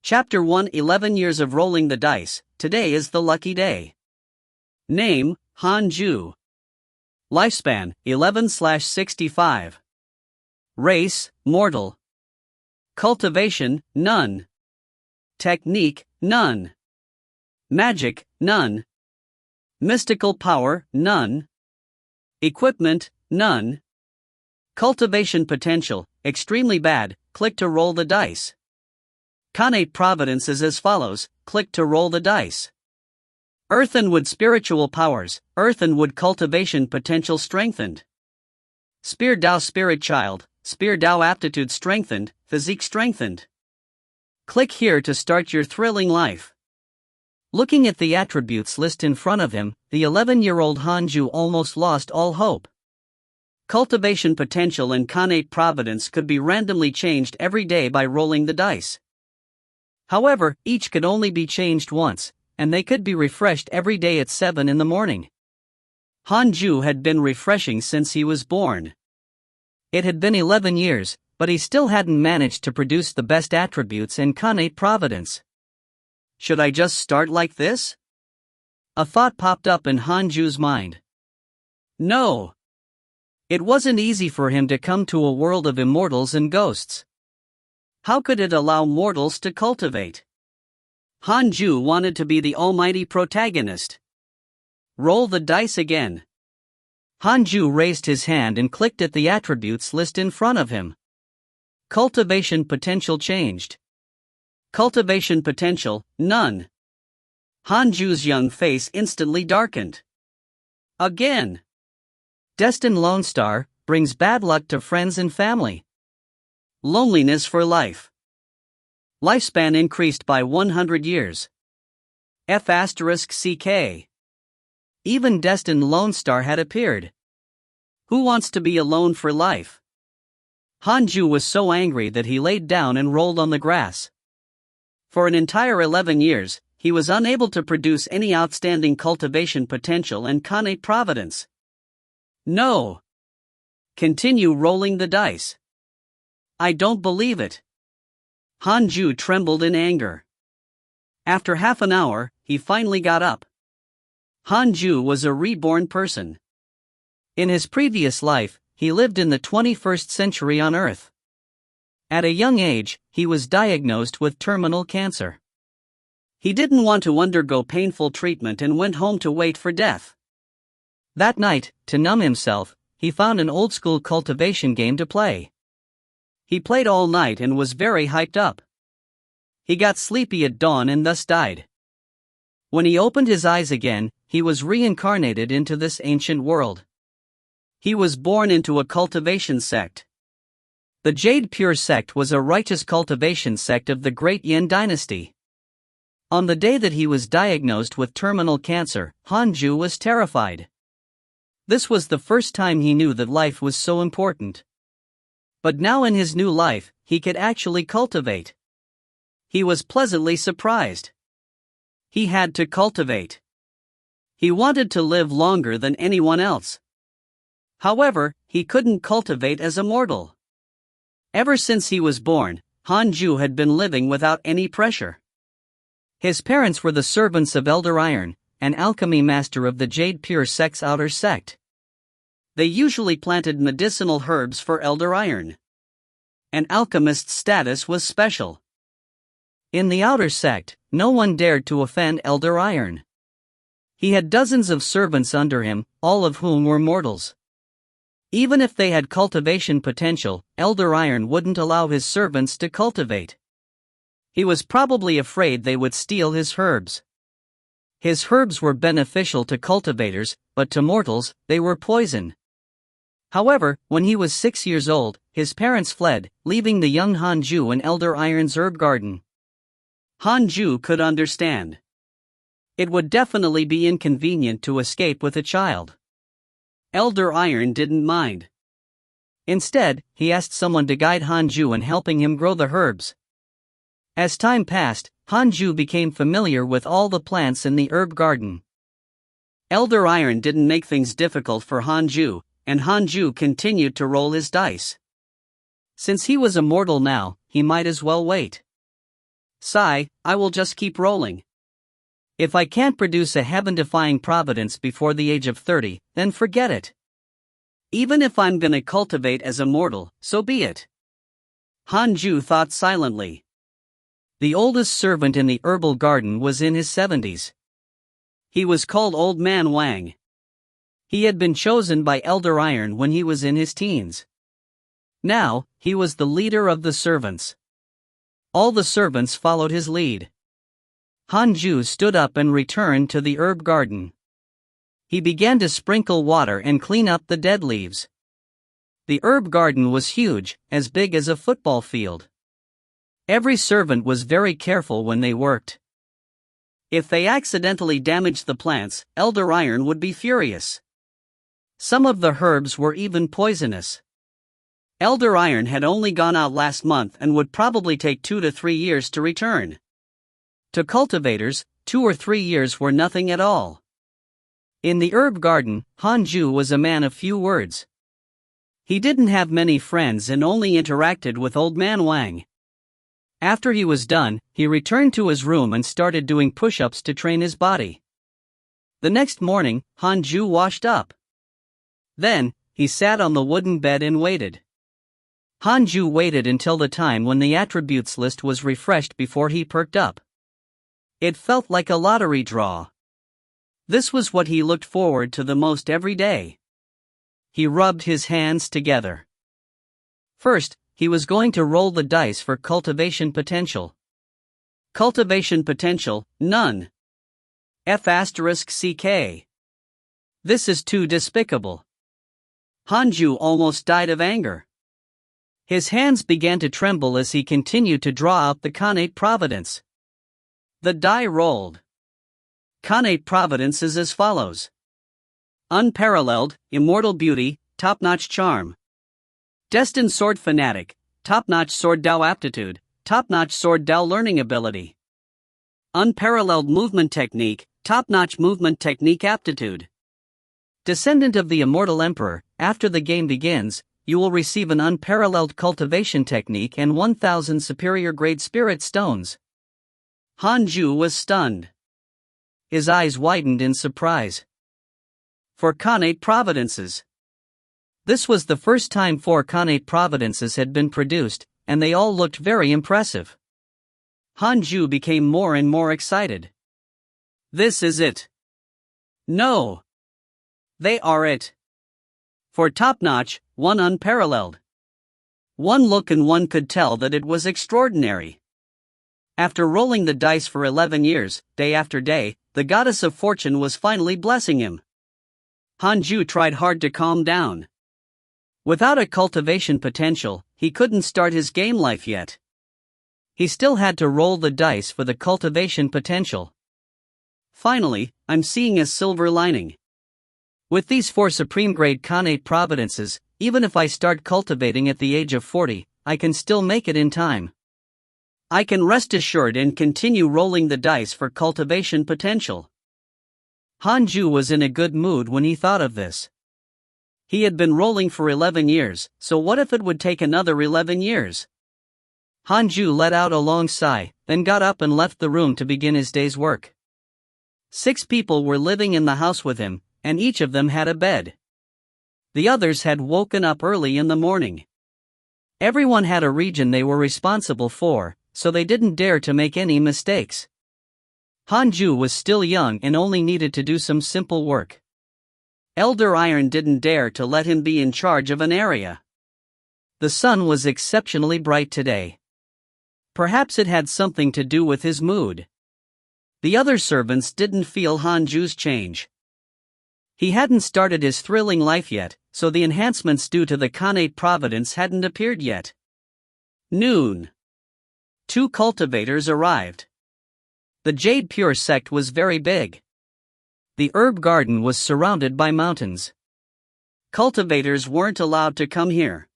Chapter 1 11 Years of Rolling the Dice. Today is the lucky day. Name, Han-ju. Lifespan, 11/65. Race, mortal. Cultivation, none. Technique, none. Magic, none. Mystical power, none. Equipment, none. Cultivation potential, extremely bad. Click to roll the dice. Connate providence is as follows. Click to roll the dice. Earth and Wood spiritual powers. Earth and Wood cultivation potential strengthened. Spear Dao spirit child. Spear Dao aptitude strengthened. Physique strengthened. Click here to start your thrilling life. Looking at the attributes list in front of him, the 11-year-old Han-ju almost lost all hope. Cultivation potential and connate providence could be randomly changed every day by rolling the dice. However, each could only be changed once, and they could be refreshed every day at 7 in the morning. Han-ju had been refreshing since he was born. It had been 11 years, but he still hadn't managed to produce the best attributes and connate providence. Should I just start like this? A thought popped up in Han-ju's mind. No. It wasn't easy for him to come to a world of immortals and ghosts. How could it allow mortals to cultivate? Han-ju wanted to be the almighty protagonist. Roll the dice again. Han-ju raised his hand and clicked at the attributes list in front of him. Cultivation potential changed. Cultivation potential, none. Han-ju's young face instantly darkened. Again. Destined Lone Star, brings bad luck to friends and family. Loneliness for life. Lifespan increased by 100 years. F***CK. Even Destined Lone Star had appeared. Who wants to be alone for life? Han-ju was so angry that he laid down and rolled on the grass. For an entire 11 years, he was unable to produce any outstanding cultivation potential and connate providence. No. Continue rolling the dice. I don't believe it. Han-ju trembled in anger. After half an hour, he finally got up. Han-ju was a reborn person. In his previous life, he lived in the 21st century on Earth. At a young age, he was diagnosed with terminal cancer. He didn't want to undergo painful treatment and went home to wait for death. That night, to numb himself, he found an old-school cultivation game to play. He played all night and was very hyped up. He got sleepy at dawn and thus died. When he opened his eyes again, he was reincarnated into this ancient world. He was born into a cultivation sect. The Jade Pure sect was a righteous cultivation sect of the Great Yin dynasty. On the day that he was diagnosed with terminal cancer, Han-ju was terrified. This was the first time he knew that life was so important. But now in his new life, he could actually cultivate. He was pleasantly surprised. He had to cultivate. He wanted to live longer than anyone else. However, he couldn't cultivate as a mortal. Ever since he was born, Han-ju had been living without any pressure. His parents were the servants of Elder Iron, an alchemy master of the Jade Pure sect's outer sect. They usually planted medicinal herbs for Elder Iron. An alchemist's status was special. In the outer sect, no one dared to offend Elder Iron. He had dozens of servants under him, all of whom were mortals. Even if they had cultivation potential, Elder Iron wouldn't allow his servants to cultivate. He was probably afraid they would steal his herbs. His herbs were beneficial to cultivators, but to mortals, they were poison. However, when he was 6 years old, his parents fled, leaving the young Han-ju in Elder Iron's herb garden. Han-ju could understand. It would definitely be inconvenient to escape with a child. Elder Iron didn't mind. Instead, he asked someone to guide Han-ju in helping him grow the herbs. As time passed, Han-ju became familiar with all the plants in the herb garden. Elder Iron didn't make things difficult for Han-ju, and Han-ju continued to roll his dice. Since he was immortal now, he might as well wait. Sigh, I will just keep rolling. If I can't produce a heaven-defying providence before the age of 30, then forget it. Even if I'm gonna cultivate as a mortal, so be it. Hanju thought silently. The oldest servant in the herbal garden was in his 70s. He was called Old Man Wang. He had been chosen by Elder Iron when he was in his teens. Now, he was the leader of the servants. All the servants followed his lead. Hanju stood up and returned to the herb garden. He began to sprinkle water and clean up the dead leaves. The herb garden was huge, as big as a football field. Every servant was very careful when they worked. If they accidentally damaged the plants, Elder Iron would be furious. Some of the herbs were even poisonous. Elder Iron had only gone out last month and would probably take 2 to 3 years to return. To cultivators, 2 or 3 years were nothing at all. In the herb garden, Hanju was a man of few words. He didn't have many friends and only interacted with Old Man Wang. After he was done, he returned to his room and started doing push-ups to train his body. The next morning, Hanju washed up. Then, he sat on the wooden bed and waited. Hanju waited until the time when the attributes list was refreshed before he perked up. It felt like a lottery draw. This was what he looked forward to the most every day. He rubbed his hands together. First, he was going to roll the dice for cultivation potential. Cultivation potential, none. F***CK. This is too despicable. Hanju almost died of anger. His hands began to tremble as he continued to draw out the Connate Providence. The die rolled. Connate Providence is as follows. Unparalleled, Immortal Beauty, Top-Notch Charm. Destined Sword Fanatic, Top-Notch Sword Dao Aptitude, Top-Notch Sword Dao Learning Ability. Unparalleled Movement Technique, Top-Notch Movement Technique Aptitude. Descendant of the Immortal Emperor, after the game begins, you will receive an unparalleled cultivation technique and 1,000 superior grade spirit stones. Hanju was stunned. His eyes widened in surprise. For Connate Providences. This was the first time 4 Connate Providences had been produced, and they all looked very impressive. Hanju became more and more excited. This is it. No. They are it. For top-notch, 1 unparalleled. One look and one could tell that it was extraordinary. After rolling the dice for 11 years, day after day, the goddess of fortune was finally blessing him. Hanju tried hard to calm down. Without a cultivation potential, he couldn't start his game life yet. He still had to roll the dice for the cultivation potential. Finally, I'm seeing a silver lining. With these 4 supreme grade Connate Providences, even if I start cultivating at the age of 40, I can still make it in time. I can rest assured and continue rolling the dice for cultivation potential. Hanju was in a good mood when he thought of this. He had been rolling for 11 years, so what if it would take another 11 years? Hanju let out a long sigh, then got up and left the room to begin his day's work. 6 people were living in the house with him, and each of them had a bed. The others had woken up early in the morning. Everyone had a region they were responsible for, so they didn't dare to make any mistakes. Hanju was still young and only needed to do some simple work. Elder Iron didn't dare to let him be in charge of an area. The sun was exceptionally bright today. Perhaps it had something to do with his mood. The other servants didn't feel Hanju's change. He hadn't started his thrilling life yet, so the enhancements due to the Connate Providence hadn't appeared yet. Noon. 2 cultivators arrived. The Jade Pure sect was very big. The herb garden was surrounded by mountains. Cultivators weren't allowed to come here.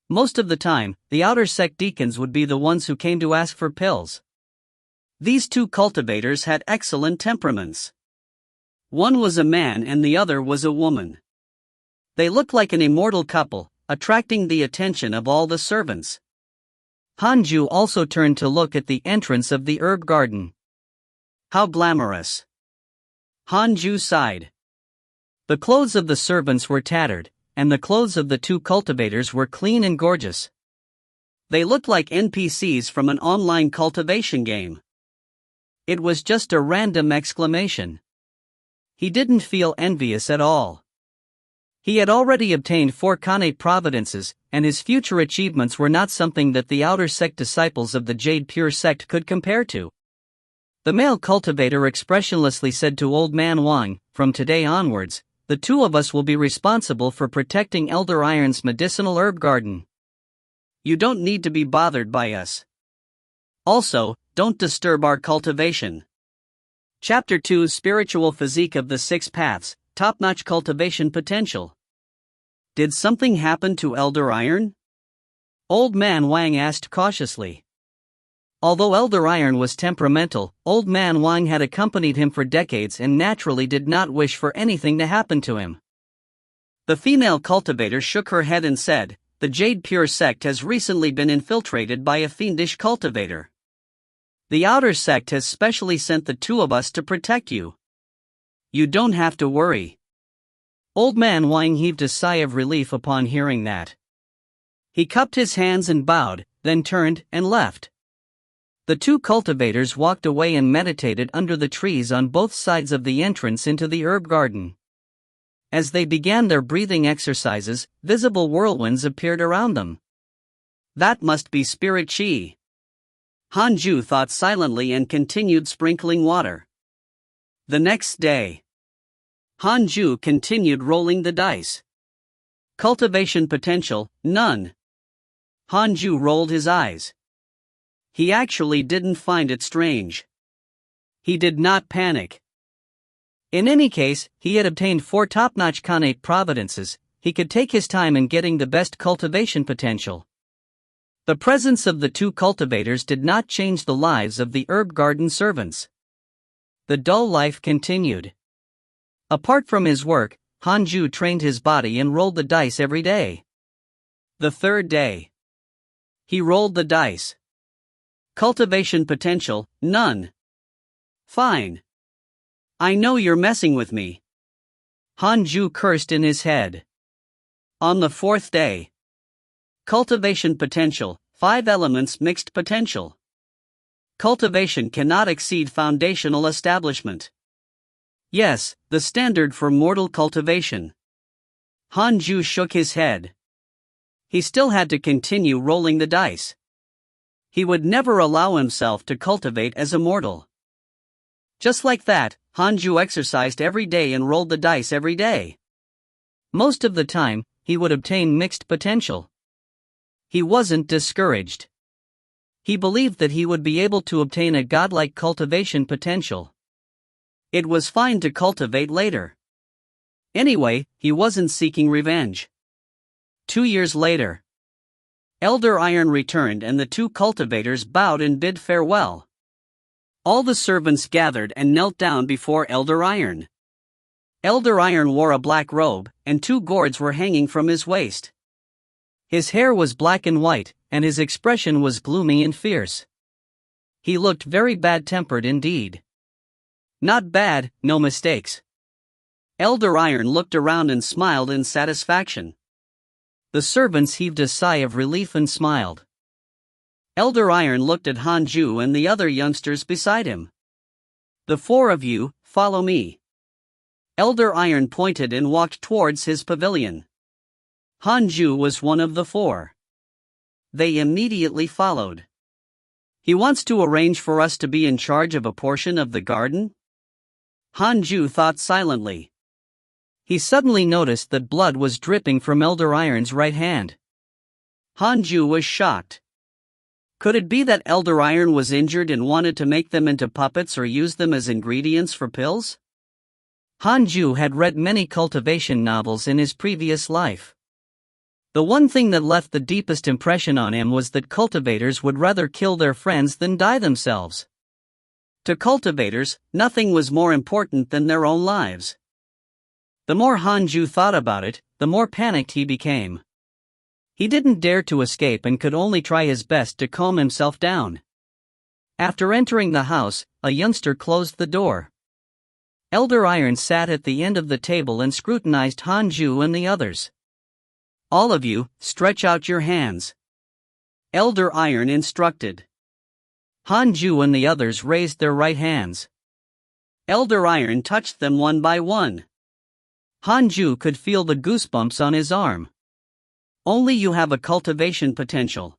Most of the time, the outer sect deacons would be the ones who came to ask for pills. These 2 cultivators had excellent temperaments. One was a man and the other was a woman. They looked like an immortal couple, attracting the attention of all the servants. Hanju also turned to look at the entrance of the herb garden. How glamorous! Hanju sighed. The clothes of the servants were tattered, and the clothes of the two cultivators were clean and gorgeous. They looked like NPCs from an online cultivation game. It was just a random exclamation. He didn't feel envious at all. He had already obtained 4 Kane providences, and his future achievements were not something that the outer sect disciples of the Jade Pure sect could compare to. The male cultivator expressionlessly said to Old Man Wang, "From today onwards, the two of us will be responsible for protecting Elder Iron's medicinal herb garden. You don't need to be bothered by us. Also, don't disturb our cultivation." Chapter 2: Spiritual Physique of the Six Paths, Top-Notch Cultivation Potential. Did something happen to Elder Iron? Old Man Wang asked cautiously. Although Elder Iron was temperamental, Old Man Wang had accompanied him for decades and naturally did not wish for anything to happen to him. The female cultivator shook her head and said, "The Jade Pure sect has recently been infiltrated by a fiendish cultivator. The outer sect has specially sent the two of us to protect you. You don't have to worry." Old Man Wang heaved a sigh of relief upon hearing that. He cupped his hands and bowed, then turned and left. The two cultivators walked away and meditated under the trees on both sides of the entrance into the herb garden. As they began their breathing exercises, visible whirlwinds appeared around them. That must be spirit chi. Hanju thought silently and continued sprinkling water. The next day, Hanju continued rolling the dice. Cultivation potential, none. Hanju rolled his eyes. He actually didn't find it strange. He did not panic. In any case, he had obtained 4 top-notch Khanate providences. He could take his time in getting the best cultivation potential. The presence of the two cultivators did not change the lives of the herb garden servants. The dull life continued. Apart from his work, Hanju trained his body and rolled the dice every day. The third day, he rolled the dice. Cultivation potential, none. Fine. I know you're messing with me. Hanju cursed in his head. On the 4th day, cultivation potential, 5 elements mixed potential. Cultivation cannot exceed foundational establishment. Yes, the standard for mortal cultivation. Hanju shook his head. He still had to continue rolling the dice. He would never allow himself to cultivate as a mortal. Just like that, Hanju exercised every day and rolled the dice every day. Most of the time, he would obtain mixed potential. He wasn't discouraged. He believed that he would be able to obtain a godlike cultivation potential. It was fine to cultivate later. Anyway, he wasn't seeking revenge. 2 years later, Elder Iron returned and the two cultivators bowed and bid farewell. All the servants gathered and knelt down before Elder Iron. Elder Iron wore a black robe, and 2 gourds were hanging from his waist. His hair was black and white, and his expression was gloomy and fierce. He looked very bad-tempered indeed. Not bad, no mistakes. Elder Iron looked around and smiled in satisfaction. The servants heaved a sigh of relief and smiled. Elder Iron looked at Hanju and the other youngsters beside him. "The 4 of you, follow me." Elder Iron pointed and walked towards his pavilion. Hanju was one of the 4. They immediately followed. "He wants to arrange for us to be in charge of a portion of the garden?" Hanju thought silently. He suddenly noticed that blood was dripping from Elder Iron's right hand. Hanju was shocked. Could it be that Elder Iron was injured and wanted to make them into puppets or use them as ingredients for pills? Hanju had read many cultivation novels in his previous life. The one thing that left the deepest impression on him was that cultivators would rather kill their friends than die themselves. To cultivators, nothing was more important than their own lives. The more Hanju thought about it, the more panicked he became. He didn't dare to escape and could only try his best to calm himself down. After entering the house, a youngster closed the door. Elder Iron sat at the end of the table and scrutinized Hanju and the others. "All of you, stretch out your hands," Elder Iron instructed. Hanju and the others raised their right hands. Elder Iron touched them one by one. Hanju could feel the goosebumps on his arm. "Only you have a cultivation potential.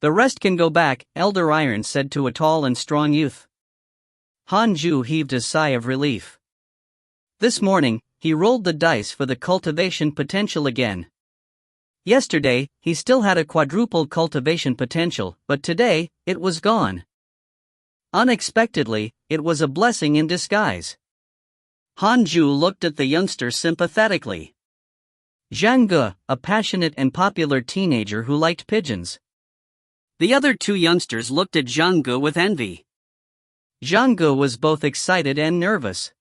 The rest can go back," Elder Iron said to a tall and strong youth. Hanju heaved a sigh of relief. This morning, he rolled the dice for the cultivation potential again. Yesterday, he still had a quadruple cultivation potential, but today, it was gone. Unexpectedly, it was a blessing in disguise. Hanju looked at the youngster sympathetically. Zhang Ge, a passionate and popular teenager who liked pigeons. The other two youngsters looked at Zhang Ge with envy. Zhang Ge was both excited and nervous.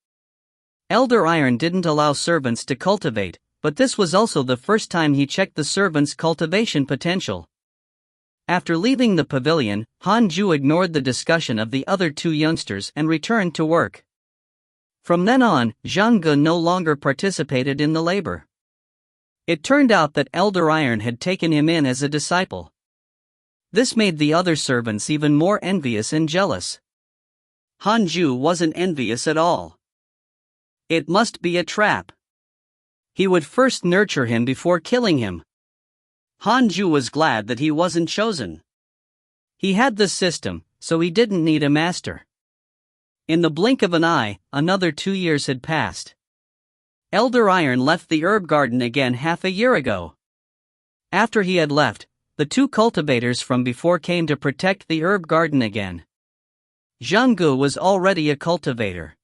Elder Iron didn't allow servants to cultivate, but this was also the first time he checked the servants' cultivation potential. After leaving the pavilion, Hanju ignored the discussion of the other two youngsters and returned to work. From then on, Zhang Ge no longer participated in the labor. It turned out that Elder Iron had taken him in as a disciple. This made the other servants even more envious and jealous. Hanju wasn't envious at all. It must be a trap. He would first nurture him before killing him. Hanju was glad that he wasn't chosen. He had the system, so he didn't need a master. In the blink of an eye, another 2 years had passed. Elder Iron left the herb garden again half a year ago. After he had left, the two cultivators from before came to protect the herb garden again. Zhang Ge was already a cultivator.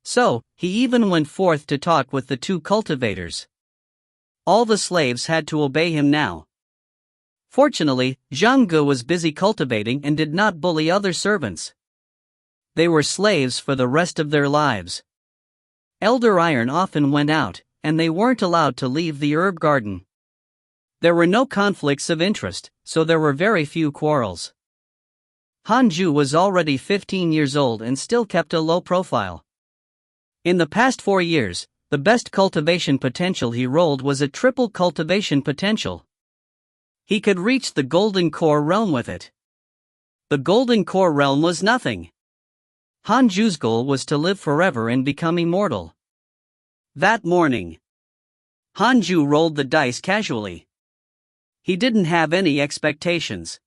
So, he even went forth to talk with the two cultivators. All the slaves had to obey him now. Fortunately, Zhang Ge was busy cultivating and did not bully other servants. They were slaves for the rest of their lives. Elder Iron often went out, and they weren't allowed to leave the herb garden. There were no conflicts of interest, so there were very few quarrels. Hanju was already 15 years old and still kept a low profile. In the past 4 years, the best cultivation potential he rolled was a triple cultivation potential. He could reach the Golden Core realm with it. The Golden Core realm was nothing. Hanju's goal was to live forever and become immortal. That morning, Hanju rolled the dice casually. He didn't have any expectations.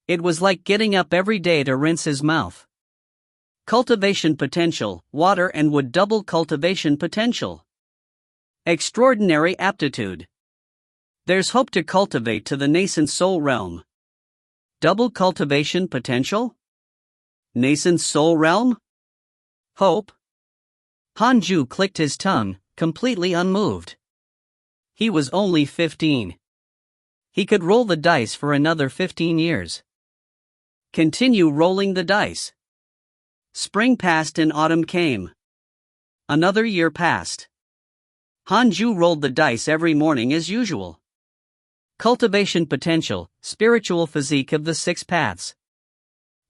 It was like getting up every day to rinse his mouth. Cultivation potential, water and wood double cultivation potential. Extraordinary aptitude. There's hope to cultivate to the nascent soul realm. Double cultivation potential? Nascent soul realm? Hope? Hanju clicked his tongue, completely unmoved. He was only 15. He could roll the dice for another 15 years. Continue rolling the dice. Spring passed and autumn came. Another year passed. Hanju rolled the dice every morning as usual. Cultivation potential, spiritual physique of the 6 paths.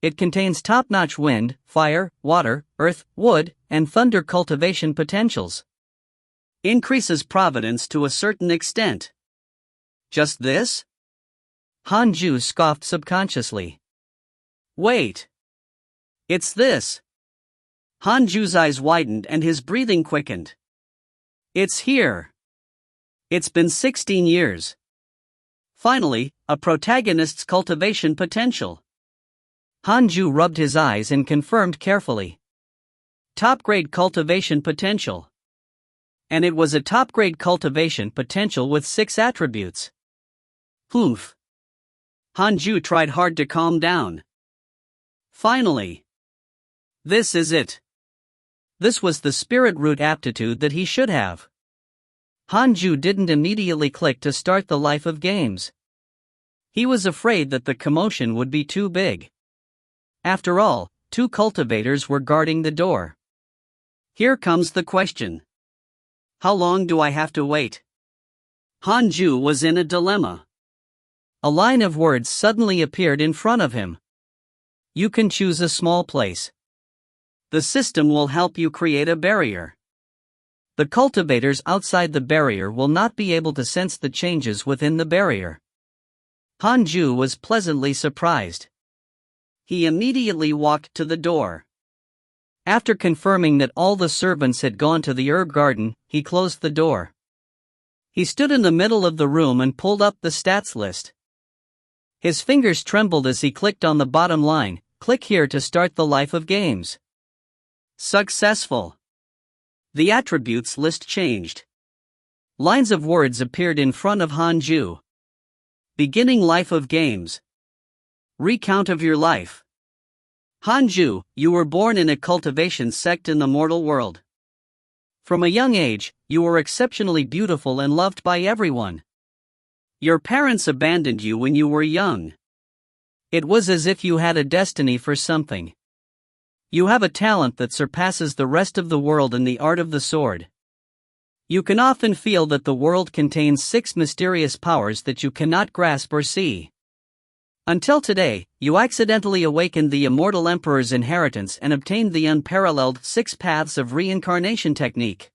It contains top-notch wind, fire, water, earth, wood, and thunder cultivation potentials. Increases providence to a certain extent. Just this? Hanju scoffed subconsciously. Wait. It's this. Hanju's eyes widened and his breathing quickened. It's here. It's been 16 years. Finally, a protagonist's cultivation potential. Hanju rubbed his eyes and confirmed carefully. Top-grade cultivation potential. And it was a top-grade cultivation potential with 6 attributes. Oof. Hanju tried hard to calm down. Finally. This is it. This was the spirit root aptitude that he should have. Hanju didn't immediately click to start the life of games. He was afraid that the commotion would be too big. After all, 2 cultivators were guarding the door. Here comes the question. How long do I have to wait? Hanju was in a dilemma. A line of words suddenly appeared in front of him. You can choose a small place. The system will help you create a barrier. The cultivators outside the barrier will not be able to sense the changes within the barrier. Hanju was pleasantly surprised. He immediately walked to the door. After confirming that all the servants had gone to the herb garden, he closed the door. He stood in the middle of the room and pulled up the stats list. His fingers trembled as he clicked on the bottom line, "Click here to start the life of games." Successful. The attributes list changed. Lines of words appeared in front of Hanju. Beginning life of games. Recount of your life. Hanju, you were born in a cultivation sect in the mortal world. From a young age, you were exceptionally beautiful and loved by everyone. Your parents abandoned you when you were young. It was as if you had a destiny for something. You have a talent that surpasses the rest of the world in the art of the sword. You can often feel that the world contains 6 mysterious powers that you cannot grasp or see. Until today, you accidentally awakened the Immortal Emperor's inheritance and obtained the unparalleled 6 paths of reincarnation technique.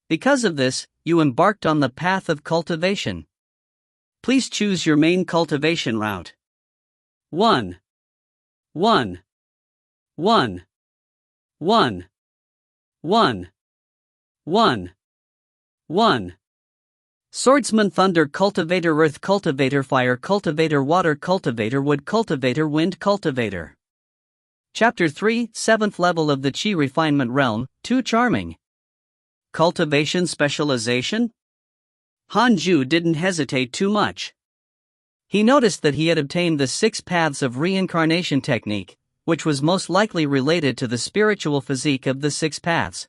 Because of this, you embarked on the path of cultivation. Please choose your main cultivation route. 1. 1. 1. 1. 1. 1. 1. Swordsman, Thunder, Cultivator, Earth, Cultivator, Fire, Cultivator, Water, Cultivator, Wood, Cultivator, Wind, Cultivator. Chapter 3, 7th level of the Chi Refinement Realm, Too Charming. Cultivation Specialization? Hanju didn't hesitate too much. He noticed that he had obtained the 6 paths of reincarnation technique, which was most likely related to the spiritual physique of the 6 paths.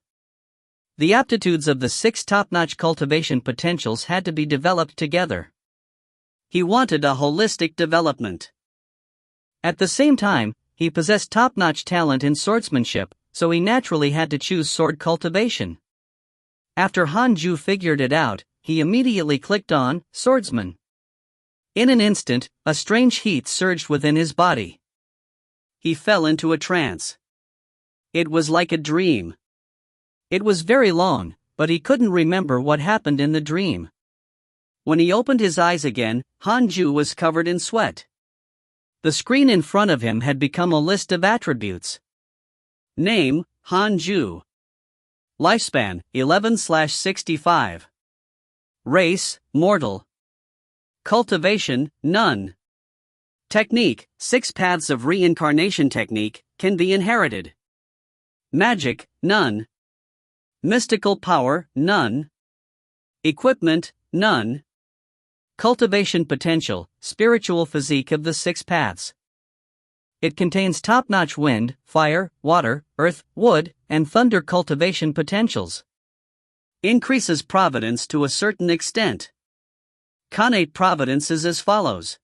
The aptitudes of the 6 top-notch cultivation potentials had to be developed together. He wanted a holistic development. At the same time, he possessed top-notch talent in swordsmanship, so he naturally had to choose sword cultivation. After Hanju figured it out, he immediately clicked on Swordsman. In an instant, a strange heat surged within his body. He fell into a trance. It was like a dream. It was very long, but he couldn't remember what happened in the dream. When he opened his eyes again, Hanju was covered in sweat. The screen in front of him had become a list of attributes. Name, Hanju. Lifespan, 11/65. Race, mortal. Cultivation, none. Technique, 6 paths of reincarnation technique, can be inherited. Magic, none. Mystical power, none. Equipment, none. Cultivation potential, spiritual physique of the 6 paths. It contains top-notch wind, fire, water, earth, wood, and thunder cultivation potentials. Increases providence to a certain extent. Connate providence is as follows.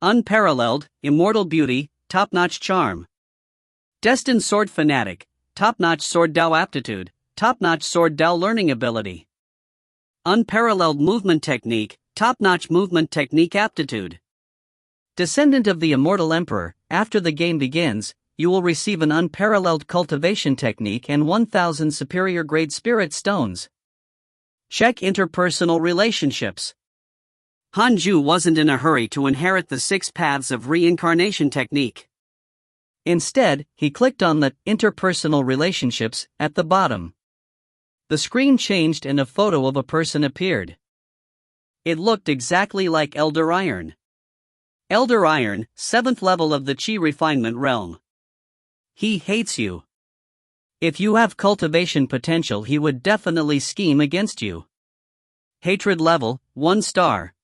Unparalleled, immortal beauty, top-notch charm. Destined sword fanatic, top-notch sword Dao aptitude, top-notch sword Dao learning ability. Unparalleled movement technique, top-notch movement technique aptitude. Descendant of the Immortal Emperor, after the game begins, you will receive an unparalleled cultivation technique and 1,000 superior grade spirit stones. Check interpersonal relationships. Hanju wasn't in a hurry to inherit the 6 paths of reincarnation technique. Instead, he clicked on the interpersonal relationships at the bottom. The screen changed and a photo of a person appeared. It looked exactly like Elder Iron. Elder Iron, 7th level of the Chi Refinement Realm. He hates you. If you have cultivation potential, he would definitely scheme against you. Hatred level, 1 star.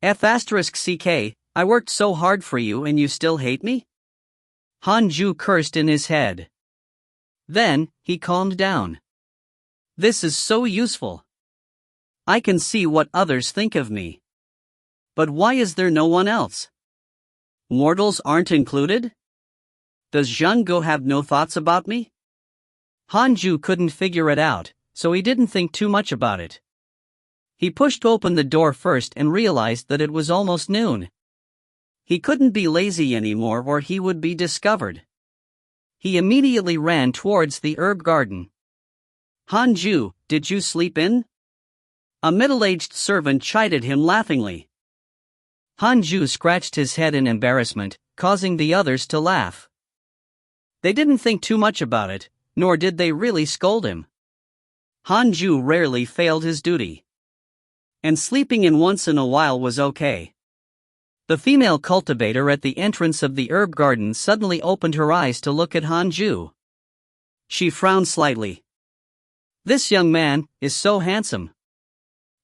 F***CK, I worked so hard for you and you still hate me? Hanju cursed in his head. Then, he calmed down. This is so useful. I can see what others think of me. But why is there no one else? Mortals aren't included? Does Zhang have no thoughts about me? Hanju couldn't figure it out, so he didn't think too much about it. He pushed open the door first and realized that it was almost noon. He couldn't be lazy anymore or he would be discovered. He immediately ran towards the herb garden. "Hanju, did you sleep in?" A middle-aged servant chided him laughingly. Hanju scratched his head in embarrassment, causing the others to laugh. They didn't think too much about it, nor did they really scold him. Hanju rarely failed his duty. And sleeping in once in a while was okay. The female cultivator at the entrance of the herb garden suddenly opened her eyes to look at Hanju. She frowned slightly. "This young man is so handsome."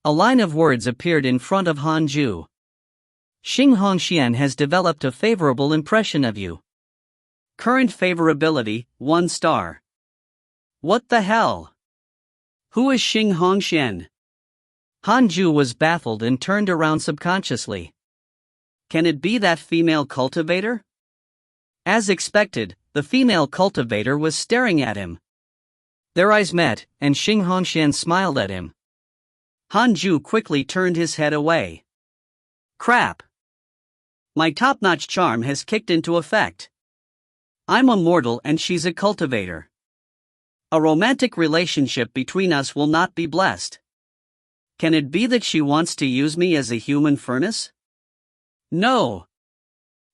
A line of words appeared in front of Hanju. "Xing Hongxian has developed a favorable impression of you. Current favorability, 1 star. What the hell? Who is Xing Hongxian?" Hanju was baffled and turned around subconsciously. Can it be that female cultivator? As expected, the female cultivator was staring at him. Their eyes met, and Xing Hongxian smiled at him. Hanju quickly turned his head away. Crap! My top-notch charm has kicked into effect. I'm a mortal and she's a cultivator. A romantic relationship between us will not be blessed. Can it be that she wants to use me as a human furnace? No.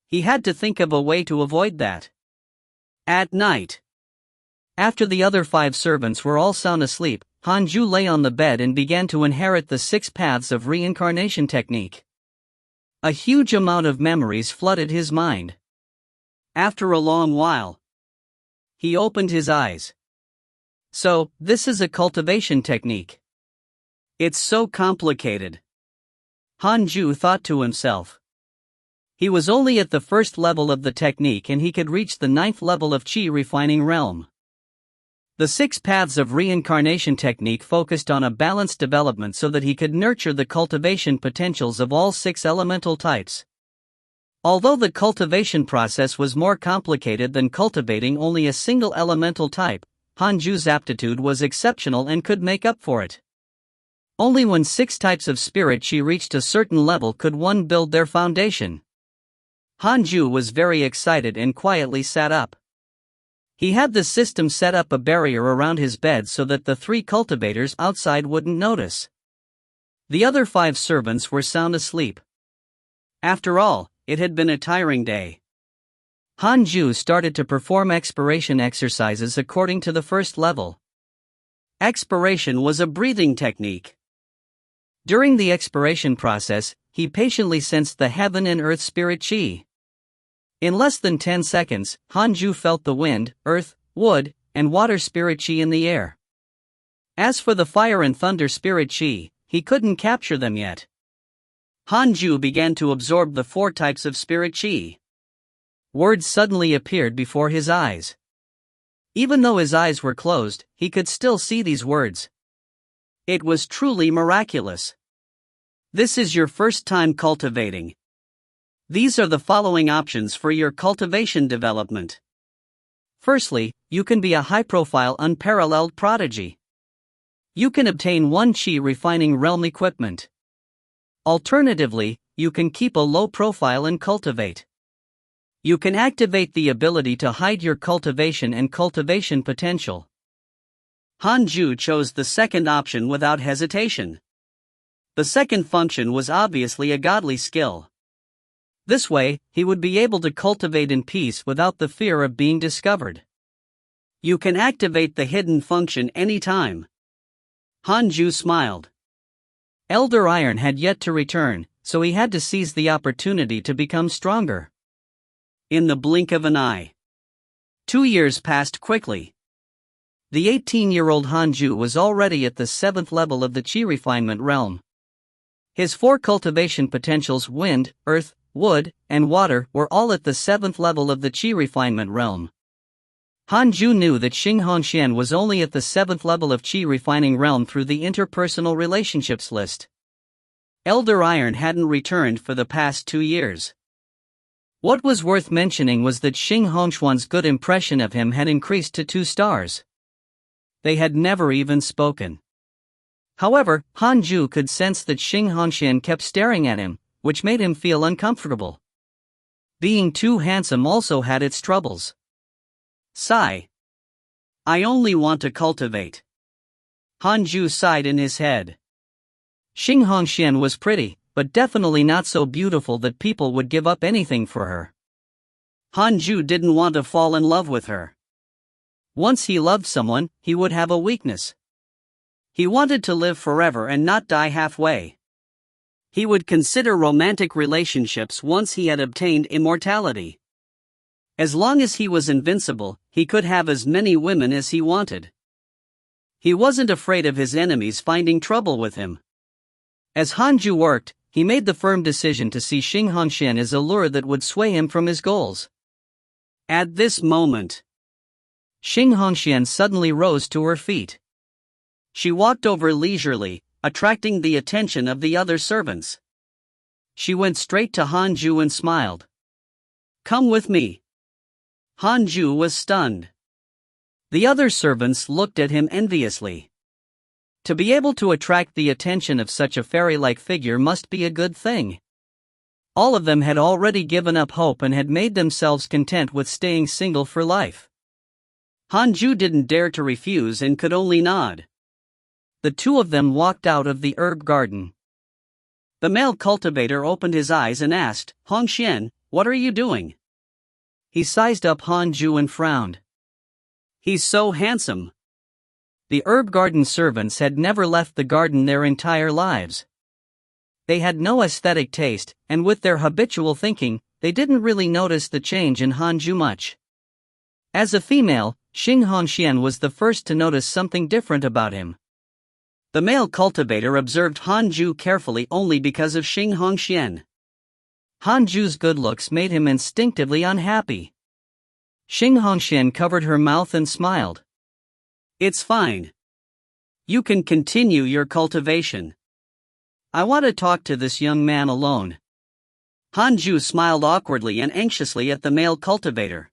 He had to think of a way to avoid that. At night, after the other 5 servants were all sound asleep, Hanju lay on the bed and began to inherit the 6 paths of reincarnation technique. A huge amount of memories flooded his mind. After a long while, he opened his eyes. So, this is a cultivation technique. It's so complicated. Hanju thought to himself. He was only at the 1st level of the technique and he could reach the 9th level of Qi refining realm. The 6 paths of reincarnation technique focused on a balanced development so that he could nurture the cultivation potentials of all 6 elemental types. Although the cultivation process was more complicated than cultivating only a single elemental type, Hanju's aptitude was exceptional and could make up for it. Only when 6 types of spirit Qi reached a certain level could one build their foundation. Hanju was very excited and quietly sat up. He had the system set up a barrier around his bed so that the 3 cultivators outside wouldn't notice. The other 5 servants were sound asleep. After all, it had been a tiring day. Hanju started to perform expiration exercises according to the 1st level. Expiration was a breathing technique. During the expiration process, he patiently sensed the heaven and earth spirit Qi. In less than 10 seconds, Hanju felt the wind, earth, wood, and water spirit Qi in the air. As for the fire and thunder spirit Qi, he couldn't capture them yet. Hanju began to absorb the 4 types of spirit Qi. Words suddenly appeared before his eyes. Even though his eyes were closed, he could still see these words. It was truly miraculous. This is your first time cultivating. These are the following options for your cultivation development. Firstly, you can be a high-profile unparalleled prodigy. You can obtain 1 Qi refining realm equipment. Alternatively, you can keep a low profile and cultivate. You can activate the ability to hide your cultivation and cultivation potential. Hanju chose the second option without hesitation. The second function was obviously a godly skill. This way, he would be able to cultivate in peace without the fear of being discovered. You can activate the hidden function anytime. Hanju smiled. Elder Iron had yet to return, so he had to seize the opportunity to become stronger. In the blink of an eye, 2 years passed quickly. The 18-year-old Hanju was already at the 7th level of the Qi refinement realm. His 4 cultivation potentials, wind, earth, wood, and water, were all at the 7th level of the Qi refinement realm. Hanju knew that Xing Hongxian was only at the 7th level of Qi refining realm through the interpersonal relationships list. Elder Iron hadn't returned for the past 2 years. What was worth mentioning was that Xing Hongxian's good impression of him had increased to 2 stars. They had never even spoken. However, Hanju could sense that Xing Hongxian kept staring at him, which made him feel uncomfortable. Being too handsome also had its troubles. Sigh. I only want to cultivate. Hanju sighed in his head. Xing Hongxian was pretty, but definitely not so beautiful that people would give up anything for her. Hanju didn't want to fall in love with her. Once he loved someone, he would have a weakness. He wanted to live forever and not die halfway. He would consider romantic relationships once he had obtained immortality. As long as he was invincible, he could have as many women as he wanted. He wasn't afraid of his enemies finding trouble with him. As Hanju worked, he made the firm decision to see Xing Hongxian as a lure that would sway him from his goals. At this moment, Xing Hongxian suddenly rose to her feet. She walked over leisurely, attracting the attention of the other servants. She went straight to Hanju and smiled. Come with me. Hanju was stunned. The other servants looked at him enviously. To be able to attract the attention of such a fairy-like figure must be a good thing. All of them had already given up hope and had made themselves content with staying single for life. Hanju didn't dare to refuse and could only nod. The two of them walked out of the herb garden. The male cultivator opened his eyes and asked, Hongxian, what are you doing? He sized up Hanju and frowned. He's so handsome. The herb garden servants had never left the garden their entire lives. They had no aesthetic taste, and with their habitual thinking, they didn't really notice the change in Hanju much. As a female, Xing Hongxian was the first to notice something different about him. The male cultivator observed Hanju carefully only because of Xing Hongxian. Hanju's good looks made him instinctively unhappy. Xing Hongxian covered her mouth and smiled. It's fine. You can continue your cultivation. I want to talk to this young man alone. Hanju smiled awkwardly and anxiously at the male cultivator.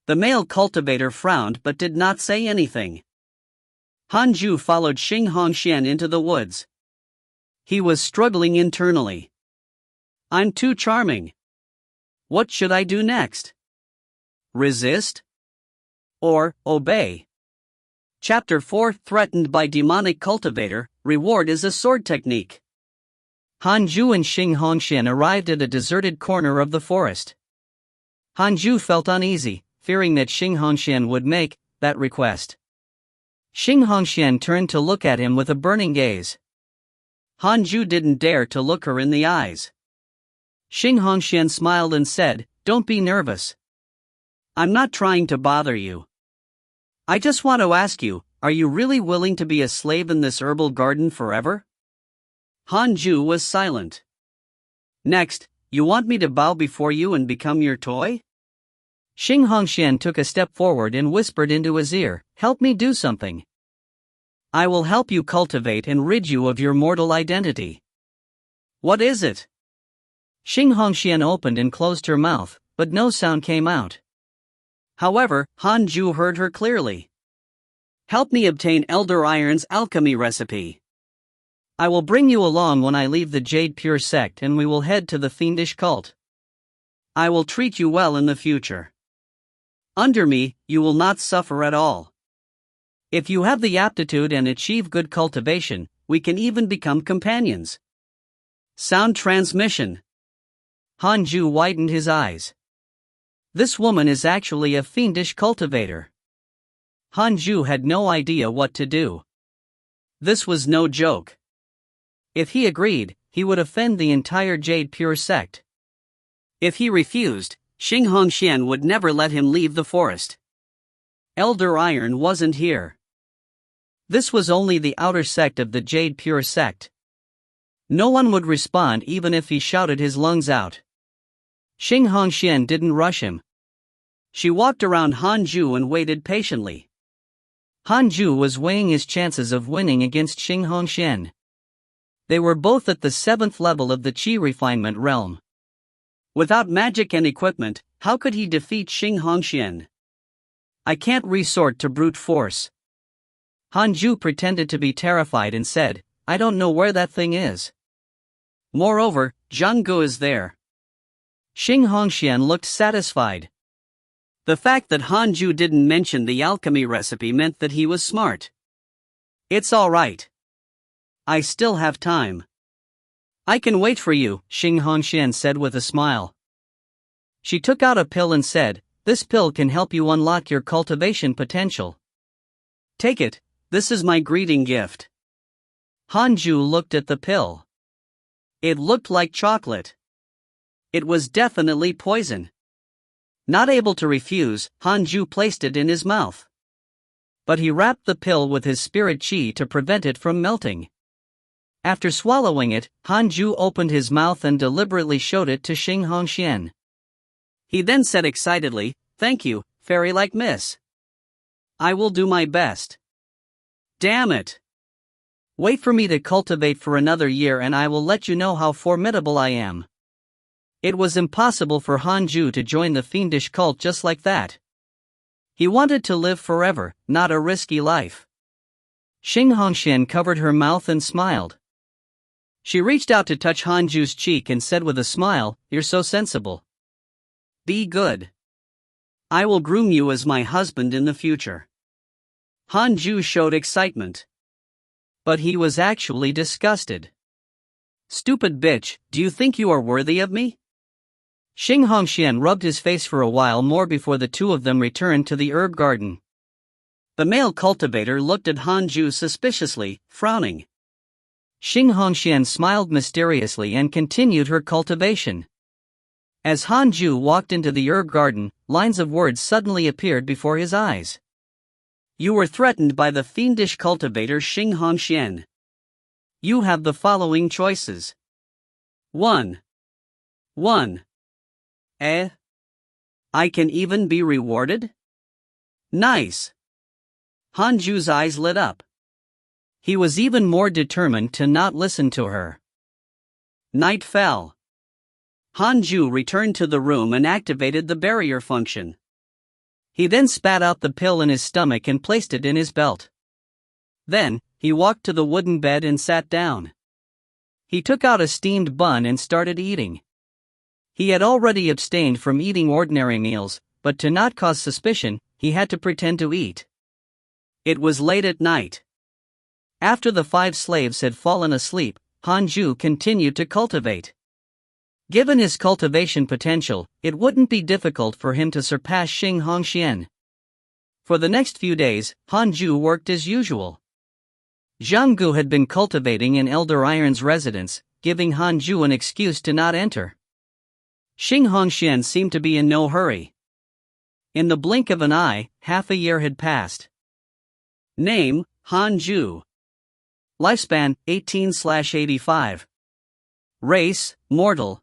The male cultivator frowned but did not say anything. Hanju followed Xing Hongxian into the woods. He was struggling internally. I'm too charming. What should I do next? Resist? Or obey? Chapter 4 Threatened by Demonic Cultivator, Reward is a Sword Technique. Hanju and Xing Hongxian arrived at a deserted corner of the forest. Hanju felt uneasy, fearing that Xing Hongxian would make that request. Xing Hongxian turned to look at him with a burning gaze. Hanju didn't dare to look her in the eyes. Xing Hongxian smiled and said, Don't be nervous. I'm not trying to bother you. I just want to ask you, are you really willing to be a slave in this herbal garden forever? Hanju was silent. Next, you want me to bow before you and become your toy? Xing Hongxian took a step forward and whispered into his ear, Help me do something. I will help you cultivate and rid you of your mortal identity. What is it? Xing Hongxian opened and closed her mouth, but no sound came out. However, Hanju heard her clearly. Help me obtain Elder Iron's alchemy recipe. I will bring you along when I leave the Jade Pure sect and we will head to the fiendish cult. I will treat you well in the future. Under me, you will not suffer at all. If you have the aptitude and achieve good cultivation, we can even become companions. Sound transmission. Hanju widened his eyes. This woman is actually a fiendish cultivator. Hanju had no idea what to do. This was no joke. If he agreed, he would offend the entire Jade Pure sect. If he refused, Xing Hongxian would never let him leave the forest. Elder Iron wasn't here. This was only the outer sect of the Jade Pure sect. No one would respond even if he shouted his lungs out. Xing Hongxian didn't rush him. She walked around Hanju and waited patiently. Hanju was weighing his chances of winning against Xing Hongxian. They were both at the 7th level of the Qi refinement realm. Without magic and equipment, how could he defeat Xing Hongxian? I can't resort to brute force. Hanju pretended to be terrified and said, I don't know where that thing is. Moreover, Zhanggu is there. Xing Hongxian looked satisfied. The fact that Hanju didn't mention the alchemy recipe meant that he was smart. It's all right. I still have time. I can wait for you, Xing Hongxian said with a smile. She took out a pill and said, this pill can help you unlock your cultivation potential. Take it, this is my greeting gift. Hanju looked at the pill. It looked like chocolate. It was definitely poison. Not able to refuse, Hanju placed it in his mouth. But he wrapped the pill with his spirit chi to prevent it from melting. After swallowing it, Hanju opened his mouth and deliberately showed it to Xing Hongxian. He then said excitedly, thank you, fairy-like miss. I will do my best. Damn it. Wait for me to cultivate for another year and I will let you know how formidable I am. It was impossible for Hanju to join the fiendish cult just like that. He wanted to live forever, not a risky life. Xing Hongxian covered her mouth and smiled. She reached out to touch Hanju's cheek and said with a smile, you're so sensible. Be good. I will groom you as my husband in the future. Hanju showed excitement. But he was actually disgusted. Stupid bitch, do you think you are worthy of me? Xing Hongxian rubbed his face for a while more before the two of them returned to the herb garden. The male cultivator looked at Hanju suspiciously, frowning. Xing Hongxian smiled mysteriously and continued her cultivation. As Hanju walked into the herb garden, lines of words suddenly appeared before his eyes. You were threatened by the fiendish cultivator Xing Hongxian. You have the following choices. 1. I can even be rewarded? Nice. Hanju's eyes lit up. He was even more determined to not listen to her. Night fell. Hanju returned to the room and activated the barrier function. He then spat out the pill in his stomach and placed it in his belt. Then, he walked to the wooden bed and sat down. He took out a steamed bun and started eating. He had already abstained from eating ordinary meals, but to not cause suspicion, he had to pretend to eat. It was late at night. After the 5 slaves had fallen asleep, Hanju continued to cultivate. Given his cultivation potential, it wouldn't be difficult for him to surpass Xing Hongxian. For the next few days, Hanju worked as usual. Zhanggu had been cultivating in Elder Iron's residence, giving Hanju an excuse to not enter. Xing Hongxian seemed to be in no hurry. In the blink of an eye, half a year had passed. Name, Hanju. Lifespan, 18/85. Race, mortal.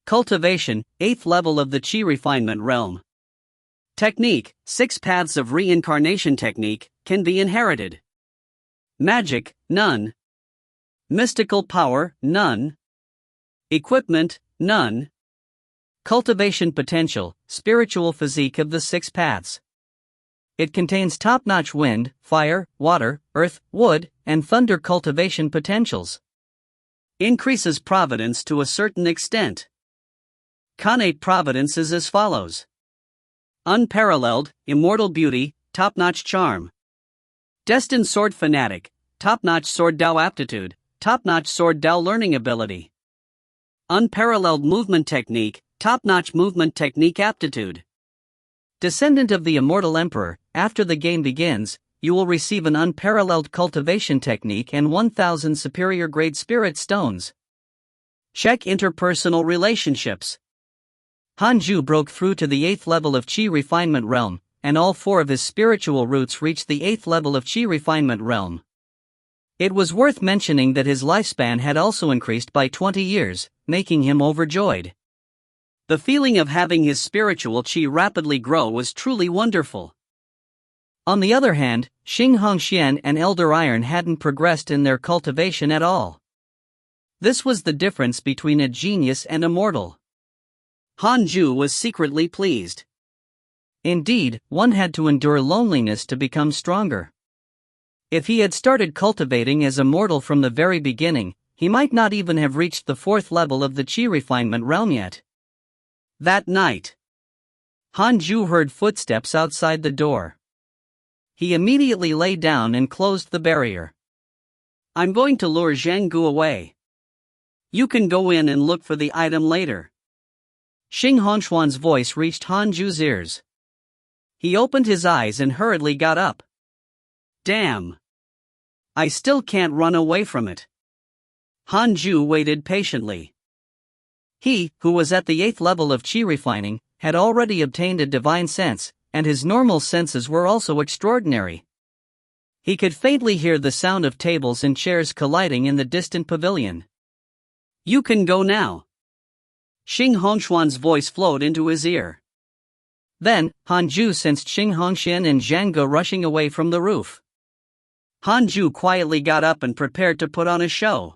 Cultivation, 8th level of the Qi refinement realm. Technique, 6 paths of reincarnation technique, can be inherited. Magic, none. Mystical power, none. Equipment, none. Cultivation potential, spiritual physique of the 6 paths. It contains top-notch wind, fire, water, earth, wood, and thunder cultivation potentials. Increases providence to a certain extent. Connate providence is as follows. Unparalleled, immortal beauty, top-notch charm. Destined sword fanatic, top-notch sword Dao aptitude, top-notch sword Dao learning ability. Unparalleled movement technique, top-notch movement technique aptitude. Descendant of the immortal emperor, after the game begins, you will receive an unparalleled cultivation technique and 1000 superior grade spirit stones. Check interpersonal relationships. Hanju broke through to the 8th level of Qi refinement realm, and all 4 of his spiritual roots reached the 8th level of Qi refinement realm. It was worth mentioning that his lifespan had also increased by 20 years, making him overjoyed. The feeling of having his spiritual Qi rapidly grow was truly wonderful. On the other hand, Xing Hongxian and Elder Iron hadn't progressed in their cultivation at all. This was the difference between a genius and a mortal. Hanju was secretly pleased. Indeed, one had to endure loneliness to become stronger. If he had started cultivating as a mortal from the very beginning, he might not even have reached the 4th level of the chi refinement realm yet. That night, Hanju heard footsteps outside the door. He immediately lay down and closed the barrier. I'm going to lure Zhanggu away. You can go in and look for the item later. Xing Hongshuan's voice reached Hanju's ears. He opened his eyes and hurriedly got up. Damn! I still can't run away from it. Hanju waited patiently. He, who was at the 8th level of chi refining, had already obtained a divine sense, and his normal senses were also extraordinary. He could faintly hear the sound of tables and chairs colliding in the distant pavilion. You can go now. Xing Hongshuan's voice flowed into his ear. Then, Hanju sensed Xing Hongxian and Zhanggu rushing away from the roof. Hanju quietly got up and prepared to put on a show.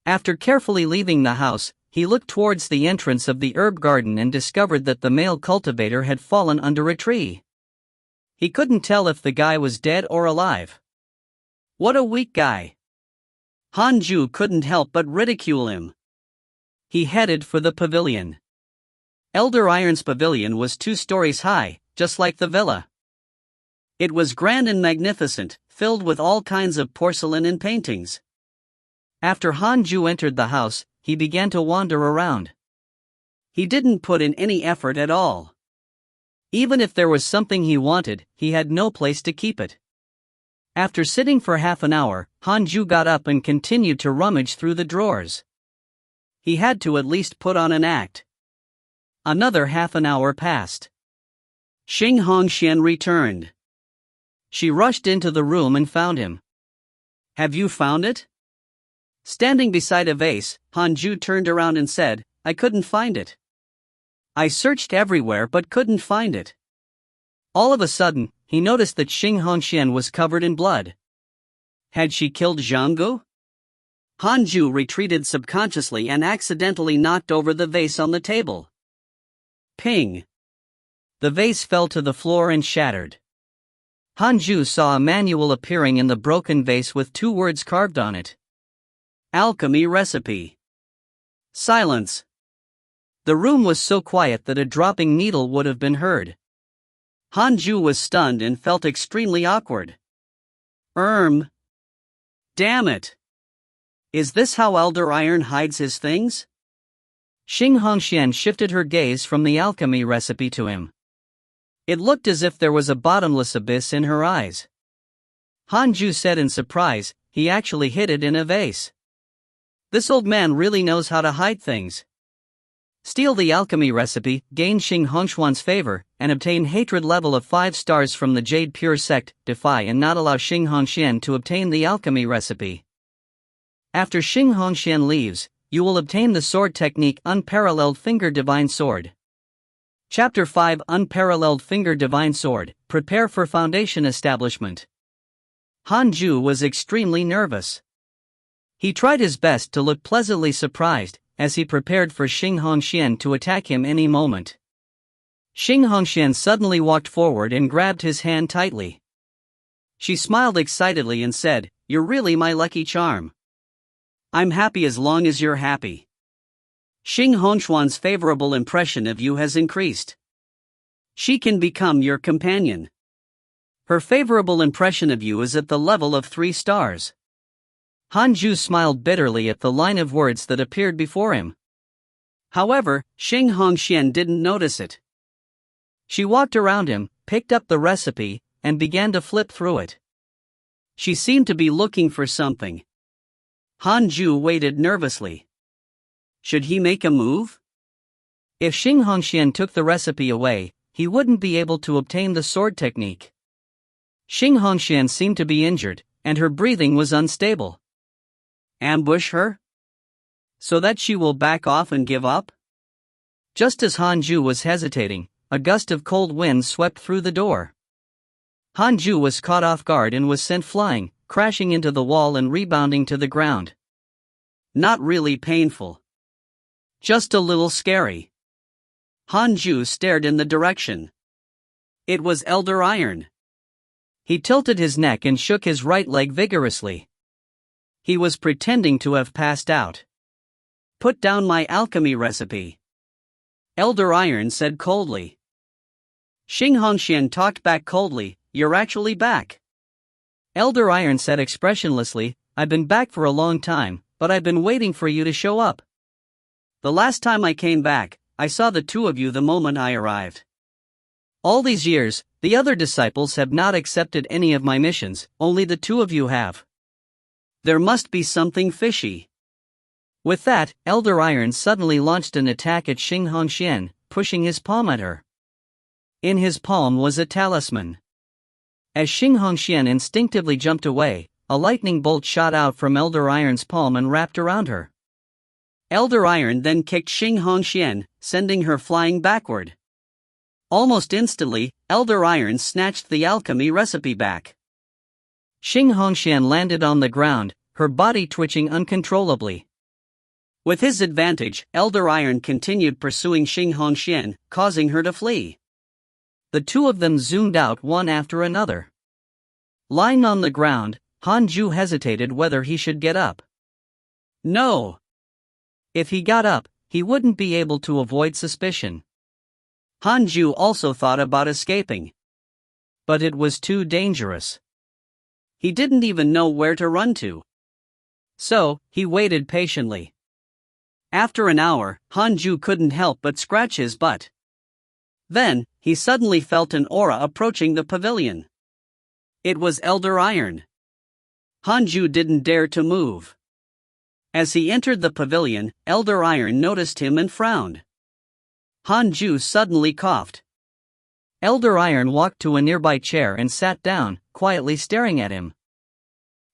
After carefully leaving the house, he looked towards the entrance of the herb garden and discovered that the male cultivator had fallen under a tree. He couldn't tell if the guy was dead or alive. What a weak guy. Hanju couldn't help but ridicule him. He headed for the pavilion. Elder Iron's pavilion was 2 stories high, just like the villa. It was grand and magnificent, filled with all kinds of porcelain and paintings. After Hanju entered the house, he began to wander around. He didn't put in any effort at all. Even if there was something he wanted, he had no place to keep it. After sitting for half an hour, Hanju got up and continued to rummage through the drawers. He had to at least put on an act. Another half an hour passed. Xing Hongxian returned. She rushed into the room and found him. Have you found it? Standing beside a vase, Hanju turned around and said, I couldn't find it. I searched everywhere but couldn't find it. All of a sudden, he noticed that Xing Hongxian was covered in blood. Had she killed Zhanggu? Hanju retreated subconsciously and accidentally knocked over the vase on the table. Ping! The vase fell to the floor and shattered. Hanju saw a manual appearing in the broken vase with 2 words carved on it. Alchemy recipe. Silence. The room was so quiet that a dropping needle would have been heard. Hanju was stunned and felt extremely awkward. Damn it. Is this how Elder Iron hides his things? Xing Hongxian shifted her gaze from the alchemy recipe to him. It looked as if there was a bottomless abyss in her eyes. Hanju said in surprise, he actually hid it in a vase. This old man really knows how to hide things. Steal the alchemy recipe, gain Xing Hongshuan's favor, and obtain hatred level of 5 stars from the Jade Pure sect, defy and not allow Xing Hongxian to obtain the alchemy recipe. After Xing Hongxian leaves, you will obtain the sword technique Unparalleled Finger Divine Sword. Chapter 5 Unparalleled Finger Divine Sword, Prepare for Foundation Establishment. Hanju was extremely nervous. He tried his best to look pleasantly surprised, as he prepared for Xing Hongxian to attack him any moment. Xing Hongxian suddenly walked forward and grabbed his hand tightly. She smiled excitedly and said, You're really my lucky charm. I'm happy as long as you're happy. Xing Hongshuan's favorable impression of you has increased. She can become your companion. Her favorable impression of you is at the level of 3 stars. Hanju smiled bitterly at the line of words that appeared before him. However, Xing Hongxian didn't notice it. She walked around him, picked up the recipe, and began to flip through it. She seemed to be looking for something. Hanju waited nervously. Should he make a move? If Xing Hongxian took the recipe away, he wouldn't be able to obtain the sword technique. Xing Hongxian seemed to be injured, and her breathing was unstable. Ambush her? So that she will back off and give up? Just as Hanju was hesitating, a gust of cold wind swept through the door. Hanju was caught off guard and was sent flying, crashing into the wall and rebounding to the ground. Not really painful. Just a little scary. Hanju stared in the direction. It was Elder Iron. He tilted his neck and shook his right leg vigorously. He was pretending to have passed out. "Put down my alchemy recipe," Elder Iron said coldly. Xing Hongxian talked back coldly, "You're actually back." Elder Iron said expressionlessly, "I've been back for a long time, but I've been waiting for you to show up. The last time I came back, I saw the two of you the moment I arrived. All these years, the other disciples have not accepted any of my missions, only the two of you have. There must be something fishy." With that, Elder Iron suddenly launched an attack at Xing Hongxian, pushing his palm at her. In his palm was a talisman. As Xing Hongxian instinctively jumped away, a lightning bolt shot out from Elder Iron's palm and wrapped around her. Elder Iron then kicked Xing Hongxian, sending her flying backward. Almost instantly, Elder Iron snatched the alchemy recipe back. Xing Hongxian landed on the ground, her body twitching uncontrollably. With his advantage, Elder Iron continued pursuing Xing Hongxian, causing her to flee. The two of them zoomed out one after another. Lying on the ground, Hanju hesitated whether he should get up. No. If he got up, he wouldn't be able to avoid suspicion. Hanju also thought about escaping. But it was too dangerous. He didn't even know where to run to. So, he waited patiently. After an hour, Hanju couldn't help but scratch his butt. Then, he suddenly felt an aura approaching the pavilion. It was Elder Iron. Hanju didn't dare to move. As he entered the pavilion, Elder Iron noticed him and frowned. Hanju suddenly coughed. Elder Iron walked to a nearby chair and sat down, quietly staring at him.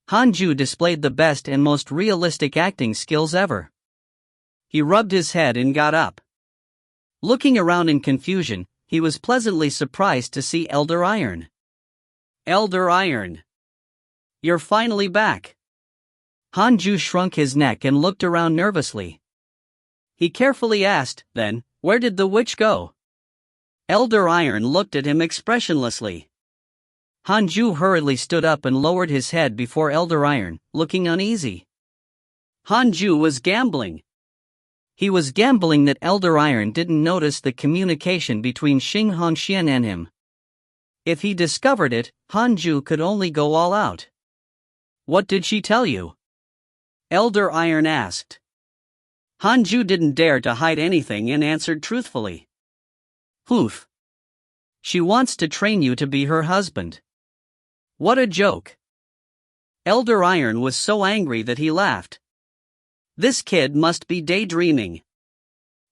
Hanju displayed the best and most realistic acting skills ever. He rubbed his head and got up. Looking around in confusion, he was pleasantly surprised to see Elder Iron. "Elder Iron, you're finally back." Hanju shrunk his neck and looked around nervously. He carefully asked, then, "Where did the witch go?" Elder Iron looked at him expressionlessly. Hanju hurriedly stood up and lowered his head before Elder Iron, looking uneasy. Hanju was gambling. He was gambling that Elder Iron didn't notice the communication between Xing Hongxian and him. If he discovered it, Hanju could only go all out. "What did she tell you?" Elder Iron asked. Hanju didn't dare to hide anything and answered truthfully. "Oof. She wants to train you to be her husband." What a joke. Elder Iron was so angry that he laughed. This kid must be daydreaming.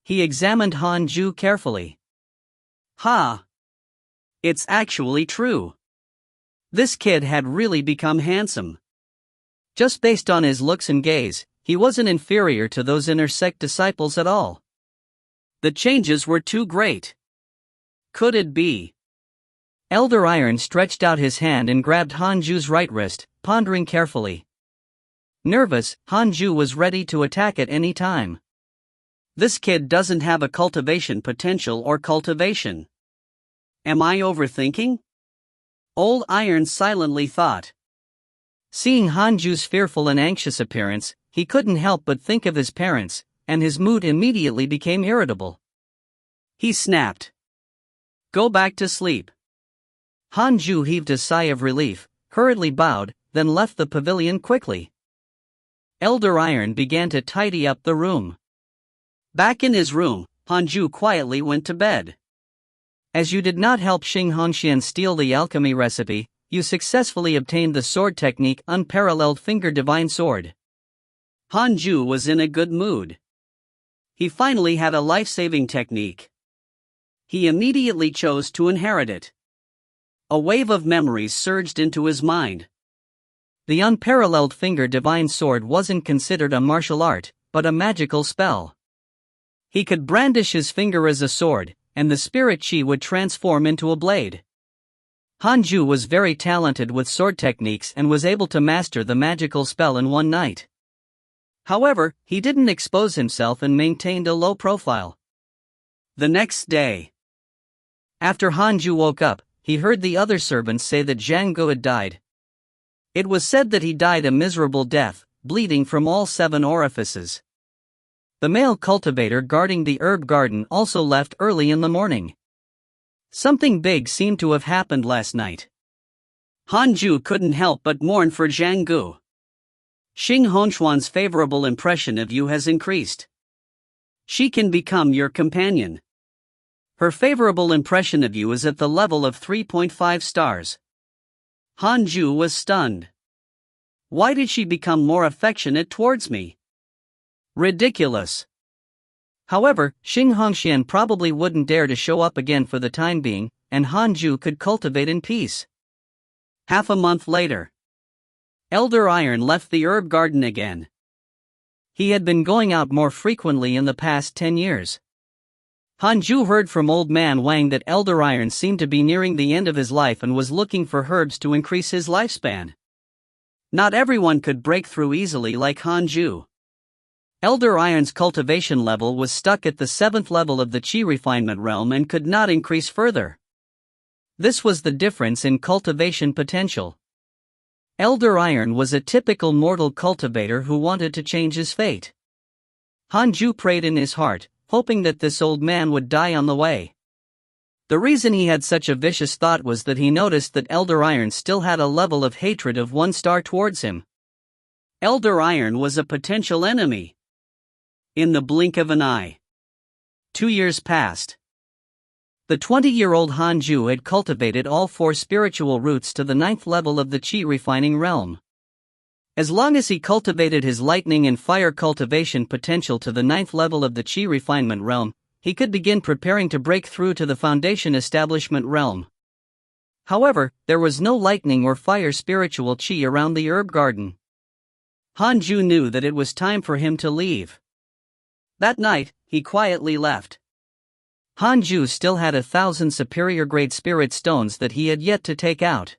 He examined Hanju carefully. Ha! It's actually true. This kid had really become handsome. Just based on his looks and gaze, he wasn't inferior to those inner sect disciples at all. The changes were too great. Could it be? Elder Iron stretched out his hand and grabbed Hanju's right wrist, pondering carefully. Nervous, Hanju was ready to attack at any time. This kid doesn't have a cultivation potential or cultivation. Am I overthinking? Old Iron silently thought. Seeing Hanju's fearful and anxious appearance, he couldn't help but think of his parents, and his mood immediately became irritable. He snapped. "Go back to sleep." Hanju heaved a sigh of relief, hurriedly bowed, then left the pavilion quickly. Elder Iron began to tidy up the room. Back in his room, Hanju quietly went to bed. As you did not help Xing Hongxian steal the alchemy recipe, you successfully obtained the sword technique Unparalleled Finger Divine Sword. Hanju was in a good mood. He finally had a life-saving technique. He immediately chose to inherit it. A wave of memories surged into his mind. The Unparalleled Finger Divine Sword wasn't considered a martial art, but a magical spell. He could brandish his finger as a sword, and the spirit chi would transform into a blade. Hanju was very talented with sword techniques and was able to master the magical spell in one night. However, he didn't expose himself and maintained a low profile. The next day, after Hanju woke up, he heard the other servants say that Zhang Gu had died. It was said that he died a miserable death, bleeding from all 7 orifices. The male cultivator guarding the herb garden also left early in the morning. Something big seemed to have happened last night. Hanju couldn't help but mourn for Zhang Gu. Xing Hongxuan's favorable impression of you has increased. She can become your companion. Her favorable impression of you is at the level of 3.5 stars. Hanju was stunned. Why did she become more affectionate towards me? Ridiculous. However, Xing Hongxian probably wouldn't dare to show up again for the time being, and Hanju could cultivate in peace. Half a month later, Elder Iron left the herb garden again. He had been going out more frequently in the past 10 years. Hanju heard from Old Man Wang that Elder Iron seemed to be nearing the end of his life and was looking for herbs to increase his lifespan. Not everyone could break through easily like Hanju. Elder Iron's cultivation level was stuck at the 7th level of the Qi refinement realm and could not increase further. This was the difference in cultivation potential. Elder Iron was a typical mortal cultivator who wanted to change his fate. Hanju prayed in his heart, hoping that this old man would die on the way. The reason he had such a vicious thought was that he noticed that Elder Iron still had a level of hatred of 1 star towards him. Elder Iron was a potential enemy. In the blink of an eye, 2 years passed. The 20-year-old Hanju had cultivated all 4 spiritual roots to the 9th level of the Qi refining realm. As long as he cultivated his lightning and fire cultivation potential to the 9th level of the Qi refinement realm, he could begin preparing to break through to the foundation establishment realm. However, there was no lightning or fire spiritual Qi around the herb garden. Hanju knew that it was time for him to leave. That night, he quietly left. Hanju still had 1,000 superior grade spirit stones that he had yet to take out.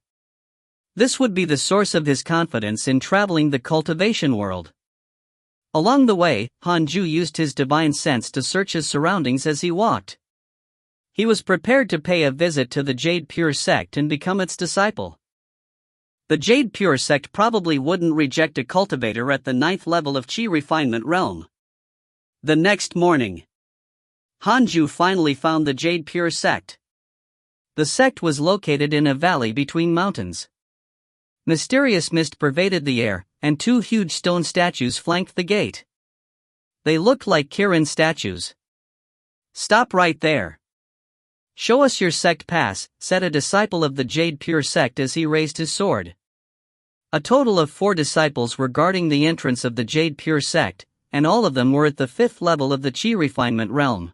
This would be the source of his confidence in traveling the cultivation world. Along the way, Hanju used his divine sense to search his surroundings as he walked. He was prepared to pay a visit to the Jade Pure sect and become its disciple. The Jade Pure sect probably wouldn't reject a cultivator at the 9th level of Qi refinement realm. The next morning, Hanju finally found the Jade Pure sect. The sect was located in a valley between mountains. Mysterious mist pervaded the air, and 2 huge stone statues flanked the gate. They looked like Kirin statues. "Stop right there. Show us your sect pass," said a disciple of the Jade Pure sect as he raised his sword. A total of 4 disciples were guarding the entrance of the Jade Pure sect, and all of them were at the 5th level of the Qi refinement realm.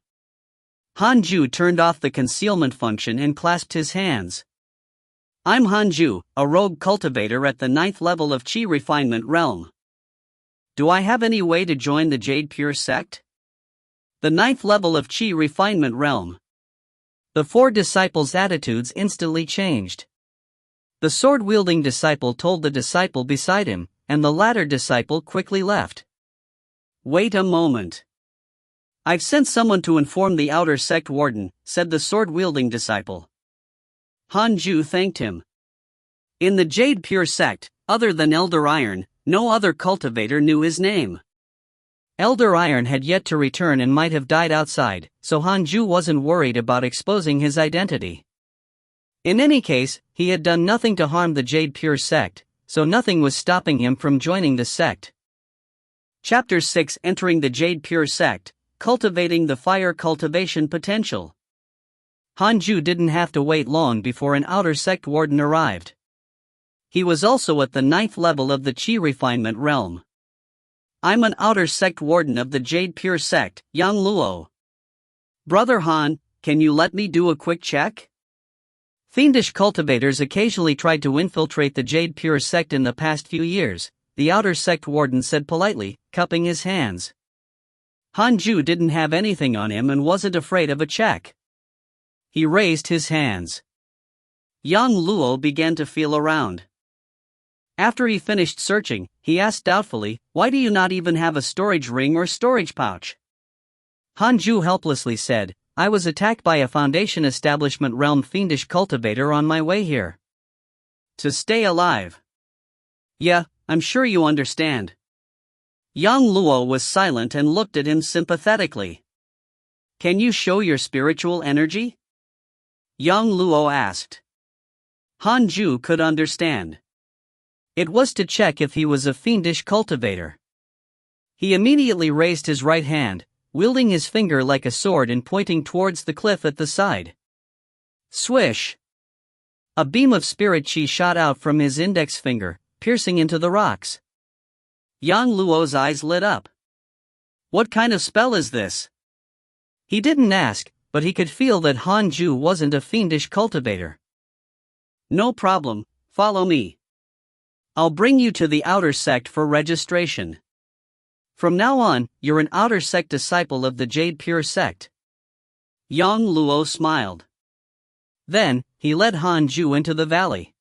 Hanju turned off the concealment function and clasped his hands. "I'm Hanju, a rogue cultivator at the 9th level of Qi refinement realm. Do I have any way to join the Jade Pure sect?" The 9th level of Qi refinement realm. The 4 disciples' attitudes instantly changed. The sword-wielding disciple told the disciple beside him, and the latter disciple quickly left. "Wait a moment. I've sent someone to inform the outer sect warden," said the sword-wielding disciple. Hanju thanked him. In the Jade Pure sect, other than Elder Iron, no other cultivator knew his name. Elder Iron had yet to return and might have died outside, so Hanju wasn't worried about exposing his identity. In any case, he had done nothing to harm the Jade Pure sect, so nothing was stopping him from joining the sect. Chapter 6: Entering the Jade Pure sect, Cultivating the Fire Cultivation Potential. Hanju didn't have to wait long before an outer sect warden arrived. He was also at the 9th level of the Qi refinement realm. "I'm an outer sect warden of the Jade Pure sect, Yang Luo. Brother Han, can you let me do a quick check?" Fiendish cultivators occasionally tried to infiltrate the Jade Pure sect in the past few years, the outer sect warden said politely, cupping his hands. Hanju didn't have anything on him and wasn't afraid of a check. He raised his hands. Yang Luo began to feel around. After he finished searching, he asked doubtfully, "Why do you not even have a storage ring or storage pouch?" Hanju helplessly said, I was attacked by a Foundation Establishment Realm fiendish cultivator on my way here. To stay alive. Yeah, I'm sure you understand. Yang Luo was silent and looked at him sympathetically. Can you show your spiritual energy? Yang Luo asked. Han Ju could understand. It was to check if he was a fiendish cultivator. He immediately raised his right hand, wielding his finger like a sword and pointing towards the cliff at the side. Swish! A beam of spirit chi shot out from his index finger, piercing into the rocks. Yang Luo's eyes lit up. What kind of spell is this? He didn't ask, but he could feel that Han Ju wasn't a fiendish cultivator. No problem, follow me. I'll bring you to the outer sect for registration. From now on, you're an outer sect disciple of the Jade Pure sect. Yang Luo smiled. Then, he led Han Ju into the valley.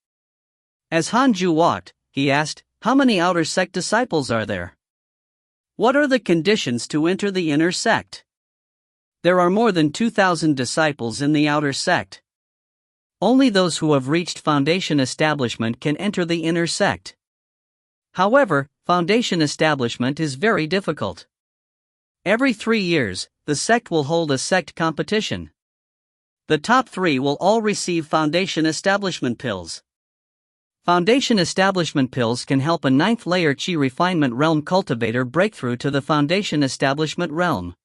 As Han Ju walked, he asked, how many outer sect disciples are there? What are the conditions to enter the inner sect? There are more than 2,000 disciples in the outer sect. Only those who have reached Foundation Establishment can enter the inner sect. However, Foundation Establishment is very difficult. Every 3 years, the sect will hold a sect competition. The top 3 will all receive Foundation Establishment pills. Foundation Establishment pills can help a 9th layer Chi Refinement Realm cultivator break through to the Foundation Establishment Realm.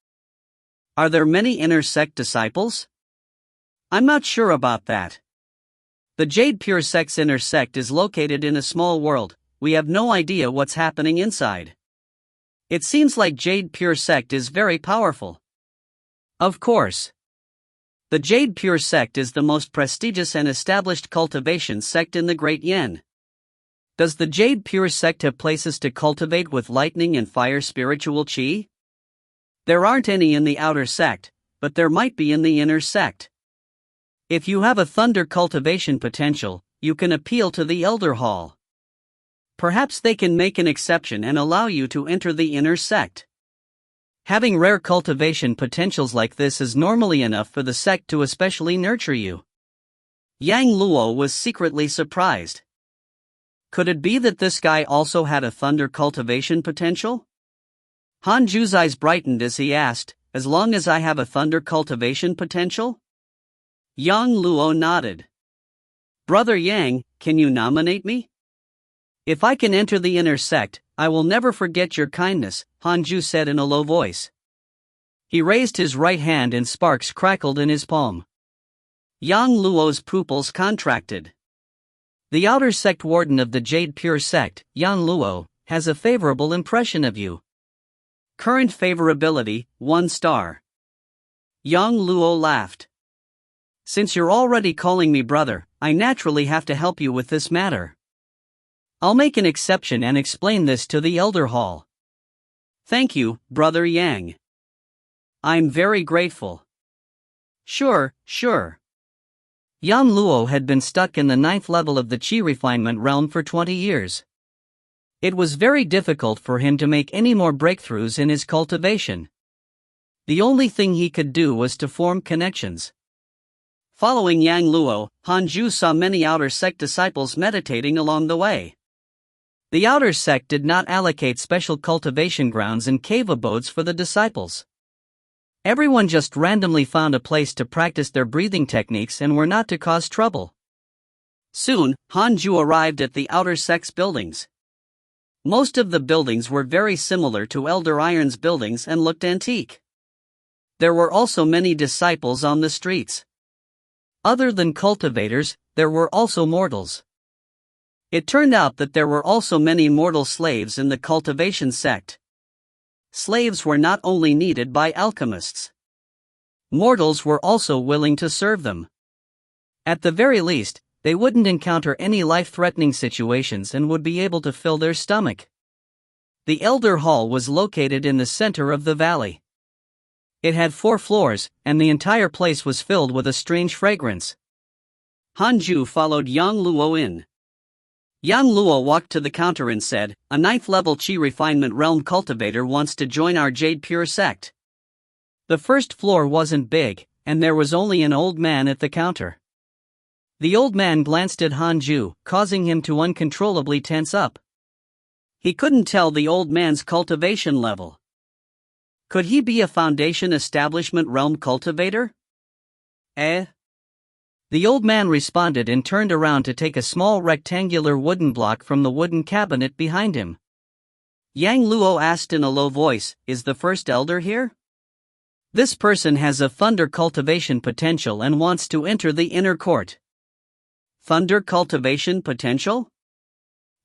Are there many inner sect disciples? I'm not sure about that. The Jade Pure sect's inner sect is located in a small world. We have no idea what's happening inside. It seems like Jade Pure sect is very powerful. Of course. The Jade Pure sect is the most prestigious and established cultivation sect in the Great Yen. Does the Jade Pure sect have places to cultivate with lightning and fire spiritual chi? There aren't any in the outer sect, but there might be in the inner sect. If you have a thunder cultivation potential, you can appeal to the Elder Hall. Perhaps they can make an exception and allow you to enter the inner sect. Having rare cultivation potentials like this is normally enough for the sect to especially nurture you. Yang Luo was secretly surprised. Could it be that this guy also had a thunder cultivation potential? Han Ju's eyes brightened as he asked, as long as I have a thunder cultivation potential? Yang Luo nodded. Brother Yang, can you nominate me? If I can enter the inner sect, I will never forget your kindness, Han Ju said in a low voice. He raised his right hand and sparks crackled in his palm. Yang Luo's pupils contracted. The outer sect warden of the Jade Pure sect, Yang Luo, has a favorable impression of you. Current favorability, 1 star. Yang Luo laughed. Since you're already calling me brother, I naturally have to help you with this matter. I'll make an exception and explain this to the Elder Hall. Thank you, Brother Yang. I'm very grateful. Sure. Yang Luo had been stuck in the 9th level of the Chi Refinement Realm for 20 years. It was very difficult for him to make any more breakthroughs in his cultivation. The only thing he could do was to form connections. Following Yang Luo, Han Ju saw many outer sect disciples meditating along the way. The outer sect did not allocate special cultivation grounds and cave abodes for the disciples. Everyone just randomly found a place to practice their breathing techniques and were not to cause trouble. Soon, Han Ju arrived at the outer sect's buildings. Most of the buildings were very similar to Elder Iron's buildings and looked antique. There were also many disciples on the streets. Other than cultivators, there were also mortals. It turned out that there were also many mortal slaves in the cultivation sect. Slaves were not only needed by alchemists. Mortals were also willing to serve them. At the very least, they wouldn't encounter any life-threatening situations and would be able to fill their stomach. The Elder Hall was located in the center of the valley. It had 4 floors, and the entire place was filled with a strange fragrance. Han Ju followed Yang Luo in. Yang Luo walked to the counter and said, "A 9th level Chi Refinement Realm cultivator wants to join our Jade Pure sect." The first floor wasn't big, and there was only an old man at the counter. The old man glanced at Hanju, causing him to uncontrollably tense up. He couldn't tell the old man's cultivation level. Could he be a Foundation Establishment Realm cultivator? Eh? The old man responded and turned around to take a small rectangular wooden block from the wooden cabinet behind him. Yang Luo asked in a low voice, "Is the first elder here?" "This person has a thunder cultivation potential and wants to enter the inner court." Thunder cultivation potential?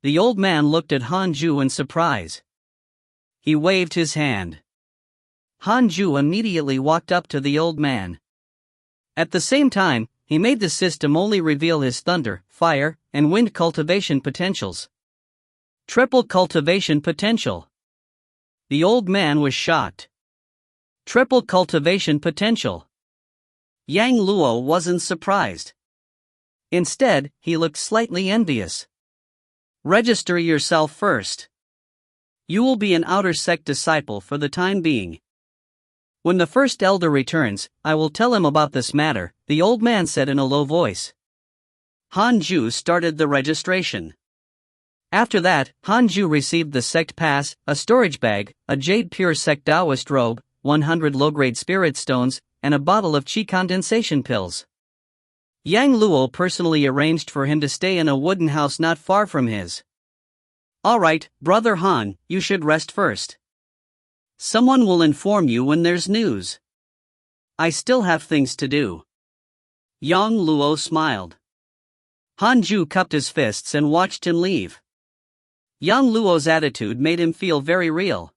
The old man looked at Hanju in surprise. He waved his hand. Hanju immediately walked up to the old man. At the same time, he made the system only reveal his thunder, fire, and wind cultivation potentials. Triple cultivation potential. The old man was shocked. Triple cultivation potential. Yang Luo wasn't surprised. Instead, he looked slightly envious. Register yourself first. You will be an outer sect disciple for the time being. When the first elder returns, I will tell him about this matter, the old man said in a low voice. Hanju started the registration. After that, Hanju received the sect pass, a storage bag, a jade pure sect Taoist robe, 100 low-grade spirit stones, and a bottle of chi condensation pills. Yang Luo personally arranged for him to stay in a wooden house not far from his. Alright, Brother Han, you should rest first. Someone will inform you when there's news. I still have things to do. Yang Luo smiled. Hanju cupped his fists and watched him leave. Yang Luo's attitude made him feel very real.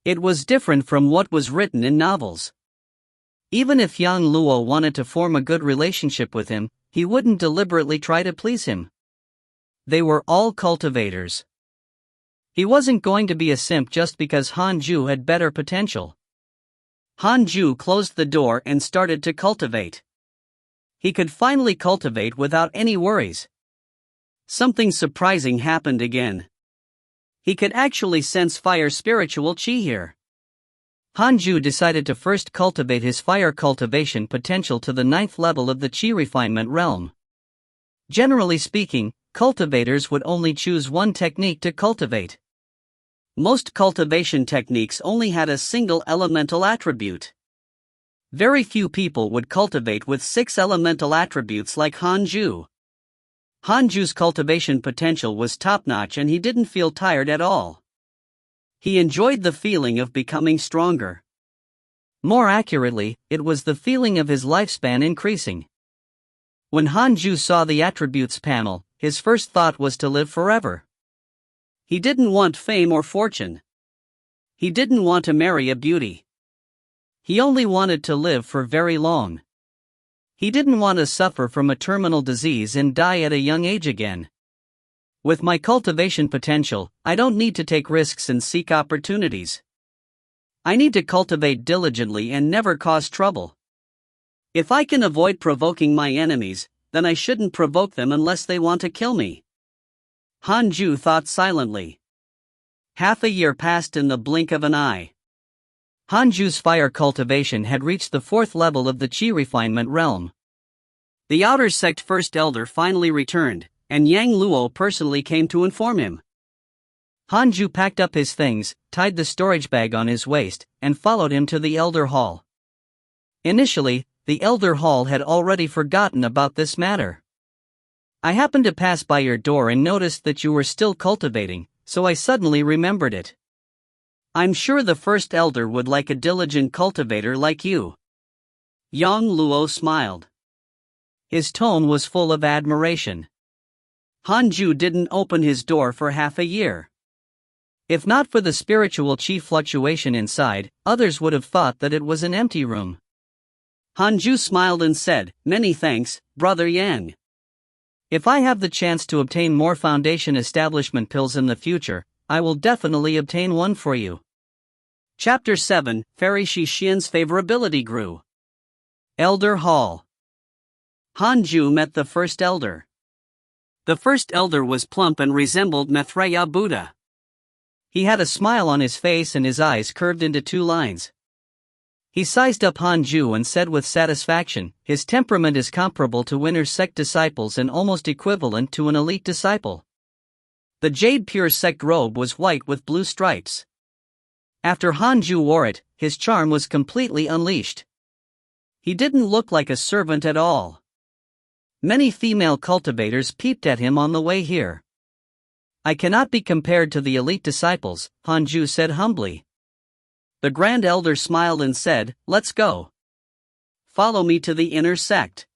It was different from what was written in novels. Even if Yang Luo wanted to form a good relationship with him, he wouldn't deliberately try to please him. They were all cultivators. He wasn't going to be a simp just because Hanju had better potential. Hanju closed the door and started to cultivate. He could finally cultivate without any worries. Something surprising happened again. He could actually sense fire spiritual chi here. Hanju decided to first cultivate his fire cultivation potential to the 9th level of the chi refinement realm. Generally speaking, cultivators would only choose one technique to cultivate. Most cultivation techniques only had a single elemental attribute. Very few people would cultivate with 6 elemental attributes like Hanju. Hanju's cultivation potential was top-notch and he didn't feel tired at all. He enjoyed the feeling of becoming stronger. More accurately, it was the feeling of his lifespan increasing. When Hanju saw the attributes panel, his first thought was to live forever. He didn't want fame or fortune. He didn't want to marry a beauty. He only wanted to live for very long. He didn't want to suffer from a terminal disease and die at a young age again. With my cultivation potential, I don't need to take risks and seek opportunities. I need to cultivate diligently and never cause trouble. If I can avoid provoking my enemies, then I shouldn't provoke them unless they want to kill me. Hanju thought silently. Half a year passed in the blink of an eye. Hanju's fire cultivation had reached the 4th level of the chi refinement realm. The outer sect first elder finally returned, and Yang Luo personally came to inform him. Hanju packed up his things, tied the storage bag on his waist, and followed him to the elder hall. Initially, the elder hall had already forgotten about this matter. I happened to pass by your door and noticed that you were still cultivating, so I suddenly remembered it. I'm sure the first elder would like a diligent cultivator like you. Yang Luo smiled. His tone was full of admiration. Hanju didn't open his door for half a year. If not for the spiritual chi fluctuation inside, others would have thought that it was an empty room. Hanju smiled and said, "Many thanks, Brother Yang. If I have the chance to obtain more Foundation Establishment pills in the future, I will definitely obtain one for you." Chapter 7, Fairy Shixian's favorability grew. Elder Hall. Hanju met the first elder. The first elder was plump and resembled Maitreya Buddha. He had a smile on his face and his eyes curved into 2 lines. He sized up Hanju and said with satisfaction, his temperament is comparable to inner sect disciples and almost equivalent to an elite disciple. The Jade Pure Sect robe was white with blue stripes. After Hanju wore it, his charm was completely unleashed. He didn't look like a servant at all. Many female cultivators peeped at him on the way here. I cannot be compared to the elite disciples, Hanju said humbly. The Grand Elder smiled and said, let's go. Follow me to the inner sect.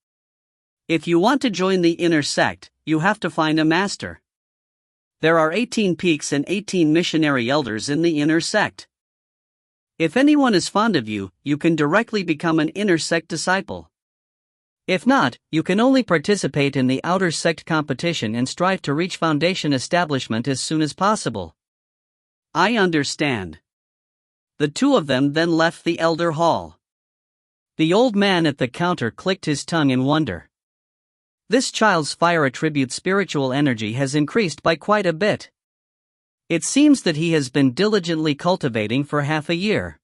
If you want to join the inner sect, you have to find a master. There are 18 peaks and 18 missionary elders in the inner sect. If anyone is fond of you, you can directly become an inner sect disciple. If not, you can only participate in the outer sect competition and strive to reach foundation establishment as soon as possible. I understand. The two of them then left the elder hall. The old man at the counter clicked his tongue in wonder. This child's fire attribute spiritual energy has increased by quite a bit. It seems that he has been diligently cultivating for half a year.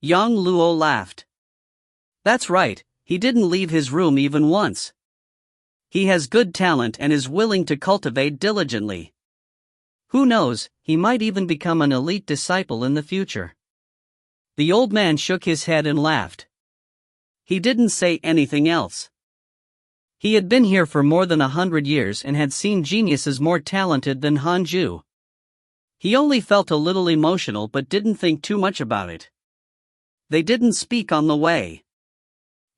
Yang Luo laughed. That's right, he didn't leave his room even once. He has good talent and is willing to cultivate diligently. Who knows, he might even become an elite disciple in the future. The old man shook his head and laughed. He didn't say anything else. He had been here for more than 100 years and had seen geniuses more talented than Hanju. He only felt a little emotional but didn't think too much about it. They didn't speak on the way.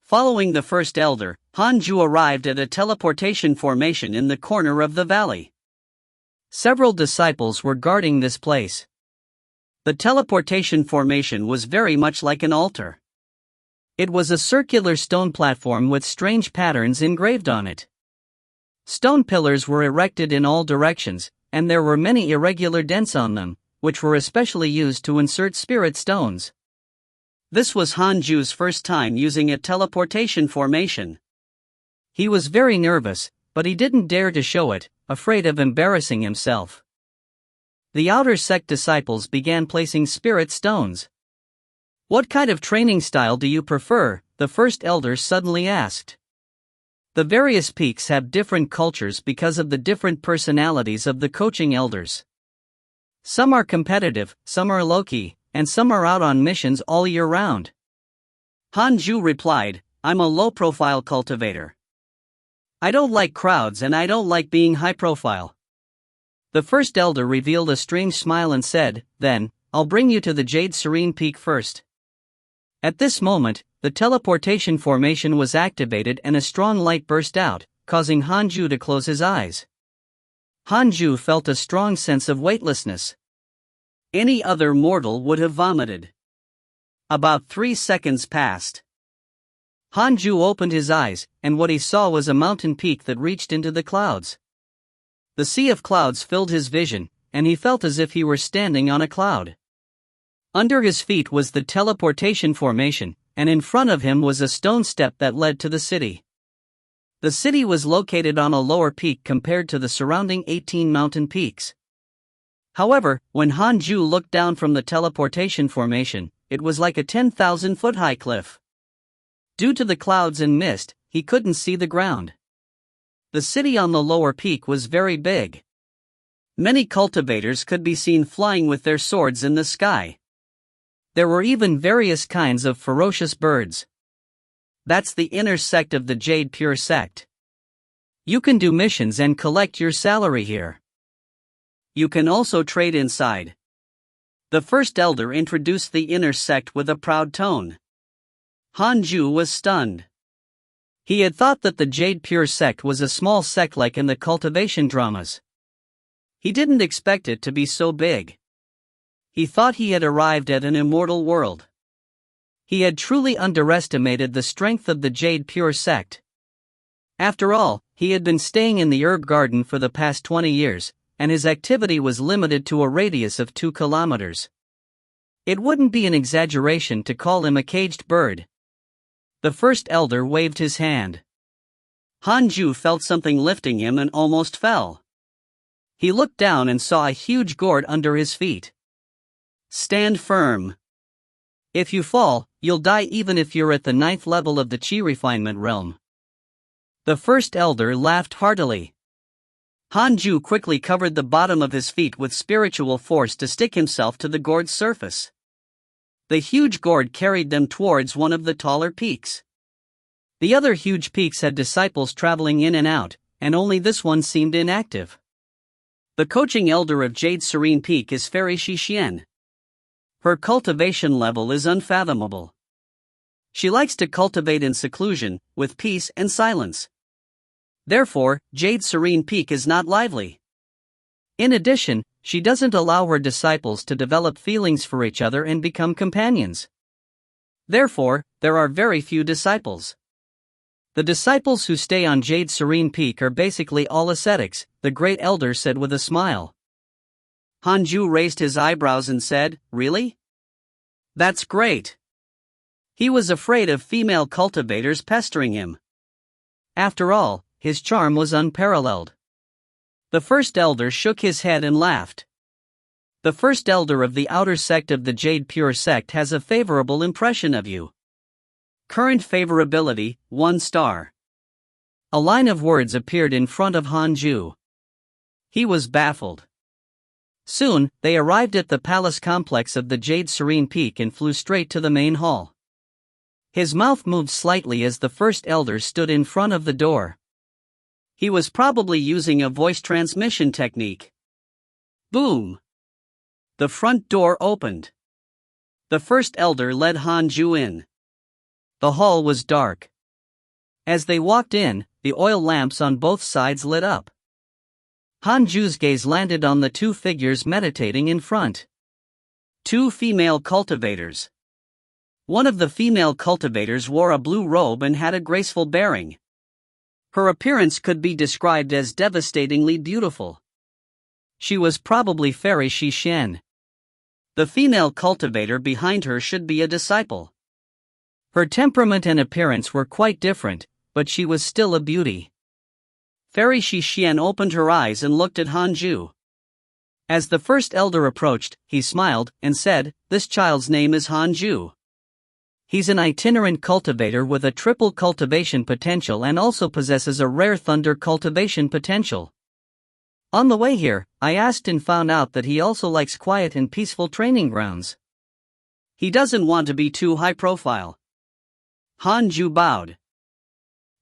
Following the first elder, Hanju arrived at a teleportation formation in the corner of the valley. Several disciples were guarding this place. The teleportation formation was very much like an altar. It was a circular stone platform with strange patterns engraved on it. Stone pillars were erected in all directions, and there were many irregular dents on them, which were especially used to insert spirit stones. This was Hanju's first time using a teleportation formation. He was very nervous, but he didn't dare to show it, afraid of embarrassing himself. The outer sect disciples began placing spirit stones. What kind of training style do you prefer? The first elder suddenly asked. The various peaks have different cultures because of the different personalities of the coaching elders. Some are competitive, some are low-key, and some are out on missions all year round. Hanju replied, I'm a low-profile cultivator. I don't like crowds and I don't like being high-profile. The first elder revealed a strange smile and said, then, I'll bring you to the Jade Serene Peak first. At this moment, the teleportation formation was activated and a strong light burst out, causing Hanju to close his eyes. Hanju felt a strong sense of weightlessness. Any other mortal would have vomited. About 3 seconds passed. Hanju opened his eyes, and what he saw was a mountain peak that reached into the clouds. The sea of clouds filled his vision, and he felt as if he were standing on a cloud. Under his feet was the teleportation formation, and in front of him was a stone step that led to the city. The city was located on a lower peak compared to the surrounding 18 mountain peaks. However, when Hanju looked down from the teleportation formation, it was like a 10,000-foot high cliff. Due to the clouds and mist, he couldn't see the ground. The city on the lower peak was very big. Many cultivators could be seen flying with their swords in the sky. There were even various kinds of ferocious birds. That's the inner sect of the Jade Pure Sect. You can do missions and collect your salary here. You can also trade inside. The first elder introduced the inner sect with a proud tone. Hanju was stunned. He had thought that the Jade Pure Sect was a small sect like in the cultivation dramas. He didn't expect it to be so big. He thought he had arrived at an immortal world. He had truly underestimated the strength of the Jade Pure Sect. After all, he had been staying in the herb garden for the past 20 years, and his activity was limited to a radius of 2 kilometers. It wouldn't be an exaggeration to call him a caged bird. The first elder waved his hand. Hanju felt something lifting him and almost fell. He looked down and saw a huge gourd under his feet. Stand firm. If you fall, You'll die even if you're at the 9th level of the chi refinement realm. The first elder laughed heartily. Hanju quickly covered the bottom of his feet with spiritual force to stick himself to the gourd's surface. The huge gourd carried them towards one of the taller peaks. The other huge peaks had disciples traveling in and out, and only this one seemed inactive. The coaching elder of Jade Serene Peak is Fairy Shixian. Her cultivation level is unfathomable. She likes to cultivate in seclusion, with peace and silence. Therefore, Jade Serene Peak is not lively. In addition, she doesn't allow her disciples to develop feelings for each other and become companions. Therefore, there are very few disciples. The disciples who stay on Jade Serene Peak are basically all ascetics, the great elder said with a smile. Hanju raised his eyebrows and said, "Really? That's great." He was afraid of female cultivators pestering him. After all, his charm was unparalleled. The first elder shook his head and laughed. The first elder of the outer sect of the Jade Pure sect has a favorable impression of you. Current favorability, 1 star. A line of words appeared in front of Hanju. He was baffled. Soon, they arrived at the palace complex of the Jade Serene Peak and flew straight to the main hall. His mouth moved slightly as the first elder stood in front of the door. He was probably using a voice transmission technique. Boom! The front door opened. The first elder led Hanju in. The hall was dark. As they walked in, the oil lamps on both sides lit up. Hanju's gaze landed on the 2 figures meditating in front. 2 female cultivators. One of the female cultivators wore a blue robe and had a graceful bearing. Her appearance could be described as devastatingly beautiful. She was probably Fairy Shixian. The female cultivator behind her should be a disciple. Her temperament and appearance were quite different, but she was still a beauty. Fairy Shixian opened her eyes and looked at Hanju. As the first elder approached, he smiled and said, "This child's name is Hanju. He's an itinerant cultivator with a triple cultivation potential and also possesses a rare thunder cultivation potential. On the way here, I asked and found out that he also likes quiet and peaceful training grounds. He doesn't want to be too high profile." Hanju bowed.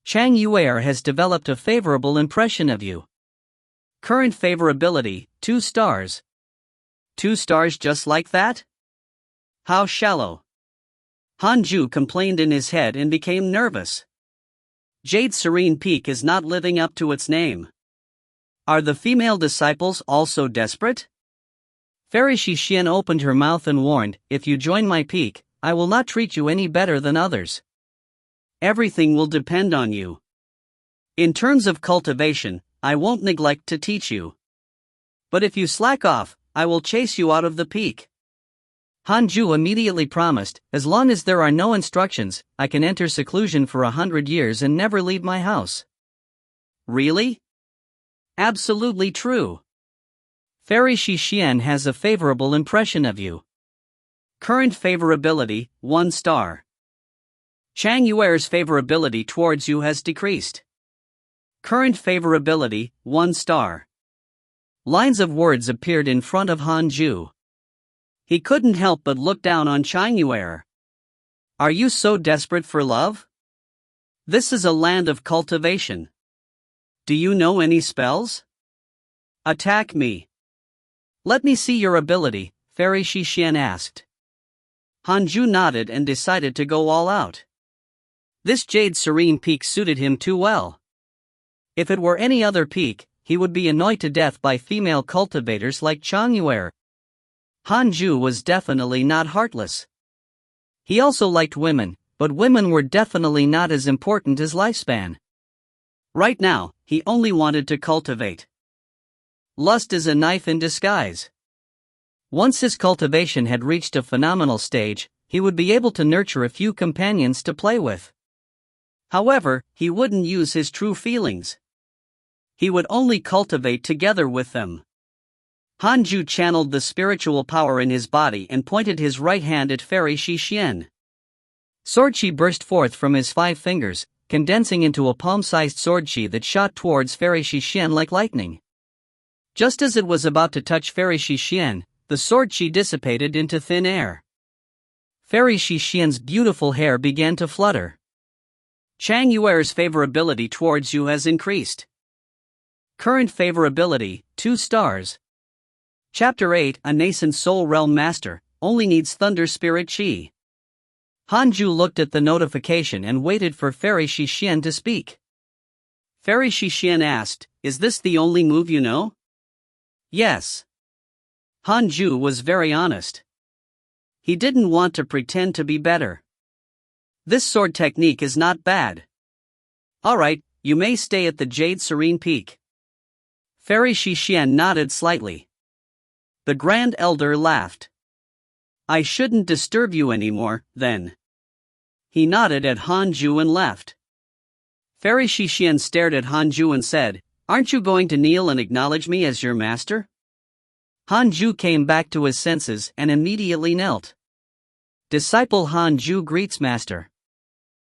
Chang Yuer has developed a favorable impression of you. Current favorability, 2 stars. 2 stars just like that? How shallow. Hanju complained in his head and became nervous. Jade Serene Peak is not living up to its name. Are the female disciples also desperate? Fairy Shixian opened her mouth and warned, "If you join my peak, I will not treat you any better than others. Everything will depend on you. In terms of cultivation, I won't neglect to teach you. But if you slack off, I will chase you out of the peak." Hanju immediately promised, "As long as there are no instructions, I can enter seclusion for 100 years and never leave my house." Really? Absolutely true. Fairy Shixian has a favorable impression of you. Current favorability, 1 star. Chang Yuer's favorability towards you has decreased. Current favorability, 1 star. Lines of words appeared in front of Hanju. He couldn't help but look down on Chang Yuer. Are you so desperate for love? This is a land of cultivation. Do you know any spells? Attack me. Let me see your ability, Fairy Shixian asked. Hanju nodded and decided to go all out. This Jade Serene Peak suited him too well. If it were any other peak, he would be annoyed to death by female cultivators like Chang Yuer. Hanju was definitely not heartless. He also liked women, but women were definitely not as important as lifespan. Right now, he only wanted to cultivate. Lust is a knife in disguise. Once his cultivation had reached a phenomenal stage, he would be able to nurture a few companions to play with. However, he wouldn't use his true feelings. He would only cultivate together with them. Hanju channeled the spiritual power in his body and pointed his right hand at Fairy Shixian. Sword chi burst forth from his 5 fingers, condensing into a palm-sized sword chi that shot towards Fairy Shixian like lightning. Just as it was about to touch Fairy Shixian, the sword chi dissipated into thin air. Fairy Shixian's beautiful hair began to flutter. Chang Yuer's favorability towards you has increased. Current favorability, 2 stars. Chapter 8, A Nascent Soul Realm Master, only needs Thunder Spirit Chi. Hanju looked at the notification and waited for Fairy Shixian to speak. Fairy Shixian asked, "Is this the only move you know?" "Yes." Hanju was very honest. He didn't want to pretend to be better. "This sword technique is not bad. Alright, you may stay at the Jade Serene Peak." Fairy Shixian nodded slightly. The Grand Elder laughed. "I shouldn't disturb you anymore, then." He nodded at Hanju and left. Fairy Shixian stared at Hanju and said, "Aren't you going to kneel and acknowledge me as your master?" Hanju came back to his senses and immediately knelt. Disciple Hanju greets Master.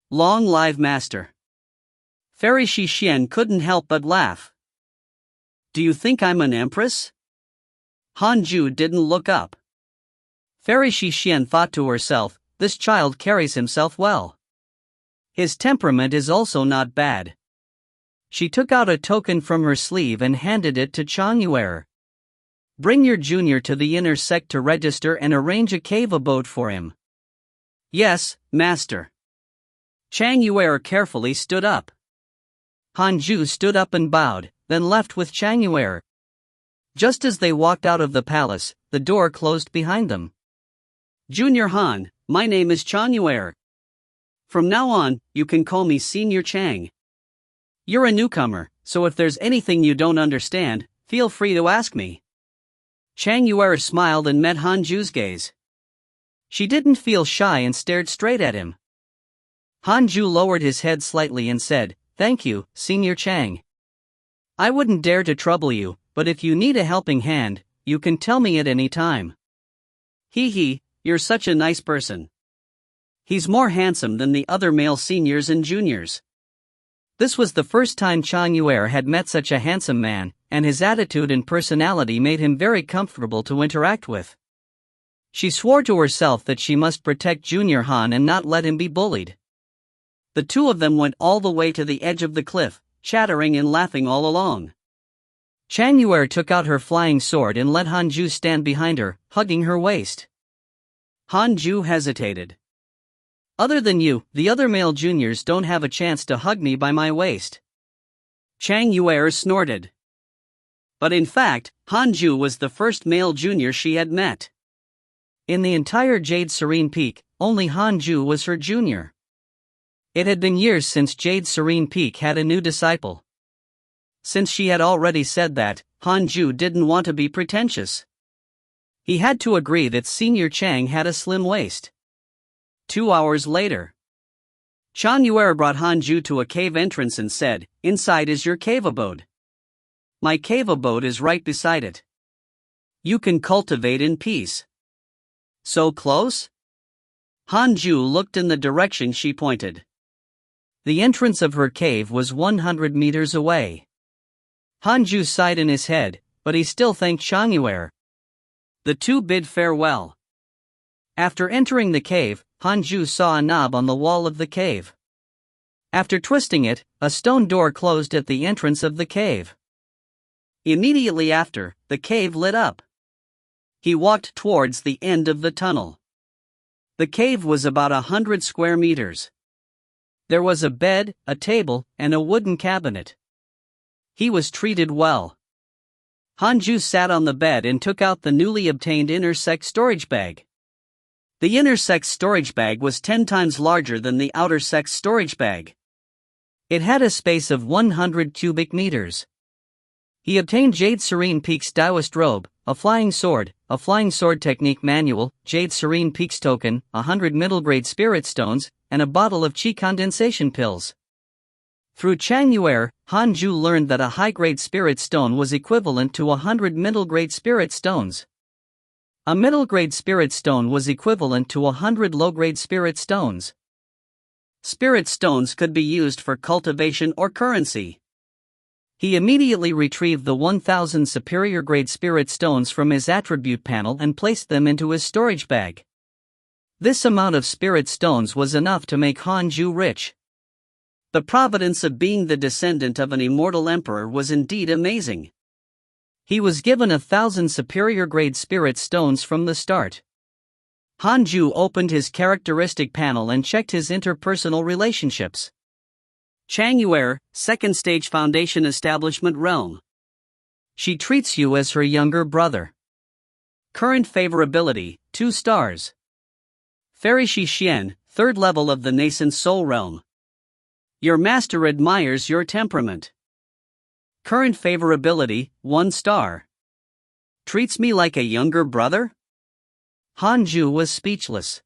Long live Master. Fairy Shixian couldn't help but laugh. "Do you think I'm an empress?" Hanju didn't look up. Fairy Shixian thought to herself, this child carries himself well. His temperament is also not bad. She took out a token from her sleeve and handed it to Chang Yuer. "Bring your junior to the inner sect to register and arrange a cave abode for him." "Yes, Master." Chang Yuer carefully stood up. Hanju stood up and bowed, then left with Chang Yuer. Just as they walked out of the palace, the door closed behind them. "Junior Han, my name is Chang Yuer. From now on, you can call me Senior Chang. You're a newcomer, so if there's anything you don't understand, feel free to ask me." Chang Yuer smiled and met Hanju's gaze. She didn't feel shy and stared straight at him. Hanju lowered his head slightly and said, "Thank you, Senior Chang. I wouldn't dare to trouble you, but if you need a helping hand, you can tell me at any time." "Hee, you're such a nice person." He's more handsome than the other male seniors and juniors. This was the first time Chang Yuer had met such a handsome man, and his attitude and personality made him very comfortable to interact with. She swore to herself that she must protect Junior Han and not let him be bullied. The two of them went all the way to the edge of the cliff, chattering and laughing all along. Chang Yuer took out her flying sword and let Hanju stand behind her, hugging her waist. Hanju hesitated. "Other than you, the other male juniors don't have a chance to hug me by my waist." Chang Yuer snorted. But in fact, Hanju was the first male junior she had met. In the entire Jade Serene Peak, only Hanju was her junior. It had been years since Jade Serene Peak had a new disciple. Since she had already said that, Hanju didn't want to be pretentious. He had to agree that Senior Chang had a slim waist. 2 hours later, Chang Yuer brought Hanju to a cave entrance and said, "Inside is your cave abode. My cave abode is right beside it. You can cultivate in peace." "So close?" Hanju looked in the direction she pointed. The entrance of her cave was 100 meters away. Hanju sighed in his head, but he still thanked Chang Yuer. The two bid farewell. After entering the cave, Hanju saw a knob on the wall of the cave. After twisting it, a stone door closed at the entrance of the cave. Immediately after, the cave lit up. He walked towards the end of the tunnel. The cave was about 100 square meters. There was a bed, a table, and a wooden cabinet. He was treated well. Hanju sat on the bed and took out the newly obtained inner sect storage bag. The inner sect storage bag was 10 times larger than the outer sect storage bag. It had a space of 100 cubic meters. He obtained Jade Serene Peak's Taoist robe, a flying sword technique manual, Jade Serene Peak's token, 100 middle-grade spirit stones, and a bottle of chi condensation pills. Through Chang Yuer, Hanju learned that a high-grade spirit stone was equivalent to 100 middle-grade spirit stones. A middle-grade spirit stone was equivalent to 100 low-grade spirit stones. Spirit stones could be used for cultivation or currency. He immediately retrieved the 1000 superior grade spirit stones from his attribute panel and placed them into his storage bag. This amount of spirit stones was enough to make Hanju rich. The providence of being the descendant of an immortal emperor was indeed amazing. He was given 1000 superior grade spirit stones from the start. Hanju opened his characteristic panel and checked his interpersonal relationships. Changyuer, second stage foundation establishment realm. She treats you as her younger brother. Current favorability, 2 stars. Fairy Xixian, third level of the nascent soul realm. Your master admires your temperament. Current favorability, 1 star. Treats me like a younger brother? Hanju was speechless.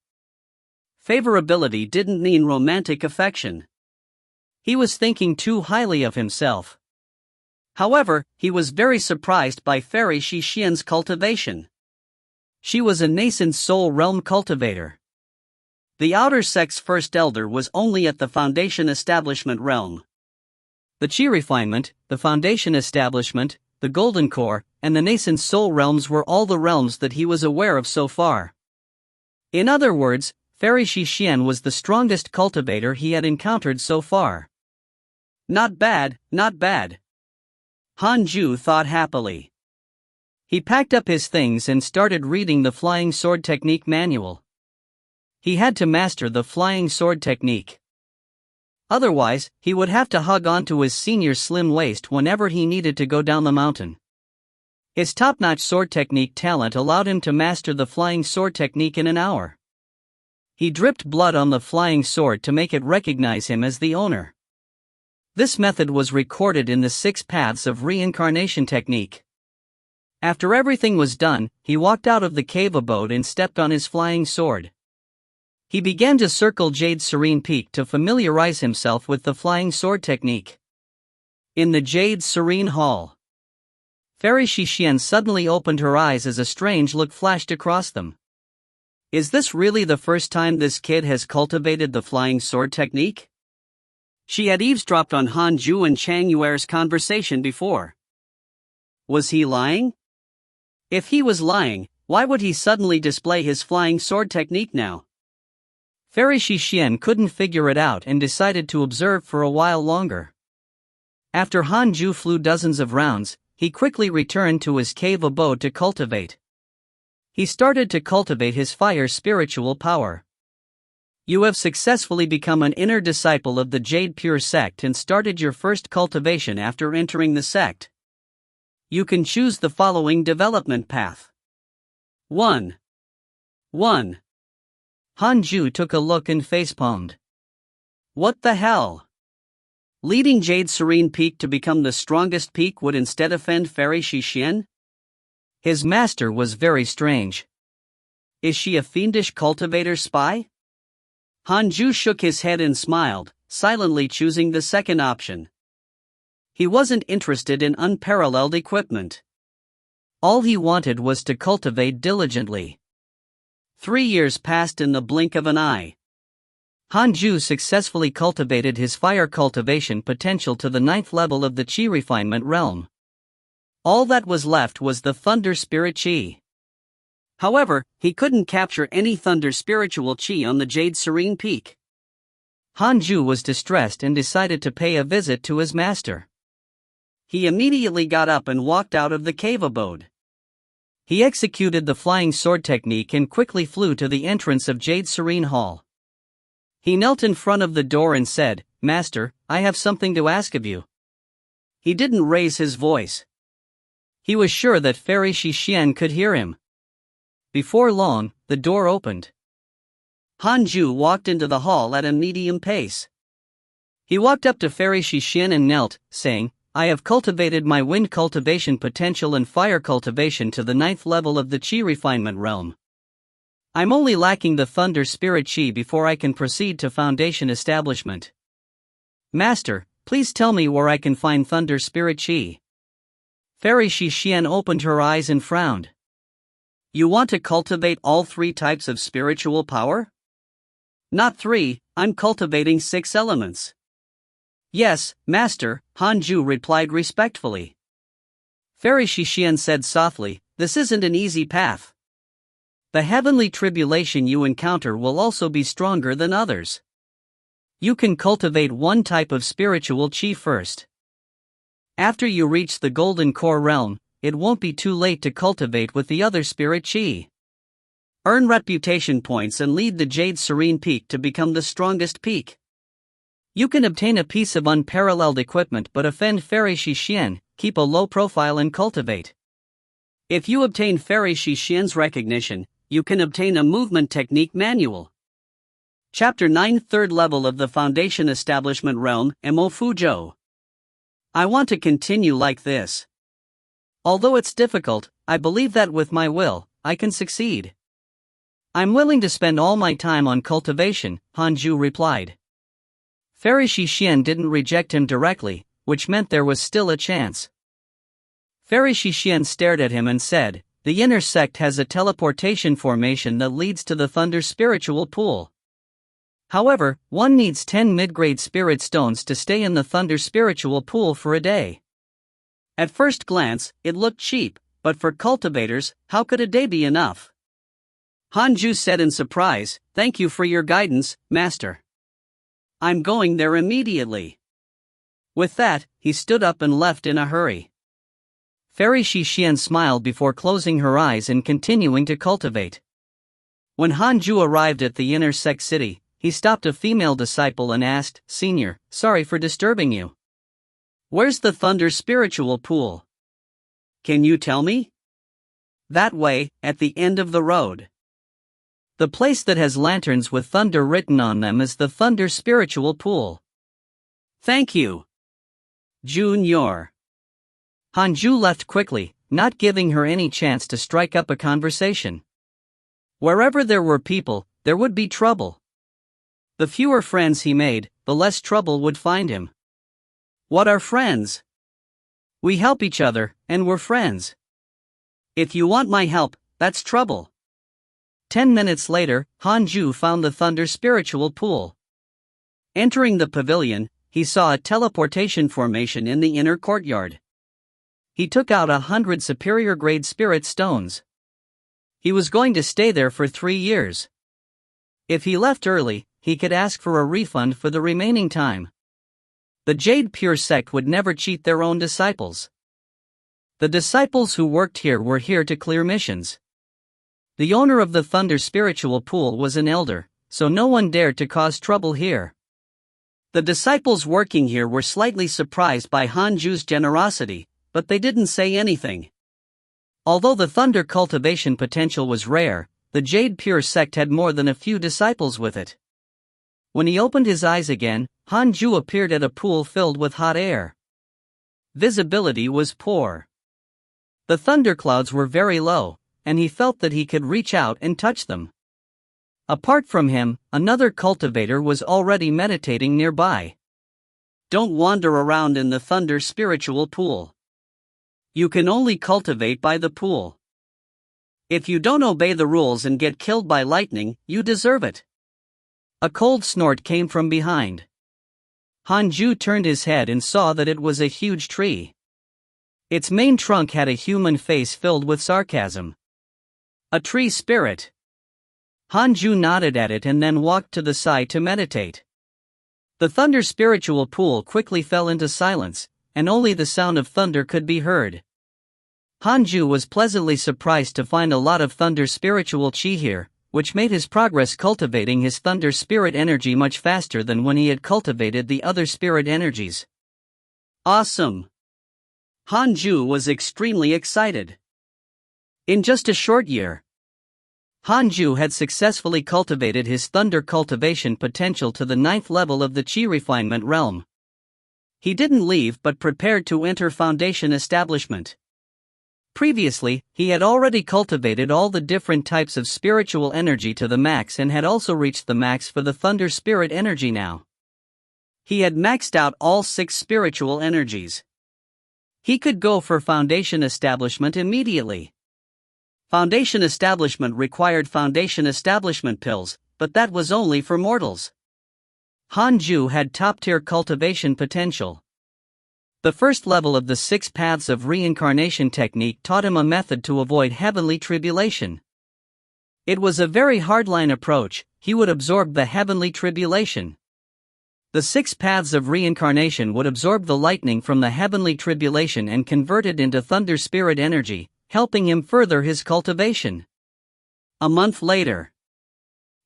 Favorability didn't mean romantic affection. He was thinking too highly of himself. However, he was very surprised by Fairy Xixian's cultivation. She was a nascent soul realm cultivator. The outer sex first elder was only at the foundation establishment realm. The Qi refinement, the foundation establishment, the golden core, and the nascent soul realms were all the realms that he was aware of so far. In other words, Fairy Xixian was the strongest cultivator he had encountered so far. Not bad, not bad. Hanju thought happily. He packed up his things and started reading the flying sword technique manual. He had to master the flying sword technique. Otherwise, he would have to hug onto his senior's slim waist whenever he needed to go down the mountain. His top-notch sword technique talent allowed him to master the flying sword technique in an hour. He dripped blood on the flying sword to make it recognize him as the owner. This method was recorded in the 6 paths of reincarnation technique. After everything was done, he walked out of the cave abode and stepped on his flying sword. He began to circle Jade Serene Peak to familiarize himself with the flying sword technique. In the Jade Serene Hall, Fairy Xixian suddenly opened her eyes as a strange look flashed across them. Is this really the first time this kid has cultivated the flying sword technique? She had eavesdropped on Hanju and Changyuer's conversation before. Was he lying? If he was lying, why would he suddenly display his flying sword technique now? Fairy Xixian couldn't figure it out and decided to observe for a while longer. After Hanju flew dozens of rounds, he quickly returned to his cave abode to cultivate. He started to cultivate his fire spiritual power. You have successfully become an inner disciple of the Jade Pure sect and started your first cultivation after entering the sect. You can choose the following development path. 1. Hanju took a look and facepalmed. What the hell? Leading Jade Serene Peak to become the strongest peak would instead offend Fairy Xixian? His master was very strange. Is she a fiendish cultivator spy? Hanju shook his head and smiled, silently choosing the second option. He wasn't interested in unparalleled equipment. All he wanted was to cultivate diligently. 3 years passed in the blink of an eye. Hanju successfully cultivated his fire cultivation potential to the 9th level of the Qi refinement realm. All that was left was the Thunder Spirit Qi. However, he couldn't capture any Thunder Spiritual Qi on the Jade Serene Peak. Hanju was distressed and decided to pay a visit to his master. He immediately got up and walked out of the cave abode. He executed the flying sword technique and quickly flew to the entrance of Jade Serene Hall. He knelt in front of the door and said, "Master, I have something to ask of you." He didn't raise his voice. He was sure that Fairy Xixian could hear him. Before long, the door opened. Hanju walked into the hall at a medium pace. He walked up to Fairy Xixian and knelt, saying, "I have cultivated my wind cultivation potential and fire cultivation to the 9th level of the Qi refinement realm. I'm only lacking the Thunder Spirit Qi before I can proceed to foundation establishment. Master, please tell me where I can find Thunder Spirit Qi." Fairy Xixian opened her eyes and frowned. You want to cultivate all 3 types of spiritual power? Not 3, I'm cultivating 6 elements. Yes, Master, Hanju replied respectfully. Fairy Shixian said softly, this isn't an easy path. The heavenly tribulation you encounter will also be stronger than others. You can cultivate one type of spiritual chi first. After you reach the golden core realm, it won't be too late to cultivate with the other spirit chi. Earn reputation points and lead the Jade Serene Peak to become the strongest peak. You can obtain a piece of unparalleled equipment but offend Fairy Shixian, keep a low profile and cultivate. If you obtain Fairy Shixian's recognition, you can obtain a movement technique manual. Chapter 9 Third Level of the Foundation Establishment Realm, Mo Fuzhou. I want to continue like this. Although it's difficult, I believe that with my will, I can succeed. I'm willing to spend all my time on cultivation, Hanju replied. Fairy Shixian didn't reject him directly, which meant there was still a chance. Fairy Shixian stared at him and said, the inner sect has a teleportation formation that leads to the Thunder spiritual pool. However, one needs 10 mid-grade spirit stones to stay in the Thunder spiritual pool for a day. At first glance, it looked cheap, but for cultivators, how could a day be enough? Hanju said in surprise, thank you for your guidance, Master. I'm going there immediately. With that, he stood up and left in a hurry. Fairy Shixian smiled before closing her eyes and continuing to cultivate. When Hanju arrived at the inner sect city, he stopped a female disciple and asked, Senior, sorry for disturbing you. Where's the Thunder spiritual pool? Can you tell me? That way, at the end of the road. The place that has lanterns with thunder written on them is the Thunder spiritual pool. Thank you. Junior. Hanju left quickly, not giving her any chance to strike up a conversation. Wherever there were people, there would be trouble. The fewer friends he made, the less trouble would find him. What are friends? We help each other, and we're friends. If you want my help, that's trouble. 10 minutes later, Hanju found the Thunder spiritual pool. Entering the pavilion, he saw a teleportation formation in the inner courtyard. He took out 100 superior grade spirit stones. He was going to stay there for 3 years. If he left early, he could ask for a refund for the remaining time. The Jade Pure sect would never cheat their own disciples. The disciples who worked here were here to clear missions. The owner of the Thunder spiritual pool was an elder, so no one dared to cause trouble here. The disciples working here were slightly surprised by Hanju's generosity, but they didn't say anything. Although the Thunder cultivation potential was rare, the Jade Pure sect had more than a few disciples with it. When he opened his eyes again, Hanju appeared at a pool filled with hot air. Visibility was poor. The thunderclouds were very low, and he felt that he could reach out and touch them. Apart from him, another cultivator was already meditating nearby. Don't wander around in the Thunder spiritual pool. You can only cultivate by the pool. If you don't obey the rules and get killed by lightning, you deserve it. A cold snort came from behind. Hanju turned his head and saw that it was a huge tree. Its main trunk had a human face filled with sarcasm. A tree spirit. Hanju nodded at it and then walked to the side to meditate. The Thunder spiritual pool quickly fell into silence, and only the sound of thunder could be heard. Hanju was pleasantly surprised to find a lot of Thunder spiritual chi here, which made his progress cultivating his Thunder spirit energy much faster than when he had cultivated the other spirit energies. Awesome! Hanju was extremely excited. In just a short year, Hanju had successfully cultivated his Thunder cultivation potential to the 9th level of the Chi refinement realm. He didn't leave but prepared to enter Foundation establishment. Previously, he had already cultivated all the different types of spiritual energy to the max and had also reached the max for the Thunder spirit energy now. He had maxed out all 6 spiritual energies. He could go for Foundation establishment immediately. Foundation establishment required Foundation establishment pills, but that was only for mortals. Hanju had top-tier cultivation potential. The first level of the 6 paths of reincarnation technique taught him a method to avoid heavenly tribulation. It was a very hardline approach. He would absorb the heavenly tribulation. The 6 paths of reincarnation would absorb the lightning from the heavenly tribulation and convert it into thunder spirit energy, helping him further his cultivation. A month later,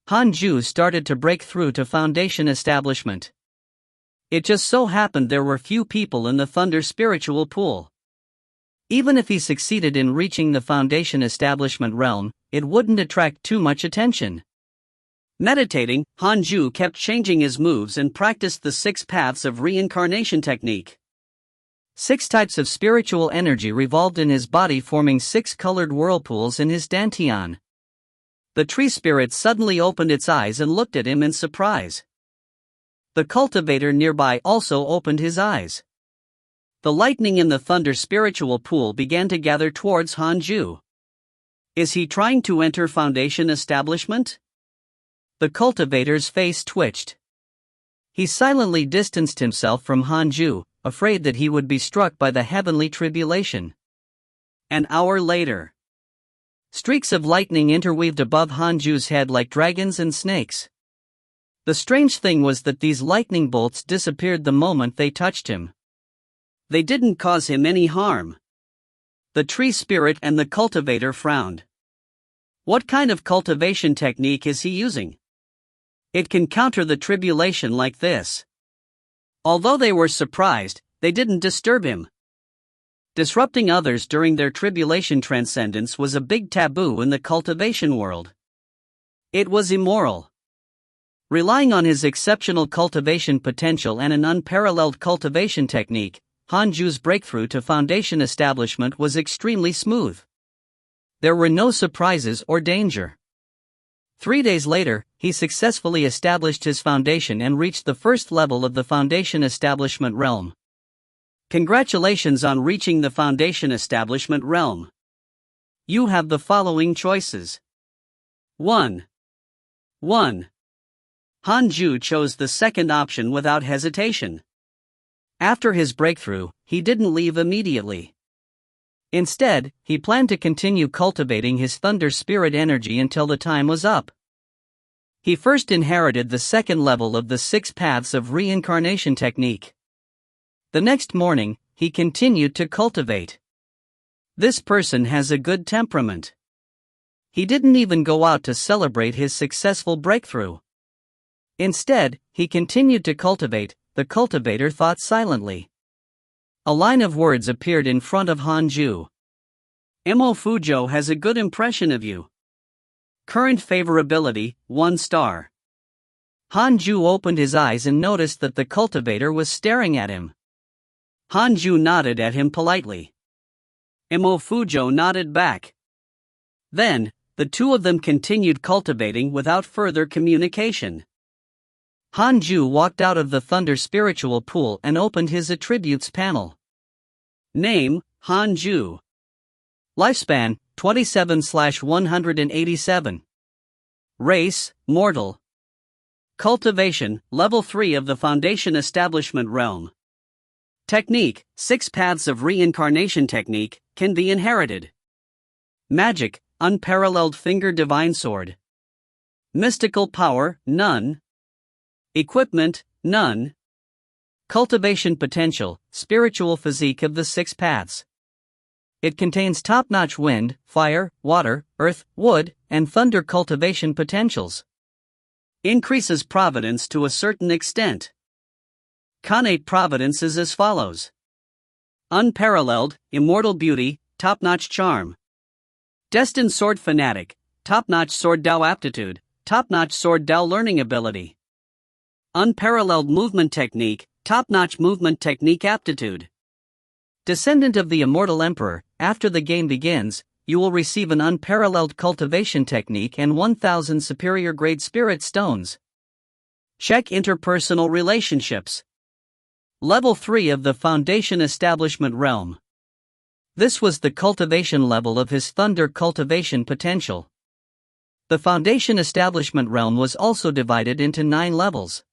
Hanju started to break through to foundation establishment. It just so happened there were few people in the thunder spiritual pool. Even if he succeeded in reaching the foundation establishment realm, it wouldn't attract too much attention. Meditating, Hanju kept changing his moves and practiced the 6 paths of reincarnation technique. 6 types of spiritual energy revolved in his body, forming 6 colored whirlpools in his dantian. The tree spirit suddenly opened its eyes and looked at him in surprise. The cultivator nearby also opened his eyes. The lightning in the thunder spiritual pool began to gather towards Hanju. Is he trying to enter foundation establishment? The cultivator's face twitched. He silently distanced himself from Hanju, afraid that he would be struck by the heavenly tribulation. An hour later, streaks of lightning interweaved above Hanju's head like dragons and snakes. The strange thing was that these lightning bolts disappeared the moment they touched him. They didn't cause him any harm. The tree spirit and the cultivator frowned. What kind of cultivation technique is he using? It can counter the tribulation like this. Although they were surprised, they didn't disturb him. Disrupting others during their tribulation transcendence was a big taboo in the cultivation world. It was immoral. Relying on his exceptional cultivation potential and an unparalleled cultivation technique, Hanju's breakthrough to foundation establishment was extremely smooth. There were no surprises or danger. 3 days later, he successfully established his foundation and reached the first level of the foundation establishment realm. Congratulations on reaching the foundation establishment realm. You have the following choices. 1. Hanju chose the second option without hesitation. After his breakthrough, he didn't leave immediately. Instead, he planned to continue cultivating his thunder spirit energy until the time was up. He first inherited the second level of the 6 paths of reincarnation technique. The next morning, he continued to cultivate. This person has a good temperament. He didn't even go out to celebrate his successful breakthrough. Instead, he continued to cultivate. The cultivator thought silently. A line of words appeared in front of Hanju. Mo Fujo has a good impression of you. Current favorability, 1 star. Hanju opened his eyes and noticed that the cultivator was staring at him. Hanju nodded at him politely. Mo Fujo nodded back. Then, the two of them continued cultivating without further communication. Hanju walked out of the thunder spiritual pool and opened his attributes panel. Name, Hanju. Lifespan, 27/187. Race, mortal. Cultivation, level 3 of the foundation establishment realm. Technique, 6 paths of reincarnation technique, can be inherited. Magic, unparalleled finger divine sword. Mystical power, none. Equipment, none. Cultivation potential, spiritual physique of the 6 paths. It contains top-notch wind, fire, water, earth, wood, and thunder cultivation potentials. Increases providence to a certain extent. Connate providence is as follows. Unparalleled, immortal beauty, top-notch charm. Destined sword fanatic, top-notch sword Dao aptitude, top-notch sword Dao learning ability. Unparalleled movement technique, top-notch movement technique aptitude. Descendant of the immortal emperor, after the game begins, you will receive an unparalleled cultivation technique and 1,000 superior grade spirit stones. Check interpersonal relationships. Level 3 of the foundation establishment realm. This was the cultivation level of his thunder cultivation potential. The foundation establishment realm was also divided into 9 levels.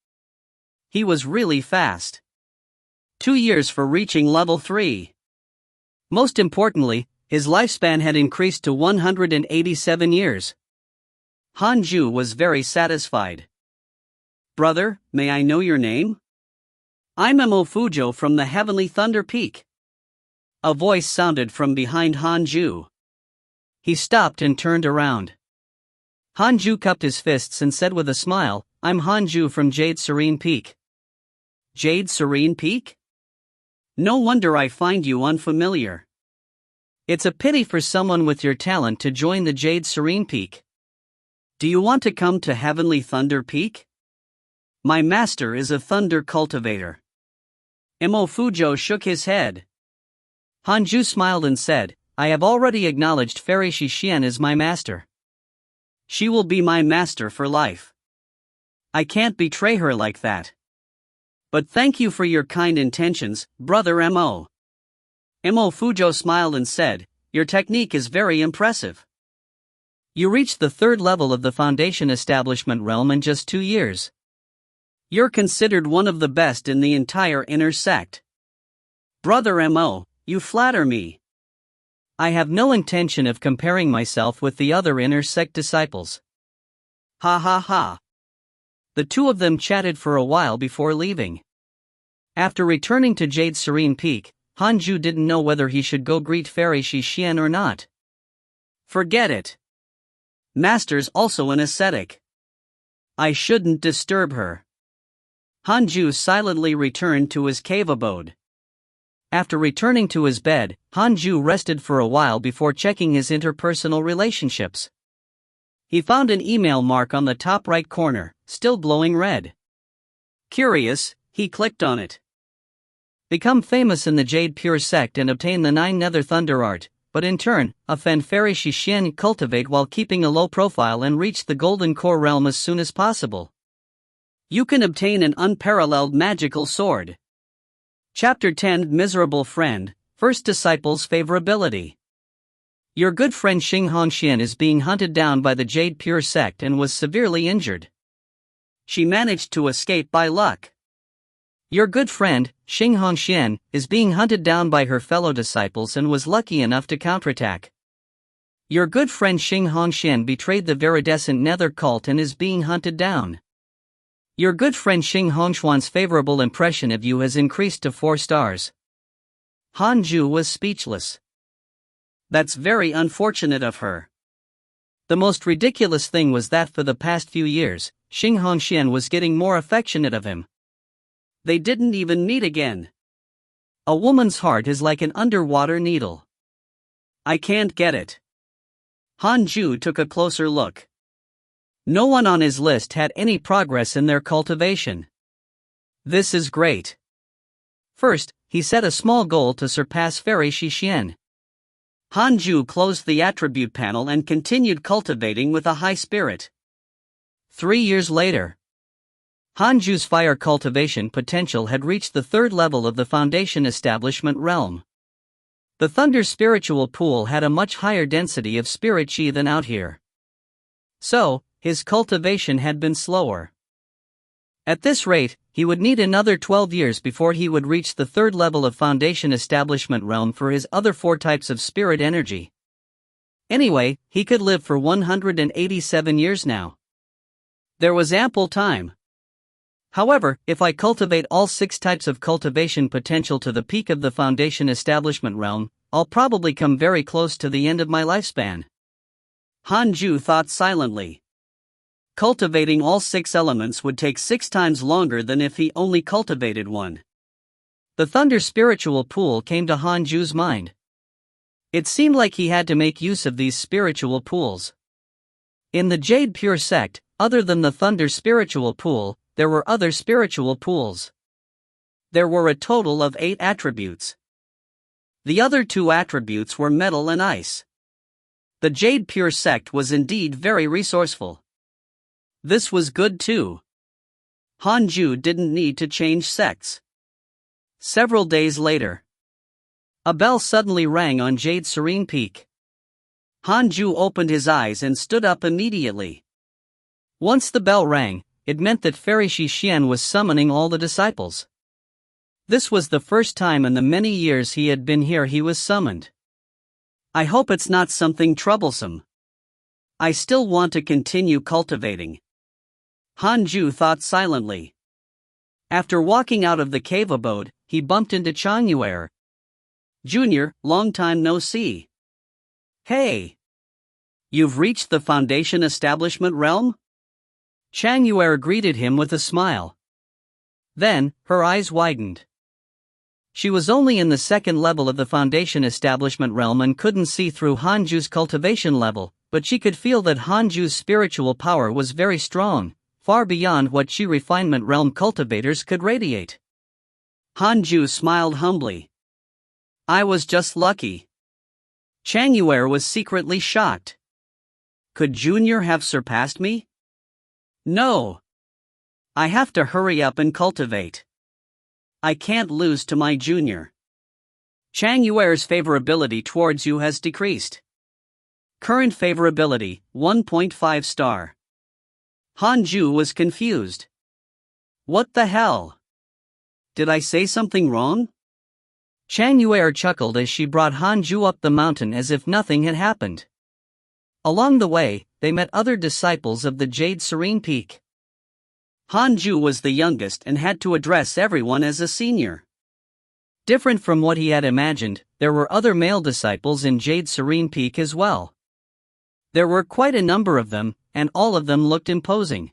He was really fast. 2 years for reaching level 3. Most importantly, his lifespan had increased to 187 years. Hanju was very satisfied. Brother, may I know your name? I'm Emo Fujo from the Heavenly Thunder Peak. A voice sounded from behind Hanju. He stopped and turned around. Hanju cupped his fists and said with a smile, I'm Hanju from Jade Serene Peak. Jade Serene Peak? No wonder I find you unfamiliar. It's a pity for someone with your talent to join the Jade Serene Peak. Do you want to come to Heavenly Thunder Peak? My master is a thunder cultivator. Emo Fujo shook his head. Hanju smiled and said, I have already acknowledged Fairy Shishien as my master. She will be my master for life. I can't betray her like that. But thank you for your kind intentions, Brother Emo. Emo Fujo smiled and said, your technique is very impressive. You reached the 3rd level of the Foundation Establishment realm in just 2 years. You're considered one of the best in the entire inner sect. Brother Mo, you flatter me. I have no intention of comparing myself with the other inner sect disciples. Ha ha ha. The two of them chatted for a while before leaving. After returning to Jade Serene Peak, Hanju didn't know whether he should go greet Fairy Shishien or not. Forget it. Master's also an ascetic. I shouldn't disturb her. Hanju silently returned to his cave abode. After returning to his bed, Hanju rested for a while before checking his interpersonal relationships. He found an email mark on the top right corner, still glowing red. Curious, he clicked on it. Become famous in the Jade Pure sect and obtain the 9 Nether Thunder Art, but in turn, offend Fairy Shishien, cultivate while keeping a low profile and reach the Golden Core realm as soon as possible. You can obtain an unparalleled magical sword. Chapter 10 Miserable Friend, First Disciple's Favorability. Your good friend Xing Hongxian is being hunted down by the Jade Pure sect and was severely injured. She managed to escape by luck. Your good friend, Xing Hongxian, is being hunted down by her fellow disciples and was lucky enough to counterattack. Your good friend Xing Hongxian betrayed the Viridescent Nether cult and is being hunted down. Your good friend Xing Hongshuan's favorable impression of you has increased to 4 stars. Hanju was speechless. That's very unfortunate of her. The most ridiculous thing was that for the past few years, Xing Hongxian was getting more affectionate of him. They didn't even meet again. A woman's heart is like an underwater needle. I can't get it. Hanju took a closer look. No one on his list had any progress in their cultivation. This is great. First, he set a small goal to surpass Fairy Shishien. Hanju closed the attribute panel and continued cultivating with a high spirit. 3 years later, Hanju's fire cultivation potential had reached the 3rd level of the Foundation Establishment realm. The Thunder spiritual pool had a much higher density of spirit chi than out here. So, his cultivation had been slower. At this rate, he would need another 12 years before he would reach the 3rd level of Foundation Establishment realm for his other 4 types of spirit energy. Anyway, he could live for 187 years now. There was ample time. However, if I cultivate all 6 types of cultivation potential to the peak of the Foundation Establishment realm, I'll probably come very close to the end of my lifespan. Hanju thought silently. Cultivating all 6 elements would take 6 times longer than if he only cultivated 1. The Thunder spiritual pool came to Hanju's mind. It seemed like he had to make use of these spiritual pools. In the Jade Pure sect, other than the Thunder spiritual pool, there were other spiritual pools. There were a total of 8 attributes. The other 2 attributes were metal and ice. The Jade Pure sect was indeed very resourceful. This was good too. Hanju didn't need to change sects. Several days later, a bell suddenly rang on Jade Serene Peak. Hanju opened his eyes and stood up immediately. Once the bell rang, it meant that Fairy Xixian was summoning all the disciples. This was the first time in the many years he had been here he was summoned. I hope it's not something troublesome. I still want to continue cultivating. Hanju thought silently. After walking out of the cave abode, he bumped into Changyuer. Junior, long time no see. Hey! You've reached the Foundation Establishment realm? Changyuer greeted him with a smile. Then, her eyes widened. She was only in the second level of the Foundation Establishment realm and couldn't see through Hanju's cultivation level, but she could feel that Hanju's spiritual power was very strong, far beyond what Chi Refinement Realm cultivators could radiate. Hanju smiled humbly. I was just lucky. Changyuer was secretly shocked. Could Junior have surpassed me? No. I have to hurry up and cultivate. I can't lose to my junior. Changyuer's favorability towards you has decreased. Current favorability, 1.5 star. Hanju was confused. What the hell? Did I say something wrong? Changyuer chuckled as she brought Hanju up the mountain as if nothing had happened. Along the way, they met other disciples of the Jade Serene Peak. Hanju was the youngest and had to address everyone as a senior. Different from what he had imagined, there were other male disciples in Jade Serene Peak as well. There were quite a number of them, and all of them looked imposing.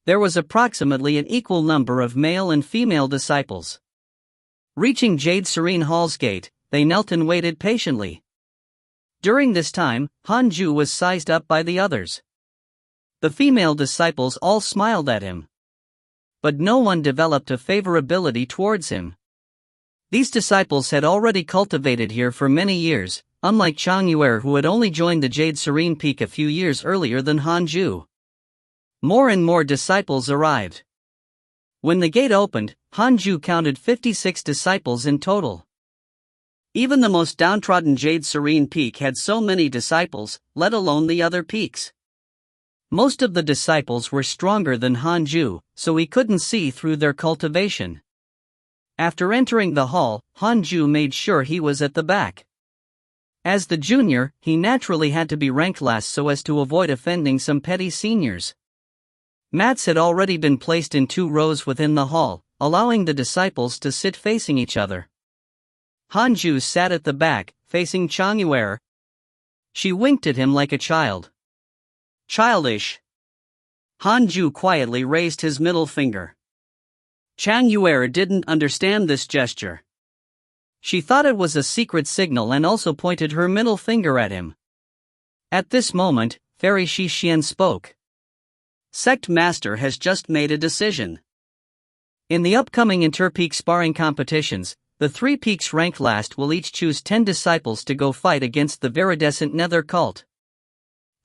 There was approximately an equal number of male and female disciples. Reaching Jade Serene Hall's gate, they knelt and waited patiently. During this time, Hanju was sized up by the others. The female disciples all smiled at him. But no one developed a favorability towards him. These disciples had already cultivated here for many years, unlike Changyuer who had only joined the Jade Serene Peak a few years earlier than Hanju. More and more disciples arrived. When the gate opened, Hanju counted 56 disciples in total. Even the most downtrodden Jade Serene Peak had so many disciples, let alone the other peaks. Most of the disciples were stronger than Hanju, so he couldn't see through their cultivation. After entering the hall, Hanju made sure he was at the back. As the junior, he naturally had to be ranked last so as to avoid offending some petty seniors. Mats had already been placed in 2 rows within the hall, allowing the disciples to sit facing each other. Hanju sat at the back, facing Changyuer. She winked at him like a child. Childish. Hanju quietly raised his middle finger. Changyuer didn't understand this gesture. She thought it was a secret signal and also pointed her middle finger at him. At this moment, Fairy Xixian spoke. Sect Master has just made a decision. In the upcoming inter-peak sparring competitions, the 3 peaks ranked last will each choose 10 disciples to go fight against the Viridescent Nether Cult.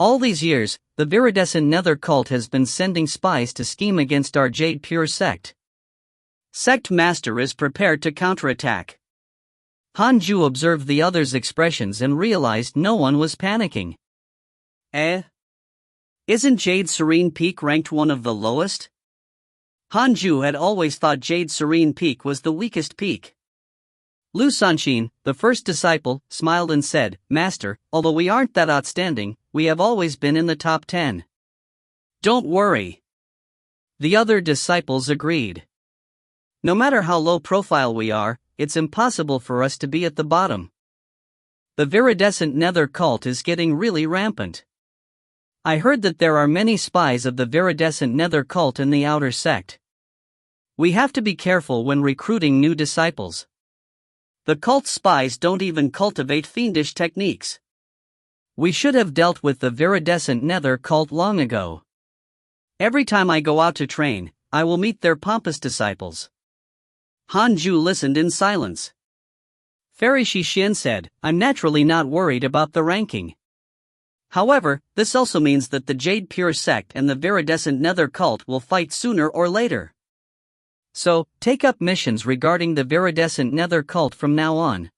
All these years, the Viridescent Nether Cult has been sending spies to scheme against our Jade Pure sect. Sect Master is prepared to counterattack. Hanju observed the others' expressions and realized no one was panicking. Isn't Jade Serene Peak ranked one of the lowest? Hanju had always thought Jade Serene Peak was the weakest peak. Lu Sanxin, the first disciple, smiled and said, Master, although we aren't that outstanding, we have always been in the top 10. Don't worry. The other disciples agreed. No matter how low profile we are, it's impossible for us to be at the bottom. The Viridescent Nether Cult is getting really rampant. I heard that there are many spies of the Viridescent Nether Cult in the outer sect. We have to be careful when recruiting new disciples. The cult spies don't even cultivate fiendish techniques. We should have dealt with the Viridescent Nether Cult long ago. Every time I go out to train, I will meet their pompous disciples. Hanju listened in silence. Fairy Xixian said, I'm naturally not worried about the ranking. However, this also means that the Jade Pure sect and the Viridescent Nether Cult will fight sooner or later. So, take up missions regarding the Viridescent Nether Cult from now on.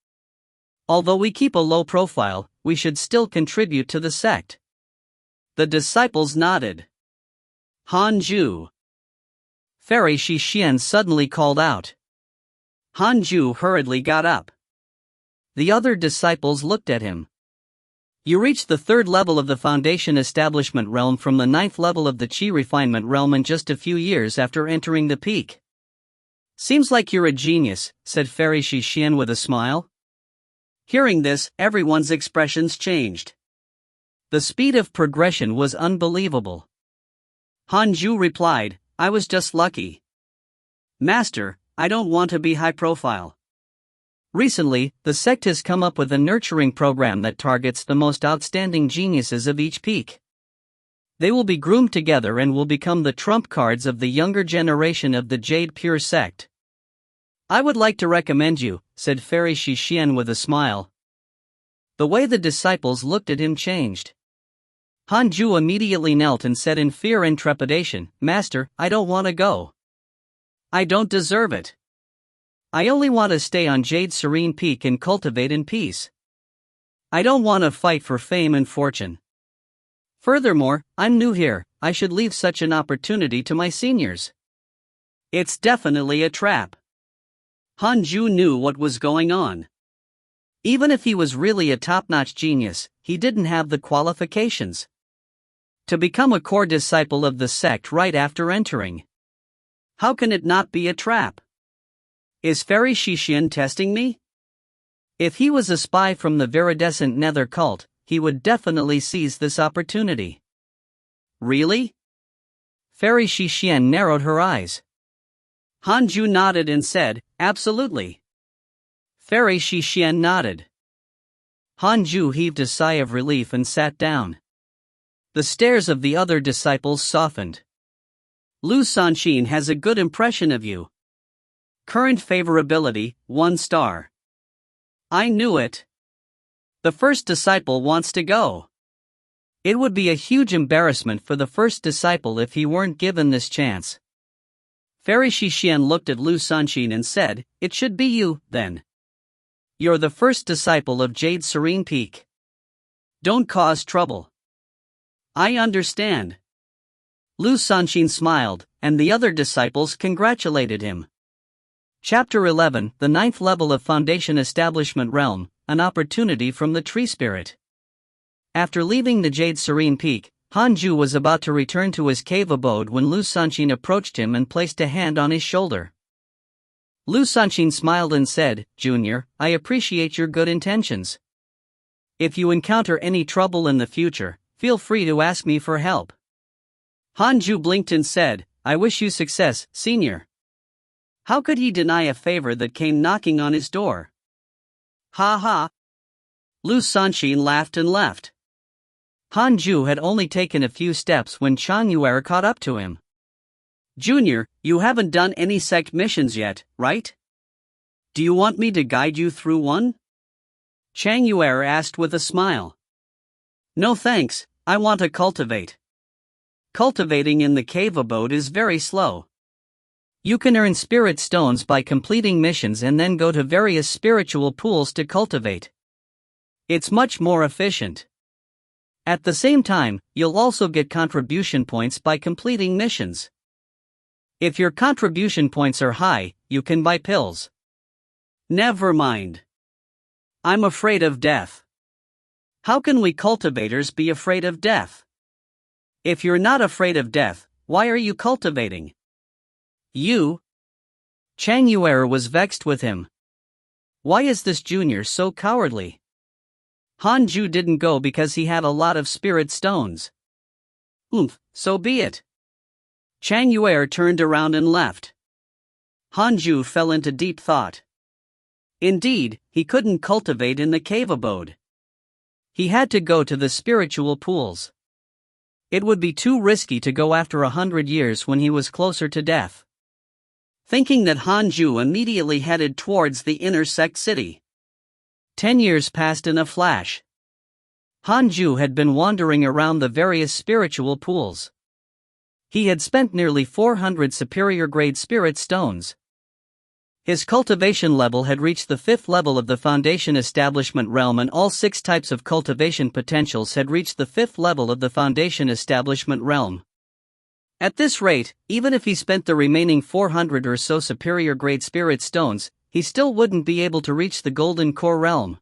Although we keep a low profile, we should still contribute to the sect. The disciples nodded. Hanju. Fairy Shixian suddenly called out. Hanju hurriedly got up. The other disciples looked at him. You reached the 3rd level of the Foundation Establishment Realm from the 9th level of the Qi Refinement Realm in just a few years after entering the peak. Seems like you're a genius, said Fairy Shixian with a smile. Hearing this, everyone's expressions changed. The speed of progression was unbelievable. Hanju replied, I was just lucky. Master, I don't want to be high profile. Recently, the sect has come up with a nurturing program that targets the most outstanding geniuses of each peak. They will be groomed together and will become the trump cards of the younger generation of the Jade Pure sect. I would like to recommend you, said Fairy Shixian with a smile. The way the disciples looked at him changed. Hanju immediately knelt and said in fear and trepidation, Master, I don't want to go. I don't deserve it. I only want to stay on Jade Serene Peak and cultivate in peace. I don't want to fight for fame and fortune. Furthermore, I'm new here, I should leave such an opportunity to my seniors. It's definitely a trap. Hanju knew what was going on. Even if he was really a top-notch genius, he didn't have the qualifications to become a core disciple of the sect right after entering. How can it not be a trap? Is Fairy Shixian testing me? If he was a spy from the viridescent nether cult, he would definitely seize this opportunity. Really? Fairy Shixian narrowed her eyes. Hanju nodded and said, absolutely. Fairy Shixian nodded. Hanju heaved a sigh of relief and sat down. The stares of the other disciples softened. Lu Sanqin has a good impression of you. Current favorability, 1 star. I knew it. The first disciple wants to go. It would be a huge embarrassment for the first disciple if he weren't given this chance. Fairy Shixian looked at Lu Sanqin and said, it should be you, then. You're the first disciple of Jade Serene Peak. Don't cause trouble. I understand. Lu Sanqin smiled, and the other disciples congratulated him. Chapter 11, the 9th level of Foundation Establishment Realm, an opportunity from the Tree Spirit. After leaving the Jade Serene Peak, Hanju was about to return to his cave abode when Lu Sanqin approached him and placed a hand on his shoulder. Lu Sanqin smiled and said, Junior, I appreciate your good intentions. If you encounter any trouble in the future, feel free to ask me for help. Hanju blinked and said, I wish you success, Senior. How could he deny a favor that came knocking on his door? Ha ha. Lu Sanqin laughed and left. Hanju had only taken a few steps when Chang Yuer caught up to him. Junior, you haven't done any sect missions yet, right? Do you want me to guide you through one? Chang Yuer asked with a smile. No thanks, I want to cultivate. Cultivating in the cave abode is very slow. You can earn spirit stones by completing missions and then go to various spiritual pools to cultivate. It's much more efficient. At the same time, you'll also get contribution points by completing missions. If your contribution points are high, you can buy pills. Never mind. I'm afraid of death. How can we cultivators be afraid of death? If you're not afraid of death, why are you cultivating? You? Chang Yuer was vexed with him. Why is this junior so cowardly? Hanju didn't go because he had a lot of spirit stones. So be it. Chang Yuer turned around and left. Hanju fell into deep thought. Indeed, he couldn't cultivate in the cave abode. He had to go to the spiritual pools. It would be too risky to go after 100 years when he was closer to death. Thinking that, Hanju immediately headed towards the inner sect city. 10 years passed in a flash. Hanju had been wandering around the various spiritual pools. He had spent nearly 400 superior grade spirit stones. His cultivation level had reached the 5th level of the Foundation Establishment Realm, and all 6 types of cultivation potentials had reached the 5th level of the Foundation Establishment Realm. At this rate, even if he spent the remaining 400 or so superior grade spirit stones, he still wouldn't be able to reach the golden core realm.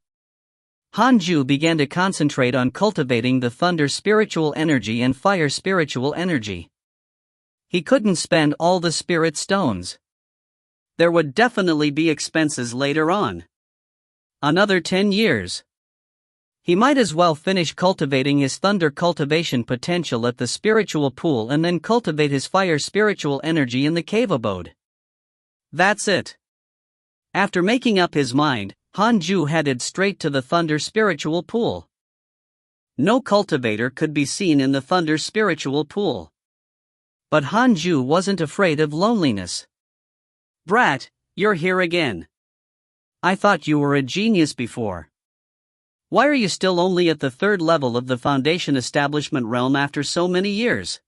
Hanju began to concentrate on cultivating the thunder spiritual energy and fire spiritual energy. He couldn't spend all the spirit stones. There would definitely be expenses later on. Another 10 years. He might as well finish cultivating his thunder cultivation potential at the spiritual pool and then cultivate his fire spiritual energy in the cave abode. That's it. After making up his mind, Hanju headed straight to the thunder spiritual pool. No cultivator could be seen in the thunder spiritual pool. But Hanju wasn't afraid of loneliness. "Brat, you're here again. I thought you were a genius before. Why are you still only at the 3rd level of the foundation establishment realm after so many years?"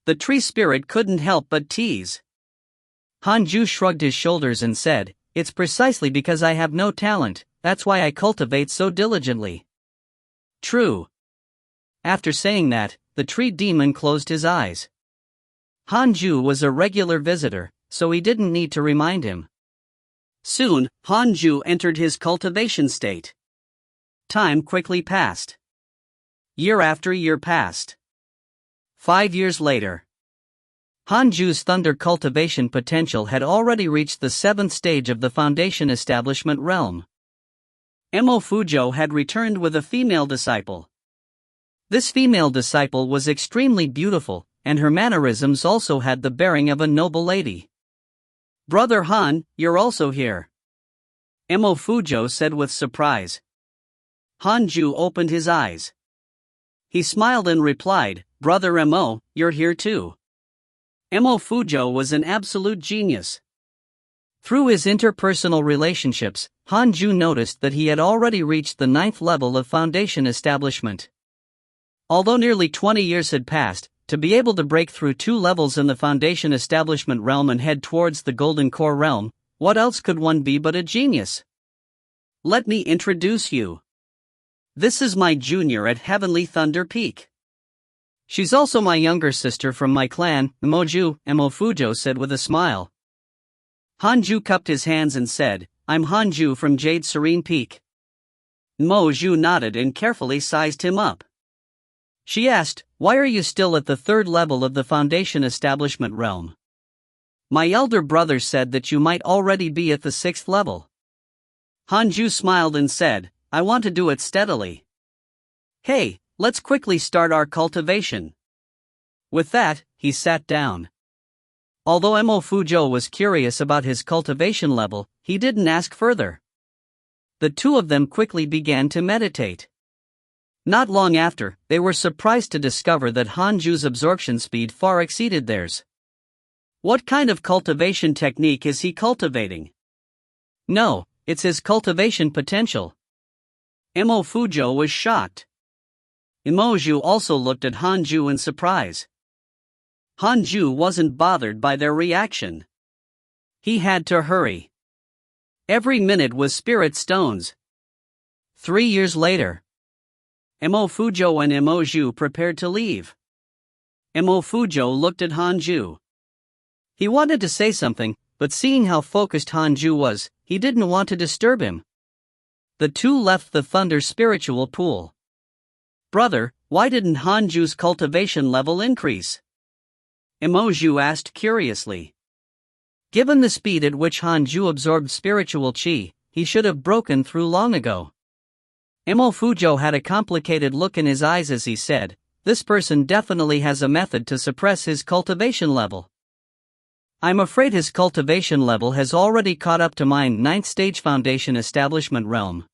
The tree spirit couldn't help but tease. Hanju shrugged his shoulders and said, "It's precisely because I have no talent, that's why I cultivate so diligently." True. After saying that, the tree demon closed his eyes. Hanju was a regular visitor, so he didn't need to remind him. Soon, Hanju entered his cultivation state. Time quickly passed. Year after year passed. 5 years later. Hanju's thunder cultivation potential had already reached the 7th stage of the foundation establishment realm. Emo Fujo had returned with a female disciple. This female disciple was extremely beautiful, and her mannerisms also had the bearing of a noble lady. "Brother Han, you're also here," Emo Fujo said with surprise. Hanju opened his eyes. He smiled and replied, "Brother Emo, you're here too." Emo Fujo was an absolute genius. Through his interpersonal relationships, Hanju noticed that he had already reached the 9th level of foundation establishment. Although nearly 20 years had passed, to be able to break through 2 levels in the foundation establishment realm and head towards the golden core realm, what else could one be but a genius? Let me introduce you. This is my junior at Heavenly Thunder Peak. She's also my younger sister from my clan, Emoju, Emo Fujo said with a smile. Hanju cupped his hands and said, "I'm Hanju from Jade Serene Peak." Emoju nodded and carefully sized him up. She asked, "Why are you still at the 3rd level of the foundation establishment realm?" "My elder brother said that you might already be at the 6th level." Hanju smiled and said, "I want to do it steadily. Hey, let's quickly start our cultivation." With that, he sat down. Although Emo Fujo was curious about his cultivation level, he didn't ask further. The two of them quickly began to meditate. Not long after, they were surprised to discover that Hanju's absorption speed far exceeded theirs. What kind of cultivation technique is he cultivating? No, it's his cultivation potential. Emo Fujo was shocked. Emoju also looked at Hanju in surprise. Hanju wasn't bothered by their reaction. He had to hurry. Every minute was spirit stones. 3 years later. Emo Fujo and Emoju prepared to leave. Emo Fujo looked at Hanju. He wanted to say something, but seeing how focused Hanju was, he didn't want to disturb him. The two left the thunder spiritual pool. "Brother, why didn't Hanju's cultivation level increase?" Emoju asked curiously. Given the speed at which Hanju absorbed spiritual chi, he should have broken through long ago. Emo Fujo had a complicated look in his eyes as he said, "This person definitely has a method to suppress his cultivation level. I'm afraid his cultivation level has already caught up to mine 9th stage foundation establishment realm."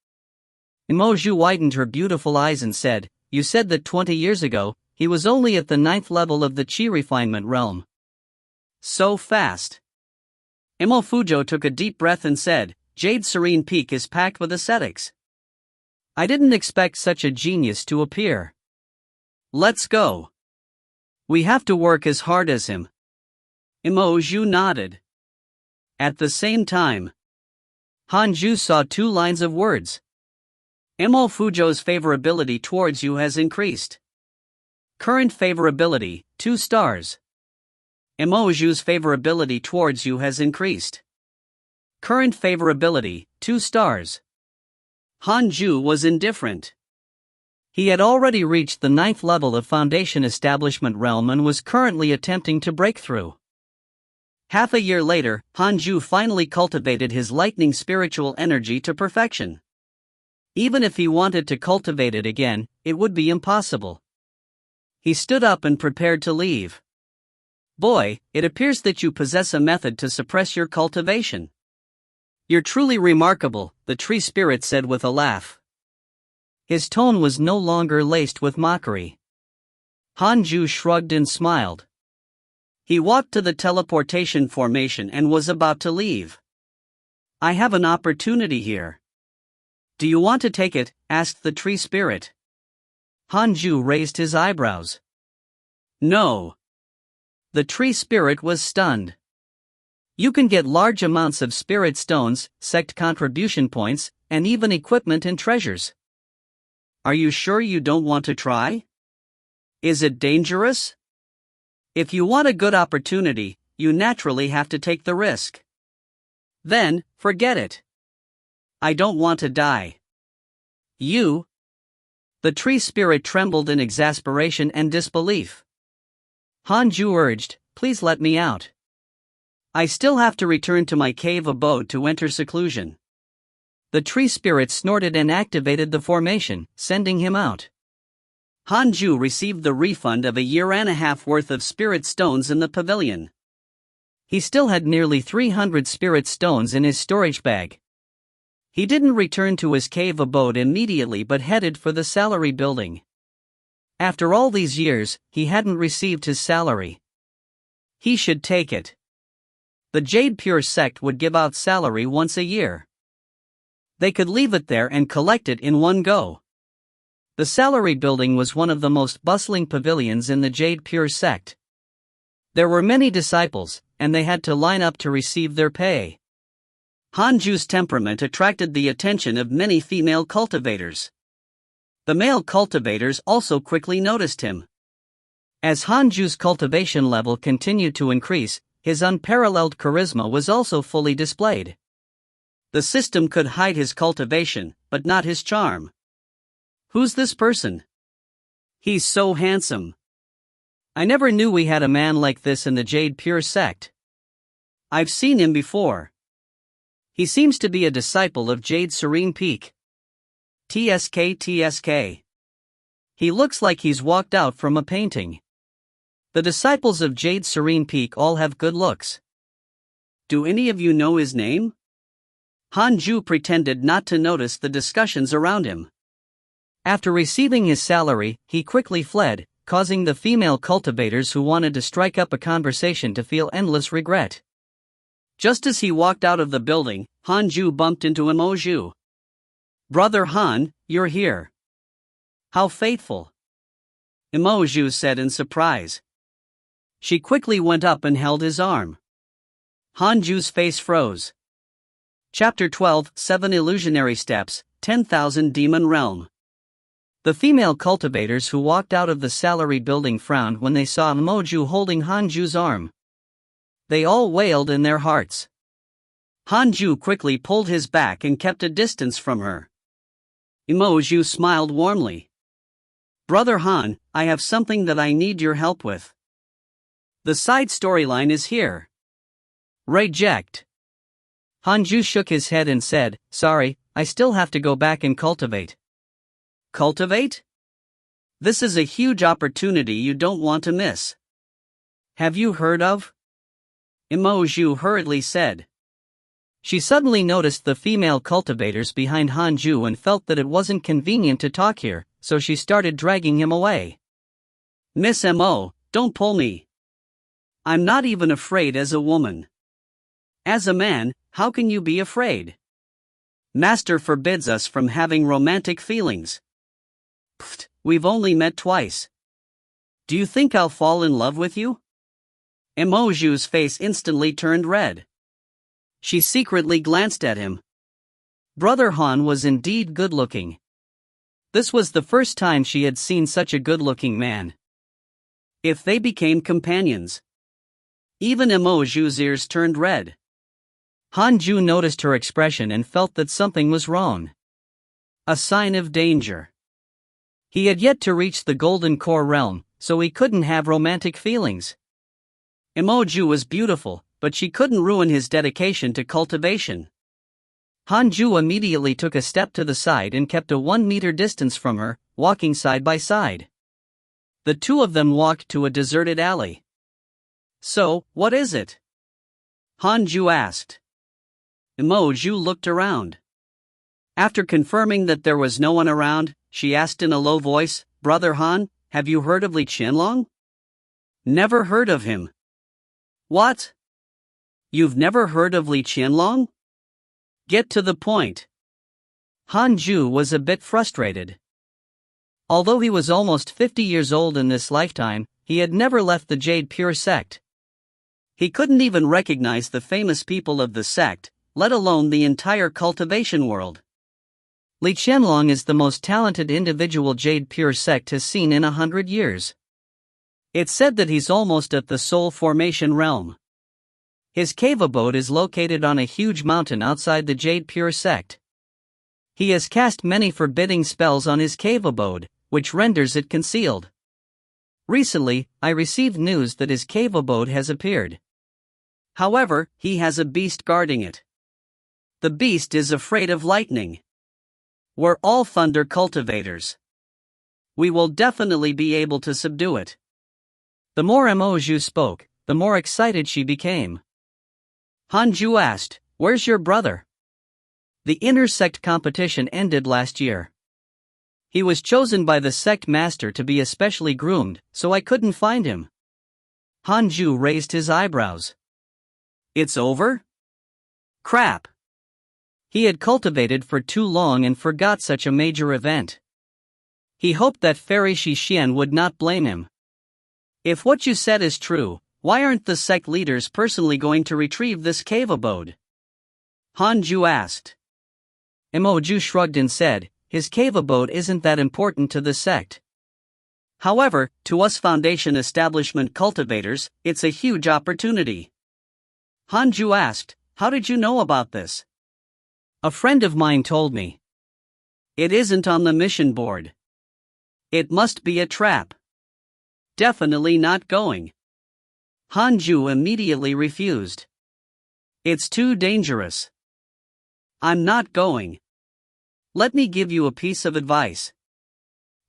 Emoju widened her beautiful eyes and said, "You said that 20 years ago, he was only at the 9th level of the chi refinement realm. So fast." Emo Fujo took a deep breath and said, "Jade Serene Peak is packed with ascetics. I didn't expect such a genius to appear. Let's go. We have to work as hard as him." Emoju nodded. At the same time, Hanju saw 2 lines of words. Emo Fujo's favorability towards you has increased. Current favorability, 2 stars. Emoju's favorability towards you has increased. Current favorability, 2 stars. Hanju was indifferent. He had already reached the 9th level of Foundation Establishment Realm and was currently attempting to break through. Half a year later, Hanju finally cultivated his lightning spiritual energy to perfection. Even if he wanted to cultivate it again, it would be impossible. He stood up and prepared to leave. Boy, it appears that you possess a method to suppress your cultivation. You're truly remarkable, the tree spirit said with a laugh. His tone was no longer laced with mockery. Hanju shrugged and smiled. He walked to the teleportation formation and was about to leave. I have an opportunity here. Do you want to take it? Asked the tree spirit. Hanju raised his eyebrows. No. The tree spirit was stunned. You can get large amounts of spirit stones, sect contribution points, and even equipment and treasures. Are you sure you don't want to try? Is it dangerous? If you want a good opportunity, you naturally have to take the risk. Then, forget it. I don't want to die. You? The tree spirit trembled in exasperation and disbelief. Hanju urged, please let me out. I still have to return to my cave abode to enter seclusion. The tree spirit snorted and activated the formation, sending him out. Hanju received the refund of a year and a half worth of spirit stones in the pavilion. He still had nearly 300 spirit stones in his storage bag. He didn't return to his cave abode immediately but headed for the salary building. After all these years, he hadn't received his salary. He should take it. The Jade Pure sect would give out salary once a year. They could leave it there and collect it in one go. The salary building was one of the most bustling pavilions in the Jade Pure sect. There were many disciples, and they had to line up to receive their pay. Hanju's temperament attracted the attention of many female cultivators. The male cultivators also quickly noticed him. As Hanju's cultivation level continued to increase, his unparalleled charisma was also fully displayed. The system could hide his cultivation, but not his charm. Who's this person? He's so handsome. I never knew we had a man like this in the Jade Pure sect. I've seen him before. He seems to be a disciple of Jade Serene Peak. TSK. He looks like he's walked out from a painting. The disciples of Jade Serene Peak all have good looks. Do any of you know his name? Hanju pretended not to notice the discussions around him. After receiving his salary, he quickly fled, causing the female cultivators who wanted to strike up a conversation to feel endless regret. Just as he walked out of the building, Hanju bumped into Emoju. Brother Han, you're here. How fateful. Emoju said in surprise. She quickly went up and held his arm. Hanju's face froze. Chapter 12, 7 Illusionary Steps, 10,000 Demon Realm. The female cultivators who walked out of the salary building frowned when they saw Emoju holding Hanju's arm. They all wailed in their hearts. Hanju quickly pulled his back and kept a distance from her. Emoju smiled warmly. Brother Han, I have something that I need your help with. The side storyline is here. Reject. Hanju shook his head and said, sorry, I still have to go back and cultivate. Cultivate? This is a huge opportunity you don't want to miss. Have you heard of? Emoju hurriedly said. She suddenly noticed the female cultivators behind Hanju and felt that it wasn't convenient to talk here, so she started dragging him away. Miss Mo, don't pull me. I'm not even afraid as a woman. As a man, how can you be afraid? Master forbids us from having romantic feelings. Pfft, we've only met twice. Do you think I'll fall in love with you? Emoju's face instantly turned red. She secretly glanced at him. Brother Han was indeed good-looking. This was the first time she had seen such a good-looking man. If they became companions. Even Emoju's ears turned red. Hanju noticed her expression and felt that something was wrong. A sign of danger. He had yet to reach the Golden Core realm, so he couldn't have romantic feelings. Emoju was beautiful, but she couldn't ruin his dedication to cultivation. Hanju immediately took a step to the side and kept a 1-meter distance from her, walking side by side. The two of them walked to a deserted alley. "So, what is it?" Hanju asked. Emoju looked around. After confirming that there was no one around, she asked in a low voice, "Brother Han, have you heard of Li Qianlong?" "Never heard of him." "What? You've never heard of Li Qianlong? Get to the point." Hanju was a bit frustrated. Although he was almost 50 years old in this lifetime, he had never left the Jade Pure sect. He couldn't even recognize the famous people of the sect, let alone the entire cultivation world. Li Qianlong is the most talented individual Jade Pure sect has seen in 100 years. It's said that he's almost at the soul formation realm. His cave abode is located on a huge mountain outside the Jade Pure sect. He has cast many forbidding spells on his cave abode, which renders it concealed. Recently, I received news that his cave abode has appeared. However, he has a beast guarding it. The beast is afraid of lightning. We're all thunder cultivators. We will definitely be able to subdue it. The more Emoju spoke, the more excited she became. Hanju asked, "Where's your brother?" "The inter-sect competition ended last year. He was chosen by the sect master to be especially groomed, so I couldn't find him." Hanju raised his eyebrows. "It's over? Crap." He had cultivated for too long and forgot such a major event. He hoped that Fairy Shixian would not blame him. "If what you said is true, why aren't the sect leaders personally going to retrieve this cave abode?" Hanju asked. Emoju shrugged and said, "His cave abode isn't that important to the sect. However, to us Foundation establishment cultivators, it's a huge opportunity." Hanju asked, "How did you know about this?" "A friend of mine told me." "It isn't on the mission board. It must be a trap. Definitely not going." Hanju immediately refused. "It's too dangerous. I'm not going. Let me give you a piece of advice.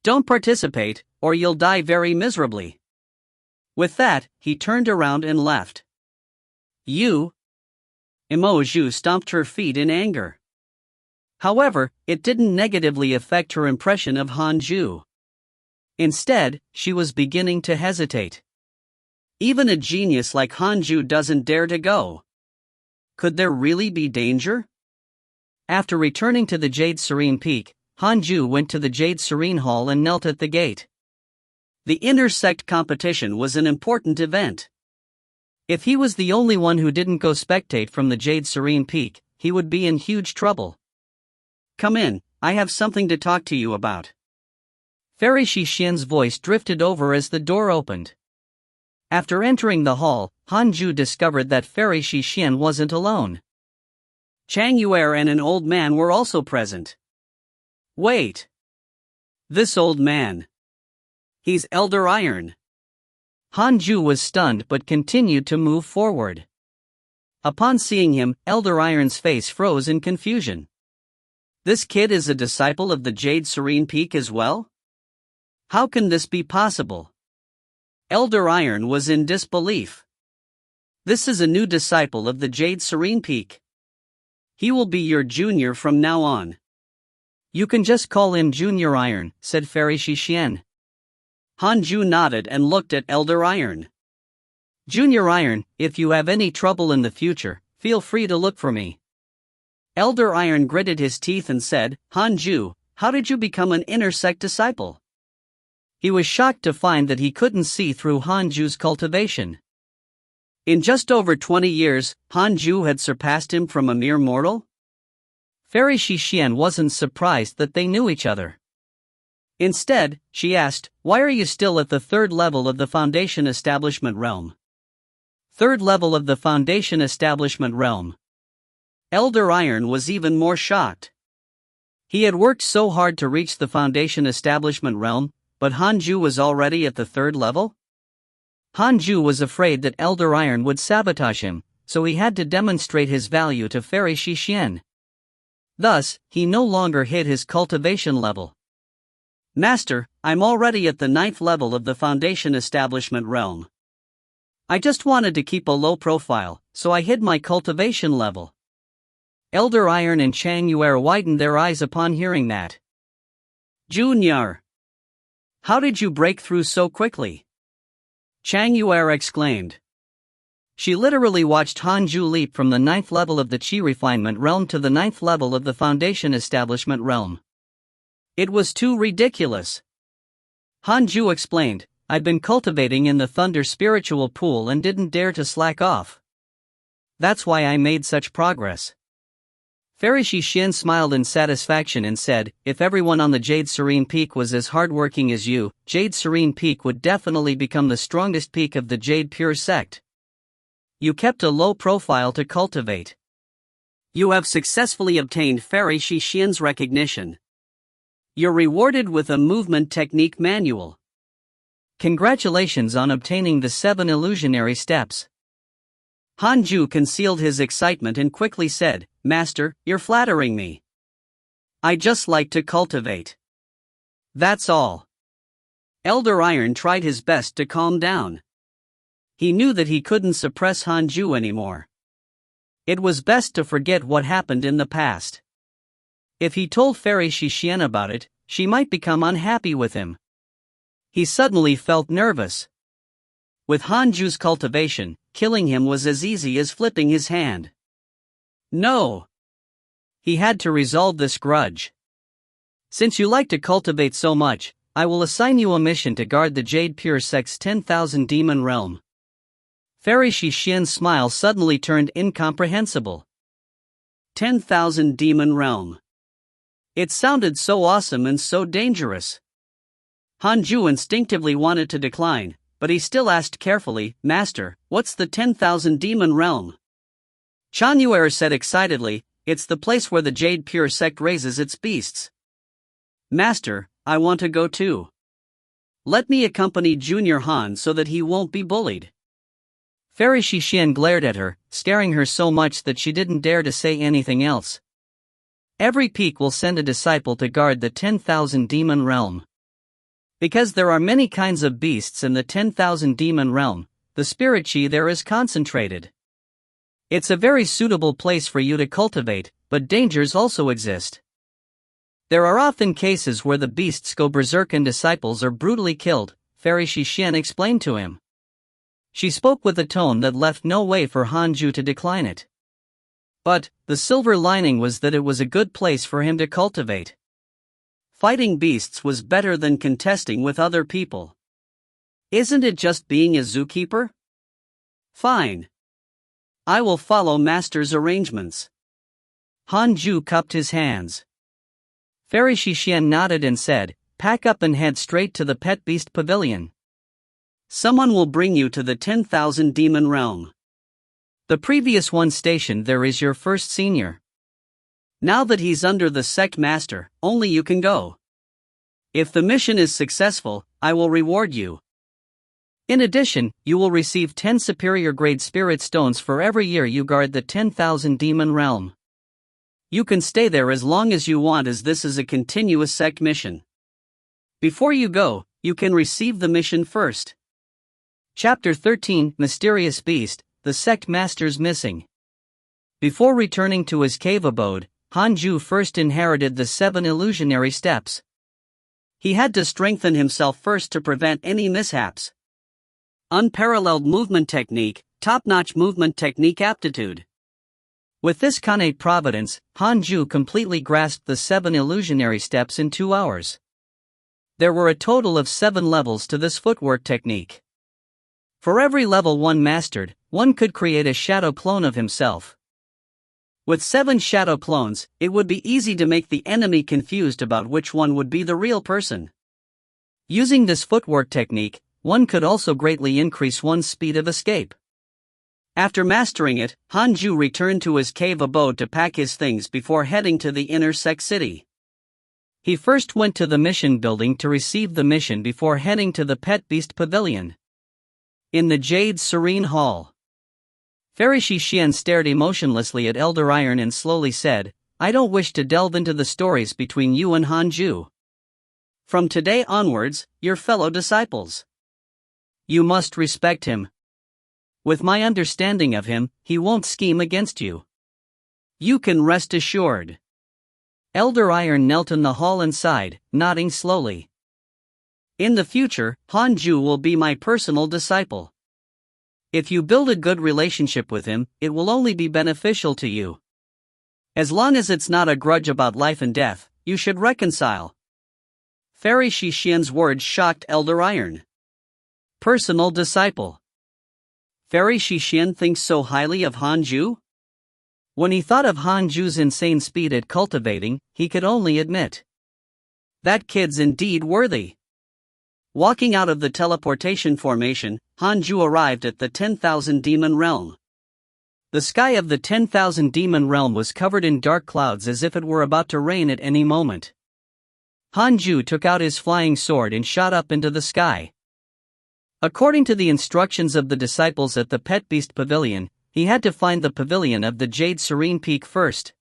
Don't participate, or you'll die very miserably." With that, he turned around and left. "You?" Emoju stomped her feet in anger. However, it didn't negatively affect her impression of Hanju. Instead, she was beginning to hesitate. Even a genius like Hanju doesn't dare to go. Could there really be danger? After returning to the Jade Serene Peak, Hanju went to the Jade Serene Hall and knelt at the gate. The inter-sect competition was an important event. If he was the only one who didn't go spectate from the Jade Serene Peak, he would be in huge trouble. "Come in, I have something to talk to you about." Fairy Shixian's voice drifted over as the door opened. After entering the hall, Hanju discovered that Fairy Shixian wasn't alone. Chang Yuer and an old man were also present. "Wait. This old man. He's Elder Iron." Hanju was stunned but continued to move forward. Upon seeing him, Elder Iron's face froze in confusion. "This kid is a disciple of the Jade Serene Peak as well? How can this be possible?" Elder Iron was in disbelief. "This is a new disciple of the Jade Serene Peak. He will be your junior from now on." "You can just call him Junior Iron," said Fairy Shixian. Hanju nodded and looked at Elder Iron. "Junior Iron, if you have any trouble in the future, feel free to look for me." Elder Iron gritted his teeth and said, "Hanju, how did you become an inter-sect disciple?" He was shocked to find that he couldn't see through Hanju's cultivation. In just over 20 years, Hanju had surpassed him from a mere mortal? Fairy Shixian wasn't surprised that they knew each other. Instead, she asked, "Why are you still at the 3rd level of the Foundation establishment realm?" Third level of the Foundation Establishment Realm. Elder Iron was even more shocked. He had worked so hard to reach the Foundation Establishment Realm, but Hanju was already at the third level? Hanju was afraid that Elder Iron would sabotage him, so he had to demonstrate his value to Fairy Shixian. Thus, he no longer hid his cultivation level. Master, I'm already at the 9th level of the Foundation Establishment Realm. I just wanted to keep a low profile, so I hid my cultivation level. Elder Iron and Chang Yuer widened their eyes upon hearing that. Junior! How did you break through so quickly? Chang Yuer exclaimed. She literally watched Hanju leap from the 9th level of the Qi Refinement Realm to the 9th level of the Foundation Establishment Realm. It was too ridiculous. Hanju explained, I'd been cultivating in the Thunder Spiritual Pool and didn't dare to slack off. That's why I made such progress. Fairy Shixian smiled in satisfaction and said, if everyone on the Jade Serene Peak was as hardworking as you, Jade Serene Peak would definitely become the strongest peak of the Jade Pure Sect. You kept a low profile to cultivate. You have successfully obtained Fairy Shixian's recognition. You're rewarded with a movement technique manual. Congratulations on obtaining the 7 illusionary steps. Hanju concealed his excitement and quickly said, Master, you're flattering me. I just like to cultivate. That's all. Elder Iron tried his best to calm down. He knew that he couldn't suppress Hanju anymore. It was best to forget what happened in the past. If he told Fairy Shixian about it, she might become unhappy with him. He suddenly felt nervous. With Hanju's cultivation, killing him was as easy as flipping his hand. No! He had to resolve this grudge. Since you like to cultivate so much, I will assign you a mission to guard the Jade Pure Sect's 10,000 Demon Realm. Fairy Shixian's smile suddenly turned incomprehensible. 10,000 Demon Realm. It sounded so awesome and so dangerous. Hanju instinctively wanted to decline, but he still asked carefully, Master, what's the 10,000 Demon Realm? Chan Yuer said excitedly, it's the place where the Jade Pure Sect raises its beasts. Master, I want to go too. Let me accompany Junior Han so that he won't be bullied. Fairy Shixian glared at her, scaring her so much that she didn't dare to say anything else. Every peak will send a disciple to guard the 10,000 Demon Realm. Because there are many kinds of beasts in the 10,000 Demon Realm, the spirit chi there is concentrated. It's a very suitable place for you to cultivate, but dangers also exist. There are often cases where the beasts go berserk and disciples are brutally killed, Fairy Shixian explained to him. She spoke with a tone that left no way for Hanju to decline it. But, the silver lining was that it was a good place for him to cultivate. Fighting beasts was better than contesting with other people. Isn't it just being a zookeeper? Fine. I will follow Master's arrangements. Hanju cupped his hands. Fairy Shixian nodded and said, pack up and head straight to the Pet Beast Pavilion. Someone will bring you to the 10,000 Demon Realm. The previous one stationed there is your first senior. Now that he's under the sect master, only you can go. If the mission is successful, I will reward you. In addition, you will receive 10 superior grade spirit stones for every year you guard the 10,000 Demon Realm. You can stay there as long as you want as this is a continuous sect mission. Before you go, you can receive the mission first. Chapter 13, Mysterious Beast, the Sect Master's Missing. Before returning to his cave abode, Hanju first inherited the 7 illusionary steps. He had to strengthen himself first to prevent any mishaps. Unparalleled movement technique, top-notch movement technique aptitude. With this connate providence, Hanju completely grasped the 7 illusionary steps in 2 hours. There were a total of 7 levels to this footwork technique. For every level one mastered, one could create a shadow clone of himself. With 7 shadow clones, it would be easy to make the enemy confused about which one would be the real person. Using this footwork technique, one could also greatly increase one's speed of escape. After mastering it, Hanju returned to his cave abode to pack his things before heading to the inner sect city. He first went to the mission building to receive the mission before heading to the Pet Beast Pavilion. In the Jade Serene Hall, Fairy Shixian stared emotionlessly at Elder Iron and slowly said, "I don't wish to delve into the stories between you and Hanju. From today onwards, you're fellow disciples. You must respect him. With my understanding of him, he won't scheme against you. You can rest assured." Elder Iron knelt in the hall and sighed, nodding slowly. "In the future, Hanju will be my personal disciple. If you build a good relationship with him, it will only be beneficial to you. As long as it's not a grudge about life and death, you should reconcile." Fairy Shixian's words shocked Elder Iron. Personal disciple. Fairy Shixian thinks so highly of Hanju? When he thought of Hanju's insane speed at cultivating, he could only admit, that kid's indeed worthy. Walking out of the teleportation formation, Hanju arrived at the 10,000 Demon Realm. The sky of the 10,000 Demon Realm was covered in dark clouds as if it were about to rain at any moment. Hanju took out his flying sword and shot up into the sky. According to the instructions of the disciples at the Pet Beast Pavilion, he had to find the pavilion of the Jade Serene Peak first.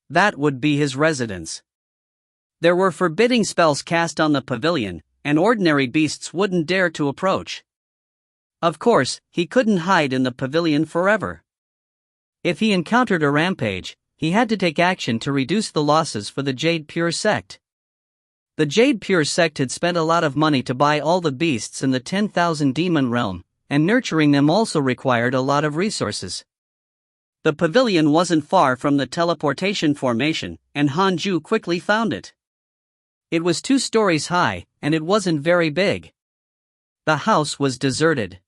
That would be his residence. There were forbidding spells cast on the pavilion, and ordinary beasts wouldn't dare to approach. Of course, he couldn't hide in the pavilion forever. If he encountered a rampage, he had to take action to reduce the losses for the Jade Pure Sect. The Jade Pure Sect had spent a lot of money to buy all the beasts in the 10,000 Demon Realm, and nurturing them also required a lot of resources. The pavilion wasn't far from the teleportation formation, and Hanju quickly found it. It was 2 stories high, and it wasn't very big. The house was deserted.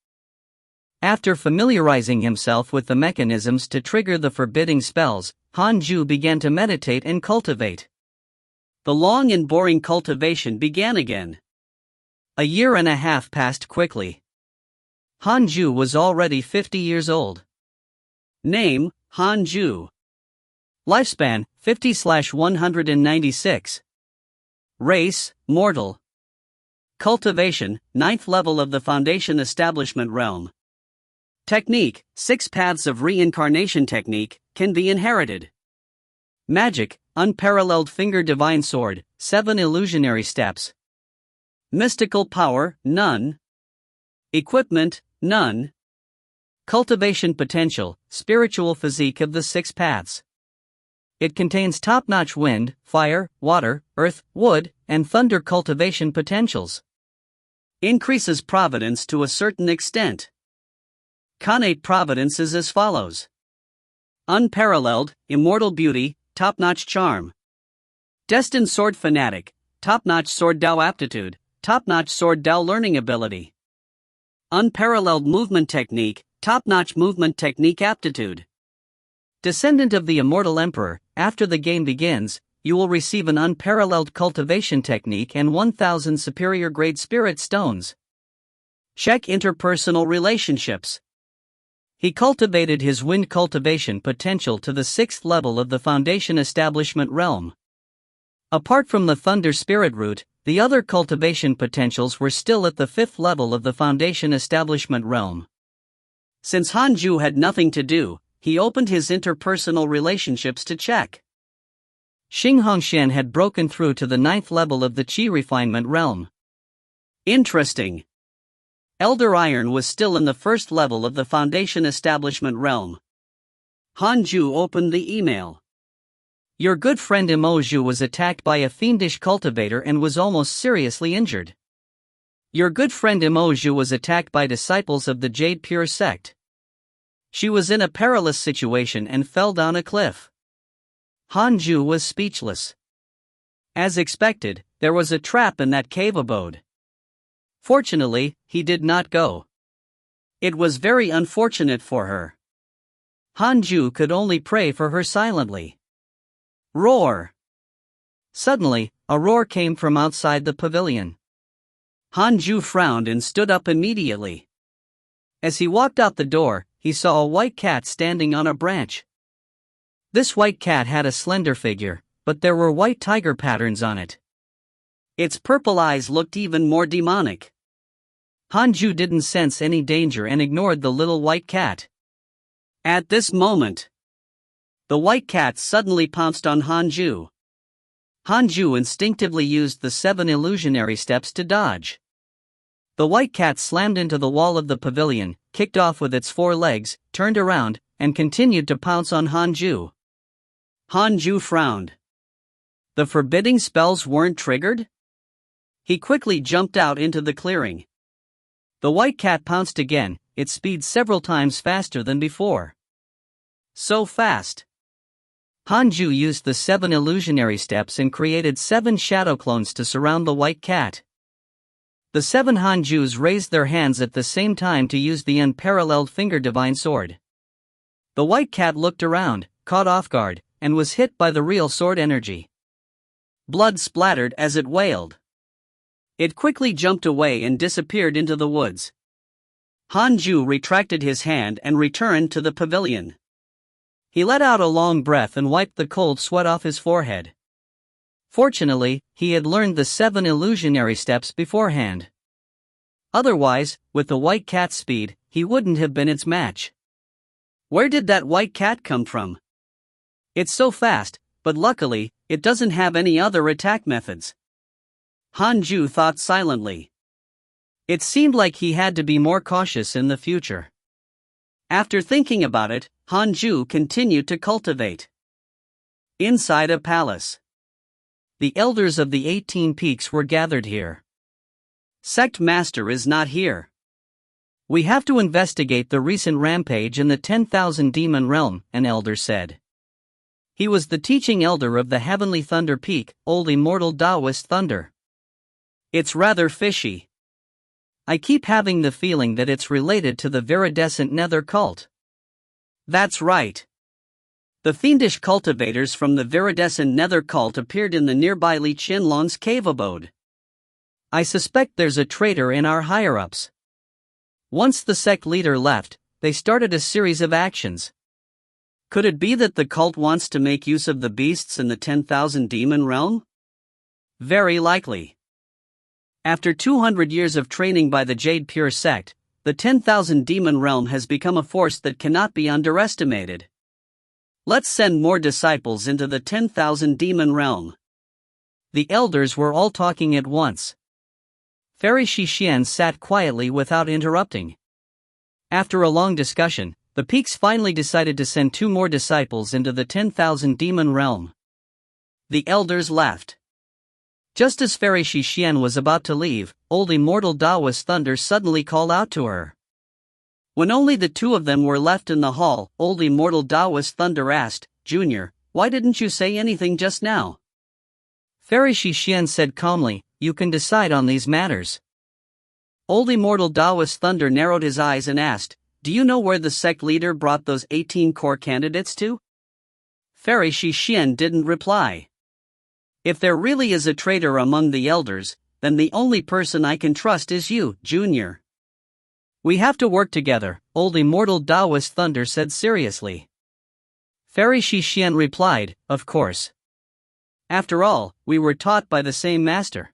After familiarizing himself with the mechanisms to trigger the forbidding spells, Hanju began to meditate and cultivate. The long and boring cultivation began again. A year and a half passed quickly. Hanju was already 50 years old. Name, Hanju. Lifespan, 50/196. Race, mortal. Cultivation, 9th level of the Foundation Establishment Realm. Technique, 6 paths of reincarnation technique, can be inherited. Magic, unparalleled finger divine sword, 7 illusionary steps. Mystical power, none. Equipment, none. Cultivation potential, spiritual physique of the 6 paths. It contains top-notch wind, fire, water, earth, wood, and thunder cultivation potentials. Increases providence to a certain extent. Connate providence is as follows. Unparalleled, immortal beauty, top-notch charm. Destined sword fanatic, top-notch sword Dao aptitude, top-notch sword Dao learning ability. Unparalleled movement technique, top-notch movement technique aptitude. Descendant of the Immortal Emperor, after the game begins, you will receive an unparalleled cultivation technique and 1,000 superior grade spirit stones. Check interpersonal relationships. He cultivated his wind cultivation potential to the 6th level of the Foundation Establishment Realm. Apart from the Thunder Spirit root, the other cultivation potentials were still at the 5th level of the Foundation Establishment Realm. Since Hanju had nothing to do, he opened his interpersonal relationships to check. Xing Hongshan had broken through to the 9th level of the Qi Refinement Realm. Interesting. Elder Iron was still in the 1st level of the Foundation Establishment Realm. Hanju opened the email. Your good friend Emoju was attacked by a fiendish cultivator and was almost seriously injured. Your good friend Emoju was attacked by disciples of the Jade Pure Sect. She was in a perilous situation and fell down a cliff. Hanju was speechless. As expected, there was a trap in that cave abode. Fortunately, he did not go. It was very unfortunate for her. Hanju could only pray for her silently. Roar! Suddenly, a roar came from outside the pavilion. Hanju frowned and stood up immediately. As he walked out the door, he saw a white cat standing on a branch. This white cat had a slender figure, but there were white tiger patterns on it. Its purple eyes looked even more demonic. Hanju didn't sense any danger and ignored the little white cat. At this moment, the white cat suddenly pounced on Hanju. Hanju instinctively used the 7 illusionary steps to dodge. The white cat slammed into the wall of the pavilion, kicked off with its 4 legs, turned around, and continued to pounce on Hanju. Hanju frowned. The forbidding spells weren't triggered? He quickly jumped out into the clearing. The white cat pounced again, its speed several times faster than before. So fast. Hanju used the 7 illusionary steps and created 7 shadow clones to surround the white cat. The 7 Hanjus raised their hands at the same time to use the unparalleled finger divine sword. The white cat looked around, caught off guard, and was hit by the real sword energy. Blood splattered as it wailed. It quickly jumped away and disappeared into the woods. Hanju retracted his hand and returned to the pavilion. He let out a long breath and wiped the cold sweat off his forehead. Fortunately, he had learned the 7 illusionary steps beforehand. Otherwise, with the white cat's speed, he wouldn't have been its match. Where did that white cat come from? It's so fast, but luckily, it doesn't have any other attack methods. Hanju thought silently. It seemed like he had to be more cautious in the future. After thinking about it, Hanju continued to cultivate. Inside a palace. The elders of the 18 peaks were gathered here. Sect Master is not here. We have to investigate the recent rampage in the 10,000 demon realm, an elder said. He was the teaching elder of the Heavenly Thunder Peak, old immortal Taoist thunder. It's rather fishy. I keep having the feeling that it's related to the viridescent nether cult. That's right. The fiendish cultivators from the viridescent nether cult appeared in the nearby Li Qinlong's cave abode. I suspect there's a traitor in our higher-ups. Once the sect leader left, they started a series of actions. Could it be that the cult wants to make use of the beasts in the 10,000 demon realm? Very likely. After 200 years of training by the Jade Pure sect, the 10,000 demon realm has become a force that cannot be underestimated. Let's send more disciples into the 10,000 demon realm. The elders were all talking at once. Fairy Shixian sat quietly without interrupting. After a long discussion, the peaks finally decided to send 2 more disciples into the 10,000 demon realm. The elders left. Just as Fairy Shixian was about to leave, old immortal Taoist thunder suddenly called out to her. When only the 2 of them were left in the hall, old immortal Taoist thunder asked, "Junior, why didn't you say anything just now?" Fairy Shixian said calmly, "You can decide on these matters." Old immortal Taoist thunder narrowed his eyes and asked, "Do you know where the sect leader brought those 18 core candidates to?" Fairy Shixian didn't reply. If there really is a traitor among the elders, then the only person I can trust is you, Junior. We have to work together, old immortal Taoist thunder said seriously. Fairy Shixian replied, "Of course. After all, we were taught by the same master."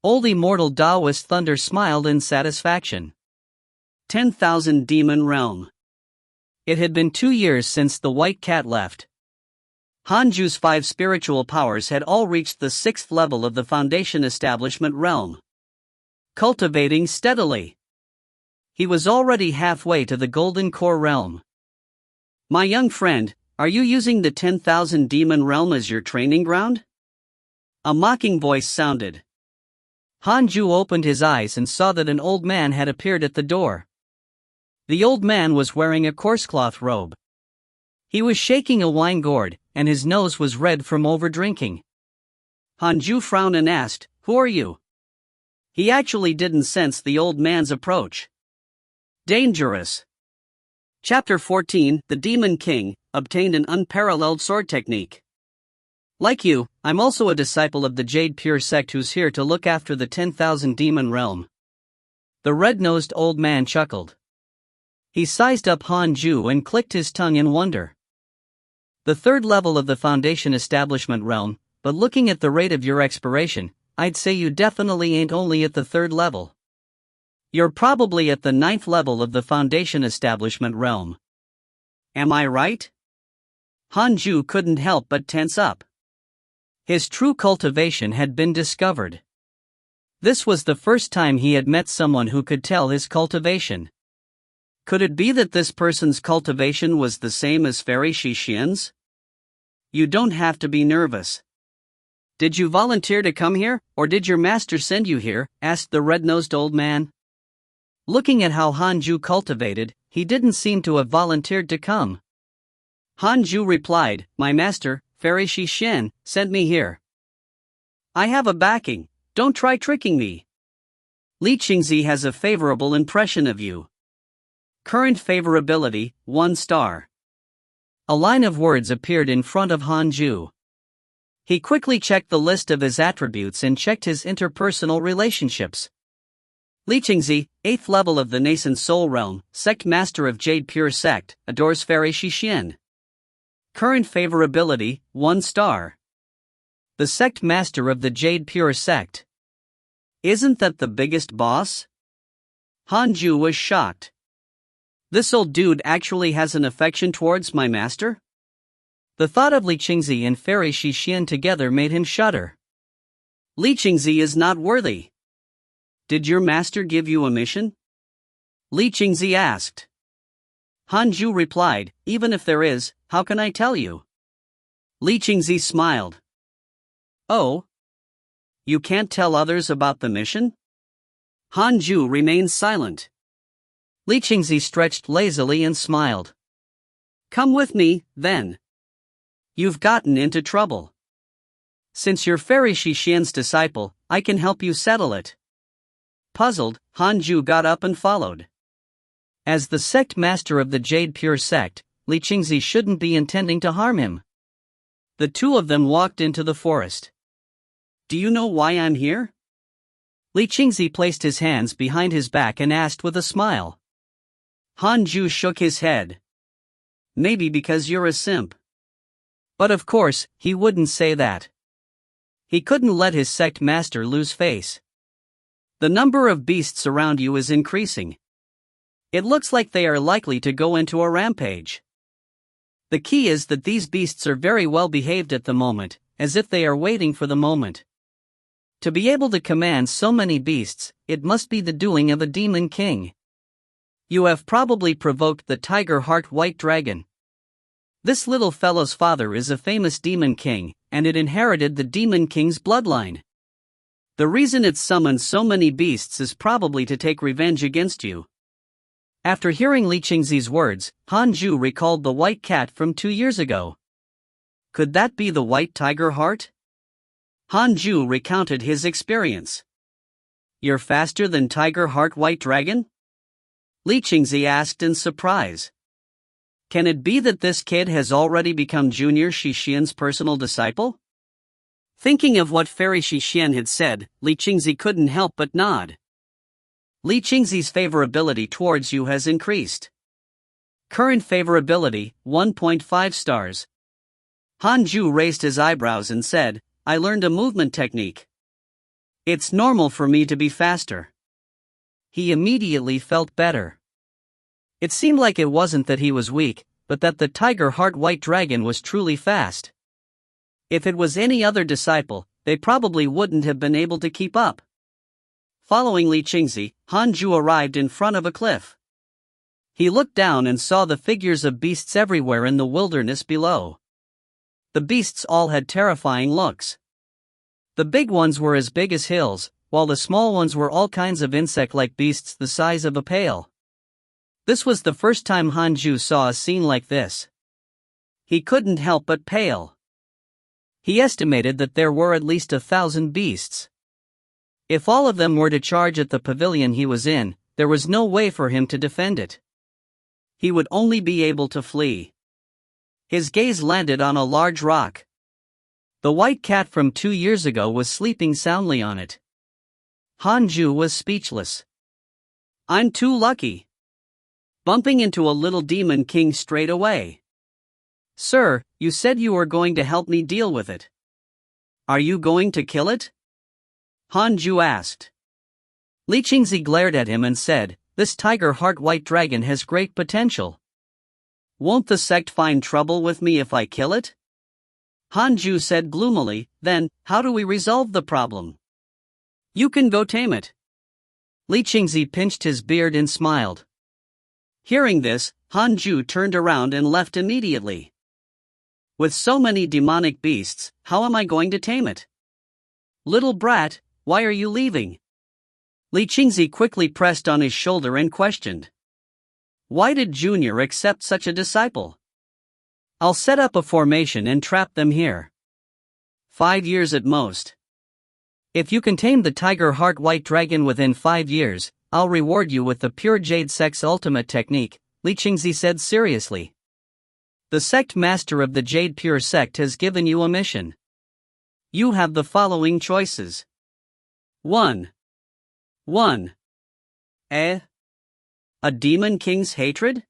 Old immortal Taoist thunder smiled in satisfaction. 10,000 demon realm. It had been 2 years since the white cat left. Hanju's 5 spiritual powers had all reached the 6th level of the Foundation Establishment realm. Cultivating steadily. He was already halfway to the Golden Core realm. "My young friend, are you using the 10,000 demon realm as your training ground?" A mocking voice sounded. Hanju opened his eyes and saw that an old man had appeared at the door. The old man was wearing a coarsecloth robe. He was shaking a wine gourd, and his nose was red from overdrinking. Hanju frowned and asked, "Who are you?" He actually didn't sense the old man's approach. Dangerous. Chapter 14, The Demon King, obtained an unparalleled sword technique. Like you, I'm also a disciple of the Jade Pure sect who's here to look after the 10,000 demon realm. The red-nosed old man chuckled. He sized up Hanju and clicked his tongue in wonder. The third level of the Foundation establishment realm, but looking at the rate of your expiration, I'd say you definitely ain't only at the third level. You're probably at the ninth level of the Foundation establishment realm. Am I right? Hanju couldn't help but tense up. His true cultivation had been discovered. This was the first time he had met someone who could tell his cultivation. Could it be that this person's cultivation was the same as Fairy Shixian's? You don't have to be nervous. Did you volunteer to come here, or did your master send you here? Asked the red-nosed old man. Looking at how Hanju cultivated, he didn't seem to have volunteered to come. Hanju replied, my master, Fairy Shixian, sent me here. I have a backing, don't try tricking me. Li Qingzi has a favorable impression of you. Current favorability, 1 star. A line of words appeared in front of Hanju. He quickly checked the list of his attributes and checked his interpersonal relationships. Li Qingzi, 8th level of the nascent soul realm, sect master of Jade Pure Sect, adores Fairy Shixian. Current favorability, 1 star. The sect master of the Jade Pure Sect. Isn't that the biggest boss? Hanju was shocked. This old dude actually has an affection towards my master? The thought of Li Qingzi and Fairy Shixian together made him shudder. Li Qingzi is not worthy. Did your master give you a mission? Li Qingzi asked. Hanju replied, even if there is, how can I tell you? Li Qingzi smiled. Oh? You can't tell others about the mission? Hanju remained silent. Li Qingzi stretched lazily and smiled. Come with me, then. You've gotten into trouble. Since you're Fairy Shixian's disciple, I can help you settle it. Puzzled, Hanju got up and followed. As the sect master of the Jade Pure Sect, Li Qingzi shouldn't be intending to harm him. The two of them walked into the forest. Do you know why I'm here? Li Qingzi placed his hands behind his back and asked with a smile. Hanju shook his head. Maybe because you're a simp. But of course, he wouldn't say that. He couldn't let his sect master lose face. The number of beasts around you is increasing. It looks like they are likely to go into a rampage. The key is that these beasts are very well behaved at the moment, as if they are waiting for the moment. To be able to command so many beasts, it must be the doing of a demon king. You have probably provoked the tiger heart white dragon. This little fellow's father is a famous demon king, and it inherited the demon king's bloodline. The reason it summoned so many beasts is probably to take revenge against you. After hearing Li Qingzi's words, Hanju recalled the white cat from 2 years ago. Could that be the white tiger heart? Hanju recounted his experience. You're faster than tiger heart white dragon? Li Qingzi asked in surprise. Can it be that this kid has already become Junior Shixian's personal disciple? Thinking of what Fairy Shixian had said, Li Qingzi couldn't help but nod. Li Qingzi's favorability towards you has increased. Current favorability, 1.5 stars. Hanju raised his eyebrows and said, I learned a movement technique. It's normal for me to be faster. He immediately felt better. It seemed like it wasn't that he was weak, but that the tiger heart white dragon was truly fast. If it was any other disciple, they probably wouldn't have been able to keep up. Following Li Qingzi, Hanju arrived in front of a cliff. He looked down and saw the figures of beasts everywhere in the wilderness below. The beasts all had terrifying looks. The big ones were as big as hills, while the small ones were all kinds of insect-like beasts the size of a pail. This was the first time Hanju saw a scene like this. He couldn't help but pale. He estimated that there were at least 1,000 beasts. If all of them were to charge at the pavilion he was in, there was no way for him to defend it. He would only be able to flee. His gaze landed on a large rock. The white cat from 2 years ago was sleeping soundly on it. Hanju was speechless. I'm too lucky. bumping into a little demon king straight away. "Sir, you said you were going to help me deal with it. Are you going to kill it?" Hanju asked. Li Qingzi glared at him and said, "This tiger heart white dragon has great potential. Won't the sect find trouble with me if I kill it?" Hanju said gloomily, "Then, how do we resolve the problem?" "You can go tame it." Li Qingzi pinched his beard and smiled. Hearing this, Hanju turned around and left immediately. "With so many demonic beasts, how am I going to tame it?" "Little brat, why are you leaving?" Li Qingzi quickly pressed on his shoulder and questioned. "Why did Junior accept such a disciple?" "I'll set up a formation and trap them here. 5 years at most. If you can tame the tiger heart white dragon within 5 years, I'll reward you with the pure jade sect's ultimate technique," Li Qingzi said seriously. "The sect master of the Jade Pure sect has given you a mission. You have the following choices. 1. A demon king's hatred?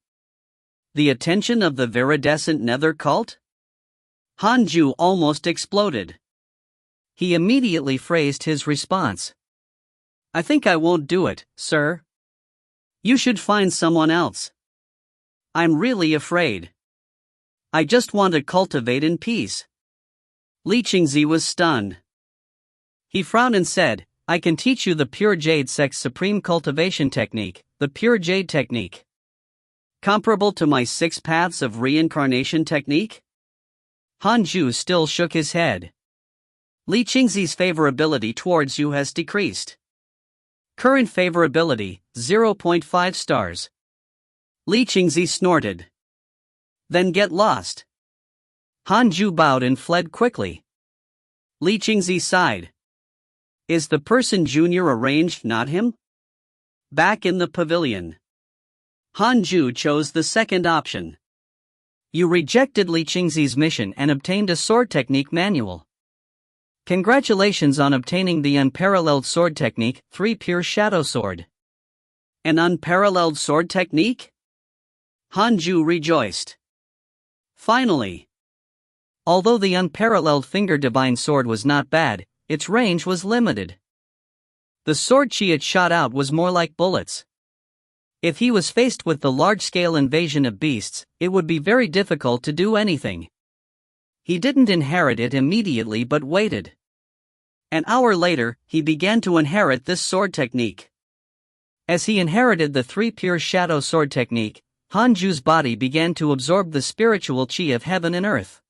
The attention of the viridescent nether cult?" Hanju almost exploded. He immediately phrased his response. "I think I won't do it, sir. You should find someone else. I'm really afraid. I just want to cultivate in peace." Li Qingzi was stunned. He frowned and said, "I can teach you the pure jade sect's supreme cultivation technique, the pure jade technique. Comparable to my 6 paths of reincarnation technique?" Hanju still shook his head. "Li Qingzi's favorability towards you has decreased. Current favorability, 0.5 stars. Li Qingzi snorted. "Then get lost." Hanju bowed and fled quickly. Li Qingzi sighed. "Is the person Junior arranged not him?" Back in the pavilion, Hanju chose the second option. "You rejected Li Qingzi's mission and obtained a sword technique manual. Congratulations on obtaining the unparalleled sword technique, 3 Pure Shadow Sword." "An unparalleled sword technique?" Hanju rejoiced. Finally. Although the unparalleled Finger Divine Sword was not bad, its range was limited. The sword chi it shot out was more like bullets. If he was faced with the large-scale invasion of beasts, it would be very difficult to do anything. He didn't inherit it immediately but waited. An hour later, he began to inherit this sword technique. As he inherited the 3 Pure Shadow Sword technique, Hanju's body began to absorb the spiritual chi of heaven and earth.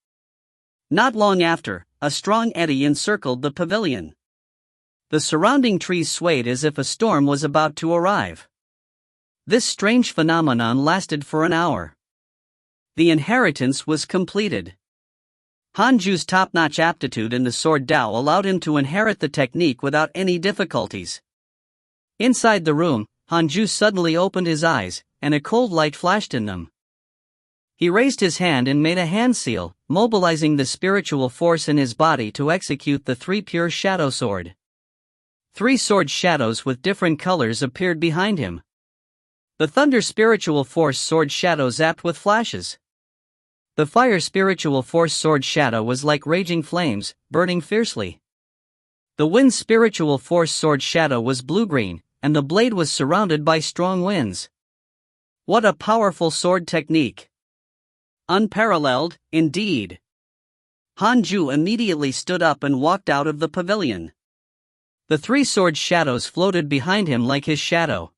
Not long after, a strong eddy encircled the pavilion. The surrounding trees swayed as if a storm was about to arrive. This strange phenomenon lasted for an hour. The inheritance was completed. Hanju's top-notch aptitude in the sword Dao allowed him to inherit the technique without any difficulties. Inside the room, Hanju suddenly opened his eyes, and a cold light flashed in them. He raised his hand and made a hand seal, mobilizing the spiritual force in his body to execute the 3 Pure Shadow Sword. 3 sword shadows with different colors appeared behind him. The Thunder Spiritual Force Sword Shadow zapped with flashes. The Fire Spiritual Force Sword Shadow was like raging flames, burning fiercely. The Wind Spiritual Force Sword Shadow was blue-green, and the blade was surrounded by strong winds. What a powerful sword technique! Unparalleled, indeed. Hanju immediately stood up and walked out of the pavilion. The 3 sword shadows floated behind him like his shadow.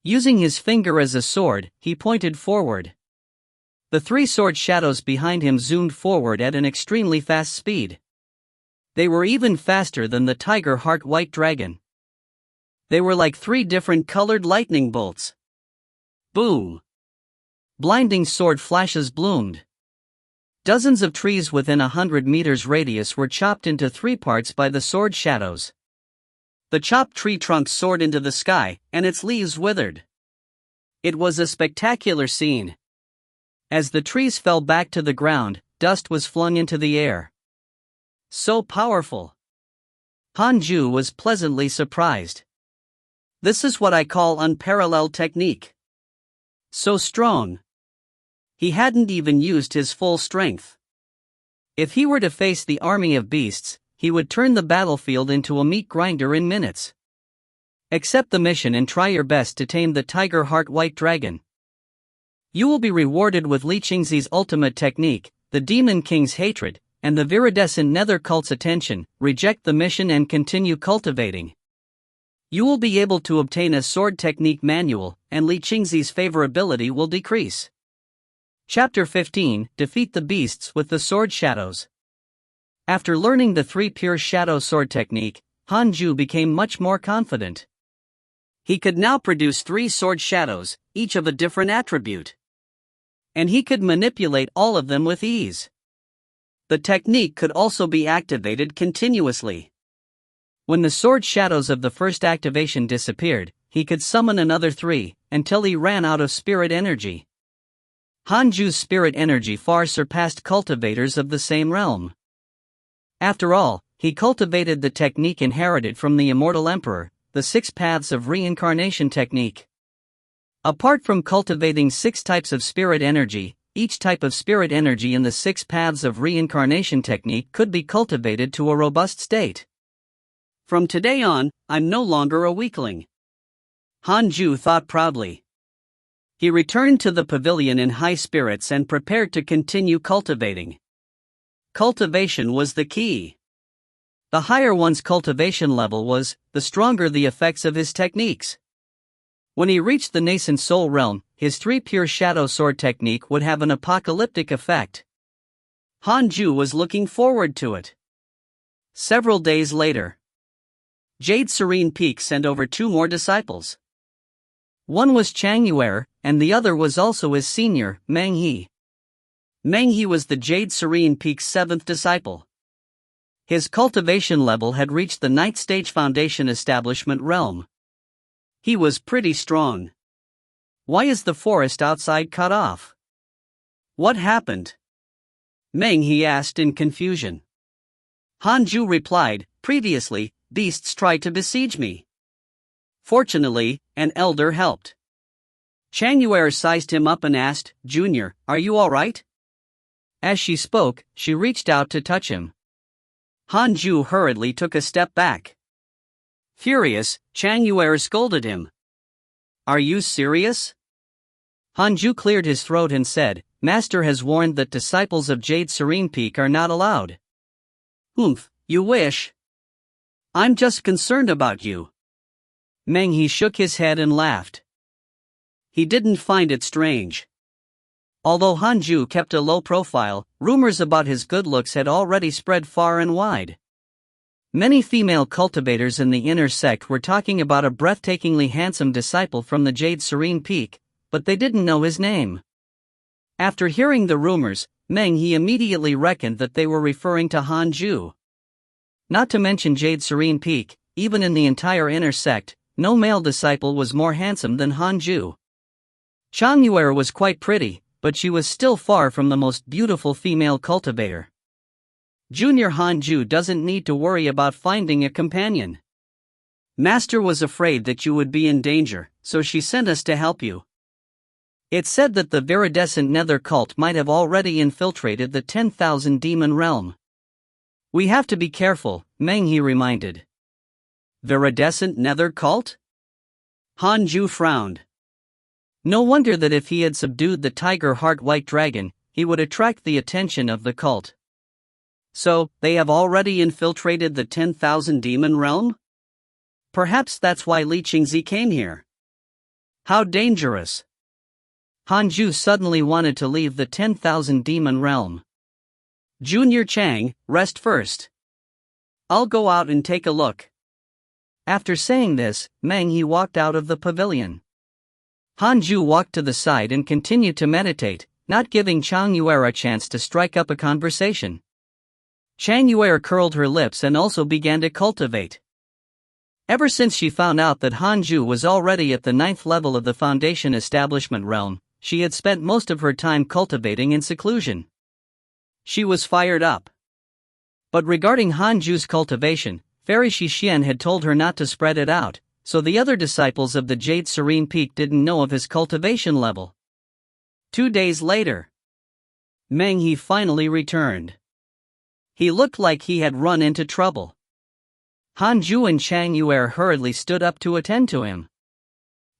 Using his finger as a sword, he pointed forward. The 3 sword shadows behind him zoomed forward at an extremely fast speed. They were even faster than the tiger heart white dragon. They were like 3 different colored lightning bolts. Boom! Blinding sword flashes bloomed. Dozens of trees within 100 meters radius were chopped into 3 parts by the sword shadows. The chopped tree trunks soared into the sky, and its leaves withered. It was a spectacular scene. As the trees fell back to the ground, dust was flung into the air. So powerful! Hanju was pleasantly surprised. This is what I call unparalleled technique. So strong. He hadn't even used his full strength. If he were to face the army of beasts, he would turn the battlefield into a meat grinder in minutes. Accept the mission and try your best to tame the tiger heart white dragon. You will be rewarded with Li Qingzi's ultimate technique, the Demon King's hatred, and the viridescent nether cult's attention. Reject the mission and continue cultivating. You will be able to obtain a sword technique manual, and Li Qingzi's favorability will decrease. Chapter 15, Defeat the Beasts with the Sword Shadows. After learning the 3 pure shadow sword technique, Hanju became much more confident. He could now produce 3 sword shadows, each of a different attribute. And he could manipulate all of them with ease. The technique could also be activated continuously. When the sword shadows of the first activation disappeared, he could summon another 3, until he ran out of spirit energy. Hanju's spirit energy far surpassed cultivators of the same realm. After all, he cultivated the technique inherited from the immortal emperor, the 6 paths of reincarnation technique. Apart from cultivating 6 types of spirit energy, each type of spirit energy in the 6 paths of reincarnation technique could be cultivated to a robust state. From today on, I'm no longer a weakling. Hanju thought proudly. He returned to the pavilion in high spirits and prepared to continue cultivating. Cultivation was the key. The higher one's cultivation level was, the stronger the effects of his techniques. When he reached the nascent soul realm, his 3 pure shadow sword technique would have an apocalyptic effect. Hanju was looking forward to it. Several days later, Jade Serene Peak sent over 2 more disciples. One was Chang Yuer, and the other was also his senior, Meng He. Meng He was the Jade Serene Peak's 7th disciple. His cultivation level had reached the 9th stage foundation establishment realm. He was pretty strong. Why is the forest outside cut off? What happened? Meng He asked in confusion. Hanju replied, previously, beasts tried to besiege me. Fortunately, an elder helped. Chang Yuer sized him up and asked, Junior, are you alright? As she spoke, she reached out to touch him. Hanju hurriedly took a step back. Furious, Chang Yuer scolded him. Are you serious? Hanju cleared his throat and said, Master has warned that disciples of Jade Serene Peak are not allowed. Oomph, you wish. I'm just concerned about you. Meng He shook his head and laughed. He didn't find it strange. Although Hanju kept a low profile, rumors about his good looks had already spread far and wide. Many female cultivators in the inner sect were talking about a breathtakingly handsome disciple from the Jade Serene Peak, but they didn't know his name. After hearing the rumors, Meng He immediately reckoned that they were referring to Hanju. Not to mention Jade Serene Peak, even in the entire inner sect, no male disciple was more handsome than Hanju. Chang Yuer was quite pretty, but she was still far from the most beautiful female cultivator. Junior Hanju doesn't need to worry about finding a companion. Master was afraid that you would be in danger, so she sent us to help you. It's said that the viridescent nether cult might have already infiltrated the 10,000 demon realm. We have to be careful, Meng He reminded. Viridescent nether cult? Hanju frowned. No wonder that if he had subdued the tiger heart white dragon, he would attract the attention of the cult. So, they have already infiltrated the 10,000 demon realm? Perhaps that's why Li Qingzi came here. How dangerous. Hanju suddenly wanted to leave the 10,000 demon realm. Junior Chang, rest first. I'll go out and take a look. After saying this, Meng He walked out of the pavilion. Hanju walked to the side and continued to meditate, not giving Chang Yuer a chance to strike up a conversation. Chang Yuer curled her lips and also began to cultivate. Ever since she found out that Hanju was already at the 9th level of the foundation establishment realm, she had spent most of her time cultivating in seclusion. She was fired up. But regarding Hanju's cultivation, Fairy Shixian had told her not to spread it out, so the other disciples of the Jade Serene Peak didn't know of his cultivation level. 2 days later, Meng He finally returned. He looked like he had run into trouble. Han Ju and Chang Yuer hurriedly stood up to attend to him.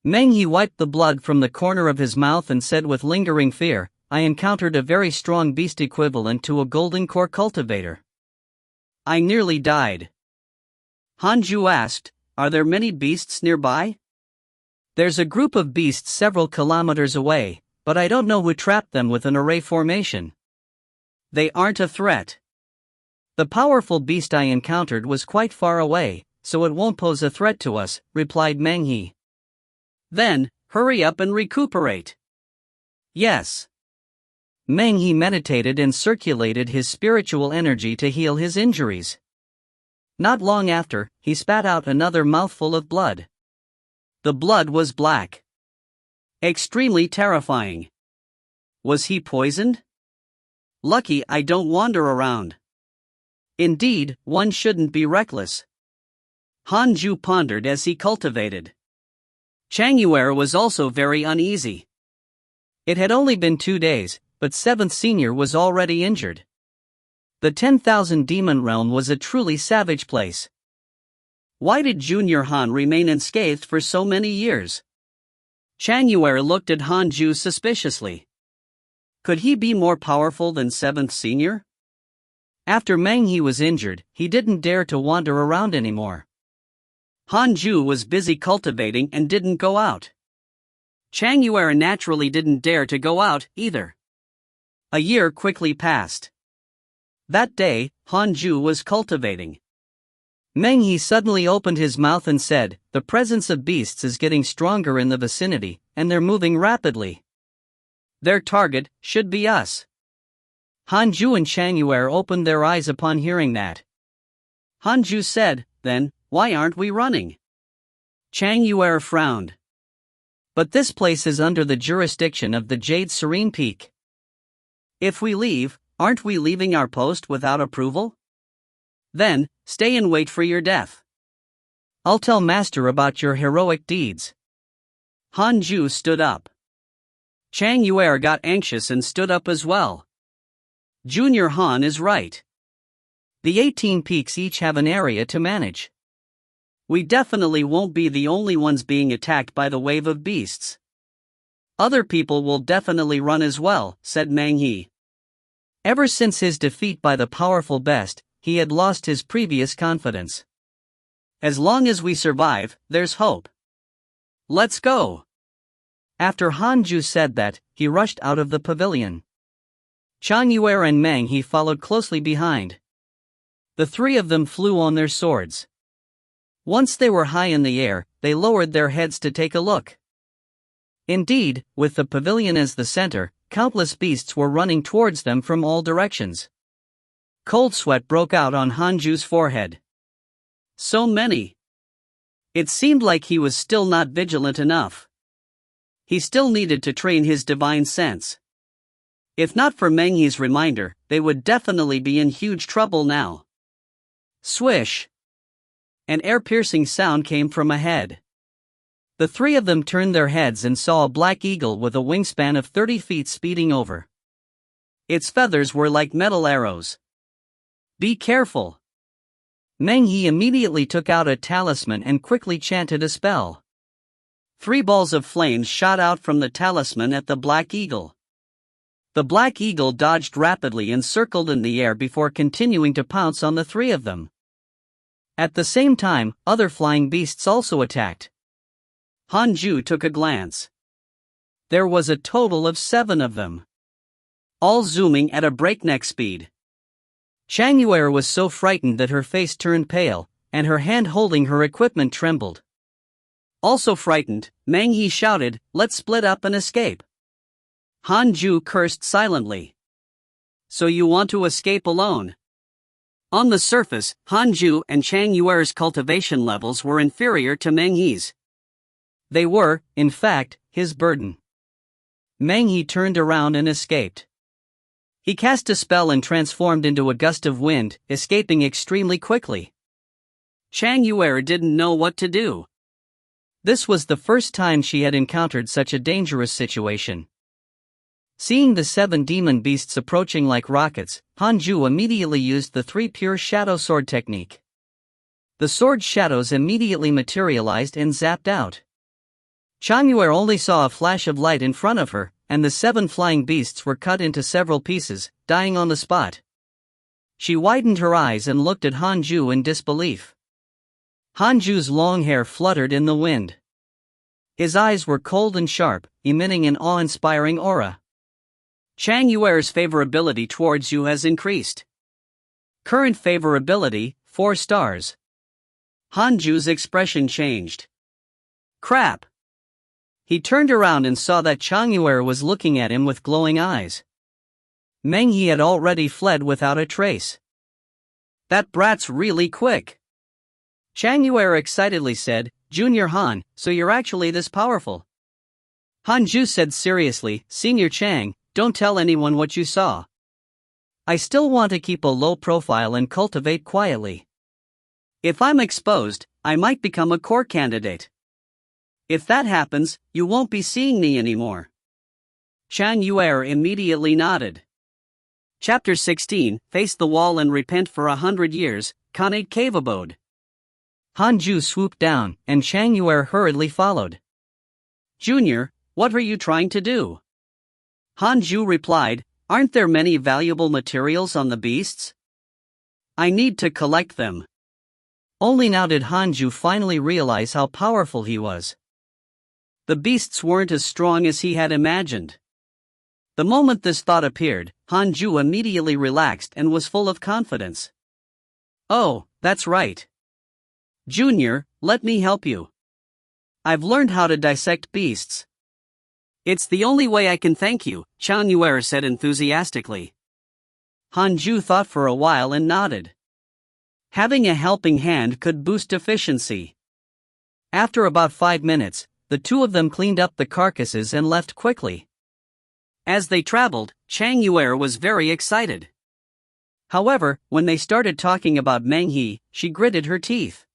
Meng He wiped the blood from the corner of his mouth and said with lingering fear, "I encountered a very strong beast equivalent to a golden core cultivator. I nearly died." Han Ju asked, "Are there many beasts nearby?" "There's a group of beasts several kilometers away, but I don't know who trapped them with an array formation. They aren't a threat. The powerful beast I encountered was quite far away, so it won't pose a threat to us," replied Meng He. "Then, hurry up and recuperate." "Yes." Meng He meditated and circulated his spiritual energy to heal his injuries. Not long after, he spat out another mouthful of blood. The blood was black. Extremely terrifying. Was he poisoned? Lucky I don't wander around. Indeed, one shouldn't be reckless. Han Ju pondered as he cultivated. Chang Yuer was also very uneasy. It had only been 2 days, but 7th Senior was already injured. The 10,000 Demon Realm was a truly savage place. Why did Junior Han remain unscathed for so many years? Chang Yuer looked at Han Ju suspiciously. Could he be more powerful than 7th Senior? After Meng He was injured, he didn't dare to wander around anymore. Han Ju was busy cultivating and didn't go out. Chang Yuer naturally didn't dare to go out either. A year quickly passed. That day, Han Ju was cultivating. Meng He suddenly opened his mouth and said, "The presence of beasts is getting stronger in the vicinity, and they're moving rapidly. Their target should be us." Han Ju and Chang Yuer opened their eyes upon hearing that. Han Ju said, "Then, why aren't we running?" Chang Yuer frowned. "But this place is under the jurisdiction of the Jade Serene Peak. If we leave, aren't we leaving our post without approval? Then, stay and wait for your death. I'll tell Master about your heroic deeds." Han Ju stood up. Chang Yuer got anxious and stood up as well. Junior Han is right. The 18 peaks each have an area to manage. We definitely won't be the only ones being attacked by the wave of beasts. Other people will definitely run as well, said Meng He. Ever since his defeat by the powerful Best, he had lost his previous confidence. As long as we survive, there's hope. Let's go. After Han Ju said that, he rushed out of the pavilion. Chang Yuer and Meng He followed closely behind. The three of them flew on their swords. Once they were high in the air, they lowered their heads to take a look. Indeed, with the pavilion as the center, countless beasts were running towards them from all directions. Cold sweat broke out on Han Ju's forehead. So many. It seemed like he was still not vigilant enough. He still needed to train his divine sense. If not for Meng He's reminder, they would definitely be in huge trouble now. Swish! An air-piercing sound came from ahead. The three of them turned their heads and saw a black eagle with a wingspan of 30 feet speeding over. Its feathers were like metal arrows. Be careful! Meng He immediately took out a talisman and quickly chanted a spell. 3 balls of flames shot out from the talisman at the black eagle. The black eagle dodged rapidly and circled in the air before continuing to pounce on the three of them. At the same time, other flying beasts also attacked. Han Ju took a glance. There was a total of 7 of them, all zooming at a breakneck speed. Chang Yuer was so frightened that her face turned pale, and her hand holding her equipment trembled. Also frightened, Meng He shouted, "Let's split up and escape." Han Ju cursed silently. So you want to escape alone? On the surface, Han Ju and Chang Yuer's cultivation levels were inferior to Meng He's. They were, in fact, his burden. Meng He turned around and escaped. He cast a spell and transformed into a gust of wind, escaping extremely quickly. Chang Yuer didn't know what to do. This was the first time she had encountered such a dangerous situation. Seeing the 7 demon beasts approaching like rockets, Hanju immediately used the 3 pure shadow sword technique. The sword shadows immediately materialized and zapped out. Changyue only saw a flash of light in front of her, and the 7 flying beasts were cut into several pieces, dying on the spot. She widened her eyes and looked at Hanju in disbelief. Hanju's long hair fluttered in the wind. His eyes were cold and sharp, emitting an awe-inspiring aura. Changyuer's favorability towards you has increased. Current favorability, 4 stars. Hanju's expression changed. Crap! He turned around and saw that Changyue was looking at him with glowing eyes. Menghe had already fled without a trace. That brat's really quick. Changyue excitedly said, Junior Han, so you're actually this powerful. Hanju said seriously, Senior Chang, don't tell anyone what you saw. I still want to keep a low profile and cultivate quietly. If I'm exposed, I might become a core candidate. If that happens, you won't be seeing me anymore. Changyue immediately nodded. Chapter 16, Face the Wall and Repent for 100 Years, Khanate Cave Abode. Hanju swooped down, and Changyue hurriedly followed. Junior, what are you trying to do? Hanju replied, Aren't there many valuable materials on the beasts? I need to collect them. Only now did Hanju finally realize how powerful he was. The beasts weren't as strong as he had imagined. The moment this thought appeared, Hanju immediately relaxed and was full of confidence. Oh, that's right. Junior, let me help you. I've learned how to dissect beasts. It's the only way I can thank you, Changyue said enthusiastically. Hanju thought for a while and nodded. Having a helping hand could boost efficiency. After about 5 minutes, the two of them cleaned up the carcasses and left quickly. As they traveled, Changyue was very excited. However, when they started talking about Menghe, she gritted her teeth.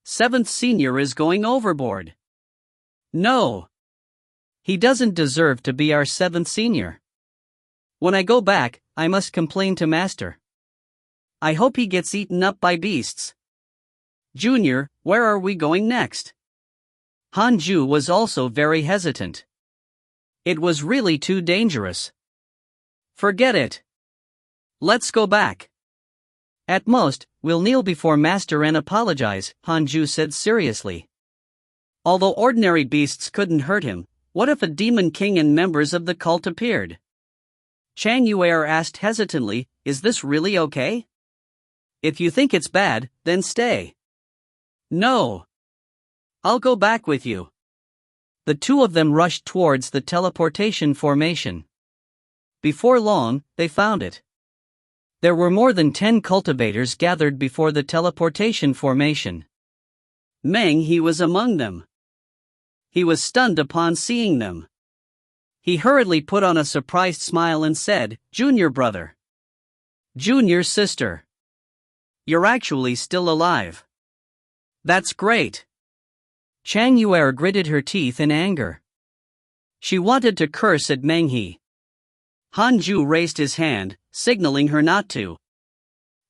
7th Senior is going overboard. No. He doesn't deserve to be our 7th Senior. When I go back, I must complain to Master. I hope he gets eaten up by beasts. Junior, where are we going next? Hanju was also very hesitant. It was really too dangerous. Forget it. Let's go back. At most, we'll kneel before Master and apologize, Hanju said seriously. Although ordinary beasts couldn't hurt him, what if a demon king and members of the cult appeared? Changyue asked hesitantly, Is this really okay? If you think it's bad, then stay. No. I'll go back with you. The two of them rushed towards the teleportation formation. Before long, they found it. There were more than 10 cultivators gathered before the teleportation formation. Menghe was among them. He was stunned upon seeing them. He hurriedly put on a surprised smile and said, Junior brother. Junior sister. You're actually still alive. That's great. Changyue gritted her teeth in anger. She wanted to curse at Menghe. Hanju raised his hand, signaling her not to.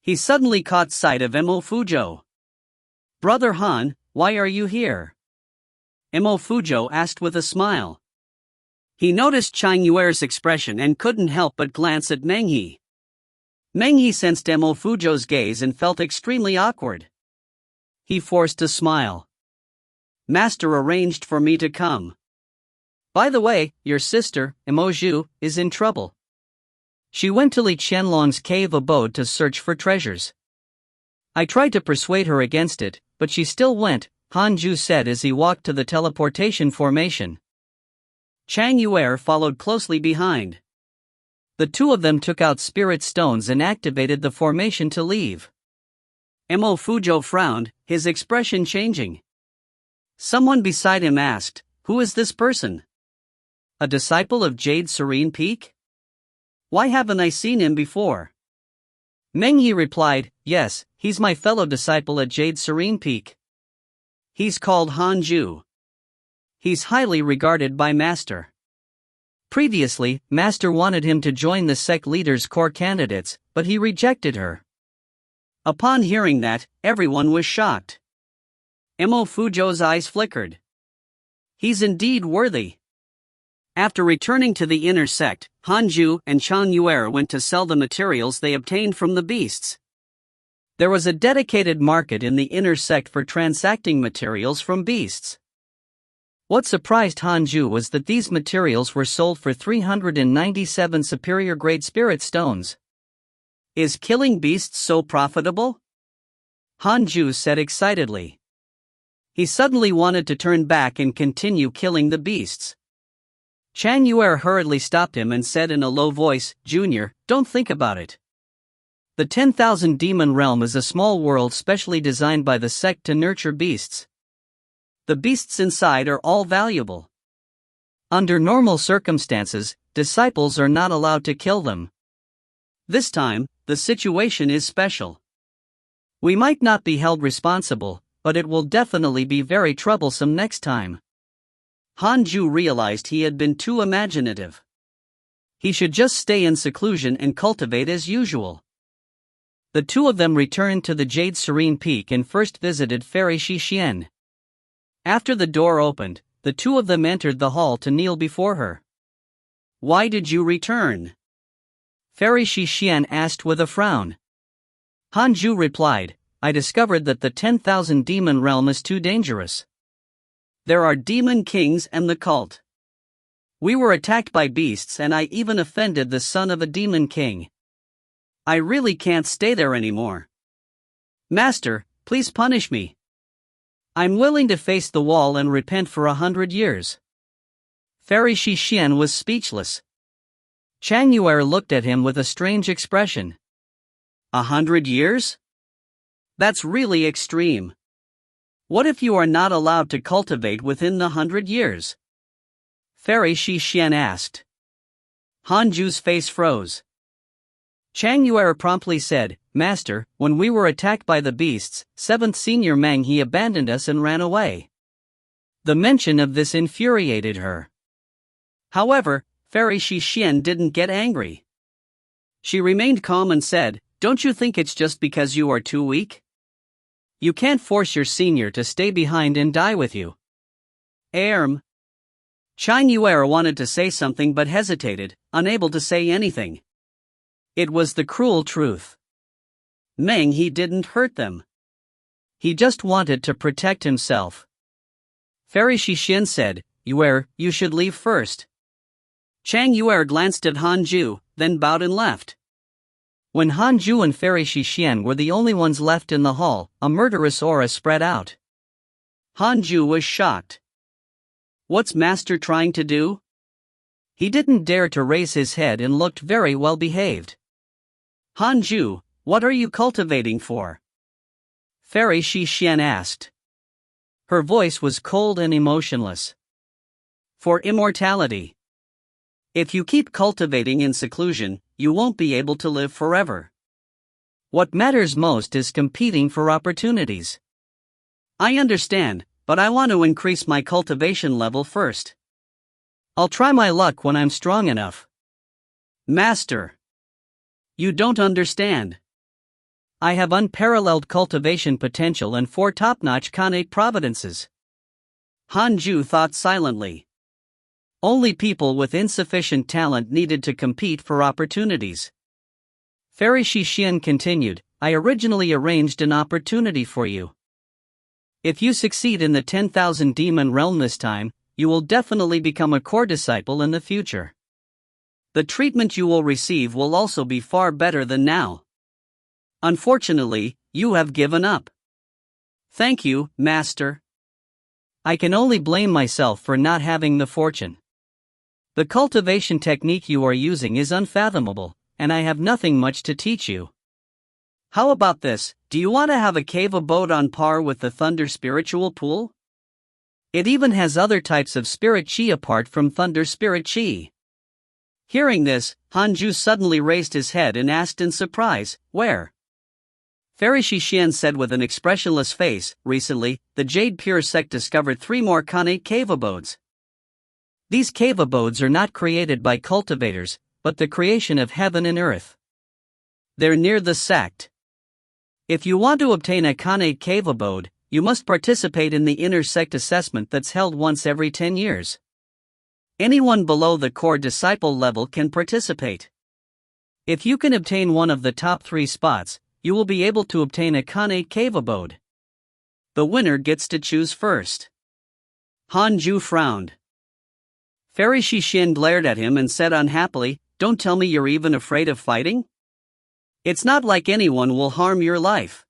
He suddenly caught sight of Emo Fujo. Brother Han, why are you here? Emo Fujo asked with a smile. He noticed Changyue's expression and couldn't help but glance at Menghe. Menghe sensed Emo Fujo's gaze and felt extremely awkward. He forced a smile. Master arranged for me to come. By the way, your sister, Emoju, is in trouble. She went to Li Qianlong's cave abode to search for treasures. I tried to persuade her against it, but she still went, Hanju said as he walked to the teleportation formation. Changyue followed closely behind. The two of them took out spirit stones and activated the formation to leave. Emo Fujo frowned, his expression changing. Someone beside him asked, Who is this person? A disciple of Jade Serene Peak? Why haven't I seen him before? Menghe replied, Yes, he's my fellow disciple at Jade Serene Peak. He's called Hanju. He's highly regarded by Master. Previously, Master wanted him to join the sect leader's core candidates, but he rejected her. Upon hearing that, everyone was shocked. Imo Fujo's eyes flickered. He's indeed worthy. After returning to the inner sect, Hanju and Chang Yuer went to sell the materials they obtained from the beasts. There was a dedicated market in the inner sect for transacting materials from beasts. What surprised Hanju was that these materials were sold for 397 superior grade spirit stones. Is killing beasts so profitable? Hanju said excitedly. He suddenly wanted to turn back and continue killing the beasts. Chang Yuer hurriedly stopped him and said in a low voice, "Junior, don't think about it. The 10,000 Demon Realm is a small world specially designed by the sect to nurture beasts. The beasts inside are all valuable. Under normal circumstances, disciples are not allowed to kill them. This time, the situation is special. We might not be held responsible, but it will definitely be very troublesome next time." Hanju realized he had been too imaginative. He should just stay in seclusion and cultivate as usual. The two of them returned to the Jade Serene Peak and first visited Fairy Shixian. After the door opened, the two of them entered the hall to kneel before her. "Why did you return?" Fairy Shixian asked with a frown. Hanju replied, "I discovered that the 10,000 Demon Realm is too dangerous. There are demon kings and the cult. We were attacked by beasts and I even offended the son of a demon king. I really can't stay there anymore. Master, please punish me. I'm willing to face the wall and repent for 100 years. Fairy Shixian was speechless. Chang Yuer looked at him with a strange expression. 100 years? That's really extreme. What if you are not allowed to cultivate within the 100 years? Fairy Shixian asked. Hanju's face froze. Chang Yuer promptly said, "Master, when we were attacked by the beasts, 7th Senior Meng he abandoned us and ran away." The mention of this infuriated her. However, Fairy Shixian didn't get angry. She remained calm and said, "Don't you think it's just because you are too weak? You can't force your senior to stay behind and die with you." Chang Yuer wanted to say something but hesitated, unable to say anything. It was the cruel truth. Meng he didn't hurt them. He just wanted to protect himself. Fairy Shixian said, "Yuer, you should leave first." Chang Yuer glanced at Hanju, then bowed and left. When Hanju and Fairy Shixian were the only ones left in the hall, a murderous aura spread out. Hanju was shocked. What's Master trying to do? He didn't dare to raise his head and looked very well behaved. "Hanju, what are you cultivating for?" Fairy Shixian asked. Her voice was cold and emotionless. "For immortality. If you keep cultivating in seclusion, you won't be able to live forever. What matters most is competing for opportunities." "I understand, but I want to increase my cultivation level first. I'll try my luck when I'm strong enough." "Master, you don't understand. I have unparalleled cultivation potential and 4 top-notch Khanate providences." Hanju thought silently. Only people with insufficient talent needed to compete for opportunities. Fairy Shixian continued, "I originally arranged an opportunity for you. If you succeed in the 10,000 Demon Realm this time, you will definitely become a core disciple in the future. The treatment you will receive will also be far better than now. Unfortunately, you have given up." "Thank you, Master. I can only blame myself for not having the fortune. The cultivation technique you are using is unfathomable, and I have nothing much to teach you. How about this, do you want to have a cave abode on par with the Thunder Spiritual Pool? It even has other types of spirit chi apart from Thunder Spirit Chi." Hearing this, Hanju suddenly raised his head and asked in surprise, "Where?" Fairy Shixian said with an expressionless face, "Recently, the Jade Pure sect discovered 3 more Khanate cave abodes. These cave abodes are not created by cultivators, but the creation of heaven and earth. They're near the sect. If you want to obtain a Khanate cave abode, you must participate in the inner sect assessment that's held once every 10 years. Anyone below the core disciple level can participate. If you can obtain one of the top 3 spots, you will be able to obtain a Khanate cave abode. The winner gets to choose first. Hanju frowned. Fairy Shishin glared at him and said unhappily, "Don't tell me you're even afraid of fighting? It's not like anyone will harm your life."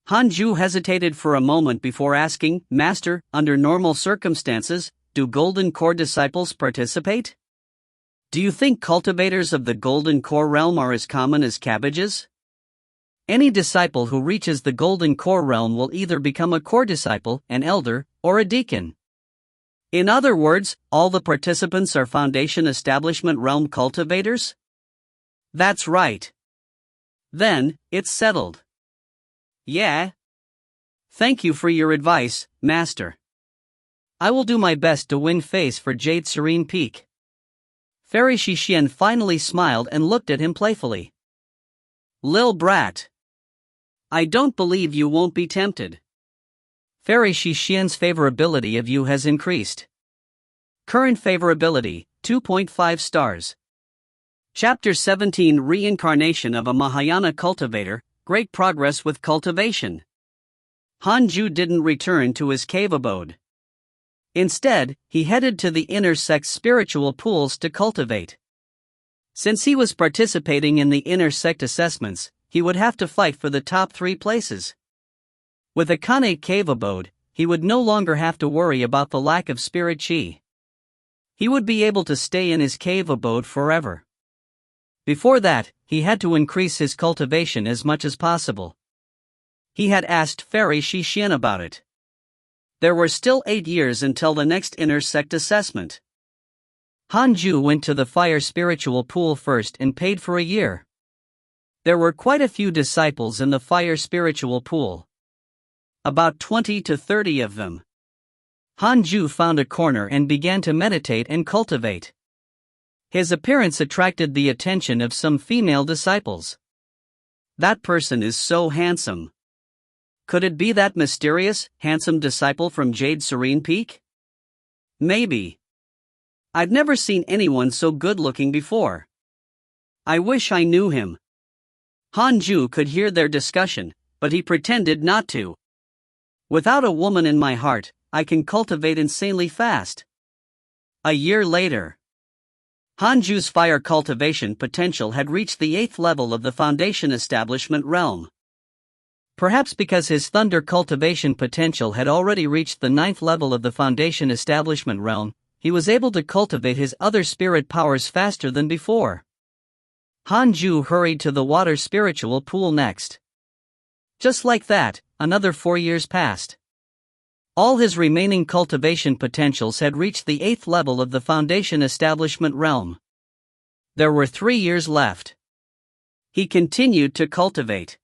Hanju hesitated for a moment before asking, "Master, under normal circumstances, do Golden Core disciples participate? Do you think cultivators of the Golden Core realm are as common as cabbages?" Any disciple who reaches the Golden Core realm will either become a core disciple, an elder, or a deacon. In other words, all the participants are Foundation Establishment realm cultivators? That's right. Then, it's settled. Yeah. Thank you for your advice, Master. I will do my best to win face for Jade Serene Peak. Fairy Shishin finally smiled and looked at him playfully. Lil brat. I don't believe you won't be tempted. Fairy Shishin's favorability of you has increased. Current favorability, 2.5 stars. Chapter 17 Reincarnation of a Mahayana Cultivator, Great Progress with Cultivation. Hanju didn't return to his cave abode. Instead, he headed to the inner sect spiritual pools to cultivate. Since he was participating in the inner sect assessments, he would have to fight for the top 3 places. With a Khanate cave abode, he would no longer have to worry about the lack of spirit chi. He would be able to stay in his cave abode forever. Before that, he had to increase his cultivation as much as possible. He had asked Fairy Shishin about it. There were still 8 years until the next inner sect assessment. Hanju went to the fire spiritual pool first and paid for a year. There were quite a few disciples in the fire spiritual pool. About 20 to 30 of them. Hanju found a corner and began to meditate and cultivate. His appearance attracted the attention of some female disciples. That person is so handsome. Could it be that mysterious, handsome disciple from Jade Serene Peak? Maybe. I've never seen anyone so good-looking before. I wish I knew him. Hanju could hear their discussion, but he pretended not to. Without a woman in my heart, I can cultivate insanely fast. A year later. Hanju's fire cultivation potential had reached the 8th level of the Foundation Establishment realm. Perhaps because his thunder cultivation potential had already reached the 9th level of the Foundation Establishment realm, he was able to cultivate his other spirit powers faster than before. Hanju hurried to the water spiritual pool next. Just like that, another 4 years passed. All his remaining cultivation potentials had reached the 8th level of the Foundation Establishment realm. There were 3 years left. He continued to cultivate.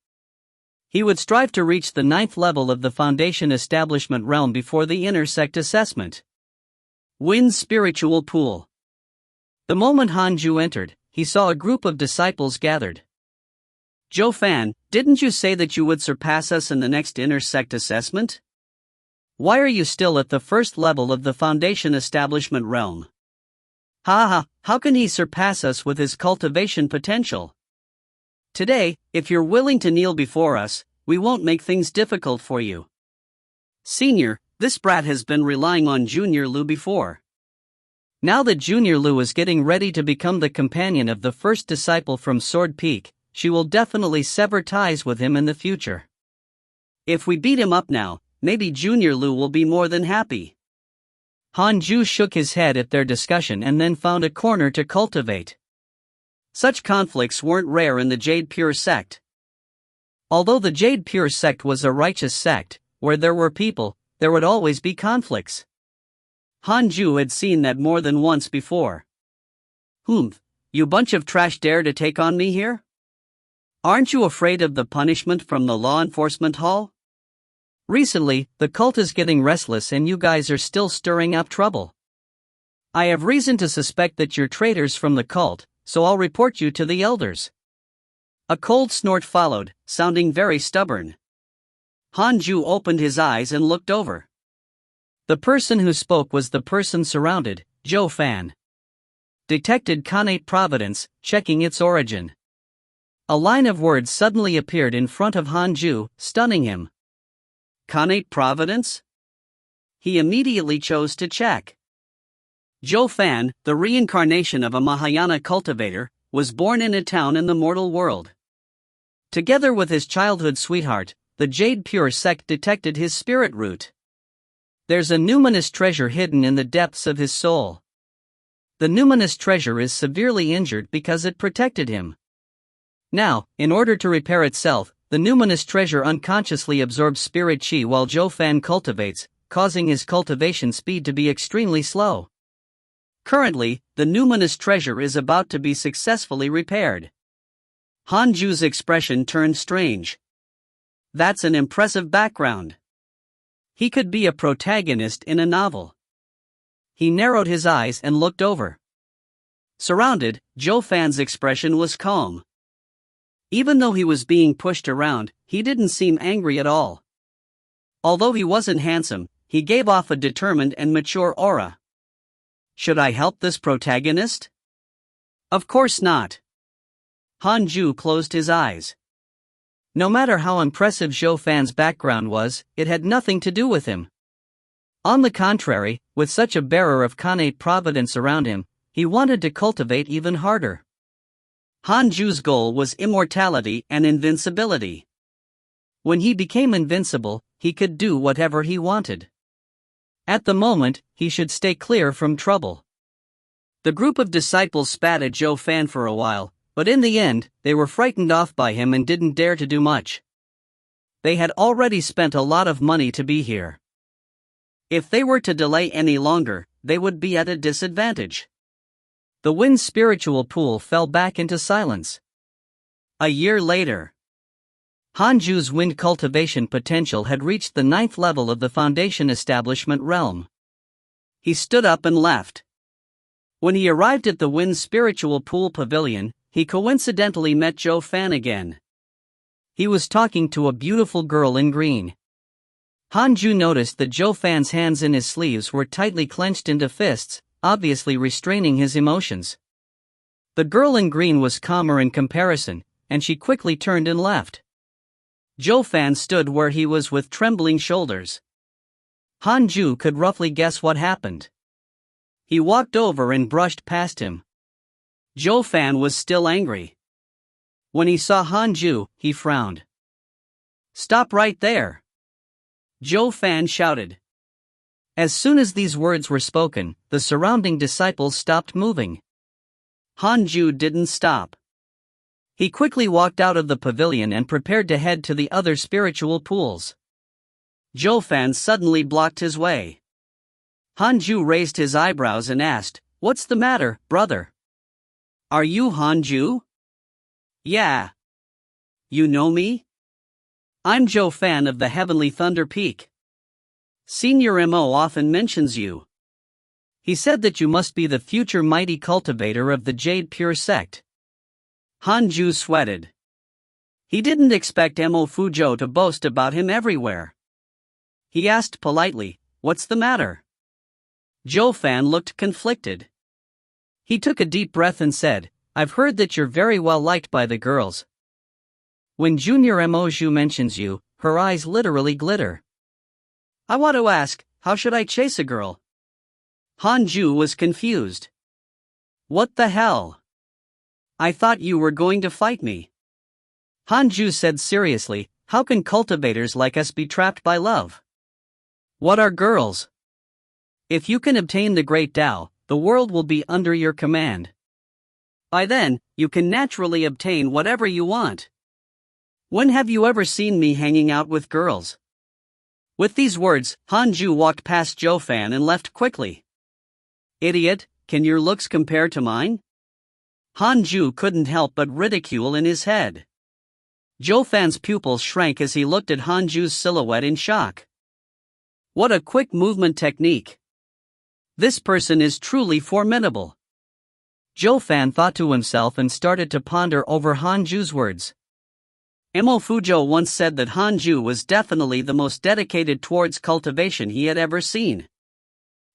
He would strive to reach the 9th level of the Foundation Establishment realm before the inner sect assessment. Wind spiritual pool. The moment Hanju entered, he saw a group of disciples gathered. Joe Fan, didn't you say that you would surpass us in the next inner sect assessment? Why are you still at the 1st level of the Foundation Establishment realm? How can he surpass us with his cultivation potential? Today, if you're willing to kneel before us, we won't make things difficult for you. Senior, this brat has been relying on Junior Lu before. Now that Junior Lu is getting ready to become the companion of the first disciple from Sword Peak, she will definitely sever ties with him in the future. If we beat him up now, maybe Junior Lu will be more than happy. Hanju shook his head at their discussion and then found a corner to cultivate. Such conflicts weren't rare in the Jade Pure sect. Although the Jade Pure sect was a righteous sect, where there were people, there would always be conflicts. Hanju had seen that more than once before. You bunch of trash dare to take on me here? Aren't you afraid of the punishment from the law enforcement hall? Recently, the cult is getting restless and you guys are still stirring up trouble. I have reason to suspect that you're traitors from the cult, so I'll report you to the elders. A cold snort followed, sounding very stubborn. Hanju opened his eyes and looked over. The person who spoke was the person surrounded, Joe Fan. Detected Khanate Providence, checking its origin. A line of words suddenly appeared in front of Hanju, stunning him. Khanate Providence? He immediately chose to check. Joe Fan, the reincarnation of a Mahayana cultivator, was born in a town in the mortal world. Together with his childhood sweetheart, the Jade Pure sect detected his spirit root. There's a numinous treasure hidden in the depths of his soul. The numinous treasure is severely injured because it protected him. Now, in order to repair itself, the numinous treasure unconsciously absorbs spirit chi while Joe Fan cultivates, causing his cultivation speed to be extremely slow. Currently, the numinous treasure is about to be successfully repaired. Hanju's expression turned strange. That's an impressive background. He could be a protagonist in a novel. He narrowed his eyes and looked over. Surrounded, Joe Fan's expression was calm. Even though he was being pushed around, he didn't seem angry at all. Although he wasn't handsome, he gave off a determined and mature aura. Should I help this protagonist? Of course not. Hanju closed his eyes. No matter how impressive Joe Fan's background was, it had nothing to do with him. On the contrary, with such a bearer of Khanate Providence around him, he wanted to cultivate even harder. Hanju's goal was immortality and invincibility. When he became invincible, he could do whatever he wanted. At the moment, he should stay clear from trouble. The group of disciples spat at Joe Fan for a while, but in the end, they were frightened off by him and didn't dare to do much. They had already spent a lot of money to be here. If they were to delay any longer, they would be at a disadvantage. The wind's spiritual pool fell back into silence. A year later, Hanju's wind cultivation potential had reached the 9th level of the Foundation Establishment realm. He stood up and left. When he arrived at the wind's spiritual pool pavilion, he coincidentally met Joe Fan again. He was talking to a beautiful girl in green. Hanju noticed that Joe Fan's hands in his sleeves were tightly clenched into fists, obviously restraining his emotions. The girl in green was calmer in comparison, and she quickly turned and left. Joe Fan stood where he was with trembling shoulders. Hanju could roughly guess what happened. He walked over and brushed past him. Joe Fan was still angry. When he saw Hanju, he frowned. "Stop right there!" Joe Fan shouted. As soon as these words were spoken, the surrounding disciples stopped moving. Hanju didn't stop. He quickly walked out of the pavilion and prepared to head to the other spiritual pools. Joe Fan suddenly blocked his way. Hanju raised his eyebrows and asked, "What's the matter, brother? Are you Hanju?" "Yeah. You know me? I'm Joe Fan of the Heavenly Thunder Peak. Senior MO often mentions you. He said that you must be the future mighty cultivator of the Jade Pure sect." Hanju sweated. He didn't expect MO Fujo to boast about him everywhere. He asked politely, "What's the matter?" Joe Fan looked conflicted. He took a deep breath and said, "I've heard that you're very well liked by the girls. When Junior Emoju mentions you, her eyes literally glitter. I want to ask, how should I chase a girl?" Hanju was confused. "What the hell? I thought you were going to fight me." Hanju said seriously, "How can cultivators like us be trapped by love? What are girls? If you can obtain the Great Tao, the world will be under your command. By then, you can naturally obtain whatever you want. When have you ever seen me hanging out with girls?" With these words, Hanju walked past Joe Fan and left quickly. "Idiot, can your looks compare to mine?" Hanju couldn't help but ridicule in his head. Joe Fan's pupils shrank as he looked at Hanju's silhouette in shock. What a quick movement technique. This person is truly formidable. Zhou Fan thought to himself and started to ponder over Han Ju's words. Mo Fuzhou once said that Han Ju was definitely the most dedicated towards cultivation he had ever seen.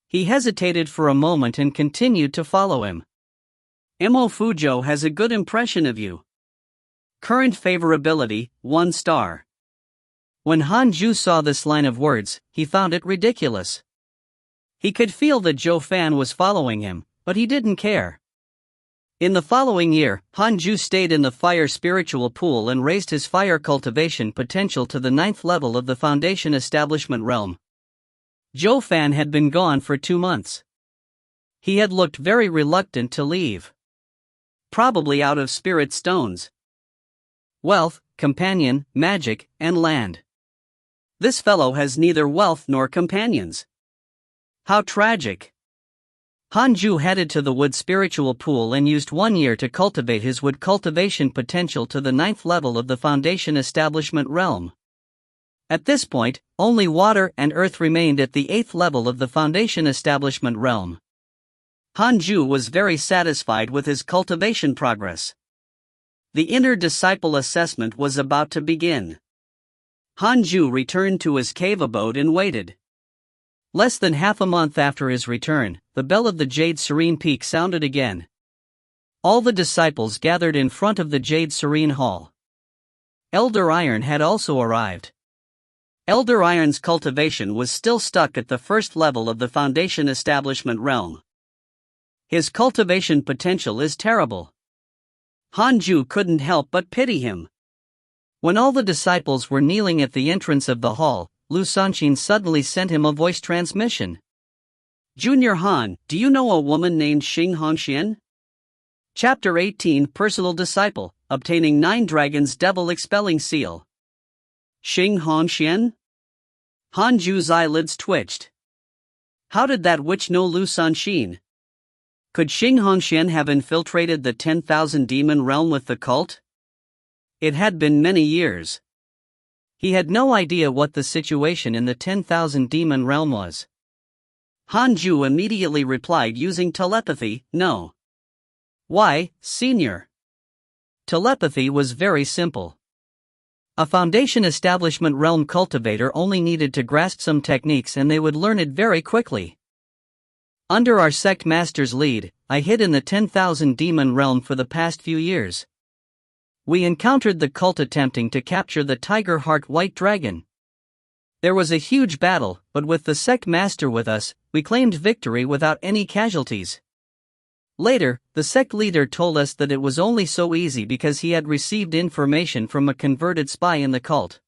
He hesitated for a moment and continued to follow him. Mo Fuzhou has a good impression of you. Current favorability, 1 star. When Han Ju saw this line of words, he found it ridiculous. He could feel that Zhou Fan was following him, but he didn't care. In the following year, Han Ju stayed in the fire spiritual pool and raised his fire cultivation potential to the 9th level of the Foundation Establishment realm. Zhou Fan had been gone for 2 months. He had looked very reluctant to leave. Probably out of spirit stones. Wealth, companion, magic, and land. This fellow has neither wealth nor companions. How tragic. Han Ju headed to the wood spiritual pool and used 1 year to cultivate his wood cultivation potential to the 9th level of the Foundation Establishment realm. At this point, only water and earth remained at the 8th level of the Foundation Establishment realm. Han Ju was very satisfied with his cultivation progress. The inner disciple assessment was about to begin. Han Ju returned to his cave abode and waited. Less than half a month after his return, the bell of the Jade Serene Peak sounded again. All the disciples gathered in front of the Jade Serene Hall. Elder Iron had also arrived. Elder Iron's cultivation was still stuck at the 1st level of the Foundation Establishment realm. His cultivation potential is terrible. Han Ju couldn't help but pity him. When all the disciples were kneeling at the entrance of the hall, Lu Sanqin suddenly sent him a voice transmission. Junior Han, do you know a woman named Xing Hongxian? Chapter 18 Personal Disciple, obtaining 9 Dragons Devil Expelling Seal. Xing Hongxian? Han Ju's eyelids twitched. How did that witch know Lu Sanqin? Could Xing Hongxian have infiltrated the 10,000 demon realm with the cult? It had been many years. He had no idea what the situation in the 10,000 demon realm was. Han Ju immediately replied using telepathy, no. Why, senior? Telepathy was very simple. A Foundation Establishment realm cultivator only needed to grasp some techniques and they would learn it very quickly. Under our sect master's lead, I hid in the 10,000 demon realm for the past few years. We encountered the cult attempting to capture the Tiger Heart White Dragon. There was a huge battle, but with the sect master with us, we claimed victory without any casualties. Later, the sect leader told us that it was only so easy because he had received information from a converted spy in the cult.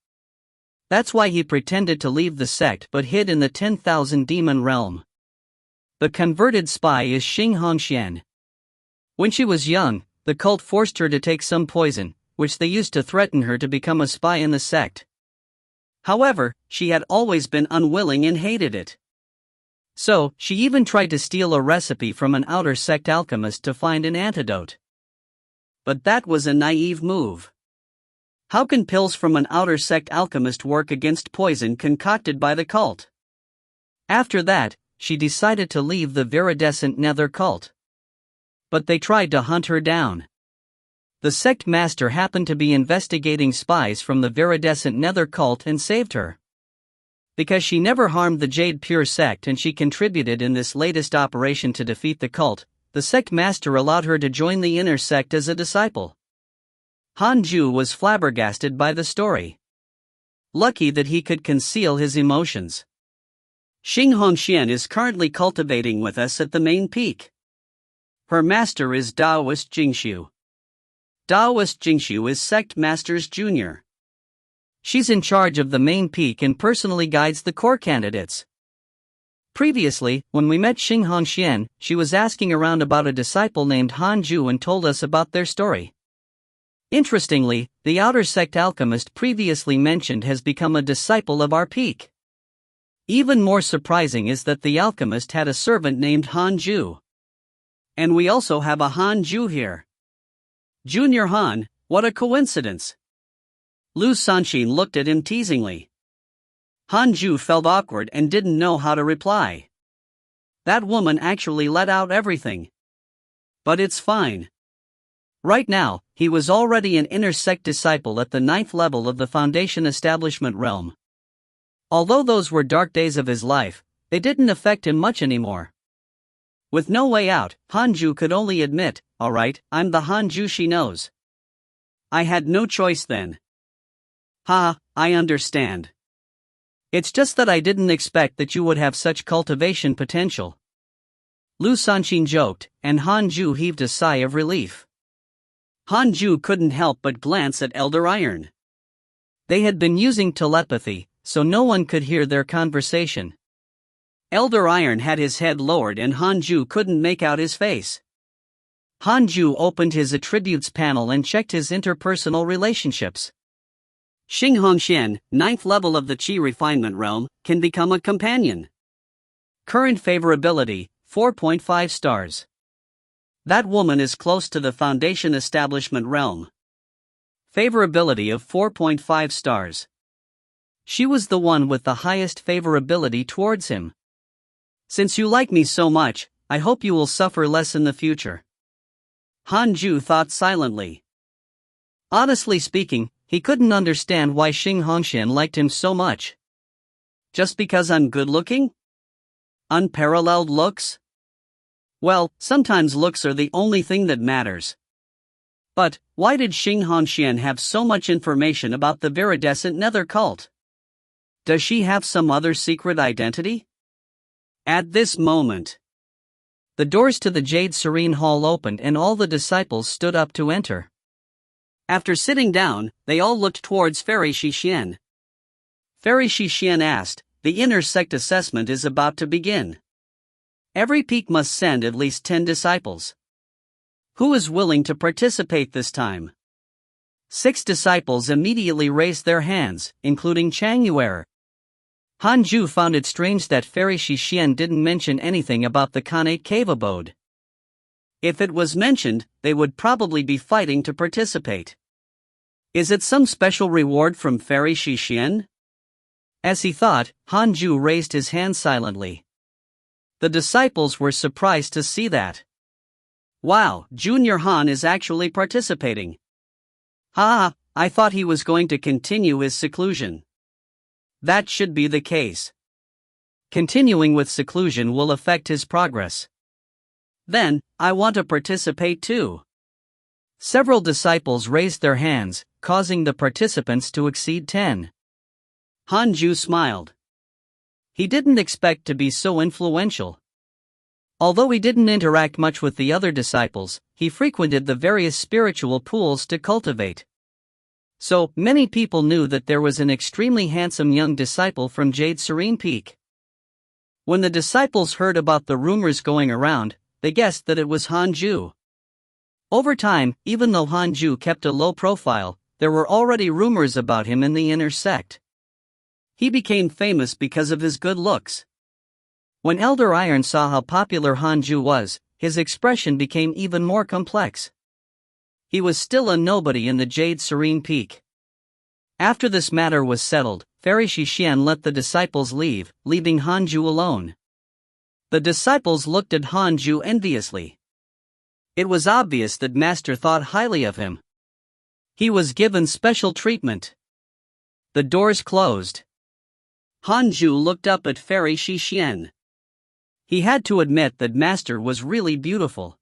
That's why he pretended to leave the sect but hid in the 10,000 demon realm. The converted spy is Xing Hongxian. When she was young, the cult forced her to take some poison, which they used to threaten her to become a spy in the sect. However, she had always been unwilling and hated it. So, she even tried to steal a recipe from an outer sect alchemist to find an antidote. But that was a naive move. How can pills from an outer sect alchemist work against poison concocted by the cult? After that, she decided to leave the viridescent nether cult. But they tried to hunt her down. The sect master happened to be investigating spies from the viridescent nether cult and saved her. Because she never harmed the Jade Pure sect and she contributed in this latest operation to defeat the cult, the sect master allowed her to join the inner sect as a disciple. Han Ju was flabbergasted by the story. Lucky that he could conceal his emotions. Xing Hongxian is currently cultivating with us at the main peak. Her master is Daoist Jingshu. Daoist Jingshu is Sect Master's junior. She's in charge of the main peak and personally guides the core candidates. Previously, when we met Xing Hongxian, she was asking around about a disciple named Han Ju and told us about their story. Interestingly, the outer sect alchemist previously mentioned has become a disciple of our peak. Even more surprising is that the alchemist had a servant named Han Ju. And we also have a Han Ju here. Junior Han, what a coincidence. Lu Sanqin looked at him teasingly. Han Ju felt awkward and didn't know how to reply. That woman actually let out everything. But it's fine. Right now, he was already an inner sect disciple at the 9th level of the Foundation Establishment realm. Although those were dark days of his life, they didn't affect him much anymore. With no way out, Hanju could only admit, "Alright, I'm the Hanju she knows. I had no choice then." I understand. It's just that I didn't expect that you would have such cultivation potential." Lu Sanqin joked, and Hanju heaved a sigh of relief. Hanju couldn't help but glance at Elder Iron. They had been using telepathy, so no one could hear their conversation. Elder Iron had his head lowered and Hanju couldn't make out his face. Hanju opened his attributes panel and checked his interpersonal relationships. Xing Hongxian, 9th level of the Qi refinement realm, can become a companion. Current favorability, 4.5 stars. That woman is close to the Foundation Establishment realm. Favorability of 4.5 stars. She was the one with the highest favorability towards him. Since you like me so much, I hope you will suffer less in the future. Hanju thought silently. Honestly speaking, he couldn't understand why Xing Hongxian liked him so much. Just because I'm good looking? Unparalleled looks? Well, sometimes looks are the only thing that matters. But, why did Xing Hongxian have so much information about the viridescent nether cult? Does she have some other secret identity? At this moment, the doors to the Jade Serene Hall opened and all the disciples stood up to enter. After sitting down, they all looked towards Fairy Shixian. Fairy Shixian asked, "The inner sect assessment is about to begin. Every peak must send at least 10 disciples. Who is willing to participate this time?" 6 disciples immediately raised their hands, including Chang Yuer. Hanju found it strange that Fairy Shixian didn't mention anything about the Khanate cave abode. If it was mentioned, they would probably be fighting to participate. Is it some special reward from Fairy Shixian? As he thought, Hanju raised his hand silently. The disciples were surprised to see that. Wow, Junior Han is actually participating. I thought he was going to continue his seclusion. That should be the case. Continuing with seclusion will affect his progress. Then, I want to participate too. Several disciples raised their hands, causing the participants to exceed 10. Hanju smiled. He didn't expect to be so influential. Although he didn't interact much with the other disciples, he frequented the various spiritual pools to cultivate. So, many people knew that there was an extremely handsome young disciple from Jade Serene Peak. When the disciples heard about the rumors going around, they guessed that it was Hanju. Over time, even though Hanju kept a low profile, there were already rumors about him in the inner sect. He became famous because of his good looks. When Elder Iron saw how popular Hanju was, his expression became even more complex. He was still a nobody in the Jade Serene Peak. After this matter was settled, Fairy Shixian let the disciples leave, leaving Hanju alone. The disciples looked at Hanju enviously. It was obvious that Master thought highly of him. He was given special treatment. The doors closed. Hanju looked up at Fairy Shixian. He had to admit that Master was really beautiful.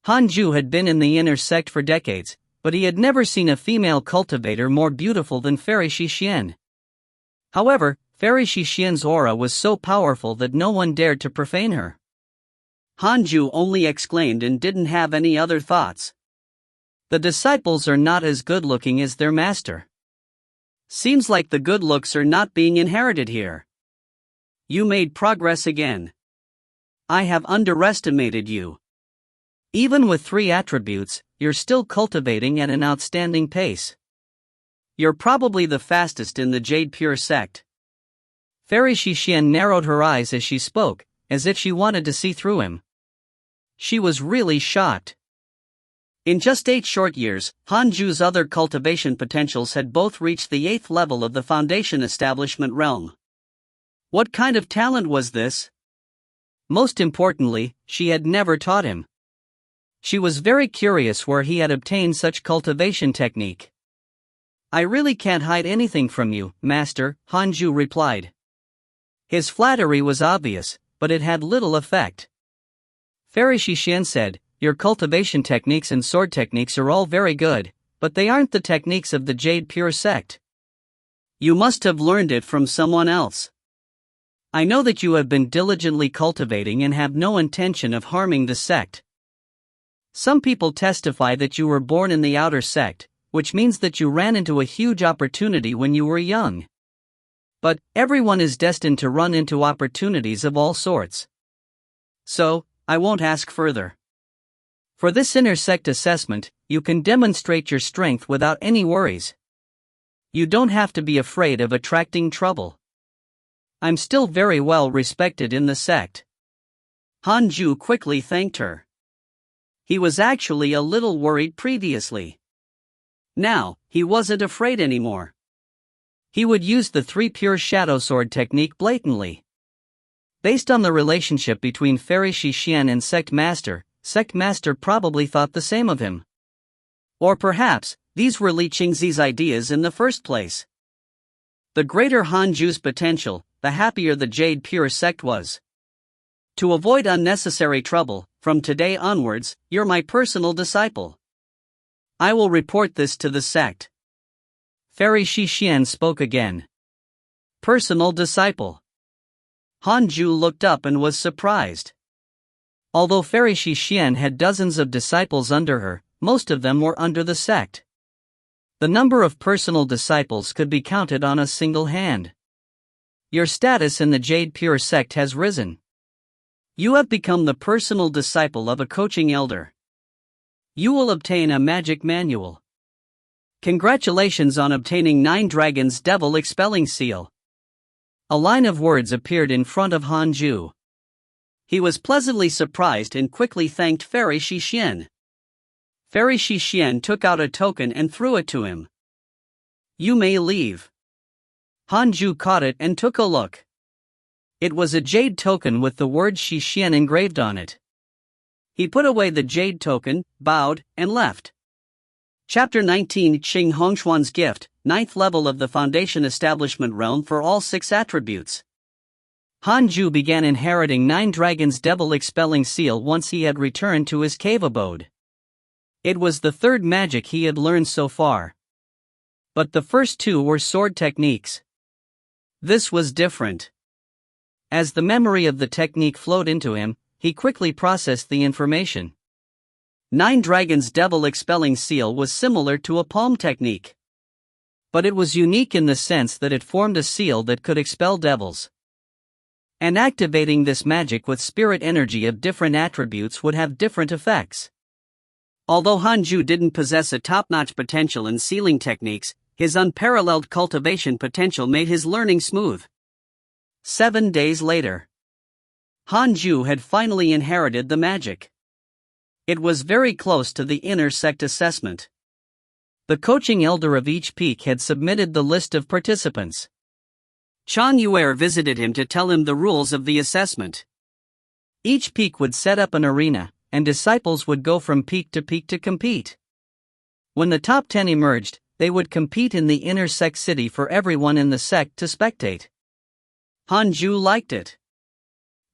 Hanju had been in the inner sect for decades, but he had never seen a female cultivator more beautiful than Fairy Shixian. However, Fairy Shixian's aura was so powerful that no one dared to profane her. Hanju only exclaimed and didn't have any other thoughts. The disciples are not as good looking as their master. Seems like the good looks are not being inherited here. You made progress again. I have underestimated you. Even with 3 attributes, you're still cultivating at an outstanding pace. You're probably the fastest in the Jade Pure sect. Fairy Shixian narrowed her eyes as she spoke, as if she wanted to see through him. She was really shocked. In just 8 short years, Hanju's other cultivation potentials had both reached the 8th level of the Foundation Establishment realm. What kind of talent was this? Most importantly, she had never taught him. She was very curious where he had obtained such cultivation technique. I really can't hide anything from you, master, Hanju replied. His flattery was obvious, but it had little effect. Fairy Shishian said, your cultivation techniques and sword techniques are all very good, but they aren't the techniques of the Jade Pure sect. You must have learned it from someone else. I know that you have been diligently cultivating and have no intention of harming the sect. Some people testify that you were born in the outer sect, which means that you ran into a huge opportunity when you were young. But everyone is destined to run into opportunities of all sorts. So, I won't ask further. For this inner sect assessment, you can demonstrate your strength without any worries. You don't have to be afraid of attracting trouble. I'm still very well respected in the sect. Hanju quickly thanked her. He was actually a little worried previously. Now, he wasn't afraid anymore. He would use the 3 pure shadow sword technique blatantly. Based on the relationship between Fairy Shishian and Sect Master probably thought the same of him. Or perhaps, these were Li Qingzi's ideas in the first place. The greater Hanju's potential, the happier the Jade Pure sect was. To avoid unnecessary trouble, from today onwards, you're my personal disciple. I will report this to the sect. Fairy Shishian spoke again. Personal disciple. Hanju looked up and was surprised. Although Fairy Shishian had dozens of disciples under her, most of them were under the sect. The number of personal disciples could be counted on a single hand. Your status in the Jade Pure sect has risen. You have become the personal disciple of a coaching elder. You will obtain a magic manual. Congratulations on obtaining 9 Dragons Devil Expelling Seal. A line of words appeared in front of Hanju. He was pleasantly surprised and quickly thanked Fairy Shishian. Fairy Shishian took out a token and threw it to him. You may leave. Hanju caught it and took a look. It was a jade token with the word Shishian engraved on it. He put away the jade token, bowed, and left. Chapter 19 Qing Hongshuan's Gift, 9th level of the Foundation Establishment Realm for all 6 attributes. Hanju began inheriting 9 Dragons Devil Expelling Seal once he had returned to his cave abode. It was the 3rd magic he had learned so far. But the first 2 were sword techniques. This was different. As the memory of the technique flowed into him, he quickly processed the information. 9 Dragons Devil Expelling Seal was similar to a palm technique. But it was unique in the sense that it formed a seal that could expel devils. And activating this magic with spirit energy of different attributes would have different effects. Although Hanju didn't possess a top-notch potential in sealing techniques, his unparalleled cultivation potential made his learning smooth. 7 days later, Hanju had finally inherited the magic. It was very close to the inner sect assessment. The coaching elder of each peak had submitted the list of participants. Chang Yuer visited him to tell him the rules of the assessment. Each peak would set up an arena, and disciples would go from peak to compete. When the top 10 emerged, they would compete in the inner sect city for everyone in the sect to spectate. Hanju liked it.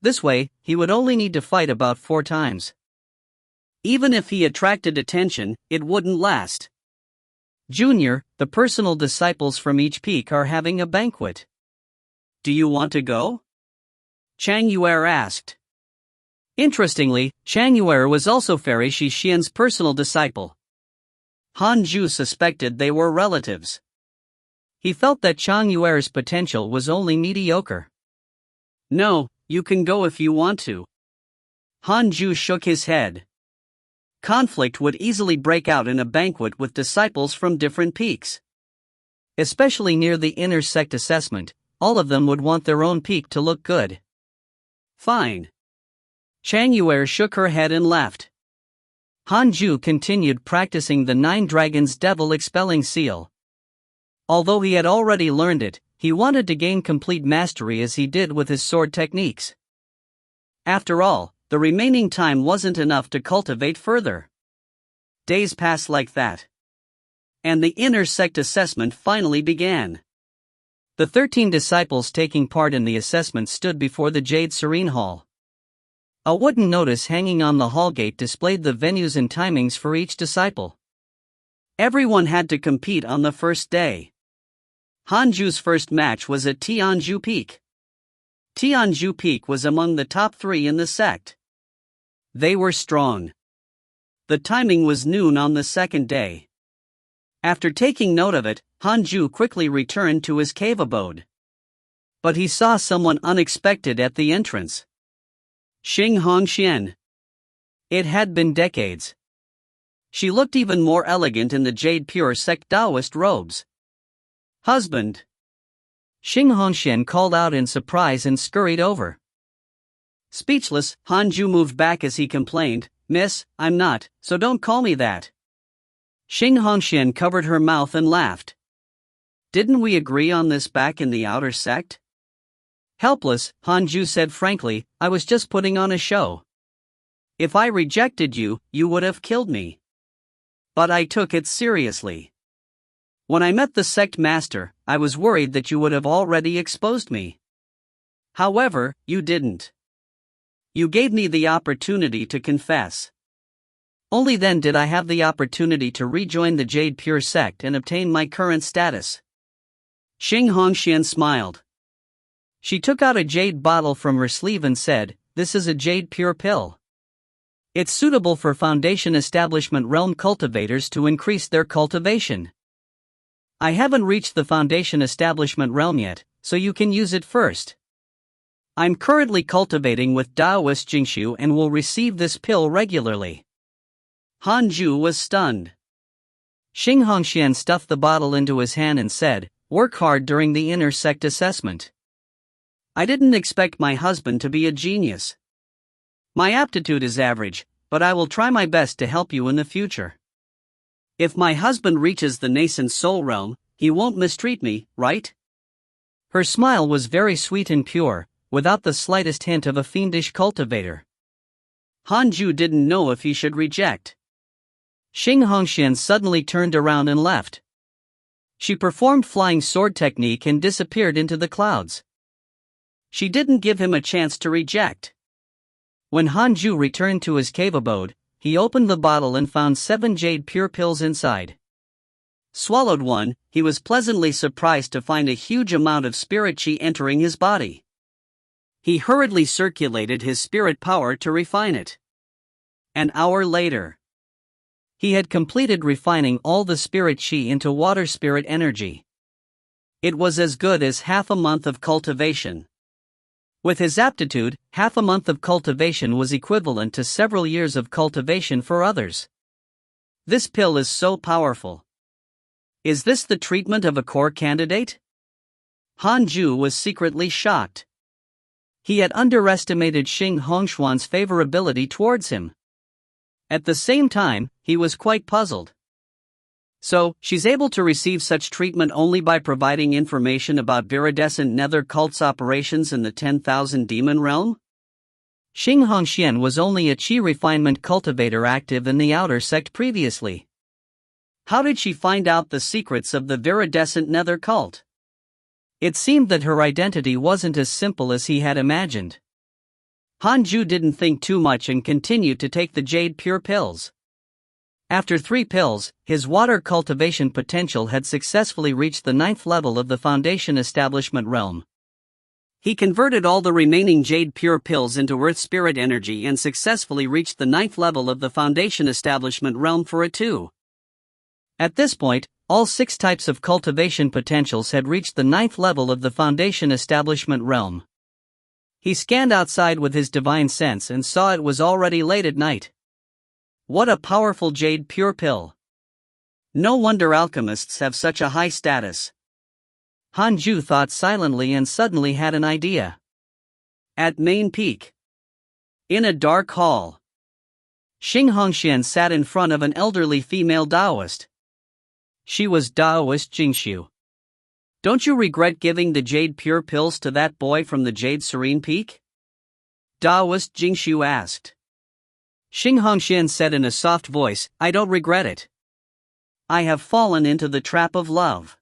This way, he would only need to fight about 4 times. Even if he attracted attention, it wouldn't last. Junior, the personal disciples from each peak are having a banquet. Do you want to go? Chang Yuer asked. Interestingly, Chang Yuer was also Fairy Shishian's personal disciple. Hanju suspected they were relatives. He felt that Chang Yuer's potential was only mediocre. No, you can go if you want to. Hanju shook his head. Conflict would easily break out in a banquet with disciples from different peaks. Especially near the inner sect assessment, all of them would want their own peak to look good. Fine. Chang Yuer shook her head and left. Hanju continued practicing the 9 Dragons Devil Expelling Seal. Although he had already learned it, he wanted to gain complete mastery as he did with his sword techniques. After all, the remaining time wasn't enough to cultivate further. Days passed like that. And the inner sect assessment finally began. The 13 disciples taking part in the assessment stood before the Jade Serene Hall. A wooden notice hanging on the hall gate displayed the venues and timings for each disciple. Everyone had to compete on the first day. Hanju's first match was at Tianju Peak. Tianju Peak was among the top 3 in the sect. They were strong. The timing was noon on the second day. After taking note of it, Hanju quickly returned to his cave abode. But he saw someone unexpected at the entrance. Xing Hongxian. It had been decades. She looked even more elegant in the Jade Pure Sect Taoist robes. Husband! Xing Hongxian called out in surprise and scurried over. Speechless, Hanju moved back as he complained, "Miss, I'm not, so don't call me that." Xing Hongxian covered her mouth and laughed. "Didn't we agree on this back in the outer sect?" Helpless, Hanju said frankly, "I was just putting on a show. If I rejected you, you would have killed me. But I took it seriously. When I met the sect master, I was worried that you would have already exposed me. However, you didn't. You gave me the opportunity to confess. Only then did I have the opportunity to rejoin the Jade Pure sect and obtain my current status." Xing Hongxian smiled. She took out a jade bottle from her sleeve and said, "This is a Jade Pure pill. It's suitable for Foundation Establishment Realm cultivators to increase their cultivation. I haven't reached the Foundation Establishment Realm yet, so you can use it first. I'm currently cultivating with Taoist Jingshu and will receive this pill regularly." Hanju was stunned. Xing Hongxian stuffed the bottle into his hand and said, "Work hard during the inner sect assessment. I didn't expect my husband to be a genius. My aptitude is average, but I will try my best to help you in the future. If my husband reaches the nascent soul realm, he won't mistreat me, right?" Her smile was very sweet and pure, without the slightest hint of a fiendish cultivator. Hanju didn't know if he should reject. Xing Hongxian suddenly turned around and left. She performed flying sword technique and disappeared into the clouds. She didn't give him a chance to reject. When Hanju returned to his cave abode, he opened the bottle and found 7 Jade Pure pills inside. Swallowed one, he was pleasantly surprised to find a huge amount of spirit chi entering his body. He hurriedly circulated his spirit power to refine it. An hour later, he had completed refining all the spirit chi into water spirit energy. It was as good as half a month of cultivation. With his aptitude, half a month of cultivation was equivalent to several years of cultivation for others. This pill is so powerful. Is this the treatment of a core candidate? Hanju was secretly shocked. He had underestimated Xing Hongxian's favorability towards him. At the same time, he was quite puzzled. So, she's able to receive such treatment only by providing information about viridescent nether cult's operations in the 10,000 demon realm? Xing Hongxian was only a chi refinement cultivator active in the outer sect previously. How did she find out the secrets of the viridescent nether cult? It seemed that her identity wasn't as simple as he had imagined. Hanju didn't think too much and continued to take the Jade Pure pills. After 3 pills, his water cultivation potential had successfully reached the 9th level of the Foundation Establishment Realm. He converted all the remaining Jade Pure pills into Earth Spirit energy and successfully reached the 9th level of the Foundation Establishment Realm for it too. At this point, all 6 types of cultivation potentials had reached the 9th level of the Foundation Establishment Realm. He scanned outside with his divine sense and saw it was already late at night. What a powerful Jade Pure pill. No wonder alchemists have such a high status. Hanju thought silently and suddenly had an idea. At Main Peak, in a dark hall, Xing Hongxian sat in front of an elderly female Taoist. She was Taoist Jingshu. "Don't you regret giving the Jade Pure pills to that boy from the Jade Serene Peak?" Daoist Jingshu asked. Xing Hongxian said in a soft voice, I don't regret it. I have fallen into the trap of love.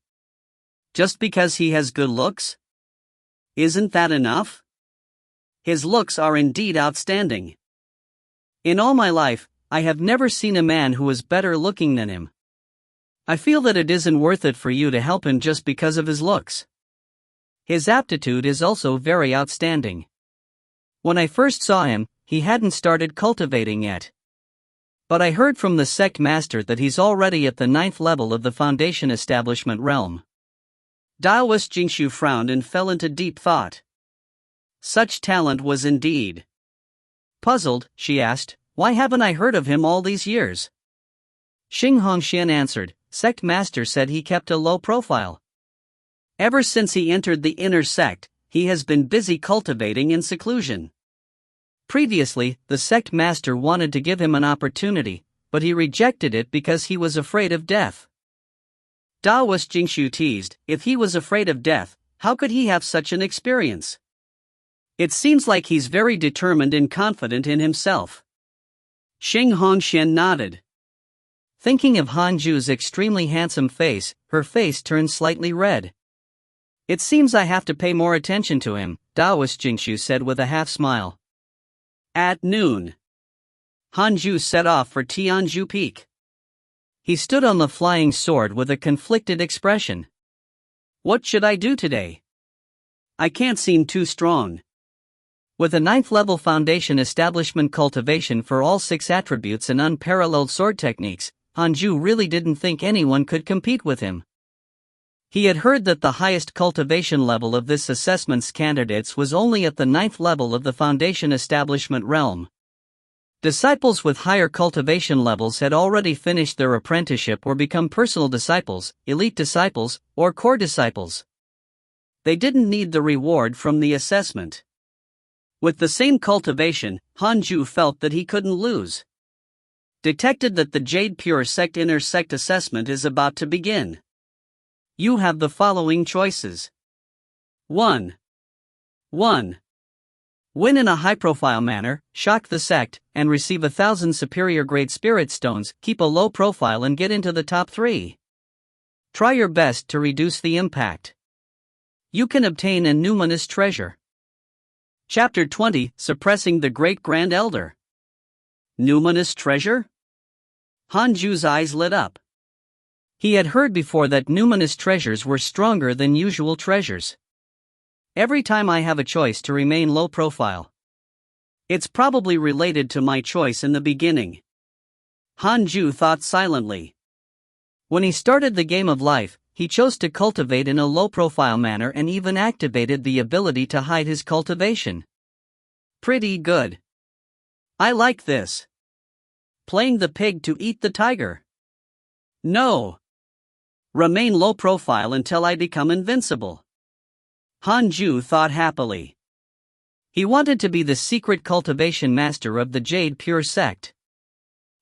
Just because he has good looks? Isn't that enough? His looks are indeed outstanding. In all my life, I have never seen a man who is better looking than him. I feel that it isn't worth it for you to help him just because of his looks. His aptitude is also very outstanding. When I first saw him, he hadn't started cultivating yet. But I heard from the sect master that he's already at the 9th level of the foundation establishment realm. Daoist Jingshu frowned and fell into deep thought. Such talent was indeed. Puzzled, she asked, why haven't I heard of him all these years? Xing Hongxian answered, sect master said he kept a low profile. Ever since he entered the inner sect, he has been busy cultivating in seclusion. Previously, the sect master wanted to give him an opportunity, but he rejected it because he was afraid of death. Daoist Jingshu teased, if he was afraid of death, how could he have such an experience? It seems like he's very determined and confident in himself. Xing Hongxian nodded. Thinking of Hanju's extremely handsome face, her face turned slightly red. It seems I have to pay more attention to him, Daoist Jingshu said with a half smile. At noon, Hanju set off for Tianzhu Peak. He stood on the flying sword with a conflicted expression. What should I do today? I can't seem too strong. With a 9th level foundation establishment cultivation for all 6 attributes and unparalleled sword techniques, Hanju really didn't think anyone could compete with him. He had heard that the highest cultivation level of this assessment's candidates was only at the 9th level of the foundation establishment realm. Disciples with higher cultivation levels had already finished their apprenticeship or become personal disciples, elite disciples, or core disciples. They didn't need the reward from the assessment. With the same cultivation, Hanju felt that he couldn't lose. Detected that the Jade Pure Sect Inner Sect assessment is about to begin. You have the following choices. 1. Win in a high-profile manner, shock the sect, and receive 1,000 superior-grade spirit stones, keep a low profile and get into the top 3. Try your best to reduce the impact. You can obtain a numinous treasure. Chapter 20, Suppressing the Great Grand Elder. Numinous treasure? Hanju's eyes lit up. He had heard before that numinous treasures were stronger than usual treasures. Every time I have a choice to remain low profile. It's probably related to my choice in the beginning. Hanju thought silently. When he started the game of life, he chose to cultivate in a low profile manner and even activated the ability to hide his cultivation. Pretty good. I like this. Playing the pig to eat the tiger. No. Remain low profile until I become invincible. Hanju thought happily. He wanted to be the secret cultivation master of the Jade Pure Sect.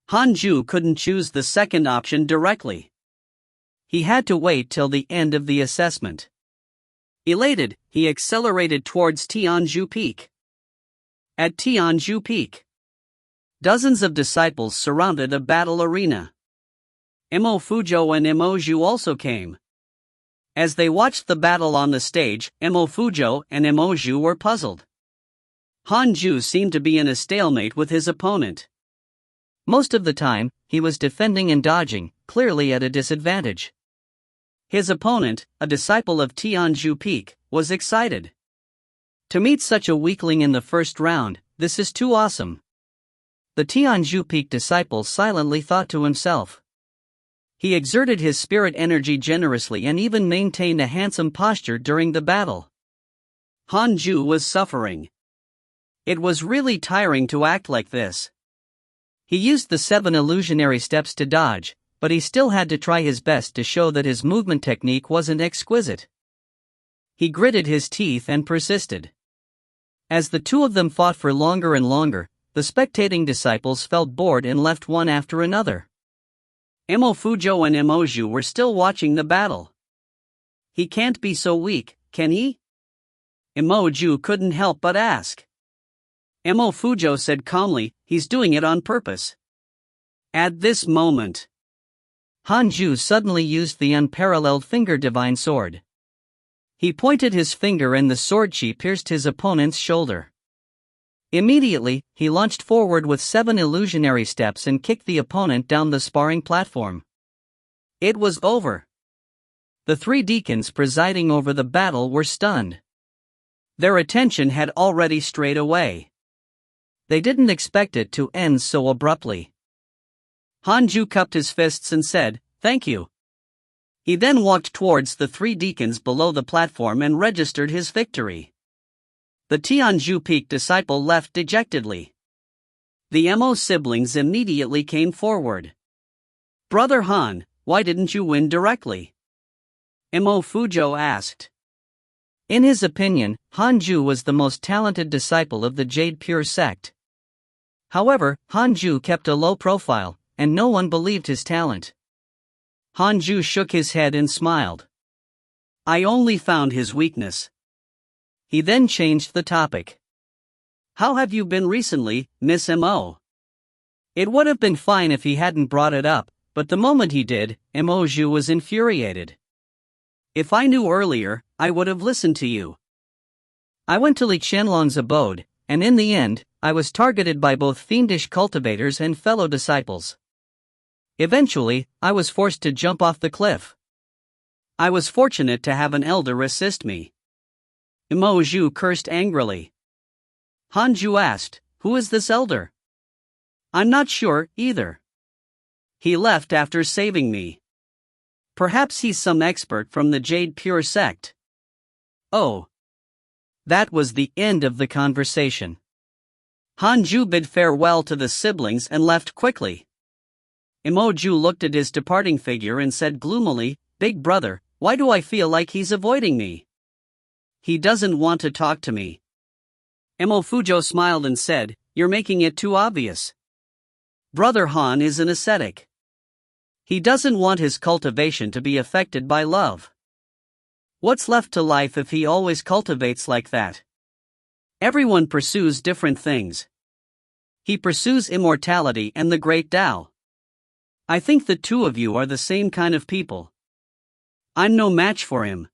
Hanju couldn't choose the second option directly. He had to wait till the end of the assessment. Elated, he accelerated towards Tianzhu Peak. At Tianzhu Peak, dozens of disciples surrounded a battle arena. Imo Fujo and Imo Zhu also came. As they watched the battle on the stage, Imo Fujo and Imo Zhu were puzzled. Hanju seemed to be in a stalemate with his opponent. Most of the time, he was defending and dodging, clearly at a disadvantage. His opponent, a disciple of Tianzhu Peak, was excited. To meet such a weakling in the first round, this is too awesome. The Tianzhu Peak disciple silently thought to himself. He exerted his spirit energy generously and even maintained a handsome posture during the battle. Hanju was suffering. It was really tiring to act like this. He used the 7 illusionary steps to dodge, but he still had to try his best to show that his movement technique wasn't exquisite. He gritted his teeth and persisted. As the two of them fought for longer and longer, the spectating disciples felt bored and left one after another. Imo Fujo and Imo Zhu were still watching the battle. He can't be so weak, can he? Imo Zhu couldn't help but ask. Mo Fujo said calmly, he's doing it on purpose. At this moment, Hanju suddenly used the unparalleled finger divine sword. He pointed his finger and the sword chi pierced his opponent's shoulder. Immediately, he launched forward with 7 illusionary steps and kicked the opponent down the sparring platform. It was over. The 3 deacons presiding over the battle were stunned. Their attention had already strayed away. They didn't expect it to end so abruptly. Hanju cupped his fists and said, "Thank you." He then walked towards the 3 deacons below the platform and registered his victory. The Tianju Peak disciple left dejectedly. The Mo siblings immediately came forward. "Brother Han, why didn't you win directly?" Mo Fujo asked. In his opinion, Hanju was the most talented disciple of the Jade Pure sect. However, Hanju kept a low profile, and no one believed his talent. Hanju shook his head and smiled. "I only found his weakness." He then changed the topic. "How have you been recently, Miss Mo?" It would have been fine if he hadn't brought it up, but the moment he did, Emoju was infuriated. "If I knew earlier, I would have listened to you. I went to Li Qianlong's abode, and in the end, I was targeted by both fiendish cultivators and fellow disciples. Eventually, I was forced to jump off the cliff. I was fortunate to have an elder assist me." Mo Zhu cursed angrily. Hanju asked, "Who is this elder?" "I'm not sure, either. He left after saving me. Perhaps he's some expert from the Jade Pure sect." Oh. That was the end of the conversation. Hanju bid farewell to the siblings and left quickly. Emoju looked at his departing figure and said gloomily, "Big brother, why do I feel like he's avoiding me? He doesn't want to talk to me." Mo Fujo smiled and said, "You're making it too obvious. Brother Han is an ascetic. He doesn't want his cultivation to be affected by love. What's left to life if he always cultivates like that? Everyone pursues different things. He pursues immortality and the great Tao. I think the 2 of you are the same kind of people. I'm no match for him."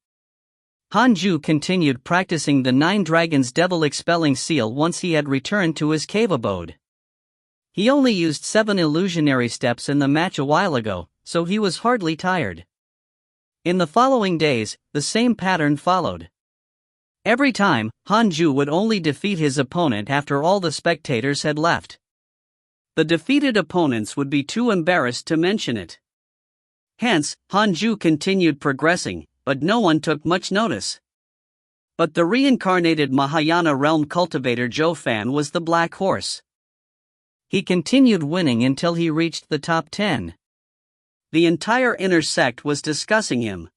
Hanju continued practicing the 9 Dragons Devil Expelling Seal once he had returned to his cave abode. He only used 7 illusionary steps in the match a while ago, so he was hardly tired. In the following days, the same pattern followed. Every time, Hanju would only defeat his opponent after all the spectators had left. The defeated opponents would be too embarrassed to mention it. Hence, Hanju continued progressing, but no one took much notice. But the reincarnated Mahayana realm cultivator Zhou Fan was the black horse. He continued winning until he reached the top 10. The entire inner sect was discussing him.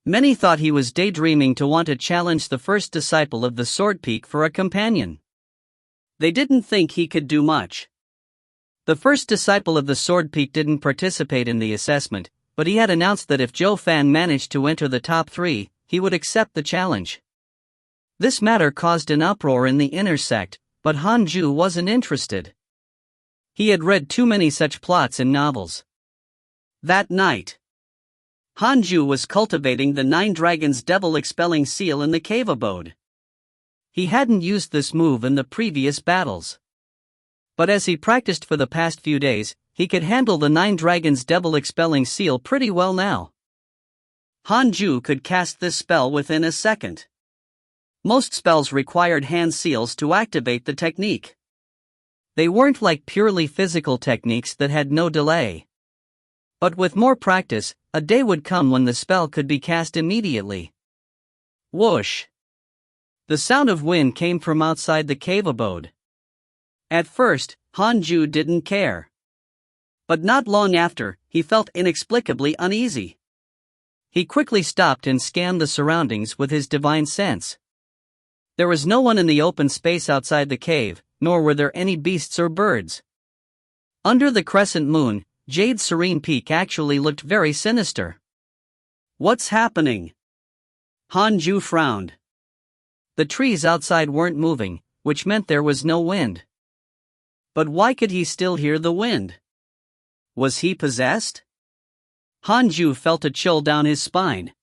Many thought he was daydreaming to want to challenge the first disciple of the Sword Peak for a companion. They didn't think he could do much. The first disciple of the Sword Peak didn't participate in the assessment, but he had announced that if Zhou Fan managed to enter the top 3, he would accept the challenge. This matter caused an uproar in the inner sect, but Hanju wasn't interested. He had read too many such plots in novels. That night, Hanju was cultivating the 9 Dragons Devil Expelling Seal in the cave abode. He hadn't used this move in the previous battles. But as he practiced for the past few days, he could handle the 9 Dragons Devil Expelling Seal pretty well now. Hanju could cast this spell within a second. Most spells required hand seals to activate the technique. They weren't like purely physical techniques that had no delay. But with more practice, a day would come when the spell could be cast immediately. Whoosh! The sound of wind came from outside the cave abode. At first, Hanju didn't care. But not long after, he felt inexplicably uneasy. He quickly stopped and scanned the surroundings with his divine sense. There was no one in the open space outside the cave, nor were there any beasts or birds. Under the crescent moon, Jade's serene peak actually looked very sinister. What's happening? Hanju frowned. The trees outside weren't moving, which meant there was no wind. But why could he still hear the wind? Was he possessed? Hanju felt a chill down his spine.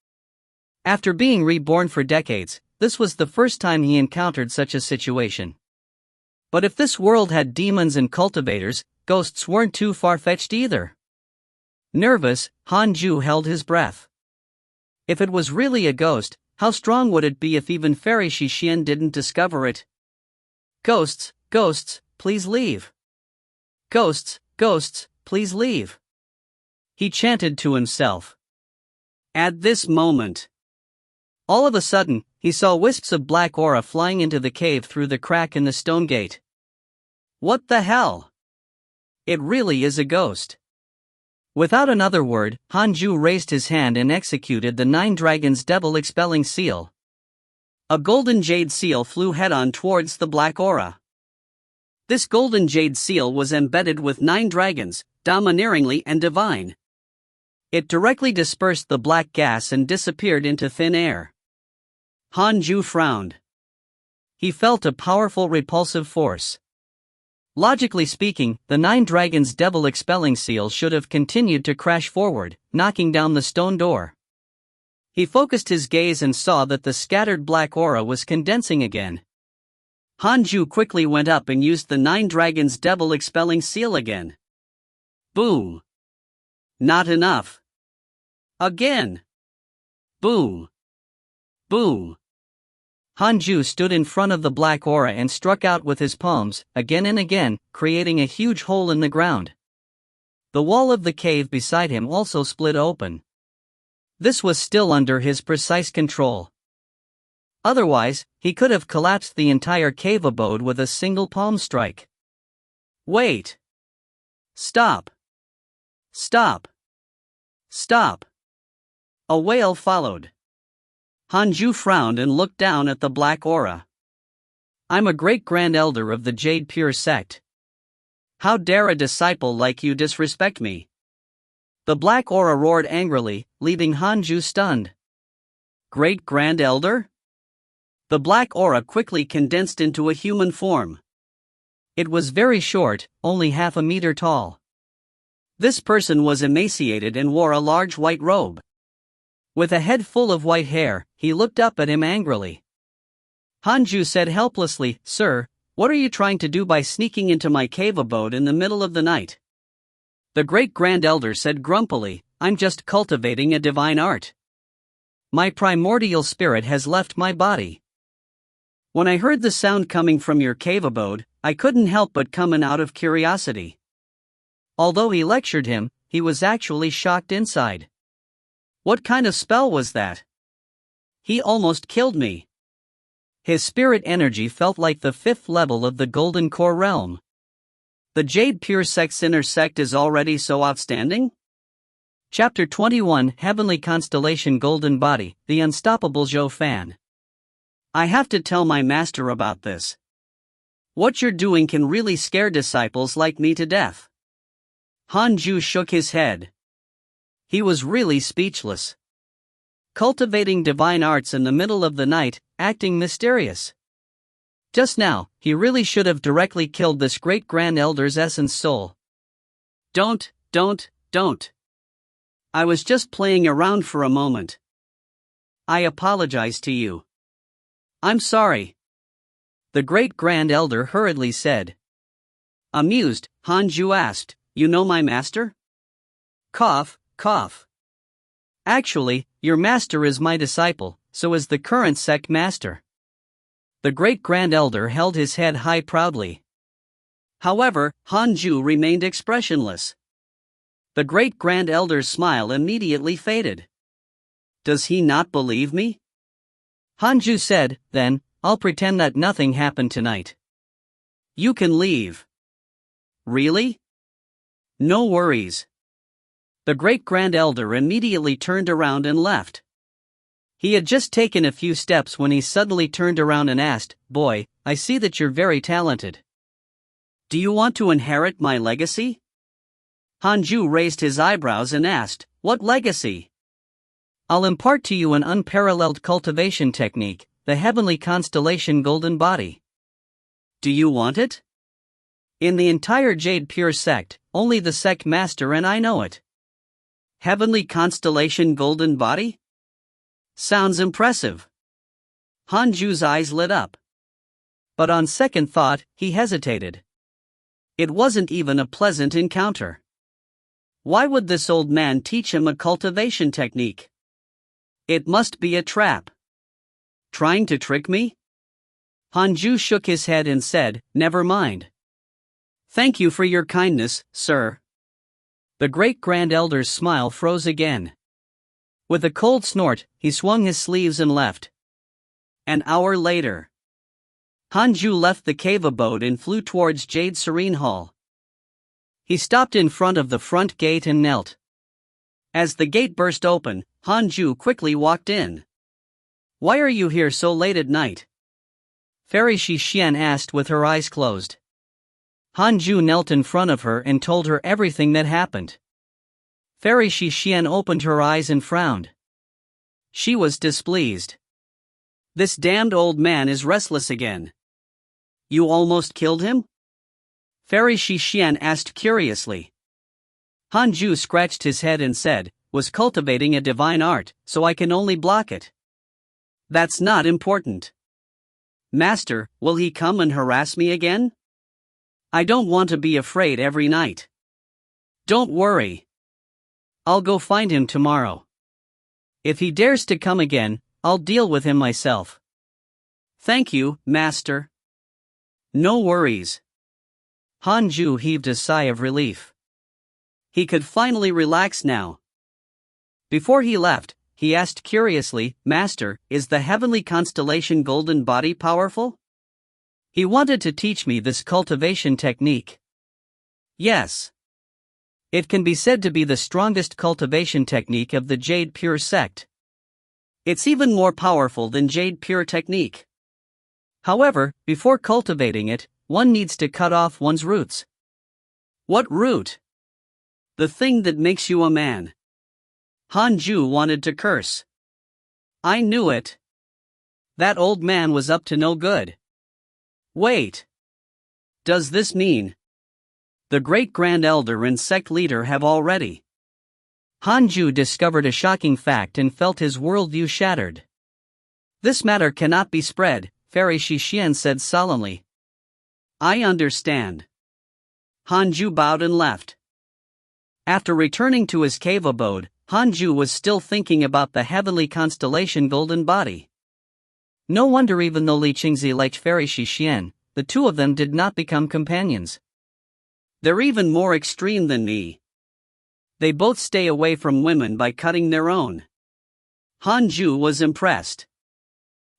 After being reborn for decades, this was the first time he encountered such a situation. But if this world had demons and cultivators, ghosts weren't too far-fetched either. Nervous, Hanju held his breath. If it was really a ghost, how strong would it be if even Fairy Shishien didn't discover it? Ghosts, ghosts, please leave. Ghosts, ghosts, please leave. He chanted to himself. At this moment, all of a sudden, he saw wisps of black aura flying into the cave through the crack in the stone gate. What the hell? It really is a ghost. Without another word, Hanju raised his hand and executed the 9 Dragons Devil Expelling Seal. A golden jade seal flew head-on towards the black aura. This golden jade seal was embedded with 9 dragons, domineeringly and divine. It directly dispersed the black gas and disappeared into thin air. Hanju frowned. He felt a powerful repulsive force. Logically speaking, the 9 Dragons Devil Expelling Seal should have continued to crash forward, knocking down the stone door. He focused his gaze and saw that the scattered black aura was condensing again. Hanju quickly went up and used the 9 Dragons Devil Expelling Seal again. Boom. Not enough. Again. Boom. Boom. Hanju stood in front of the black aura and struck out with his palms, again and again, creating a huge hole in the ground. The wall of the cave beside him also split open. This was still under his precise control. Otherwise, he could have collapsed the entire cave abode with a single palm strike. Wait! Stop! Stop! Stop! A wail followed. Hanju frowned and looked down at the black aura. I'm a great grand elder of the Jade Pure sect. How dare a disciple like you disrespect me? The black aura roared angrily, leaving Hanju stunned. Great grand elder? The black aura quickly condensed into a human form. It was very short, only half a meter tall. This person was emaciated and wore a large white robe. With a head full of white hair, he looked up at him angrily. Hanju said helplessly, Sir, what are you trying to do by sneaking into my cave abode in the middle of the night? The great grand elder said grumpily, I'm just cultivating a divine art. My primordial spirit has left my body. When I heard the sound coming from your cave abode, I couldn't help but come in out of curiosity. Although he lectured him, he was actually shocked inside. What kind of spell was that? He almost killed me. His spirit energy felt like the 5th level of the Golden Core realm. The Jade Pure sect's inner sect is already so outstanding? Chapter 21 Heavenly Constellation Golden Body, The Unstoppable Zhou Fan. I have to tell my master about this. What you're doing can really scare disciples like me to death. Hanju shook his head. He was really speechless. Cultivating divine arts in the middle of the night, acting mysterious. Just now, he really should have directly killed this great grand elder's essence soul. Don't. I was just playing around for a moment. I apologize to you. I'm sorry. The great grand elder hurriedly said. Amused, Hanju asked, You know my master? Cough. Actually, your master is my disciple, so is the current sect master. The great grand elder held his head high proudly. However, Hanju remained expressionless. The great grand elder's smile immediately faded. Does he not believe me? Hanju said, Then, I'll pretend that nothing happened tonight. You can leave. Really? No worries. The great grand elder immediately turned around and left. He had just taken a few steps when he suddenly turned around and asked, Boy, I see that you're very talented. Do you want to inherit my legacy? Hanju raised his eyebrows and asked, What legacy? I'll impart to you an unparalleled cultivation technique, the Heavenly Constellation Golden Body. Do you want it? In the entire Jade Pure sect, only the sect master and I know it. Heavenly constellation golden body? Sounds impressive. Hanju's eyes lit up. But on second thought, he hesitated. It wasn't even a pleasant encounter. Why would this old man teach him a cultivation technique? It must be a trap. Trying to trick me? Hanju shook his head and said, "Never mind. Thank you for your kindness, sir." The great grand elder's smile froze again. With a cold snort, he swung his sleeves and left. An hour later, Hanju left the cave abode and flew towards Jade Serene Hall. He stopped in front of the front gate and knelt. As the gate burst open, Hanju quickly walked in. "Why are you here so late at night?" Fairy Shixian asked with her eyes closed. Hanju knelt in front of her and told her everything that happened. Fairy Shixian opened her eyes and frowned. She was displeased. "This damned old man is restless again. You almost killed him?" Fairy Shixian asked curiously. Hanju scratched his head and said, "Was cultivating a divine art, so I can only block it." "That's not important." "Master, will he come and harass me again? I don't want to be afraid every night." "Don't worry. I'll go find him tomorrow. If he dares to come again, I'll deal with him myself." "Thank you, Master." "No worries." Hanju heaved a sigh of relief. He could finally relax now. Before he left, he asked curiously, "Master, is the heavenly constellation golden body powerful?" He wanted to teach me this cultivation technique. Yes. It can be said to be the strongest cultivation technique of the Jade Pure sect. It's even more powerful than Jade Pure technique. However, before cultivating it, one needs to cut off one's roots. What root? The thing that makes you a man. Hanju wanted to curse. I knew it. That old man was up to no good. Wait. Does this mean the great grand elder and sect leader have already? Hanju discovered a shocking fact and felt his worldview shattered. This matter cannot be spread, Fairy Shixian said solemnly. I understand. Hanju bowed and left. After returning to his cave abode, Hanju was still thinking about the heavenly constellation golden body. No wonder even though Li Qingzi liked Fairy Shixian, the two of them did not become companions. They're even more extreme than me. They both stay away from women by cutting their own. Hanju was impressed.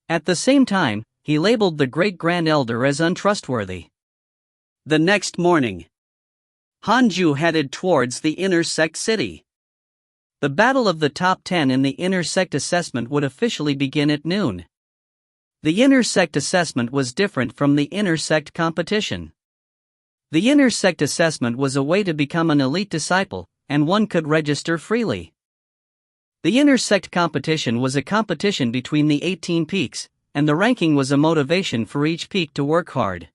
At the same time, he labeled the great grand elder as untrustworthy. The next morning, Hanju headed towards the inner sect city. The battle of the top 10 in the inner sect assessment would officially begin at noon. The inner sect assessment was different from the inner sect competition. The inner sect assessment was a way to become an elite disciple, and one could register freely. The inner sect competition was a competition between the 18 peaks, and the ranking was a motivation for each peak to work hard.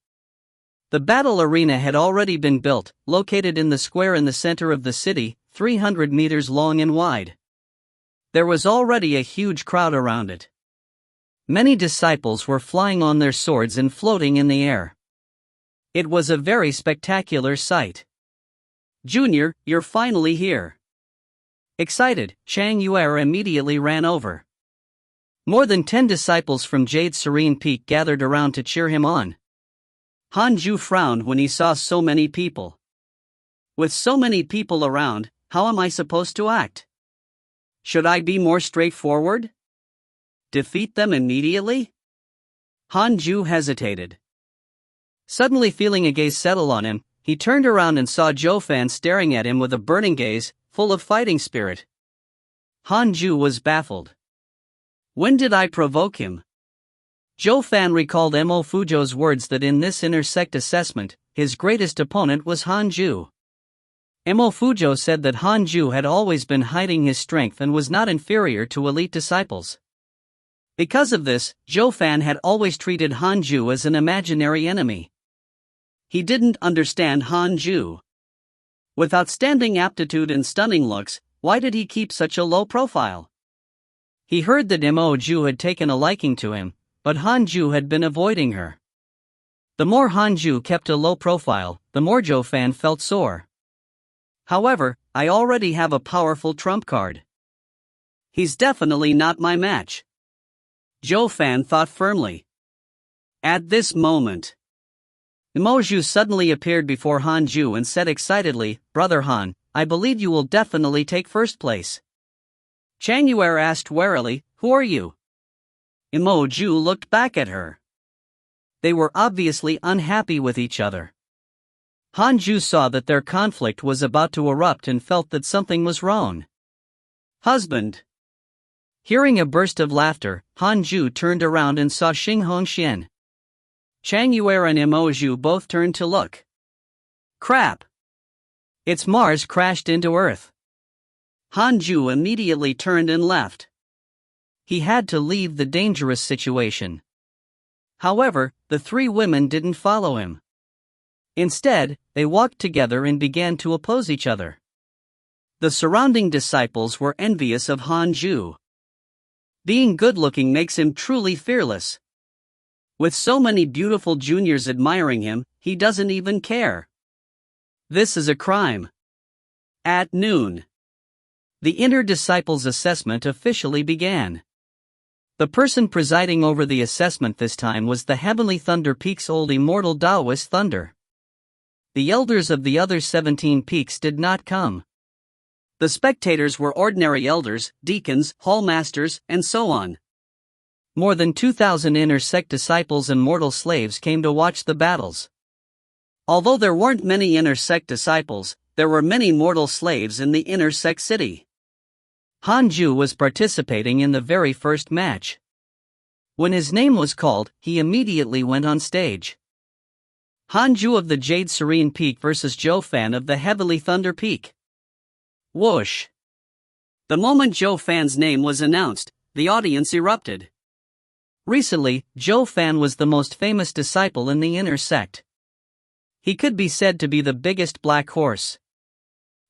The battle arena had already been built, located in the square in the center of the city, 300 meters long and wide. There was already a huge crowd around it. Many disciples were flying on their swords and floating in the air. It was a very spectacular sight. Junior, you're finally here. Excited, Chang Yuer immediately ran over. More than 10 disciples from Jade Serene Peak gathered around to cheer him on. Hanju frowned when he saw so many people. With so many people around, how am I supposed to act? Should I be more straightforward? Defeat them immediately? Hanju hesitated. Suddenly feeling a gaze settle on him, he turned around and saw Zhou Fan staring at him with a burning gaze, full of fighting spirit. Hanju was baffled. When did I provoke him? Zhou Fan recalled Mo Fuzhou's words that in this inner sect assessment, his greatest opponent was Hanju. Mo Fuzhou said that Hanju had always been hiding his strength and was not inferior to elite disciples. Because of this, Zhou Fan had always treated Hanju as an imaginary enemy. He didn't understand Hanju. With outstanding aptitude and stunning looks, why did he keep such a low profile? He heard that Imoju had taken a liking to him, but Hanju had been avoiding her. The more Hanju kept a low profile, the more Joe Fan felt sore. However, I already have a powerful trump card. He's definitely not my match. Joe Fan thought firmly. At this moment, Imoju suddenly appeared before Hanju and said excitedly, "Brother Han, I believe you will definitely take first place." Chang Yuer asked warily, "Who are you?" Imoju looked back at her. They were obviously unhappy with each other. Hanju saw that their conflict was about to erupt and felt that something was wrong. "Husband." Hearing a burst of laughter, Hanju turned around and saw Xing Hongxian. Chang Yuer and Imoju both turned to look. Crap! It's Mars crashed into Earth. Hanju immediately turned and left. He had to leave the dangerous situation. However, the three women didn't follow him. Instead, they walked together and began to oppose each other. The surrounding disciples were envious of Hanju. Being good-looking makes him truly fearless. With so many beautiful juniors admiring him, he doesn't even care. This is a crime. At noon, the inner disciples' assessment officially began. The person presiding over the assessment this time was the Heavenly Thunder Peak's old immortal Taoist Thunder. The elders of the other 17 peaks did not come. The spectators were ordinary elders, deacons, hallmasters, and so on. More than 2,000 inner sect disciples and mortal slaves came to watch the battles. Although there weren't many inner sect disciples, there were many mortal slaves in the inner sect city. Hanju was participating in the very first match. When his name was called, he immediately went on stage. Hanju of the Jade Serene Peak versus Joe Fan of the Heavenly Thunder Peak. Whoosh! The moment Joe Fan's name was announced, the audience erupted. Recently, Joe Fan was the most famous disciple in the inner sect. He could be said to be the biggest black horse.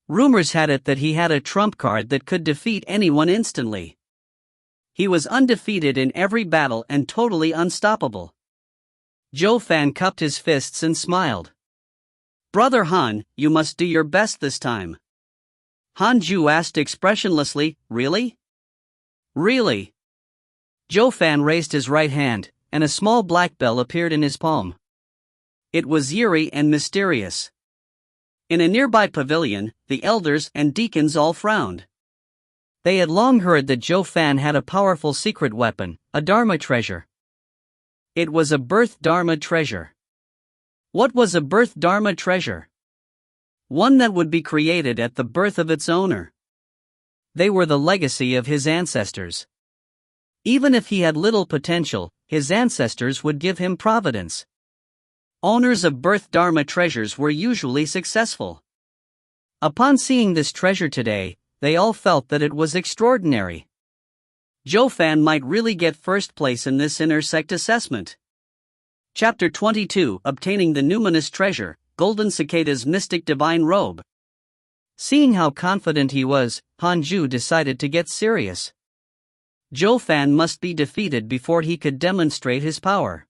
Rumors had it that he had a trump card that could defeat anyone instantly. He was undefeated in every battle and totally unstoppable. Joe Fan cupped his fists and smiled. "Brother Han, you must do your best this time." Hanju asked expressionlessly, "Really?" "Really." Joe Fan raised his right hand, and a small black bell appeared in his palm. It was eerie and mysterious. In a nearby pavilion, the elders and deacons all frowned. They had long heard that Joe Fan had a powerful secret weapon, a Dharma treasure. It was a birth Dharma treasure. What was a birth Dharma treasure? One that would be created at the birth of its owner. They were the legacy of his ancestors. Even if he had little potential, his ancestors would give him providence. Owners of birth Dharma treasures were usually successful. Upon seeing this treasure today, they all felt that it was extraordinary. Joe Fan might really get first place in this inner sect assessment. Chapter 22: Obtaining the Numinous Treasure, Golden Cicada's Mystic Divine Robe. Seeing how confident he was, Hanju decided to get serious. Joe Fan must be defeated before he could demonstrate his power.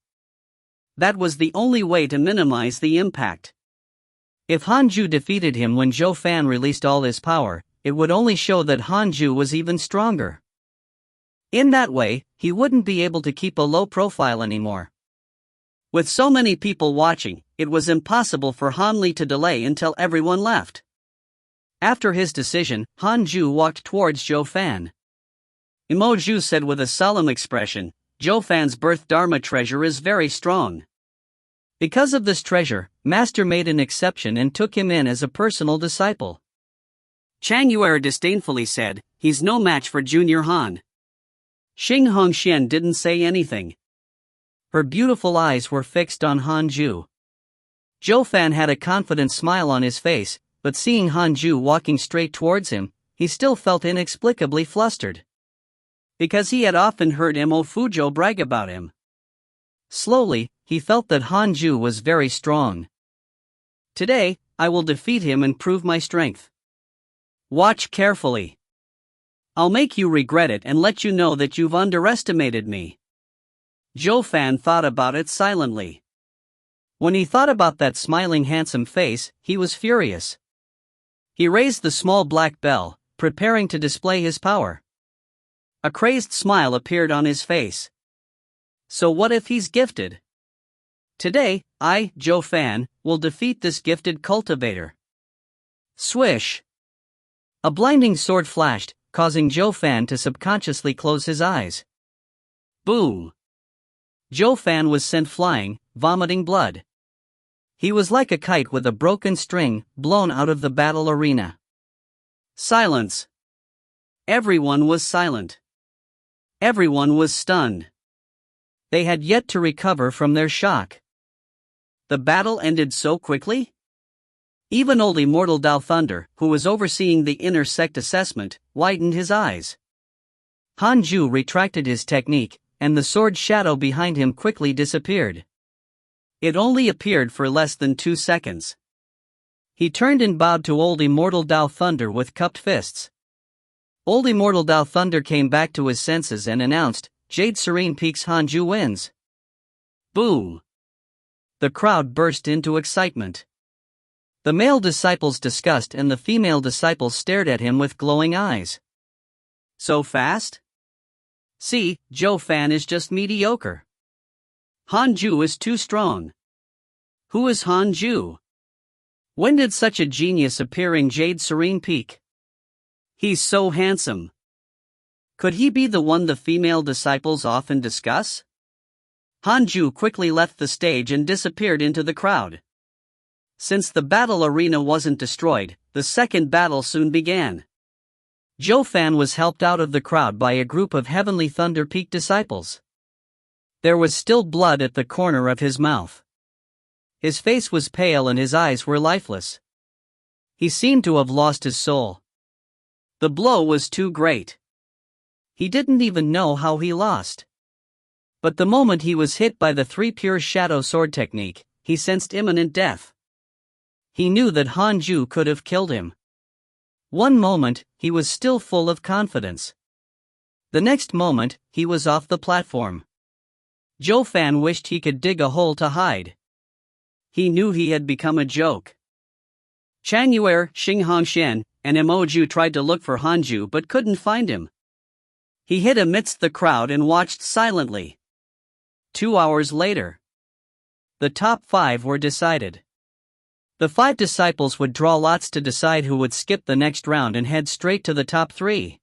That was the only way to minimize the impact. If Hanju defeated him when Joe Fan released all his power, it would only show that Hanju was even stronger. In that way, he wouldn't be able to keep a low profile anymore. With so many people watching, it was impossible for Hanli to delay until everyone left. After his decision, Hanju walked towards Joe Fan. Imoju said with a solemn expression, "Joe Fan's birth Dharma treasure is very strong." Because of this treasure, Master made an exception and took him in as a personal disciple. Chang Yuer disdainfully said, "He's no match for Junior Han." Xing Hongxian didn't say anything. Her beautiful eyes were fixed on Hanju. Joe Fan had a confident smile on his face, but seeing Hanju walking straight towards him, he still felt inexplicably flustered. Because he had often heard Imo Fujo brag about him. Slowly, he felt that Hanju was very strong. Today, I will defeat him and prove my strength. Watch carefully. I'll make you regret it and let you know that you've underestimated me. Zhou Fan thought about it silently. When he thought about that smiling handsome face, he was furious. He raised the small black bell, preparing to display his power. A crazed smile appeared on his face. So what if he's gifted? Today, I, Zhou Fan, will defeat this gifted cultivator. Swish! A blinding sword flashed, causing Zhou Fan to subconsciously close his eyes. Boom! Zhou Fan was sent flying, vomiting blood. He was like a kite with a broken string, blown out of the battle arena. Silence. Everyone was silent. Everyone was stunned. They had yet to recover from their shock. The battle ended so quickly? Even old Immortal Dao Thunder, who was overseeing the inner sect assessment, widened his eyes. Hanju retracted his technique, and the sword shadow behind him quickly disappeared. It only appeared for less than 2 seconds. He turned and bowed to old Immortal Dao Thunder with cupped fists. Old Immortal Dao Thunder came back to his senses and announced, Jade Serene Peaks Hanju wins. Boom! The crowd burst into excitement. The male disciples discussed and the female disciples stared at him with glowing eyes. So fast? See, Zhou Fan is just mediocre. Hanju is too strong. Who is Hanju? When did such a genius appear in Jade Serene Peak? He's so handsome. Could he be the one the female disciples often discuss? Hanju quickly left the stage and disappeared into the crowd. Since the battle arena wasn't destroyed, the second battle soon began. Zhou Fan was helped out of the crowd by a group of Heavenly Thunder Peak disciples. There was still blood at the corner of his mouth. His face was pale and his eyes were lifeless. He seemed to have lost his soul. The blow was too great. He didn't even know how he lost. But the moment he was hit by the 3 pure shadow sword technique, he sensed imminent death. He knew that Hanju could have killed him. One moment, he was still full of confidence. The next moment, he was off the platform. Zhou Fan wished he could dig a hole to hide. He knew he had become a joke. Chang Yuer, Xing Hongxian, and Mo Ju tried to look for Hanju but couldn't find him. He hid amidst the crowd and watched silently. 2 hours later, the top 5 were decided. The 5 disciples would draw lots to decide who would skip the next round and head straight to the top 3.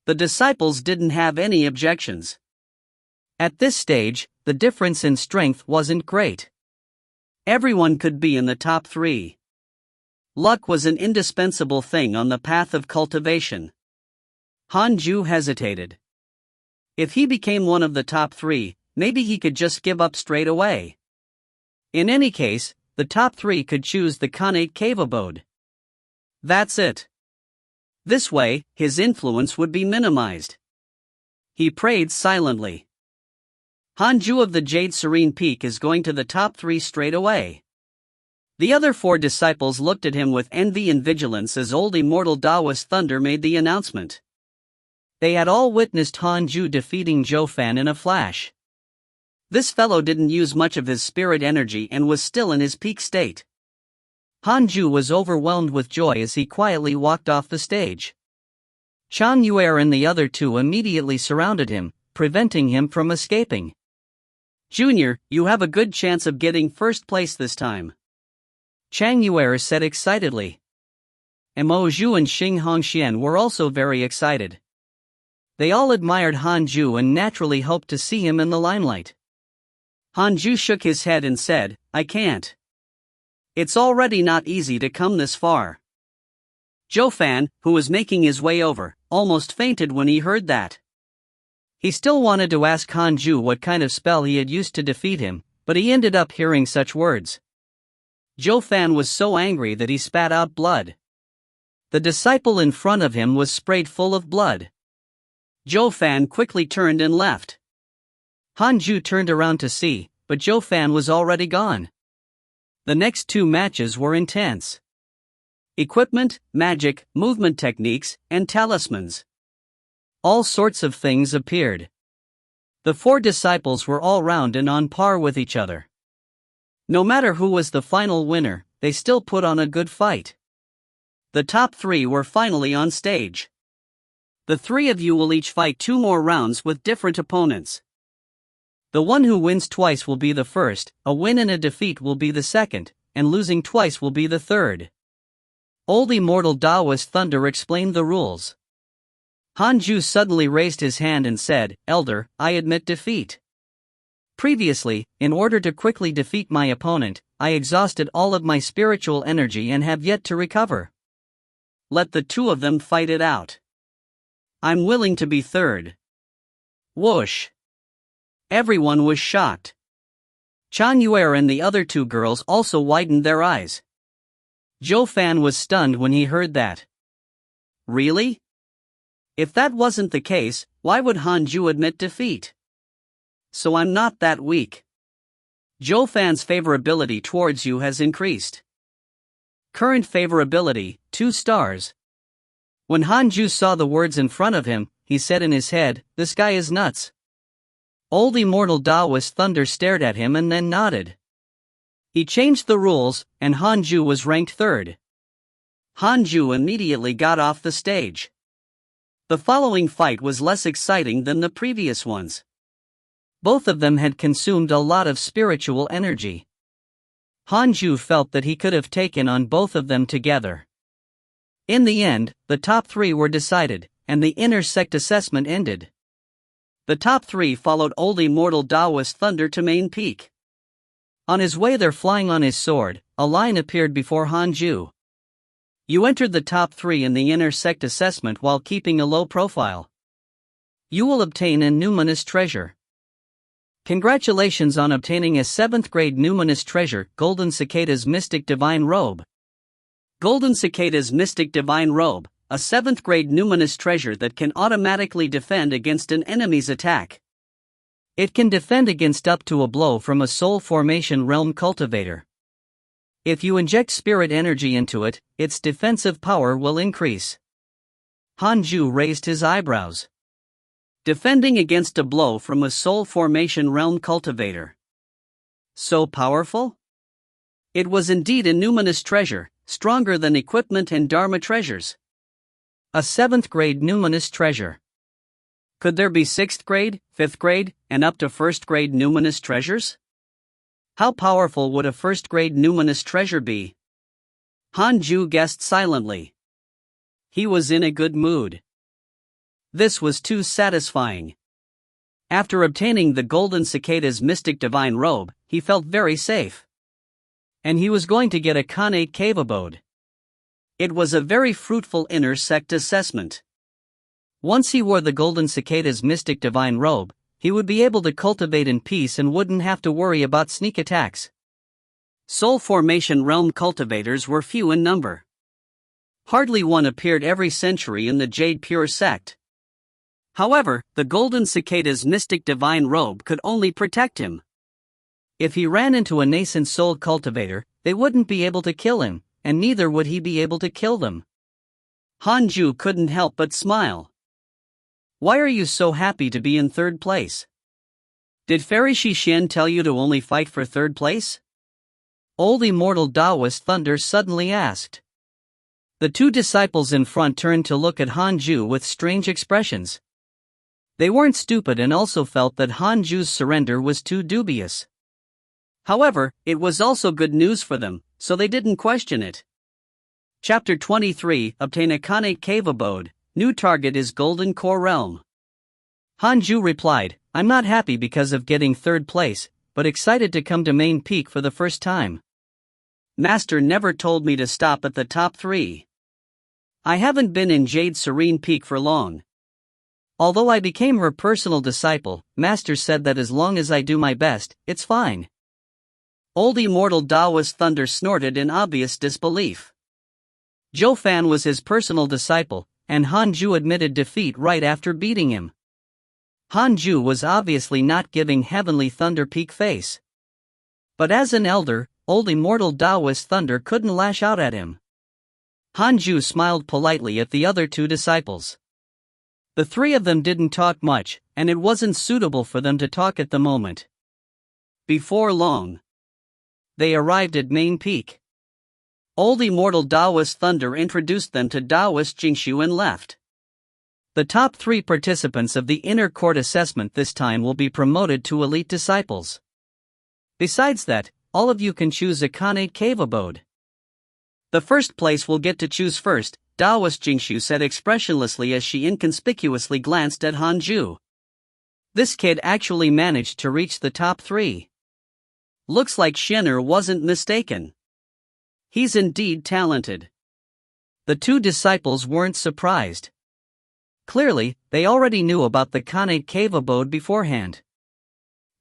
The disciples didn't have any objections. At this stage, the difference in strength wasn't great. Everyone could be in the top 3. Luck was an indispensable thing on the path of cultivation. Hanju hesitated. If he became one of the top 3, maybe he could just give up straight away. In any case, the top 3 could choose the Khanate cave abode. That's it. This way, his influence would be minimized. He prayed silently. Hanju of the Jade Serene Peak is going to the top 3 straight away. The other 4 disciples looked at him with envy and vigilance as old Immortal Daoist Thunder made the announcement. They had all witnessed Hanju defeating Zhou Fan in a flash. This fellow didn't use much of his spirit energy and was still in his peak state. Hanju was overwhelmed with joy as he quietly walked off the stage. Chang Yuer and the other 2 immediately surrounded him, preventing him from escaping. Junior, you have a good chance of getting first place this time, Chang Yuer said excitedly. Mo Zhu and Xing Hongxian were also very excited. They all admired Hanju and naturally hoped to see him in the limelight. Hanju shook his head and said, I can't. It's already not easy to come this far. Zhou Fan, who was making his way over, almost fainted when he heard that. He still wanted to ask Hanju what kind of spell he had used to defeat him, but he ended up hearing such words. Zhou Fan was so angry that he spat out blood. The disciple in front of him was sprayed full of blood. Zhou Fan quickly turned and left. Hanju turned around to see, but Zhou Fan was already gone. The next two matches were intense. Equipment, magic, movement techniques, and talismans. All sorts of things appeared. The four disciples were all round and on par with each other. No matter who was the final winner, they still put on a good fight. The top three were finally on stage. The three of you will each fight 2 more rounds with different opponents. The one who wins twice will be the first, a win and a defeat will be the second, and losing twice will be the third. Old Immortal Taoist Thunder explained the rules. Hanju suddenly raised his hand and said, "Elder, I admit defeat. Previously, in order to quickly defeat my opponent, I exhausted all of my spiritual energy and have yet to recover. Let the two of them fight it out. I'm willing to be third." Whoosh! Everyone was shocked. Chan Yuer and the other 2 girls also widened their eyes. Zhou Fan was stunned when he heard that. Really? If that wasn't the case, why would Hanju admit defeat? So I'm not that weak. Zhou Fan's favorability towards you has increased. Current favorability, 2 stars. When Hanju saw the words in front of him, he said in his head, "This guy is nuts." Old Immortal Taoist Thunder stared at him and then nodded. He changed the rules, and Hanju was ranked 3rd. Hanju immediately got off the stage. The following fight was less exciting than the previous ones. Both of them had consumed a lot of spiritual energy. Hanju felt that he could have taken on both of them together. In the end, the top 3 were decided, and the inner sect assessment ended. The top 3 followed Old Immortal Taoist Thunder to Main Peak. On his way there, flying on his sword, a line appeared before Hanju. You entered the top 3 in the inner sect assessment while keeping a low profile. You will obtain a numinous treasure. Congratulations on obtaining a 7th grade numinous treasure, Golden Cicada's Mystic Divine Robe. Golden Cicada's Mystic Divine Robe, a 7th grade numinous treasure that can automatically defend against an enemy's attack. It can defend against up to a blow from a soul formation realm cultivator. If you inject spirit energy into it, its defensive power will increase. Hanju raised his eyebrows. Defending against a blow from a soul formation realm cultivator. So powerful? It was indeed a numinous treasure, stronger than equipment and Dharma treasures. A 7th grade numinous treasure. Could there be 6th grade, 5th grade, and up to 1st grade numinous treasures? How powerful would a 1st grade numinous treasure be? Hanju guessed silently. He was in a good mood. This was too satisfying. After obtaining the Golden Cicada's Mystic Divine Robe, he felt very safe. And he was going to get a Khanate cave abode. It was a very fruitful inner sect assessment. Once he wore the Golden Cicada's Mystic Divine Robe, he would be able to cultivate in peace and wouldn't have to worry about sneak attacks. Soul formation realm cultivators were few in number. Hardly one appeared every century in the Jade Pure sect. However, the Golden Cicada's Mystic Divine Robe could only protect him. If he ran into a nascent soul cultivator, they wouldn't be able to kill him, and neither would he be able to kill them. Hanju couldn't help but smile. Why are you so happy to be in 3rd place? Did Fairy Shixin tell you to only fight for 3rd place? Old Immortal Taoist Thunder suddenly asked. The 2 disciples in front turned to look at Hanju with strange expressions. They weren't stupid and also felt that Hanju's surrender was too dubious. However, it was also good news for them, so they didn't question it. Chapter 23, Obtain a Khanate Cave Abode, New Target is Golden Core Realm. Hanju replied, I'm not happy because of getting 3rd place, but excited to come to Main Peak for the first time. Master never told me to stop at the top 3. I haven't been in Jade Serene Peak for long. Although I became her personal disciple, Master said that as long as I do my best, it's fine. Old Immortal Taoist Thunder snorted in obvious disbelief. Zhou Fan was his personal disciple, and Hanju admitted defeat right after beating him. Hanju was obviously not giving Heavenly Thunder Peak face. But as an elder, old immortal Taoist thunder couldn't lash out at him. Hanju smiled politely at the other two disciples. The three of them didn't talk much, and it wasn't suitable for them to talk at the moment. Before long, they arrived at Main Peak. Old immortal Taoist thunder introduced them to Taoist Jingshu and left. The top 3 participants of the inner court assessment this time will be promoted to elite disciples. Besides that, all of you can choose a Khanate cave abode. The first place will get to choose first, Taoist Jingshu said expressionlessly as she inconspicuously glanced at Hanju. This kid actually managed to reach the top 3. Looks like Shenner wasn't mistaken. He's indeed talented. The two disciples weren't surprised. Clearly, they already knew about the Khanate cave abode beforehand.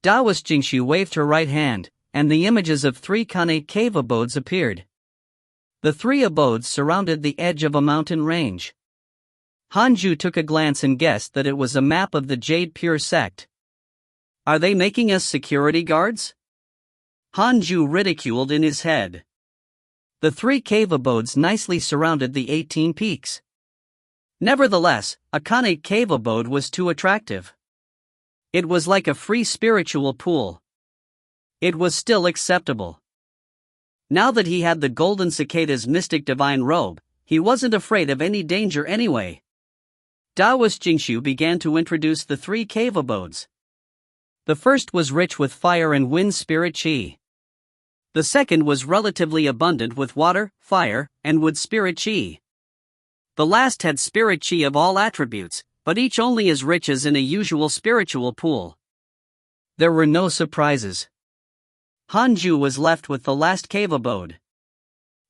Taoist Jingshu waved her right hand, and the images of 3 Khanate cave abodes appeared. The 3 abodes surrounded the edge of a mountain range. Hanju took a glance and guessed that it was a map of the Jade Pure sect. Are they making us security guards? Hanju ridiculed in his head. The 3 cave abodes nicely surrounded the 18 peaks. Nevertheless, a Khanate cave abode was too attractive. It was like a free spiritual pool. It was still acceptable. Now that he had the golden cicada's mystic divine robe, he wasn't afraid of any danger anyway. Taoist Jingshu began to introduce the 3 cave abodes. The first was rich with fire and wind spirit chi. The second was relatively abundant with water, fire, and wood spirit chi. The last had spirit chi of all attributes, but each only as rich as in a usual spiritual pool. There were no surprises. Hanju was left with the last cave abode.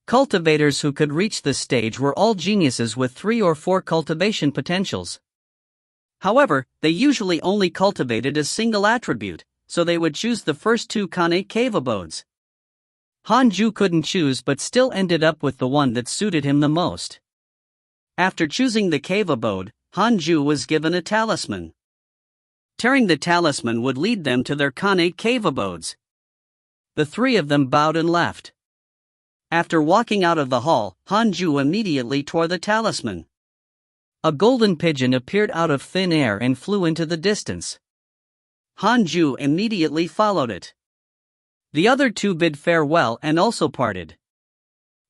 Cultivators who could reach this stage were all geniuses with 3 or 4 cultivation potentials. However, they usually only cultivated a single attribute, so they would choose the first 2 Khanate cave abodes. Hanju couldn't choose but still ended up with the one that suited him the most. After choosing the cave abode, Hanju was given a talisman. Tearing the talisman would lead them to their Khanate cave abodes. The 3 of them bowed and left. After walking out of the hall, Hanju immediately tore the talisman. A golden pigeon appeared out of thin air and flew into the distance. Hanju immediately followed it. The other 2 bid farewell and also parted.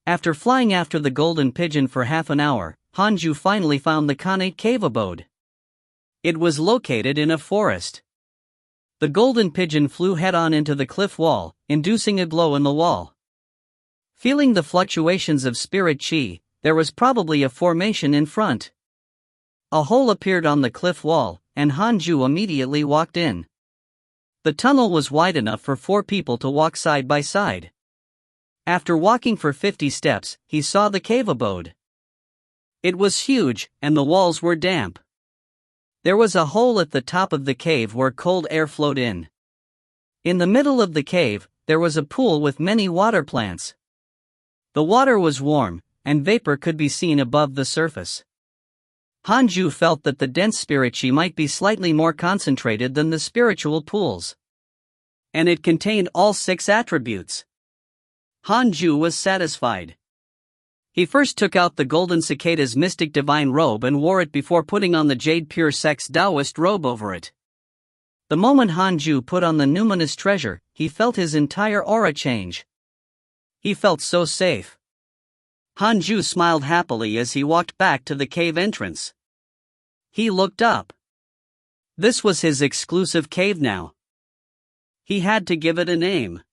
After flying after the golden pigeon for half an hour, Hanju finally found the Khanate cave abode. It was located in a forest. The golden pigeon flew head-on into the cliff wall, inducing a glow in the wall. Feeling the fluctuations of spirit chi, there was probably a formation in front. A hole appeared on the cliff wall, and Hanju immediately walked in. The tunnel was wide enough for 4 people to walk side by side. After walking for 50 steps, he saw the cave abode. It was huge, and the walls were damp. There was a hole at the top of the cave where cold air flowed in. In the middle of the cave, there was a pool with many water plants. The water was warm, and vapor could be seen above the surface. Hanju felt that the dense spirit chi might be slightly more concentrated than the spiritual pools. And it contained all 6 attributes. Hanju was satisfied. He first took out the golden cicada's mystic divine robe and wore it before putting on the Jade Pure sect's Taoist robe over it. The moment Hanju put on the numinous treasure, he felt his entire aura change. He felt so safe. Hanju smiled happily as he walked back to the cave entrance. He looked up. This was his exclusive cave now. He had to give it a name.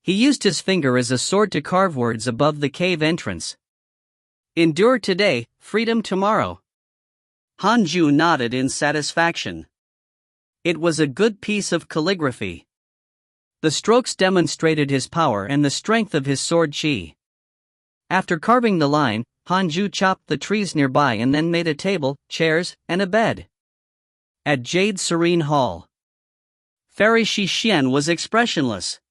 He used his finger as a sword to carve words above the cave entrance. Endure today, freedom tomorrow. Hanju nodded in satisfaction. It was a good piece of calligraphy. The strokes demonstrated his power and the strength of his sword chi. After carving the line, Hanju chopped the trees nearby and then made a table, chairs, and a bed. At Jade Serene Hall, Fairy Shixien was expressionless.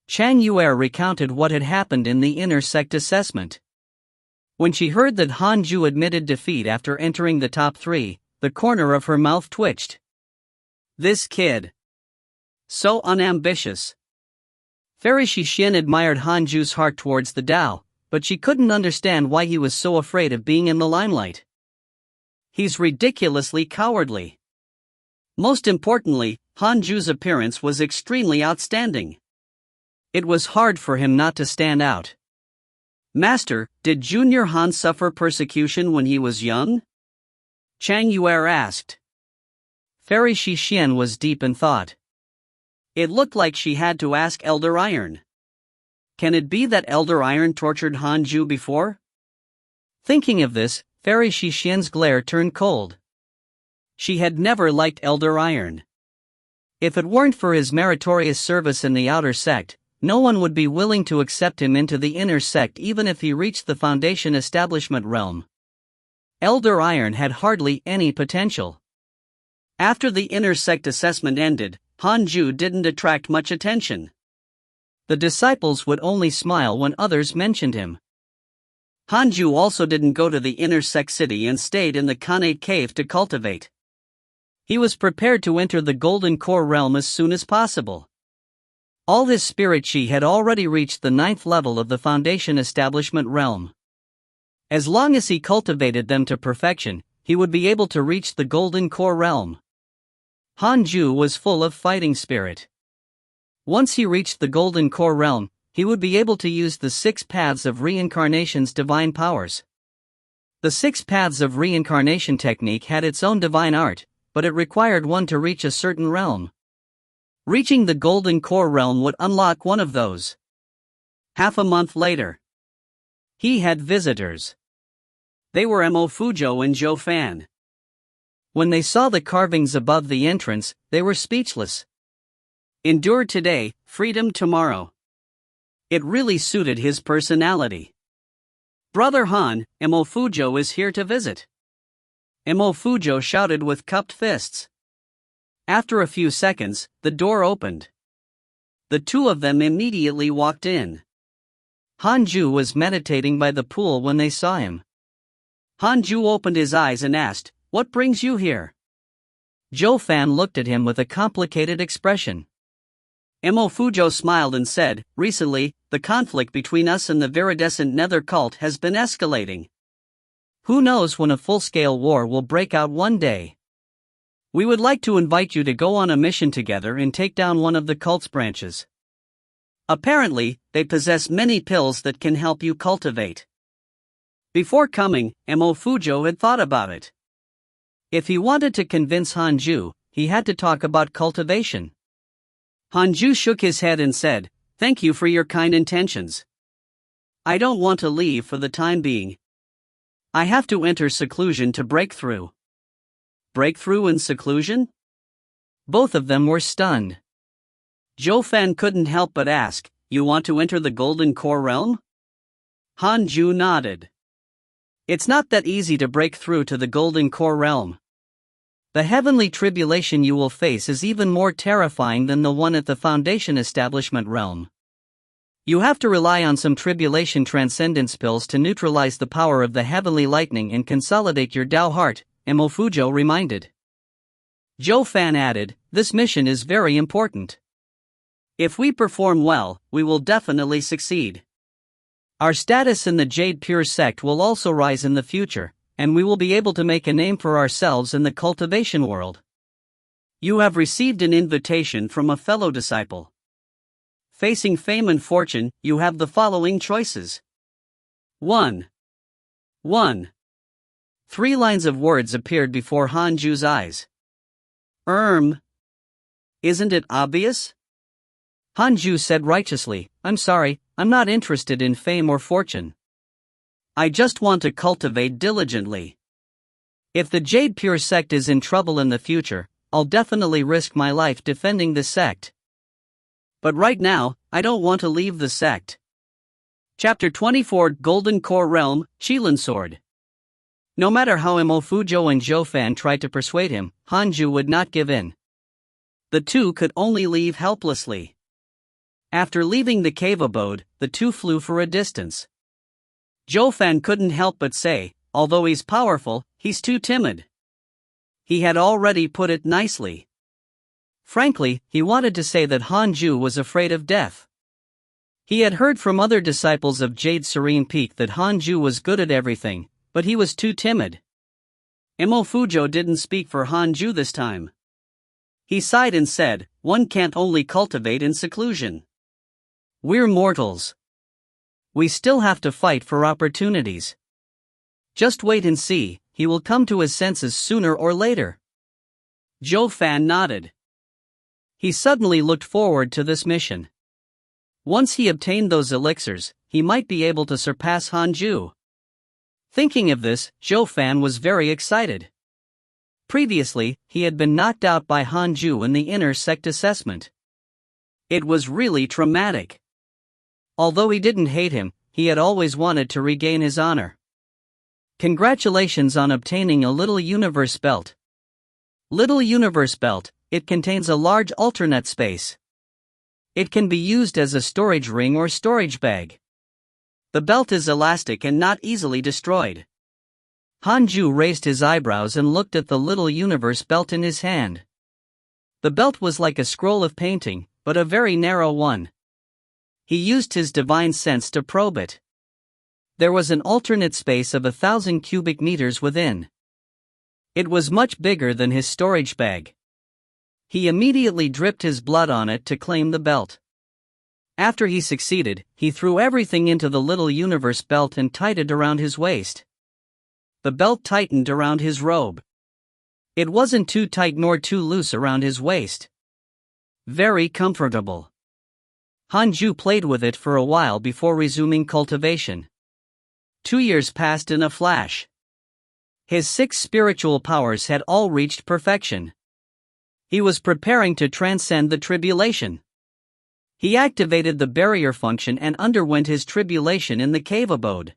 Chang Yuer recounted what had happened in the inner sect assessment. When she heard that Hanju admitted defeat after entering the top 3, the corner of her mouth twitched. This kid. So unambitious. Fairy Shixin admired Hanju's heart towards the Tao, but she couldn't understand why he was so afraid of being in the limelight. He's ridiculously cowardly. Most importantly, Hanju's appearance was extremely outstanding. It was hard for him not to stand out. Master, did Junior Han suffer persecution when he was young? Chang Yuer asked. Fairy Shixin was deep in thought. It looked like she had to ask Elder Iron. Can it be that Elder Iron tortured Hanju before? Thinking of this, Fairy Shixin's glare turned cold. She had never liked Elder Iron. If it weren't for his meritorious service in the outer sect, no one would be willing to accept him into the inner sect even if he reached the Foundation establishment realm. Elder Iron had hardly any potential. After the inner sect assessment ended, Hanju didn't attract much attention. The disciples would only smile when others mentioned him. Hanju also didn't go to the inner sect city and stayed in the Khanate cave to cultivate. He was prepared to enter the Golden Core realm as soon as possible. All his spirit chi had already reached the 9th level of the Foundation establishment realm. As long as he cultivated them to perfection, he would be able to reach the Golden Core realm. Hanju was full of fighting spirit. Once he reached the Golden Core realm, he would be able to use the 6 paths of reincarnation's divine powers. The 6 paths of reincarnation technique had its own divine art, but it required one to reach a certain realm. Reaching the Golden Core realm would unlock one of those. Half a month later, he had visitors. They were Mo Fujo and Zhou Fan. When they saw the carvings above the entrance, they were speechless. Endure today, freedom tomorrow. It really suited his personality. Brother Han, Mo Fujo is here to visit. Mo Fujo shouted with cupped fists. After a few seconds, the door opened. The two of them immediately walked in. Hanju was meditating by the pool when they saw him. Hanju opened his eyes and asked, "What brings you here?" Zhou Fan looked at him with a complicated expression. Mo Fujo smiled and said, "Recently, the conflict between us and the viridescent nether cult has been escalating. Who knows when a full-scale war will break out one day. We would like to invite you to go on a mission together and take down one of the cult's branches. Apparently, they possess many pills that can help you cultivate." Before coming, Mo Fujo had thought about it. If he wanted to convince Hanju, he had to talk about cultivation. Hanju shook his head and said, "Thank you for your kind intentions. I don't want to leave for the time being. I have to enter seclusion to break through." Breakthrough in seclusion? Both of them were stunned. Zhou Fan couldn't help but ask, "You want to enter the Golden Core realm?" Hanju nodded. It's not that easy to break through to the Golden Core realm. The heavenly tribulation you will face is even more terrifying than the one at the Foundation establishment realm. You have to rely on some tribulation transcendence pills to neutralize the power of the heavenly lightning and consolidate your Tao heart, Mo Fujo reminded. Zhou Fan added, "This mission is very important. If we perform well, we will definitely succeed. Our status in the Jade Pure sect will also rise in the future, and we will be able to make a name for ourselves in the cultivation world. You have received an invitation from a fellow disciple. Facing fame and fortune, you have the following choices. 1. 3 lines of words appeared before Hanju's eyes. Isn't it obvious? Hanju said righteously, "I'm sorry, I'm not interested in fame or fortune. I just want to cultivate diligently. If the Jade Pure sect is in trouble in the future, I'll definitely risk my life defending the sect. But right now, I don't want to leave the sect." Chapter 24 Golden Core Realm, Qilin Sword. No matter how Mo Fujo and Zhou Fan tried to persuade him, Hanju would not give in. The two could only leave helplessly. After leaving the cave abode, the two flew for a distance. Zhou Fan couldn't help but say, although he's powerful, he's too timid. He had already put it nicely. Frankly, he wanted to say that Hanju was afraid of death. He had heard from other disciples of Jade Serene Peak that Hanju was good at everything, but he was too timid. Imo Fujo didn't speak for Hanju this time. He sighed and said, "One can't only cultivate in seclusion. We're mortals. We still have to fight for opportunities. Just wait and see, he will come to his senses sooner or later." Zhou Fan nodded. He suddenly looked forward to this mission. Once he obtained those elixirs, he might be able to surpass Hanju. Thinking of this, Zhou Fan was very excited. Previously, he had been knocked out by Hanju in the inner sect assessment. It was really traumatic. Although he didn't hate him, he had always wanted to regain his honor. Congratulations on obtaining a Little Universe Belt. Little Universe Belt, it contains a large alternate space. It can be used as a storage ring or storage bag. The belt is elastic and not easily destroyed. Hanju raised his eyebrows and looked at the Little Universe Belt in his hand. The belt was like a scroll of painting, but a very narrow one. He used his divine sense to probe it. There was an alternate space of 1,000 cubic meters within. It was much bigger than his storage bag. He immediately dripped his blood on it to claim the belt. After he succeeded, he threw everything into the Little Universe Belt and tied it around his waist. The belt tightened around his robe. It wasn't too tight nor too loose around his waist. Very comfortable. Hanju played with it for a while before resuming cultivation. 2 years passed in a flash. His 6 spiritual powers had all reached perfection. He was preparing to transcend the tribulation. He activated the barrier function and underwent his tribulation in the cave abode.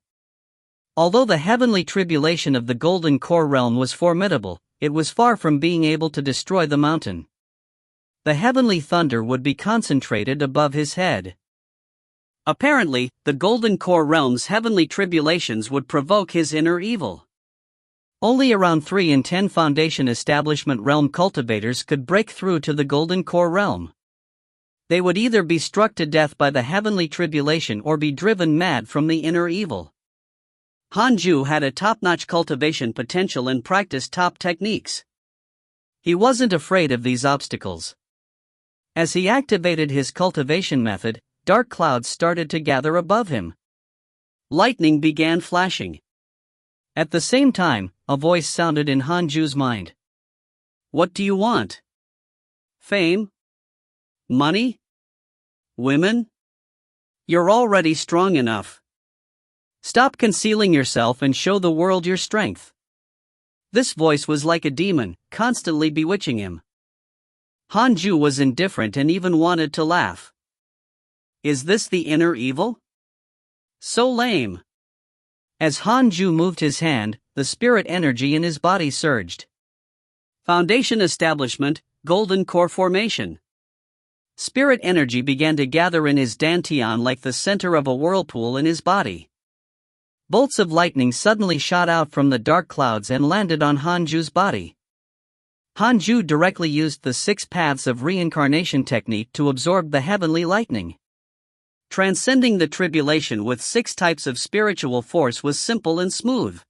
Although the heavenly tribulation of the Golden Core realm was formidable, it was far from being able to destroy the mountain. The heavenly thunder would be concentrated above his head. Apparently, the Golden Core realm's heavenly tribulations would provoke his inner evil. Only around 3 in 10 Foundation Establishment realm cultivators could break through to the Golden Core realm. They would either be struck to death by the heavenly tribulation or be driven mad from the inner evil. Hanju had a top-notch cultivation potential and practiced top techniques. He wasn't afraid of these obstacles. As he activated his cultivation method, dark clouds started to gather above him. Lightning began flashing. At the same time, a voice sounded in Hanju's mind. "What do you want? Fame? Money? Women? You're already strong enough. Stop concealing yourself and show the world your strength." This voice was like a demon, constantly bewitching him. Hanju was indifferent and even wanted to laugh. Is this the inner evil? So lame. As Hanju moved his hand, the spirit energy in his body surged. Foundation establishment, Golden Core formation. Spirit energy began to gather in his dantian like the center of a whirlpool in his body. Bolts of lightning suddenly shot out from the dark clouds and landed on Hanju's body. Hanju directly used the 6 paths of reincarnation technique to absorb the heavenly lightning. Transcending the tribulation with 6 types of spiritual force was simple and smooth.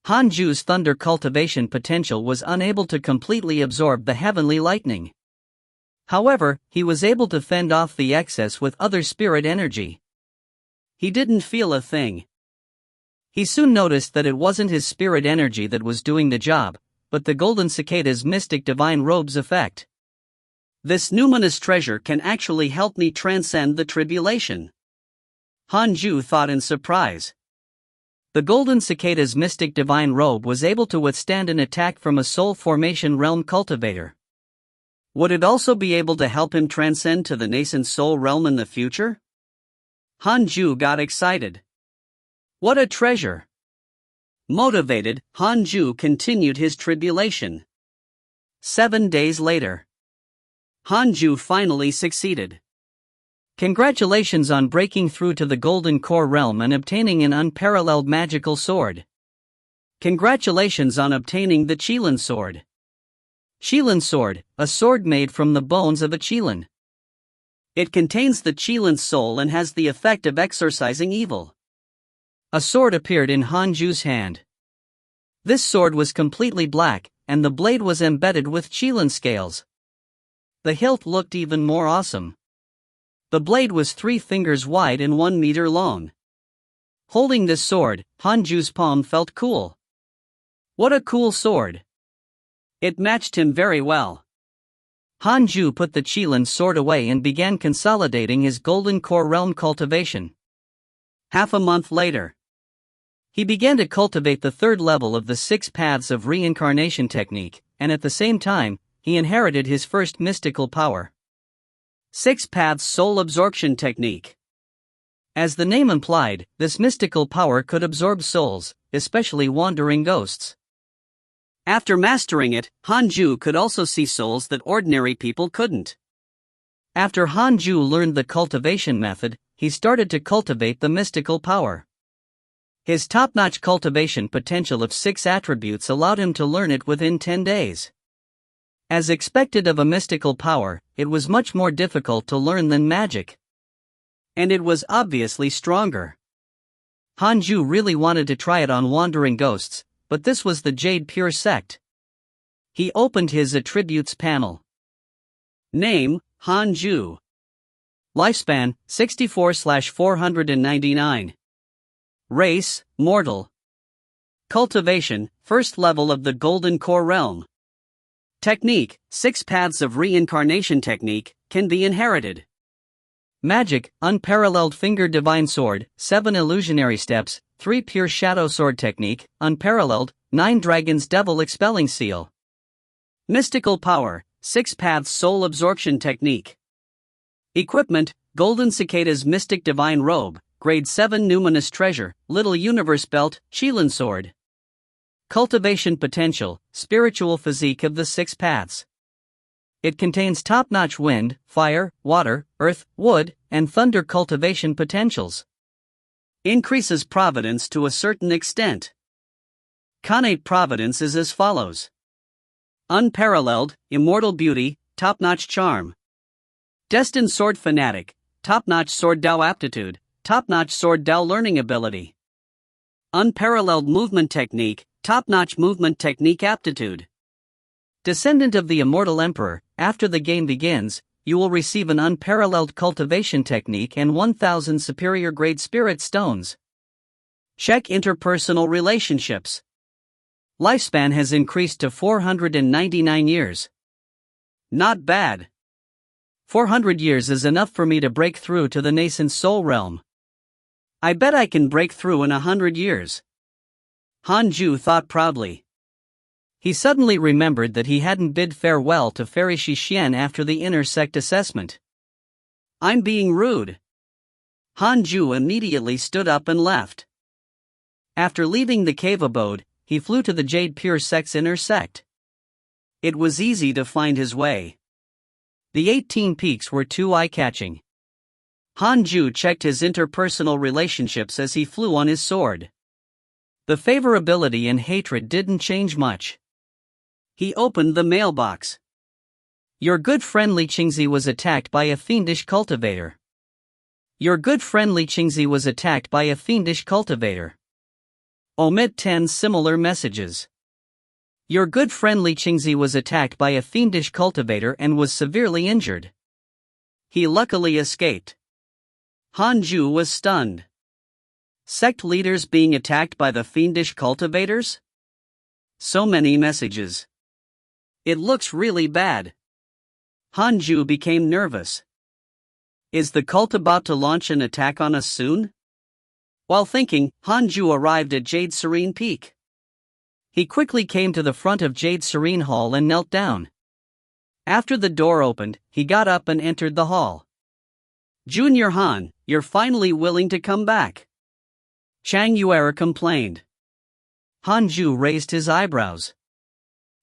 Hanju's thunder cultivation potential was unable to completely absorb the heavenly lightning. However, he was able to fend off the excess with other spirit energy. He didn't feel a thing. He soon noticed that it wasn't his spirit energy that was doing the job, but the golden cicada's mystic divine robe's effect. This numinous treasure can actually help me transcend the tribulation. Hanju thought in surprise. The golden cicada's mystic divine robe was able to withstand an attack from a soul formation realm cultivator. Would it also be able to help him transcend to the nascent soul realm in the future? Hanju got excited. What a treasure! Motivated, Hanju continued his tribulation. 7 days later. Hanju finally succeeded. Congratulations on breaking through to the Golden Core realm and obtaining an unparalleled magical sword. Congratulations on obtaining the Qilin sword. Qilin sword, a sword made from the bones of a Qilin. It contains the Qilin's soul and has the effect of exorcising evil. A sword appeared in Hanju's hand. This sword was completely black, and the blade was embedded with Qilin scales. The hilt looked even more awesome. The blade was 3 fingers wide and 1 meter long. Holding this sword, Hanju's palm felt cool. What a cool sword! It matched him very well. Hanju put the Qilin sword away and began consolidating his Golden Core realm cultivation. Half a month later, he began to cultivate the 3rd level of the 6 paths of reincarnation technique, and at the same time, he inherited his first mystical power. 6 paths soul absorption technique. As the name implied, this mystical power could absorb souls, especially wandering ghosts. After mastering it, Hanju could also see souls that ordinary people couldn't. After Hanju learned the cultivation method, he started to cultivate the mystical power. His top-notch cultivation potential of 6 attributes allowed him to learn it within 10 days. As expected of a mystical power, it was much more difficult to learn than magic. And it was obviously stronger. Hanju really wanted to try it on wandering ghosts, but this was the Jade Pure sect. He opened his attributes panel. Name, Hanju. Lifespan, 64/499. Race, mortal. Cultivation, 1st level of the Golden Core realm. Technique, 6 paths of reincarnation technique, can be inherited. Magic, unparalleled finger divine sword, 7 illusionary steps, 3 pure shadow sword technique, unparalleled, 9 dragons devil expelling seal. Mystical power, 6 paths soul absorption technique. Equipment, golden cicada's mystic divine robe, grade 7 numinous treasure, little universe belt, Qilin sword. Cultivation potential, spiritual physique of the 6 paths. It contains top-notch wind, fire, water, earth, wood, and thunder cultivation potentials. Increases providence to a certain extent. Connate providence is as follows. Unparalleled, immortal beauty, top-notch charm. Destined sword fanatic, top-notch sword Dao aptitude, top-notch sword Dao learning ability. Unparalleled movement technique, top-notch movement technique aptitude. Descendant of the immortal emperor, after the game begins, you will receive an unparalleled cultivation technique and 1000 superior grade spirit stones. Check interpersonal relationships. Lifespan has increased to 499 years. Not bad. 400 years is enough for me to break through to the nascent soul realm. I bet I can break through in 100 years. Hanju thought proudly. He suddenly remembered that he hadn't bid farewell to Fairy Shixian after the inner sect assessment. I'm being rude. Hanju immediately stood up and left. After leaving the cave abode, he flew to the Jade Pure sect's inner sect. It was easy to find his way. The 18 peaks were too eye-catching. Hanju checked his interpersonal relationships as he flew on his sword. The favorability and hatred didn't change much. He opened the mailbox. Your good friend Li Qingzi was attacked by a fiendish cultivator. Your good friend Li Qingzi was attacked by a fiendish cultivator. Omit 10 similar messages. Your good friend Li Qingzi was attacked by a fiendish cultivator and was severely injured. He luckily escaped. Hanju was stunned. Sect leaders being attacked by the fiendish cultivators? So many messages. It looks really bad. Hanju became nervous. Is the cult about to launch an attack on us soon? While thinking, Hanju arrived at Jade Serene Peak. He quickly came to the front of Jade Serene Hall and knelt down. After the door opened, he got up and entered the hall. Junior Han, you're finally willing to come back. Chang Yuera complained. Hanju raised his eyebrows.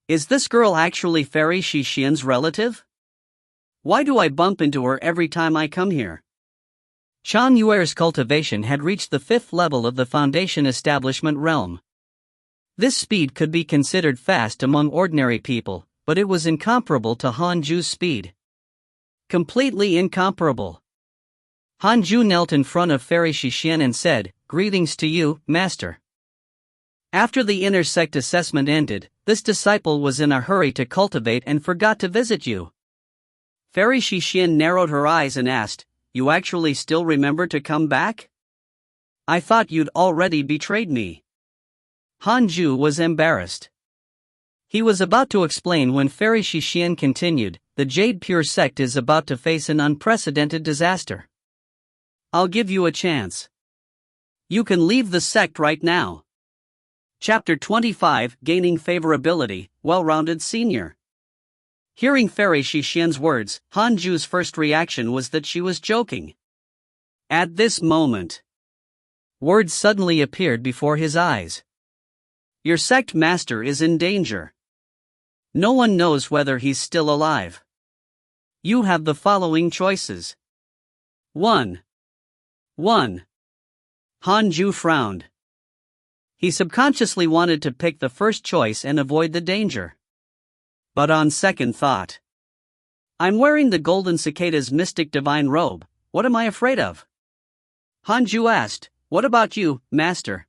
Is this girl actually Fairy Shixian's relative? Why do I bump into her every time I come here? Chang Yuer's cultivation had reached the 5th level of the Foundation Establishment realm. This speed could be considered fast among ordinary people, but it was incomparable to Hanju's speed. Completely incomparable. Hanju knelt in front of Fairy Shixian and said, "Greetings to you, Master." After the inner sect assessment ended, this disciple was in a hurry to cultivate and forgot to visit you. Fairy Shixian narrowed her eyes and asked, "You actually still remember to come back? I thought you'd already betrayed me." Hanju was embarrassed. He was about to explain when Fairy Shixian continued, "The Jade Pure sect is about to face an unprecedented disaster. I'll give you a chance. You can leave the sect right now." Chapter 25, Gaining Favorability, Well-Rounded Senior. Hearing Fairy Shixian's words, Hanju's first reaction was that she was joking. At this moment, words suddenly appeared before his eyes. "Your sect master is in danger. No one knows whether he's still alive. You have the following choices. 1. Hanju frowned. He subconsciously wanted to pick the first choice and avoid the danger. But on second thought, "I'm wearing the golden cicada's mystic divine robe, what am I afraid of?" Hanju asked, "What about you, Master?"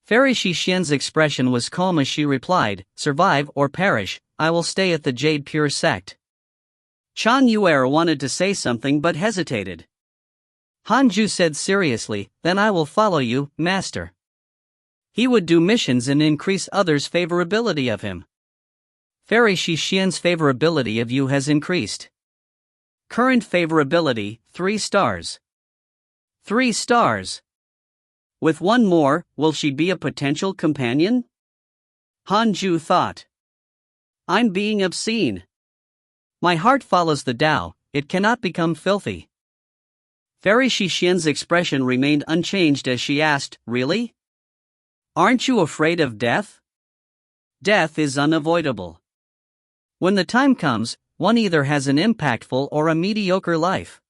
Fairy Shixian's expression was calm as she replied, "Survive or perish, I will stay at the Jade Pure sect." Chan Yuer wanted to say something but hesitated. Hanju said seriously, "Then I will follow you, Master." He would do missions and increase others' favorability of him. Fairy Shixian's favorability of you has increased. Current favorability, 3 stars. 3 stars. With one more, will she be a potential companion? Hanju thought. I'm being obscene. My heart follows the Tao, it cannot become filthy. Fairy Shixian's expression remained unchanged as she asked, "Really? Aren't you afraid of death?" Death is unavoidable. When the time comes, one either has an impactful or a mediocre life.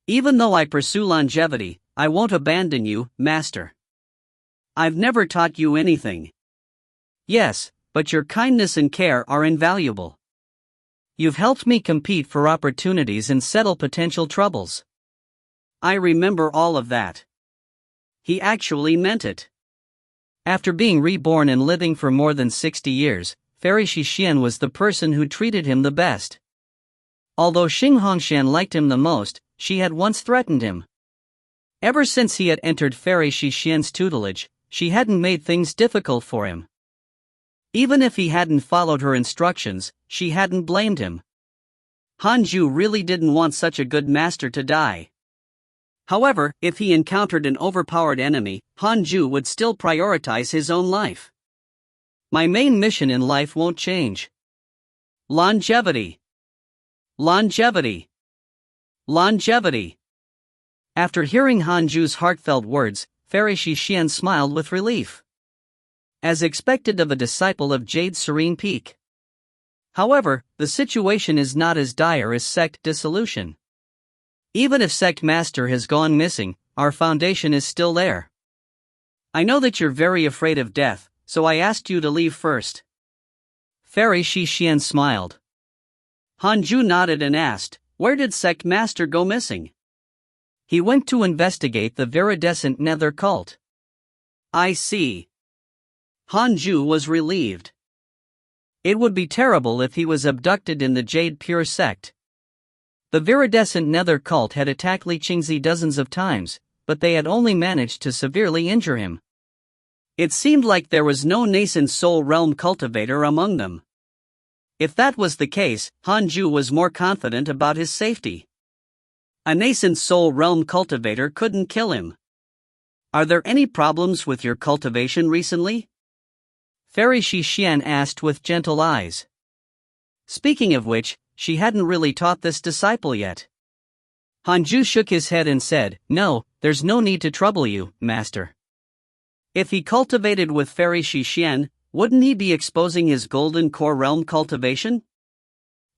Even though I pursue longevity, I won't abandon you, Master. I've never taught you anything. Yes, but your kindness and care are invaluable. You've helped me compete for opportunities and settle potential troubles. I remember all of that. He actually meant it. After being reborn and living for more than 60 years, Fairy Shixian was the person who treated him the best. Although Xing Hongshan liked him the most, she had once threatened him. Ever since he had entered Fairy Shixian's tutelage, she hadn't made things difficult for him. Even if he hadn't followed her instructions, she hadn't blamed him. Hanju really didn't want such a good master to die. However, if he encountered an overpowered enemy, Hanju would still prioritize his own life. My main mission in life won't change. Longevity. Longevity. Longevity. After hearing Hanju's heartfelt words, Fairy Shixian smiled with relief. As expected of a disciple of Jade's serene peak. However, the situation is not as dire as sect dissolution. Even if sect master has gone missing, our foundation is still there. I know that you're very afraid of death, so I asked you to leave first. Fairy Shixian smiled. Hanju nodded and asked, "Where did sect master go missing?" He went to investigate the viridescent nether cult. I see. Hanju was relieved. It would be terrible if he was abducted in the Jade Pure sect. The viridescent nether cult had attacked Li Qingzi dozens of times, but they had only managed to severely injure him. It seemed like there was no nascent soul realm cultivator among them. If that was the case, Hanju was more confident about his safety. A nascent soul realm cultivator couldn't kill him. Are there any problems with your cultivation recently? Fairy Shixian asked with gentle eyes. Speaking of which, she hadn't really taught this disciple yet. Hanju shook his head and said, "No, there's no need to trouble you, Master." If he cultivated with Fairy Shixian, wouldn't he be exposing his golden core realm cultivation?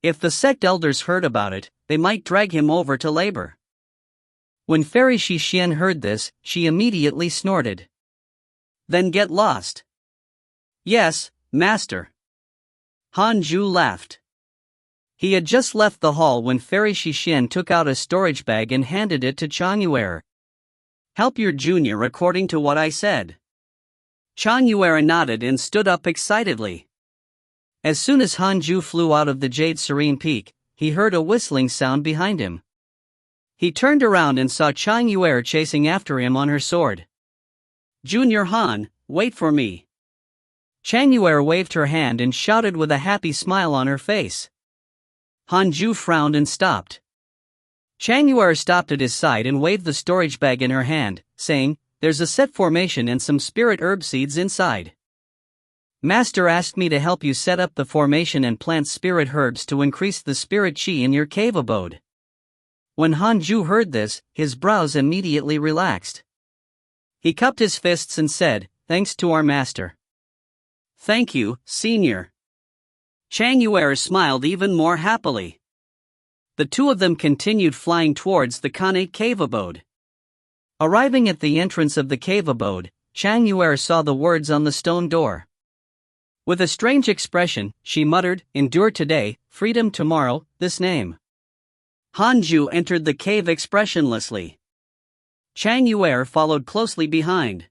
If the sect elders heard about it, they might drag him over to labor. When Fairy Shixian heard this, she immediately snorted. Then get lost. Yes, Master. Hanju laughed. He had just left the hall when Fairy Shishin took out a storage bag and handed it to Chanyuera. "Help your junior according to what I said." Chanyuera nodded and stood up excitedly. As soon as Hanju flew out of the Jade Serene Peak, he heard a whistling sound behind him. He turned around and saw Chanyuera chasing after him on her sword. "Junior Han, wait for me." Chanyuera waved her hand and shouted with a happy smile on her face. Hanju frowned and stopped. Chanyuera stopped at his side and waved the storage bag in her hand, saying, "There's a set formation and some spirit herb seeds inside. Master asked me to help you set up the formation and plant spirit herbs to increase the spirit chi in your cave abode." When Hanju heard this, his brows immediately relaxed. He cupped his fists and said, "Thanks to our master." "Thank you, senior." Chanyuera smiled even more happily. The two of them continued flying towards the Khanate cave abode. Arriving at the entrance of the cave abode, Chanyuera saw the words on the stone door. With a strange expression, she muttered, "Endure today, freedom tomorrow," this name. Hanju entered the cave expressionlessly. Chanyuera followed closely behind.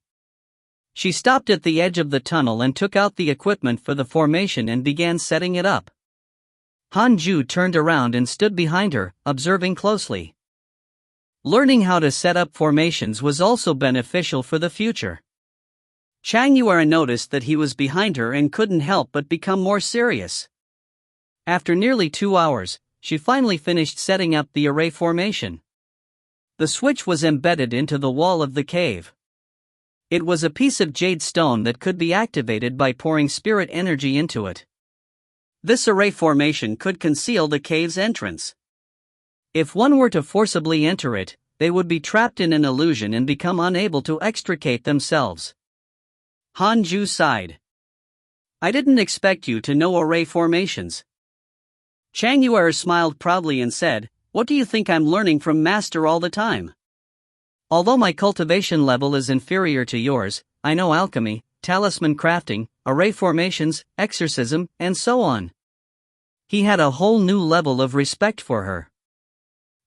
She stopped at the edge of the tunnel and took out the equipment for the formation and began setting it up. Hanju turned around and stood behind her, observing closely. Learning how to set up formations was also beneficial for the future. Chanyuera noticed that he was behind her and couldn't help but become more serious. After nearly 2 hours, she finally finished setting up the array formation. The switch was embedded into the wall of the cave. It was a piece of jade stone that could be activated by pouring spirit energy into it. This array formation could conceal the cave's entrance. If one were to forcibly enter it, they would be trapped in an illusion and become unable to extricate themselves. Hanju sighed. "I didn't expect you to know array formations." Chanyuera smiled proudly and said, "What do you think I'm learning from Master all the time? Although my cultivation level is inferior to yours, I know alchemy, talisman crafting, array formations, exorcism, and so on." He had a whole new level of respect for her.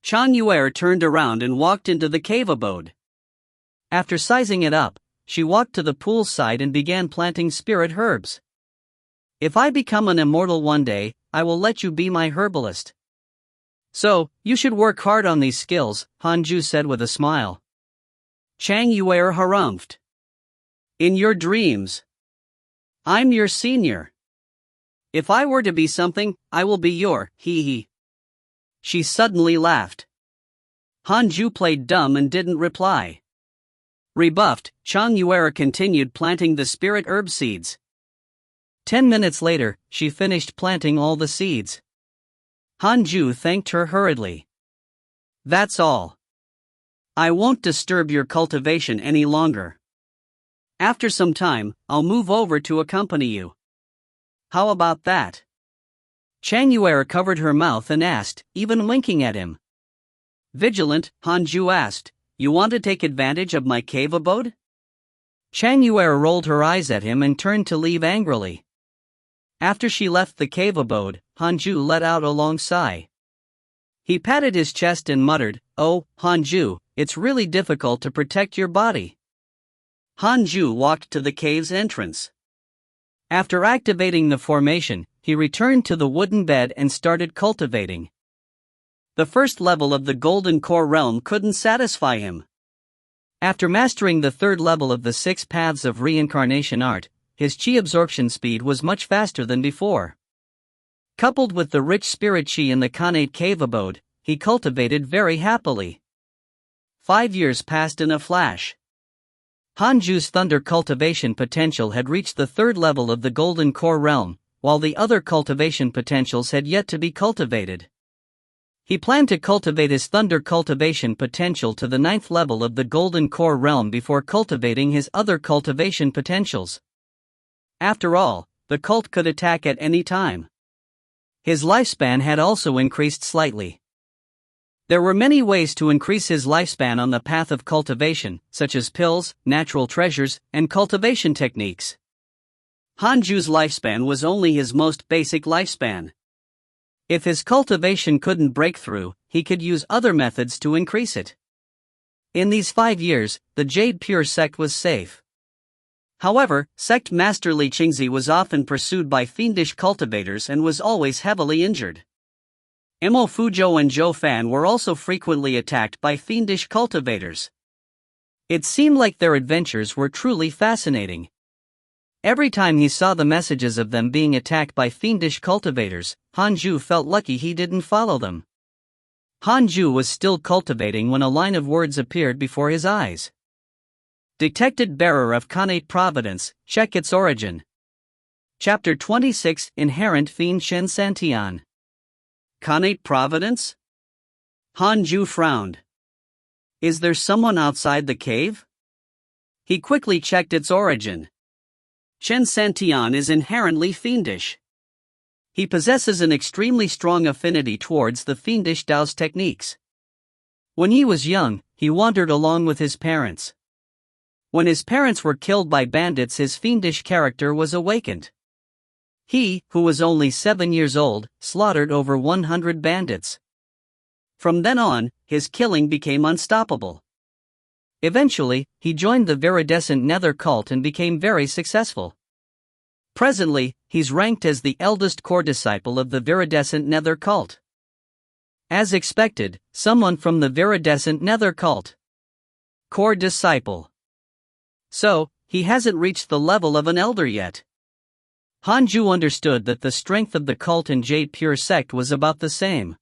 Chanyuera turned around and walked into the cave abode. After sizing it up, she walked to the pool side and began planting spirit herbs. "If I become an immortal one day, I will let you be my herbalist." "So, you should work hard on these skills," Hanju said with a smile. Chanyuera harumphed. "In your dreams. I'm your senior. If I were to be something, I will be your, hee." She suddenly laughed. Hanju played dumb and didn't reply. Rebuffed, Chanyuera continued planting the spirit herb seeds. 10 minutes later, she finished planting all the seeds. Hanju thanked her hurriedly. "That's all. I won't disturb your cultivation any longer. After some time, I'll move over to accompany you. How about that?" Chanyuera covered her mouth and asked, even winking at him. Vigilant, Hanju asked, "You want to take advantage of my cave abode?" Chanyuera rolled her eyes at him and turned to leave angrily. After she left the cave abode, Hanju let out a long sigh. He patted his chest and muttered, "Oh, Hanju, it's really difficult to protect your body." Hanju walked to the cave's entrance. After activating the formation, he returned to the wooden bed and started cultivating. The first level of the Golden Core realm couldn't satisfy him. After mastering the third level of the 6 paths of reincarnation art, his chi absorption speed was much faster than before. Coupled with the rich spirit chi in the Khanate cave abode, he cultivated very happily. 5 years passed in a flash. Hanju's thunder cultivation potential had reached the third level of the Golden Core realm, while the other cultivation potentials had yet to be cultivated. He planned to cultivate his thunder cultivation potential to the 9th level of the Golden Core realm before cultivating his other cultivation potentials. After all, the cult could attack at any time. His lifespan had also increased slightly. There were many ways to increase his lifespan on the path of cultivation, such as pills, natural treasures, and cultivation techniques. Hanju's lifespan was only his most basic lifespan. If his cultivation couldn't break through, he could use other methods to increase it. In these 5 years, the Jade Pure sect was safe. However, sect master Li Qingzi was often pursued by fiendish cultivators and was always heavily injured. Mo Fuzhou and Zhou Fan were also frequently attacked by fiendish cultivators. It seemed like their adventures were truly fascinating. Every time he saw the messages of them being attacked by fiendish cultivators, Hanju felt lucky he didn't follow them. Hanju was still cultivating when a line of words appeared before his eyes. Detected bearer of Khanate Providence, check its origin. Chapter 26 Inherent Fiend Shen Santian. Khanate Providence? Hanju frowned. Is there someone outside the cave? He quickly checked its origin. Shen Santian is inherently fiendish. He possesses an extremely strong affinity towards the fiendish Taoist techniques. When he was young, he wandered along with his parents. When his parents were killed by bandits, his fiendish character was awakened. He, who was only 7 years old, slaughtered over 100 bandits. From then on, his killing became unstoppable. Eventually, he joined the viridescent Nether cult and became very successful. Presently, he's ranked as the eldest core disciple of the viridescent Nether cult. As expected, someone from the viridescent Nether cult. Core disciple. So, he hasn't reached the level of an elder yet. Hanju understood that the strength of the cult and Jade Pure sect was about the same.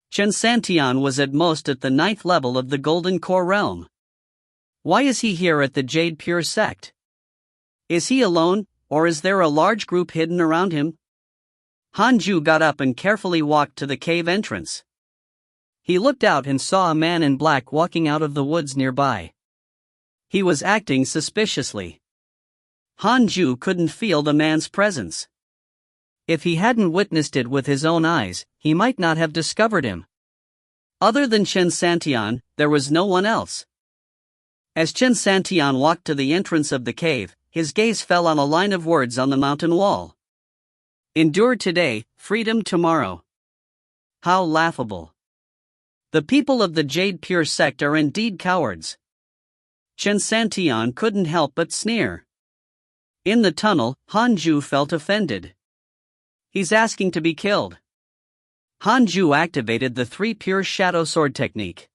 Shen Santian was at most at the 9th level of the Golden Core realm. Why is he here at the Jade Pure sect? Is he alone, or is there a large group hidden around him? Hanju got up and carefully walked to the cave entrance. He looked out and saw a man in black walking out of the woods nearby. He was acting suspiciously. Hanju couldn't feel the man's presence. If he hadn't witnessed it with his own eyes, he might not have discovered him. Other than Shen Santian, there was no one else. As Shen Santian walked to the entrance of the cave, his gaze fell on a line of words on the mountain wall. Endure today, freedom tomorrow. How laughable. The people of the Jade Pure sect are indeed cowards. Shen Santian couldn't help but sneer. In the tunnel, Hanju felt offended. He's asking to be killed. Hanju activated the 3 pure shadow sword technique.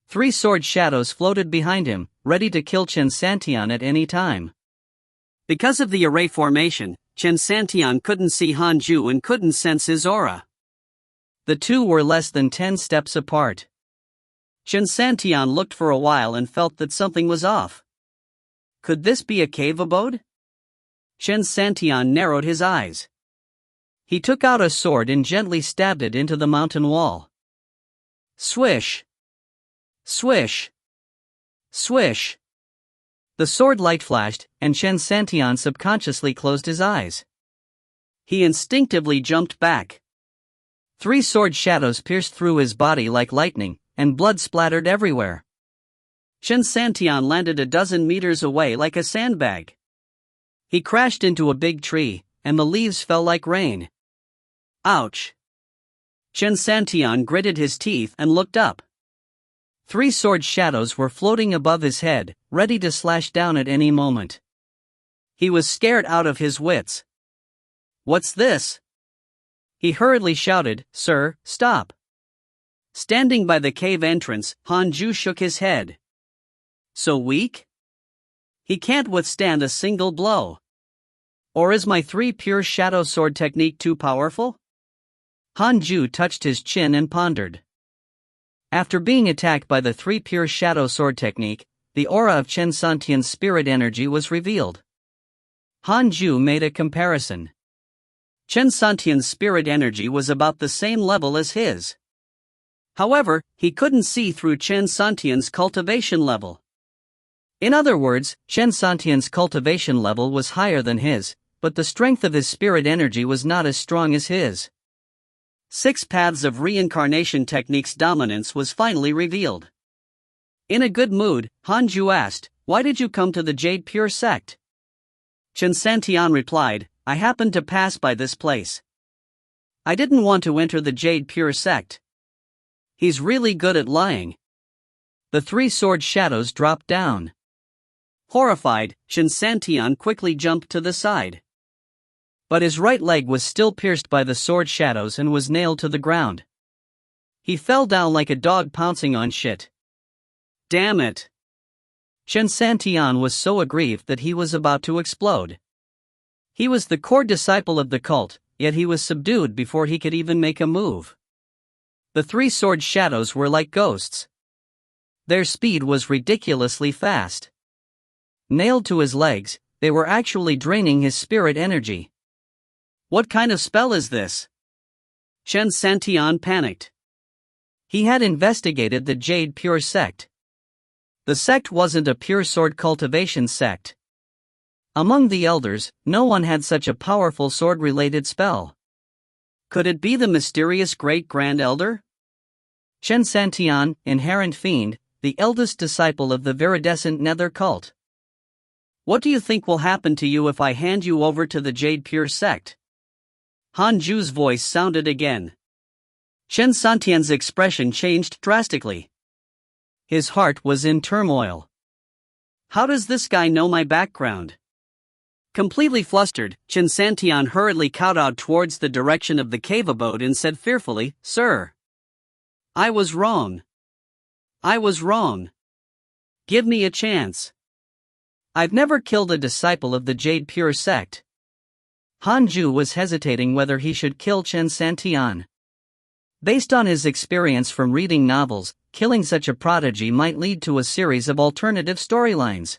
3 sword shadows floated behind him, ready to kill Shen Santian at any time. Because of the array formation, Shen Santian couldn't see Hanju and couldn't sense his aura. The two were less than 10 steps apart. Shen Santian looked for a while and felt that something was off. Could this be a cave abode? Shen Santian narrowed his eyes. He took out a sword and gently stabbed it into the mountain wall. Swish! Swish! Swish! The sword light flashed, and Shen Santian subconsciously closed his eyes. He instinctively jumped back. 3 sword shadows pierced through his body like lightning, and blood splattered everywhere. Shen Santian landed a dozen meters away like a sandbag. He crashed into a big tree, and the leaves fell like rain. Ouch! Shen Santian gritted his teeth and looked up. 3 sword shadows were floating above his head, ready to slash down at any moment. He was scared out of his wits. What's this? He hurriedly shouted, Sir, stop! Standing by the cave entrance, Hanju shook his head. So weak? He can't withstand a single blow. Or is my 3 pure shadow sword technique too powerful? Hanju touched his chin and pondered. After being attacked by the 3 pure shadow sword technique, the aura of Shen Santian's spirit energy was revealed. Hanju made a comparison. Shen Santian's spirit energy was about the same level as his. However, he couldn't see through Shen Santian's cultivation level. In other words, Shen Santian's cultivation level was higher than his, but the strength of his spirit energy was not as strong as his. 6 paths of reincarnation technique's dominance was finally revealed. In a good mood, Hanju asked, Why did you come to the Jade Pure sect? Shen Santian replied, I happened to pass by this place. I didn't want to enter the Jade Pure sect. He's really good at lying. The three sword shadows dropped down. Horrified, Shin Santian quickly jumped to the side. But his right leg was still pierced by the sword shadows and was nailed to the ground. He fell down like a dog pouncing on shit. Damn it! Shin Santian was so aggrieved that he was about to explode. He was the core disciple of the cult, yet he was subdued before he could even make a move. The three sword shadows were like ghosts. Their speed was ridiculously fast. Nailed to his legs, they were actually draining his spirit energy. What kind of spell is this? Shin Santian panicked. He had investigated the Jade Pure sect. The sect wasn't a pure sword cultivation sect. Among the elders, no one had such a powerful sword-related spell. Could it be the mysterious Great-Grand Elder? Shin Santian, inherent fiend, the eldest disciple of the viridescent nether cult. What do you think will happen to you if I hand you over to the Jade Pure sect? Hanju's voice sounded again. Shin Santian's expression changed drastically. His heart was in turmoil. How does this guy know my background? Completely flustered, Shin Santian hurriedly kowtowed towards the direction of the cave abode and said fearfully, "Sir, I was wrong. I was wrong. Give me a chance. I've never killed a disciple of the Jade Pure sect." Hanju was hesitating whether he should kill Shin Santian. Based on his experience from reading novels, killing such a prodigy might lead to a series of alternative storylines.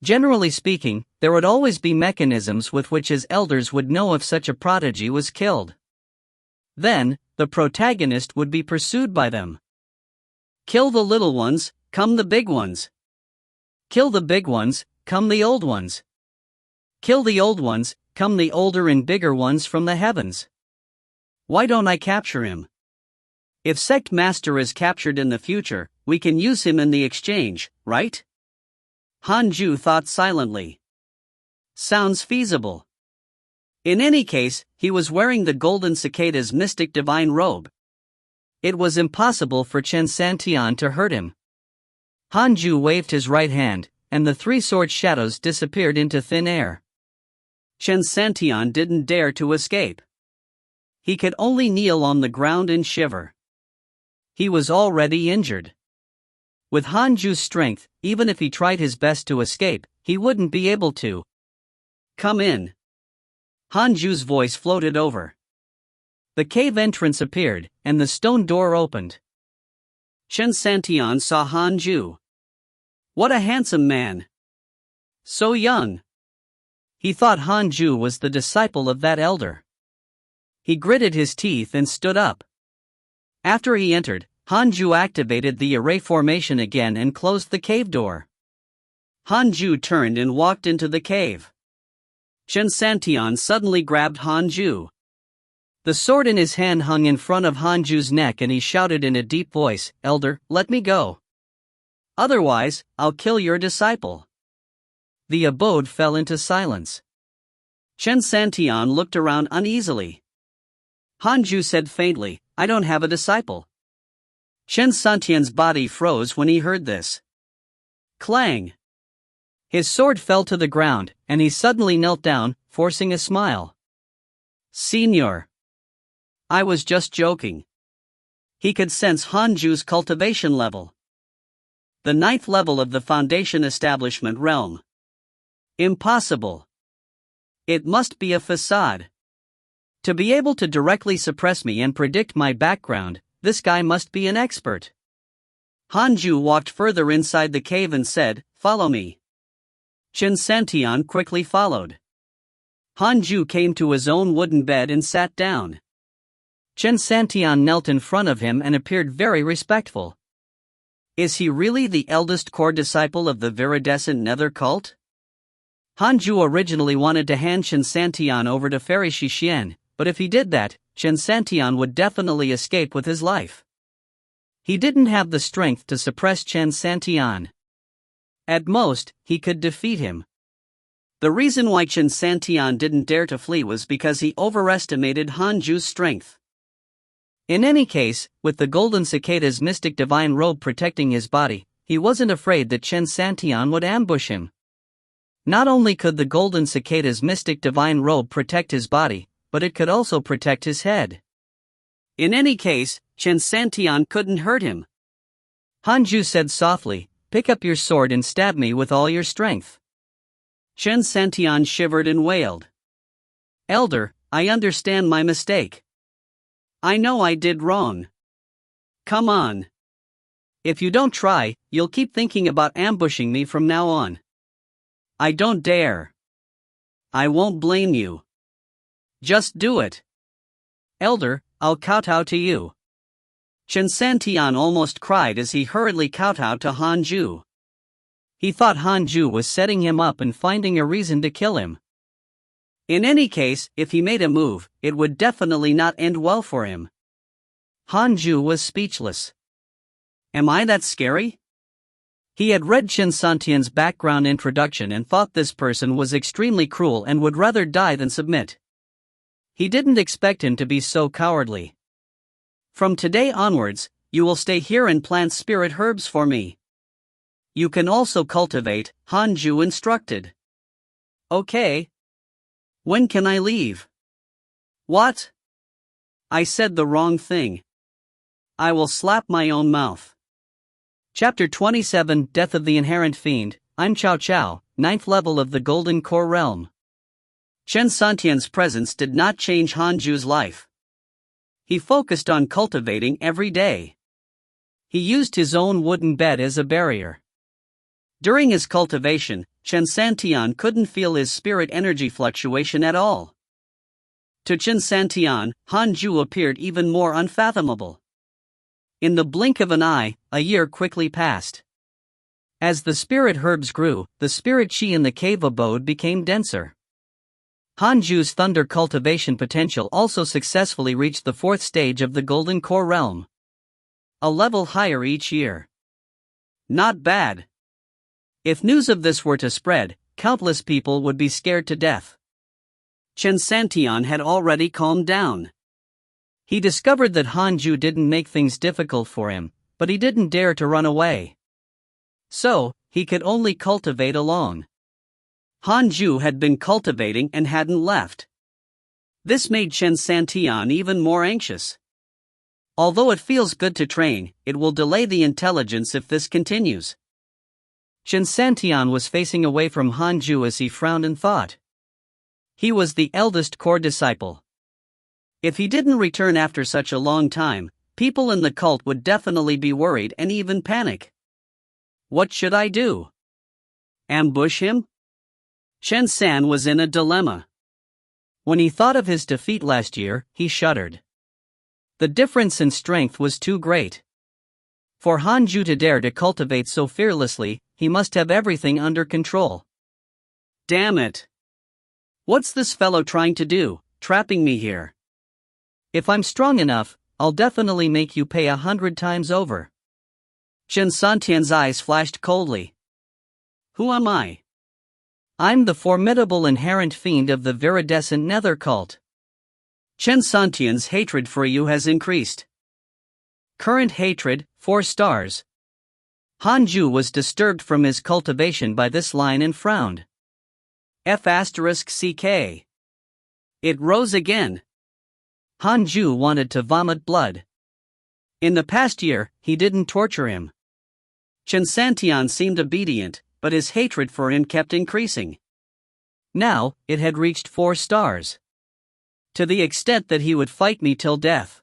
Generally speaking, there would always be mechanisms with which his elders would know if such a prodigy was killed. Then, the protagonist would be pursued by them. Kill the little ones, come the big ones. Kill the big ones, come the old ones. Kill the old ones, come the older and bigger ones from the heavens. Why don't I capture him? If Sect Master is captured in the future, we can use him in the exchange, right? Hanju thought silently. Sounds feasible. In any case, he was wearing the golden cicada's mystic divine robe. It was impossible for Shin Santian to hurt him. Hanju waved his right hand, and the three sword shadows disappeared into thin air. Shin Santian didn't dare to escape. He could only kneel on the ground and shiver. He was already injured. With Hanju's strength, even if he tried his best to escape, he wouldn't be able to. Come in. Hanju's voice floated over. The cave entrance appeared, and the stone door opened. Shin Santian saw Hanju. What a handsome man. So young. He thought Hanju was the disciple of that elder. He gritted his teeth and stood up. After he entered, Hanju activated the array formation again and closed the cave door. Hanju turned and walked into the cave. Shin Santian suddenly grabbed Hanju. The sword in his hand hung in front of Hanju's neck and he shouted in a deep voice, "Elder, let me go. Otherwise, I'll kill your disciple." The abode fell into silence. Shin Santian looked around uneasily. Hanju said faintly, "I don't have a disciple." Shin Santian's body froze when he heard this. Clang! His sword fell to the ground, and he suddenly knelt down, forcing a smile. "Senior. I was just joking." He could sense Hanju's cultivation level. The 9th level of the Foundation Establishment realm. Impossible. It must be a facade. To be able to directly suppress me and predict my background, this guy must be an expert. Hanju walked further inside the cave and said, "Follow me." Shin Santian quickly followed. Hanju came to his own wooden bed and sat down. Shin Santian knelt in front of him and appeared very respectful. Is he really the eldest core disciple of the viridescent nether cult? Hanju originally wanted to hand Shin Santian over to Fairy Shishien, but if he did that, Shin Santian would definitely escape with his life. He didn't have the strength to suppress Shin Santian. At most, he could defeat him. The reason why Chen Santian didn't dare to flee was because he overestimated Hanju's strength. In any case, with the golden cicada's mystic divine robe protecting his body, he wasn't afraid that Chen Santian would ambush him. Not only could the golden cicada's mystic divine robe protect his body, but it could also protect his head. In any case, Chen Santian couldn't hurt him. Hanju said softly, "Pick up your sword and stab me with all your strength." Chen Santian shivered and wailed. "Elder, I understand my mistake. I know I did wrong. Come on. If you don't try, you'll keep thinking about ambushing me from now on." "I don't dare. I won't blame you. Just do it. Elder, I'll kowtow to you." Chen Santian almost cried as he hurriedly kowtowed to Hanju. He thought Hanju was setting him up and finding a reason to kill him. In any case, if he made a move, it would definitely not end well for him. Hanju was speechless. Am I that scary? He had read Chen Santian's background introduction and thought this person was extremely cruel and would rather die than submit. He didn't expect him to be so cowardly. "From today onwards, you will stay here and plant spirit herbs for me. You can also cultivate," Hanju instructed. "Okay. When can I leave?" "What? I said the wrong thing. I will slap my own mouth." Chapter 27, Death of the Inherent Fiend. I'm Cao Cao, 9th level of the Golden Core Realm. Chen Santian's presence did not change Hanju's life. He focused on cultivating every day. He used his own wooden bed as a barrier. During his cultivation, Chen Santian couldn't feel his spirit energy fluctuation at all. To Chen Santian, Hanju appeared even more unfathomable. In the blink of an eye, a year quickly passed. As the spirit herbs grew, the spirit chi in the cave abode became denser. Hanju's thunder cultivation potential also successfully reached the 4th stage of the Golden Core Realm. A level higher each year. Not bad. If news of this were to spread, countless people would be scared to death. Chen Santian had already calmed down. He discovered that Hanju didn't make things difficult for him, but he didn't dare to run away. So, he could only cultivate alone. Hanju had been cultivating and hadn't left. This made Chen Santian even more anxious. Although it feels good to train, it will delay the intelligence if this continues. Chen Santian was facing away from Hanju as he frowned and thought. He was the eldest core disciple. If he didn't return after such a long time, people in the cult would definitely be worried and even panic. What should I do? Ambush him? Chen San was in a dilemma. When he thought of his defeat last year, he shuddered. The difference in strength was too great. For Hanju to dare to cultivate so fearlessly, he must have everything under control. Damn it! What's this fellow trying to do, trapping me here? If I'm strong enough, I'll definitely make you pay 100 times over. Chen Santian's eyes flashed coldly. Who am I? I'm the formidable inherent fiend of the viridescent nether cult. Chen Santian's hatred for you has increased. Current hatred, 4 stars. Hanju was disturbed from his cultivation by this line and frowned. F***CK. It rose again. Hanju wanted to vomit blood. In the past year, he didn't torture him. Chen Santian seemed obedient, but his hatred for him kept increasing. Now, it had reached 4 stars. To the extent that he would fight me till death.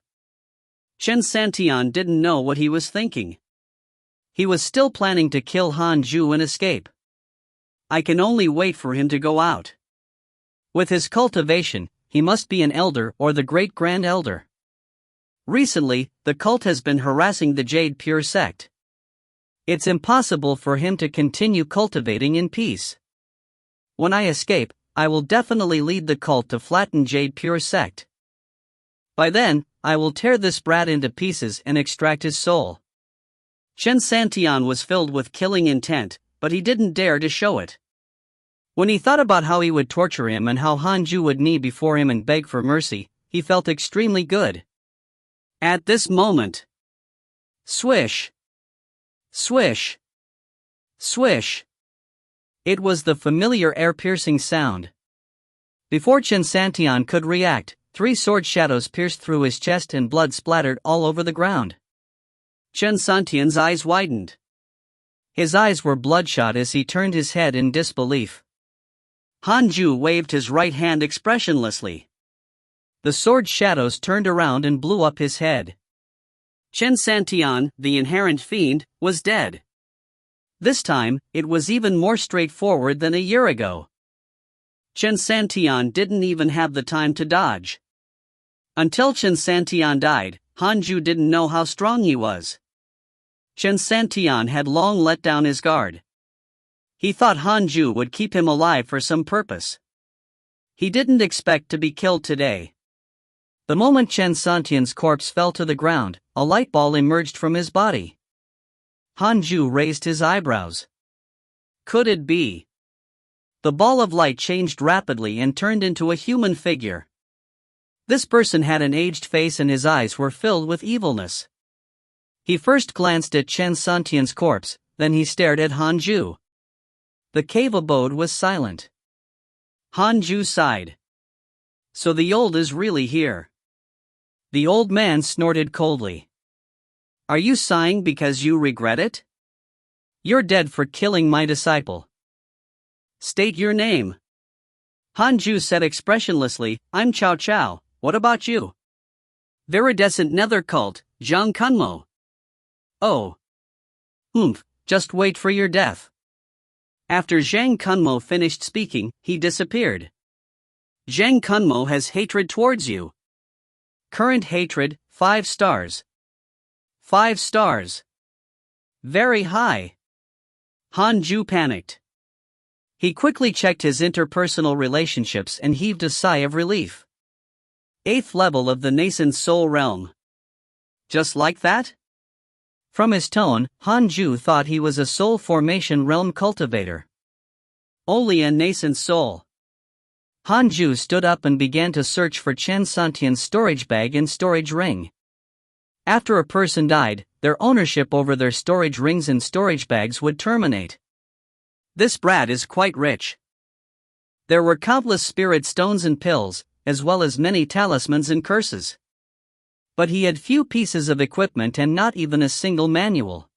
Chen Santian didn't know what he was thinking. He was still planning to kill Hanju and escape. I can only wait for him to go out. With his cultivation, he must be an elder or the great-grand elder. Recently, the cult has been harassing the Jade Pure sect. It's impossible for him to continue cultivating in peace. When I escape, I will definitely lead the cult to flatten Jade Pure sect. By then, I will tear this brat into pieces and extract his soul. Chen Santian was filled with killing intent, but he didn't dare to show it. When he thought about how he would torture him and how Hanju would kneel before him and beg for mercy, he felt extremely good. At this moment, swish, swish, swish. It was the familiar air-piercing sound. Before Chen Santian could react, 3 sword shadows pierced through his chest and blood splattered all over the ground. Chen Santian's eyes widened. His eyes were bloodshot as he turned his head in disbelief. Hanju waved his right hand expressionlessly. The sword shadows turned around and blew up his head. Chen Santian, the inherent fiend, was dead. This time, it was even more straightforward than a year ago. Chen Santian didn't even have the time to dodge. Until Chen Santian died, Hanju didn't know how strong he was. Chen Santian had long let down his guard. He thought Hanju would keep him alive for some purpose. He didn't expect to be killed today. The moment Chen Santian's corpse fell to the ground, a light ball emerged from his body. Hanju raised his eyebrows. Could it be? The ball of light changed rapidly and turned into a human figure. This person had an aged face and his eyes were filled with evilness. He first glanced at Chen Santian's corpse, then he stared at Hanju. The cave abode was silent. Hanju sighed. So the old is really here. The old man snorted coldly. Are you sighing because you regret it? You're dead for killing my disciple. State your name. Hanju said expressionlessly, I'm Cao Cao, what about you? Viridescent nether cult, Zhang Kunmo. Oh. Just wait for your death. After Zhang Kunmo finished speaking, he disappeared. Zhang Kunmo has hatred towards you. Current hatred, 5 stars. 5 stars. Very high. Hanju panicked. He quickly checked his interpersonal relationships and heaved a sigh of relief. 8th level of the nascent soul realm. Just like that? From his tone, Hanju thought he was a soul formation realm cultivator. Only a nascent soul. Hanju stood up and began to search for Chen Santian's storage bag and storage ring. After a person died, their ownership over their storage rings and storage bags would terminate. This brat is quite rich. There were countless spirit stones and pills, as well as many talismans and curses. But he had few pieces of equipment and not even a single manual.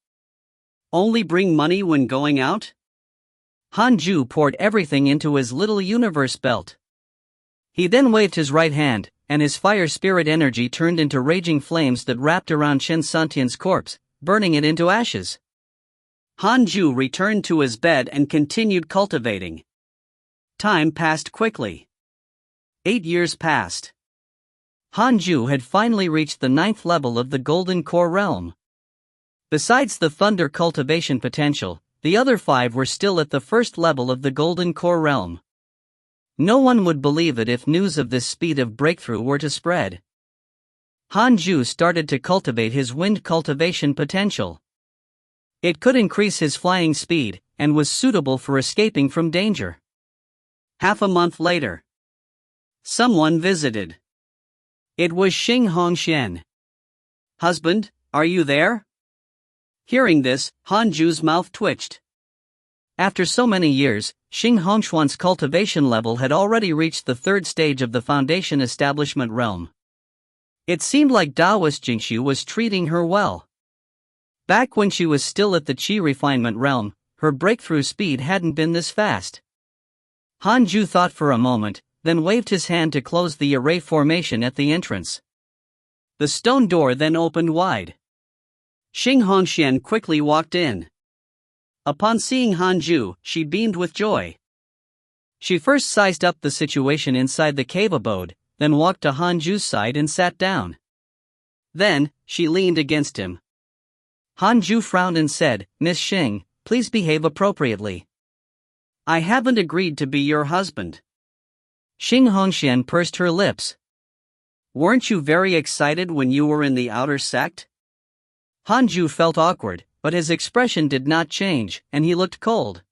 Only bring money when going out? Hanju poured everything into his little universe belt. He then waved his right hand, and his fire spirit energy turned into raging flames that wrapped around Chen Santian's corpse, burning it into ashes. Hanju returned to his bed and continued cultivating. Time passed quickly. 8 years passed. Hanju had finally reached the 9th level of the Golden Core realm. Besides the Thunder cultivation potential, the other 5 were still at the 1st level of the Golden Core realm. No one would believe it if news of this speed of breakthrough were to spread. Hanju started to cultivate his wind cultivation potential. It could increase his flying speed, and was suitable for escaping from danger. Half a month later, someone visited. It was Xing Hongxian. Husband, are you there? Hearing this, Hanju's mouth twitched. After so many years, Xing Hongxian's cultivation level had already reached the 3rd stage of the Foundation Establishment realm. It seemed like Taoist Jingxu was treating her well. Back when she was still at the Qi refinement realm, her breakthrough speed hadn't been this fast. Hanju thought for a moment, then waved his hand to close the array formation at the entrance. The stone door then opened wide. Xing Hongxian quickly walked in. Upon seeing Hanju, she beamed with joy. She first sized up the situation inside the cave abode, then walked to Hanju's side and sat down. Then, she leaned against him. Hanju frowned and said, Miss Xing, please behave appropriately. I haven't agreed to be your husband. Xing Hongxian pursed her lips. Weren't you very excited when you were in the outer sect? Hanju felt awkward, but his expression did not change, and he looked cold.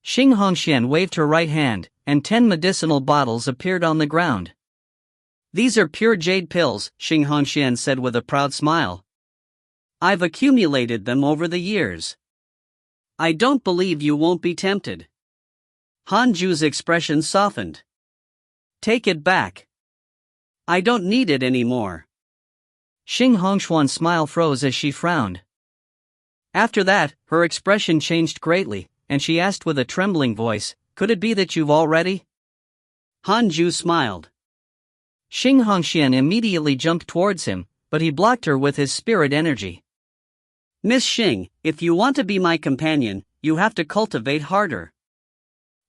Xing Hongxian waved her right hand, and 10 medicinal bottles appeared on the ground. These are pure jade pills, Xing Hongxian said with a proud smile. I've accumulated them over the years. I don't believe you won't be tempted. Han Ju's expression softened. Take it back. I don't need it anymore. Xing Hongxuan's smile froze as she frowned. After that, her expression changed greatly, and she asked with a trembling voice, could it be that you've already? Han Ju smiled. Xing Hongxian immediately jumped towards him, but he blocked her with his spirit energy. Miss Xing, if you want to be my companion, you have to cultivate harder.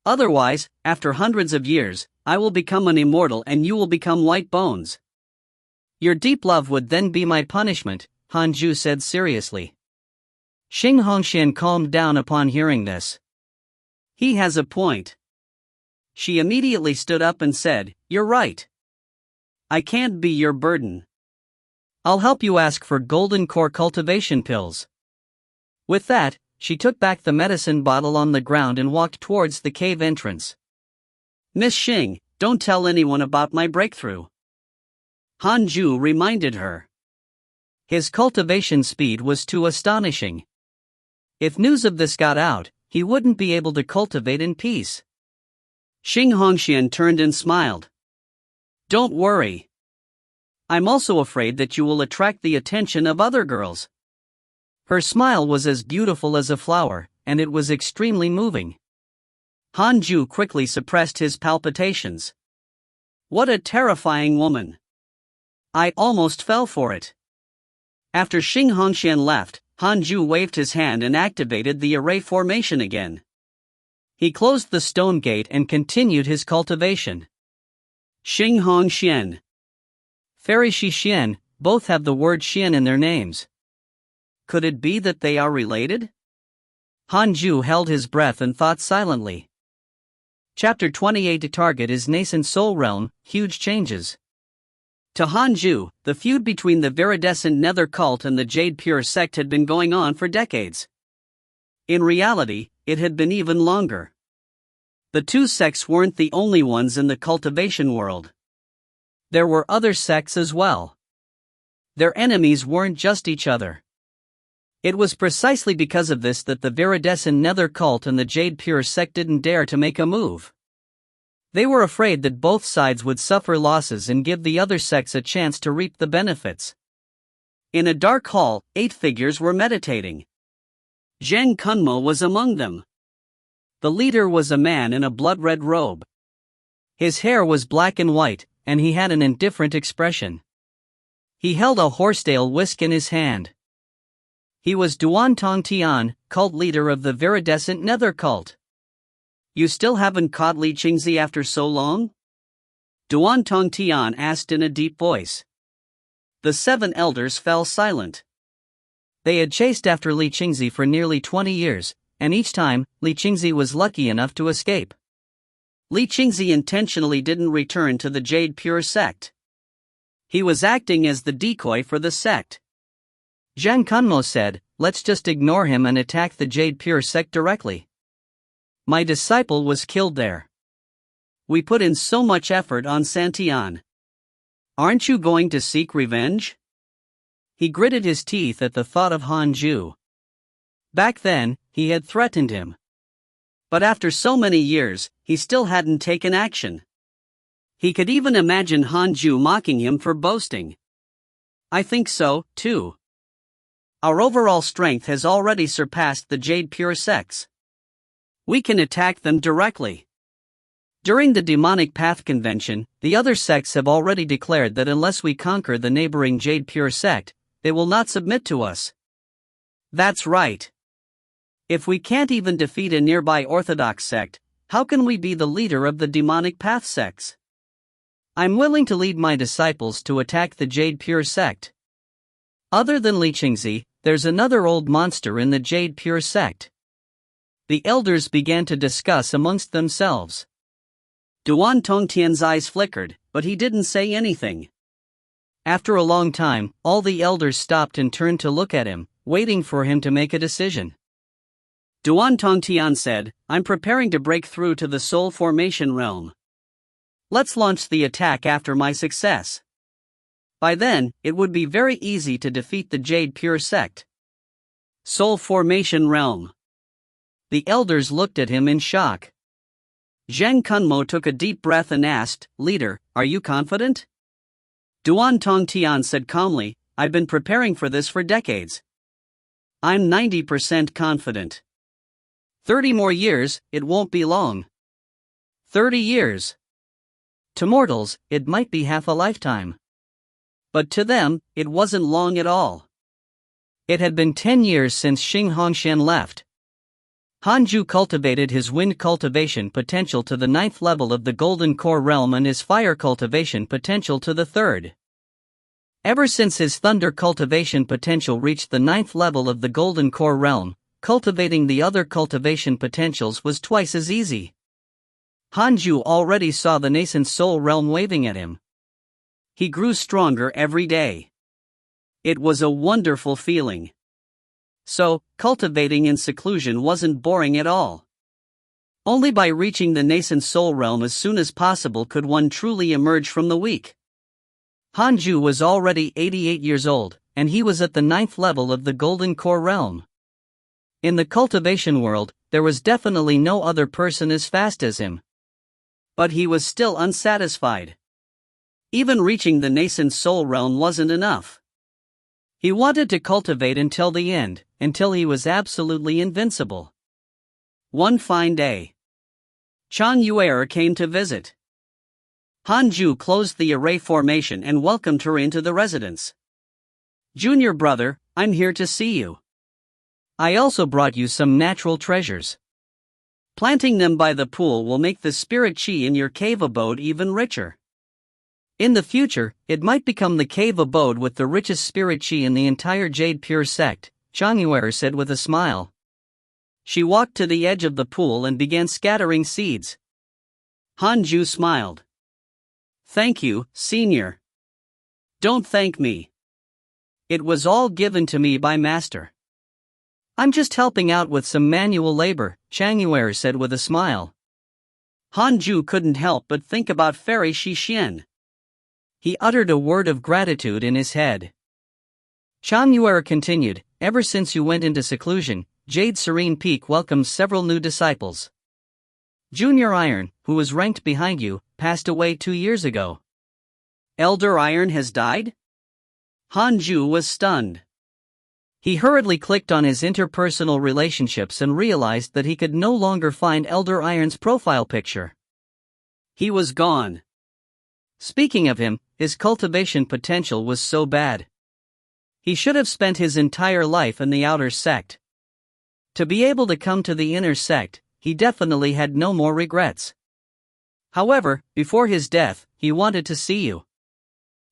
Otherwise, after hundreds of years, I will become an immortal and you will become white bones. Your deep love would then be my punishment, Han Ju said seriously. Xing Hongxian calmed down upon hearing this. He has a point. She immediately stood up and said, you're right. I can't be your burden. I'll help you ask for golden core cultivation pills. With that, she took back the medicine bottle on the ground and walked towards the cave entrance. Miss Xing, don't tell anyone about my breakthrough. Han Ju reminded her. His cultivation speed was too astonishing. If news of this got out, he wouldn't be able to cultivate in peace. Xing Hongxian turned and smiled. Don't worry. I'm also afraid that you will attract the attention of other girls. Her smile was as beautiful as a flower, and it was extremely moving. Han Ju quickly suppressed his palpitations. What a terrifying woman. I almost fell for it. After Xing Hongxian left, Han Ju waved his hand and activated the array formation again. He closed the stone gate and continued his cultivation. Xing Hongxian. Fairy Shi Xian, both have the word Xian in their names. Could it be that they are related? Han Ju held his breath and thought silently. Chapter 28. The target is nascent soul realm, huge changes. To Han Ju, the feud between the viridescent nether cult and the Jade Pure sect had been going on for decades. In reality, it had been even longer. The two sects weren't the only ones in the cultivation world. There were other sects as well. Their enemies weren't just each other. It was precisely because of this that the viridescent nether cult and the Jade Pure sect didn't dare to make a move. They were afraid that both sides would suffer losses and give the other sects a chance to reap the benefits. In a dark hall, 8 figures were meditating. Zhang Kunmo was among them. The leader was a man in a blood-red robe. His hair was black and white, and he had an indifferent expression. He held a horsetail whisk in his hand. He was Duan Tong Tian, cult leader of the viridescent nether cult. You still haven't caught Li Qingzi after so long? Duan Tong Tian asked in a deep voice. The 7 elders fell silent. They had chased after Li Qingzi for nearly 20 years, and each time, Li Qingzi was lucky enough to escape. Li Qingzi intentionally didn't return to the Jade Pure sect. He was acting as the decoy for the sect. Zhang Kunmo said, let's just ignore him and attack the Jade Pure sect directly. My disciple was killed there. We put in so much effort on Santian. Aren't you going to seek revenge? He gritted his teeth at the thought of Han Ju. Back then, he had threatened him. But after so many years, he still hadn't taken action. He could even imagine Han Ju mocking him for boasting. I think so, too. Our overall strength has already surpassed the Jade Pure sects. We can attack them directly. During the Demonic Path Convention, the other sects have already declared that unless we conquer the neighboring Jade Pure sect, they will not submit to us. That's right. If we can't even defeat a nearby Orthodox sect, how can we be the leader of the Demonic Path sects? I'm willing to lead my disciples to attack the Jade Pure sect. Other than Li Qingzi, there's another old monster in the Jade Pure sect. The elders began to discuss amongst themselves. Duan Tongtian's eyes flickered, but he didn't say anything. After a long time, all the elders stopped and turned to look at him, waiting for him to make a decision. Duan Tongtian said, I'm preparing to break through to the soul formation realm. Let's launch the attack after my success. By then, it would be very easy to defeat the Jade Pure sect. Soul formation realm. The elders looked at him in shock. Zheng Kunmo took a deep breath and asked, Leader, are you confident? Duan Tongtian said calmly, I've been preparing for this for decades. I'm 90% confident. 30 more years, it won't be long. 30 years. To mortals, it might be half a lifetime. But to them, it wasn't long at all. It had been 10 years since Xing Hongshan left. Hanju cultivated his wind cultivation potential to the 9th level of the Golden Core realm and his fire cultivation potential to the 3rd. Ever since his thunder cultivation potential reached the 9th level of the Golden Core realm, cultivating the other cultivation potentials was twice as easy. Hanju already saw the nascent soul realm waving at him. He grew stronger every day. It was a wonderful feeling. So, cultivating in seclusion wasn't boring at all. Only by reaching the nascent soul realm as soon as possible could one truly emerge from the weak. Hanju was already 88 years old, and he was at the 9th level of the Golden Core realm. In the cultivation world, there was definitely no other person as fast as him. But he was still unsatisfied. Even reaching the nascent soul realm wasn't enough. He wanted to cultivate until the end, until he was absolutely invincible. One fine day, Chang Yuer came to visit. Hanju closed the array formation and welcomed her into the residence. Junior brother, I'm here to see you. I also brought you some natural treasures. Planting them by the pool will make the spirit chi in your cave abode even richer. In the future, it might become the cave abode with the richest spirit chi in the entire Jade Pure sect, Chang Yuer said with a smile. She walked to the edge of the pool and began scattering seeds. Hanju smiled. Thank you, senior. Don't thank me. It was all given to me by master. I'm just helping out with some manual labor, Chang Yuer said with a smile. Hanju couldn't help but think about Fairy Shixian. He uttered a word of gratitude in his head. Chang Yuer continued, ever since you went into seclusion, Jade Serene Peak welcomes several new disciples. Junior Iron, who was ranked behind you, passed away 2 years ago. Elder Iron has died? Hanju was stunned. He hurriedly clicked on his interpersonal relationships and realized that he could no longer find Elder Iron's profile picture. He was gone. Speaking of him, his cultivation potential was so bad. He should have spent his entire life in the outer sect. To be able to come to the inner sect, he definitely had no more regrets. However, before his death, he wanted to see you.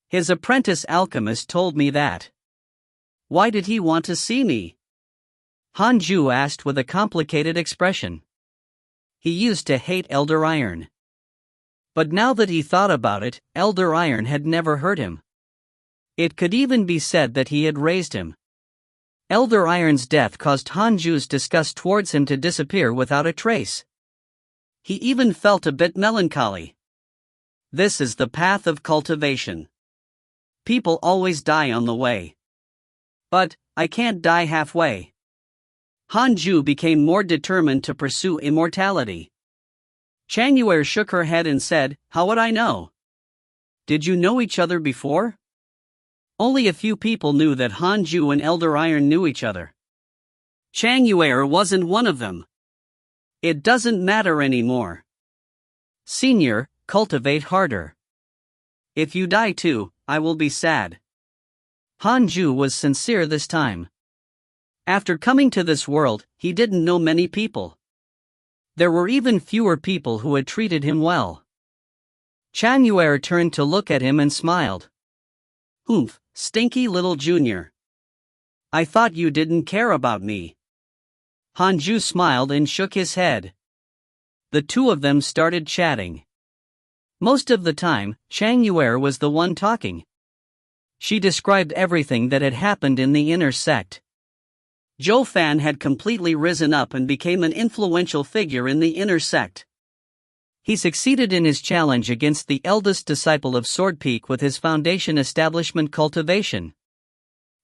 His apprentice alchemist told me that. Why did he want to see me? Hanju asked with a complicated expression. He used to hate Elder Iron. But now that he thought about it, Elder Iron had never hurt him. It could even be said that he had raised him. Elder Iron's death caused Hanju's disgust towards him to disappear without a trace. He even felt a bit melancholy. This is the path of cultivation. People always die on the way. But, I can't die halfway. Hanju became more determined to pursue immortality. Chang Yuer shook her head and said, how would I know? Did you know each other before? Only a few people knew that Hanju and Elder Iron knew each other. Chang Yuer wasn't one of them. It doesn't matter anymore. Senior, cultivate harder. If you die too, I will be sad. Hanju was sincere this time. After coming to this world, he didn't know many people. There were even fewer people who had treated him well. Chang Yuer turned to look at him and smiled. Humph, stinky little junior. I thought you didn't care about me. Hanju smiled and shook his head. The two of them started chatting. Most of the time, Chang Yuer was the one talking. She described everything that had happened in the inner sect. Zhou Fan had completely risen up and became an influential figure in the inner sect. He succeeded in his challenge against the eldest disciple of Sword Peak with his foundation establishment cultivation.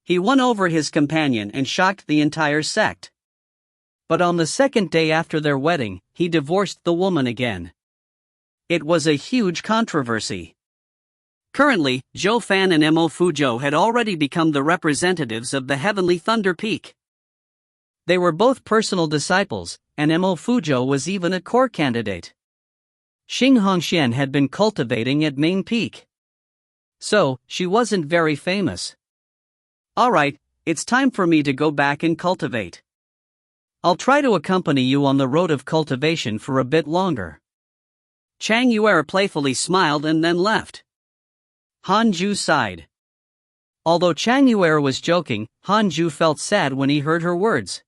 He won over his companion and shocked the entire sect. But on the second day after their wedding, he divorced the woman again. It was a huge controversy. Currently, Zhou Fan and Mo Fuzhou had already become the representatives of the Heavenly Thunder Peak. They were both personal disciples, and Mo Fuzhou was even a core candidate. Xing Hongxian had been cultivating at Main Peak. So, she wasn't very famous. Alright, it's time for me to go back and cultivate. I'll try to accompany you on the road of cultivation for a bit longer. Chang Yuer playfully smiled and then left. Han Ju sighed. Although Chang Yuer was joking, Han Ju felt sad when he heard her words.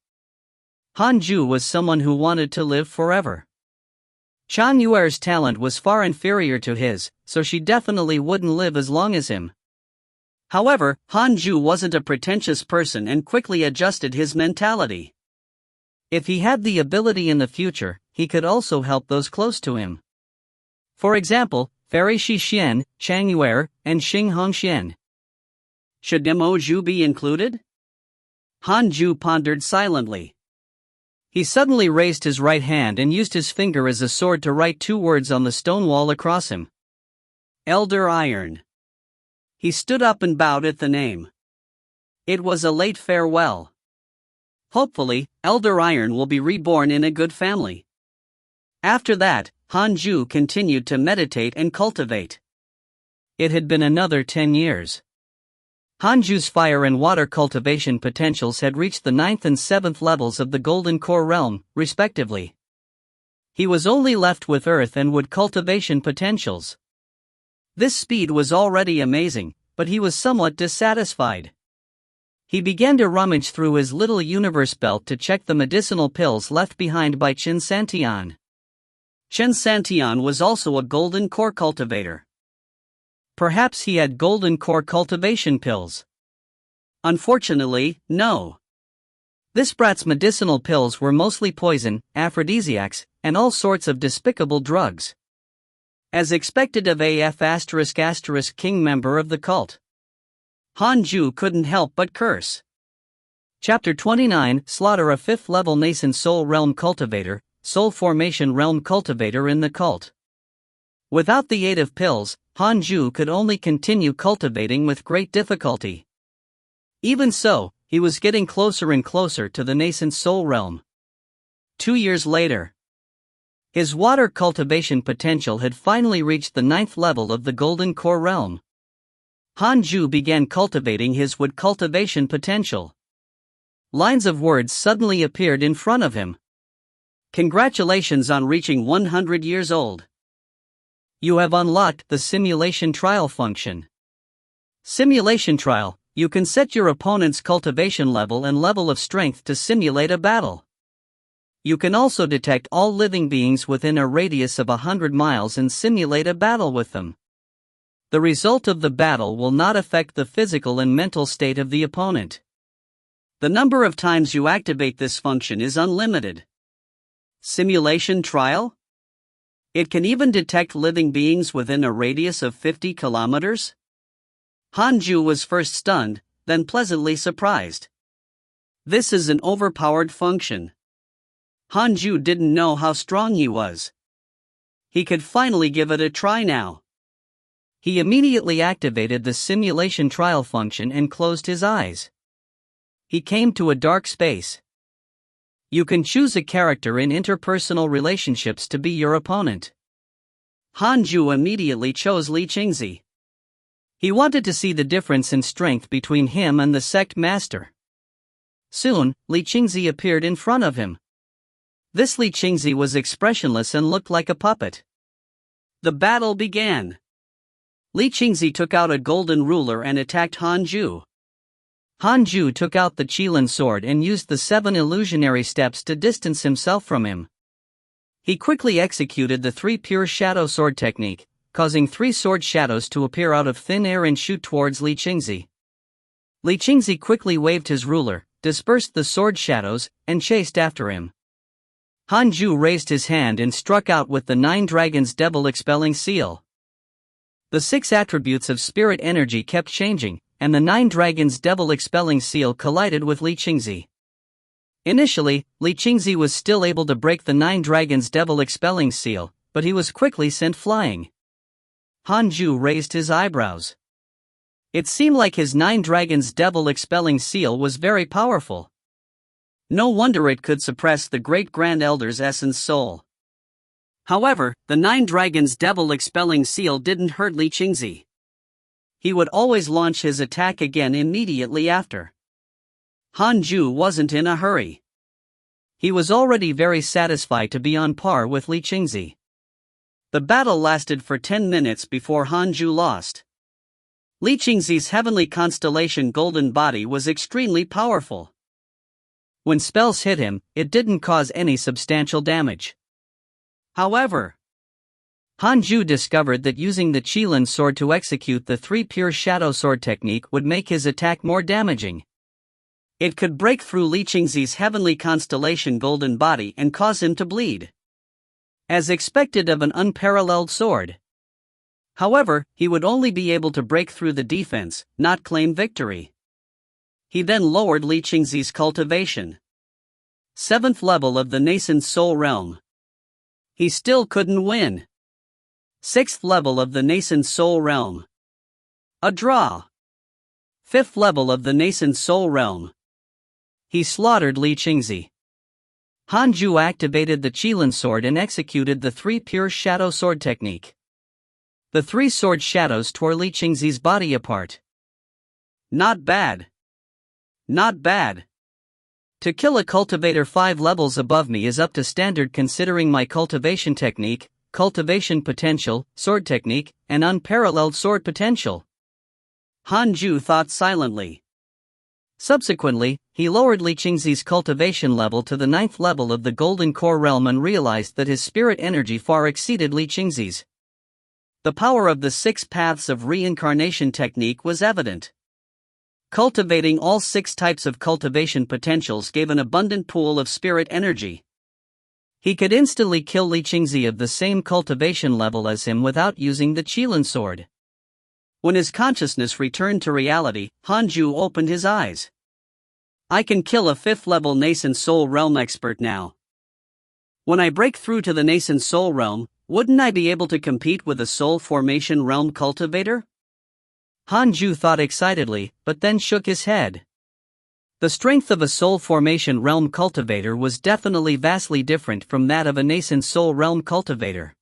Han Ju was someone who wanted to live forever. Chang Yuer's talent was far inferior to his, so she definitely wouldn't live as long as him. However, Han Ju wasn't a pretentious person and quickly adjusted his mentality. If he had the ability in the future, he could also help those close to him. For example, Fairy Shi Xian, Chang Yuer, and Xing Hongxian. Should Mo Zhu be included? Han Ju pondered silently. He suddenly raised his right hand and used his finger as a sword to write 2 words on the stone wall across him. Elder Iron. He stood up and bowed at the name. It was a late farewell. Hopefully, Elder Iron will be reborn in a good family. After that, Han Ju continued to meditate and cultivate. It had been another 10 years. Han Ju's fire and water cultivation potentials had reached the 9th and 7th levels of the Golden Core realm, respectively. He was only left with earth and wood cultivation potentials. This speed was already amazing, but he was somewhat dissatisfied. He began to rummage through his little universe belt to check the medicinal pills left behind by Chen Santian. Chen Santian was also a golden core cultivator. Perhaps he had golden core cultivation pills. Unfortunately, no. This brat's medicinal pills were mostly poison, aphrodisiacs, and all sorts of despicable drugs. As expected of a **** member of the cult. Han Ju couldn't help but curse. Chapter 29 Slaughter a 5th level nascent soul realm cultivator, soul formation realm cultivator in the cult. Without the aid of pills, Han Ju could only continue cultivating with great difficulty. Even so, he was getting closer and closer to the nascent soul realm. 2 years later, his water cultivation potential had finally reached the 9th level of the Golden Core realm. Han Ju began cultivating his wood cultivation potential. Lines of words suddenly appeared in front of him. Congratulations on reaching 100 years old. You have unlocked the simulation trial function. Simulation trial, you can set your opponent's cultivation level and level of strength to simulate a battle. You can also detect all living beings within a radius of 100 miles and simulate a battle with them. The result of the battle will not affect the physical and mental state of the opponent. The number of times you activate this function is unlimited. Simulation trial? It can even detect living beings within a radius of 50 kilometers? Han Ju was first stunned, then pleasantly surprised. This is an overpowered function. Han Ju didn't know how strong he was. He could finally give it a try now. He immediately activated the simulation trial function and closed his eyes. He came to a dark space. You can choose a character in interpersonal relationships to be your opponent. Han Ju immediately chose Li Qingzi. He wanted to see the difference in strength between him and the sect master. Soon, Li Qingzi appeared in front of him. This Li Qingzi was expressionless and looked like a puppet. The battle began. Li Qingzi took out a golden ruler and attacked Han Ju. Han Ju took out the Qilin sword and used the 7 illusionary steps to distance himself from him. He quickly executed the 3 pure shadow sword technique, causing 3 sword shadows to appear out of thin air and shoot towards Li Qingzi. Li Qingzi quickly waved his ruler, dispersed the sword shadows, and chased after him. Hanju raised his hand and struck out with the 9 dragons devil-expelling seal. The 6 attributes of spirit energy kept changing, and the 9 dragons devil-expelling seal collided with Li Qingzi. Initially, Li Qingzi was still able to break the 9 dragons devil-expelling seal, but he was quickly sent flying. Hanju raised his eyebrows. It seemed like his 9 dragons devil-expelling seal was very powerful. No wonder it could suppress the Great Grand Elder's essence soul. However, the 9 dragons devil-expelling seal didn't hurt Li Qingzi. He would always launch his attack again immediately after. Hanju wasn't in a hurry. He was already very satisfied to be on par with Li Qingzi. The battle lasted for 10 minutes before Hanju lost. Li Qingzi's heavenly constellation golden body was extremely powerful. When spells hit him, it didn't cause any substantial damage. However, Hanju discovered that using the Qilin sword to execute the 3 pure shadow sword technique would make his attack more damaging. It could break through Li Qingzi's heavenly constellation golden body and cause him to bleed, as expected of an unparalleled sword. However, he would only be able to break through the defense, not claim victory. He then lowered Li Qingzi's cultivation. 7th level of the nascent soul realm. He still couldn't win. 6th level of the nascent soul realm. A draw. 5th level of the nascent soul realm. He slaughtered Li Qingzi. Hanju activated the Qilin sword and executed the 3 pure shadow sword technique. The 3 sword shadows tore Li Qingzi's body apart. Not bad. Not bad. To kill a cultivator 5 levels above me is up to standard considering my cultivation technique, cultivation potential, sword technique, and unparalleled sword potential. Hanju thought silently. Subsequently, he lowered Li Qingzi's cultivation level to the 9th level of the Golden Core realm and realized that his spirit energy far exceeded Li Qingzi's. The power of the 6 paths of reincarnation technique was evident. Cultivating all 6 types of cultivation potentials gave an abundant pool of spirit energy. He could instantly kill Li Qingzi of the same cultivation level as him without using the Qilin sword. When his consciousness returned to reality, Hanju opened his eyes. I can kill a 5th level nascent soul realm expert now. When I break through to the nascent soul realm, wouldn't I be able to compete with a soul formation realm cultivator? Hanju thought excitedly, but then shook his head. The strength of a soul formation realm cultivator was definitely vastly different from that of a nascent soul realm cultivator.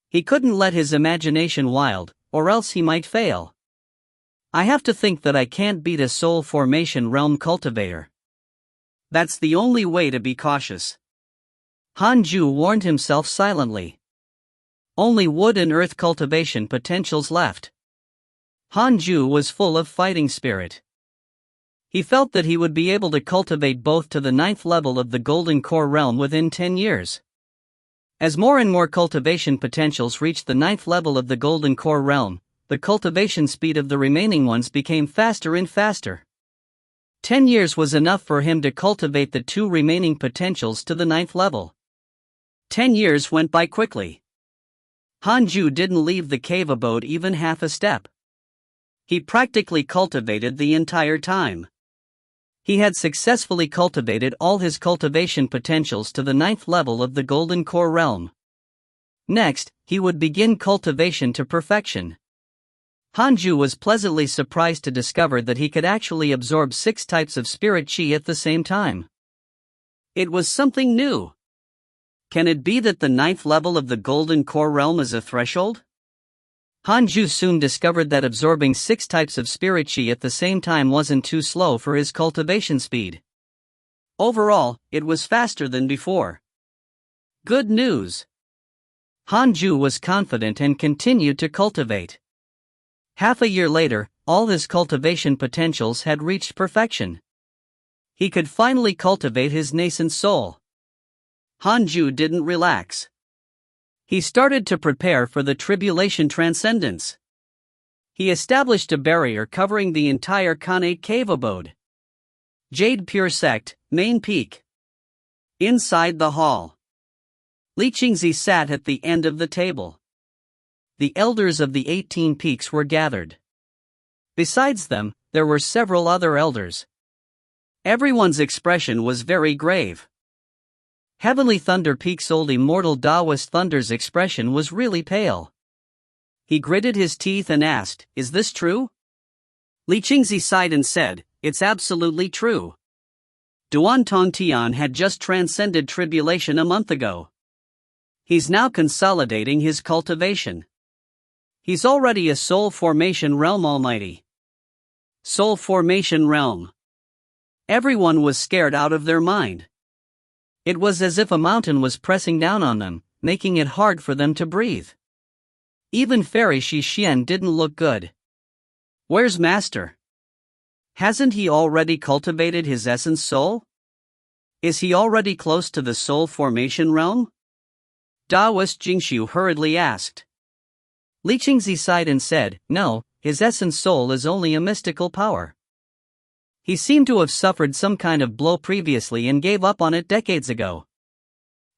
He couldn't let his imagination wild, or else he might fail. I have to think that I can't beat a soul formation realm cultivator. That's the only way to be cautious. Hanju warned himself silently. Only wood and earth cultivation potentials left. Hanju was full of fighting spirit. He felt that he would be able to cultivate both to the 9th level of the Golden Core realm within 10 years. As more and more cultivation potentials reached the 9th level of the Golden Core realm, the cultivation speed of the remaining ones became faster and faster. 10 years was enough for him to cultivate the 2 remaining potentials to the 9th level. 10 years went by quickly. Hanju didn't leave the cave abode even half a step. He practically cultivated the entire time. He had successfully cultivated all his cultivation potentials to the 9th level of the Golden Core realm. Next, he would begin cultivation to perfection. Hanju was pleasantly surprised to discover that he could actually absorb 6 types of spirit chi at the same time. It was something new. Can it be that the 9th level of the Golden Core realm is a threshold? Hanju soon discovered that absorbing 6 types of spirit chi at the same time wasn't too slow for his cultivation speed. Overall, it was faster than before. Good news! Hanju was confident and continued to cultivate. Half a year later, all his cultivation potentials had reached perfection. He could finally cultivate his nascent soul. Hanju didn't relax. He started to prepare for the tribulation transcendence. He established a barrier covering the entire Khanate cave abode. Jade Pure Sect, Main Peak. Inside the hall, Li Qingzi sat at the end of the table. The elders of the 18 peaks were gathered. Besides them, there were several other elders. Everyone's expression was very grave. Heavenly Thunder Peak's old immortal Taoist Thunder's expression was really pale. He gritted his teeth and asked, "Is this true?" Li Qingzi sighed and said, "It's absolutely true. Duan Tongtian had just transcended tribulation a month ago. He's now consolidating his cultivation. He's already a soul formation realm almighty." Soul formation realm. Everyone was scared out of their mind. It was as if a mountain was pressing down on them, making it hard for them to breathe. Even Fairy Xixian didn't look good. "Where's Master? Hasn't he already cultivated his essence soul? Is he already close to the soul formation realm?" Taoist Jingshu hurriedly asked. Li Qingzi sighed and said, "No, his essence soul is only a mystical power. He seemed to have suffered some kind of blow previously and gave up on it decades ago.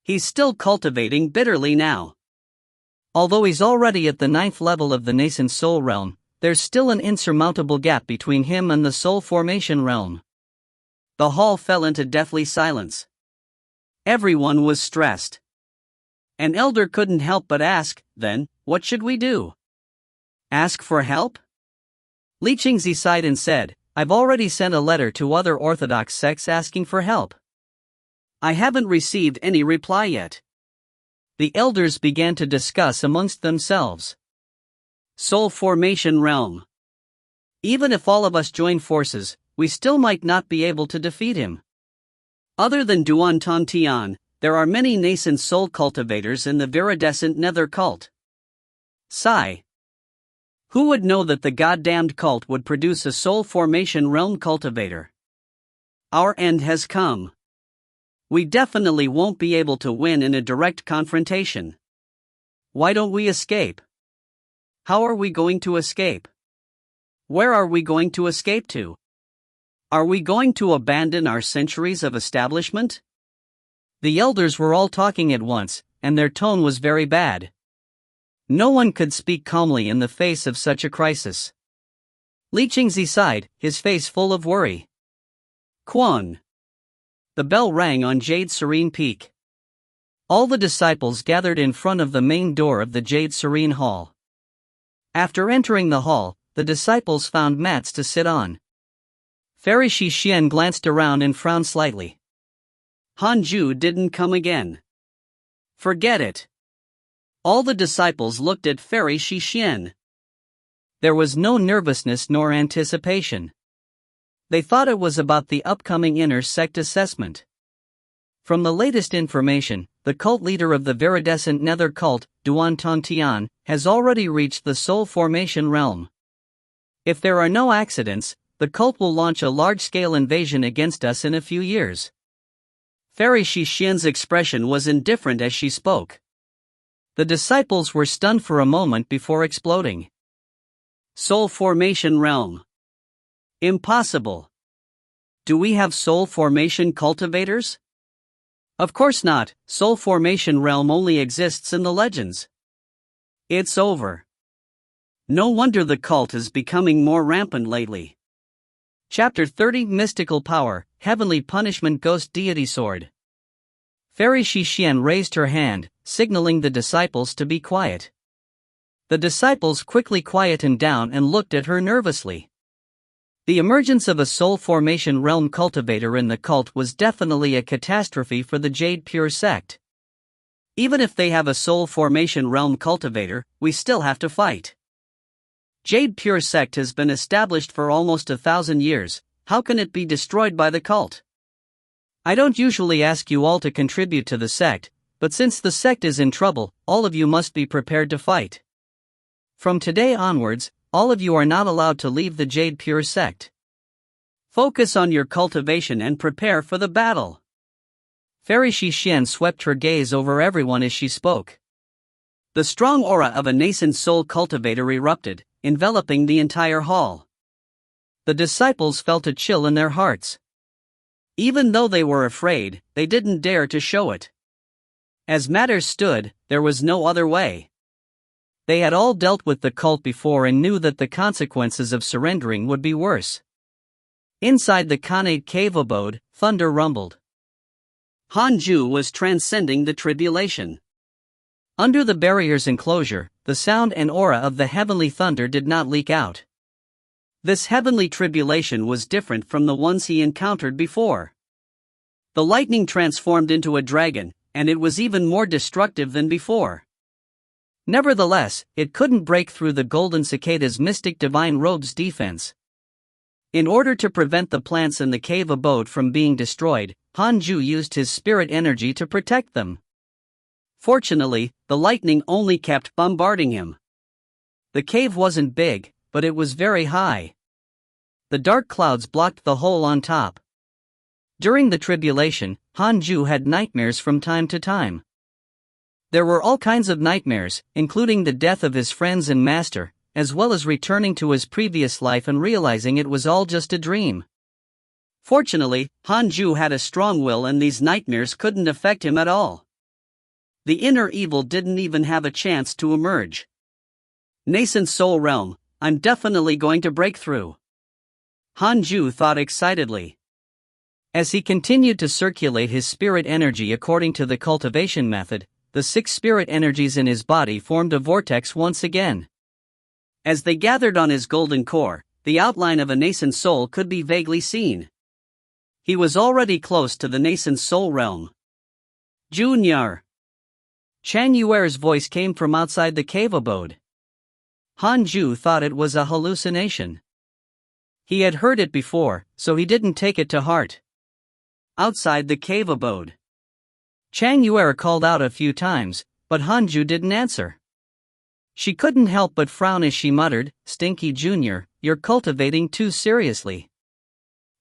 He's still cultivating bitterly now. Although he's already at the 9th level of the nascent soul realm, there's still an insurmountable gap between him and the soul formation realm." The hall fell into deathly silence. Everyone was stressed. An elder couldn't help but ask, "Then, what should we do? Ask for help?" Li Qingzi sighed and said, "I've already sent a letter to other Orthodox sects asking for help. I haven't received any reply yet." The elders began to discuss amongst themselves. Soul formation realm. Even if all of us join forces, we still might not be able to defeat him. Other than Duan Tongtian, there are many nascent soul cultivators in the viridescent nether cult. Sigh. Who would know that the goddamned cult would produce a soul formation realm cultivator? Our end has come. We definitely won't be able to win in a direct confrontation. Why don't we escape? How are we going to escape? Where are we going to escape to? Are we going to abandon our centuries of establishment? The elders were all talking at once, and their tone was very bad. No one could speak calmly in the face of such a crisis. Li Qingzi sighed, his face full of worry. Quan. The bell rang on Jade Serene Peak. All the disciples gathered in front of the main door of the Jade Serene Hall. After entering the hall, the disciples found mats to sit on. Fairy Xixian glanced around and frowned slightly. Hanju didn't come again. Forget it. All the disciples looked at Fairy Xixian. There was no nervousness nor anticipation. They thought it was about the upcoming inner sect assessment. From the latest information, the cult leader of the viridescent nether cult, Duan Tongtian, has already reached the soul formation realm. If there are no accidents, the cult will launch a large-scale invasion against us in a few years. Fairy Xixian's expression was indifferent as she spoke. The disciples were stunned for a moment before exploding. Soul formation realm. Impossible. Do we have soul formation cultivators? Of course not, soul formation realm only exists in the legends. It's over. No wonder the cult is becoming more rampant lately. Chapter 30 Mystical Power, Heavenly Punishment Ghost Deity Sword. Fairy Xixian raised her hand, signaling the disciples to be quiet. The disciples quickly quietened down and looked at her nervously. The emergence of a soul formation realm cultivator in the cult was definitely a catastrophe for the Jade Pure sect. Even if they have a soul formation realm cultivator, we still have to fight. Jade Pure sect has been established for almost 1,000 years, how can it be destroyed by the cult? I don't usually ask you all to contribute to the sect, but since the sect is in trouble, all of you must be prepared to fight. From today onwards, all of you are not allowed to leave the Jade Pure sect. Focus on your cultivation and prepare for the battle. Fairy Xixian swept her gaze over everyone as she spoke. The strong aura of a nascent soul cultivator erupted, enveloping the entire hall. The disciples felt a chill in their hearts. Even though they were afraid, they didn't dare to show it. As matters stood, there was no other way. They had all dealt with the cult before and knew that the consequences of surrendering would be worse. Inside the Khanate cave abode, thunder rumbled. Hanju was transcending the tribulation. Under the barrier's enclosure, the sound and aura of the heavenly thunder did not leak out. This heavenly tribulation was different from the ones he encountered before. The lightning transformed into a dragon, and it was even more destructive than before. Nevertheless, it couldn't break through the golden cicada's mystic divine robe's defense. In order to prevent the plants in the cave abode from being destroyed, Hanju used his spirit energy to protect them. Fortunately, the lightning only kept bombarding him. The cave wasn't big, but it was very high. The dark clouds blocked the hole on top. During the tribulation, Hanju had nightmares from time to time. There were all kinds of nightmares, including the death of his friends and master, as well as returning to his previous life and realizing it was all just a dream. Fortunately, Hanju had a strong will and these nightmares couldn't affect him at all. The inner evil didn't even have a chance to emerge. Nascent soul realm, I'm definitely going to break through. Hanju thought excitedly. As he continued to circulate his spirit energy according to the cultivation method, the 6 spirit energies in his body formed a vortex once again. As they gathered on his golden core, the outline of a nascent soul could be vaguely seen. He was already close to the nascent soul realm. Junior! Chang Yuer's voice came from outside the cave abode. Hanju thought it was a hallucination. He had heard it before, so he didn't take it to heart. Outside the cave abode, Chang Yuer called out a few times, but Hanju didn't answer. She couldn't help but frown as she muttered, "Stinky Junior, you're cultivating too seriously.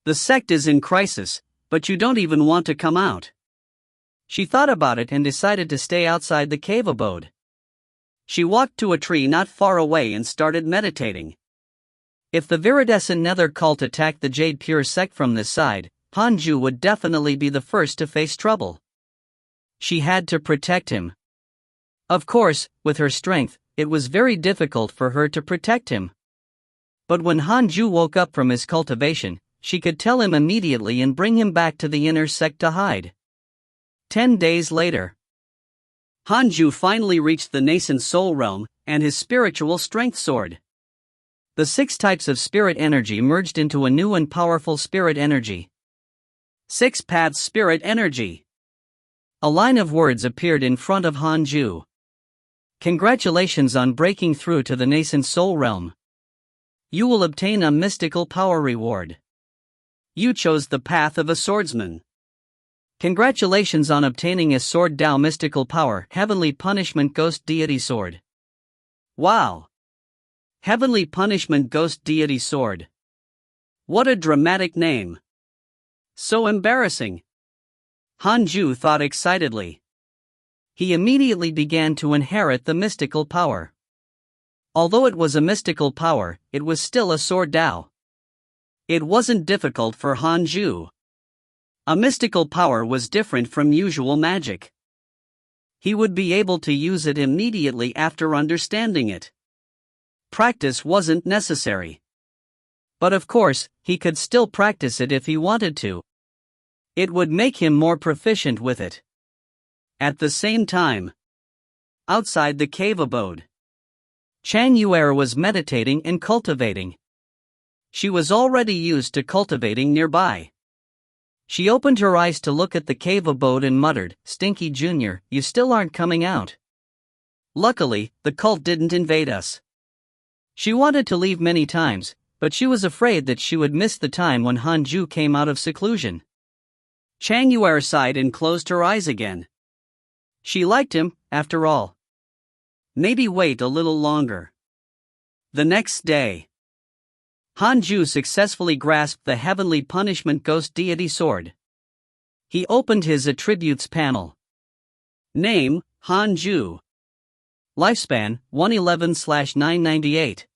The sect is in crisis, but you don't even want to come out." She thought about it and decided to stay outside the cave abode. She walked to a tree not far away and started meditating. If the viridescent nether cult attacked the Jade Pure sect from this side, Hanju would definitely be the first to face trouble. She had to protect him. Of course, with her strength, it was very difficult for her to protect him. But when Hanju woke up from his cultivation, she could tell him immediately and bring him back to the inner sect to hide. 10 days later, Hanju finally reached the nascent soul realm and his spiritual strength soared. The 6 types of spirit energy merged into a new and powerful spirit energy. 6 paths spirit energy. A line of words appeared in front of Hanju. Congratulations on breaking through to the nascent soul realm. You will obtain a mystical power reward. You chose the path of a swordsman. Congratulations on obtaining a Sword Dao mystical power, Heavenly Punishment Ghost Deity Sword. Wow! Heavenly Punishment Ghost Deity Sword. What a dramatic name. So embarrassing. Hanju thought excitedly. He immediately began to inherit the mystical power. Although it was a mystical power, it was still a Sword Dao. It wasn't difficult for Hanju. A mystical power was different from usual magic. He would be able to use it immediately after understanding it. Practice wasn't necessary. But of course, he could still practice it if he wanted to. It would make him more proficient with it. At the same time, outside the cave abode, Chang Yuer was meditating and cultivating. She was already used to cultivating nearby. She opened her eyes to look at the cave abode and muttered, "Stinky Junior, you still aren't coming out." Luckily, the cult didn't invade us. She wanted to leave many times, but she was afraid that she would miss the time when Hanju came out of seclusion. Chang Yuer sighed and closed her eyes again. She liked him, after all. Maybe wait a little longer. The next day, Hanju successfully grasped the Heavenly Punishment Ghost Deity Sword. He opened his attributes panel. Name, Hanju. Lifespan, 111/998.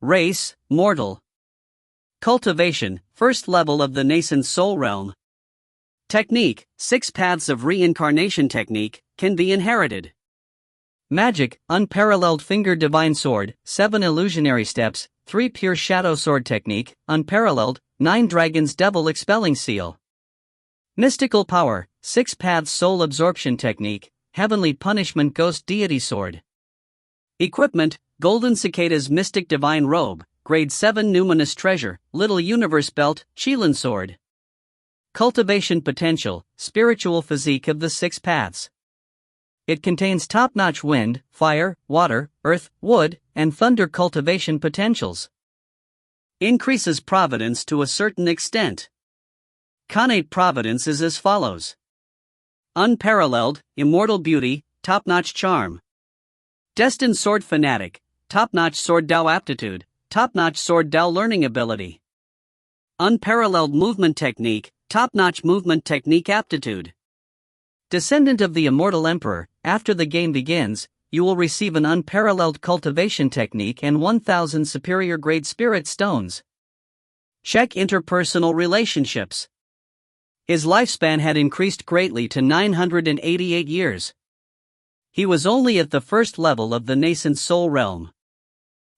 Race, mortal. Cultivation, first level of the nascent soul realm, Technique, 6 paths of reincarnation technique, can be inherited. Magic, unparalleled finger divine sword, 7 illusionary steps, 3 pure shadow sword technique, unparalleled, 9 dragons devil expelling seal. Mystical power, 6 paths soul absorption technique, heavenly punishment ghost deity sword. Equipment, golden cicadas mystic divine robe, grade 7 numinous treasure, little universe belt, Qilin sword. Cultivation potential, spiritual physique of the 6 paths. It contains top-notch wind, fire, water, earth, wood, and thunder cultivation potentials. Increases providence to a certain extent. Connate providence is as follows. Unparalleled, immortal beauty, top-notch charm. Destined sword fanatic, top-notch sword Dao aptitude, top-notch sword Dao learning ability. Unparalleled movement technique, top-notch movement technique aptitude. Descendant of the immortal emperor, after the game begins, you will receive an unparalleled cultivation technique and 1000 superior grade spirit stones. Check interpersonal relationships. His lifespan had increased greatly to 988 years. He was only at the first level of the nascent soul realm.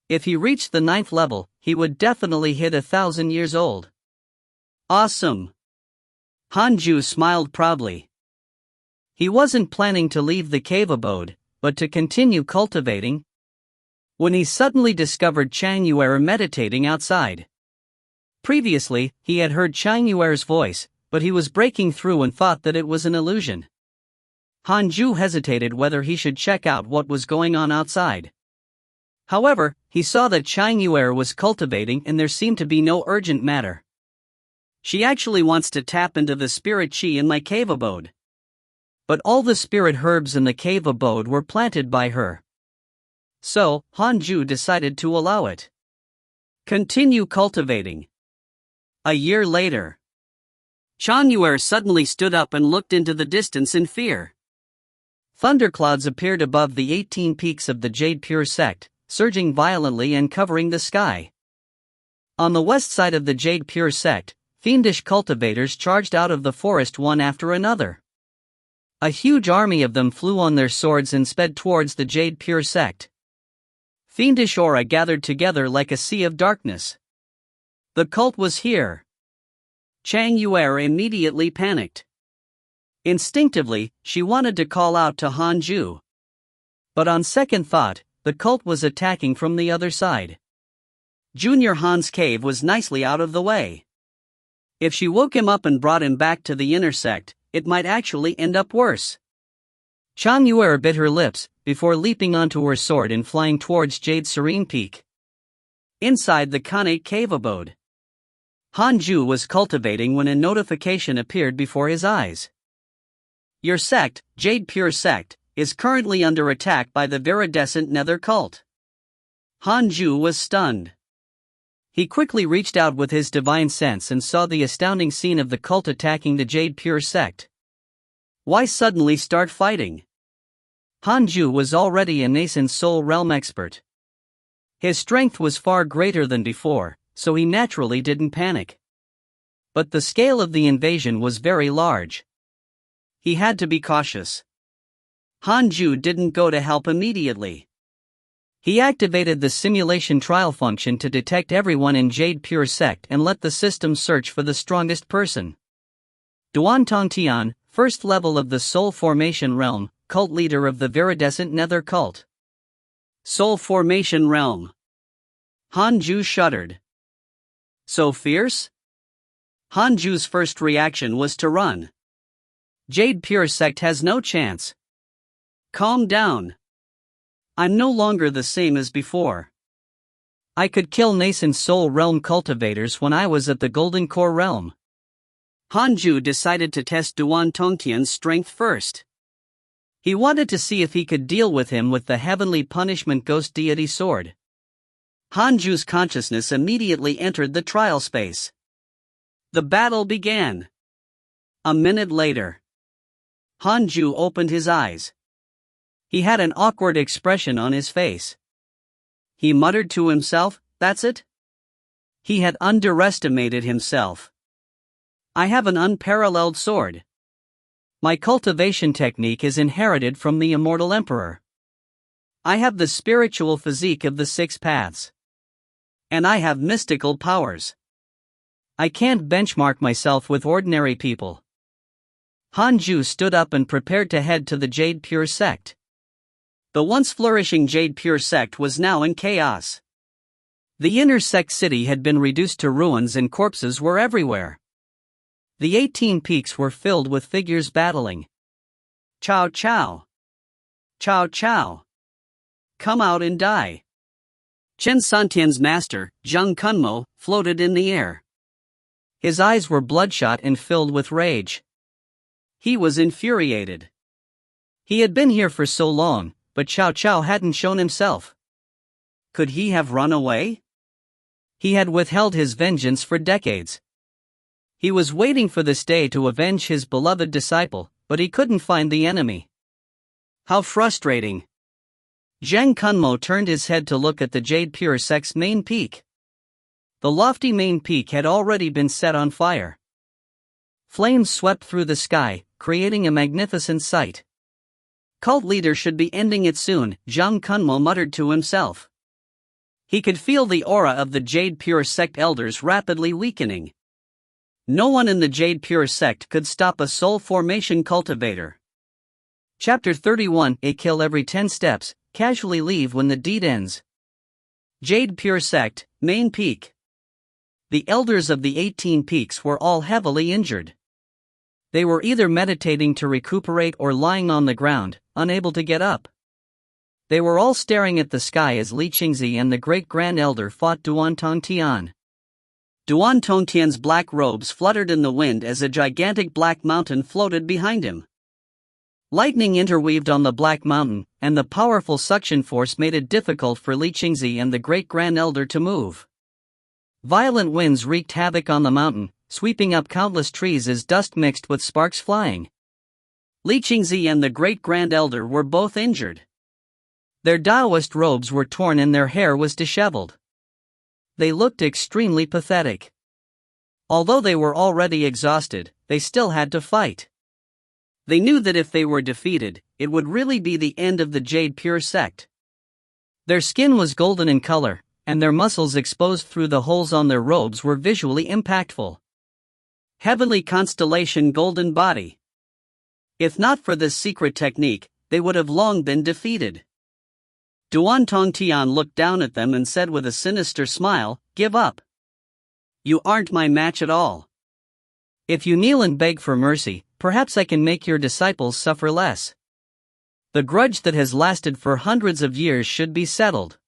If he reached the 9th level, he would definitely hit 1,000 years old. Awesome! Hanju smiled proudly. He wasn't planning to leave the cave abode, but to continue cultivating, when he suddenly discovered Chang Yuer meditating outside. Previously, he had heard Chang Yuer's voice, but he was breaking through and thought that it was an illusion. Hanju hesitated whether he should check out what was going on outside. However, he saw that Chang Yuer was cultivating and there seemed to be no urgent matter. She actually wants to tap into the spirit chi in my cave abode. But all the spirit herbs in the cave abode were planted by her. So, Hanju decided to allow it. Continue cultivating. A year later, Chang Yuer suddenly stood up and looked into the distance in fear. Thunderclouds appeared above the 18 peaks of the Jade Pure sect, surging violently and covering the sky. On the west side of the Jade Pure sect, fiendish cultivators charged out of the forest one after another. A huge army of them flew on their swords and sped towards the Jade Pure sect. Fiendish aura gathered together like a sea of darkness. The cult was here. Chang Yuer immediately panicked. Instinctively, she wanted to call out to Hanju. But on second thought, the cult was attacking from the other side. Junior Han's cave was nicely out of the way. If she woke him up and brought him back to the inner sect, it might actually end up worse. Chang Yuer bit her lips, before leaping onto her sword and flying towards Jade Serene Peak. Inside the Connate cave abode, Hanju was cultivating when a notification appeared before his eyes. Your sect, Jade Pure sect, is currently under attack by the viridescent nether cult. Hanju was stunned. He quickly reached out with his divine sense and saw the astounding scene of the cult attacking the Jade Pure sect. Why suddenly start fighting? Hanju was already a nascent soul realm expert. His strength was far greater than before, so he naturally didn't panic. But the scale of the invasion was very large. He had to be cautious. Hanju didn't go to help immediately. He activated the simulation trial function to detect everyone in Jade Pure sect and let the system search for the strongest person. Duan Tongtian, first level of the Soul Formation Realm, cult leader of the viridescent nether cult. Soul Formation Realm. Hanju shuddered. So fierce? Hanju's first reaction was to run. Jade Pure sect has no chance. Calm down. I'm no longer the same as before. I could kill nascent soul realm cultivators when I was at the Golden Core realm. Hanju decided to test Duan Tongtian's strength first. He wanted to see if he could deal with him with the heavenly punishment ghost deity sword. Hanju's consciousness immediately entered the trial space. The battle began. A minute later, Hanju opened his eyes. He had an awkward expression on his face. He muttered to himself, "That's it?" He had underestimated himself. I have an unparalleled sword. My cultivation technique is inherited from the immortal emperor. I have the spiritual physique of the six paths. And I have mystical powers. I can't benchmark myself with ordinary people. Hanju stood up and prepared to head to the Jade Pure sect. The once flourishing Jade Pure sect was now in chaos. The inner sect city had been reduced to ruins and corpses were everywhere. The 18 peaks were filled with figures battling. Chow chow. Chow chow. Come out and die. Chen Santian's master, Zhang Kunmo, floated in the air. His eyes were bloodshot and filled with rage. He was infuriated. He had been here for so long, but Cao Cao hadn't shown himself. Could he have run away? He had withheld his vengeance for decades. He was waiting for this day to avenge his beloved disciple, but he couldn't find the enemy. How frustrating! Zhang Kunmo turned his head to look at the Jade Pure sect's main peak. The lofty main peak had already been set on fire. Flames swept through the sky, creating a magnificent sight. Cult leader should be ending it soon, Zhang Kunmo muttered to himself. He could feel the aura of the Jade Pure sect elders rapidly weakening. No one in the Jade Pure sect could stop a soul formation cultivator. Chapter 31. A kill every 10 steps, casually leave when the deed ends. Jade Pure sect, main peak. The elders of the 18 peaks were all heavily injured. They were either meditating to recuperate or lying on the ground, unable to get up. They were all staring at the sky as Li Qingzi and the great grand elder fought Duan Tongtian. Duan Tongtian's black robes fluttered in the wind as a gigantic black mountain floated behind him. Lightning interweaved on the black mountain, and the powerful suction force made it difficult for Li Qingzi and the great grand elder to move. Violent winds wreaked havoc on the mountain, sweeping up countless trees as dust mixed with sparks flying. Li Qingzi and the great grand elder were both injured. Their Taoist robes were torn and their hair was disheveled. They looked extremely pathetic. Although they were already exhausted, they still had to fight. They knew that if they were defeated, it would really be the end of the Jade Pure sect. Their skin was golden in color, and their muscles exposed through the holes on their robes were visually impactful. Heavenly constellation golden body. If not for this secret technique, they would have long been defeated. Duan Tongtian looked down at them and said with a sinister smile, "Give up. You aren't my match at all. If you kneel and beg for mercy, perhaps I can make your disciples suffer less. The grudge that has lasted for hundreds of years should be settled."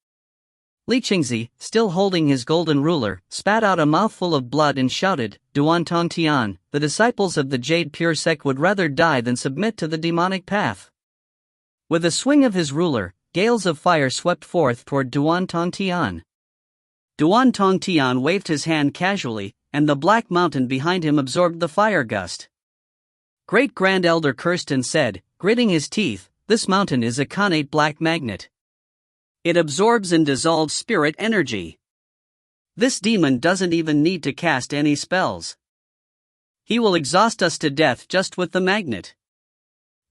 Li Qingzi, still holding his golden ruler, spat out a mouthful of blood and shouted, "Duan Tongtian, the disciples of the Jade Pure sect would rather die than submit to the demonic path." With a swing of his ruler, gales of fire swept forth toward Duan Tongtian. Duan Tongtian waved his hand casually, and the black mountain behind him absorbed the fire gust. Great Grand Elder cursed and said, gritting his teeth, "This mountain is a connate black magnet. It absorbs and dissolves spirit energy. This demon doesn't even need to cast any spells. He will exhaust us to death just with the magnet."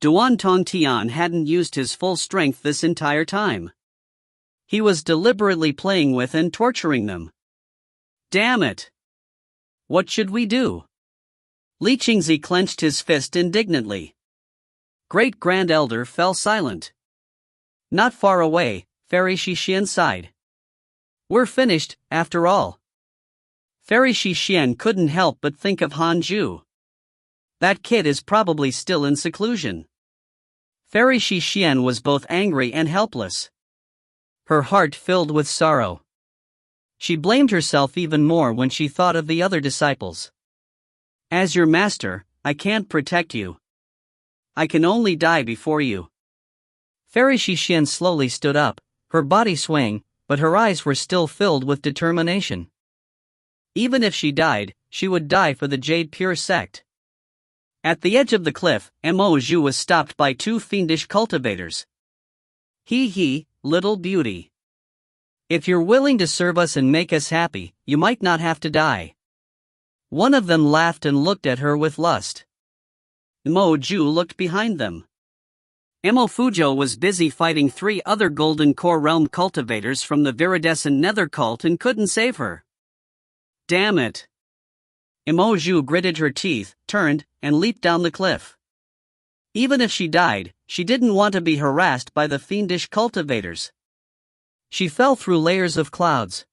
Duan Tongtian hadn't used his full strength this entire time. He was deliberately playing with and torturing them. Damn it! What should we do? Li Qingzi clenched his fist indignantly. Great Grand Elder fell silent. Not far away, Fairy Shixian sighed. We're finished, after all. Fairy Shixian couldn't help but think of Hanju. That kid is probably still in seclusion. Fairy Shixian was both angry and helpless. Her heart filled with sorrow. She blamed herself even more when she thought of the other disciples. As your master, I can't protect you. I can only die before you. Fairy Shixian slowly stood up, her body swaying, but her eyes were still filled with determination. Even if she died, she would die for the Jade Pure sect. At the edge of the cliff, Mo Zhu was stopped by two fiendish cultivators. He, little beauty. If you're willing to serve us and make us happy, you might not have to die. One of them laughed and looked at her with lust. Mo Ju looked behind them. Emo Fujo was busy fighting 3 other Golden Core Realm cultivators from the Viridescent Nether cult and couldn't save her. Damn it! Emo Ju gritted her teeth, turned, and leaped down the cliff. Even if she died, she didn't want to be harassed by the fiendish cultivators. She fell through layers of clouds.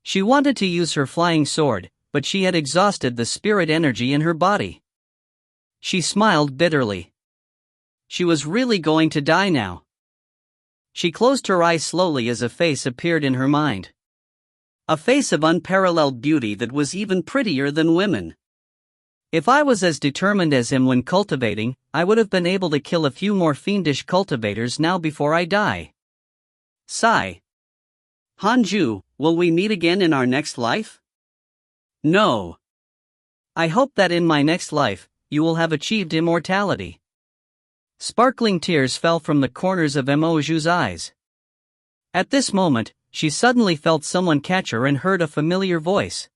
She wanted to use her flying sword, but she had exhausted the spirit energy in her body. She smiled bitterly. She was really going to die now. She closed her eyes slowly as a face appeared in her mind. A face of unparalleled beauty that was even prettier than women. If I was as determined as him when cultivating, I would have been able to kill a few more fiendish cultivators now before I die. Sigh. Hanju, will we meet again in our next life? No. I hope that in my next life, you will have achieved immortality. Sparkling tears fell from the corners of Emoju's eyes. At this moment, she suddenly felt someone catch her and heard a familiar voice.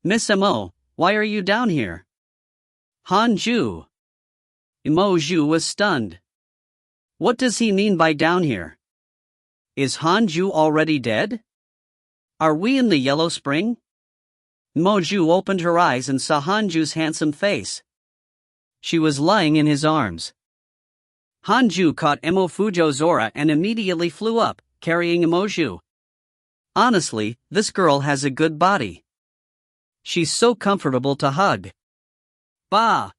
Miss Emo, why are you down here? Hanju. Emoju was stunned. What does he mean by down here? Is Hanju already dead? Are we in the Yellow Spring? Emoju opened her eyes and saw Hanju's handsome face. She was lying in his arms. Hanju caught Emo Fujo's aura and immediately flew up, carrying Emoju. Honestly, this girl has a good body. She's so comfortable to hug. Bah!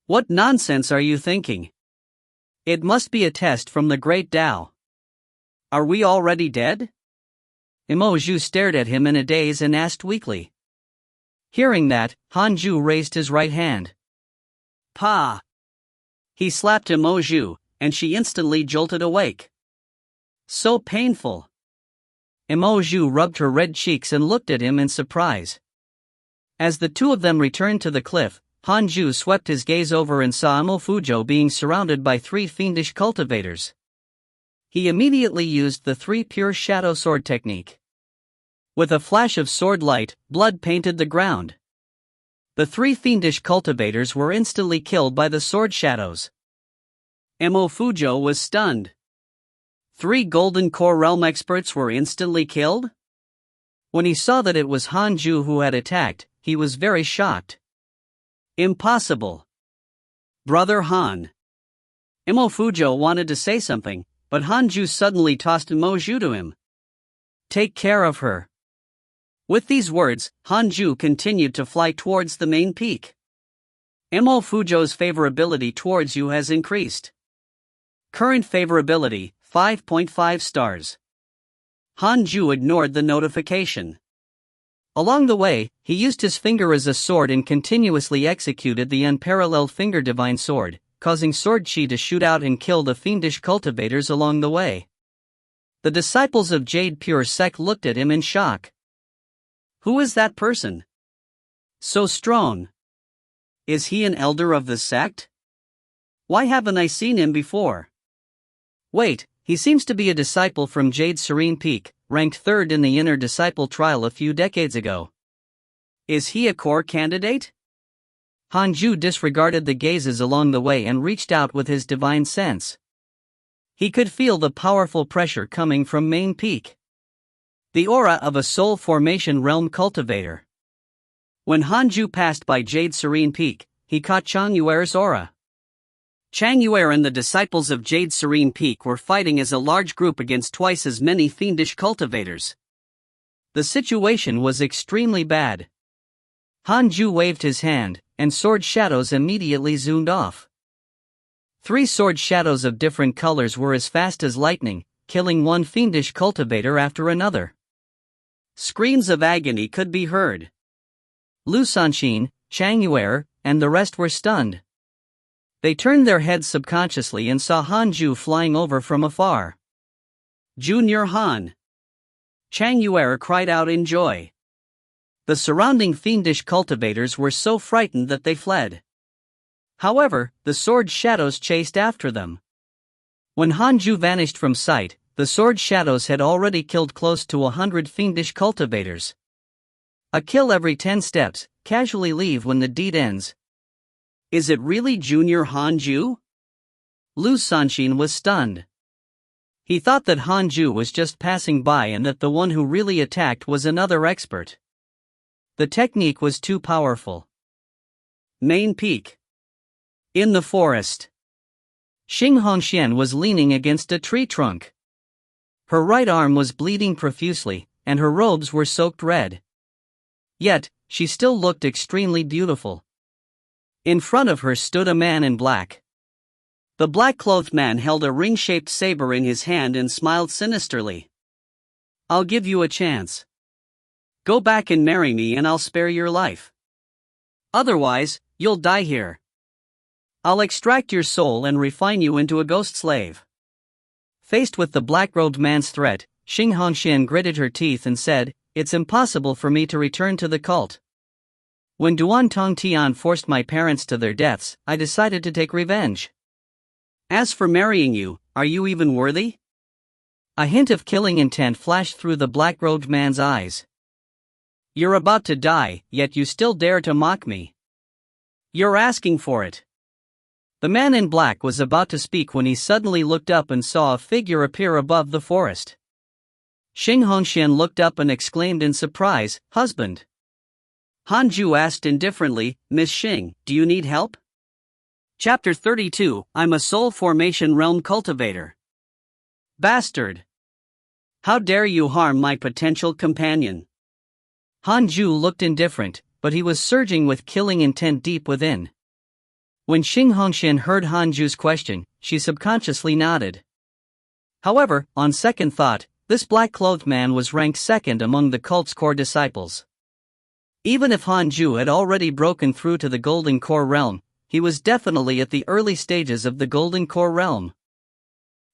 What nonsense are you thinking? It must be a test from the Great Tao. Are we already dead? Emoju stared at him in a daze and asked weakly. Hearing that, Hanju raised his right hand. Pa! He slapped Emoju, and she instantly jolted awake. So painful. Emoju rubbed her red cheeks and looked at him in surprise. As the two of them returned to the cliff, Hanju swept his gaze over and saw Emo Fujo being surrounded by 3 fiendish cultivators. He immediately used the 3 pure shadow sword technique. With a flash of sword light, blood painted the ground. The 3 fiendish cultivators were instantly killed by the sword shadows. Emo Fujo was stunned. 3 Golden Core Realm experts were instantly killed? When he saw that it was Hanju who had attacked, he was very shocked. Impossible. Brother Han. Emo Fujo wanted to say something, but Hanju suddenly tossed Emoju to him. Take care of her. With these words, Hanju continued to fly towards the main peak. Emo Fujo's favorability towards you has increased. Current favorability, 5.5 stars. Hanju ignored the notification. Along the way, he used his finger as a sword and continuously executed the unparalleled Finger Divine Sword, causing sword chi to shoot out and kill the fiendish cultivators along the way. The disciples of Jade Pure Sect looked at him in shock. Who is that person? So strong. Is he an elder of the sect? Why haven't I seen him before? Wait, he seems to be a disciple from Jade Serene Peak, ranked 3rd in the Inner Disciple trial a few decades ago. Is he a core candidate? Hanju disregarded the gazes along the way and reached out with his divine sense. He could feel the powerful pressure coming from main peak. The aura of a soul formation realm cultivator. When Hanju passed by Jade Serene Peak, he caught Chang Yuer's aura. Chang Yuer and the disciples of Jade Serene Peak were fighting as a large group against twice as many fiendish cultivators. The situation was extremely bad. Hanju waved his hand, and sword shadows immediately zoomed off. 3 sword shadows of different colors were as fast as lightning, killing one fiendish cultivator after another. Screams of agony could be heard. Lu Sanxin, Chang Yuer, and the rest were stunned. They turned their heads subconsciously and saw Hanju flying over from afar. Junior Han. Chang Yuer cried out in joy. The surrounding fiendish cultivators were so frightened that they fled. However, the sword shadows chased after them. When Hanju vanished from sight, the sword shadows had already killed close to 100 fiendish cultivators. A kill every 10 steps, casually leave when the deed ends. Is it really Junior Hanju? Lu Sanxin was stunned. He thought that Hanju was just passing by and that the one who really attacked was another expert. The technique was too powerful. Main peak. In the forest. Xing Hongxian was leaning against a tree trunk. Her right arm was bleeding profusely, and her robes were soaked red. Yet, she still looked extremely beautiful. In front of her stood a man in black. The black-clothed man held a ring-shaped saber in his hand and smiled sinisterly. I'll give you a chance. Go back and marry me and I'll spare your life. Otherwise, you'll die here. I'll extract your soul and refine you into a ghost slave. Faced with the black-robed man's threat, Xing Hongxian gritted her teeth and said, It's impossible for me to return to the cult. When Duan Tongtian forced my parents to their deaths, I decided to take revenge. As for marrying you, are you even worthy? A hint of killing intent flashed through the black-robed man's eyes. You're about to die, yet you still dare to mock me. You're asking for it. The man in black was about to speak when he suddenly looked up and saw a figure appear above the forest. Xing Hongxian looked up and exclaimed in surprise, Husband. Hanju asked indifferently, Miss Xing, do you need help? Chapter 32, I'm a soul formation realm cultivator. Bastard! How dare you harm my potential companion? Hanju looked indifferent, but he was surging with killing intent deep within. When Xing Hongxian heard Hanju's question, she subconsciously nodded. However, on second thought, this black-clothed man was ranked second among the cult's core disciples. Even if Hanju had already broken through to the Golden Core realm, he was definitely at the early stages of the Golden Core realm.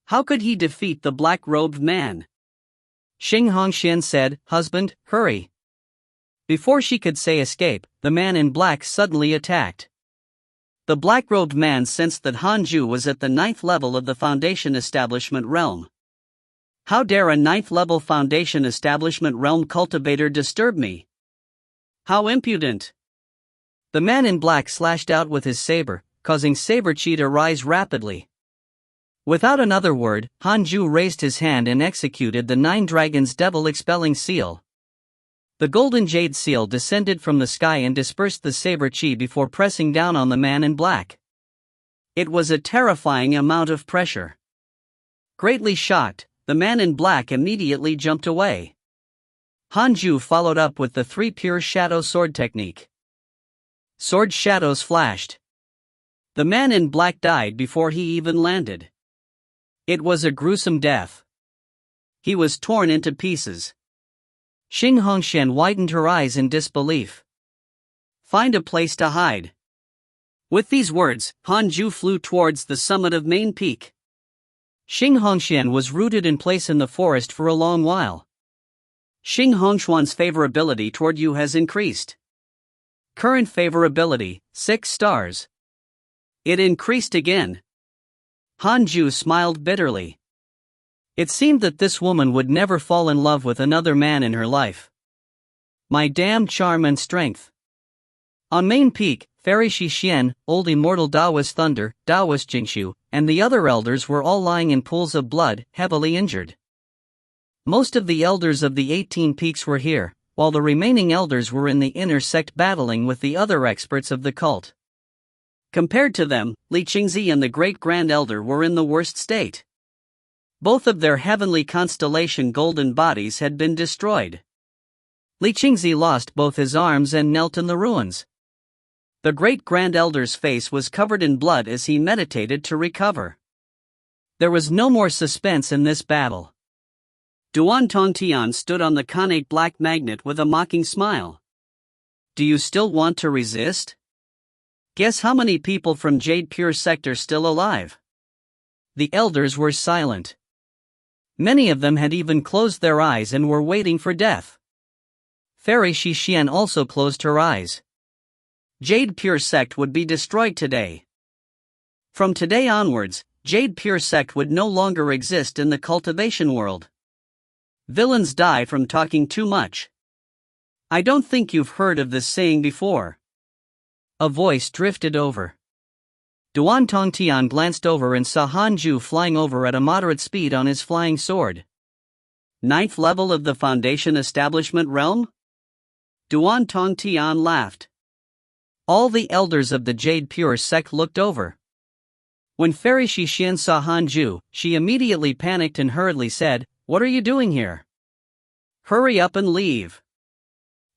How could he defeat the black-robed man? Xing Hongxian said, Husband, hurry. Before she could say escape, the man in black suddenly attacked. The black-robed man sensed that Hanju was at the 9th level of the Foundation Establishment realm. How dare a 9th level Foundation Establishment realm cultivator disturb me? How impudent! The man in black slashed out with his saber, causing saber chi to rise rapidly. Without another word, Hanju raised his hand and executed the 9 Dragons Devil Expelling Seal. The golden jade seal descended from the sky and dispersed the saber chi before pressing down on the man in black. It was a terrifying amount of pressure. Greatly shocked, the man in black immediately jumped away. Hanju followed up with the 3 pure shadow sword technique. Sword shadows flashed. The man in black died before he even landed. It was a gruesome death. He was torn into pieces. Xing Hongxian widened her eyes in disbelief. Find a place to hide. With these words, Hanju flew towards the summit of Main Peak. Xing Hongxian was rooted in place in the forest for a long while. Xing Hongxuan's favorability toward you has increased. Current favorability, 6 stars. It increased again. Hanju smiled bitterly. It seemed that this woman would never fall in love with another man in her life. My damn charm and strength. On Main Peak, Fairy Xixian, Old Immortal Taoist Thunder, Taoist Jingshu, and the other elders were all lying in pools of blood, heavily injured. Most of the elders of the 18 peaks were here, while the remaining elders were in the inner sect battling with the other experts of the cult. Compared to them, Li Qingzi and the Great Grand Elder were in the worst state. Both of their heavenly constellation golden bodies had been destroyed. Li Qingzi lost both his arms and knelt in the ruins. The Great Grand Elder's face was covered in blood as he meditated to recover. There was no more suspense in this battle. Duan Tongtian stood on the connate black magnet with a mocking smile. Do you still want to resist? Guess how many people from Jade Pure Sector still alive? The elders were silent. Many of them had even closed their eyes and were waiting for death. Fairy Xixian also closed her eyes. Jade Pure Sect would be destroyed today. From today onwards, Jade Pure Sect would no longer exist in the cultivation world. Villains die from talking too much. I don't think you've heard of this saying before. A voice drifted over. Duan Tongtian glanced over and saw Han Ju flying over at a moderate speed on his flying sword. Ninth level of the Foundation Establishment Realm? Duan Tongtian laughed. All the elders of the Jade Pure sect looked over. When Fairy Shixian saw Han Ju, she immediately panicked and hurriedly said, "What are you doing here? Hurry up and leave."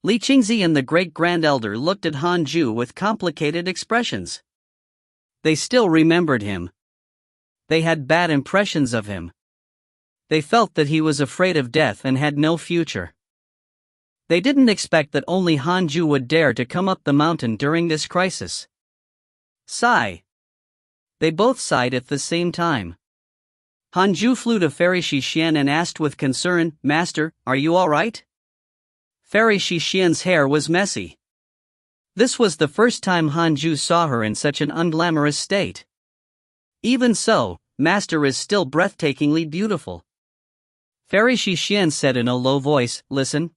Li Qingzi and the Great Grand Elder looked at Han Ju with complicated expressions. They still remembered him. They had bad impressions of him. They felt that he was afraid of death and had no future. They didn't expect that only Han Ju would dare to come up the mountain during this crisis. Sigh. They both sighed at the same time. Han Ju flew to Fairy Shixian and asked with concern, "Master, are you all right?" Fairy Shixian's hair was messy. This was the first time Han Ju saw her in such an unglamorous state. Even so, Master is still breathtakingly beautiful. Fairy Shixian said in a low voice, "Listen.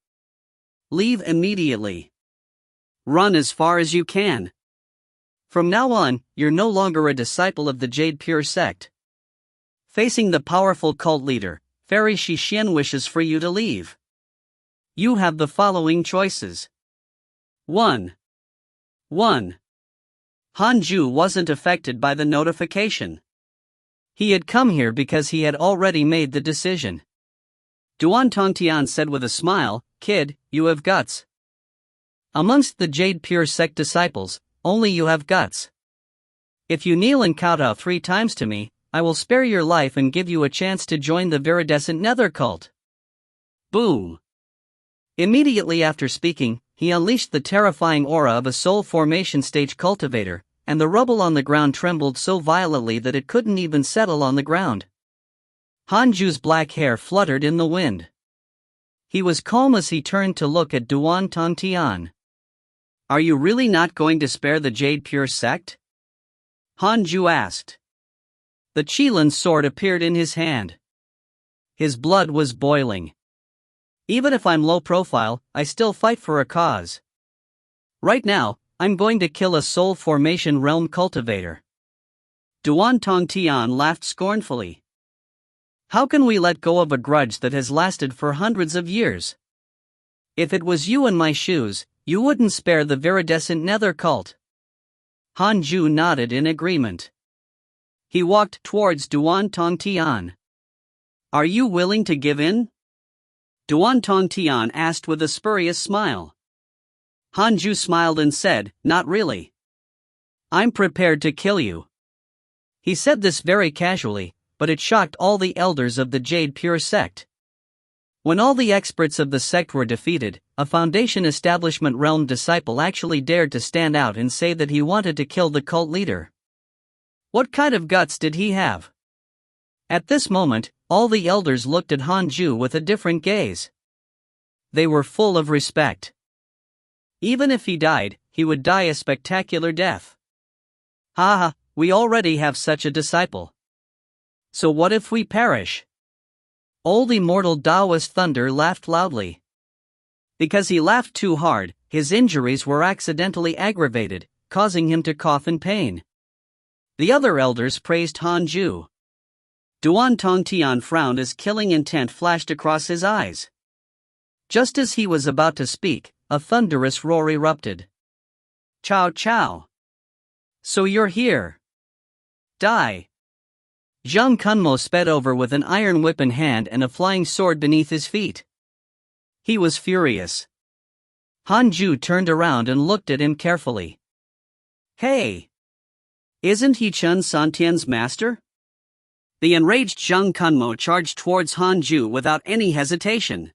Leave immediately. Run as far as you can. From now on, you're no longer a disciple of the Jade Pure sect." Facing the powerful cult leader, Fairy Shixian wishes for you to leave. You have the following choices. 1. Han Ju wasn't affected by the notification. He had come here because he had already made the decision. Duan Tongtian said with a smile, "Kid, you have guts. Amongst the Jade Pure sect disciples, only you have guts. If you kneel and kowtow 3 times to me, I will spare your life and give you a chance to join the viridescent nether cult." Boom! Immediately after speaking, he unleashed the terrifying aura of a soul formation stage cultivator, and the rubble on the ground trembled so violently that it couldn't even settle on the ground. Han Ju's black hair fluttered in the wind. He was calm as he turned to look at Duan Tongtian. "Are you really not going to spare the Jade Pure sect?" Han Ju asked. The Qilin sword appeared in his hand. His blood was boiling. "Even if I'm low profile, I still fight for a cause. Right now, I'm going to kill a soul formation realm cultivator." Duan Tongtian laughed scornfully. "How can we let go of a grudge that has lasted for hundreds of years? If it was you in my shoes, you wouldn't spare the viridescent nether cult." Han Ju nodded in agreement. He walked towards Duan Tongtian. "Are you willing to give in?" Duan Tongtian asked with a spurious smile. Han Ju smiled and said, "Not really. I'm prepared to kill you." He said this very casually, but it shocked all the elders of the Jade Pure sect. When all the experts of the sect were defeated, a Foundation Establishment Realm disciple actually dared to stand out and say that he wanted to kill the cult leader. What kind of guts did he have? At this moment, all the elders looked at Han Ju with a different gaze. They were full of respect. Even if he died, he would die a spectacular death. Haha, we already have such a disciple. So what if we perish? Old immortal Taoist Thunder laughed loudly. Because he laughed too hard, his injuries were accidentally aggravated, causing him to cough in pain. The other elders praised Han Ju. Duan Tongtian frowned as killing intent flashed across his eyes. Just as he was about to speak, a thunderous roar erupted. "Chow chow! So you're here. Die!" Zhang Kunmo sped over with an iron whip in hand and a flying sword beneath his feet. He was furious. Han Ju turned around and looked at him carefully. "Hey! Isn't he Chen Santian's master?" The enraged Zhang Kunmo charged towards Han Ju without any hesitation.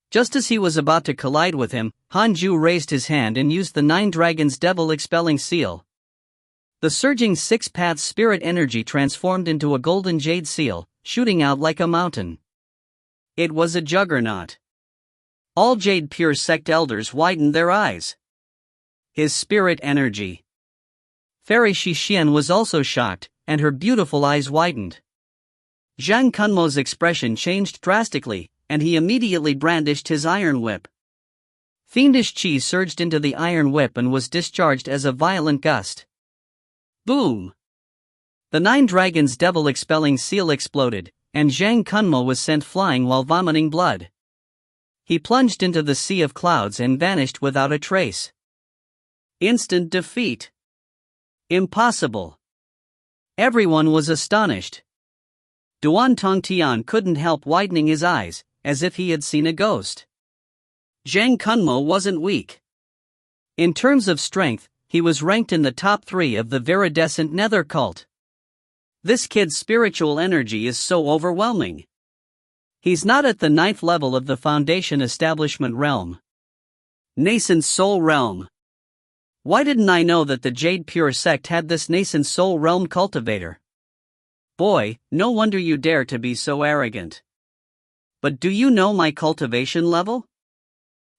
Just as he was about to collide with him, Han Ju raised his hand and used the 9 Dragons Devil Expelling Seal. The surging 6-path spirit energy transformed into a golden jade seal, shooting out like a mountain. It was a juggernaut. All Jade Pure sect elders widened their eyes. His spirit energy. Fairy Shixian was also shocked, and her beautiful eyes widened. Zhang Kunmo's expression changed drastically, and he immediately brandished his iron whip. Fiendish chi surged into the iron whip and was discharged as a violent gust. Boom! The 9 dragons devil-expelling seal exploded, and Zhang Kunmo was sent flying while vomiting blood. He plunged into the sea of clouds and vanished without a trace. Instant defeat. Impossible. Everyone was astonished. Duan Tongtian couldn't help widening his eyes, as if he had seen a ghost. Zhang Kunmo wasn't weak. In terms of strength, he was ranked in the top 3 of the viridescent nether cult. This kid's spiritual energy is so overwhelming. He's not at the 9th level of the Foundation Establishment Realm. Nascent Soul Realm. Why didn't I know that the Jade Pure sect had this Nascent Soul Realm cultivator? Boy, no wonder you dare to be so arrogant. But do you know my cultivation level?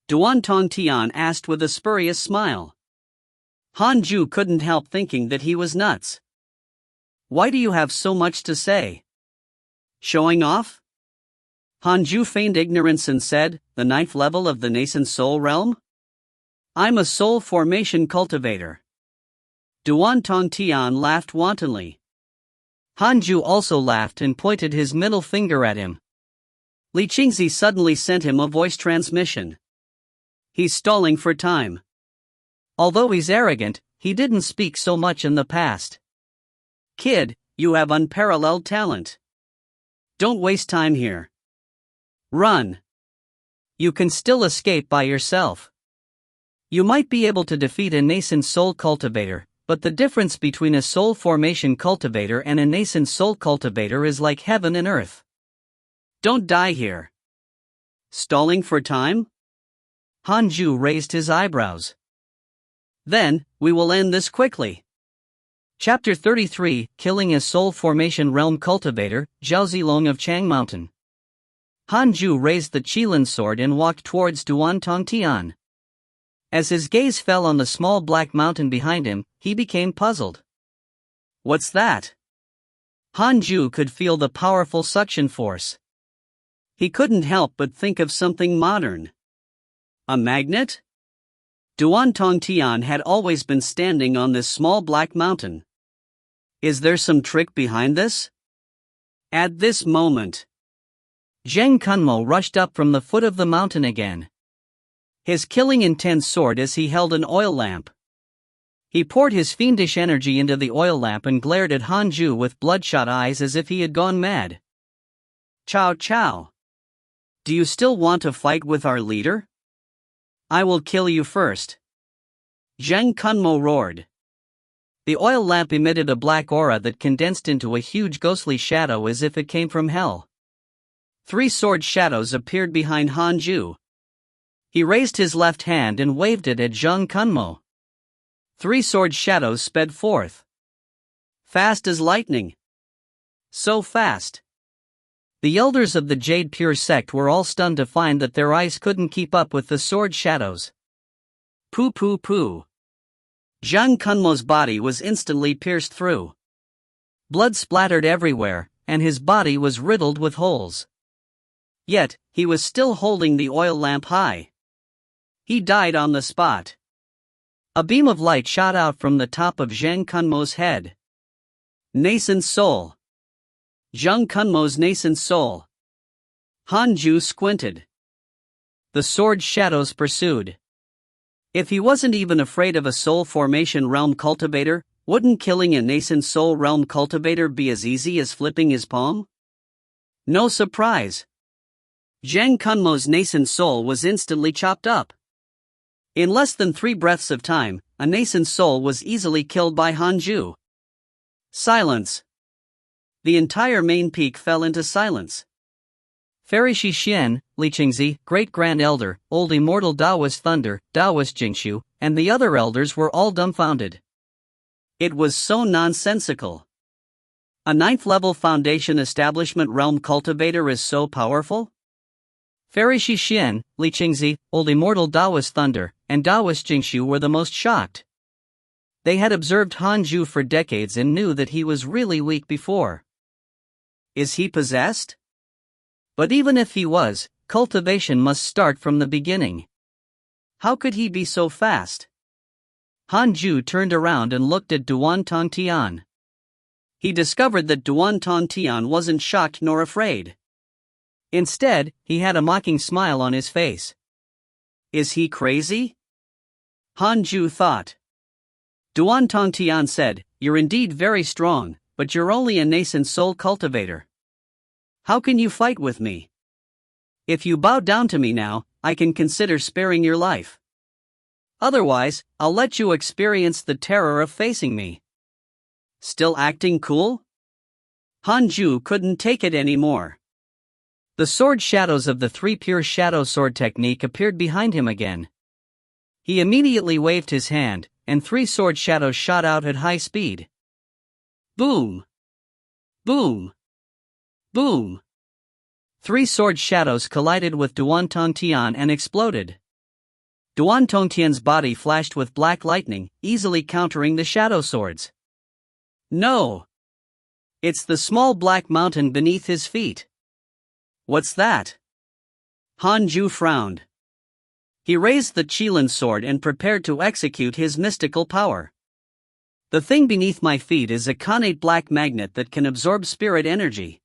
Duan Tongtian asked with a spurious smile. Han Ju couldn't help thinking that he was nuts. Why do you have so much to say? Showing off? Han Ju feigned ignorance and said, the 9th level of the Nascent Soul Realm? I'm a soul formation cultivator. Duan Tongtian laughed wantonly. Han Ju also laughed and pointed his middle finger at him. Li Qingzi suddenly sent him a voice transmission. He's stalling for time. Although he's arrogant, he didn't speak so much in the past. Kid, you have unparalleled talent. Don't waste time here. Run. You can still escape by yourself. You might be able to defeat a nascent soul cultivator, but the difference between a soul formation cultivator and a nascent soul cultivator is like heaven and earth. Don't die here. Stalling for time? Han Ju raised his eyebrows. Then, we will end this quickly. Chapter 33, Killing a Soul Formation Realm Cultivator, Zhao Zilong of Chang Mountain. Han Ju raised the Qilin sword and walked towards Duan Tongtian. As his gaze fell on the small black mountain behind him, he became puzzled. What's that? Han Ju could feel the powerful suction force. He couldn't help but think of something modern. A magnet? Duan Tongtian had always been standing on this small black mountain. Is there some trick behind this? At this moment, Zhang Kunmo rushed up from the foot of the mountain again. His killing intense sword as he held an oil lamp. He poured his fiendish energy into the oil lamp and glared at Han Ju with bloodshot eyes as if he had gone mad. Chow chow. Do you still want to fight with our leader? I will kill you first. Zhang Kunmo roared. The oil lamp emitted a black aura that condensed into a huge ghostly shadow as if it came from hell. 3 sword shadows appeared behind Han Ju. He raised his left hand and waved it at Zhang Kunmo. 3 sword shadows sped forth. Fast as lightning. So fast. The elders of the Jade Pure sect were all stunned to find that their eyes couldn't keep up with the sword shadows. Poo poo poo. Zhang Kunmo's body was instantly pierced through. Blood splattered everywhere, and his body was riddled with holes. Yet, he was still holding the oil lamp high. He died on the spot. A beam of light shot out from the top of Zhang Kunmo's head. Nascent soul. Zhang Kunmo's nascent soul. Han Ju squinted. The sword shadows pursued. If he wasn't even afraid of a soul formation realm cultivator, wouldn't killing a nascent soul realm cultivator be as easy as flipping his palm? No surprise. Zhang Kunmo's nascent soul was instantly chopped up. In less than 3 breaths of time, a nascent soul was easily killed by Han Ju. Silence. The entire main peak fell into silence. Fairy Xixian, Li Qingzi, Great-Grand Elder, Old Immortal Taoist Thunder, Taoist Jingshu, and the other elders were all dumbfounded. It was so nonsensical. A 9th level Foundation Establishment Realm Cultivator is so powerful? Fairy Xixian, Li Qingzi, Old Immortal Taoist Thunder, and Taoist Jingshu were the most shocked. They had observed Han Ju for decades and knew that he was really weak before. Is he possessed? But even if he was, cultivation must start from the beginning. How could he be so fast? Hanju turned around and looked at Duan Tongtian. He discovered that Duan Tongtian wasn't shocked nor afraid. Instead, he had a mocking smile on his face. Is he crazy? Hanju thought. Duan Tongtian said, "You're indeed very strong, but you're only a nascent soul cultivator. How can you fight with me? If you bow down to me now, I can consider sparing your life. Otherwise, I'll let you experience the terror of facing me." Still acting cool? Hanju couldn't take it anymore. The sword shadows of the 3 pure shadow sword technique appeared behind him again. He immediately waved his hand, and 3 sword shadows shot out at high speed. Boom! Boom! Boom! 3 sword shadows collided with Duan Tongtian and exploded. Duan Tongtian's body flashed with black lightning, easily countering the shadow swords. No! It's the small black mountain beneath his feet. What's that? Hanju frowned. He raised the Qilin sword and prepared to execute his mystical power. The thing beneath my feet is a connate black magnet that can absorb spirit energy.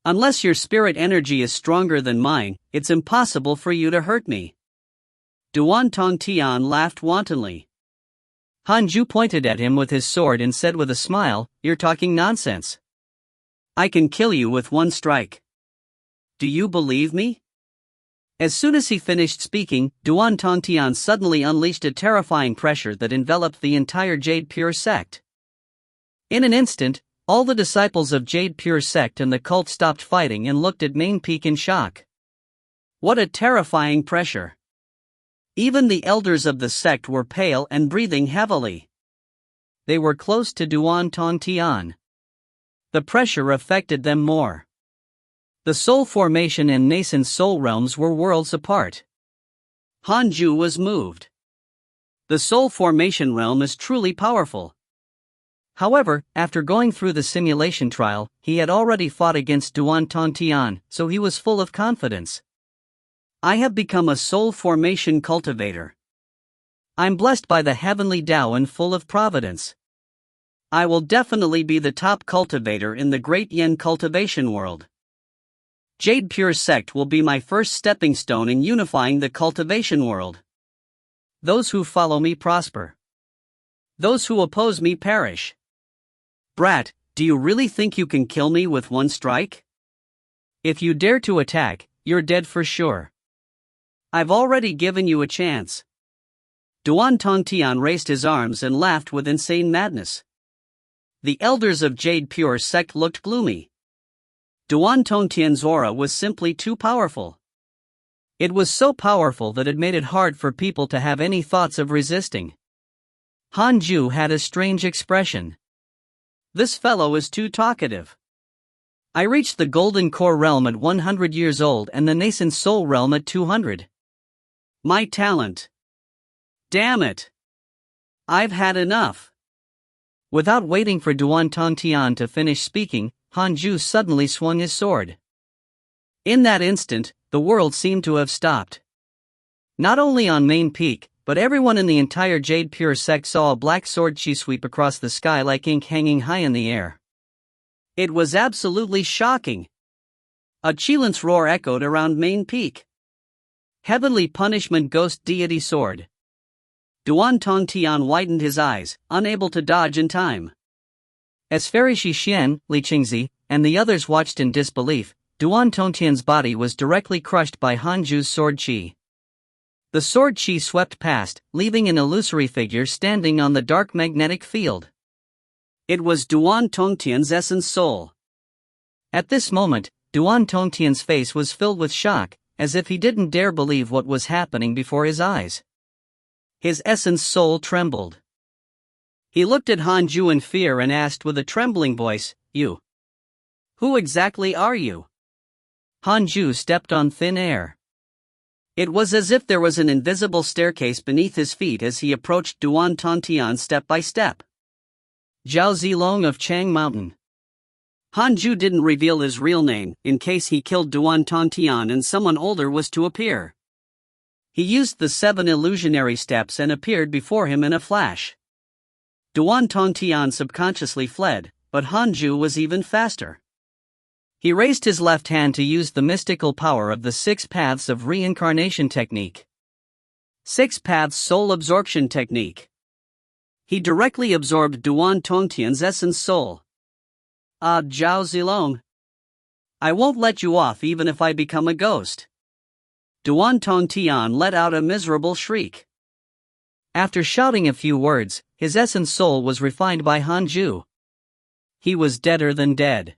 Unless your spirit energy is stronger than mine, it's impossible for you to hurt me. Duan Tongtian laughed wantonly. Hanju pointed at him with his sword and said with a smile, "You're talking nonsense. I can kill you with 1 strike. Do you believe me?" As soon as he finished speaking, Duan Tongtian suddenly unleashed a terrifying pressure that enveloped the entire Jade Pure sect. In an instant, all the disciples of Jade Pure sect and the cult stopped fighting and looked at Main Peak in shock. What a terrifying pressure! Even the elders of the sect were pale and breathing heavily. They were close to Duan Tongtian. The pressure affected them more. The soul formation and nascent soul realms were worlds apart. Hanju was moved. The soul formation realm is truly powerful. However, after going through the simulation trial, he had already fought against Duan Tongtian, so he was full of confidence. I have become a soul formation cultivator. I'm blessed by the heavenly Tao and full of providence. I will definitely be the top cultivator in the Great Yen cultivation world. Jade Pure sect will be my first stepping stone in unifying the cultivation world. Those who follow me prosper. Those who oppose me perish. Brat, do you really think you can kill me with 1 strike? If you dare to attack, you're dead for sure. I've already given you a chance. Duan Tongtian raised his arms and laughed with insane madness. The elders of Jade Pure sect looked gloomy. Duan Tongtian's aura was simply too powerful. It was so powerful that it made it hard for people to have any thoughts of resisting. Hanju had a strange expression. This fellow is too talkative. I reached the Golden Core realm at 100 years old and the Nascent Soul realm at 200. My talent. Damn it. I've had enough. Without waiting for Duan Tongtian to finish speaking, Hanju suddenly swung his sword. In that instant, the world seemed to have stopped. Not only on Main Peak, but everyone in the entire Jade Pure sect saw a black sword chi sweep across the sky like ink hanging high in the air. It was absolutely shocking. A Qilin's roar echoed around Main Peak. Heavenly Punishment Ghost Deity Sword. Duan Tongtian widened his eyes, unable to dodge in time. As Fairy Xixian, Li Qingzi, and the others watched in disbelief, Duan Tongtian's body was directly crushed by Hanju's sword chi. The sword chi swept past, leaving an illusory figure standing on the dark magnetic field. It was Duan Tongtian's essence soul. At this moment, Duan Tongtian's face was filled with shock, as if he didn't dare believe what was happening before his eyes. His essence soul trembled. He looked at Hanju in fear and asked with a trembling voice, "You? Who exactly are you?" Hanju stepped on thin air. It was as if there was an invisible staircase beneath his feet as he approached Duan Tongtian step by step. Zhao Zilong of Chang Mountain. Hanju didn't reveal his real name, in case he killed Duan Tongtian and someone older was to appear. He used the 7 illusionary steps and appeared before him in a flash. Duan Tongtian subconsciously fled, but Hanju was even faster. He raised his left hand to use the mystical power of the 6 paths of reincarnation technique. 6 paths soul absorption technique. He directly absorbed Duan Tongtian's essence soul. Zhao Zilong. I won't let you off even if I become a ghost. Duan Tongtian let out a miserable shriek. After shouting a few words, his essence soul was refined by Hanju. He was deader than dead.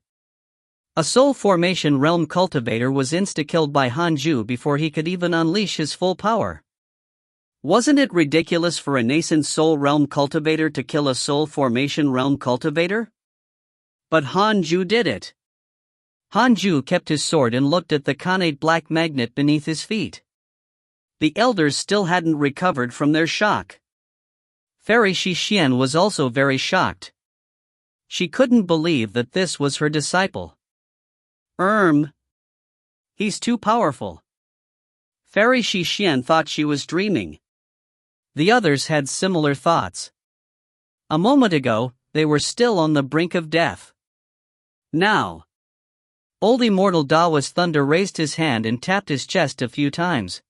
A soul formation realm cultivator was insta-killed by Hanju before he could even unleash his full power. Wasn't it ridiculous for a nascent soul realm cultivator to kill a soul formation realm cultivator? But Hanju did it. Hanju kept his sword and looked at the connate black magnet beneath his feet. The elders still hadn't recovered from their shock. Fairy Shixian was also very shocked. She couldn't believe that this was her disciple. He's too powerful. Fairy Shixian thought she was dreaming. The others had similar thoughts. A moment ago, they were still on the brink of death. Now, old immortal Daoist Thunder raised his hand and tapped his chest a few times.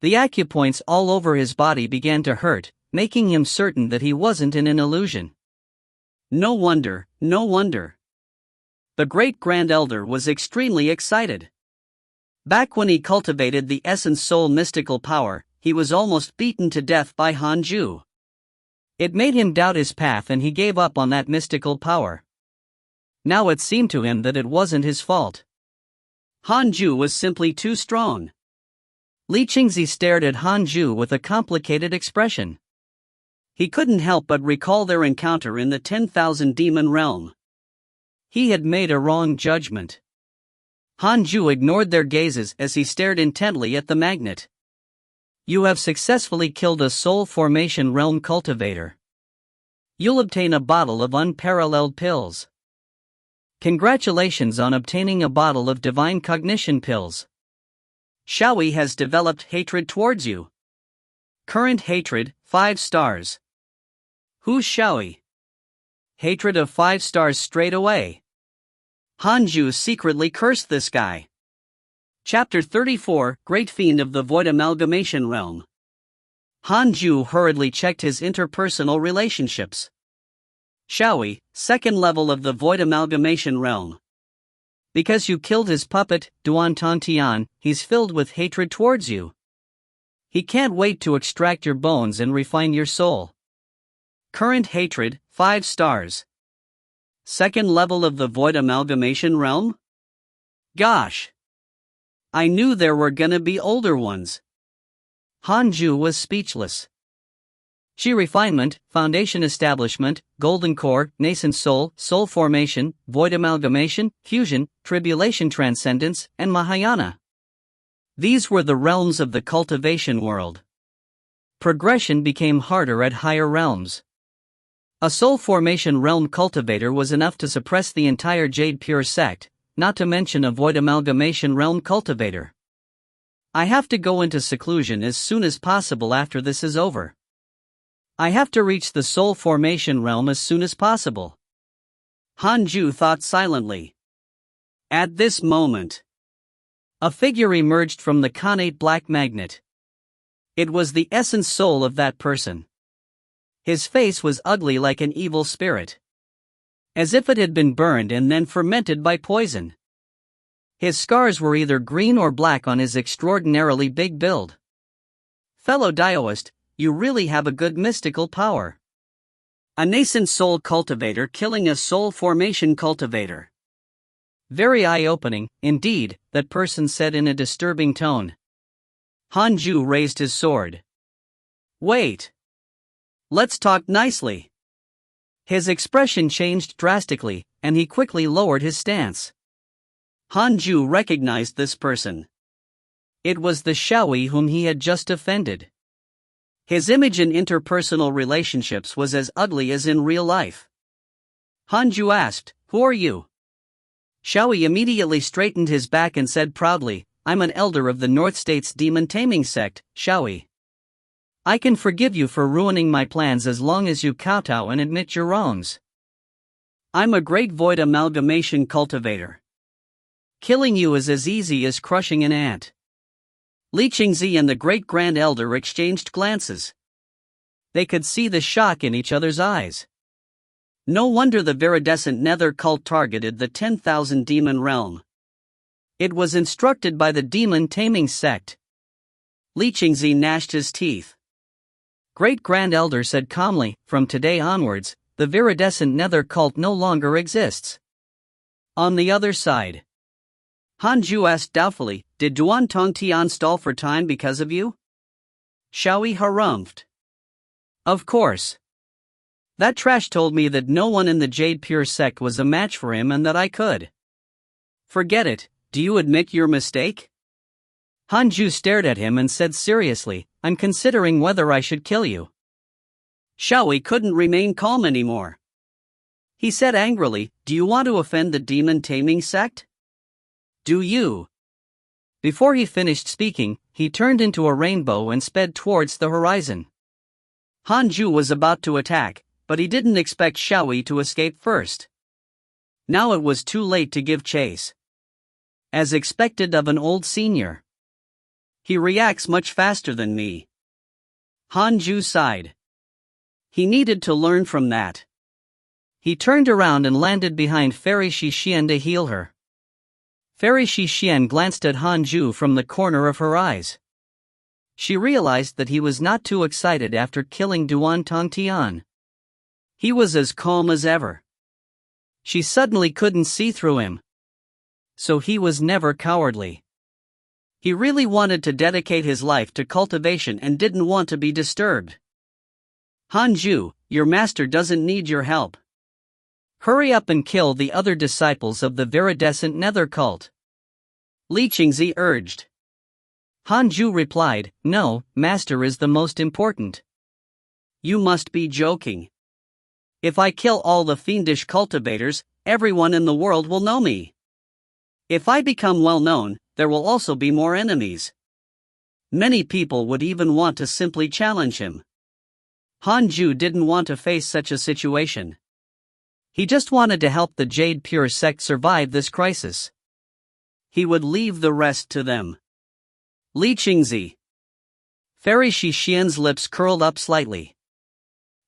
The acupoints all over his body began to hurt, making him certain that he wasn't in an illusion. No wonder, no wonder. The great Grand Elder was extremely excited. Back when he cultivated the essence soul mystical power, he was almost beaten to death by Hanju. It made him doubt his path and he gave up on that mystical power. Now it seemed to him that it wasn't his fault. Hanju was simply too strong. Li Qingzi stared at Hanju with a complicated expression. He couldn't help but recall their encounter in the 10,000 demon realm. He had made a wrong judgment. Hanju ignored their gazes as he stared intently at the magnet. You have successfully killed a soul formation realm cultivator. You'll obtain a bottle of unparalleled pills. Congratulations on obtaining a bottle of divine cognition pills. Shaoyi has developed hatred towards you. Current hatred, 5 stars. Who's Shaoyi? Hatred of 5 stars straight away. Hanju secretly cursed this guy. Chapter 34, Great Fiend of the Void Amalgamation Realm. Hanju hurriedly checked his interpersonal relationships. Shaoyi, 2nd level of the Void Amalgamation Realm. Because you killed his puppet, Duan Tongtian, he's filled with hatred towards you. He can't wait to extract your bones and refine your soul. Current hatred, 5 stars. 2nd level of the Void Amalgamation Realm? Gosh! I knew there were gonna be older ones. Hanju was speechless. Chi refinement, foundation establishment, golden core, nascent soul, soul formation, void amalgamation, fusion, tribulation transcendence, and Mahayana. These were the realms of the cultivation world. Progression became harder at higher realms. A soul formation realm cultivator was enough to suppress the entire Jade Pure sect, not to mention a void amalgamation realm cultivator. I have to go into seclusion as soon as possible after this is over. I have to reach the soul formation realm as soon as possible. Hanju thought silently. At this moment, a figure emerged from the connate black magnet. It was the essence soul of that person. His face was ugly like an evil spirit. As if it had been burned and then fermented by poison. His scars were either green or black on his extraordinarily big build. Fellow Daoist, you really have a good mystical power. A nascent soul cultivator killing a soul formation cultivator. Very eye-opening, indeed, that person said in a disturbing tone. Hanju raised his sword. Wait. Let's talk nicely. His expression changed drastically, and he quickly lowered his stance. Hanju recognized this person. It was the Shaoyi whom he had just offended. His image in interpersonal relationships was as ugly as in real life. Hanju asked, "Who are you?" Shaoyi immediately straightened his back and said proudly, I'm an elder of the North State's demon taming sect, Shawi. I can forgive you for ruining my plans as long as you kowtow and admit your wrongs. I'm a great void amalgamation cultivator. Killing you is as easy as crushing an ant. Li Qingzi and the Great Grand Elder exchanged glances. They could see the shock in each other's eyes. No wonder the viridescent nether cult targeted the 10,000 demon realm. It was instructed by the demon taming sect. Li Qingzi gnashed his teeth. Great Grand Elder said calmly, from today onwards, the viridescent nether cult no longer exists. On the other side, Han Ju asked doubtfully, did Duan Tongtian stall for time because of you? Shawi harumphed. Of course. That trash told me that no one in the Jade Pure sect was a match for him and that I could. Forget it, do you admit your mistake? Han Ju stared at him and said seriously, I'm considering whether I should kill you. Shawi couldn't remain calm anymore. He said angrily, do you want to offend the demon taming sect? Do you? Before he finished speaking, he turned into a rainbow and sped towards the horizon. Han Ju was about to attack, but he didn't expect Shawi to escape first. Now it was too late to give chase. As expected of an old senior. He reacts much faster than me. Han Ju sighed. He needed to learn from that. He turned around and landed behind Fairy Shixian to heal her. Fairy Shixian glanced at Han Ju from the corner of her eyes. She realized that he was not too excited after killing Duan Tongtian. He was as calm as ever. She suddenly couldn't see through him. So he was never cowardly. He really wanted to dedicate his life to cultivation and didn't want to be disturbed. Han Ju, your master doesn't need your help. Hurry up and kill the other disciples of the viridescent nether cult. Li Qingzi urged. Han Ju replied, no, master is the most important. You must be joking. If I kill all the fiendish cultivators, everyone in the world will know me. If I become well known, there will also be more enemies. Many people would even want to simply challenge him. Han Ju didn't want to face such a situation. He just wanted to help the Jade Pure sect survive this crisis. He would leave the rest to them. Li Qingzi. Fairy Shixian's lips curled up slightly.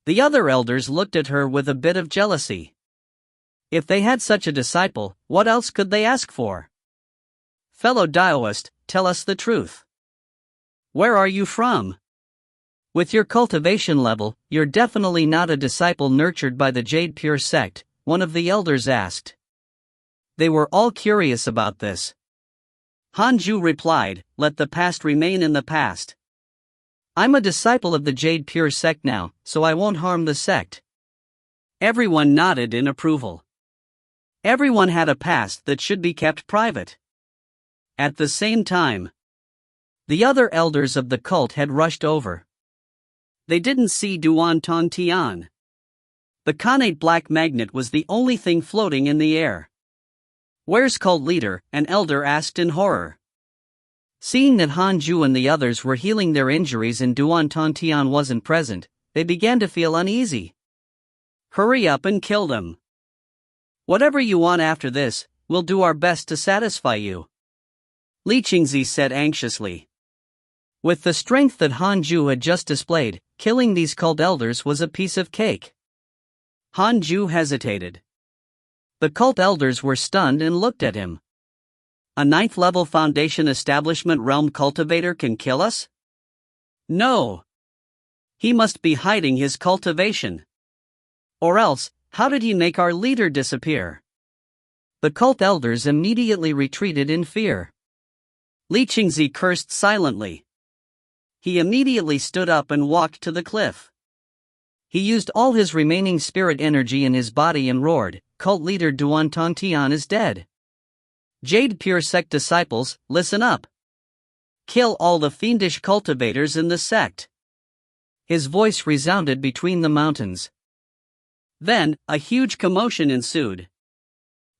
The other elders looked at her with a bit of jealousy. If they had such a disciple, what else could they ask for? Fellow Daoist, tell us the truth. Where are you from? With your cultivation level, you're definitely not a disciple nurtured by the Jade Pure sect, one of the elders asked. They were all curious about this. Han Ju replied, let the past remain in the past. I'm a disciple of the Jade Pure sect now, so I won't harm the sect. Everyone nodded in approval. Everyone had a past that should be kept private. At the same time, the other elders of the cult had rushed over. They didn't see Duan Tongtian. The connate black magnet was the only thing floating in the air. Where's cult leader? An elder asked in horror. Seeing that Han Ju and the others were healing their injuries and Duan Tongtian wasn't present, they began to feel uneasy. Hurry up and kill them. Whatever you want after this, we'll do our best to satisfy you. Li Qingzi said anxiously. With the strength that Han Ju had just displayed, killing these cult elders was a piece of cake. Han Ju hesitated. The cult elders were stunned and looked at him. A 9th level foundation establishment realm cultivator can kill us? No. He must be hiding his cultivation. Or else, how did he make our leader disappear? The cult elders immediately retreated in fear. Li Qingzi cursed silently. He immediately stood up and walked to the cliff. He used all his remaining spirit energy in his body and roared, cult leader Duan Tongtian is dead. Jade Pure sect disciples, listen up. Kill all the fiendish cultivators in the sect. His voice resounded between the mountains. Then, a huge commotion ensued.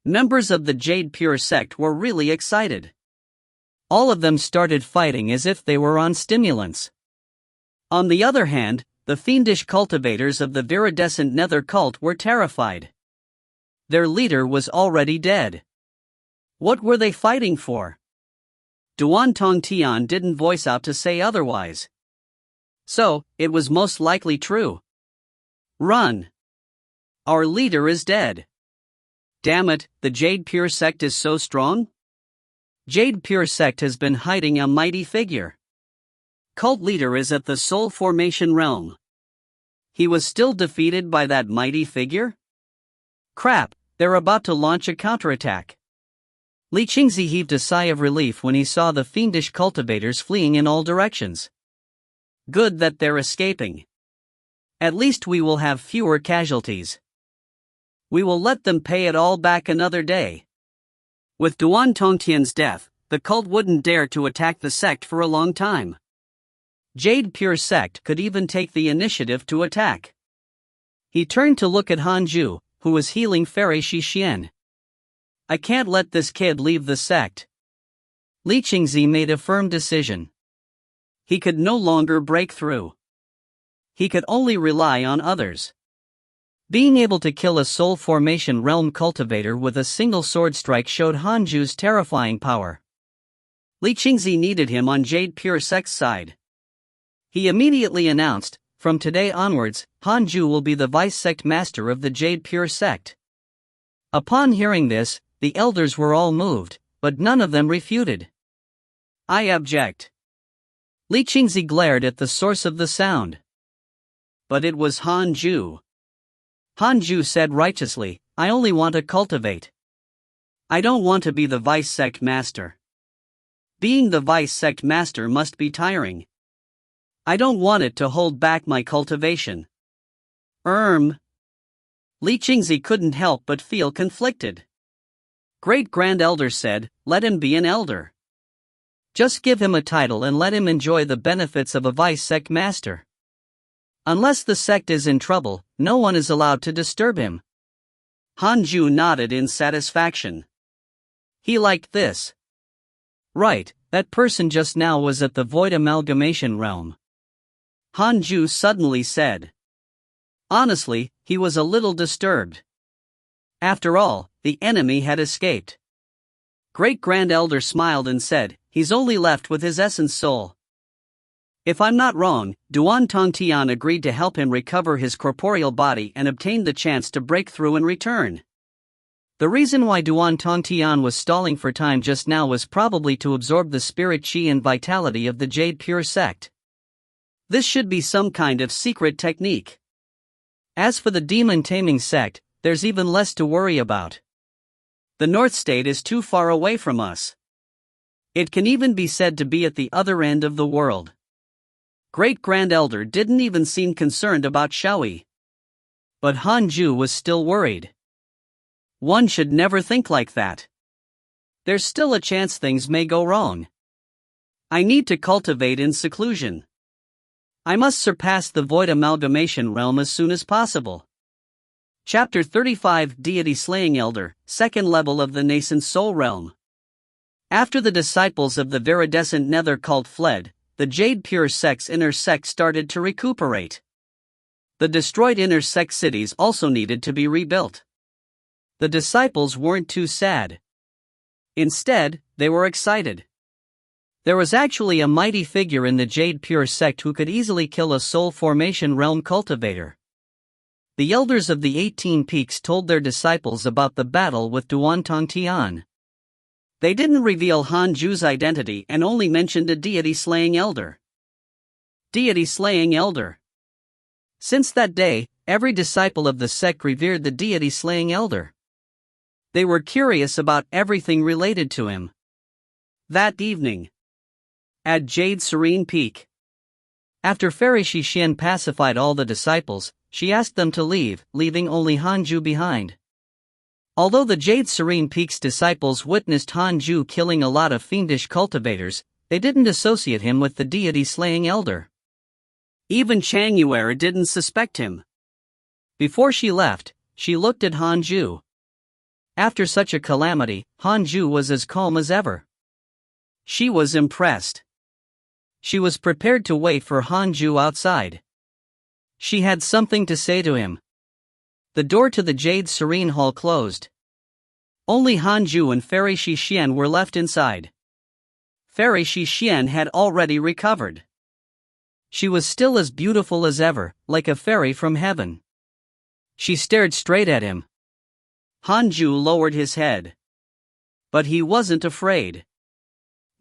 Members of the Jade Pure sect were really excited. All of them started fighting as if they were on stimulants. On the other hand, the fiendish cultivators of the viridescent nether cult were terrified. Their leader was already dead. What were they fighting for? Duan Tongtian didn't voice out to say otherwise. So, it was most likely true. Run! Our leader is dead. Damn it, the Jade Pure sect is so strong? Jade Pure sect has been hiding a mighty figure. Cult leader is at the Soul Formation realm. He was still defeated by that mighty figure? Crap, they're about to launch a counterattack. Li Qingzi heaved a sigh of relief when he saw the fiendish cultivators fleeing in all directions. Good that they're escaping. At least we will have fewer casualties. We will let them pay it all back another day. With Duan Tongtian's death, the cult wouldn't dare to attack the sect for a long time. Jade Pure sect could even take the initiative to attack. He turned to look at Hanju, who was healing Fairy Shixian. I can't let this kid leave the sect. Li Qingzi made a firm decision. He could no longer break through. He could only rely on others. Being able to kill a Soul Formation realm cultivator with a single sword strike showed Hanju's terrifying power. Li Qingzi needed him on Jade Pure sect's side. He immediately announced, from today onwards, Hanju will be the vice sect master of the Jade Pure sect. Upon hearing this, the elders were all moved, but none of them refuted. I object. Li Qingzi glared at the source of the sound. But it was Hanju. Hanju said righteously, I only want to cultivate. I don't want to be the vice sect master. Being the vice sect master must be tiring. I don't want it to hold back my cultivation. Li Qingzi couldn't help but feel conflicted. Great Grand Elder said, let him be an elder. Just give him a title and let him enjoy the benefits of a vice sect master. Unless the sect is in trouble, no one is allowed to disturb him. Hanju nodded in satisfaction. He liked this. Right, that person just now was at the Void Amalgamation realm. Hanju suddenly said. Honestly, he was a little disturbed. After all, the enemy had escaped. Great Grand Elder smiled and said, he's only left with his essence soul. If I'm not wrong, Duan Tongtian agreed to help him recover his corporeal body and obtained the chance to break through and return. The reason why Duan Tongtian was stalling for time just now was probably to absorb the spirit chi and vitality of the Jade Pure sect. This should be some kind of secret technique. As for the demon taming sect, there's even less to worry about. The North State is too far away from us. It can even be said to be at the other end of the world. Great Grand Elder didn't even seem concerned about Shaoyi. But Hanju was still worried. One should never think like that. There's still a chance things may go wrong. I need to cultivate in seclusion. I must surpass the Void Amalgamation realm as soon as possible. Chapter 35 Deity Slaying Elder, second level of the Nascent Soul Realm. After the disciples of the viridescent nether cult fled, the Jade Pure sect's inner sect started to recuperate. The destroyed inner sect cities also needed to be rebuilt. The disciples weren't too sad. Instead, they were excited. There was actually a mighty figure in the Jade Pure sect who could easily kill a Soul Formation realm cultivator. The elders of the 18 Peaks told their disciples about the battle with Duan Tongtian. They didn't reveal Hanju's identity and only mentioned a deity-slaying elder. Deity-slaying elder. Since that day, every disciple of the sect revered the deity-slaying elder. They were curious about everything related to him. That evening, at Jade Serene Peak, after Fairy Shixian pacified all the disciples, she asked them to leave, leaving only Hanju behind. Although the Jade Serene Peak's disciples witnessed Hanju killing a lot of fiendish cultivators, they didn't associate him with the deity-slaying elder. Even Chang Yuer didn't suspect him. Before she left, she looked at Hanju. After such a calamity, Hanju was as calm as ever. She was impressed. She was prepared to wait for Hanju outside. She had something to say to him. The door to the Jade Serene Hall closed. Only Hanju and Fairy Shixian were left inside. Fairy Shixian had already recovered. She was still as beautiful as ever, like a fairy from heaven. She stared straight at him. Hanju lowered his head. But he wasn't afraid.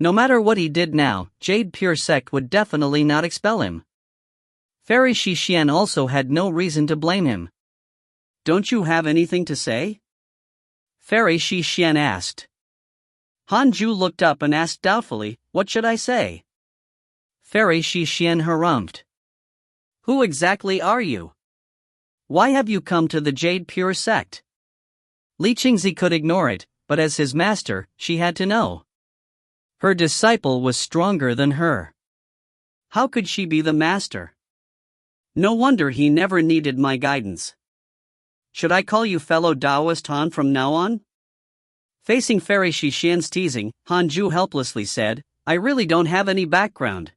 No matter what he did now, Jade Pure Sect would definitely not expel him. Fairy Shixian also had no reason to blame him. Don't you have anything to say? Fairy Shixian asked. Hanju looked up and asked doubtfully, what should I say? Fairy Shixian harumphed. Who exactly are you? Why have you come to the Jade Pure Sect? Li Qingzi could ignore it, but as his master, she had to know. Her disciple was stronger than her. How could she be the master? No wonder he never needed my guidance. Should I call you fellow Taoist Han from now on? Facing Fairy Shixian's teasing, Hanju helplessly said, I really don't have any background.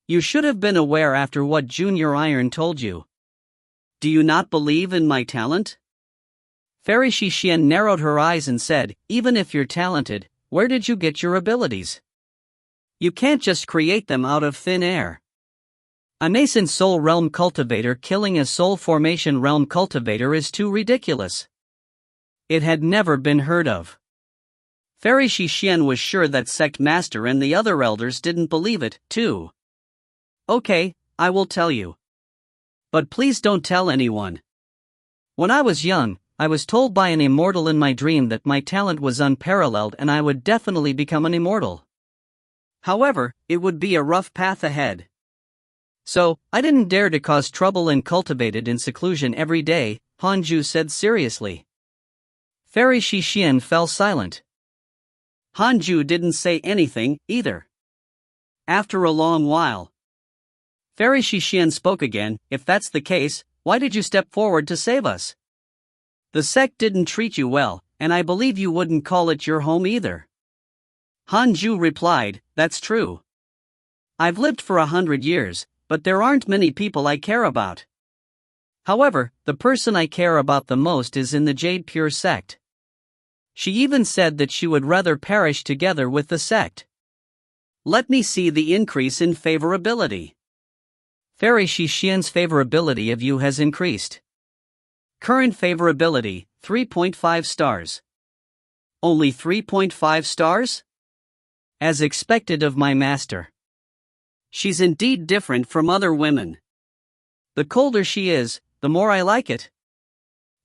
You should have been aware after what Junior Iron told you. Do you not believe in my talent? Fairy Shixian narrowed her eyes and said, even if you're talented, where did you get your abilities? You can't just create them out of thin air. A nascent soul realm cultivator killing a soul formation realm cultivator is too ridiculous. It had never been heard of. Fairy Shixian was sure that Sect Master and the other elders didn't believe it, too. Okay, I will tell you. But please don't tell anyone. When I was young, I was told by an immortal in my dream that my talent was unparalleled and I would definitely become an immortal. However, it would be a rough path ahead. So, I didn't dare to cause trouble and cultivate it in seclusion every day, Hanju said seriously. Fairy Shixian fell silent. Hanju didn't say anything, either. After a long while, Fairy Shixian spoke again, if that's the case, why did you step forward to save us? The sect didn't treat you well, and I believe you wouldn't call it your home either. Hanju replied, that's true. I've lived for 100 years, but there aren't many people I care about. However, the person I care about the most is in the Jade Pure Sect. She even said that she would rather perish together with the sect. Let me see the increase in favorability. Fairy Shixian's favorability of you has increased. Current favorability, 3.5 stars. Only 3.5 stars? As expected of my master. She's indeed different from other women. The colder she is, the more I like it.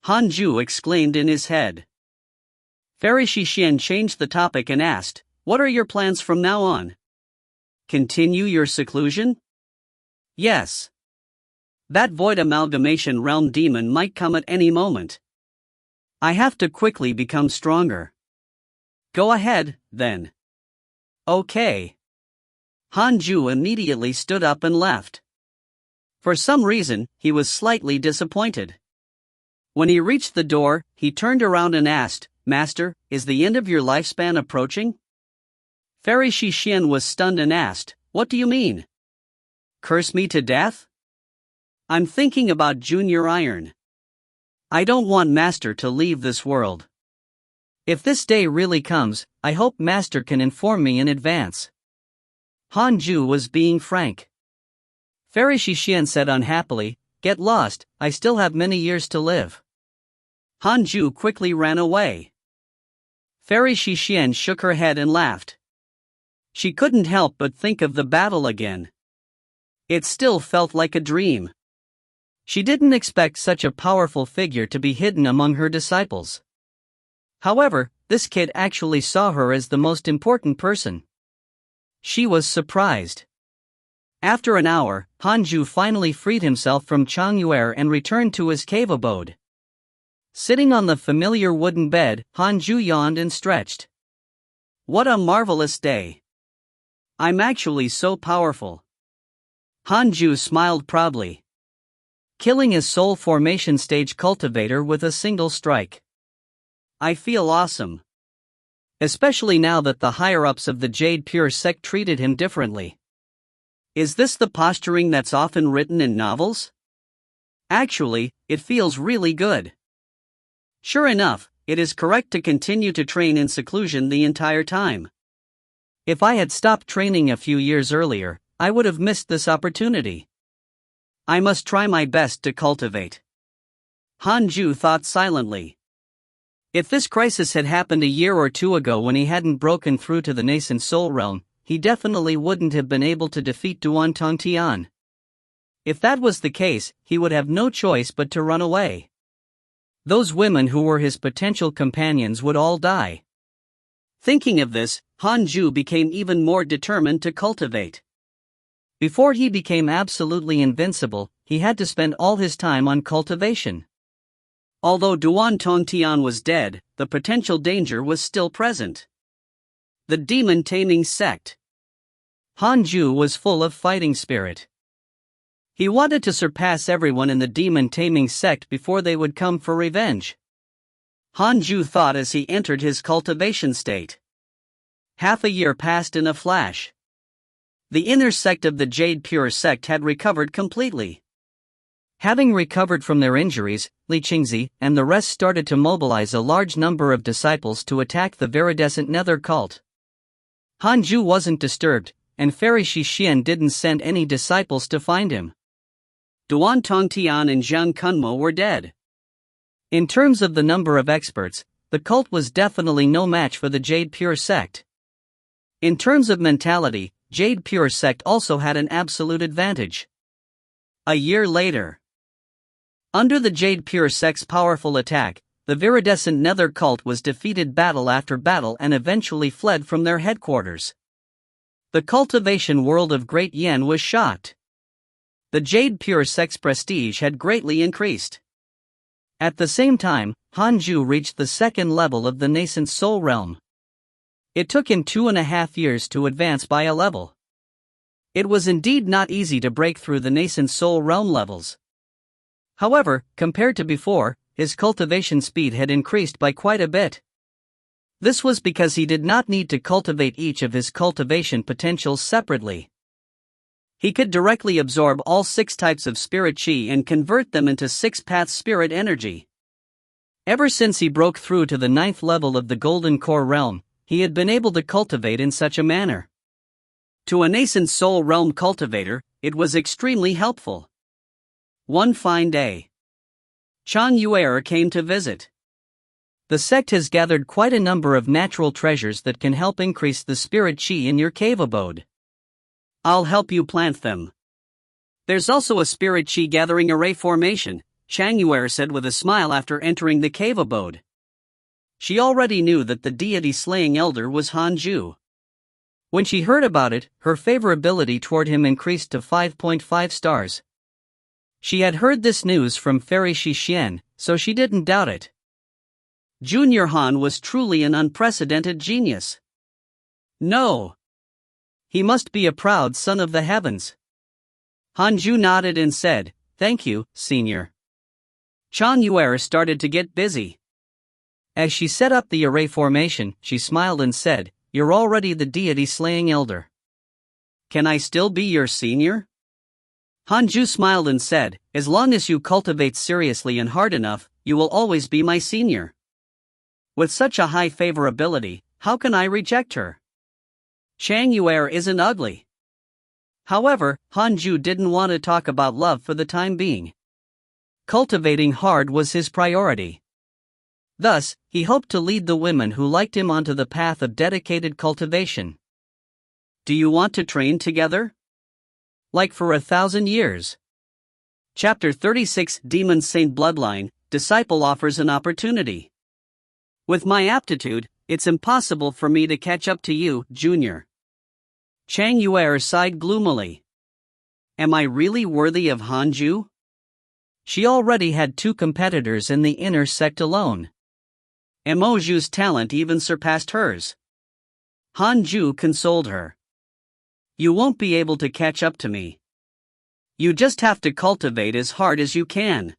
Hanju exclaimed in his head. Fairy Shixian changed the topic and asked, what are your plans from now on? Continue your seclusion? Yes. That void amalgamation realm demon might come at any moment. I have to quickly become stronger. Go ahead, then. Okay. Hanju immediately stood up and left. For some reason, he was slightly disappointed. When he reached the door, he turned around and asked, Master, is the end of your lifespan approaching? Fairy Shixian was stunned and asked, what do you mean? Curse me to death? I'm thinking about Junior Iron. I don't want Master to leave this world. If this day really comes, I hope Master can inform me in advance. Hanju was being frank. Fairy Shixian said unhappily, get lost, I still have many years to live. Hanju quickly ran away. Fairy Shixian shook her head and laughed. She couldn't help but think of the battle again. It still felt like a dream. She didn't expect such a powerful figure to be hidden among her disciples. However, this kid actually saw her as the most important person. She was surprised. After an hour, Hanju finally freed himself from Changyuer and returned to his cave abode. Sitting on the familiar wooden bed, Hanju yawned and stretched. What a marvelous day. I'm actually so powerful. Hanju smiled proudly. Killing a soul formation stage cultivator with a single strike. I feel awesome. Especially now that the higher-ups of the Jade Pure sect treated him differently. Is this the posturing that's often written in novels? Actually, it feels really good. Sure enough, it is correct to continue to train in seclusion the entire time. If I had stopped training a few years earlier, I would have missed this opportunity. I must try my best to cultivate. Hanju thought silently. If this crisis had happened a year or two ago when he hadn't broken through to the nascent soul realm, he definitely wouldn't have been able to defeat Duan Tongtian. If that was the case, he would have no choice but to run away. Those women who were his potential companions would all die. Thinking of this, Hanju became even more determined to cultivate. Before he became absolutely invincible, he had to spend all his time on cultivation. Although Duan Tongtian was dead, the potential danger was still present. The demon-taming sect. Hanju was full of fighting spirit. He wanted to surpass everyone in the demon-taming sect before they would come for revenge. Hanju thought as he entered his cultivation state. Half a year passed in a flash. The inner sect of the Jade Pure sect had recovered completely. Having recovered from their injuries, Li Qingzi and the rest started to mobilize a large number of disciples to attack the viridescent nether cult. Hanju wasn't disturbed, and Fairy Shixian didn't send any disciples to find him. Duan Tongtian and Zhang Kunmo were dead. In terms of the number of experts, the cult was definitely no match for the Jade Pure sect. In terms of mentality, Jade Pure sect also had an absolute advantage. A year later, under the Jade Pure sect's powerful attack, the viridescent nether cult was defeated battle after battle and eventually fled from their headquarters. The cultivation world of Great Yen was shocked. The Jade Pure sect's prestige had greatly increased. At the same time, Hanju reached the second level of the nascent soul realm. It took him 2.5 years to advance by a level. It was indeed not easy to break through the nascent soul realm levels. However, compared to before, his cultivation speed had increased by quite a bit. This was because he did not need to cultivate each of his cultivation potentials separately. He could directly absorb all 6 types of spirit chi and convert them into 6-path spirit energy. Ever since he broke through to the 9th level of the Golden Core realm, he had been able to cultivate in such a manner. To a nascent soul realm cultivator, it was extremely helpful. One fine day, Chang Yuer came to visit. The sect has gathered quite a number of natural treasures that can help increase the spirit chi in your cave abode. I'll help you plant them. There's also a spirit chi gathering array formation, Chang Yuer said with a smile after entering the cave abode. She already knew that the deity-slaying elder was Hanju. When she heard about it, her favorability toward him increased to 5.5 stars. She had heard this news from Fairy Shixian, so she didn't doubt it. Junior Han was truly an unprecedented genius. No. He must be a proud son of the heavens. Hanju nodded and said, "Thank you, senior." Chang Yuer started to get busy. As she set up the array formation, she smiled and said, "You're already the deity-slaying elder. Can I still be your senior?" Hanju smiled and said, "As long as you cultivate seriously and hard enough, you will always be my senior." With such a high favorability, how can I reject her? Chang Yuer isn't ugly. However, Hanju didn't want to talk about love for the time being. Cultivating hard was his priority. Thus, he hoped to lead the women who liked him onto the path of dedicated cultivation. Do you want to train together? Like for 1,000 years. Chapter 36 Demon Saint Bloodline, Disciple offers an opportunity. With my aptitude, it's impossible for me to catch up to you, Junior. Chang Yuer sighed gloomily. Am I really worthy of Hanju? She already had 2 competitors in the inner sect alone. Emoju's talent even surpassed hers. Hanju consoled her. You won't be able to catch up to me. You just have to cultivate as hard as you can.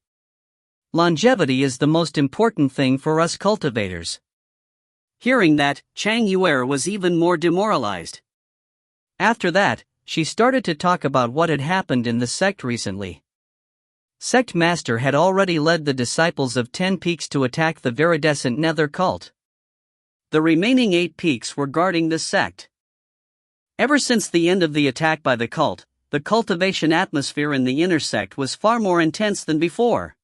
Longevity is the most important thing for us cultivators. Hearing that, Chang Yuer was even more demoralized. After that, she started to talk about what had happened in the sect recently. Sect Master had already led the disciples of 10 Peaks to attack the viridescent Nether cult. The remaining 8 peaks were guarding the sect. Ever since the end of the attack by the cult, the cultivation atmosphere in the inner sect was far more intense than before.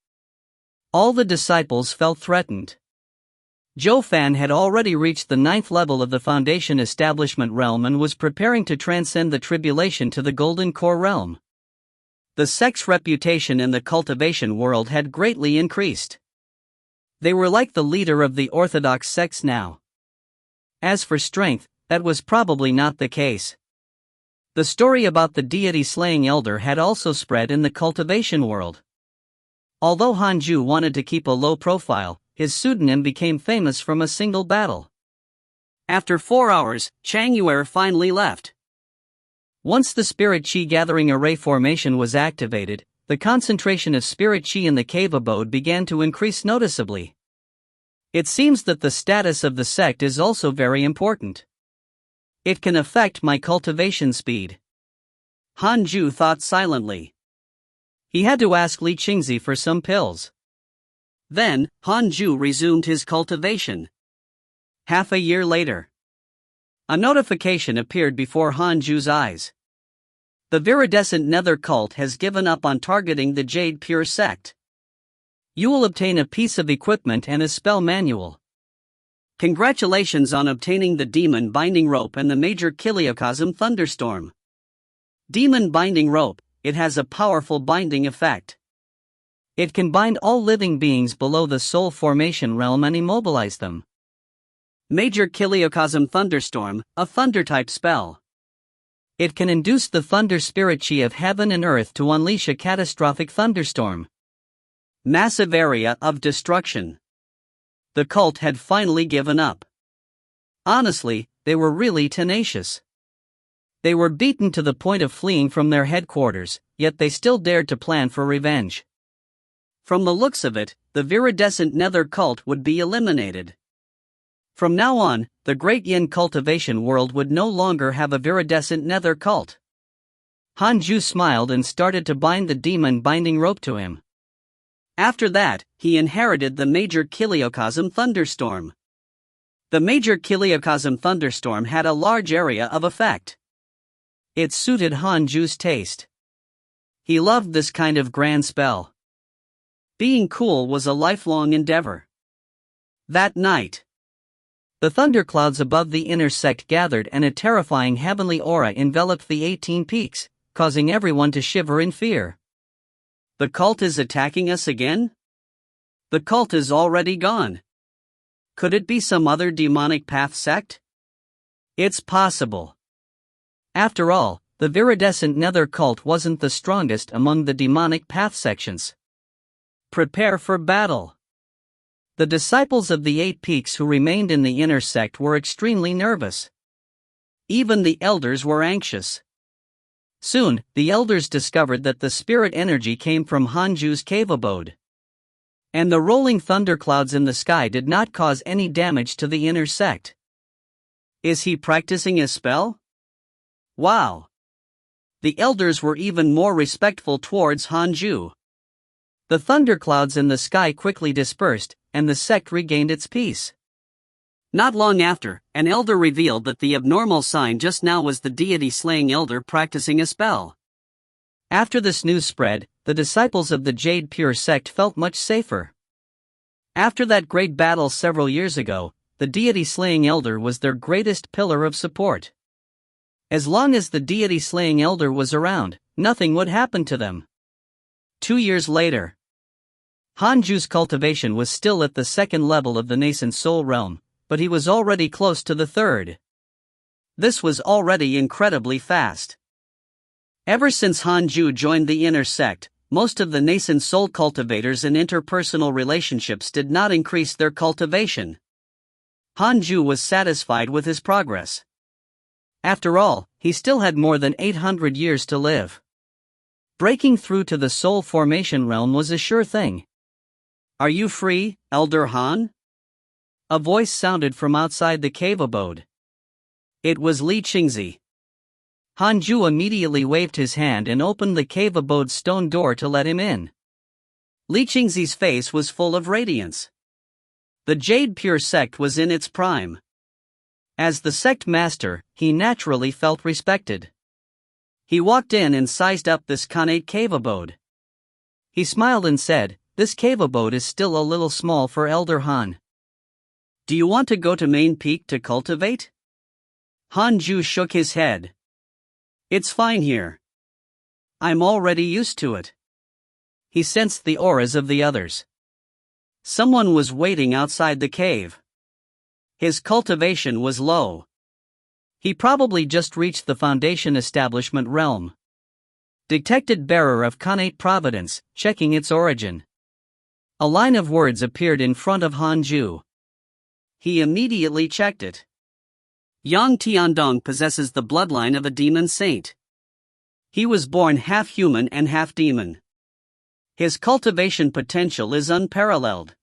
All the disciples felt threatened. Zhou Fan had already reached the 9th level of the Foundation Establishment realm and was preparing to transcend the tribulation to the Golden Core realm. The sect's reputation in the cultivation world had greatly increased. They were like the leader of the orthodox sects now. As for strength, that was probably not the case. The story about the deity-slaying elder had also spread in the cultivation world. Although Hanju wanted to keep a low profile, his pseudonym became famous from a single battle. After 4 hours, Chang Yuer finally left. Once the Spirit Chi Gathering Array formation was activated, the concentration of Spirit Chi in the cave abode began to increase noticeably. It seems that the status of the sect is also very important. It can affect my cultivation speed. Hanju thought silently. He had to ask Li Qingzi for some pills. Then, Hanju resumed his cultivation. Half a year later, a notification appeared before Hanju's eyes. The viridescent Nether cult has given up on targeting the Jade Pure sect. You will obtain a piece of equipment and a spell manual. Congratulations on obtaining the Demon Binding Rope and the Major Kiliocosm Thunderstorm. Demon Binding Rope, it has a powerful binding effect. It can bind all living beings below the soul formation realm and immobilize them. Major Kiliocosm Thunderstorm, a thunder-type spell. It can induce the thunder spirit chi of heaven and earth to unleash a catastrophic thunderstorm. Massive area of destruction. The cult had finally given up. Honestly, they were really tenacious. They were beaten to the point of fleeing from their headquarters, yet they still dared to plan for revenge. From the looks of it, the viridescent Nether cult would be eliminated. From now on, the Great Yin cultivation world would no longer have a viridescent Nether cult. Hanju smiled and started to bind the demon binding rope to him. After that, he inherited the Major Kiliocosm Thunderstorm. The Major Kiliocosm Thunderstorm had a large area of effect. It suited Hanju's taste. He loved this kind of grand spell. Being cool was a lifelong endeavor. That night, the thunderclouds above the inner sect gathered and a terrifying heavenly aura enveloped the 18 peaks, causing everyone to shiver in fear. The cult is attacking us again? The cult is already gone. Could it be some other demonic path sect? It's possible. After all, the viridescent Nether cult wasn't the strongest among the demonic path sections. Prepare for battle. The disciples of the 8 peaks who remained in the inner sect were extremely nervous. Even the elders were anxious. Soon, the elders discovered that the spirit energy came from Hanju's cave abode. And the rolling thunderclouds in the sky did not cause any damage to the inner sect. Is he practicing a spell? Wow! The elders were even more respectful towards Hanju. The thunderclouds in the sky quickly dispersed, and the sect regained its peace. Not long after, an elder revealed that the abnormal sign just now was the deity-slaying elder practicing a spell. After this news spread, the disciples of the Jade Pure sect felt much safer. After that great battle several years ago, the deity-slaying elder was their greatest pillar of support. As long as the deity-slaying elder was around, nothing would happen to them. 2 years later, Hanju's cultivation was still at the 2nd level of the nascent soul realm, but he was already close to the 3rd. This was already incredibly fast. Ever since Hanju joined the inner sect, most of the nascent soul cultivators in interpersonal relationships did not increase their cultivation. Hanju was satisfied with his progress. After all, he still had more than 800 years to live. Breaking through to the soul formation realm was a sure thing. Are you free, Elder Han? A voice sounded from outside the cave abode. It was Li Qingzi. Hanju immediately waved his hand and opened the cave abode's stone door to let him in. Li Qingzi's face was full of radiance. The Jade Pure sect was in its prime. As the sect master, he naturally felt respected. He walked in and sized up this Khanate cave abode. He smiled and said, "This cave abode is still a little small for Elder Han. Do you want to go to Main Peak to cultivate?" Hanju shook his head. "It's fine here. I'm already used to it." He sensed the auras of the others. Someone was waiting outside the cave. His cultivation was low. He probably just reached the Foundation Establishment realm. Detected bearer of Khanate Providence, checking its origin. A line of words appeared in front of Hanju. He immediately checked it. Yang Tiandong possesses the bloodline of a demon saint. He was born half human and half demon. His cultivation potential is unparalleled.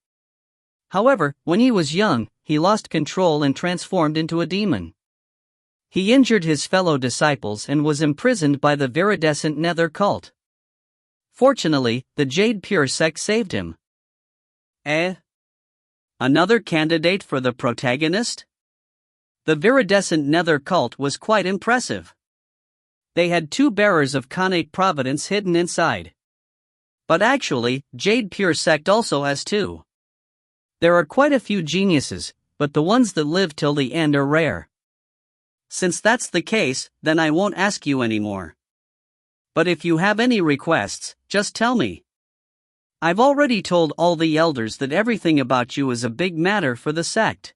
However, when he was young, he lost control and transformed into a demon. He injured his fellow disciples and was imprisoned by the viridescent Nether cult. Fortunately, the Jade Pure sect saved him. Another candidate for the protagonist? The viridescent Nether cult was quite impressive. They had 2 bearers of Khanate Providence hidden inside. But actually, Jade Pure sect also has 2. There are quite a few geniuses, but the ones that live till the end are rare. Since that's the case, then I won't ask you anymore. But if you have any requests, just tell me. I've already told all the elders that everything about you is a big matter for the sect."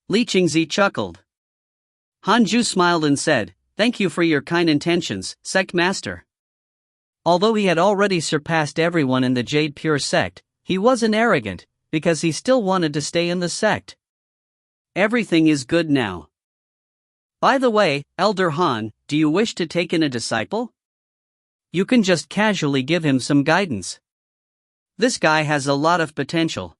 Li Qingzi chuckled. Hanju smiled and said, "Thank you for your kind intentions, sect master." Although he had already surpassed everyone in the Jade Pure sect, he wasn't arrogant, because he still wanted to stay in the sect. "Everything is good now. By the way, Elder Han, do you wish to take in a disciple? You can just casually give him some guidance. This guy has a lot of potential.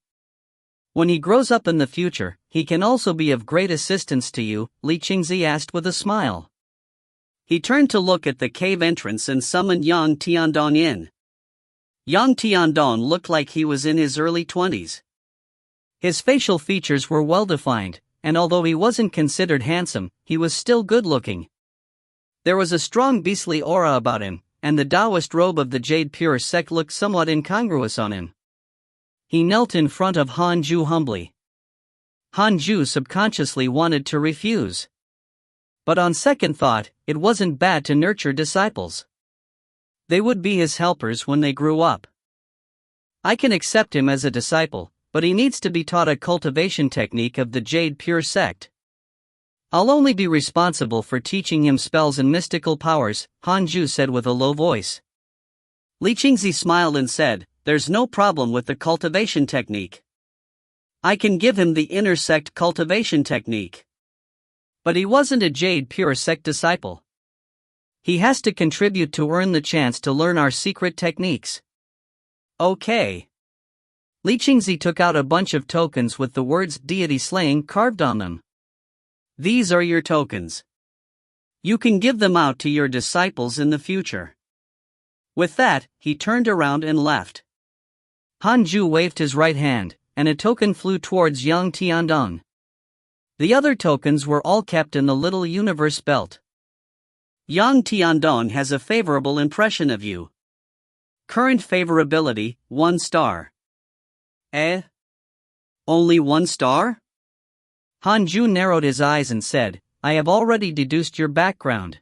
When he grows up in the future, he can also be of great assistance to you," Li Qingzi asked with a smile. He turned to look at the cave entrance and summoned Yang Tiandong in. Yang Tiandong looked like he was in his early 20s. His facial features were well-defined, and although he wasn't considered handsome, he was still good-looking. There was a strong beastly aura about him, and the Taoist robe of the Jade Pure sect looked somewhat incongruous on him. He knelt in front of Hanju humbly. Hanju subconsciously wanted to refuse. But on second thought, it wasn't bad to nurture disciples. They would be his helpers when they grew up. I can accept him as a disciple, but he needs to be taught a cultivation technique of the Jade Pure sect. I'll only be responsible for teaching him spells and mystical powers, Hanju said with a low voice. Li Qingzi smiled and said, "There's no problem with the cultivation technique. I can give him the inner sect cultivation technique." But he wasn't a Jade Pure sect disciple. He has to contribute to earn the chance to learn our secret techniques. Okay. Li Qingzi took out a bunch of tokens with the words "deity slaying" carved on them. These are your tokens. You can give them out to your disciples in the future. With that, he turned around and left. Hanju waved his right hand, and a token flew towards Yang Tiandong. The other tokens were all kept in the little universe belt. Yang Tiandong has a favorable impression of you. Current favorability, 1 star. Only 1 star? Hanju narrowed his eyes and said, "I have already deduced your background.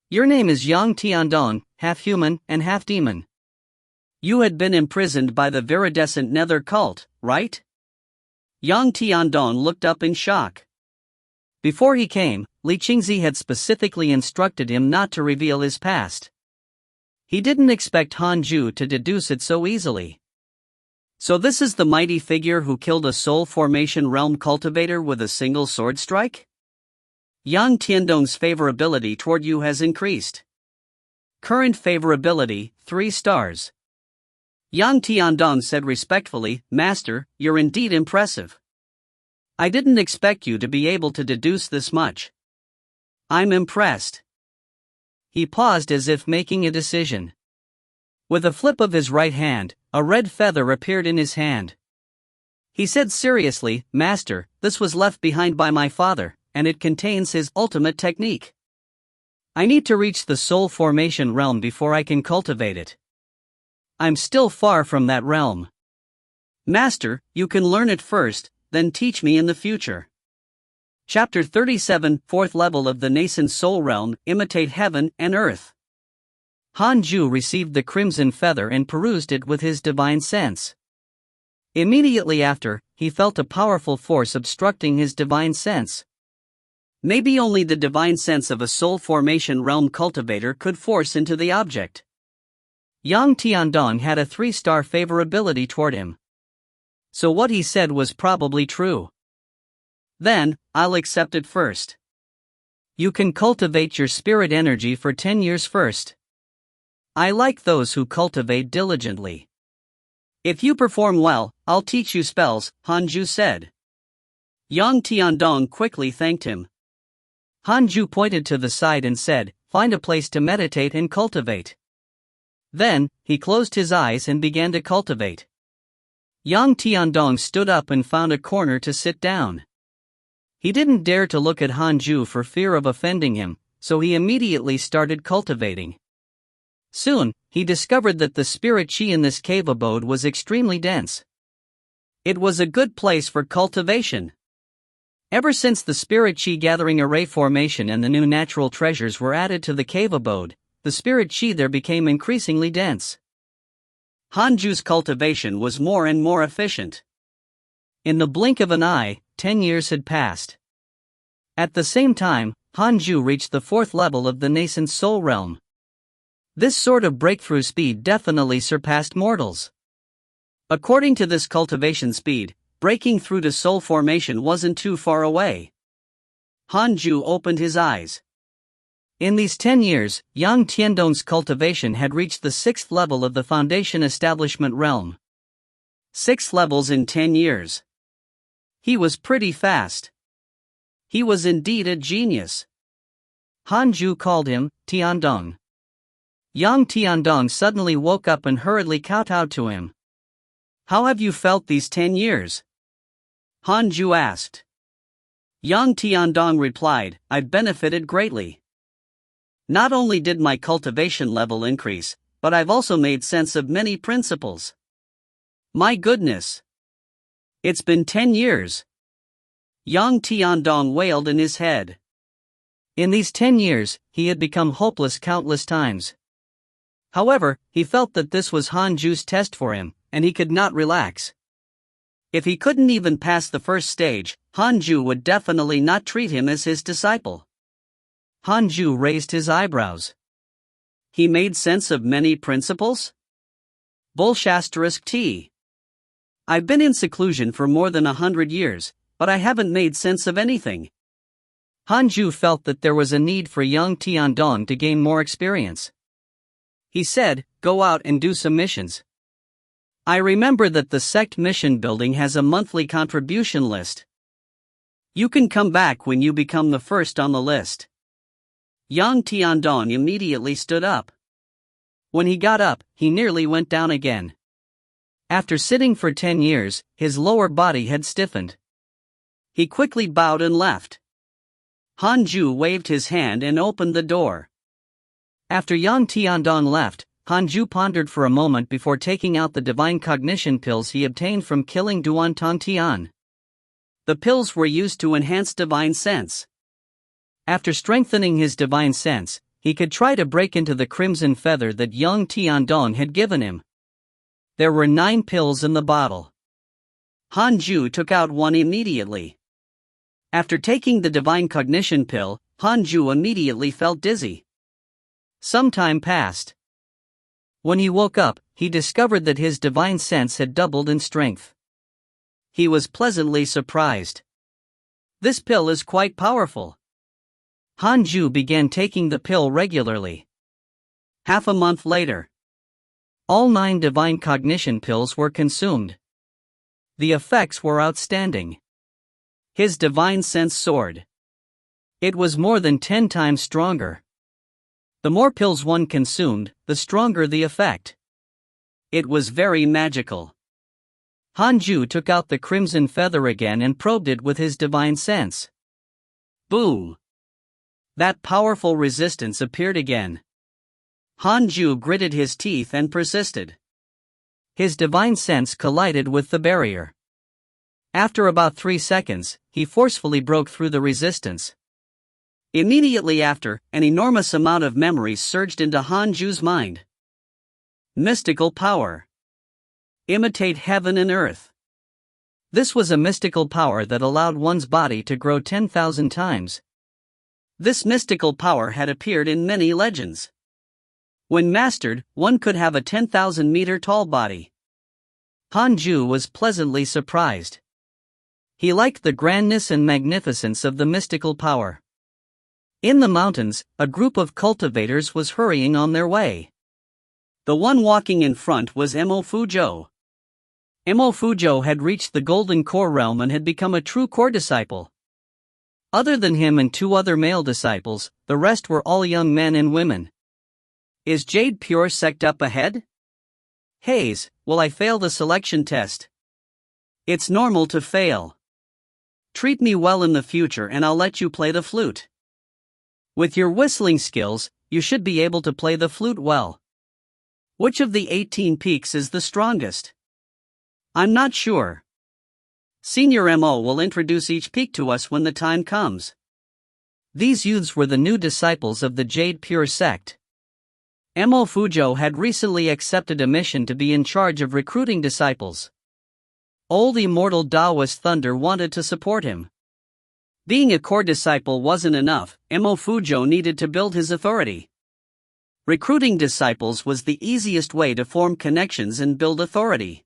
Your name is Yang Tiandong, half human and half demon. You had been imprisoned by the viridescent Nether cult, right?" Yang Tiandong looked up in shock. Before he came, Li Qingzi had specifically instructed him not to reveal his past. He didn't expect Hanju to deduce it so easily. So this is the mighty figure who killed a soul formation realm cultivator with a single sword strike? Yang Tiandong's favorability toward you has increased. Current favorability, 3 stars. Yang Tiandong said respectfully, "Master, you're indeed impressive. I didn't expect you to be able to deduce this much. I'm impressed. He paused as if making a decision. With a flip of his right hand, a red feather appeared in his hand. He said seriously, Master, this was left behind by my father, and it contains his ultimate technique. I need to reach the soul formation realm before I can cultivate it. I'm still far from that realm. Master, you can learn it first, then teach me in the future. Chapter 37, Fourth Level of the Nascent Soul Realm, Imitate Heaven and Earth. Hanju received the crimson feather and perused it with his divine sense. Immediately after, he felt a powerful force obstructing his divine sense. Maybe only the divine sense of a soul formation realm cultivator could force into the object. Yang Tiandong had a 3-star favorability toward him. So what he said was probably true. Then, I'll accept it first. You can cultivate your spirit energy for 10 years first. I like those who cultivate diligently. If you perform well, I'll teach you spells, Hanju said. Yang Tiandong quickly thanked him. Hanju pointed to the side and said, Find a place to meditate and cultivate. Then, he closed his eyes and began to cultivate. Yang Tiandong stood up and found a corner to sit down. He didn't dare to look at Hanju for fear of offending him, so he immediately started cultivating. Soon, he discovered that the spirit chi in this cave abode was extremely dense. It was a good place for cultivation. Ever since the spirit chi gathering array formation and the new natural treasures were added to the cave abode, the spirit chi there became increasingly dense. Hanju's cultivation was more and more efficient. In the blink of an eye, 10 years had passed. At the same time, Hanju reached the 4th level of the nascent soul realm. This sort of breakthrough speed definitely surpassed mortals. According to this cultivation speed, breaking through to soul formation wasn't too far away. Hanju opened his eyes. In these 10 years, Yang Tiandong's cultivation had reached the 6th level of the foundation establishment realm. 6 levels in 10 years. He was pretty fast. He was indeed a genius. Hanju called him Tiandong. Yang Tiandong suddenly woke up and hurriedly kowtowed to him. How have you felt these 10 years? Hanju asked. Yang Tiandong replied, I've benefited greatly. Not only did my cultivation level increase, but I've also made sense of many principles. My goodness! It's been 10 years. Yang Tiandong wailed in his head. In these 10 years, he had become hopeless countless times. However, he felt that this was Hanju's test for him, and he could not relax. If he couldn't even pass the first stage, Hanju would definitely not treat him as his disciple. Hanju raised his eyebrows. He made sense of many principles? Bullshasterisk. I've been in seclusion for more than 100 years, but I haven't made sense of anything. Hanju felt that there was a need for young Tiandong to gain more experience. He said, Go out and do some missions. I remember that the sect mission building has a monthly contribution list. You can come back when you become the first on the list. Yang Tiandong immediately stood up. When he got up, he nearly went down again. After sitting for 10 years, his lower body had stiffened. He quickly bowed and left. Hanju waved his hand and opened the door. After Yang Tiandong left, Hanju pondered for a moment before taking out the divine cognition pills he obtained from killing Duan Tongtian. The pills were used to enhance divine sense. After strengthening his divine sense, he could try to break into the crimson feather that young Tiandong had given him. There were 9 pills in the bottle. Hanju took out one immediately. After taking the divine cognition pill, Hanju immediately felt dizzy. Some time passed. When he woke up, he discovered that his divine sense had doubled in strength. He was pleasantly surprised. This pill is quite powerful. Hanju began taking the pill regularly. Half a month later, all 9 divine cognition pills were consumed. The effects were outstanding. His divine sense sword. It was more than 10 times stronger. The more pills one consumed, the stronger the effect. It was very magical. Hanju took out the crimson feather again and probed it with his divine sense. Boom! That powerful resistance appeared again. Hanju gritted his teeth and persisted. His divine sense collided with the barrier. After about 3 seconds, he forcefully broke through the resistance. Immediately after, an enormous amount of memories surged into Hanju's mind. Mystical power. Imitate heaven and earth. This was a mystical power that allowed one's body to grow 10,000 times. This mystical power had appeared in many legends. When mastered, one could have a 10,000-meter tall body. Hanju was pleasantly surprised. He liked the grandness and magnificence of the mystical power. In the mountains, a group of cultivators was hurrying on their way. The one walking in front was Emo Fujo. Emo Fujo had reached the Golden Core realm and had become a true core disciple. Other than him and 2 other male disciples, the rest were all young men and women. Is Jade Pure Sect up ahead? Hayes, will I fail the selection test? It's normal to fail. Treat me well in the future and I'll let you play the flute. With your whistling skills, you should be able to play the flute well. Which of the 18 peaks is the strongest? I'm not sure. Senior MO will introduce each peak to us when the time comes. These youths were the new disciples of the Jade Pure Sect. Emo Fujo had recently accepted a mission to be in charge of recruiting disciples. Old immortal Taoist Thunder wanted to support him. Being a core disciple wasn't enough, Emo Fujo needed to build his authority. Recruiting disciples was the easiest way to form connections and build authority.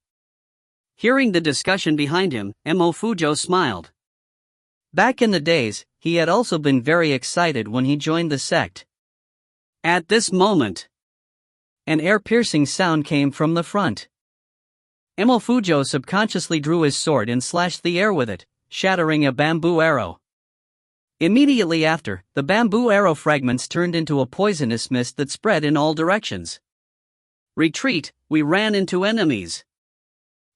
Hearing the discussion behind him, Emo Fujo smiled. Back in the days, he had also been very excited when he joined the sect. At this moment, an ear-piercing sound came from the front. Emo Fujo subconsciously drew his sword and slashed the air with it, shattering a bamboo arrow. Immediately after, the bamboo arrow fragments turned into a poisonous mist that spread in all directions. Retreat, we ran into enemies.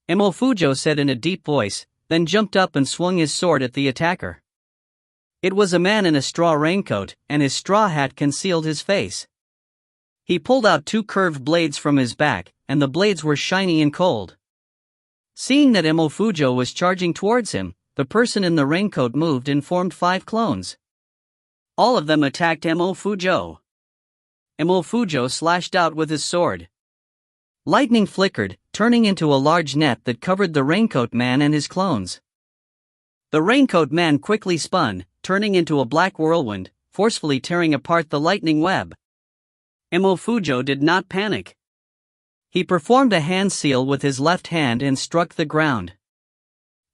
Emo Fujo said in a deep voice, then jumped up and swung his sword at the attacker. It was a man in a straw raincoat, and his straw hat concealed his face. He pulled out 2 curved blades from his back, and the blades were shiny and cold. Seeing that Emo Fujo was charging towards him, the person in the raincoat moved and formed 5 clones. All of them attacked Emo Fujo. Emo Fujo slashed out with his sword. Lightning flickered, turning into a large net that covered the raincoat man and his clones. The raincoat man quickly spun, turning into a black whirlwind, forcefully tearing apart the lightning web. Emo Fujo did not panic. He performed a hand seal with his left hand and struck the ground.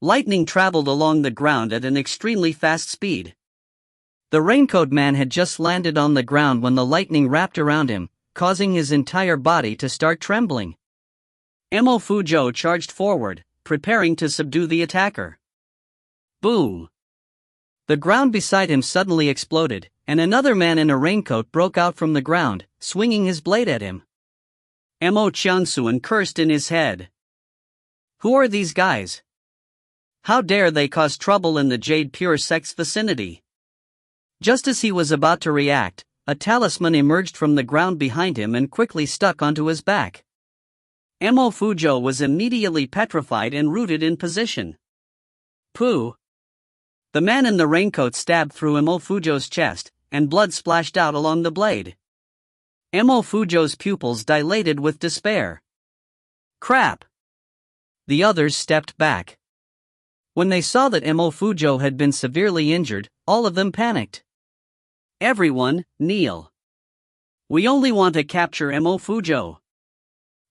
Lightning traveled along the ground at an extremely fast speed. The raincoat man had just landed on the ground when the lightning wrapped around him, causing his entire body to start trembling. Emo Fujo charged forward, preparing to subdue the attacker. Boom! The ground beside him suddenly exploded, and another man in a raincoat broke out from the ground, swinging his blade at him. Emo Chiangsuan cursed in his head. Who are these guys? How dare they cause trouble in the Jade Pure Sect's vicinity? Just as he was about to react, a talisman emerged from the ground behind him and quickly stuck onto his back. Emo Fujo was immediately petrified and rooted in position. Pooh! The man in the raincoat stabbed through Emo Fujo's chest, and blood splashed out along the blade. Emo Fujo's pupils dilated with despair. Crap! The others stepped back. When they saw that Emo Fujo had been severely injured, all of them panicked. Everyone, kneel. We only want to capture Emo Fujo.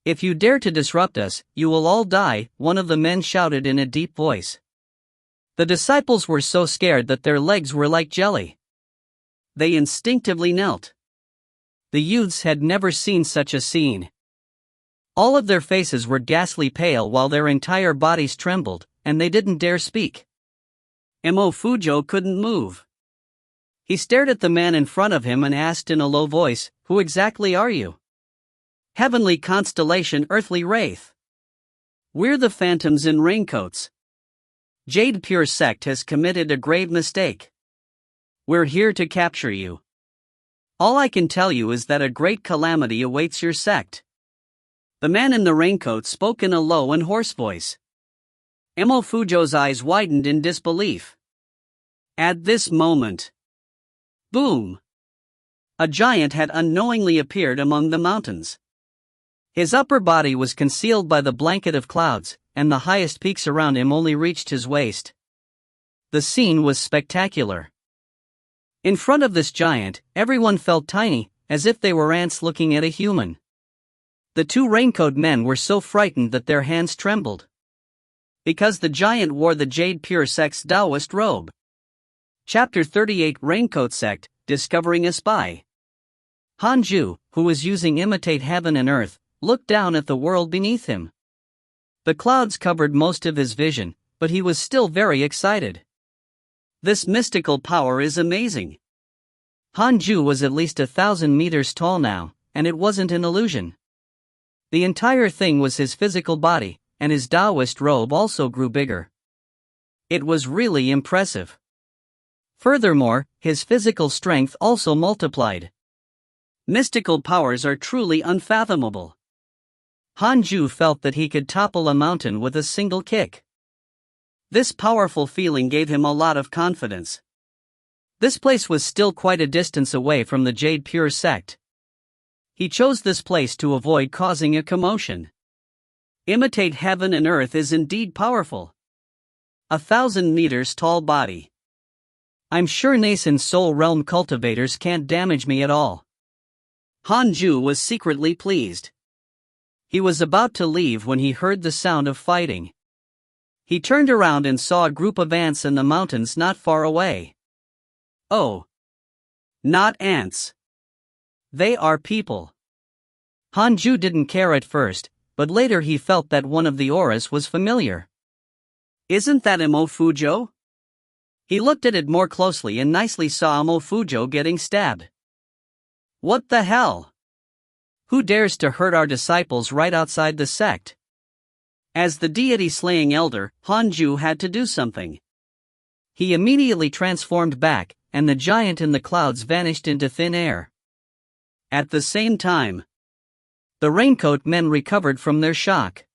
If you dare to disrupt us, you will all die, one of the men shouted in a deep voice. The disciples were so scared that their legs were like jelly. They instinctively knelt. The youths had never seen such a scene. All of their faces were ghastly pale while their entire bodies trembled, and they didn't dare speak. Mo Fujo couldn't move. He stared at the man in front of him and asked in a low voice, "Who exactly are you?" "Heavenly constellation, earthly wraith. We're the phantoms in raincoats. Jade Pure Sect has committed a grave mistake. We're here to capture you. All I can tell you is that a great calamity awaits your sect." The man in the raincoat spoke in a low and hoarse voice. Mo Fujo's eyes widened in disbelief. At this moment, boom! A giant had unknowingly appeared among the mountains. His upper body was concealed by the blanket of clouds, and the highest peaks around him only reached his waist. The scene was spectacular. In front of this giant, everyone felt tiny, as if they were ants looking at a human. The two raincoat men were so frightened that their hands trembled. Because the giant wore the Jade Pure Sect's Taoist robe. Chapter 38 Raincoat Sect, Discovering a Spy. Hanju, who was using Imitate Heaven and Earth, looked down at the world beneath him. The clouds covered most of his vision, but he was still very excited. This mystical power is amazing. Hanju was at least 1,000 meters tall now, and it wasn't an illusion. The entire thing was his physical body, and his Taoist robe also grew bigger. It was really impressive. Furthermore, his physical strength also multiplied. Mystical powers are truly unfathomable. Hanju felt that he could topple a mountain with a single kick. This powerful feeling gave him a lot of confidence. This place was still quite a distance away from the Jade Pure Sect. He chose this place to avoid causing a commotion. Imitate Heaven and Earth is indeed powerful. 1,000 meters tall body. I'm sure nascent soul realm cultivators can't damage me at all. Hanju was secretly pleased. He was about to leave when he heard the sound of fighting. He turned around and saw a group of ants in the mountains not far away. Oh. Not ants. They are people. Hanju didn't care at first, but later he felt that one of the auras was familiar. Isn't that Mo Fujo? He looked at it more closely and nicely saw Mo Fujo getting stabbed. What the hell? Who dares to hurt our disciples right outside the sect? As the deity-slaying elder, Hanju had to do something. He immediately transformed back, and the giant in the clouds vanished into thin air. At the same time, the raincoat men recovered from their shock.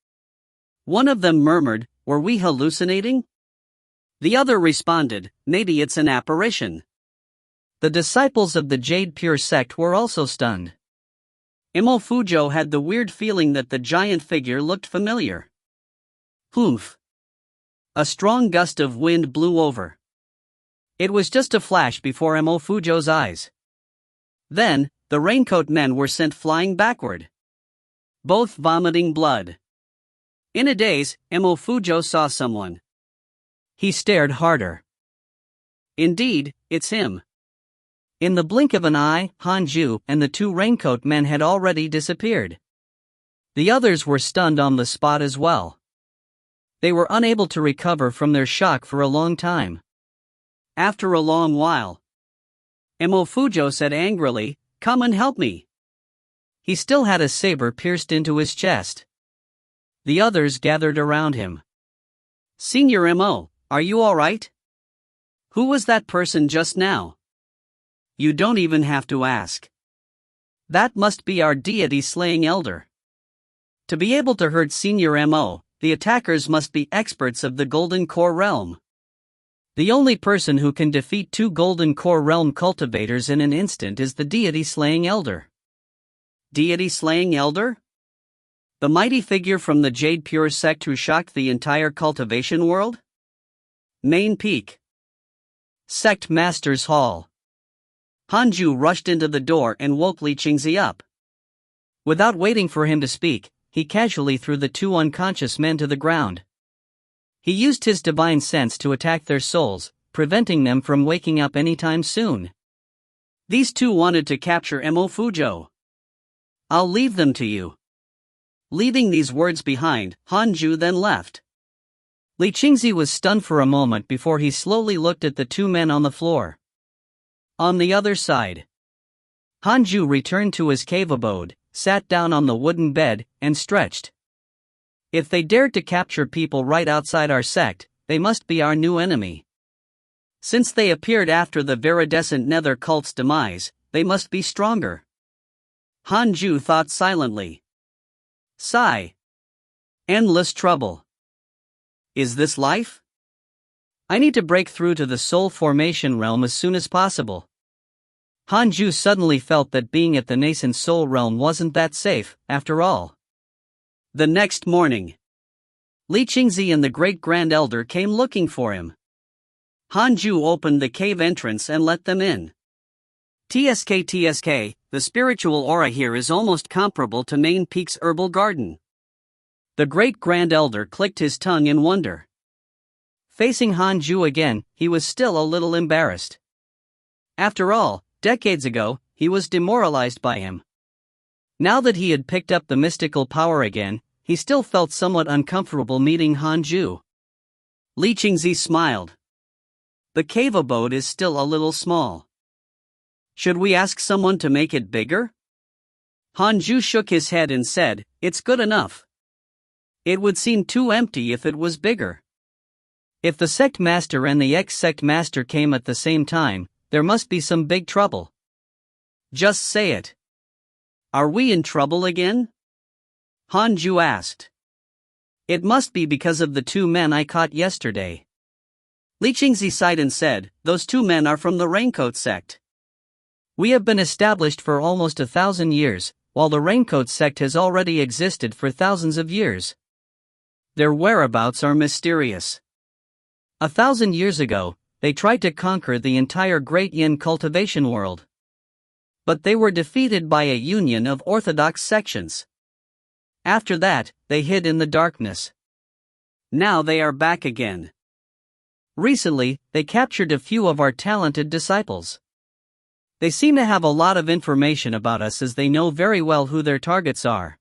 One of them murmured, "Were we hallucinating?" The other responded, "Maybe it's an apparition." The disciples of the Jade Pure Sect were also stunned. Mo Fujo had the weird feeling that the giant figure looked familiar. Poof! A strong gust of wind blew over. It was just a flash before Mo Fujo's eyes. Then, the raincoat men were sent flying backward, both vomiting blood. In a daze, Mo Fujo saw someone. He stared harder. Indeed, it's him. In the blink of an eye, Hanju and the two raincoat men had already disappeared. The others were stunned on the spot as well. They were unable to recover from their shock for a long time. After a long while, Mo Fujo said angrily, "Come and help me." He still had a saber pierced into his chest. The others gathered around him. "Senior Mo, are you alright? Who was that person just now?" "You don't even have to ask. That must be our deity-slaying elder." To be able to hurt Senior Mo, the attackers must be experts of the Golden Core Realm. The only person who can defeat two Golden Core Realm cultivators in an instant is the deity-slaying elder. Deity-slaying elder? The mighty figure from the Jade Pure Sect who shocked the entire cultivation world? Main Peak. Sect Master's Hall. Hanju rushed into the door and woke Li Qingzi up. Without waiting for him to speak, he casually threw the two unconscious men to the ground. He used his divine sense to attack their souls, preventing them from waking up anytime soon. These two wanted to capture Mo Fujo. "I'll leave them to you." Leaving these words behind, Hanju then left. Li Qingzi was stunned for a moment before he slowly looked at the two men on the floor. On the other side, Hanju returned to his cave abode, sat down on the wooden bed, and stretched. If they dared to capture people right outside our sect, they must be our new enemy. Since they appeared after the viridescent nether cult's demise, they must be stronger. Hanju thought silently. Sigh. Endless trouble. Is this life? I need to break through to the soul formation realm as soon as possible. Hanju suddenly felt that being at the nascent soul realm wasn't that safe, after all. The next morning, Li Qingzi and the Great Grand Elder came looking for him. Hanju opened the cave entrance and let them in. TSK, the spiritual aura here is almost comparable to Main Peak's herbal garden. The Great Grand Elder clicked his tongue in wonder. Facing Hanju again, he was still a little embarrassed. After all, decades ago, he was demoralized by him. Now that he had picked up the mystical power again, he still felt somewhat uncomfortable meeting Hanju. Li Qingzi smiled. The cave abode is still a little small. Should we ask someone to make it bigger? Hanju shook his head and said, "It's good enough. It would seem too empty if it was bigger. If the sect master and the ex-sect master came at the same time, there must be some big trouble." Just say it. Are we in trouble again? Hanju asked. It must be because of the two men I caught yesterday. Li Qingzi sighed and said, "Those two men are from the Raincoat sect. We have been established for almost 1,000 years, while the Raincoat sect has already existed for thousands of years. Their whereabouts are mysterious. 1,000 years ago, they tried to conquer the entire Great Yin cultivation world. But they were defeated by a union of orthodox sections. After that, they hid in the darkness. Now they are back again. Recently, they captured a few of our talented disciples. They seem to have a lot of information about us as they know very well who their targets are."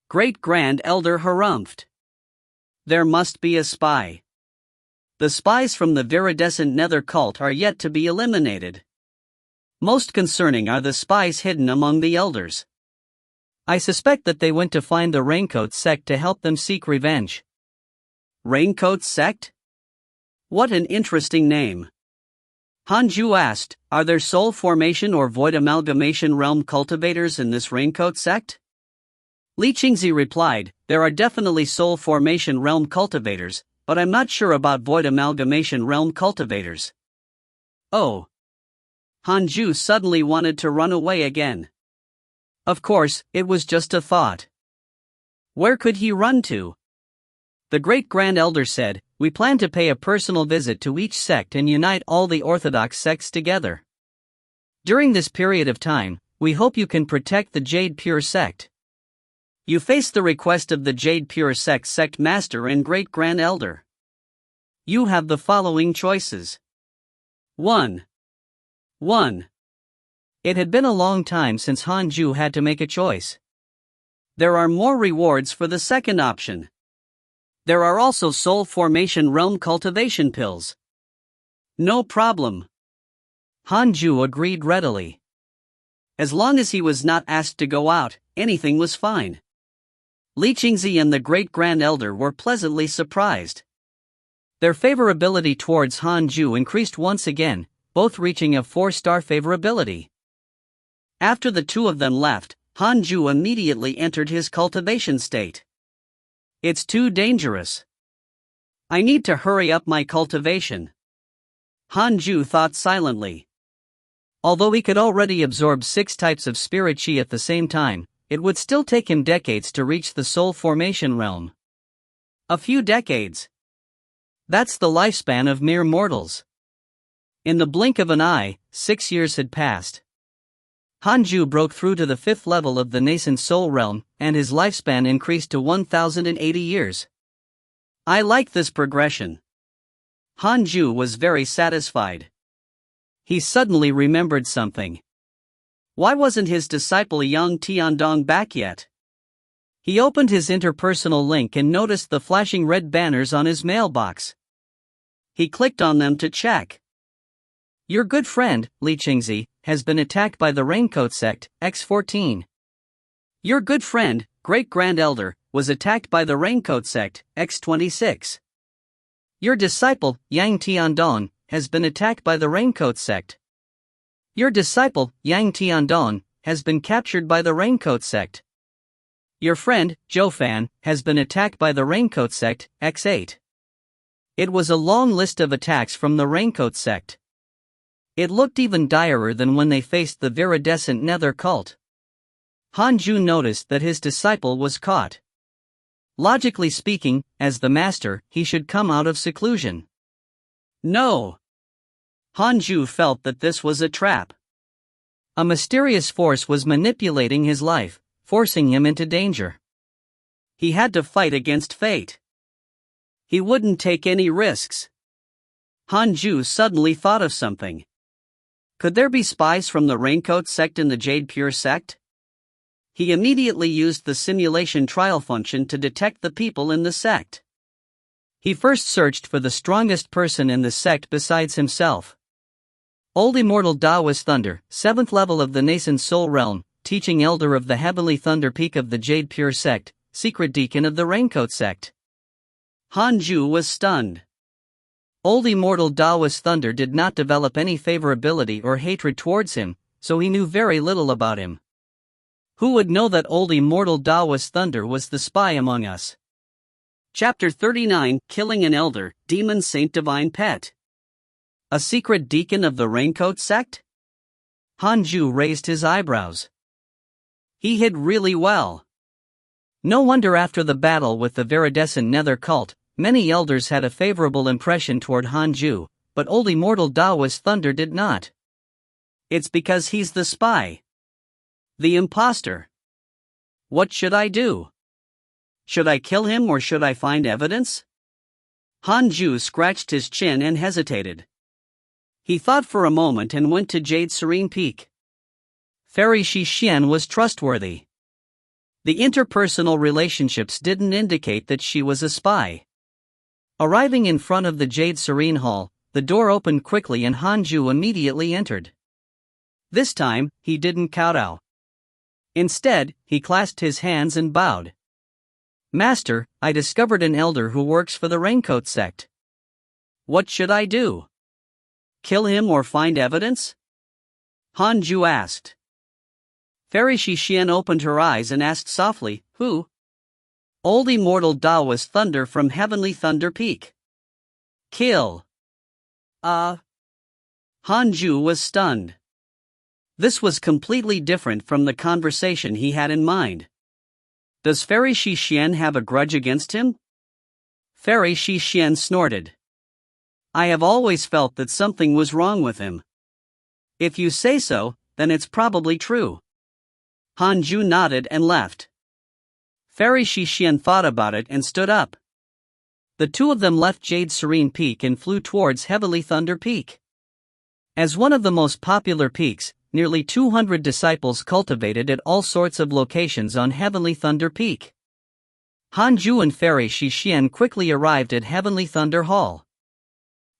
Great Grand Elder harumphed. There must be a spy. The spies from the viridescent nether cult are yet to be eliminated. Most concerning are the spies hidden among the elders. I suspect that they went to find the Raincoat sect to help them seek revenge. Raincoat sect? What an interesting name. Hanju asked, "Are there soul formation or void amalgamation realm cultivators in this Raincoat sect?" Li Qingzi replied, "There are definitely soul formation realm cultivators, but I'm not sure about void amalgamation realm cultivators." Oh. Hanju suddenly wanted to run away again. Of course, it was just a thought. Where could he run to? The Great Grand Elder said, "We plan to pay a personal visit to each sect and unite all the orthodox sects together. During this period of time, we hope you can protect the Jade Pure sect. You face the request of the Jade Pure sect master and Great Grand Elder. You have the following choices. 1. It had been a long time since Hanju had to make a choice. There are more rewards for the second option. There are also soul formation realm cultivation pills. No problem. Hanju agreed readily. As long as he was not asked to go out, anything was fine. Li Qingzi and the Great Grand Elder were pleasantly surprised. Their favorability towards Hanju increased once again, both reaching a 4-star favorability. After the two of them left, Hanju immediately entered his cultivation state. It's too dangerous. I need to hurry up my cultivation. Hanju thought silently. Although he could already absorb 6 types of spirit chi at the same time, it would still take him decades to reach the soul formation realm. A few decades. That's the lifespan of mere mortals. In the blink of an eye, 6 years had passed. Hanju broke through to the 5th level of the nascent soul realm, and his lifespan increased to 1,080 years. I like this progression. Hanju was very satisfied. He suddenly remembered something. Why wasn't his disciple Yang Tiandong back yet? He opened his interpersonal link and noticed the flashing red banners on his mailbox. He clicked on them to check. Your good friend, Li Qingzi, has been attacked by the Raincoat Sect, X14. Your good friend, Great Grand Elder, was attacked by the Raincoat Sect, X26. Your disciple, Yang Tiandong, has been attacked by the Raincoat Sect. Your disciple, Yang Tiandong, has been captured by the Raincoat Sect. Your friend, Zhou Fan, has been attacked by the Raincoat Sect, X8. It was a long list of attacks from the Raincoat Sect. It looked even direr than when they faced the viridescent Nether cult. Hanju noticed that his disciple was caught. Logically speaking, as the master, he should come out of seclusion. No. Hanju felt that this was a trap. A mysterious force was manipulating his life, forcing him into danger. He had to fight against fate. He wouldn't take any risks. Hanju suddenly thought of something. Could there be spies from the Raincoat Sect in the Jade Pure Sect? He immediately used the simulation trial function to detect the people in the sect. He first searched for the strongest person in the sect besides himself. Old Immortal Taoist Thunder, 7th level of the nascent soul realm, teaching elder of the Heavenly Thunder Peak of the Jade Pure Sect, secret deacon of the Raincoat Sect. Hanju was stunned. Old Immortal Taoist Thunder did not develop any favorability or hatred towards him, so he knew very little about him. Who would know that Old Immortal Taoist Thunder was the spy among us? Chapter 39, Killing an Elder, Demon Saint Divine Pet. A secret deacon of the Raincoat Sect? Hanju raised his eyebrows. He hid really well. No wonder after the battle with the viridescent Nether cult, many elders had a favorable impression toward Hanju, but Old Immortal Taoist Thunder did not. It's because he's the spy. The imposter. What should I do? Should I kill him or should I find evidence? Hanju scratched his chin and hesitated. He thought for a moment and went to Jade Serene Peak. Fairy Shixian was trustworthy. The interpersonal relationships didn't indicate that she was a spy. Arriving in front of the Jade Serene Hall, the door opened quickly and Hanju immediately entered. This time, he didn't kowtow. Instead, he clasped his hands and bowed. Master, I discovered an elder who works for the Raincoat Sect. What should I do? Kill him or find evidence? Hanju asked. Fairy Shixian opened her eyes and asked softly, Who? Old Immortal Taoist Thunder from Heavenly Thunder Peak. Kill. Hanju was stunned. This was completely different from the conversation he had in mind. Does Fairy Shixian have a grudge against him? Fairy Shixian snorted. I have always felt that something was wrong with him. If you say so, then it's probably true. Hanju nodded and left. Fairy Shixian thought about it and stood up. The two of them left Jade Serene Peak and flew towards Heavenly Thunder Peak. As one of the most popular peaks, nearly 200 disciples cultivated at all sorts of locations on Heavenly Thunder Peak. Hanju and Fairy Shixian quickly arrived at Heavenly Thunder Hall.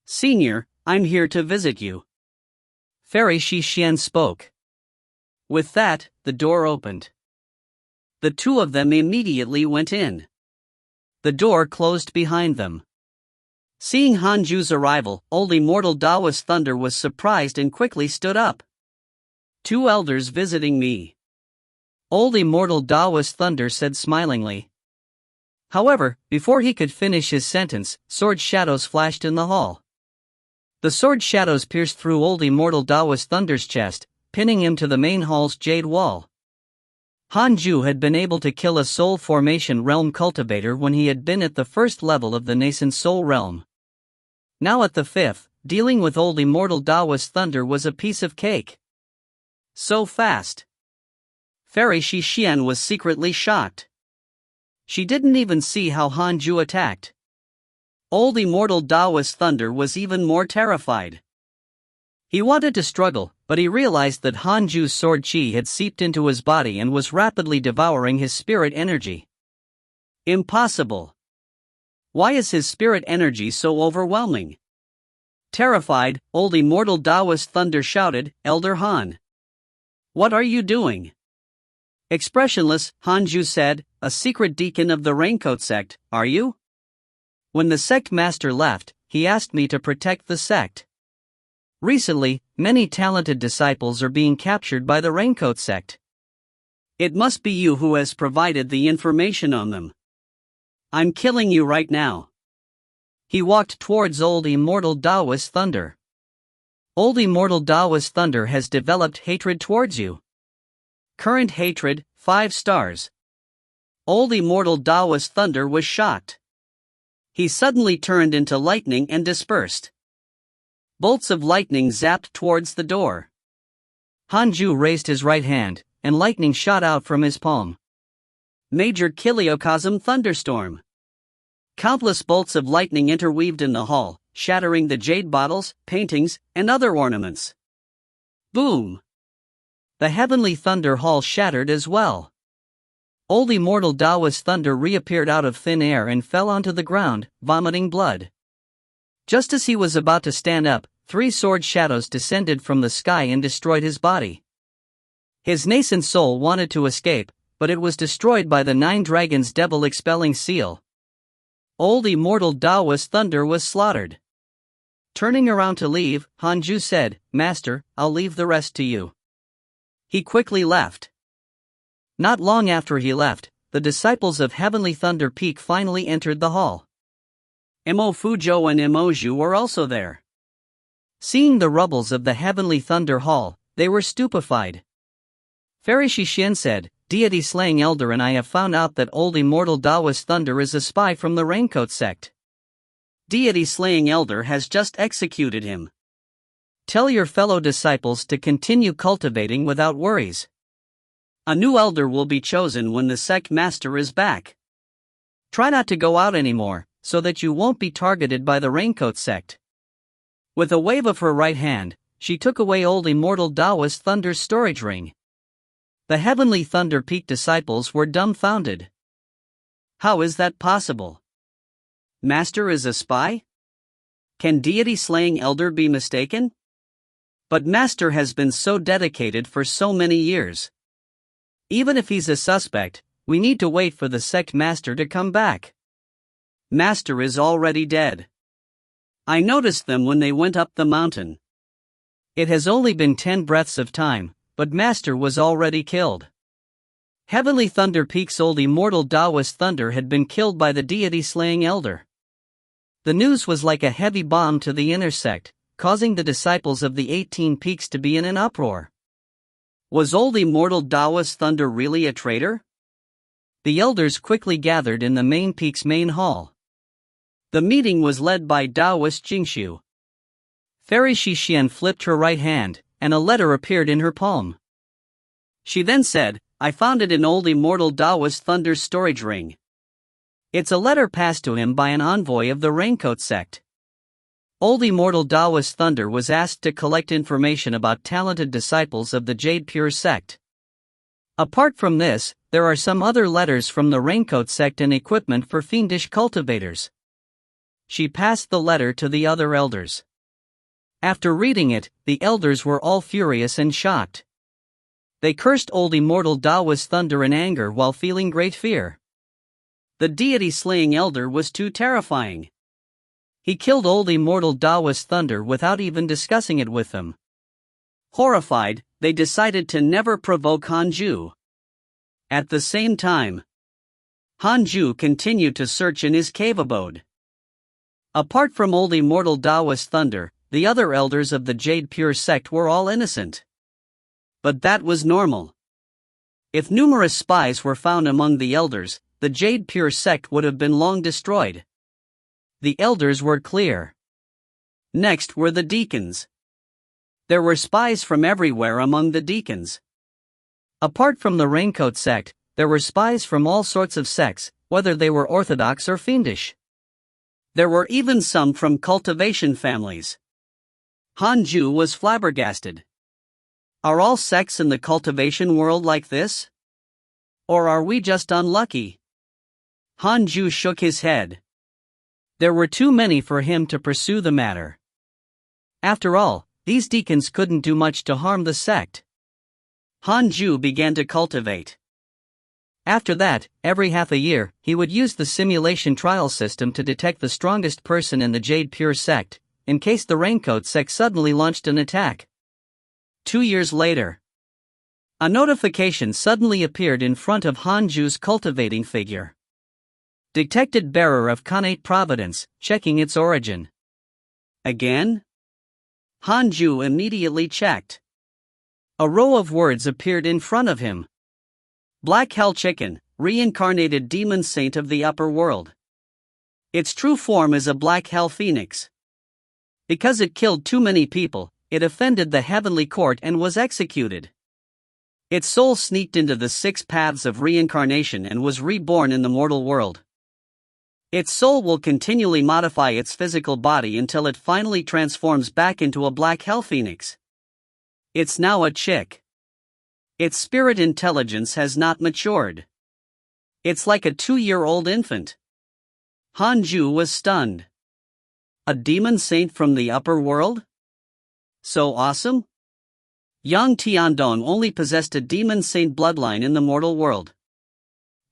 Senior, I'm here to visit you. Fairy Shixian spoke. With that, the door opened. The two of them immediately went in. The door closed behind them. Seeing Hanju's arrival, Old Immortal Taoist Thunder was surprised and quickly stood up. Two elders visiting me. Old Immortal Taoist Thunder said smilingly. However, before he could finish his sentence, sword shadows flashed in the hall. The sword shadows pierced through Old Immortal Taoist Thunder's chest, pinning him to the main hall's jade wall. Hanju had been able to kill a soul formation realm cultivator when he had been at the first level of the nascent soul realm. Now at the fifth, dealing with Old Immortal Taoist Thunder was a piece of cake. So fast. Fairy Shixian was secretly shocked. She didn't even see how Hanju attacked. Old Immortal Taoist Thunder was even more terrified. He wanted to struggle, but he realized that Hanju's sword chi had seeped into his body and was rapidly devouring his spirit energy. Impossible. Why is his spirit energy so overwhelming? Terrified, old immortal Taoist thunder shouted, Elder Han. What are you doing? Expressionless, Hanju said, a secret deacon of the Raincoat sect, are you? When the sect master left, he asked me to protect the sect. Recently, many talented disciples are being captured by the Raincoat sect. It must be you who has provided the information on them. I'm killing you right now. He walked towards old immortal Taoist thunder. Old immortal Taoist thunder has developed hatred towards you. Current hatred, 5 stars. Old immortal Taoist thunder was shocked. He suddenly turned into lightning and dispersed. Bolts of lightning zapped towards the door. Hanju raised his right hand, and lightning shot out from his palm. Major Kiliocosm thunderstorm. Countless bolts of lightning interweaved in the hall, shattering the jade bottles, paintings, and other ornaments. Boom! The heavenly thunder hall shattered as well. Old immortal Taoist thunder reappeared out of thin air and fell onto the ground, vomiting blood. Just as he was about to stand up, 3 sword shadows descended from the sky and destroyed his body. His nascent soul wanted to escape, but it was destroyed by the 9 dragons' devil-expelling seal. Old immortal Taoist thunder was slaughtered. Turning around to leave, Hanju said, Master, I'll leave the rest to you. He quickly left. Not long after he left, the disciples of Heavenly Thunder Peak finally entered the hall. Mo Fuzhou and Emoju were also there. Seeing the rubbles of the Heavenly Thunder Hall, they were stupefied. Fairy Shixin said, Deity Slaying Elder and I have found out that old immortal Taoist thunder is a spy from the Raincoat sect. Deity Slaying Elder has just executed him. Tell your fellow disciples to continue cultivating without worries. A new elder will be chosen when the sect master is back. Try not to go out anymore, so that you won't be targeted by the Raincoat sect. With a wave of her right hand, she took away old immortal Taoist thunder's storage ring. The Heavenly Thunder Peak disciples were dumbfounded. How is that possible? Master is a spy? Can Deity Slaying Elder be mistaken? But Master has been so dedicated for so many years. Even if he's a suspect, we need to wait for the sect master to come back. Master is already dead. I noticed them when they went up the mountain. It has only been 10 breaths of time, but Master was already killed. Heavenly Thunder Peak's old immortal Taoist thunder had been killed by the Deity Slaying Elder. The news was like a heavy bomb to the inner sect, causing the disciples of the 18 peaks to be in an uproar. Was old immortal Taoist thunder really a traitor? The elders quickly gathered in the main peak's main hall. The meeting was led by Taoist Jingshu. Fairy Shixian flipped her right hand, and a letter appeared in her palm. She then said, I found it in old immortal Taoist thunder's storage ring. It's a letter passed to him by an envoy of the Raincoat sect. Old immortal Taoist thunder was asked to collect information about talented disciples of the Jade Pure sect. Apart from this, there are some other letters from the Raincoat sect and equipment for fiendish cultivators. She passed the letter to the other elders. After reading it, the elders were all furious and shocked. They cursed old immortal Taoist thunder in anger while feeling great fear. The Deity Slaying Elder was too terrifying. He killed old immortal Taoist thunder without even discussing it with them. Horrified, they decided to never provoke Hanju. At the same time, Hanju continued to search in his cave abode. Apart from old immortal Taoist thunder, the other elders of the Jade Pure sect were all innocent. But that was normal. If numerous spies were found among the elders, the Jade Pure sect would have been long destroyed. The elders were clear. Next were the deacons. There were spies from everywhere among the deacons. Apart from the Raincoat sect, there were spies from all sorts of sects, whether they were orthodox or fiendish. There were even some from cultivation families. Hanju was flabbergasted. Are all sects in the cultivation world like this? Or are we just unlucky? Hanju shook his head. There were too many for him to pursue the matter. After all, these deacons couldn't do much to harm the sect. Hanju began to cultivate. After that, every half a year, he would use the simulation trial system to detect the strongest person in the Jade Pure sect, in case the Raincoat sect suddenly launched an attack. 2 years later, a notification suddenly appeared in front of Hanju's cultivating figure. Detected bearer of Khanate Providence, checking its origin. Again? Hanju immediately checked. A row of words appeared in front of him. Black Hell Chicken, reincarnated demon saint of the upper world. Its true form is a black hell phoenix. Because it killed too many people, it offended the heavenly court and was executed. Its soul sneaked into the 6 paths of reincarnation and was reborn in the mortal world. Its soul will continually modify its physical body until it finally transforms back into a black hell phoenix. It's now a chick. Its spirit intelligence has not matured. It's like a 2-year-old infant. Hanju was stunned. A demon saint from the upper world? So awesome? Yang Tiandong only possessed a demon saint bloodline in the mortal world.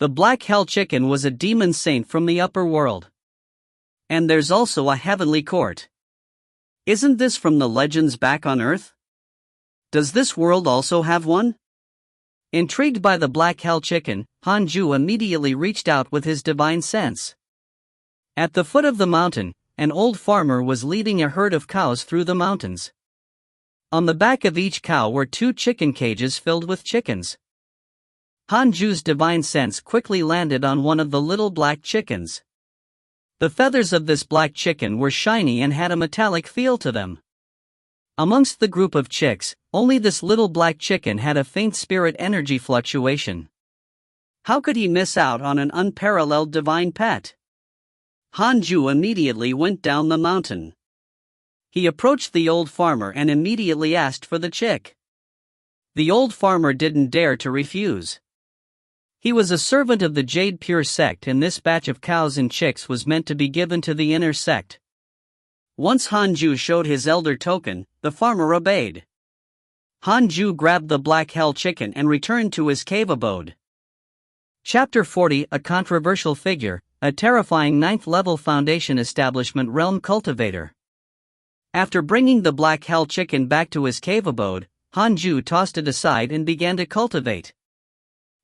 The Black Hell Chicken was a demon saint from the upper world. And there's also a heavenly court. Isn't this from the legends back on Earth? Does this world also have one? Intrigued by the Black Hell Chicken, Hanju immediately reached out with his divine sense. At the foot of the mountain, an old farmer was leading a herd of cows through the mountains. On the back of each cow were 2 chicken cages filled with chickens. Hanju's divine sense quickly landed on one of the little black chickens. The feathers of this black chicken were shiny and had a metallic feel to them. Amongst the group of chicks, only this little black chicken had a faint spirit energy fluctuation. How could he miss out on an unparalleled divine pet? Hanju immediately went down the mountain. He approached the old farmer and immediately asked for the chick. The old farmer didn't dare to refuse. He was a servant of the Jade Pure sect, and this batch of cows and chicks was meant to be given to the inner sect. Once Hanju showed his elder token, the farmer obeyed. Hanju grabbed the Black Hell Chicken and returned to his cave abode. Chapter 40: A controversial figure, a terrifying 9th-level Foundation Establishment Realm Cultivator. After bringing the Black Hell Chicken back to his cave abode, Hanju tossed it aside and began to cultivate.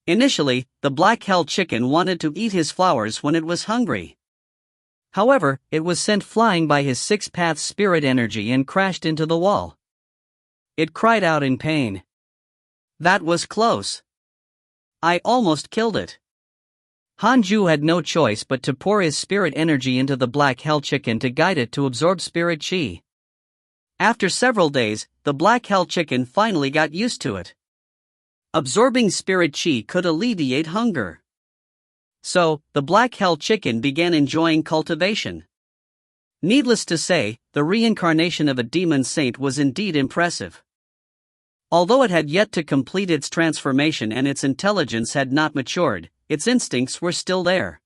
Initially, the Black Hell Chicken wanted to eat his flowers when it was hungry. However, it was sent flying by his 6-path spirit energy and crashed into the wall. It cried out in pain. That was close. I almost killed it. Hanju had no choice but to pour his spirit energy into the Black Hell Chicken to guide it to absorb spirit chi. After several days, the Black Hell Chicken finally got used to it. Absorbing spirit chi could alleviate hunger. So, the Black Hell Chicken began enjoying cultivation. Needless to say, the reincarnation of a demon saint was indeed impressive. Although it had yet to complete its transformation and its intelligence had not matured, its instincts were still there.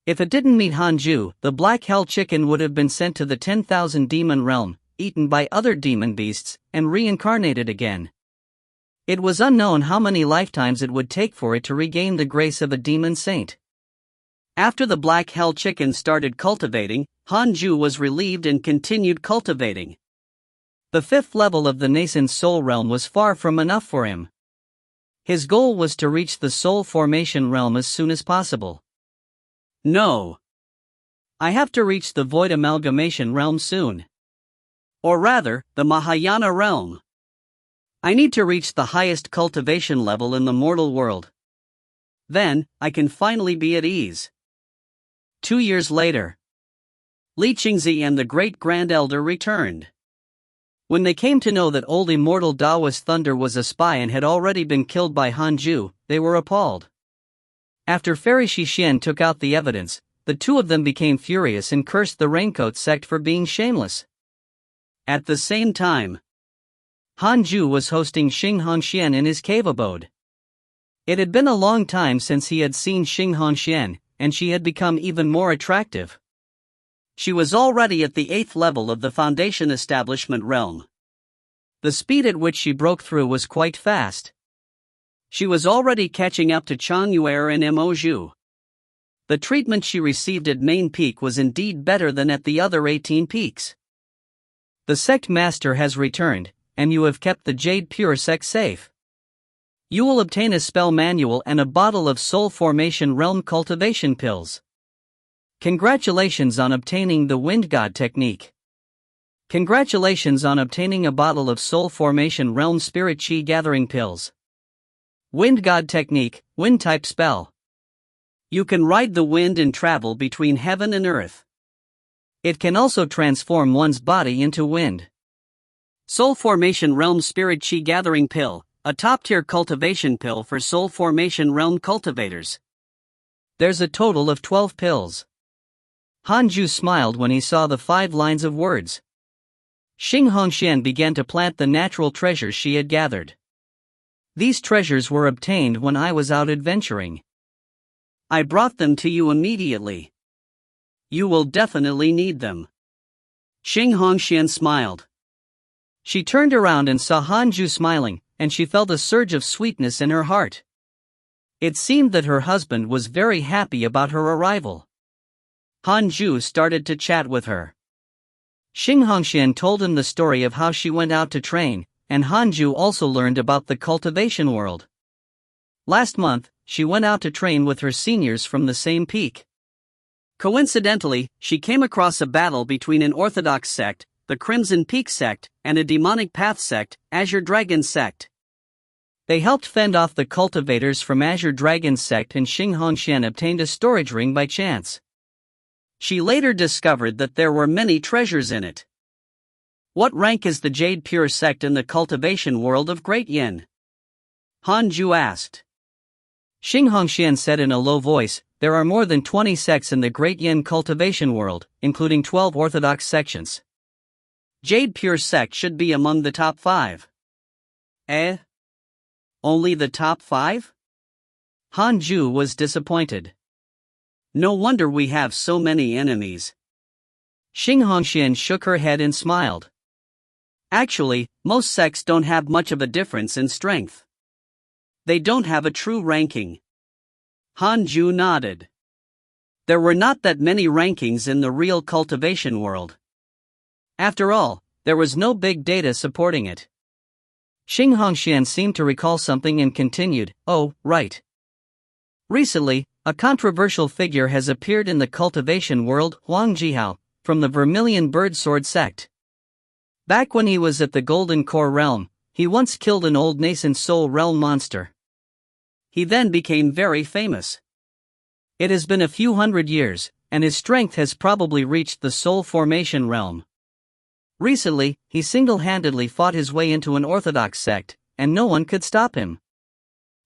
If it didn't meet Hanju, the Black Hell Chicken would have been sent to the 10,000 demon realm, eaten by other demon beasts, and reincarnated again. It was unknown how many lifetimes it would take for it to regain the grace of a demon saint. After the Black Hell Chicken started cultivating, Hanju was relieved and continued cultivating. The 5th level of the nascent soul realm was far from enough for him. His goal was to reach the soul formation realm as soon as possible. No. I have to reach the void amalgamation realm soon. Or rather, the Mahayana realm. I need to reach the highest cultivation level in the mortal world. Then, I can finally be at ease. 2 years later, Li Qingzi and the Great Grand Elder returned. When they came to know that old immortal Taoist Thunder was a spy and had already been killed by Hanju, they were appalled. After Fairy Shixian took out the evidence, the two of them became furious and cursed the Raincoat sect for being shameless. At the same time, Hanju was hosting Xing Hongxian in his cave abode. It had been a long time since he had seen Xing Hongxian, and she had become even more attractive. She was already at the 8th level of the Foundation Establishment realm. The speed at which she broke through was quite fast. She was already catching up to Chang Yuer and Mo Zhu. The treatment she received at Main Peak was indeed better than at the other 18 peaks. The sect master has returned, and you have kept the Jade Pure sect safe. You will obtain a spell manual and a bottle of Soul Formation Realm cultivation pills. Congratulations on obtaining the Wind God technique. Congratulations on obtaining a bottle of Soul Formation Realm Spirit Chi Gathering pills. Wind God technique, wind type spell. You can ride the wind and travel between heaven and earth. It can also transform one's body into wind. Soul Formation Realm Spirit Chi Gathering Pill, a top-tier cultivation pill for Soul Formation Realm cultivators. There's a total of 12 pills. Hanju smiled when he saw the 5 lines of words. Xing Hongxian began to plant the natural treasures she had gathered. These treasures were obtained when I was out adventuring. I brought them to you immediately. You will definitely need them. Xing Hongxian smiled. She turned around and saw Hanju smiling, and she felt a surge of sweetness in her heart. It seemed that her husband was very happy about her arrival. Hanju started to chat with her. Xing Hongxian told him the story of how she went out to train, and Hanju also learned about the cultivation world. Last month, she went out to train with her seniors from the same peak. Coincidentally, she came across a battle between an Orthodox sect, the Crimson Peak sect, and a Demonic Path sect, Azure Dragon sect. They helped fend off the cultivators from Azure Dragon sect, and Xing Hongxian obtained a storage ring by chance. She later discovered that there were many treasures in it. What rank is the Jade Pure sect in the cultivation world of Great Yin? Hanju asked. Xing Hongxian said in a low voice, there are more than 20 sects in the Great Yin cultivation world, including 12 orthodox sections. Jade Pure sect should be among the top 5. Eh? Only the top 5? Hanju was disappointed. No wonder we have so many enemies. Xing Hongxian shook her head and smiled. Actually, most sects don't have much of a difference in strength. They don't have a true ranking. Hanju nodded. There were not that many rankings in the real cultivation world. After all, there was no big data supporting it. Xing Hongxian seemed to recall something and continued, oh, right. Recently, a controversial figure has appeared in the cultivation world, Huang Jihao, from the Vermilion Bird Sword sect. Back when he was at the Golden Core realm, he once killed an old nascent soul realm monster. He then became very famous. It has been a few hundred years, and his strength has probably reached the soul formation realm. Recently, he single-handedly fought his way into an orthodox sect, and no one could stop him.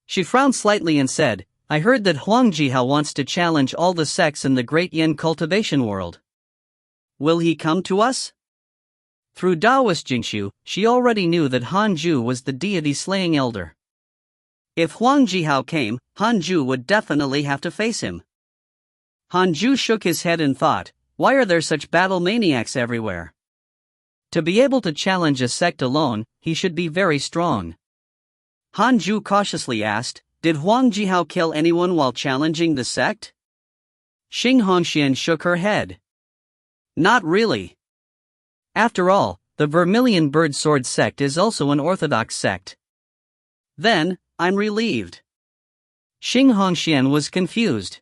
She frowned slightly and said, I heard that Huang Jihao wants to challenge all the sects in the Great Yin cultivation world. Will he come to us? Through Taoist Jingshu, she already knew that Hanju was the deity-slaying elder. If Huang Jihao came, Hanju would definitely have to face him. Hanju shook his head and thought, why are there such battle maniacs everywhere? To be able to challenge a sect alone, he should be very strong. Hanju cautiously asked, did Huang Jihao kill anyone while challenging the sect? Xing Hongxian shook her head. Not really. After all, the Vermilion Bird Sword sect is also an orthodox sect. Then, I'm relieved. Xing Hongxian was confused.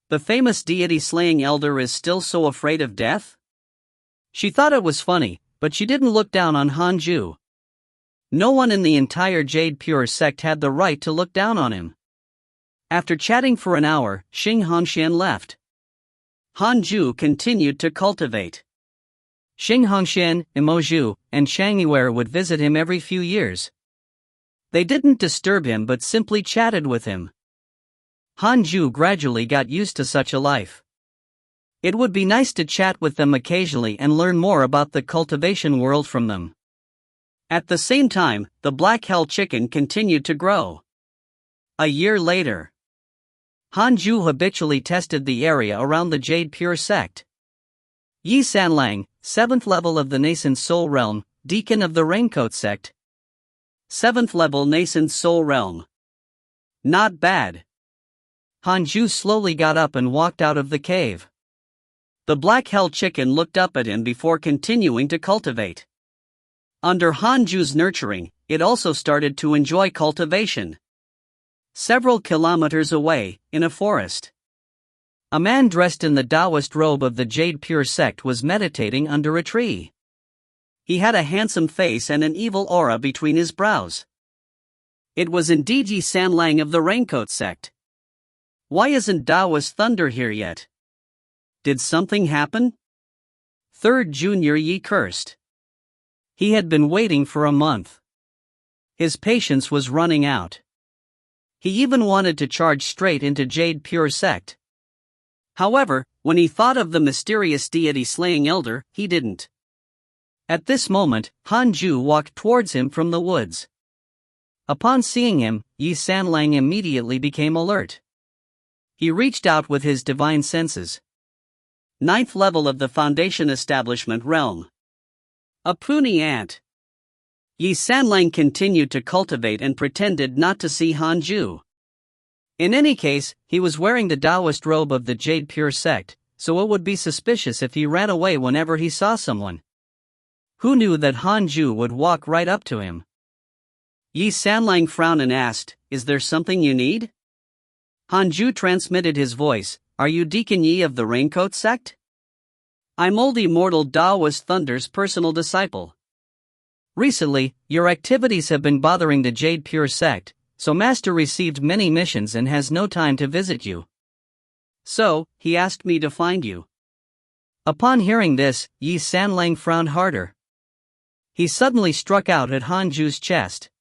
The famous deity-slaying elder is still so afraid of death? She thought it was funny, but she didn't look down on Hanju. No one in the entire Jade Pure sect had the right to look down on him. After chatting for an hour, Xing Hongxian left. Hanju continued to cultivate. Xing Hongxian, Mo Zhu, and Chang Yuer would visit him every few years. They didn't disturb him but simply chatted with him. Hanju gradually got used to such a life. It would be nice to chat with them occasionally and learn more about the cultivation world from them. At the same time, the Black Hell chicken continued to grow. A year later, Hanju habitually tested the area around the Jade Pure sect. Yi Sanlang, 7th level of the Nascent Soul Realm, Deacon of the Raincoat sect. 7th level Nascent Soul Realm. Not bad. Hanju slowly got up and walked out of the cave. The Black Hell Chicken looked up at him before continuing to cultivate. Under Hanju's nurturing, it also started to enjoy cultivation. Several kilometers away, in a forest, a man dressed in the Taoist robe of the Jade Pure sect was meditating under a tree. He had a handsome face and an evil aura between his brows. It was indeed Yi Sanlang of the Raincoat sect. Why isn't Taoist Thunder here yet? Did something happen? 3rd Junior Yi cursed. He had been waiting for a month. His patience was running out. He even wanted to charge straight into Jade Pure sect. However, when he thought of the mysterious deity slaying elder, he didn't. At this moment, Hanju walked towards him from the woods. Upon seeing him, Yi Sanlang immediately became alert. He reached out with his divine senses. 9th level of the Foundation Establishment Realm. A puny ant. Yi Sanlang continued to cultivate and pretended not to see Hanju. In any case, he was wearing the Taoist robe of the Jade Pure sect, so it would be suspicious if he ran away whenever he saw someone. Who knew that Hanju would walk right up to him? Yi Sanlang frowned and asked, "Is there something you need?" Hanju transmitted his voice, "Are you Deacon Yi of the Raincoat sect? I'm old immortal Taoist Thunder's personal disciple. Recently, your activities have been bothering the Jade Pure sect, so Master received many missions and has no time to visit you. So, he asked me to find you." Upon hearing this, Yi Sanlang frowned harder. He suddenly struck out at Hanju's chest.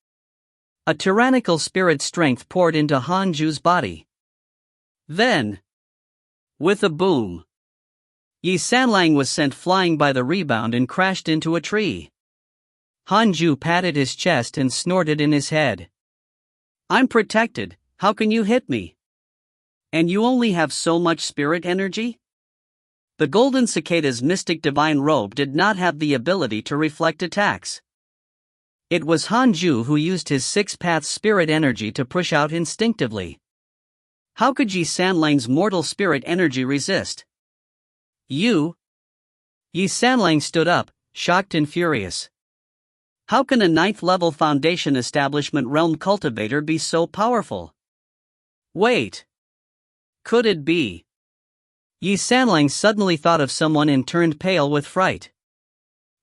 A tyrannical spirit strength poured into Hanju's body. Then, with a boom, Yi Sanlang was sent flying by the rebound and crashed into a tree. Hanju patted his chest and snorted in his head. "I'm protected, how can you hit me? And you only have so much spirit energy?" The Golden Cicada's mystic divine robe did not have the ability to reflect attacks. It was Hanju who used his 6-path spirit energy to push out instinctively. How could Yi Sanlang's mortal spirit energy resist? "You?" Yi Sanlang stood up, shocked and furious. How can a 9th level Foundation Establishment Realm cultivator be so powerful? Wait. Could it be? Yi Sanlang suddenly thought of someone and turned pale with fright.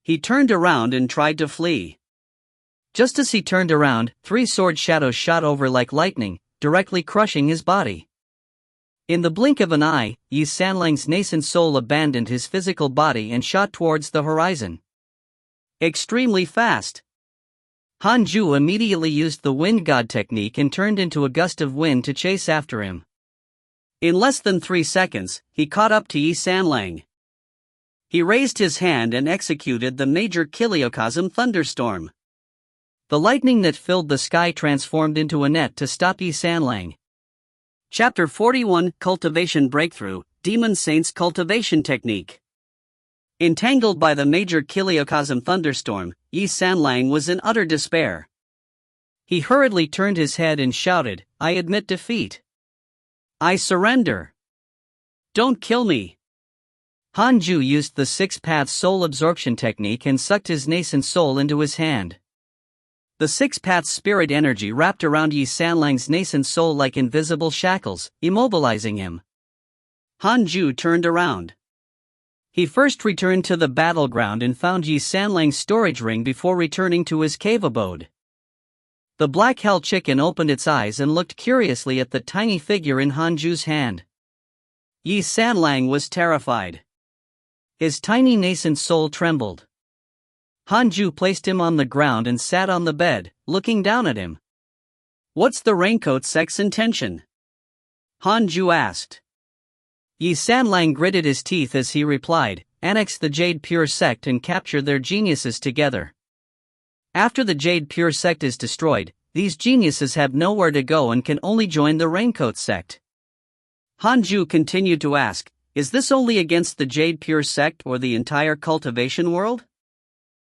He turned around and tried to flee. Just as he turned around, 3 sword shadows shot over like lightning, directly crushing his body. In the blink of an eye, Yi Sanlang's nascent soul abandoned his physical body and shot towards the horizon. Extremely fast. Hanju immediately used the wind god technique and turned into a gust of wind to chase after him. In less than 3 seconds, he caught up to Yi Sanlang. He raised his hand and executed the major Kiliocosm thunderstorm. The lightning that filled the sky transformed into a net to stop Yi Sanlang. Chapter 41 Cultivation Breakthrough, Demon Saint's Cultivation Technique. Entangled by the major Kiliocosm thunderstorm, Yi Sanlang was in utter despair. He hurriedly turned his head and shouted, "I admit defeat. I surrender. Don't kill me." Hanju used the 6-path soul absorption technique and sucked his nascent soul into his hand. The 6-path spirit energy wrapped around Yi Sanlang's nascent soul like invisible shackles, immobilizing him. Hanju turned around. He first returned to the battleground and found Yi Sanlang's storage ring before returning to his cave abode. The Black Hell Chicken opened its eyes and looked curiously at the tiny figure in Hanju's hand. Yi Sanlang was terrified. His tiny nascent soul trembled. Hanju placed him on the ground and sat on the bed, looking down at him. "What's the Raincoat sect's intention?" Hanju asked. Yi Sanlang gritted his teeth as he replied, "Annex the Jade Pure sect and capture their geniuses together. After the Jade Pure sect is destroyed, these geniuses have nowhere to go and can only join the Raincoat sect. Hanju continued to ask, is this only against the Jade Pure sect or the entire cultivation world?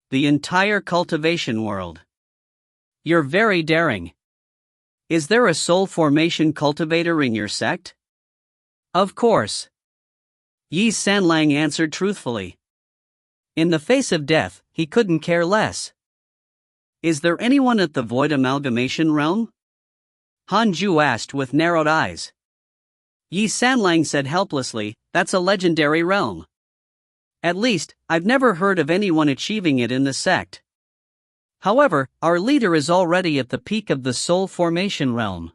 The entire cultivation world. You're very daring. Is there a soul formation cultivator in your sect? Of course. Yi Sanlang answered truthfully. In the face of death, he couldn't care less. Is there anyone at the Void Amalgamation realm? Hanju asked with narrowed eyes. Yi Sanlang said helplessly, that's a legendary realm. At least, I've never heard of anyone achieving it in the sect. However, our leader is already at the peak of the soul formation realm.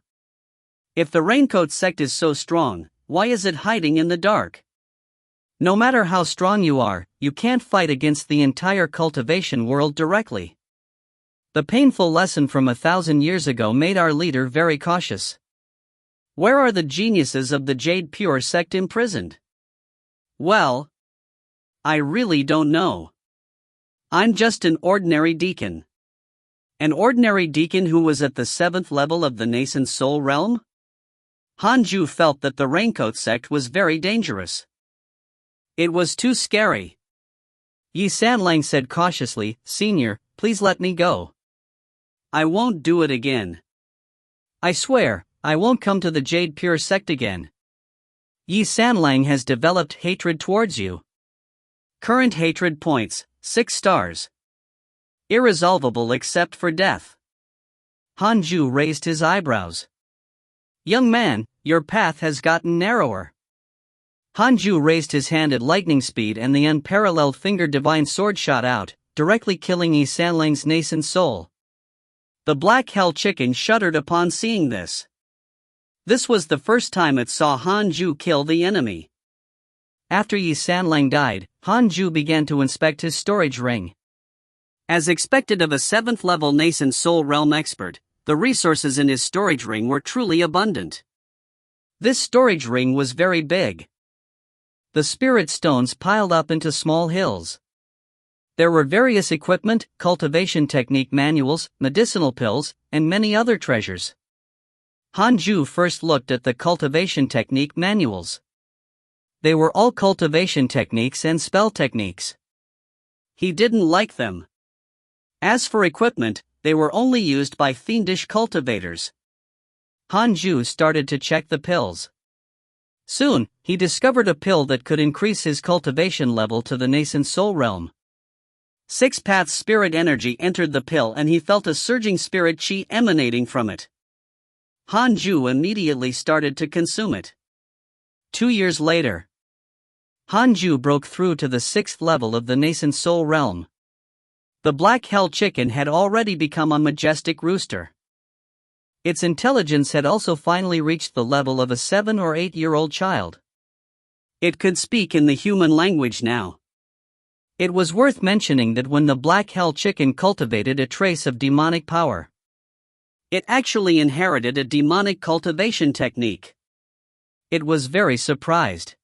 If the Raincoat sect is so strong, why is it hiding in the dark? No matter how strong you are, you can't fight against the entire cultivation world directly. The painful lesson from 1,000 years ago made our leader very cautious. Where are the geniuses of the Jade Pure sect imprisoned? Well, I really don't know. I'm just an ordinary deacon. An ordinary deacon who was at the 7th level of the nascent soul realm? Hanju felt that the Raincoat sect was very dangerous. It was too scary. Yi Sanlang said cautiously, Senior, please let me go. I won't do it again. I swear, I won't come to the Jade Pure sect again. Yi Sanlang has developed hatred towards you. Current hatred points, 6 stars. Irresolvable except for death. Hanju raised his eyebrows. Young man, your path has gotten narrower. Hanju raised his hand at lightning speed and the unparalleled finger divine sword shot out, directly killing Yi Sanlang's nascent soul. The black hell chicken shuddered upon seeing this. This was the first time it saw Hanju kill the enemy. After Yi Sanlang died, Hanju began to inspect his storage ring. As expected of a 7th level nascent soul realm expert, the resources in his storage ring were truly abundant. This storage ring was very big. The spirit stones piled up into small hills. There were various equipment, cultivation technique manuals, medicinal pills, and many other treasures. Hanju first looked at the cultivation technique manuals. They were all cultivation techniques and spell techniques. He didn't like them. As for equipment, they were only used by fiendish cultivators. Hanju started to check the pills. Soon, he discovered a pill that could increase his cultivation level to the nascent soul realm. 6 paths spirit energy entered the pill and he felt a surging spirit chi emanating from it. Hanju immediately started to consume it. 2 years later, Hanju broke through to the 6th level of the nascent soul realm. The black hell chicken had already become a majestic rooster. Its intelligence had also finally reached the level of a 7 or 8-year-old child. It could speak in the human language now. It was worth mentioning that when the black hell chicken cultivated a trace of demonic power, it actually inherited a demonic cultivation technique. It was very surprised.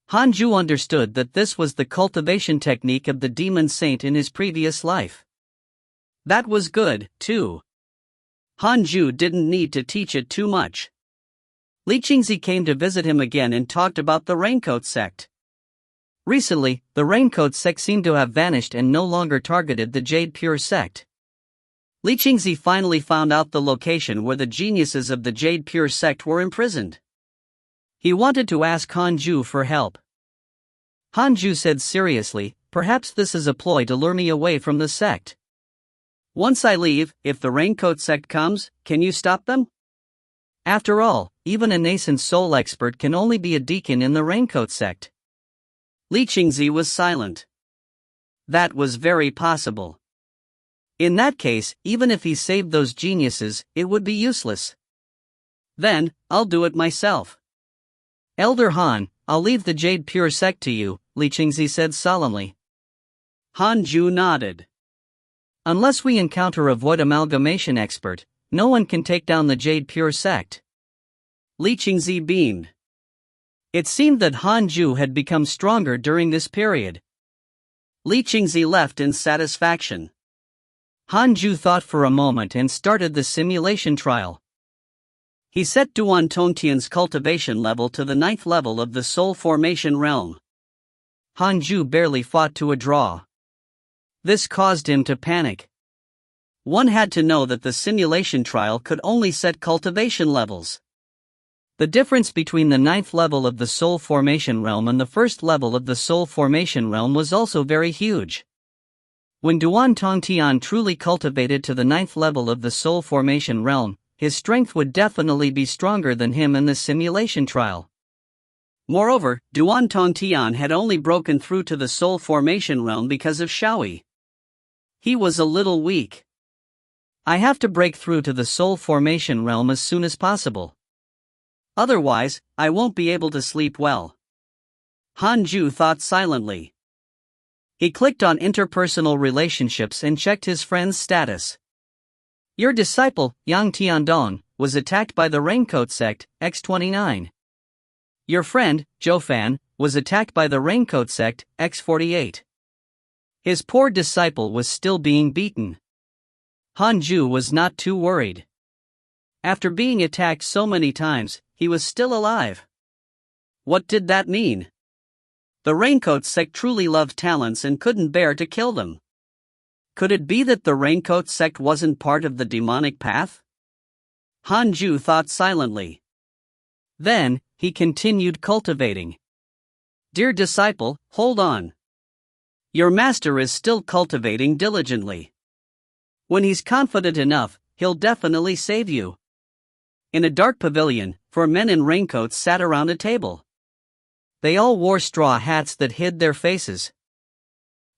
Hanju understood that this was the cultivation technique of the demon saint in his previous life. That was good, too. Hanju didn't need to teach it too much. Li Qingzi came to visit him again and talked about the Raincoat sect. Recently, the Raincoat sect seemed to have vanished and no longer targeted the Jade Pure sect. Li Qingzi finally found out the location where the geniuses of the Jade Pure sect were imprisoned. He wanted to ask Hanju for help. Hanju said seriously, perhaps this is a ploy to lure me away from the sect. Once I leave, if the Raincoat sect comes, can you stop them? After all, even a nascent soul expert can only be a deacon in the Raincoat sect. Li Qingzi was silent. That was very possible. In that case, even if he saved those geniuses, it would be useless. Then, I'll do it myself. Elder Han, I'll leave the Jade Pure sect to you, Li Qingzi said solemnly. Hanju nodded. Unless we encounter a void amalgamation expert, no one can take down the Jade Pure sect. Li Qingzi beamed. It seemed that Hanju had become stronger during this period. Li Qingzi left in satisfaction. Hanju thought for a moment and started the simulation trial. He set Duan Tongtian's cultivation level to the 9th level of the soul formation realm. Hanju barely fought to a draw. This caused him to panic. One had to know that the simulation trial could only set cultivation levels. The difference between the 9th level of the soul formation realm and the 1st level of the soul formation realm was also very huge. When Duan Tongtian truly cultivated to the 9th level of the soul formation realm, his strength would definitely be stronger than him in the simulation trial. Moreover, Duan Tongtian had only broken through to the soul formation realm because of Shaoyi. He was a little weak. I have to break through to the soul formation realm as soon as possible. Otherwise, I won't be able to sleep well. Hanju thought silently. He clicked on interpersonal relationships and checked his friend's status. Your disciple, Yang Tiandong, was attacked by the Raincoat sect, X29. Your friend, Zhou, was attacked by the Raincoat sect, X48. His poor disciple was still being beaten. Hanju was not too worried. After being attacked so many times, he was still alive. What did that mean? The Raincoat sect truly loved talents and couldn't bear to kill them. Could it be that the Raincoat sect wasn't part of the demonic path? Hanju thought silently. Then, he continued cultivating. Dear disciple, hold on. Your master is still cultivating diligently. When he's confident enough, he'll definitely save you. In a dark pavilion, 4 men in raincoats sat around a table. They all wore straw hats that hid their faces.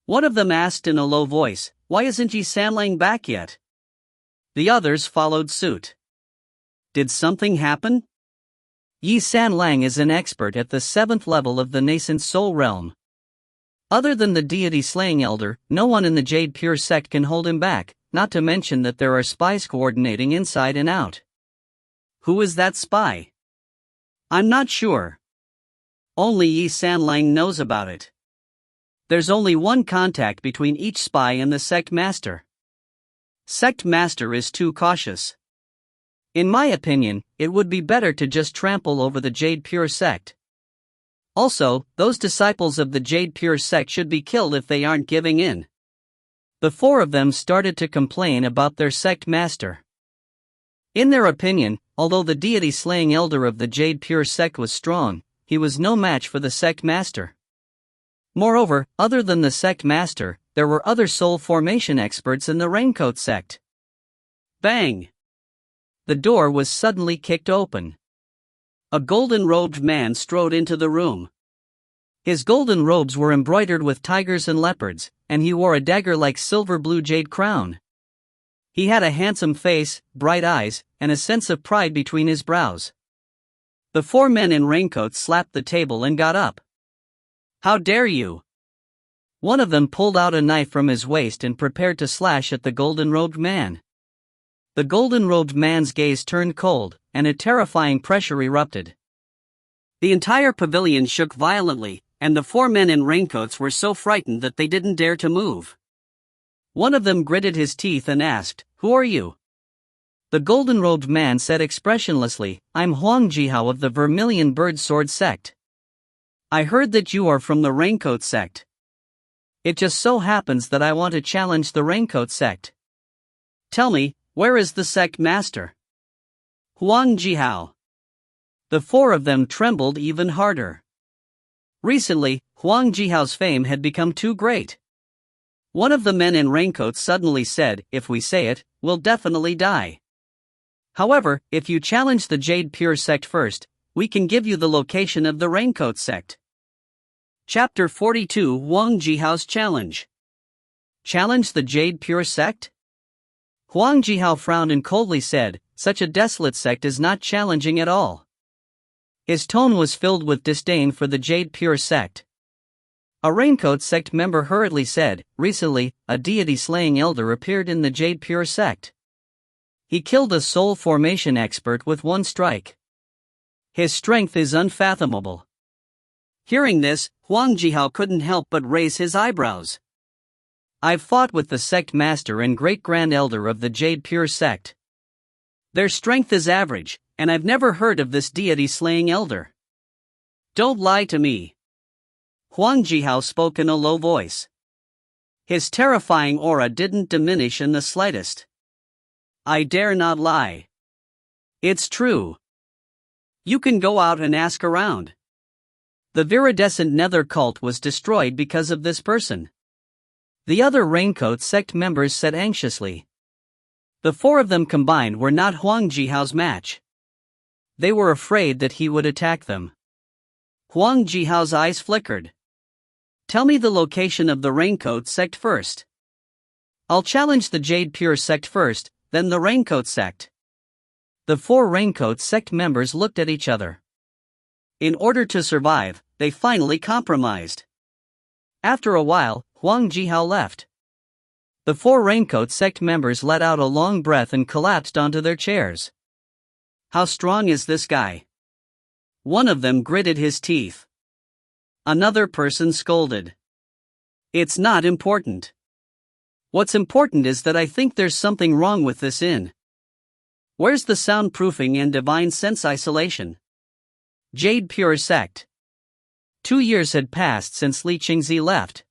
One of them asked in a low voice, "Why isn't Yi Sanlang back yet?" The others followed suit. Did something happen? Yi Sanlang is an expert at the 7th level of the nascent soul realm. Other than the deity-slaying elder, no one in the Jade Pure sect can hold him back, not to mention that there are spies coordinating inside and out. Who is that spy? I'm not sure. Only Yi Sanlang knows about it. There's only one contact between each spy and the sect master. Sect master is too cautious. In my opinion, it would be better to just trample over the Jade Pure sect. Also, those disciples of the Jade Pure sect should be killed if they aren't giving in. The 4 of them started to complain about their sect master. In their opinion, although the deity-slaying elder of the Jade Pure sect was strong, he was no match for the sect master. Moreover, other than the sect master, there were other soul formation experts in the Raincoat sect. Bang! The door was suddenly kicked open. A golden-robed man strode into the room. His golden robes were embroidered with tigers and leopards, and he wore a dagger-like silver-blue jade crown. He had a handsome face, bright eyes, and a sense of pride between his brows. The 4 men in raincoats slapped the table and got up. How dare you! One of them pulled out a knife from his waist and prepared to slash at the golden-robed man. The golden-robed man's gaze turned cold, and a terrifying pressure erupted. The entire pavilion shook violently, and the 4 men in raincoats were so frightened that they didn't dare to move. One of them gritted his teeth and asked, "Who are you?" The golden-robed man said expressionlessly, "I'm Huang Jihao of the Vermilion Bird Sword sect. I heard that you are from the Raincoat sect. It just so happens that I want to challenge the Raincoat sect. Tell me, where is the sect master?" Huang Jihao. The 4 of them trembled even harder. Recently, Huang Jihao's fame had become too great. One of the men in raincoats suddenly said, "If we say it, we'll definitely die. However, if you challenge the Jade Pure sect first, we can give you the location of the Raincoat sect." Chapter 42 Huang Jihao's Challenge. Challenge the Jade Pure sect? Huang Jihao frowned and coldly said, "Such a desolate sect is not challenging at all." His tone was filled with disdain for the Jade Pure sect. A Raincoat sect member hurriedly said, "Recently, a deity-slaying elder appeared in the Jade Pure sect. He killed a soul formation expert with 1 strike. His strength is unfathomable." Hearing this, Huang Jihao couldn't help but raise his eyebrows. "I've fought with the sect master and great-grand elder of the Jade Pure sect. Their strength is average, And I've never heard of this deity-slaying elder. Don't lie to me. Huang Jihao spoke in a low voice. His terrifying aura didn't diminish in the slightest. I dare not lie. It's true. You can go out and ask around. The viridescent nether cult was destroyed because of this person. The other Raincoat sect members said anxiously. The four of them combined were not Huang Jihao's match. They were afraid that he would attack them. Huang Jihao's eyes flickered. Tell me the location of the Raincoat sect first. I'll challenge the Jade Pure sect first, then the Raincoat sect. The four Raincoat sect members looked at each other. In order to survive, they finally compromised. After a while, Huang Jihao left. The four Raincoat sect members let out a long breath and collapsed onto their chairs. How strong is this guy? One of them gritted his teeth. Another person scolded. It's not important. What's important is that I think there's something wrong with this inn. Where's the soundproofing and divine sense isolation? Jade Pure sect. 2 years had passed since Li Qingzi left.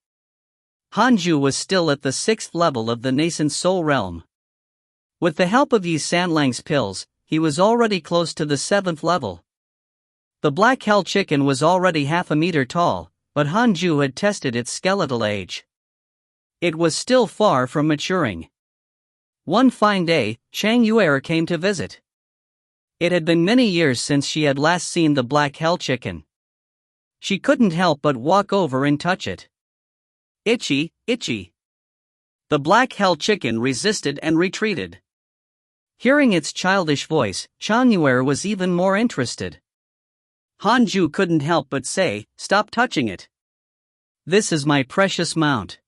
Hanju was still at the 6th level of the nascent soul realm. With the help of Yi Sanlang's pills, he was already close to the 7th level. The black hell chicken was already half a meter tall, but Hanju had tested its skeletal age. It was still far from maturing. One fine day, Chang Yuer came to visit. It had been many years since she had last seen the black hell chicken. She couldn't help but walk over and touch it. Itchy, itchy. The black hell chicken resisted and retreated. Hearing its childish voice, Chang Yuer was even more interested. Hanju couldn't help but say, "Stop touching it. This is my precious mount.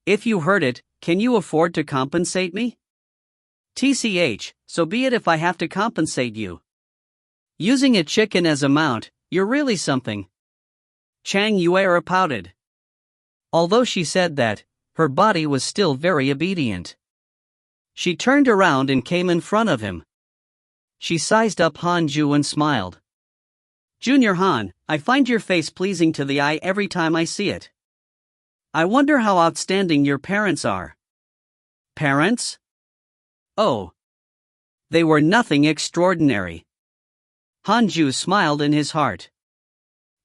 If you hurt it, can you afford to compensate me?" "TCH, so be it if I have to compensate you. Using a chicken as a mount, you're really something." Chang Yuera pouted. Although she said that, her body was still very obedient. She turned around and came in front of him. She sized up Hanju and smiled. "Junior Han, I find your face pleasing to the eye every time I see it. I wonder how outstanding your parents are." "Parents? Oh. They were nothing extraordinary." Hanju smiled in his heart.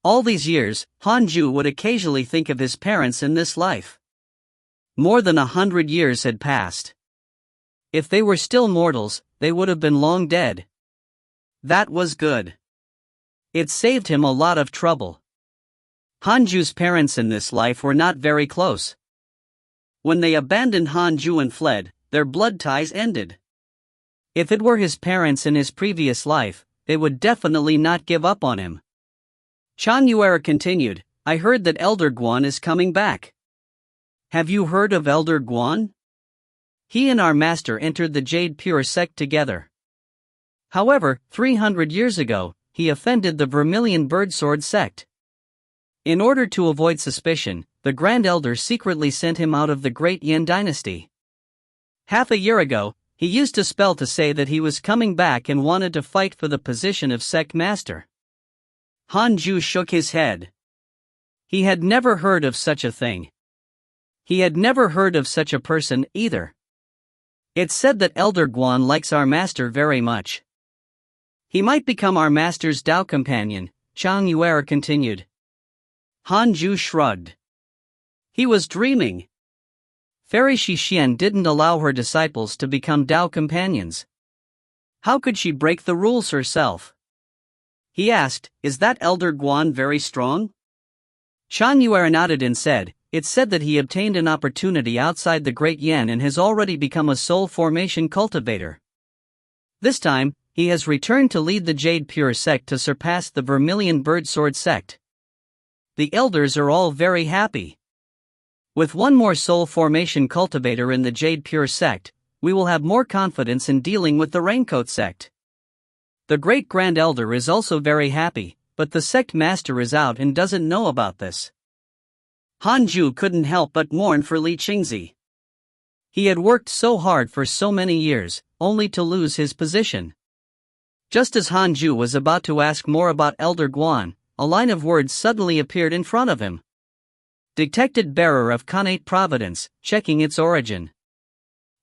All these years, Hanju would occasionally think of his parents in this life. More than 100 years had passed. If they were still mortals, they would have been long dead. That was good. It saved him a lot of trouble. Hanju's parents in this life were not very close. When they abandoned Hanju and fled, their blood ties ended. If it were his parents in his previous life, they would definitely not give up on him. Chang Yuera continued, "I heard that Elder Guan is coming back. Have you heard of Elder Guan? He and our master entered the Jade Pure sect together. However, 300 years ago, he offended the Vermilion Birdsword sect. In order to avoid suspicion, the Grand Elder secretly sent him out of the Great Yin dynasty. Half a year ago, he used a spell to say that he was coming back and wanted to fight for the position of sect master." Hanju shook his head. He had never heard of such a thing. He had never heard of such a person either. It's said that Elder Guan likes our master very much. He might become our master's Tao companion, Chang Yuer continued. Hanju shrugged. He was dreaming. Fairy Shixian didn't allow her disciples to become Tao companions. How could she break the rules herself? He asked, "Is that Elder Guan very strong?" Chang Yuer nodded and said, "It's said that he obtained an opportunity outside the Great Yin and has already become a soul formation cultivator. This time, he has returned to lead the Jade Pure sect to surpass the Vermilion Birdsword sect. The elders are all very happy. With one more soul formation cultivator in the Jade Pure sect, we will have more confidence in dealing with the Raincoat sect. The Great Grand Elder is also very happy, but the sect master is out and doesn't know about this." Hanju couldn't help but mourn for Li Qingzi. He had worked so hard for so many years, only to lose his position. Just as Hanju was about to ask more about Elder Guan, a line of words suddenly appeared in front of him. Detected bearer of Connate Providence, checking its origin.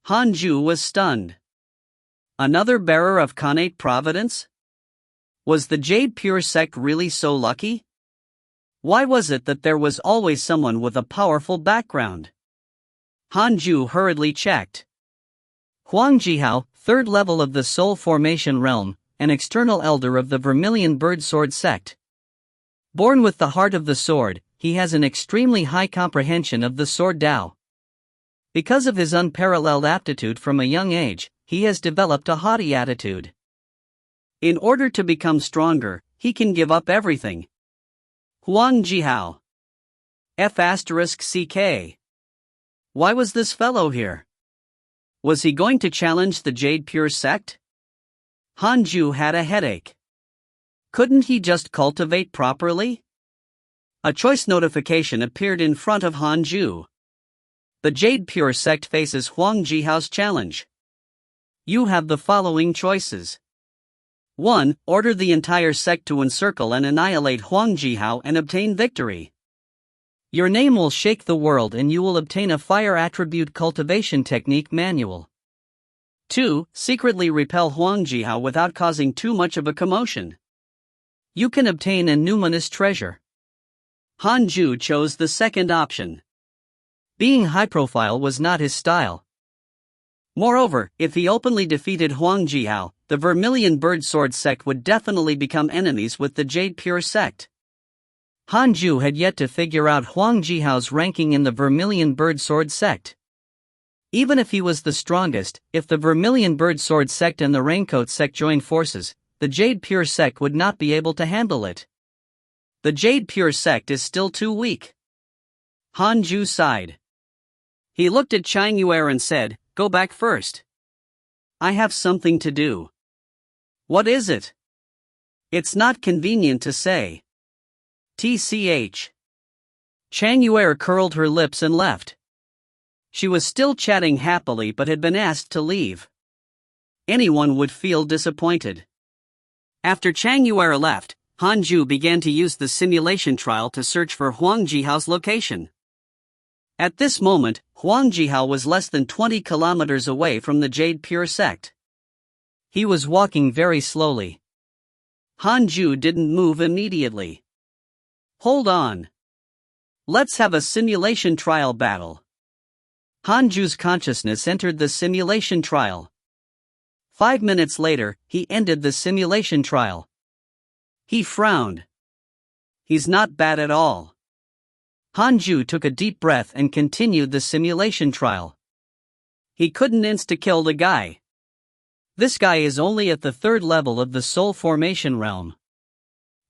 Hanju was stunned. Another bearer of Connate Providence? Was the Jade Pure sect really so lucky? Why was it that there was always someone with a powerful background? Hanju hurriedly checked. Huang Jihao, third level of the Soul Formation Realm, an external elder of the Vermilion Bird Sword sect. Born with the heart of the sword, he has an extremely high comprehension of the sword Tao. Because of his unparalleled aptitude from a young age, he has developed a haughty attitude. In order to become stronger, he can give up everything. Huang Jihao. F***CK. Why was this fellow here? Was he going to challenge the Jade Pure sect? Hanju had a headache. Couldn't he just cultivate properly? A choice notification appeared in front of Hanju. The Jade Pure sect faces Huang Jihao's challenge. You have the following choices. 1. Order the entire sect to encircle and annihilate Huang Jihao and obtain victory. Your name will shake the world and you will obtain a fire attribute cultivation technique manual. 2. Secretly repel Huang Jihao without causing too much of a commotion. You can obtain a numinous treasure. Hanju chose the second option. Being high profile was not his style. Moreover, if he openly defeated Huang Jihao, the Vermilion Bird Sword sect would definitely become enemies with the Jade Pure sect. Hanju had yet to figure out Huang Jihao's ranking in the Vermilion Bird Sword sect. Even if he was the strongest, if the Vermilion Bird Sword sect and the Raincoat sect joined forces, the Jade Pure sect would not be able to handle it. The Jade Pure sect is still too weak. Hanju sighed. He looked at Chang Yuer and said, "Go back first. I have something to do." What is it? It's not convenient to say. TCH. Chang Yuer curled her lips and left. She was still chatting happily but had been asked to leave. Anyone would feel disappointed. After Chang Yuer left, Hanju began to use the simulation trial to search for Huang Jihao's location. At this moment, Huang Jihao was less than 20 kilometers away from the Jade Pure sect. He was walking very slowly. Hanju didn't move immediately. Hold on. Let's have a simulation trial battle. Hanju's consciousness entered the simulation trial. 5 minutes later, he ended the simulation trial. He frowned. He's not bad at all. Hanju took a deep breath and continued the simulation trial. He couldn't insta-kill the guy. This guy is only at the 3rd level of the Soul Formation Realm.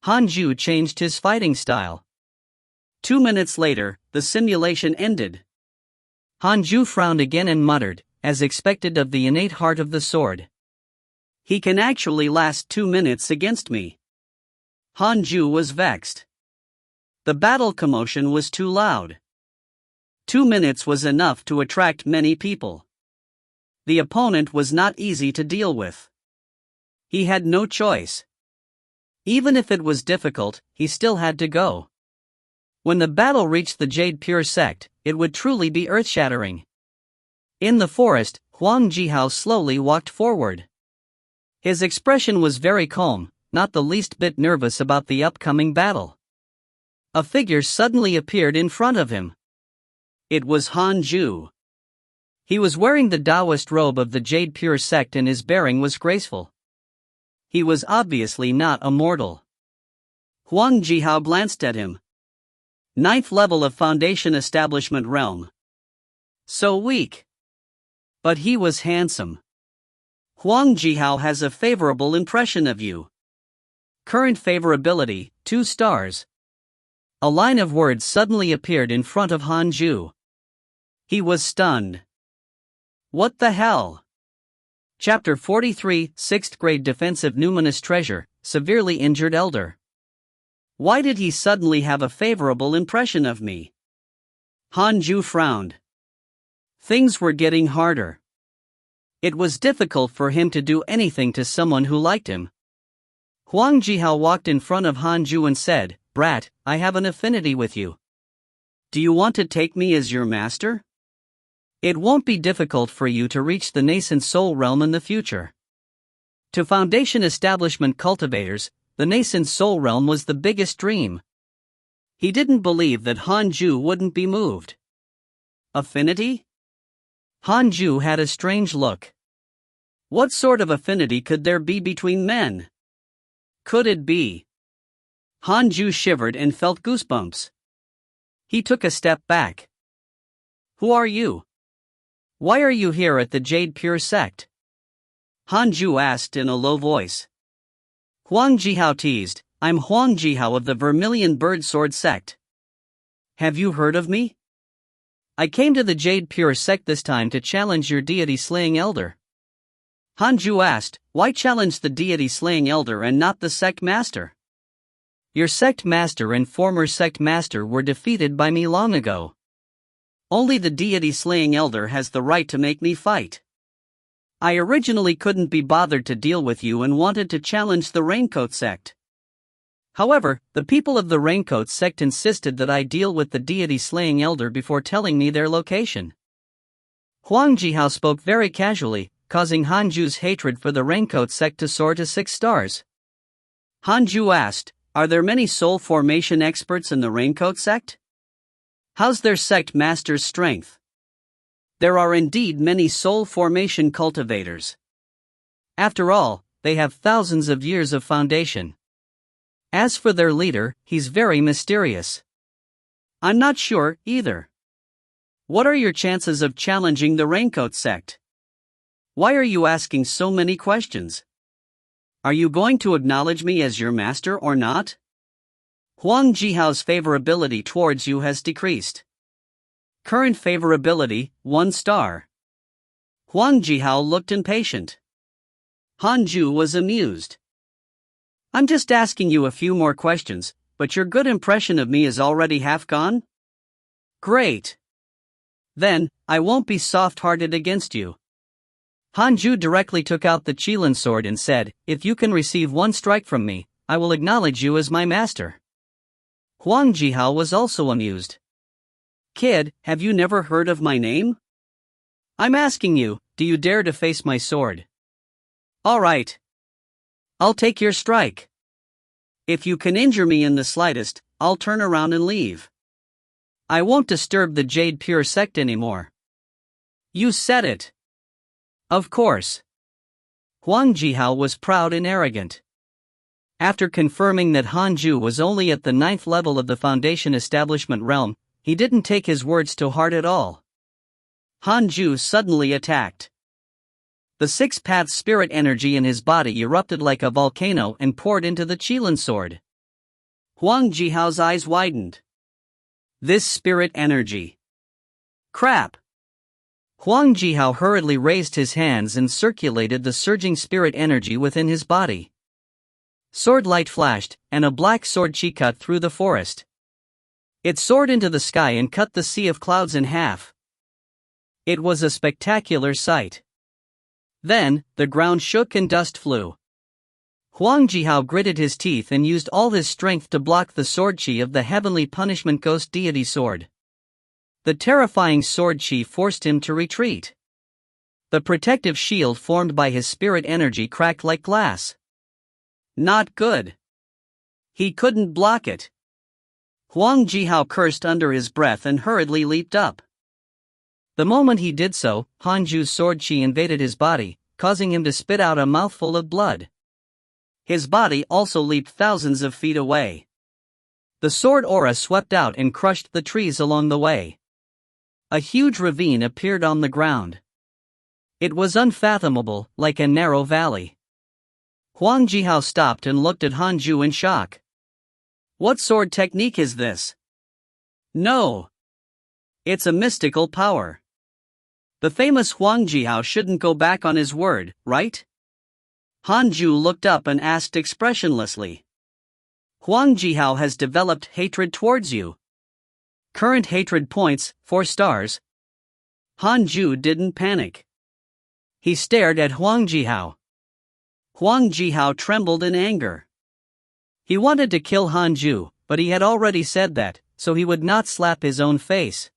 Hanju changed his fighting style. 2 minutes later, the simulation ended. Hanju frowned again and muttered, as expected of the innate heart of the sword. He can actually last 2 minutes against me. Hanju was vexed. The battle commotion was too loud. 2 minutes was enough to attract many people. The opponent was not easy to deal with. He had no choice. Even if it was difficult, he still had to go. When the battle reached the Jade Pure sect, it would truly be earth-shattering. In the forest, Huang Jihao slowly walked forward. His expression was very calm, not the least bit nervous about the upcoming battle. A figure suddenly appeared in front of him. It was Hanju. He was wearing the Taoist robe of the Jade Pure sect and his bearing was graceful. He was obviously not a mortal. Huang Jihao glanced at him. 9th level of Foundation Establishment Realm. So weak. But he was handsome. Huang Jihao has a favorable impression of you. Current favorability, 2 stars. A line of words suddenly appeared in front of Hanju. He was stunned. What the hell? Chapter 43, 6th Grade Defensive Numinous Treasure, Severely Injured Elder. Why did he suddenly have a favorable impression of me? Hanju frowned. Things were getting harder. It was difficult for him to do anything to someone who liked him, Huang Jihao walked in front of Han Ju and said, "Brat, I have an affinity with you. Do you want to take me as your master? It won't be difficult for you to reach the nascent soul realm in the future." To Foundation establishment cultivators, the nascent soul realm was the biggest dream. He didn't believe that Han Ju wouldn't be moved. Affinity? Han Ju had a strange look. What sort of affinity could there be between men? Could it be? Han Ju shivered and felt goosebumps. He took a step back. Who are you? Why are you here at the Jade Pure sect? Han Ju asked in a low voice. Huang Jihao teased, "I'm Huang Jihao of the Vermilion Bird Sword sect. Have you heard of me? I came to the Jade Pure sect this time to challenge your deity-slaying elder." Han Ju asked, "Why challenge the deity-slaying elder and not the sect master? Your sect master and former sect master were defeated by me long ago. Only the deity-slaying elder has the right to make me fight. I originally couldn't be bothered to deal with you and wanted to challenge the Raincoat sect. However, the people of the Raincoat sect insisted that I deal with the deity-slaying elder before telling me their location." Huang Jihao spoke very casually, causing Han Ju's hatred for the Raincoat sect to soar to 6 stars. Han Ju asked, "Are there many soul formation experts in the Raincoat sect? How's their sect master's strength?" "There are indeed many soul formation cultivators. After all, they have thousands of years of foundation. As for their leader, he's very mysterious. I'm not sure, either. What are your chances of challenging the Raincoat sect? Why are you asking so many questions? Are you going to acknowledge me as your master or not? Huang Jihao's favorability towards you has decreased. Current favorability, 1 star. Huang Jihao looked impatient. Han Ju was amused. I'm just asking you a few more questions, but your good impression of me is already half gone? Great. Then, I won't be soft-hearted against you. Han Ju directly took out the Qilin sword and said, "If you can receive 1 strike from me, I will acknowledge you as my master." Huang Jihao was also amused. Kid, have you never heard of my name? I'm asking you, do you dare to face my sword? All right. I'll take your strike. If you can injure me in the slightest, I'll turn around and leave. I won't disturb the Jade Pure sect anymore. You said it. Of course. Huang Jihao was proud and arrogant. After confirming that Han Ju was only at the 9th level of the Foundation establishment realm, he didn't take his words to heart at all. Han Ju suddenly attacked. The 6-path spirit energy in his body erupted like a volcano and poured into the Qilin sword. Huang Jihao's eyes widened. This spirit energy. Crap! Huang Jihao hurriedly raised his hands and circulated the surging spirit energy within his body. Sword light flashed, and a black sword chi cut through the forest. It soared into the sky and cut the sea of clouds in half. It was a spectacular sight. Then, the ground shook and dust flew. Huang Jihao gritted his teeth and used all his strength to block the sword chi of the heavenly punishment ghost deity sword. The terrifying sword chi forced him to retreat. The protective shield formed by his spirit energy cracked like glass. Not good. He couldn't block it. Huang Jihao cursed under his breath and hurriedly leaped up. The moment he did so, Han Ju's sword chi invaded his body, causing him to spit out a mouthful of blood. His body also leaped thousands of feet away. The sword aura swept out and crushed the trees along the way. A huge ravine appeared on the ground. It was unfathomable, like a narrow valley. Huang Jihao stopped and looked at Han Ju in shock. What sword technique is this? No. It's a mystical power. The famous Huang Jihao shouldn't go back on his word, right? Han Ju looked up and asked expressionlessly. Huang Jihao has developed hatred towards you. Current hatred points, 4 stars. Han Ju didn't panic. He stared at Huang Jihao. Huang Jihao trembled in anger. He wanted to kill Hanju, but he had already said that, so he would not slap his own face.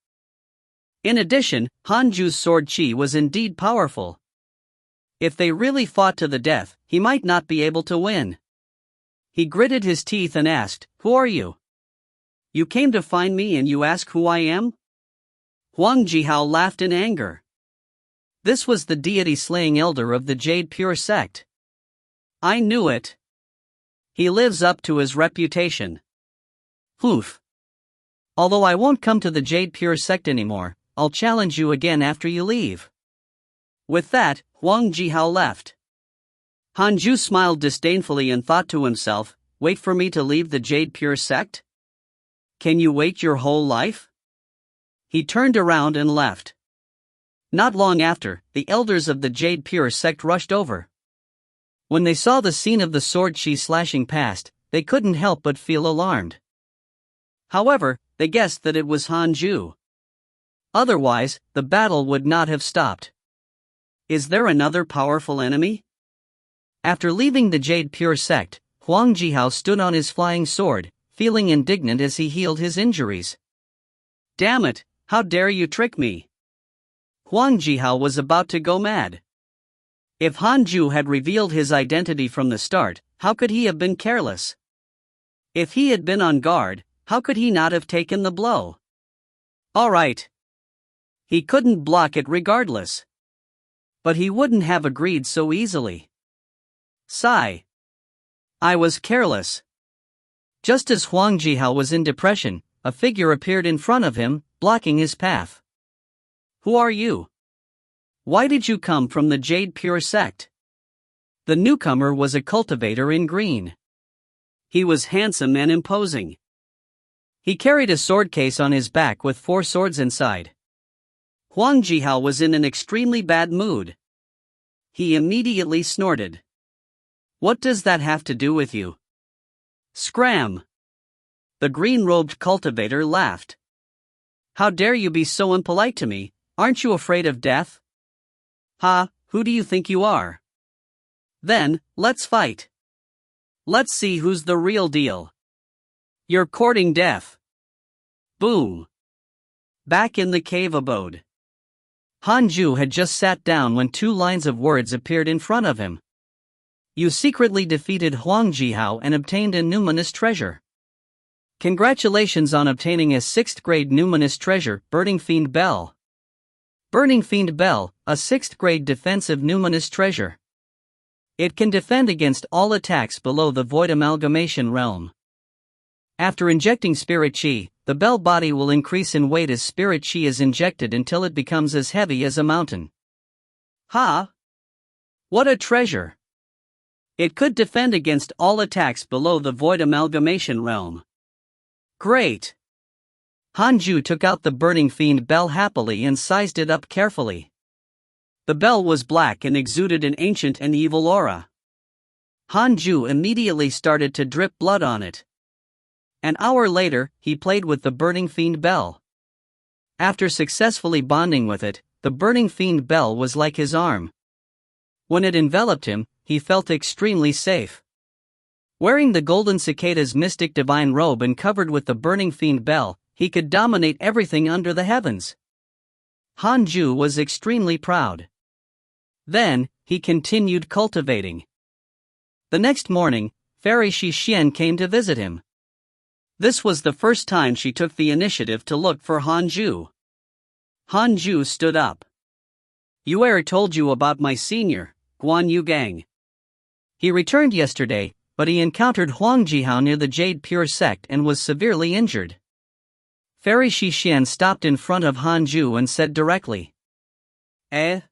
In addition, Hanju's sword chi was indeed powerful. If they really fought to the death, he might not be able to win. He gritted his teeth and asked, "Who are you? You came to find me and you ask who I am?" Huang Jihao laughed in anger. This was the deity-slaying elder of the Jade Pure sect. I knew it. He lives up to his reputation. Oof. Although I won't come to the Jade Pure sect anymore, I'll challenge you again after you leave. With that, Huang Jihao left. Hanju smiled disdainfully and thought to himself, wait for me to leave the Jade Pure sect? Can you wait your whole life? He turned around and left. Not long after, the elders of the Jade Pure sect rushed over. When they saw the scene of the sword chi slashing past, they couldn't help but feel alarmed. However, they guessed that it was Hanju. Otherwise, the battle would not have stopped. Is there another powerful enemy? After leaving the Jade Pure sect, Huang Jihao stood on his flying sword, feeling indignant as he healed his injuries. Damn it, how dare you trick me? Huang Jihao was about to go mad. If Hanju had revealed his identity from the start, how could he have been careless? If he had been on guard, how could he not have taken the blow? Alright. He couldn't block it regardless. But he wouldn't have agreed so easily. Sigh. I was careless. Just as Huang Jihao was in depression, a figure appeared in front of him, blocking his path. Who are you? Why did you come from the Jade Pure sect? The newcomer was a cultivator in green. He was handsome and imposing. He carried a sword case on his back with 4 swords inside. Huang Jihao was in an extremely bad mood. He immediately snorted. What does that have to do with you? Scram! The green-robed cultivator laughed. How dare you be so impolite to me, aren't you afraid of death? Ha, who do you think you are? Then, let's fight. Let's see who's the real deal. You're courting death. Boom. Back in the cave abode. Hanju had just sat down when 2 lines of words appeared in front of him. You secretly defeated Huang Jihao and obtained a numinous treasure. Congratulations on obtaining a 6th grade numinous treasure, Burning Fiend Bell. Burning Fiend Bell, a 6th grade defensive numinous treasure. It can defend against all attacks below the Void Amalgamation realm. After injecting Spirit Chi, the bell body will increase in weight as Spirit Chi is injected until it becomes as heavy as a mountain. Ha! What a treasure! It could defend against all attacks below the Void Amalgamation realm. Great! Hanju took out the Burning Fiend Bell happily and sized it up carefully. The bell was black and exuded an ancient and evil aura. Hanju immediately started to drip blood on it. An hour later, he played with the Burning Fiend Bell. After successfully bonding with it, the Burning Fiend Bell was like his arm. When it enveloped him, he felt extremely safe. Wearing the Golden Cicada's mystic divine robe and covered with the Burning Fiend Bell, he could dominate everything under the heavens. Hanju was extremely proud. Then, he continued cultivating. The next morning, Fairy Xixian came to visit him. This was the first time she took the initiative to look for Hanju. Hanju stood up. Yuer told you about my senior, Guan Yugang. He returned yesterday, but he encountered Huang Jihao near the Jade Pure sect and was severely injured. Fairy Xixian stopped in front of Hanju and said directly. The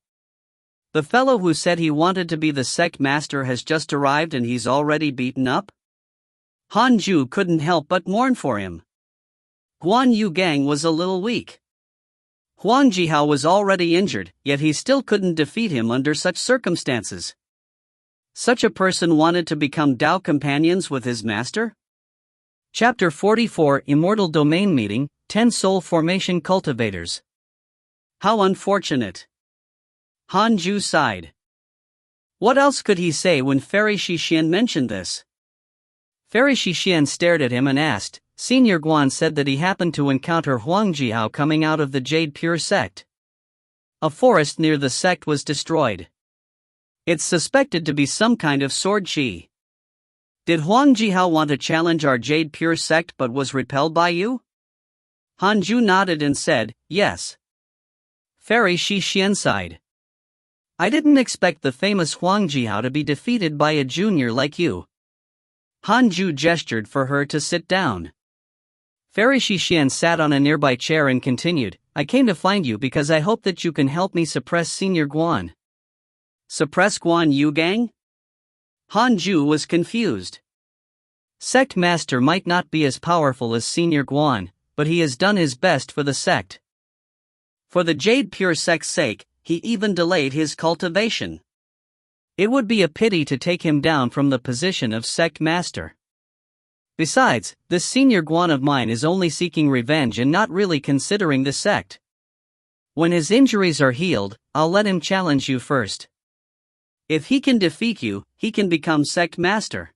fellow who said he wanted to be the sect master has just arrived and he's already beaten up? Hanju couldn't help but mourn for him. Guan Yugang was a little weak. Huang Jihao was already injured, yet he still couldn't defeat him under such circumstances. Such a person wanted to become Dao companions with his master? Chapter 44 Immortal Domain Meeting, 10 Soul Formation Cultivators. How unfortunate. Hanju sighed. What else could he say when Fairy Xixian mentioned this? Fairy Shixian stared at him and asked, Senior Guan said that he happened to encounter Huang Jihao coming out of the Jade Pure sect. A forest near the sect was destroyed. It's suspected to be some kind of sword chi. Did Huang Jihao want to challenge our Jade Pure sect but was repelled by you? Hanju nodded and said, yes. Fairy Shixian sighed. I didn't expect the famous Huang Jihao to be defeated by a junior like you. Hanju gestured for her to sit down. Fairy Shixian sat on a nearby chair and continued, I came to find you because I hope that you can help me suppress Senior Guan. Suppress Guan Yu gang? Hanju was confused. Sect Master might not be as powerful as Senior Guan, but he has done his best for the sect. For the Jade Pure sect's sake, he even delayed his cultivation. It would be a pity to take him down from the position of Sect Master. Besides, this Senior Guan of mine is only seeking revenge and not really considering the sect. When his injuries are healed, I'll let him challenge you first. If he can defeat you, he can become Sect Master.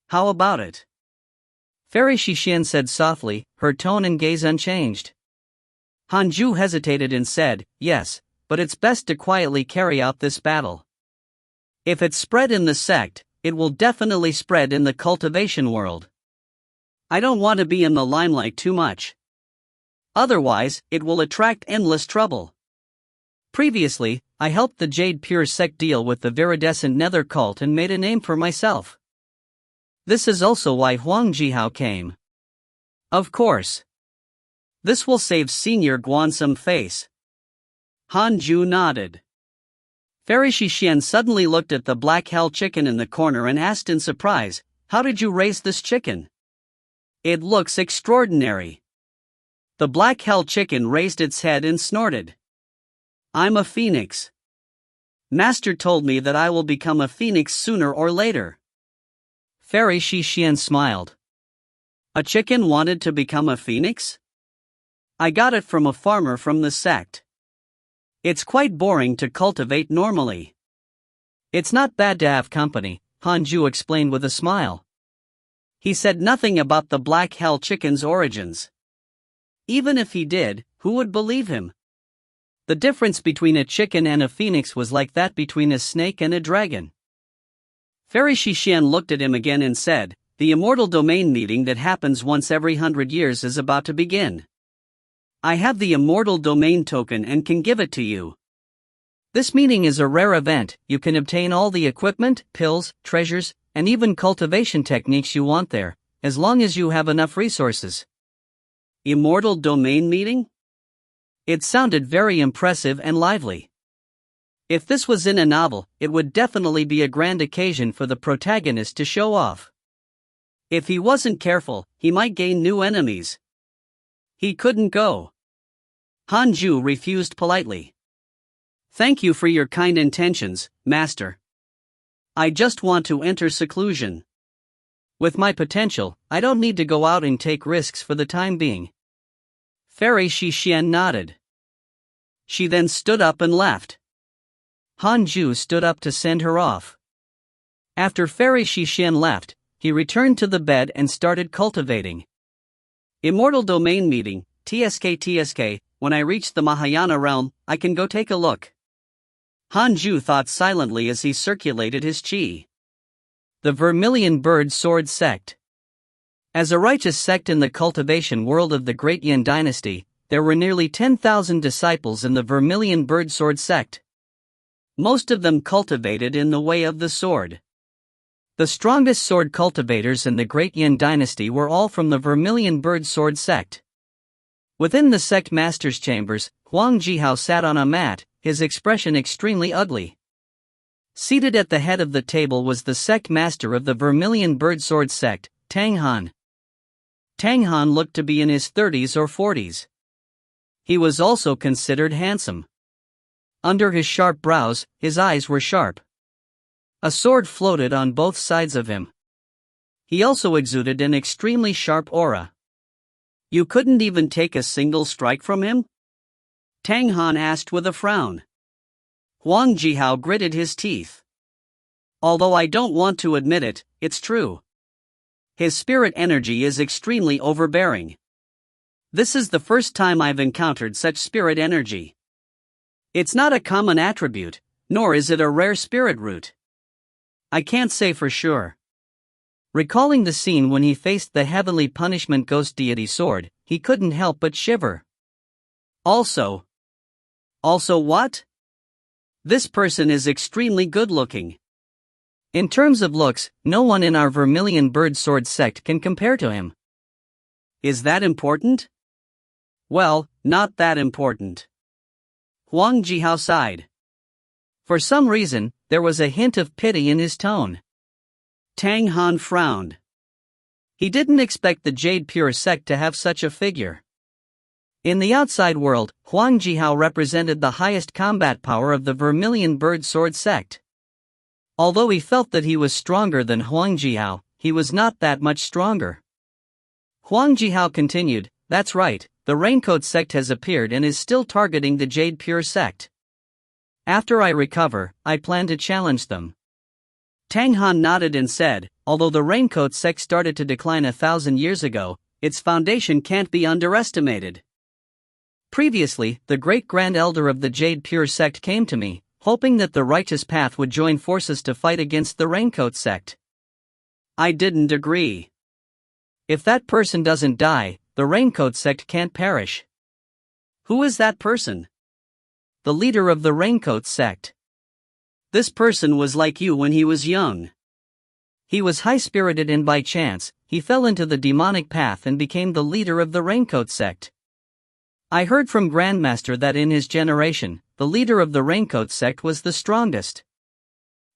How about it? Fairy Shixian said softly, her tone and gaze unchanged. Hanju hesitated and said, yes, but it's best to quietly carry out this battle. If it's spread in the sect, it will definitely spread in the cultivation world. I don't want to be in the limelight too much. Otherwise, it will attract endless trouble. Previously, I helped the Jade Pure sect deal with the viridescent nether cult and made a name for myself. This is also why Huang Jihao came. Of course. This will save Senior Guan some face. Hanju nodded. Fairy Shixian suddenly looked at the black hell chicken in the corner and asked in surprise, how did you raise this chicken? It looks extraordinary. The black hell chicken raised its head and snorted. I'm a phoenix. Master told me that I will become a phoenix sooner or later. Fairy Shixian smiled. A chicken wanted to become a phoenix? I got it from a farmer from the sect. It's quite boring to cultivate normally. It's not bad to have company, Hanju explained with a smile. He said nothing about the black hell chicken's origins. Even if he did, who would believe him? The difference between a chicken and a phoenix was like that between a snake and a dragon. Fairy Shixian looked at him again and said, the immortal domain meeting that happens once every 100 years is about to begin. I have the immortal domain token and can give it to you. This meeting is a rare event. You can obtain all the equipment, pills, treasures, and even cultivation techniques you want there, as long as you have enough resources. Immortal domain meeting? It sounded very impressive and lively. If this was in a novel, it would definitely be a grand occasion for the protagonist to show off. If he wasn't careful, he might gain new enemies. He couldn't go. Hanju refused politely. Thank you for your kind intentions, Master. I just want to enter seclusion. With my potential, I don't need to go out and take risks for the time being. Fairy Shixian nodded. She then stood up and left. Hanju stood up to send her off. After Fairy Shixian left, he returned to the bed and started cultivating. Immortal Domain Meeting, TSK, when I reach the Mahayana realm, I can go take a look. Hanju thought silently as he circulated his chi. The Vermilion Bird Sword Sect. As a righteous sect in the cultivation world of the Great Yin Dynasty, there were nearly 10,000 disciples in the Vermilion Bird Sword Sect. Most of them cultivated in the way of the sword. The strongest sword cultivators in the Great Yin Dynasty were all from the Vermilion Bird Sword Sect. Within the sect master's chambers, Huang Jihao sat on a mat, his expression extremely ugly. Seated at the head of the table was the sect master of the Vermilion Bird Sword Sect, Tang Han. Tang Han looked to be in his 30s or 40s. He was also considered handsome. Under his sharp brows, his eyes were sharp. A sword floated on both sides of him. He also exuded an extremely sharp aura. You couldn't even take a single strike from him? Tang Han asked with a frown. Huang Jihao gritted his teeth. Although I don't want to admit it, it's true. His spirit energy is extremely overbearing. This is the first time I've encountered such spirit energy. It's not a common attribute, nor is it a rare spirit root. I can't say for sure. Recalling the scene when he faced the heavenly punishment ghost deity sword, he couldn't help but shiver. Also what? This person is extremely good-looking. In terms of looks, no one in our Vermilion Bird Sword sect can compare to him. Is that important? Well, not that important. Huang Jihao sighed. For some reason, there was a hint of pity in his tone. Tang Han frowned. He didn't expect the Jade Pure sect to have such a figure. In the outside world, Huang Jihao represented the highest combat power of the Vermilion Bird Sword sect. Although he felt that he was stronger than Huang Jihao, he was not that much stronger. Huang Jihao continued, "That's right, the Raincoat sect has appeared and is still targeting the Jade Pure sect. After I recover, I plan to challenge them." Tang Han nodded and said, "Although the Raincoat sect started to decline 1,000 years ago, its foundation can't be underestimated. Previously, the great-grand elder of the Jade Pure sect came to me, hoping that the Righteous Path would join forces to fight against the Raincoat sect. I didn't agree. If that person doesn't die, the Raincoat sect can't perish." Who is that person? The leader of the Raincoat sect. This person was like you when he was young. He was high-spirited and by chance, he fell into the demonic path and became the leader of the Raincoat sect. I heard from Grandmaster that in his generation, the leader of the Raincoat sect was the strongest.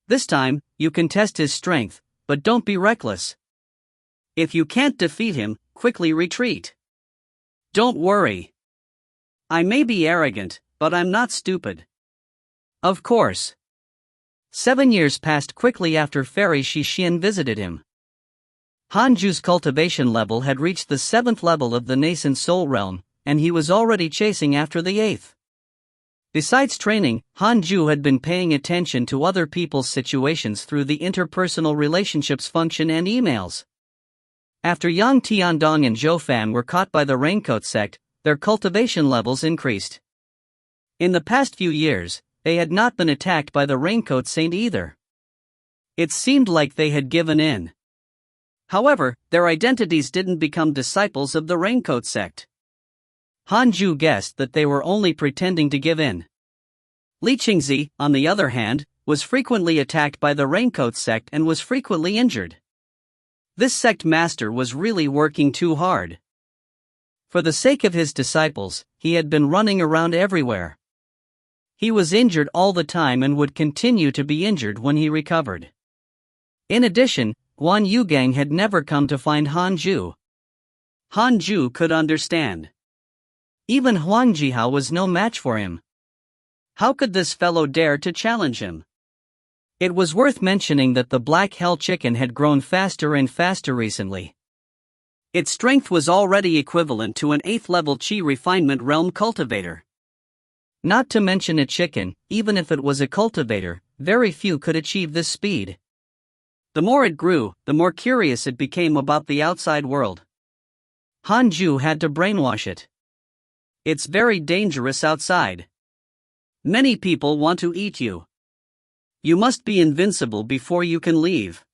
This time, you can test his strength, but don't be reckless. If you can't defeat him, quickly retreat. Don't worry. I may be arrogant, but I'm not stupid. Of course. 7 years passed quickly after Fairy Shixian visited him. Hanju's cultivation level had reached the 7th level of the nascent soul realm, and he was already chasing after the 8th. Besides training, Hanju had been paying attention to other people's situations through the interpersonal relationships function and emails. After Yang Tiandong and Zhou Fan were caught by the Raincoat sect, their cultivation levels increased. In the past few years, they had not been attacked by the Raincoat Saint either. It seemed like they had given in. However, their identities didn't become disciples of the Raincoat sect. Hanju guessed that they were only pretending to give in. Li Qingzi, on the other hand, was frequently attacked by the Raincoat sect and was frequently injured. This sect master was really working too hard. For the sake of his disciples, he had been running around everywhere. He was injured all the time and would continue to be injured when he recovered. In addition, Guan Yugang had never come to find Hanju. Hanju could understand. Even Huang Jihao was no match for him. How could this fellow dare to challenge him? It was worth mentioning that the Black Hell Chicken had grown faster and faster recently. Its strength was already equivalent to an 8th level Qi refinement realm cultivator. Not to mention a chicken, even if it was a cultivator, very few could achieve this speed. The more it grew, the more curious it became about the outside world. Hanju had to brainwash it. It's very dangerous outside. Many people want to eat you. You must be invincible before you can leave.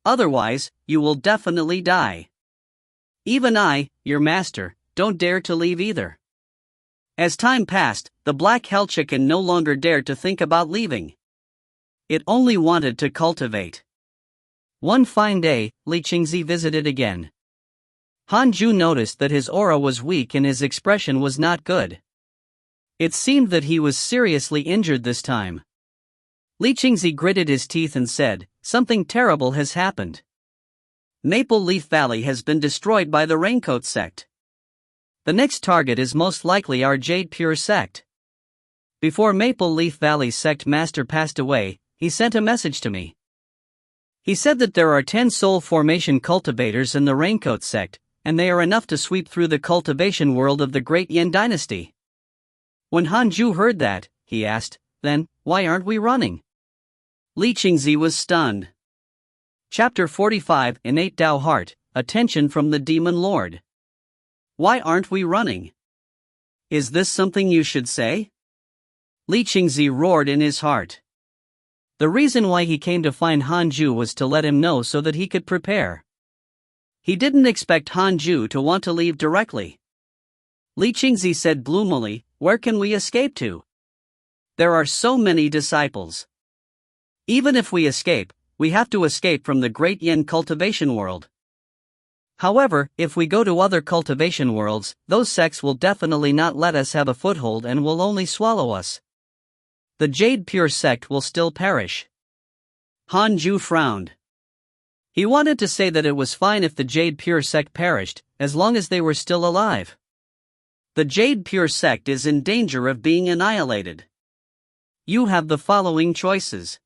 Otherwise, you will definitely die. Even I, your master, don't dare to leave either. As time passed, the Black Hell Chicken no longer dared to think about leaving. It only wanted to cultivate. One fine day, Li Qingzi visited again. Hanju noticed that his aura was weak and his expression was not good. It seemed that he was seriously injured this time. Li Qingzi gritted his teeth and said, "Something terrible has happened. Maple Leaf Valley has been destroyed by the Raincoat sect. The next target is most likely our Jade Pure sect." Before Maple Leaf Valley's sect master passed away, he sent a message to me. He said that there are 10 soul formation cultivators in the Raincoat sect, and they are enough to sweep through the cultivation world of the Great Yin dynasty. When Hanju heard that, he asked, "Then, why aren't we running?" Li Qingzi was stunned. Chapter 45 Innate Tao Heart, Attention from the Demon Lord. Why aren't we running? Is this something you should say? Li Qingzi roared in his heart. The reason why he came to find Hanju was to let him know so that he could prepare. He didn't expect Hanju to want to leave directly. Li Qingzi said gloomily, "Where can we escape to? There are so many disciples. Even if we escape, we have to escape from the Great Yin cultivation world. However, if we go to other cultivation worlds, those sects will definitely not let us have a foothold and will only swallow us. The Jade Pure sect will still perish." Hanju frowned. He wanted to say that it was fine if the Jade Pure sect perished, as long as they were still alive. The Jade Pure sect is in danger of being annihilated. You have the following choices.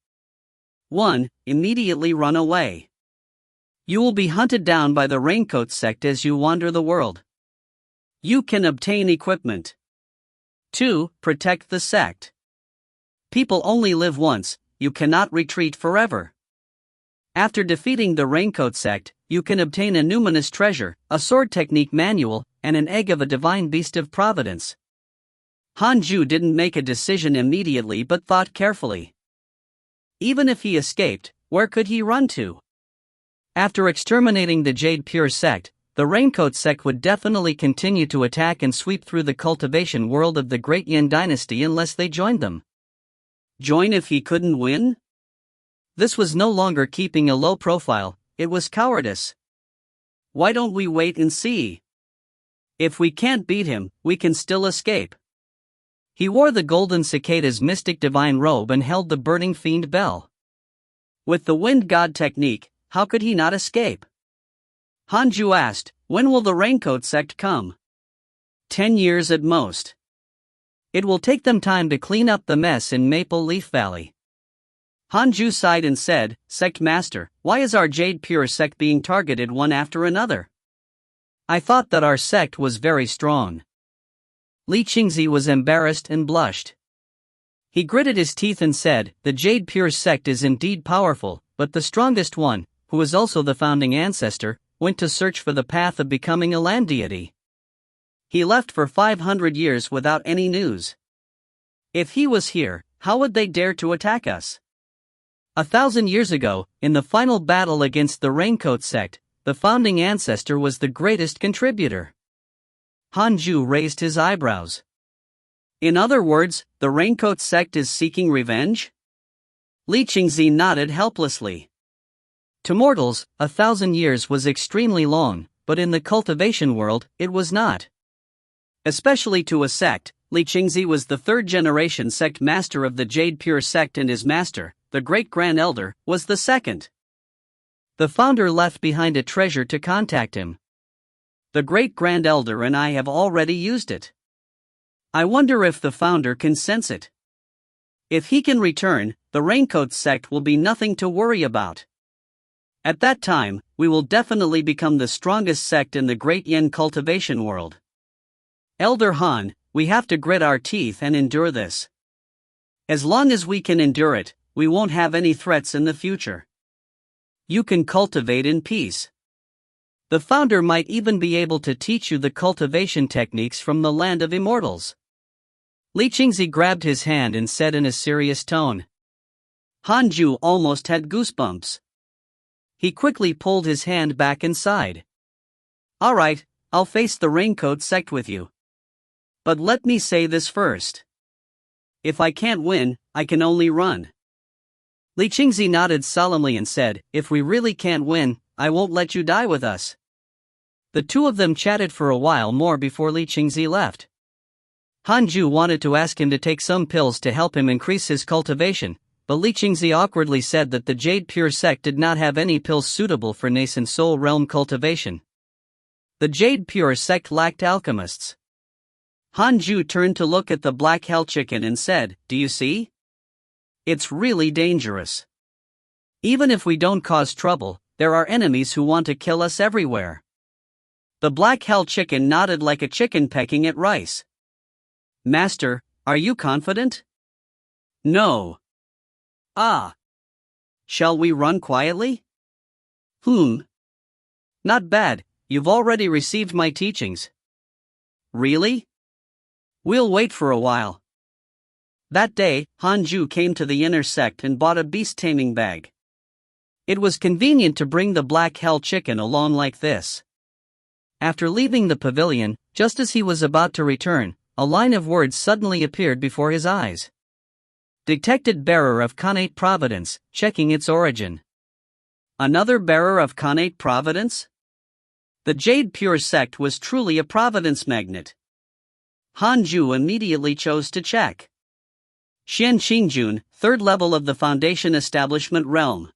1. Immediately run away. You will be hunted down by the Raincoat sect as you wander the world. You can obtain equipment. 2. Protect the sect. People only live once, you cannot retreat forever. After defeating the Raincoat sect, you can obtain a numinous treasure, a sword technique manual, and an egg of a divine beast of providence. Hanju didn't make a decision immediately but thought carefully. Even if he escaped, where could he run to? After exterminating the Jade Pure sect, the Raincoat sect would definitely continue to attack and sweep through the cultivation world of the Great Yin dynasty unless they joined them. Join if he couldn't win? This was no longer keeping a low profile, it was cowardice. Why don't we wait and see? If we can't beat him, we can still escape. He wore the golden cicada's mystic divine robe and held the burning fiend bell. With the wind god technique, how could he not escape? Hanju asked, "When will the Raincoat sect come?" 10 years at most. It will take them time to clean up the mess in Maple Leaf Valley. Hanju sighed and said, "Sect Master, why is our Jade Pure sect being targeted one after another? I thought that our sect was very strong." Li Qingzi was embarrassed and blushed. He gritted his teeth and said, "The Jade Pure sect is indeed powerful, but the strongest one, who is also the founding ancestor, went to search for the path of becoming a land deity. He left for 500 years without any news. If he was here, how would they dare to attack us? 1,000 years ago, in the final battle against the Raincoat sect, the founding ancestor was the greatest contributor." Hanju raised his eyebrows. In other words, the Raincoat sect is seeking revenge? Li Qingzi nodded helplessly. To mortals, 1,000 years was extremely long, but in the cultivation world, it was not. Especially to a sect, Li Qingzi was the third-generation sect master of the Jade Pure sect and his master, the Great-Grand Elder, was the second. The founder left behind a treasure to contact him. The Great-Grand Elder and I have already used it. I wonder if the founder can sense it. If he can return, the Raincoat sect will be nothing to worry about. At that time, we will definitely become the strongest sect in the Great Yin cultivation world. Elder Han, we have to grit our teeth and endure this. As long as we can endure it, we won't have any threats in the future. You can cultivate in peace. The founder might even be able to teach you the cultivation techniques from the land of immortals." Li Qingzi grabbed his hand and said in a serious tone. Hanju almost had goosebumps. He quickly pulled his hand back inside. "All right, I'll face the Raincoat sect with you. But let me say this first. If I can't win, I can only run." Li Qingzi nodded solemnly and said, "If we really can't win, I won't let you die with us." The two of them chatted for a while more before Li Qingzi left. Hanju wanted to ask him to take some pills to help him increase his cultivation, but Li Qingzi awkwardly said that the Jade Pure sect did not have any pills suitable for nascent soul realm cultivation. The Jade Pure sect lacked alchemists. Hanju turned to look at the black hell chicken and said, "Do you see? It's really dangerous. Even if we don't cause trouble, there are enemies who want to kill us everywhere." The black hell chicken nodded like a chicken pecking at rice. "Master, are you confident?" "No." "Ah. Shall we run quietly?" Not bad, you've already received my teachings. Really? We'll wait for a while. That day, Hanju came to the inner sect and bought a beast-taming bag. It was convenient to bring the black hell chicken along like this. After leaving the pavilion, just as he was about to return, a line of words suddenly appeared before his eyes. Detected bearer of connate providence, checking its origin. Another bearer of connate providence? The Jade Pure sect was truly a providence magnet. Hanju immediately chose to check. Xian Qingjun, third level of the Foundation Establishment realm.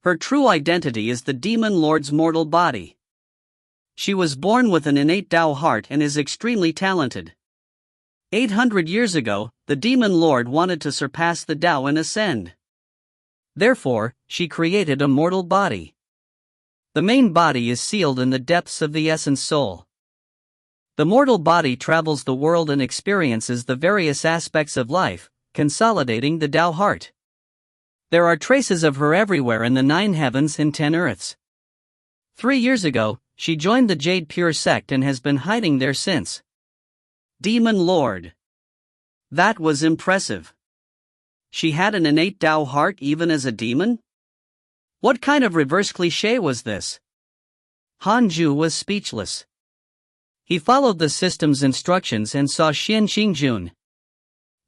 Her true identity is the Demon Lord's mortal body. She was born with an innate Tao heart and is extremely talented. 800 years ago, the Demon Lord wanted to surpass the Tao and ascend. Therefore, she created a mortal body. The main body is sealed in the depths of the essence soul. The mortal body travels the world and experiences the various aspects of life, consolidating the Tao heart. There are traces of her everywhere in the 9 heavens and 10 earths. 3 years ago, she joined the Jade Pure sect and has been hiding there since. Demon Lord. That was impressive. She had an innate Tao heart even as a demon? What kind of reverse cliché was this? Hanju was speechless. He followed the system's instructions and saw Xian Qingjun.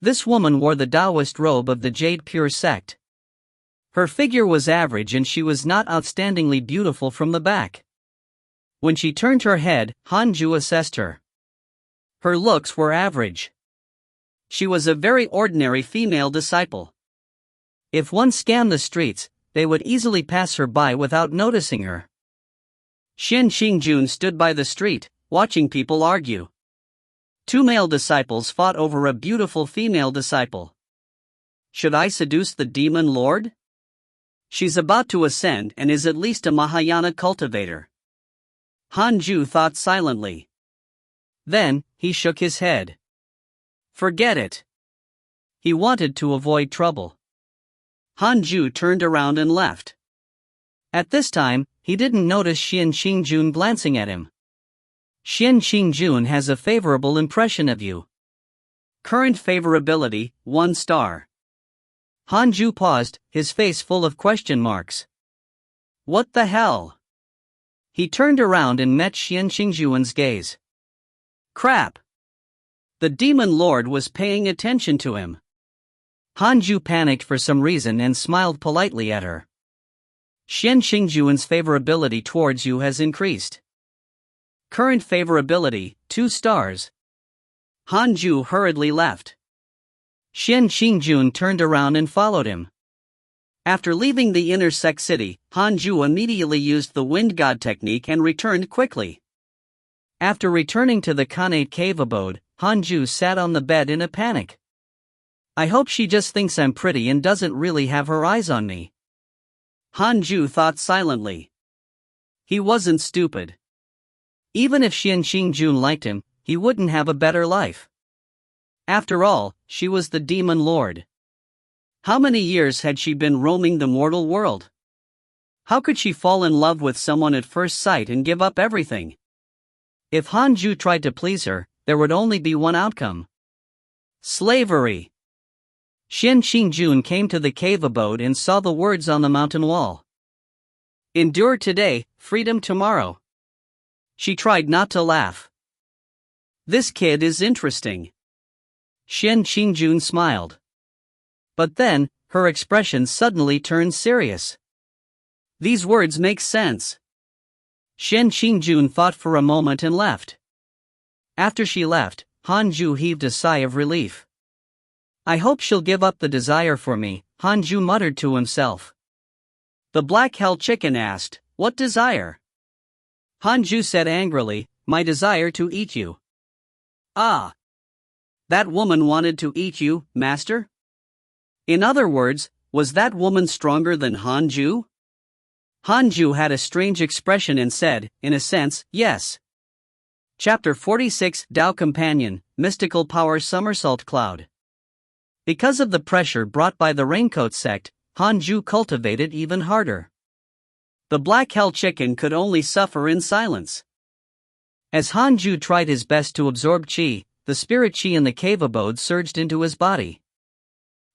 This woman wore the Taoist robe of the Jade Pure sect. Her figure was average and she was not outstandingly beautiful from the back. When she turned her head, Hanju assessed her. Her looks were average. She was a very ordinary female disciple. If one scanned the streets, they would easily pass her by without noticing her. Xian Qingjun stood by the street, watching people argue. 2 male disciples fought over a beautiful female disciple. Should I seduce the Demon Lord? She's about to ascend and is at least a Mahayana cultivator. Hanju thought silently. Then, he shook his head. Forget it. He wanted to avoid trouble. Hanju turned around and left. At this time, he didn't notice Xian Qingjun glancing at him. Xian Qingjun has a favorable impression of you. Current favorability, 1 star. Hanju paused, his face full of question marks. What the hell? He turned around and met Xian Qingjun's gaze. Crap! The Demon Lord was paying attention to him. Hanju panicked for some reason and smiled politely at her. Xian Qingjun's favorability towards you has increased. Current favorability, 2 stars. Hanju hurriedly left. Xian Qingjun turned around and followed him. After leaving the inner sect city, Hanju immediately used the wind god technique and returned quickly. After returning to the Khanate cave abode, Hanju sat on the bed in a panic. I hope she just thinks I'm pretty and doesn't really have her eyes on me. Hanju thought silently. He wasn't stupid. Even if Xian Qingjun liked him, he wouldn't have a better life. After all, she was the Demon Lord. How many years had she been roaming the mortal world? How could she fall in love with someone at first sight and give up everything? If Hanju tried to please her, there would only be one outcome. Slavery. Xian Qingjun came to the cave abode and saw the words on the mountain wall. Endure today, freedom tomorrow. She tried not to laugh. This kid is interesting. Xian Qingjun smiled. But then, her expression suddenly turned serious. These words make sense. Xian Qingjun thought for a moment and left. After she left, Hanju heaved a sigh of relief. I hope she'll give up the desire for me, Hanju muttered to himself. The Black Hell Chicken asked, What desire? Hanju said angrily, My desire to eat you. Ah! That woman wanted to eat you, master? In other words, was that woman stronger than Hanju? Hanju had a strange expression and said, in a sense, yes. Chapter 46 Tao Companion, Mystical Power Somersault Cloud. Because of the pressure brought by the Raincoat sect, Hanju cultivated even harder. The black hell chicken could only suffer in silence. As Hanju tried his best to absorb chi, the spirit chi in the cave abode surged into his body.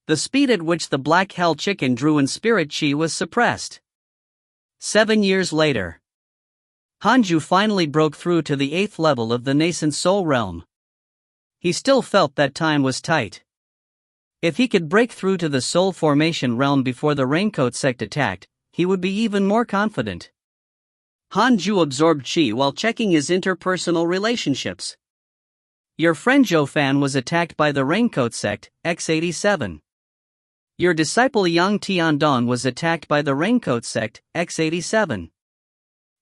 The speed at which the black hell chicken drew in spirit chi was suppressed. 7 years later, Hanju finally broke through to the 8th level of the nascent soul realm. He still felt that time was tight. If he could break through to the soul formation realm before the raincoat sect attacked, he would be even more confident. Hanju absorbed chi while checking his interpersonal relationships. Your friend Joe Fan was attacked by the raincoat sect, X87. Your disciple Yang Tiandong was attacked by the raincoat sect, X87.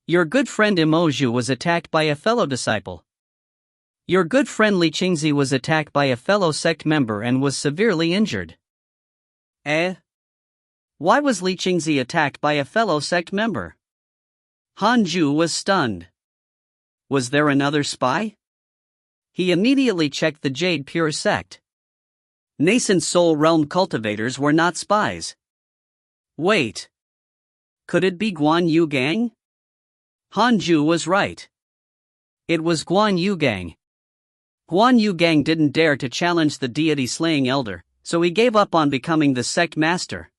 Your good friend Emoju was attacked by a fellow disciple. Your good friend Li Qingzi was attacked by a fellow sect member and was severely injured. Why was Li Qingzi attacked by a fellow sect member? Hanju was stunned. Was there another spy? He immediately checked the Jade Pure sect. Nascent soul realm cultivators were not spies. Wait. Could it be Guan Yu Gang? Hanju was right. It was Guan Yu Gang. Guan Yu Gang didn't dare to challenge the deity-slaying elder, so he gave up on becoming the sect master.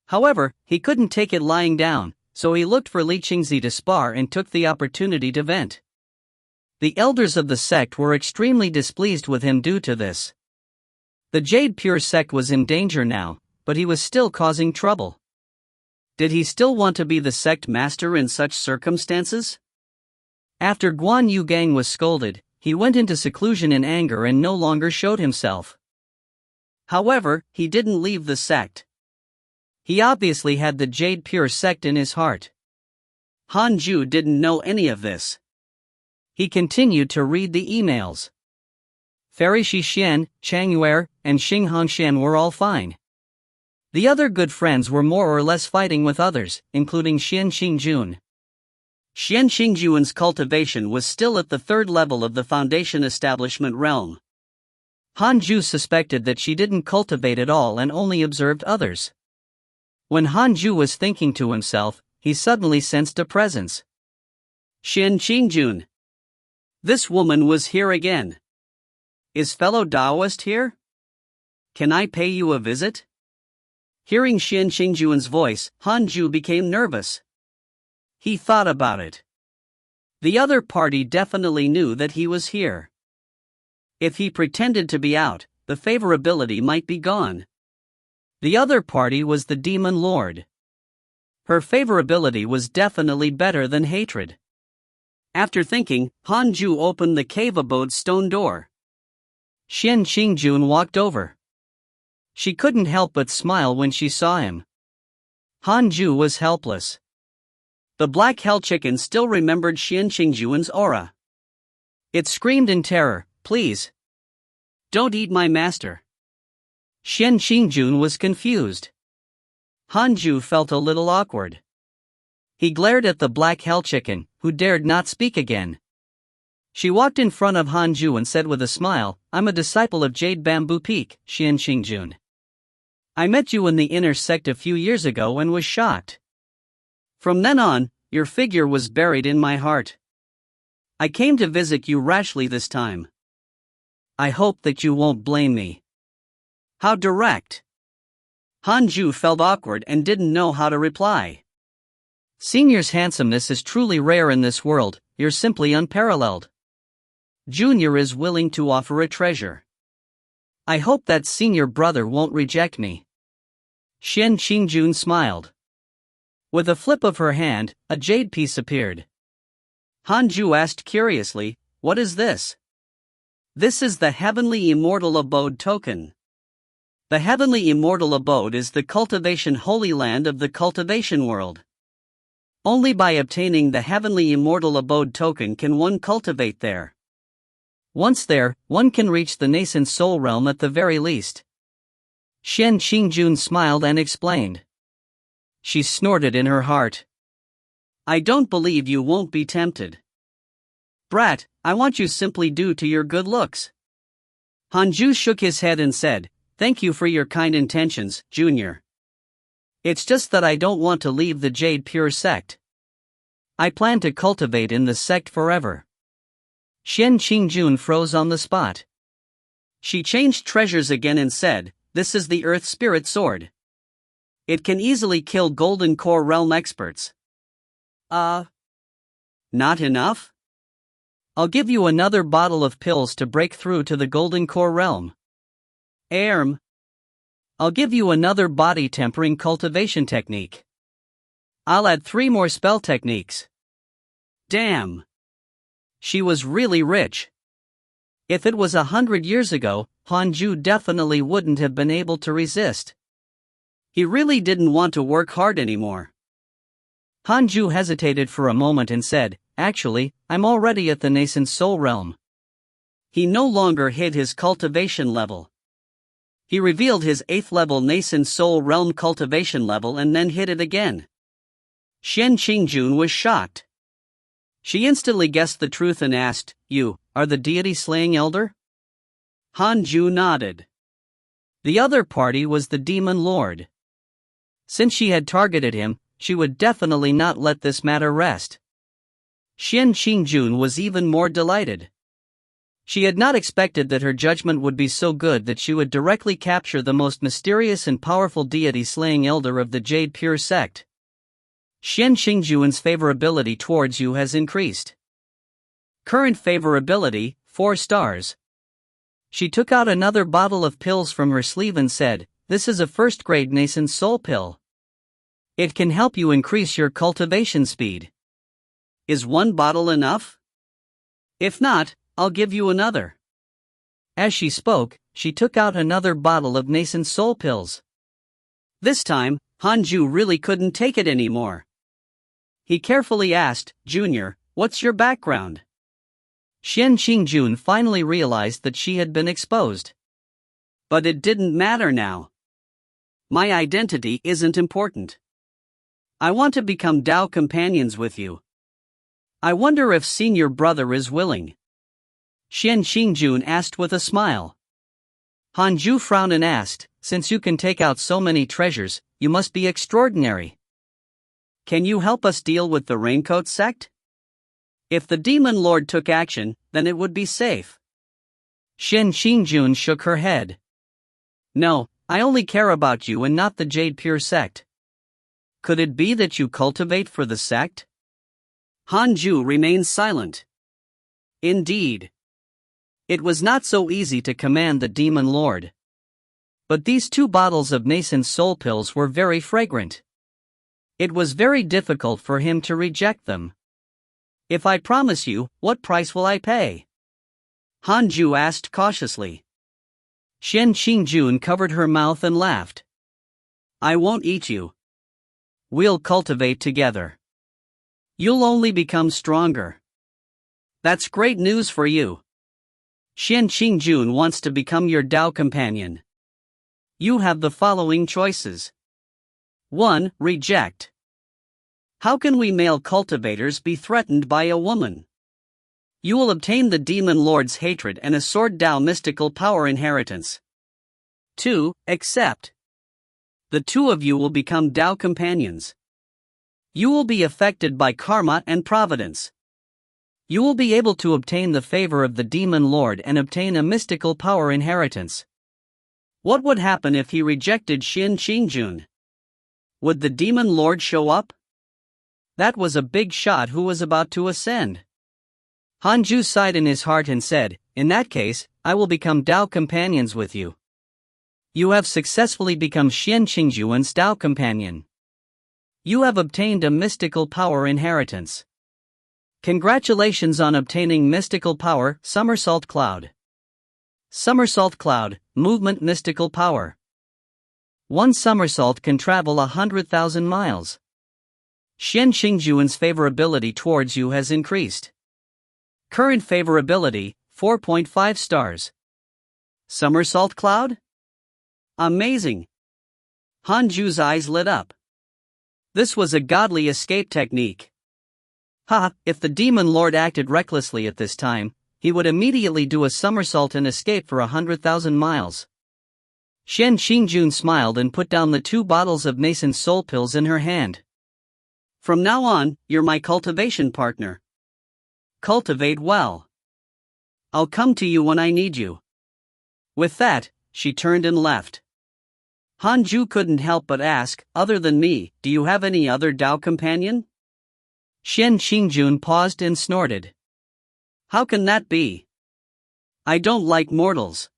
However, he couldn't take it lying down, so he looked for Li Qingzi to spar and took the opportunity to vent. The elders of the sect were extremely displeased with him due to this. The Jade Pure sect was in danger now, but he was still causing trouble. Did he still want to be the sect master in such circumstances? After Guan Yu Gang was scolded, he went into seclusion in anger and no longer showed himself. However, he didn't leave the sect. He obviously had the Jade Pure sect in his heart. Hanju didn't know any of this. He continued to read the emails. Fairy Shixian, Chang Yuer, and Xing Hongshan were all fine. The other good friends were more or less fighting with others, including Xian Xingjun. Xian Xingjun's cultivation was still at the 3rd level of the Foundation Establishment realm. Hanju suspected that she didn't cultivate at all and only observed others. When Hanju was thinking to himself, he suddenly sensed a presence. Xian Xingjun. This woman was here again. Is fellow Taoist here? Can I pay you a visit? Hearing Xian Xingjun's voice, Hanju became nervous. He thought about it. The other party definitely knew that he was here. If he pretended to be out, the favorability might be gone. The other party was the Demon Lord. Her favorability was definitely better than hatred. After thinking, Hanju opened the cave abode's stone door. Xian Xingjun walked over. She couldn't help but smile when she saw him. Hanju was helpless. The black hell chicken still remembered Xian Xingjun's aura. It screamed in terror, "Please! Don't eat my master!" Xian Xingjun was confused. Hanju felt a little awkward. He glared at the black hell chicken, who dared not speak again. She walked in front of Hanju and said with a smile, "I'm a disciple of Jade Bamboo Peak, Xian Xingjun. I met you in the inner sect a few years ago and was shocked. From then on, your figure was buried in my heart. I came to visit you rashly this time. I hope that you won't blame me." How direct. Hanju felt awkward and didn't know how to reply. Senior's handsomeness is truly rare in this world, you're simply unparalleled. Junior is willing to offer a treasure. I hope that senior brother won't reject me. Xian Xingjun smiled. With a flip of her hand, a jade piece appeared. Hanju asked curiously, "What is this?" "This is the Heavenly Immortal Abode token. The Heavenly Immortal Abode is the cultivation holy land of the cultivation world. Only by obtaining the Heavenly Immortal Abode token can one cultivate there. Once there, one can reach the nascent soul realm at the very least." Xian Xingjun smiled and explained. She snorted in her heart. "I don't believe you won't be tempted. Brat, I want you simply due to your good looks." Hanju shook his head and said, "Thank you for your kind intentions, Junior. It's just that I don't want to leave the Jade Pure sect. I plan to cultivate in the sect forever. Xian Qingjun froze on the spot. She changed treasures again and said, "This is the Earth Spirit Sword. It can easily kill Golden Core Realm experts." Not enough? I'll give you another bottle of pills to break through to the Golden Core Realm. I'll give you another body tempering cultivation technique. I'll add 3 more spell techniques. Damn! She was really rich. If it was 100 years ago, Hanju definitely wouldn't have been able to resist. He really didn't want to work hard anymore. Hanju hesitated for a moment and said, "Actually, I'm already at the nascent soul realm." He no longer hid his cultivation level. He revealed his 8th level nascent soul realm cultivation level and then hid it again. Xian Qingjun was shocked. She instantly guessed the truth and asked, "You are the deity-slaying elder?" Hanju nodded. The other party was the demon lord. Since she had targeted him, she would definitely not let this matter rest. Xian Qingjun was even more delighted. She had not expected that her judgment would be so good that she would directly capture the most mysterious and powerful deity-slaying elder of the Jade Pure sect. Xian Qingjun's favorability towards you has increased. Current favorability, 4 stars. She took out another bottle of pills from her sleeve and said, "This is a first-grade nascent soul pill. It can help you increase your cultivation speed. Is 1 bottle enough? If not, I'll give you another." As she spoke, she took out another bottle of nascent soul pills. This time, Hanju really couldn't take it anymore. He carefully asked, "Junior, what's your background?" Xian Qingjun finally realized that she had been exposed. But it didn't matter now. My identity isn't important. I want to become Dao companions with you. I wonder if senior brother is willing. Xian Qingjun asked with a smile. Hanju frowned and asked, "Since you can take out so many treasures, you must be extraordinary. Can you help us deal with the Raincoat sect? If the demon lord took action, then it would be safe." Xian Qingjun shook her head. "No, I only care about you and not the Jade Pure sect." "Could it be that you cultivate for the sect?" Hanju remained silent. Indeed. It was not so easy to command the demon lord. But these 2 bottles of nascent soul pills were very fragrant. It was very difficult for him to reject them. "If I promise you, what price will I pay?" Hanju asked cautiously. Xian Qingjun covered her mouth and laughed. "I won't eat you. We'll cultivate together. You'll only become stronger. That's great news for you. Xian Qingjun wants to become your Dao companion. You have the following choices. 1. Reject. How can we male cultivators be threatened by a woman? You will obtain the demon lord's hatred and a sword Dao mystical power inheritance. 2. Accept. The 2 of you will become Dao companions. You will be affected by karma and providence. You will be able to obtain the favor of the demon lord and obtain a mystical power inheritance. What would happen if he rejected Xian Qingjun? Would the demon lord show up? That was a big shot who was about to ascend. Hanju sighed in his heart and said, "In that case, I will become Dao companions with you." You have successfully become Xian Qingjun's Dao companion. You have obtained a mystical power inheritance. Congratulations on obtaining mystical power, Somersault Cloud. Somersault Cloud, movement mystical power. 1 somersault can travel 100,000 miles. Xian Qingjun's favorability towards you has increased. Current favorability, 4.5 stars. Somersault Cloud? Amazing! Hanju's eyes lit up. This was a godly escape technique. If the demon lord acted recklessly at this time, he would immediately do a somersault and escape for 100,000 miles. Shen Xingjun smiled and put down the 2 bottles of nascent soul pills in her hand. From now on, you're my cultivation partner. Cultivate well. I'll come to you when I need you. With that, she turned and left. Hanju couldn't help but ask, other than me, do you have any other Dao companion? Shen Xingjun paused and snorted. How can that be? I don't like mortals.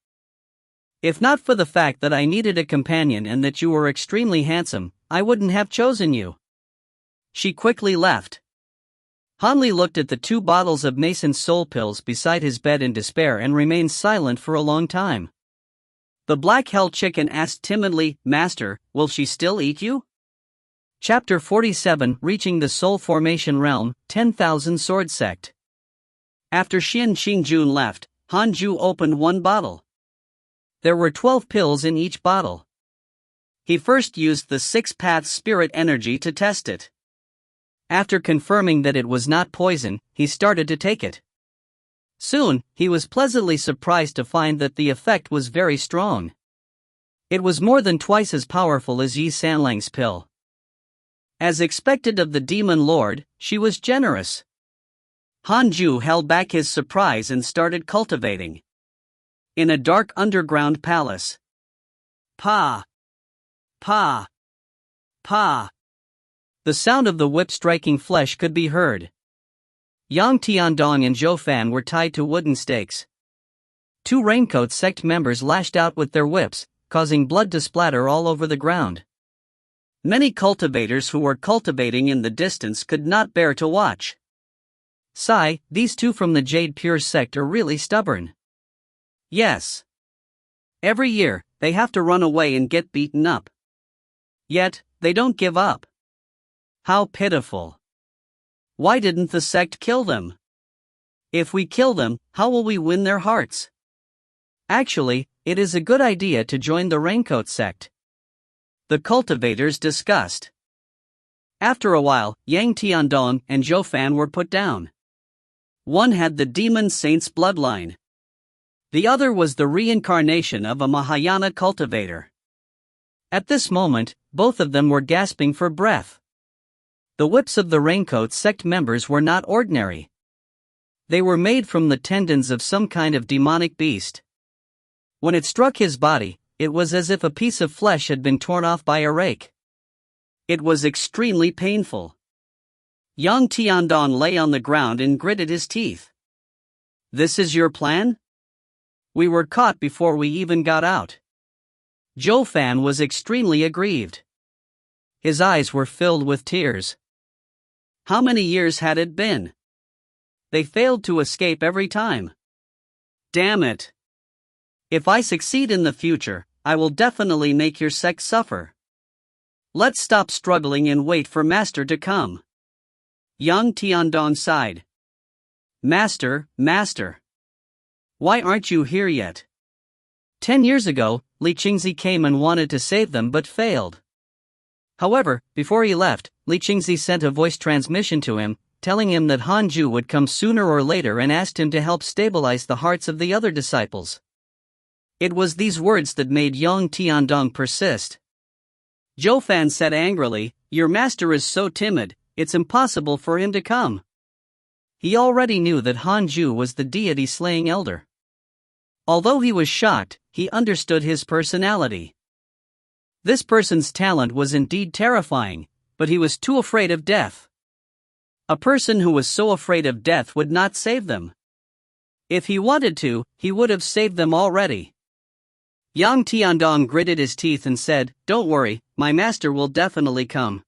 If not for the fact that I needed a companion and that you were extremely handsome, I wouldn't have chosen you. She quickly left. Hanli looked at the 2 bottles of nascent soul pills beside his bed in despair and remained silent for a long time. The Black Hell Chicken asked timidly, Master, will she still eat you? Chapter 47, Reaching the Soul Formation Realm, 10,000 Sword Sect. After Shen Xingjun left, Hanju opened 1 bottle. There were 12 pills in each bottle. He first used the 6-path spirit energy to test it. After confirming that it was not poison, he started to take it. Soon, he was pleasantly surprised to find that the effect was very strong. It was more than twice as powerful as Yi Sanlang's pill. As expected of the Demon Lord, she was generous. Hanju held back his surprise and started cultivating. In a dark underground palace. Pa! Pa! Pa! The sound of the whip striking flesh could be heard. Yang Tiandong and Zhou Fan were tied to wooden stakes. 2 Raincoat sect members lashed out with their whips, causing blood to splatter all over the ground. Many cultivators who were cultivating in the distance could not bear to watch. Sigh, these 2 from the Jade Pure sect are really stubborn. Yes. Every year, they have to run away and get beaten up. Yet, they don't give up. How pitiful. Why didn't the sect kill them? If we kill them, how will we win their hearts? Actually, it is a good idea to join the Raincoat sect. The cultivators discussed. After a while, Yang Tiandong and Zhou Fan were put down. One had the demon saint's bloodline. The other was the reincarnation of a Mahayana cultivator. At this moment, both of them were gasping for breath. The whips of the Raincoat sect members were not ordinary. They were made from the tendons of some kind of demonic beast. When it struck his body, it was as if a piece of flesh had been torn off by a rake. It was extremely painful. Yang Tiandong lay on the ground and gritted his teeth. This is your plan? We were caught before we even got out. Zhou Fan was extremely aggrieved. His eyes were filled with tears. How many years had it been? They failed to escape every time. Damn it. If I succeed in the future, I will definitely make your sect suffer. Let's stop struggling and wait for Master to come. Yang Tiandong sighed. Master, Master. Why aren't you here yet? 10 years ago, Li Qingzi came and wanted to save them but failed. However, before he left, Li Qingzi sent a voice transmission to him, telling him that Hanju would come sooner or later and asked him to help stabilize the hearts of the other disciples. It was these words that made Yang Tiandong persist. Zhou Fan said angrily, Your master is so timid, it's impossible for him to come. He already knew that Hanju was the deity-slaying elder. Although he was shocked, he understood his personality. This person's talent was indeed terrifying, but he was too afraid of death. A person who was so afraid of death would not save them. If he wanted to, he would have saved them already. Yang Tiandong gritted his teeth and said, Don't worry, my master will definitely come.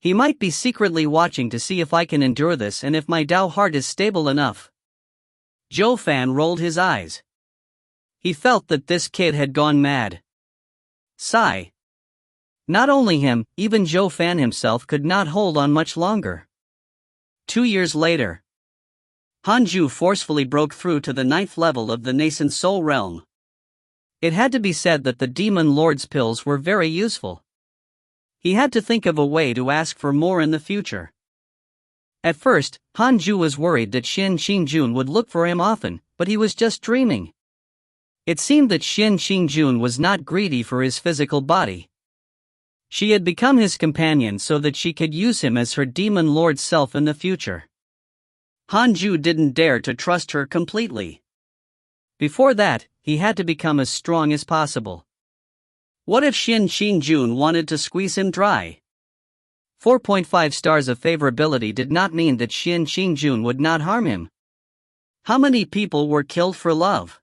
He might be secretly watching to see if I can endure this and if my Dao heart is stable enough. Zhou Fan rolled his eyes. He felt that this kid had gone mad. Sigh. Not only him, even Zhou Fan himself could not hold on much longer. 2 years later, Hanju forcefully broke through to the 9th level of the nascent soul realm. It had to be said that the Demon Lord's pills were very useful. He had to think of a way to ask for more in the future. At first, Hanju was worried that Shen Xingjun would look for him often, but he was just dreaming. It seemed that Xin Qingjun was not greedy for his physical body. She had become his companion so that she could use him as her demon lord self in the future. Hanju didn't dare to trust her completely. Before that, he had to become as strong as possible. What if Xin Qingjun wanted to squeeze him dry? 4.5 stars of favorability did not mean that Xin Qingjun would not harm him. How many people were killed for love?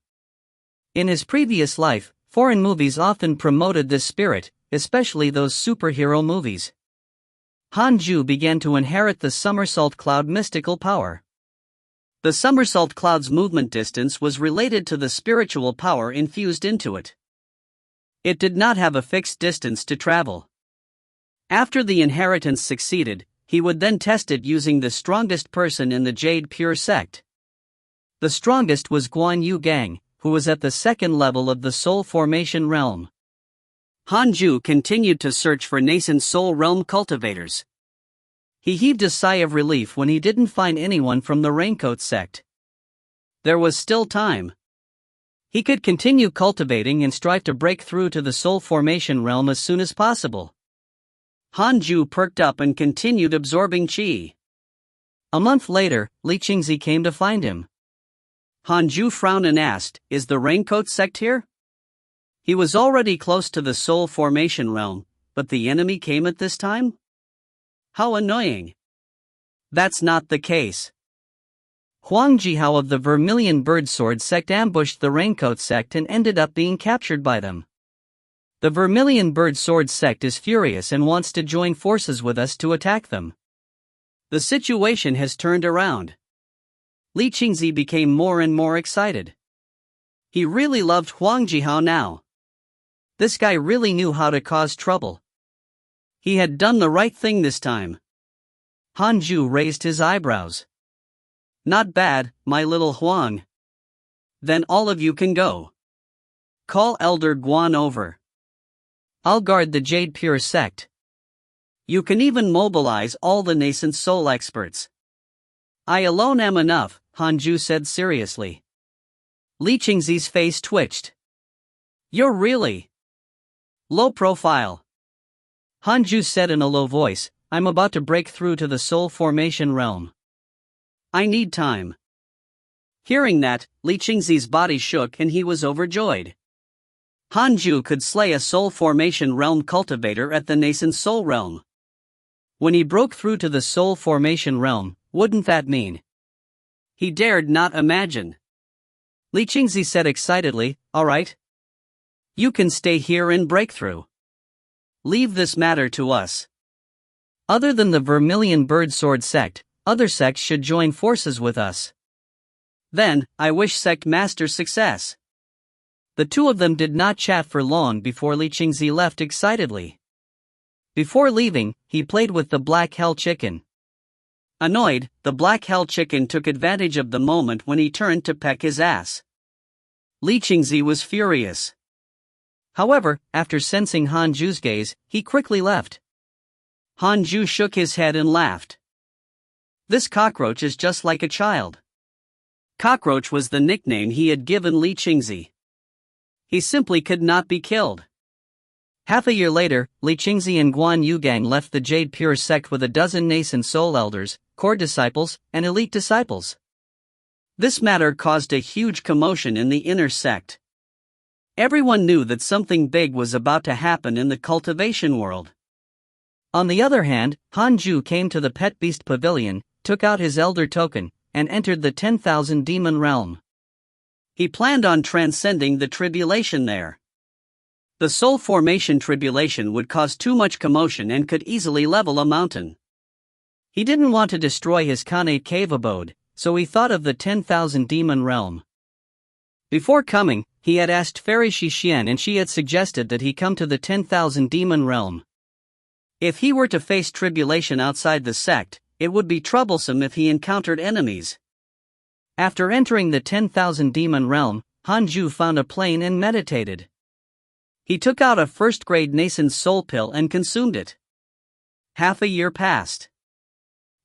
In his previous life, foreign movies often promoted this spirit, especially those superhero movies. Hanju began to inherit the somersault cloud mystical power. The somersault cloud's movement distance was related to the spiritual power infused into it. It did not have a fixed distance to travel. After the inheritance succeeded, he would then test it using the strongest person in the Jade Pure sect. The strongest was Guan Yu Gang, who was at the second level of the Soul Formation realm. Hanju continued to search for nascent Soul Realm cultivators. He heaved a sigh of relief when he didn't find anyone from the Raincoat sect. There was still time. He could continue cultivating and strive to break through to the Soul Formation realm as soon as possible. Hanju perked up and continued absorbing qi. A month later, Li Qingzi came to find him. Hanju frowned and asked, "Is the Raincoat sect here?" He was already close to the Soul Formation realm, but the enemy came at this time? How annoying. That's not the case. Huang Jihao of the Vermilion Birdsword sect ambushed the Raincoat sect and ended up being captured by them. The Vermilion Birdsword sect is furious and wants to join forces with us to attack them. The situation has turned around. Li Qingzi became more and more excited. He really loved Huang Jihao now. This guy really knew how to cause trouble. He had done the right thing this time. Hanju raised his eyebrows. Not bad, my little Huang. Then all of you can go. Call Elder Guan over. I'll guard the Jade Pure sect. You can even mobilize all the nascent soul experts. I alone am enough, Hanju said seriously. Li Qingzi's face twitched. You're really low profile. Hanju said in a low voice, I'm about to break through to the Soul Formation realm. I need time. Hearing that, Li Qingzi's body shook and he was overjoyed. Hanju could slay a Soul Formation realm cultivator at the nascent soul realm. When he broke through to the Soul Formation realm, wouldn't that mean? He dared not imagine. Li Qingzi said excitedly, all right. You can stay here in breakthrough. Leave this matter to us. Other than the Vermilion Birdsword sect, other sects should join forces with us. Then, I wish Sect Master success. The two of them did not chat for long before Li Qingzi left excitedly. Before leaving, he played with the Black Hell Chicken. Annoyed, the Black Hell Chicken took advantage of the moment when he turned to peck his ass. Li Qingzi was furious. However, after sensing Hanju's gaze, he quickly left. Hanju shook his head and laughed. This cockroach is just like a child. Cockroach was the nickname he had given Li Qingzi. He simply could not be killed. Half a year later, Li Qingzi and Guan Yu Gang left the Jade Pure sect with a dozen nascent soul elders, core disciples, and elite disciples. This matter caused a huge commotion in the inner sect. Everyone knew that something big was about to happen in the cultivation world. On the other hand, Hanju came to the Pet Beast Pavilion, took out his elder token, and entered the 10,000 demon realm. He planned on transcending the tribulation there. The soul formation tribulation would cause too much commotion and could easily level a mountain. He didn't want to destroy his Khanate cave abode, so he thought of the 10,000 demon realm. Before coming, he had asked Fairy Shixian and she had suggested that he come to the 10,000 demon realm. If he were to face tribulation outside the sect, it would be troublesome if he encountered enemies. After entering the 10,000 demon realm, Hanju found a plane and meditated. He took out a first-grade nascent soul pill and consumed it. Half a year passed.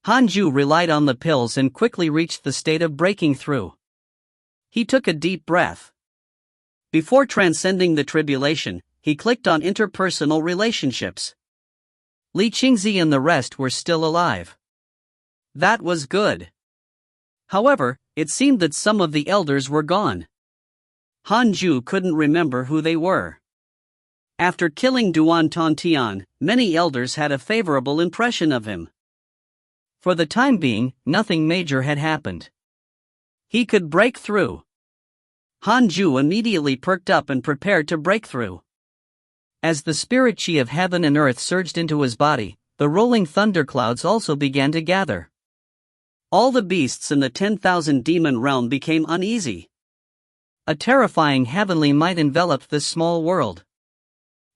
Hanju relied on the pills and quickly reached the state of breaking through. He took a deep breath. Before transcending the tribulation, he clicked on interpersonal relationships. Li Qingzi and the rest were still alive. That was good. However, it seemed that some of the elders were gone. Han Ju couldn't remember who they were. After killing Duan Tontian, many elders had a favorable impression of him. For the time being, nothing major had happened. He could break through. Han Ju immediately perked up and prepared to break through. As the spirit chi of heaven and earth surged into his body, the rolling thunderclouds also began to gather. All the beasts in the 10,000 demon realm became uneasy. A terrifying heavenly might enveloped this small world.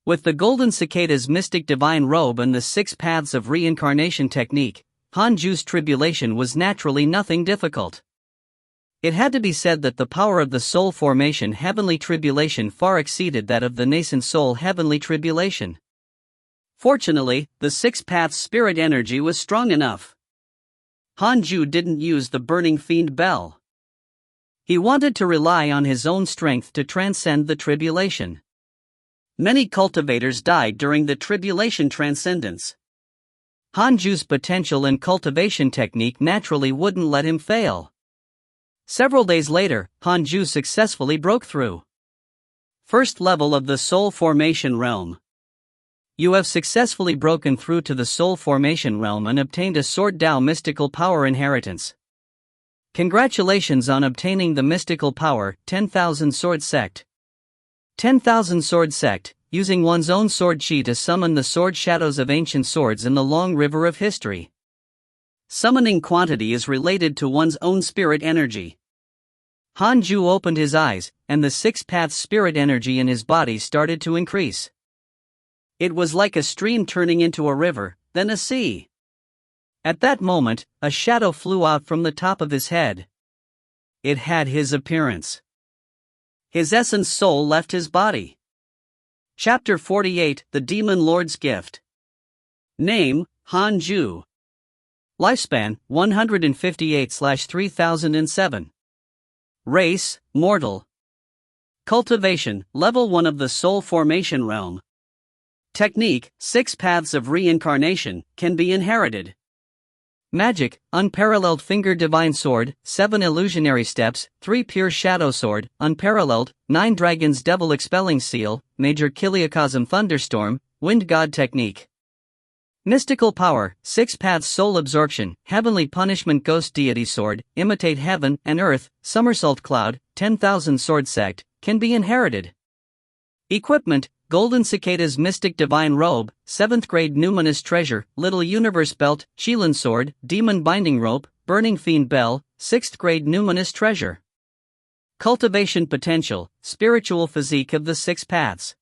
With the golden cicada's mystic divine robe and the 6 paths of reincarnation technique, Han Ju's tribulation was naturally nothing difficult. It had to be said that the power of the soul formation heavenly tribulation far exceeded that of the nascent soul heavenly tribulation. Fortunately, the 6 paths spirit energy was strong enough. Han Ju didn't use the burning fiend bell. He wanted to rely on his own strength to transcend the tribulation. Many cultivators died during the tribulation transcendence. Han Ju's potential and cultivation technique naturally wouldn't let him fail. Several days later, Han Ju successfully broke through. First level of the soul formation realm. You have successfully broken through to the soul formation realm and obtained a Sword Dao mystical power inheritance. Congratulations on obtaining the mystical power, 10,000 Sword Sect. 10,000 Sword Sect, using one's own sword chi to summon the sword shadows of ancient swords in the long river of history. Summoning quantity is related to one's own spirit energy. Han Ju opened his eyes, and the 6 paths spirit energy in his body started to increase. It was like a stream turning into a river, then a sea. At that moment, a shadow flew out from the top of his head. It had his appearance. His essence soul left his body. Chapter 48, The Demon Lord's Gift. Name, Han Ju. Lifespan, 158/3007. Race, mortal. Cultivation, level 1 of the soul formation realm. Technique, 6 paths of reincarnation, can be inherited. Magic, unparalleled finger divine sword, 7 illusionary steps, 3 pure shadow sword, unparalleled, 9 dragons devil expelling seal, major kiliacosm thunderstorm, wind god technique. Mystical power, 6 paths soul absorption, heavenly punishment ghost deity sword, imitate heaven and earth, somersault cloud, 10,000 sword sect, can be inherited. Equipment, golden cicada's mystic divine robe, 7th grade numinous treasure, little universe belt, Shilin sword, demon binding rope, burning fiend bell, 6th grade numinous treasure. Cultivation potential, spiritual physique of the 6 paths.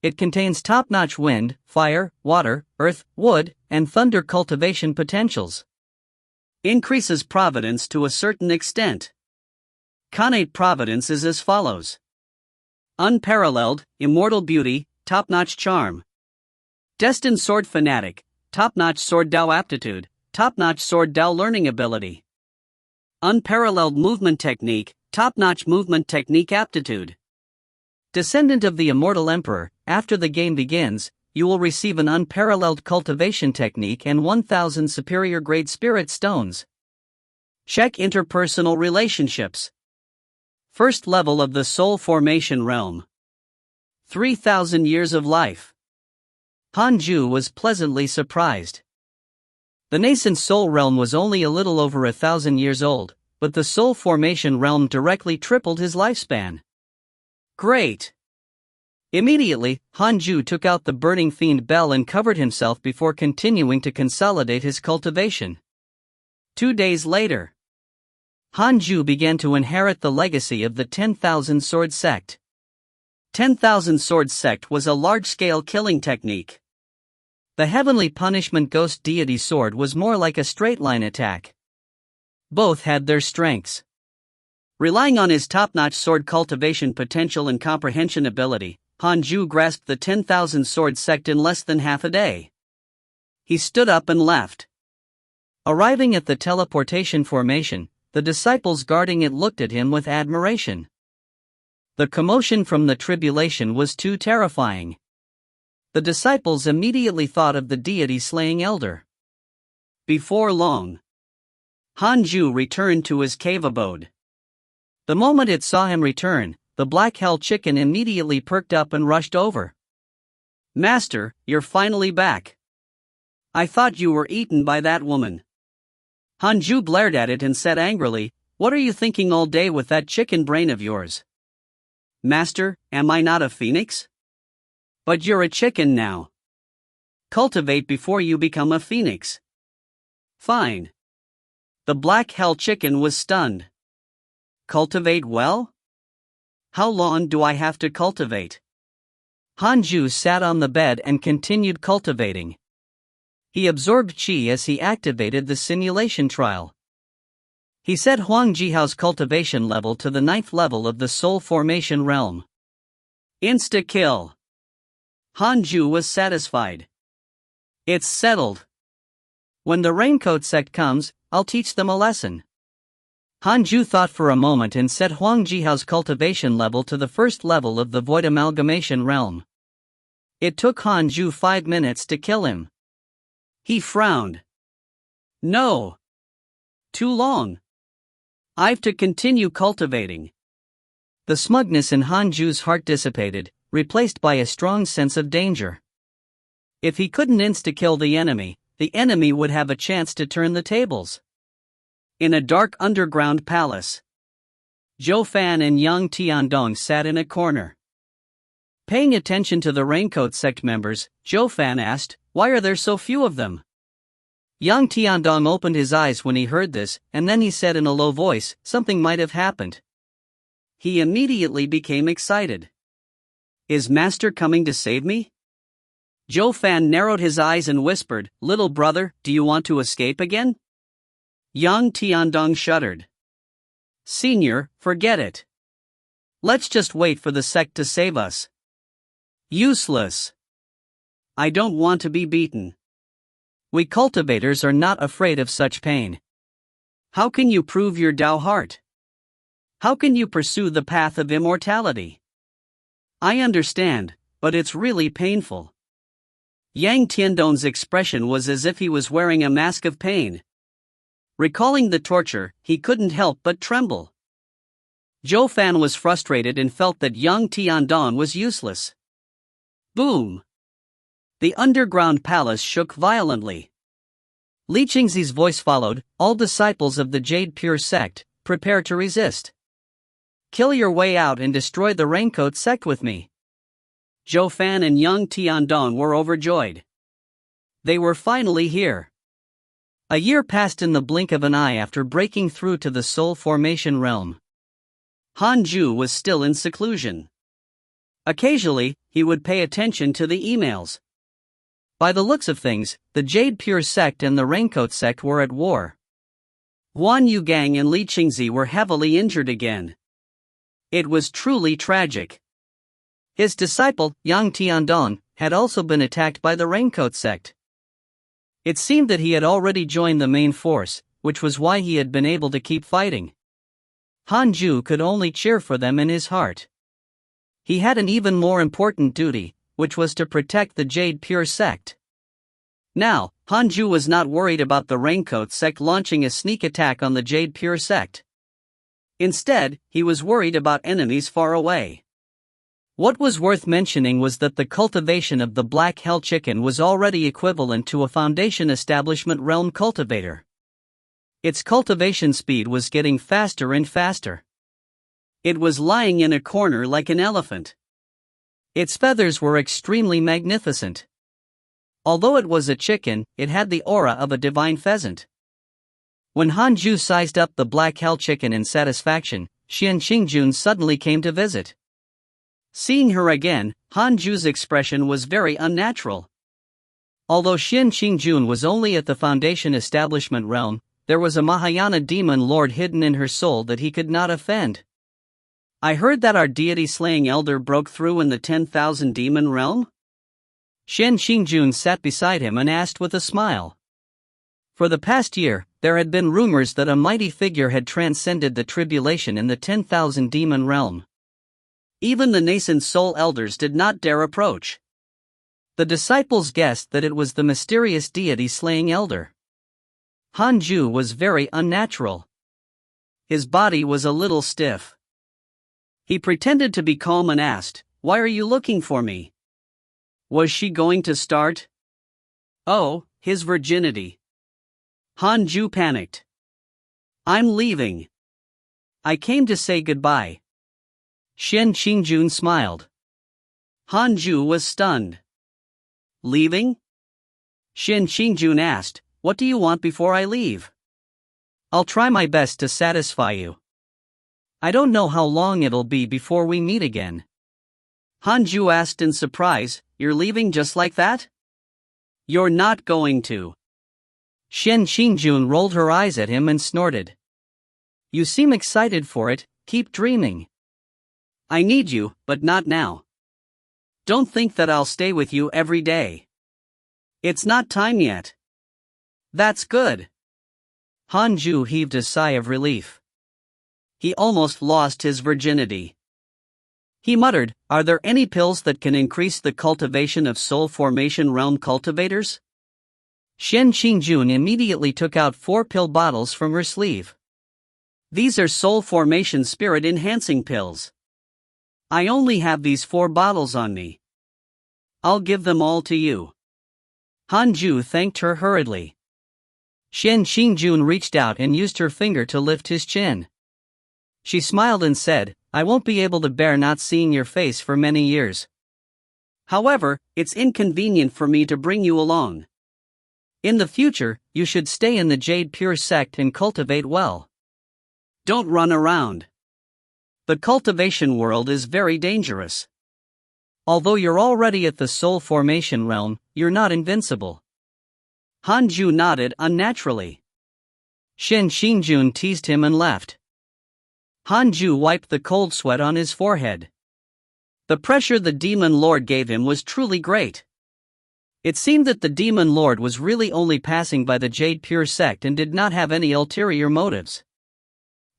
It contains top-notch wind, fire, water, earth, wood, and thunder cultivation potentials. Increases providence to a certain extent. Connate providence is as follows. Unparalleled, immortal beauty, top-notch charm. Destined sword fanatic, top-notch sword Dao aptitude, top-notch sword Dao learning ability. Unparalleled movement technique, top-notch movement technique aptitude. Descendant of the immortal emperor, after the game begins, you will receive an unparalleled cultivation technique and 1,000 superior grade spirit stones. Check interpersonal relationships. First level of the soul formation realm. 3,000 years of life. Han Ju was pleasantly surprised. The nascent soul realm was only a little over 1,000 years old, but the soul formation realm directly tripled his lifespan. Great! Immediately, Han Ju took out the burning fiend bell and covered himself before continuing to consolidate his cultivation. 2 days later, Han Ju began to inherit the legacy of the 10,000 Sword Sect. 10,000 Sword Sect was a large-scale killing technique. The heavenly punishment ghost deity sword was more like a straight-line attack. Both had their strengths. Relying on his top-notch sword cultivation potential and comprehension ability, Han Ju grasped the 10,000 Sword Sect in less than half a day. He stood up and left. Arriving at the teleportation formation, the disciples guarding it looked at him with admiration. The commotion from the tribulation was too terrifying. The disciples immediately thought of the deity-slaying elder. Before long, Hanju returned to his cave abode. The moment it saw him return, the black hell chicken immediately perked up and rushed over. "Master, you're finally back. I thought you were eaten by that woman." Hanju glared at it and said angrily, "What are you thinking all day with that chicken brain of yours?" "Master, am I not a phoenix?" "But you're a chicken now. Cultivate before you become a phoenix." "Fine." The black hell chicken was stunned. "Cultivate well? How long do I have to cultivate?" Hanju sat on the bed and continued cultivating. He absorbed chi as he activated the simulation trial. He set Huang Jihao's cultivation level to the 9th level of the soul formation realm. Insta-kill. Hanju was satisfied. "It's settled. When the raincoat sect comes, I'll teach them a lesson." Hanju thought for a moment and set Huang Jihao's cultivation level to the 1st level of the void amalgamation realm. It took Hanju 5 minutes to kill him. He frowned. "No. Too long. I've to continue cultivating." The smugness in Hanju's heart dissipated, replaced by a strong sense of danger. If he couldn't insta-kill the enemy would have a chance to turn the tables. In a dark underground palace, Zhou Fan and Yang Tiandong sat in a corner. Paying attention to the raincoat sect members, Zhou Fan asked, "Why are there so few of them?" Yang Tiandong opened his eyes when he heard this, and then he said in a low voice, "Something might have happened." He immediately became excited. "Is Master coming to save me?" Zhou Fan narrowed his eyes and whispered, "Little brother, do you want to escape again?" Yang Tiandong shuddered. "Senior, forget it. Let's just wait for the sect to save us." "Useless. I don't want to be beaten. We cultivators are not afraid of such pain. How can you prove your Dao heart? How can you pursue the path of immortality?" "I understand, but it's really painful." Yang Tiandong's expression was as if he was wearing a mask of pain. Recalling the torture, he couldn't help but tremble. Zhou Fan was frustrated and felt that Yang Tiandong was useless. Boom! The underground palace shook violently. Li Qingzi's voice followed, "All disciples of the Jade Pure sect, prepare to resist. Kill your way out and destroy the raincoat sect with me." Zhou Fan and Yang Tiandong were overjoyed. They were finally here. A year passed in the blink of an eye after breaking through to the soul formation realm. Hanju was still in seclusion. Occasionally, he would pay attention to the emails. By the looks of things, the Jade Pure sect and the Raincoat sect were at war. Guan Yugang and Li Qingzi were heavily injured again. It was truly tragic. His disciple, Yang Tiandong, had also been attacked by the Raincoat sect. It seemed that he had already joined the main force, which was why he had been able to keep fighting. Hanju could only cheer for them in his heart. He had an even more important duty, which was to protect the Jade Pure sect. Now, Hanju was not worried about the Raincoat sect launching a sneak attack on the Jade Pure sect. Instead, he was worried about enemies far away. What was worth mentioning was that the cultivation of the Black Hell Chicken was already equivalent to a Foundation Establishment Realm cultivator. Its cultivation speed was getting faster and faster. It was lying in a corner like an elephant. Its feathers were extremely magnificent. Although it was a chicken, it had the aura of a divine pheasant. When Hanju sized up the Black Hell Chicken in satisfaction, Xian Qingjun suddenly came to visit. Seeing her again, Hanju's expression was very unnatural. Although Xian Qingjun was only at the Foundation Establishment realm, there was a Mahayana demon lord hidden in her soul that he could not offend. "I heard that our deity-slaying elder broke through in the 10,000 demon realm?" Xian Qingjun sat beside him and asked with a smile. For the past year, there had been rumors that a mighty figure had transcended the tribulation in the 10,000 demon realm. Even the nascent soul elders did not dare approach. The disciples guessed that it was the mysterious deity slaying elder. Hanju was very unnatural. His body was a little stiff. He pretended to be calm and asked, "Why are you looking for me?" Was she going to start? Oh, his virginity. Hanju panicked. "I'm leaving. I came to say goodbye." Shen Qingjun smiled. Hanju was stunned. "Leaving?" Shen Qingjun asked, "What do you want before I leave?" "I'll try my best to satisfy you. I don't know how long it'll be before we meet again." Hanju asked in surprise, "You're leaving just like that?" "You're not going to." Shen Qingjun rolled her eyes at him and snorted. "You seem excited for it, keep dreaming." "I need you, but not now. Don't think that I'll stay with you every day. It's not time yet." "That's good." Hanju heaved a sigh of relief. He almost lost his virginity. He muttered, "Are there any pills that can increase the cultivation of soul formation realm cultivators?" Shen Qingjun immediately took out 4 pill bottles from her sleeve. "These are soul formation spirit enhancing pills. I only have these 4 bottles on me. I'll give them all to you." Hanju thanked her hurriedly. Shen Qingjun reached out and used her finger to lift his chin. She smiled and said, "I won't be able to bear not seeing your face for many years. However, it's inconvenient for me to bring you along. In the future, you should stay in the Jade Pure sect and cultivate well. Don't run around. The cultivation world is very dangerous. Although you're already at the soul formation realm, you're not invincible." Hanju nodded unnaturally. Shen Qingjun teased him and left. Hanju wiped the cold sweat on his forehead. The pressure the Demon Lord gave him was truly great. It seemed that the Demon Lord was really only passing by the Jade Pure sect and did not have any ulterior motives.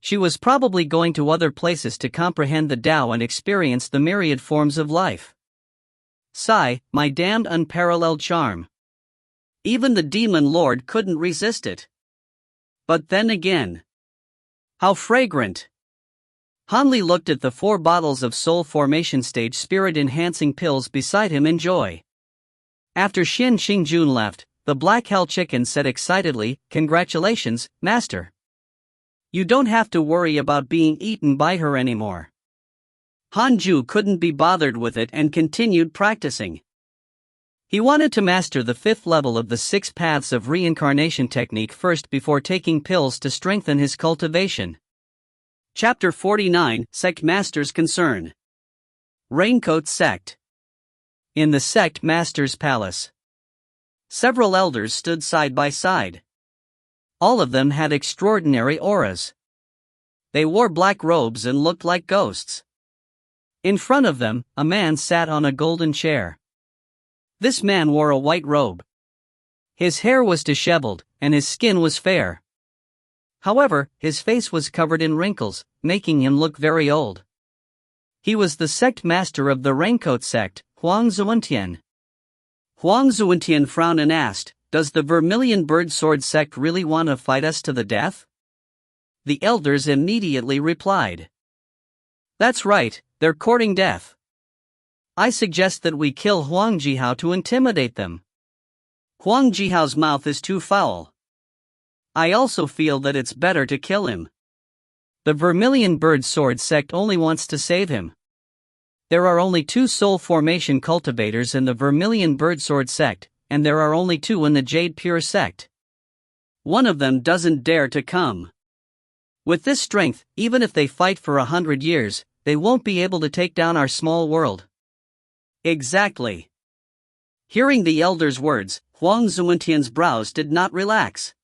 She was probably going to other places to comprehend the Tao and experience the myriad forms of life. Sigh, my damned unparalleled charm. Even the Demon Lord couldn't resist it. But then again, how fragrant! Hanli looked at the 4 bottles of soul formation stage spirit enhancing pills beside him in joy. After Shen Qingjun left, the Black Hell Chicken said excitedly, "Congratulations, Master. You don't have to worry about being eaten by her anymore." Hanju couldn't be bothered with it and continued practicing. He wanted to master the 5th level of the 6 paths of reincarnation technique first before taking pills to strengthen his cultivation. Chapter 49, Sect Master's Concern. Raincoat Sect. In the Sect Master's Palace, several elders stood side by side. All of them had extraordinary auras. They wore black robes and looked like ghosts. In front of them, a man sat on a golden chair. This man wore a white robe. His hair was disheveled, and his skin was fair. However, his face was covered in wrinkles, making him look very old. He was the sect master of the Raincoat sect, Huang Zuentian. Huang Zuentian frowned and asked, "Does the Vermilion Bird Sword sect really want to fight us to the death?" The elders immediately replied, "That's right, they're courting death. I suggest that we kill Huang Jihao to intimidate them. Huang Jihao's mouth is too foul. I also feel that it's better to kill him. The Vermilion Bird Sword sect only wants to save him. There are only 2 soul formation cultivators in the Vermilion Bird Sword sect, and there are only 2 in the Jade Pure sect. One of them doesn't dare to come. With this strength, even if they fight for 100 years, they won't be able to take down our small world." Exactly. Hearing the elder's words, Huang Zuentian's brows did not relax.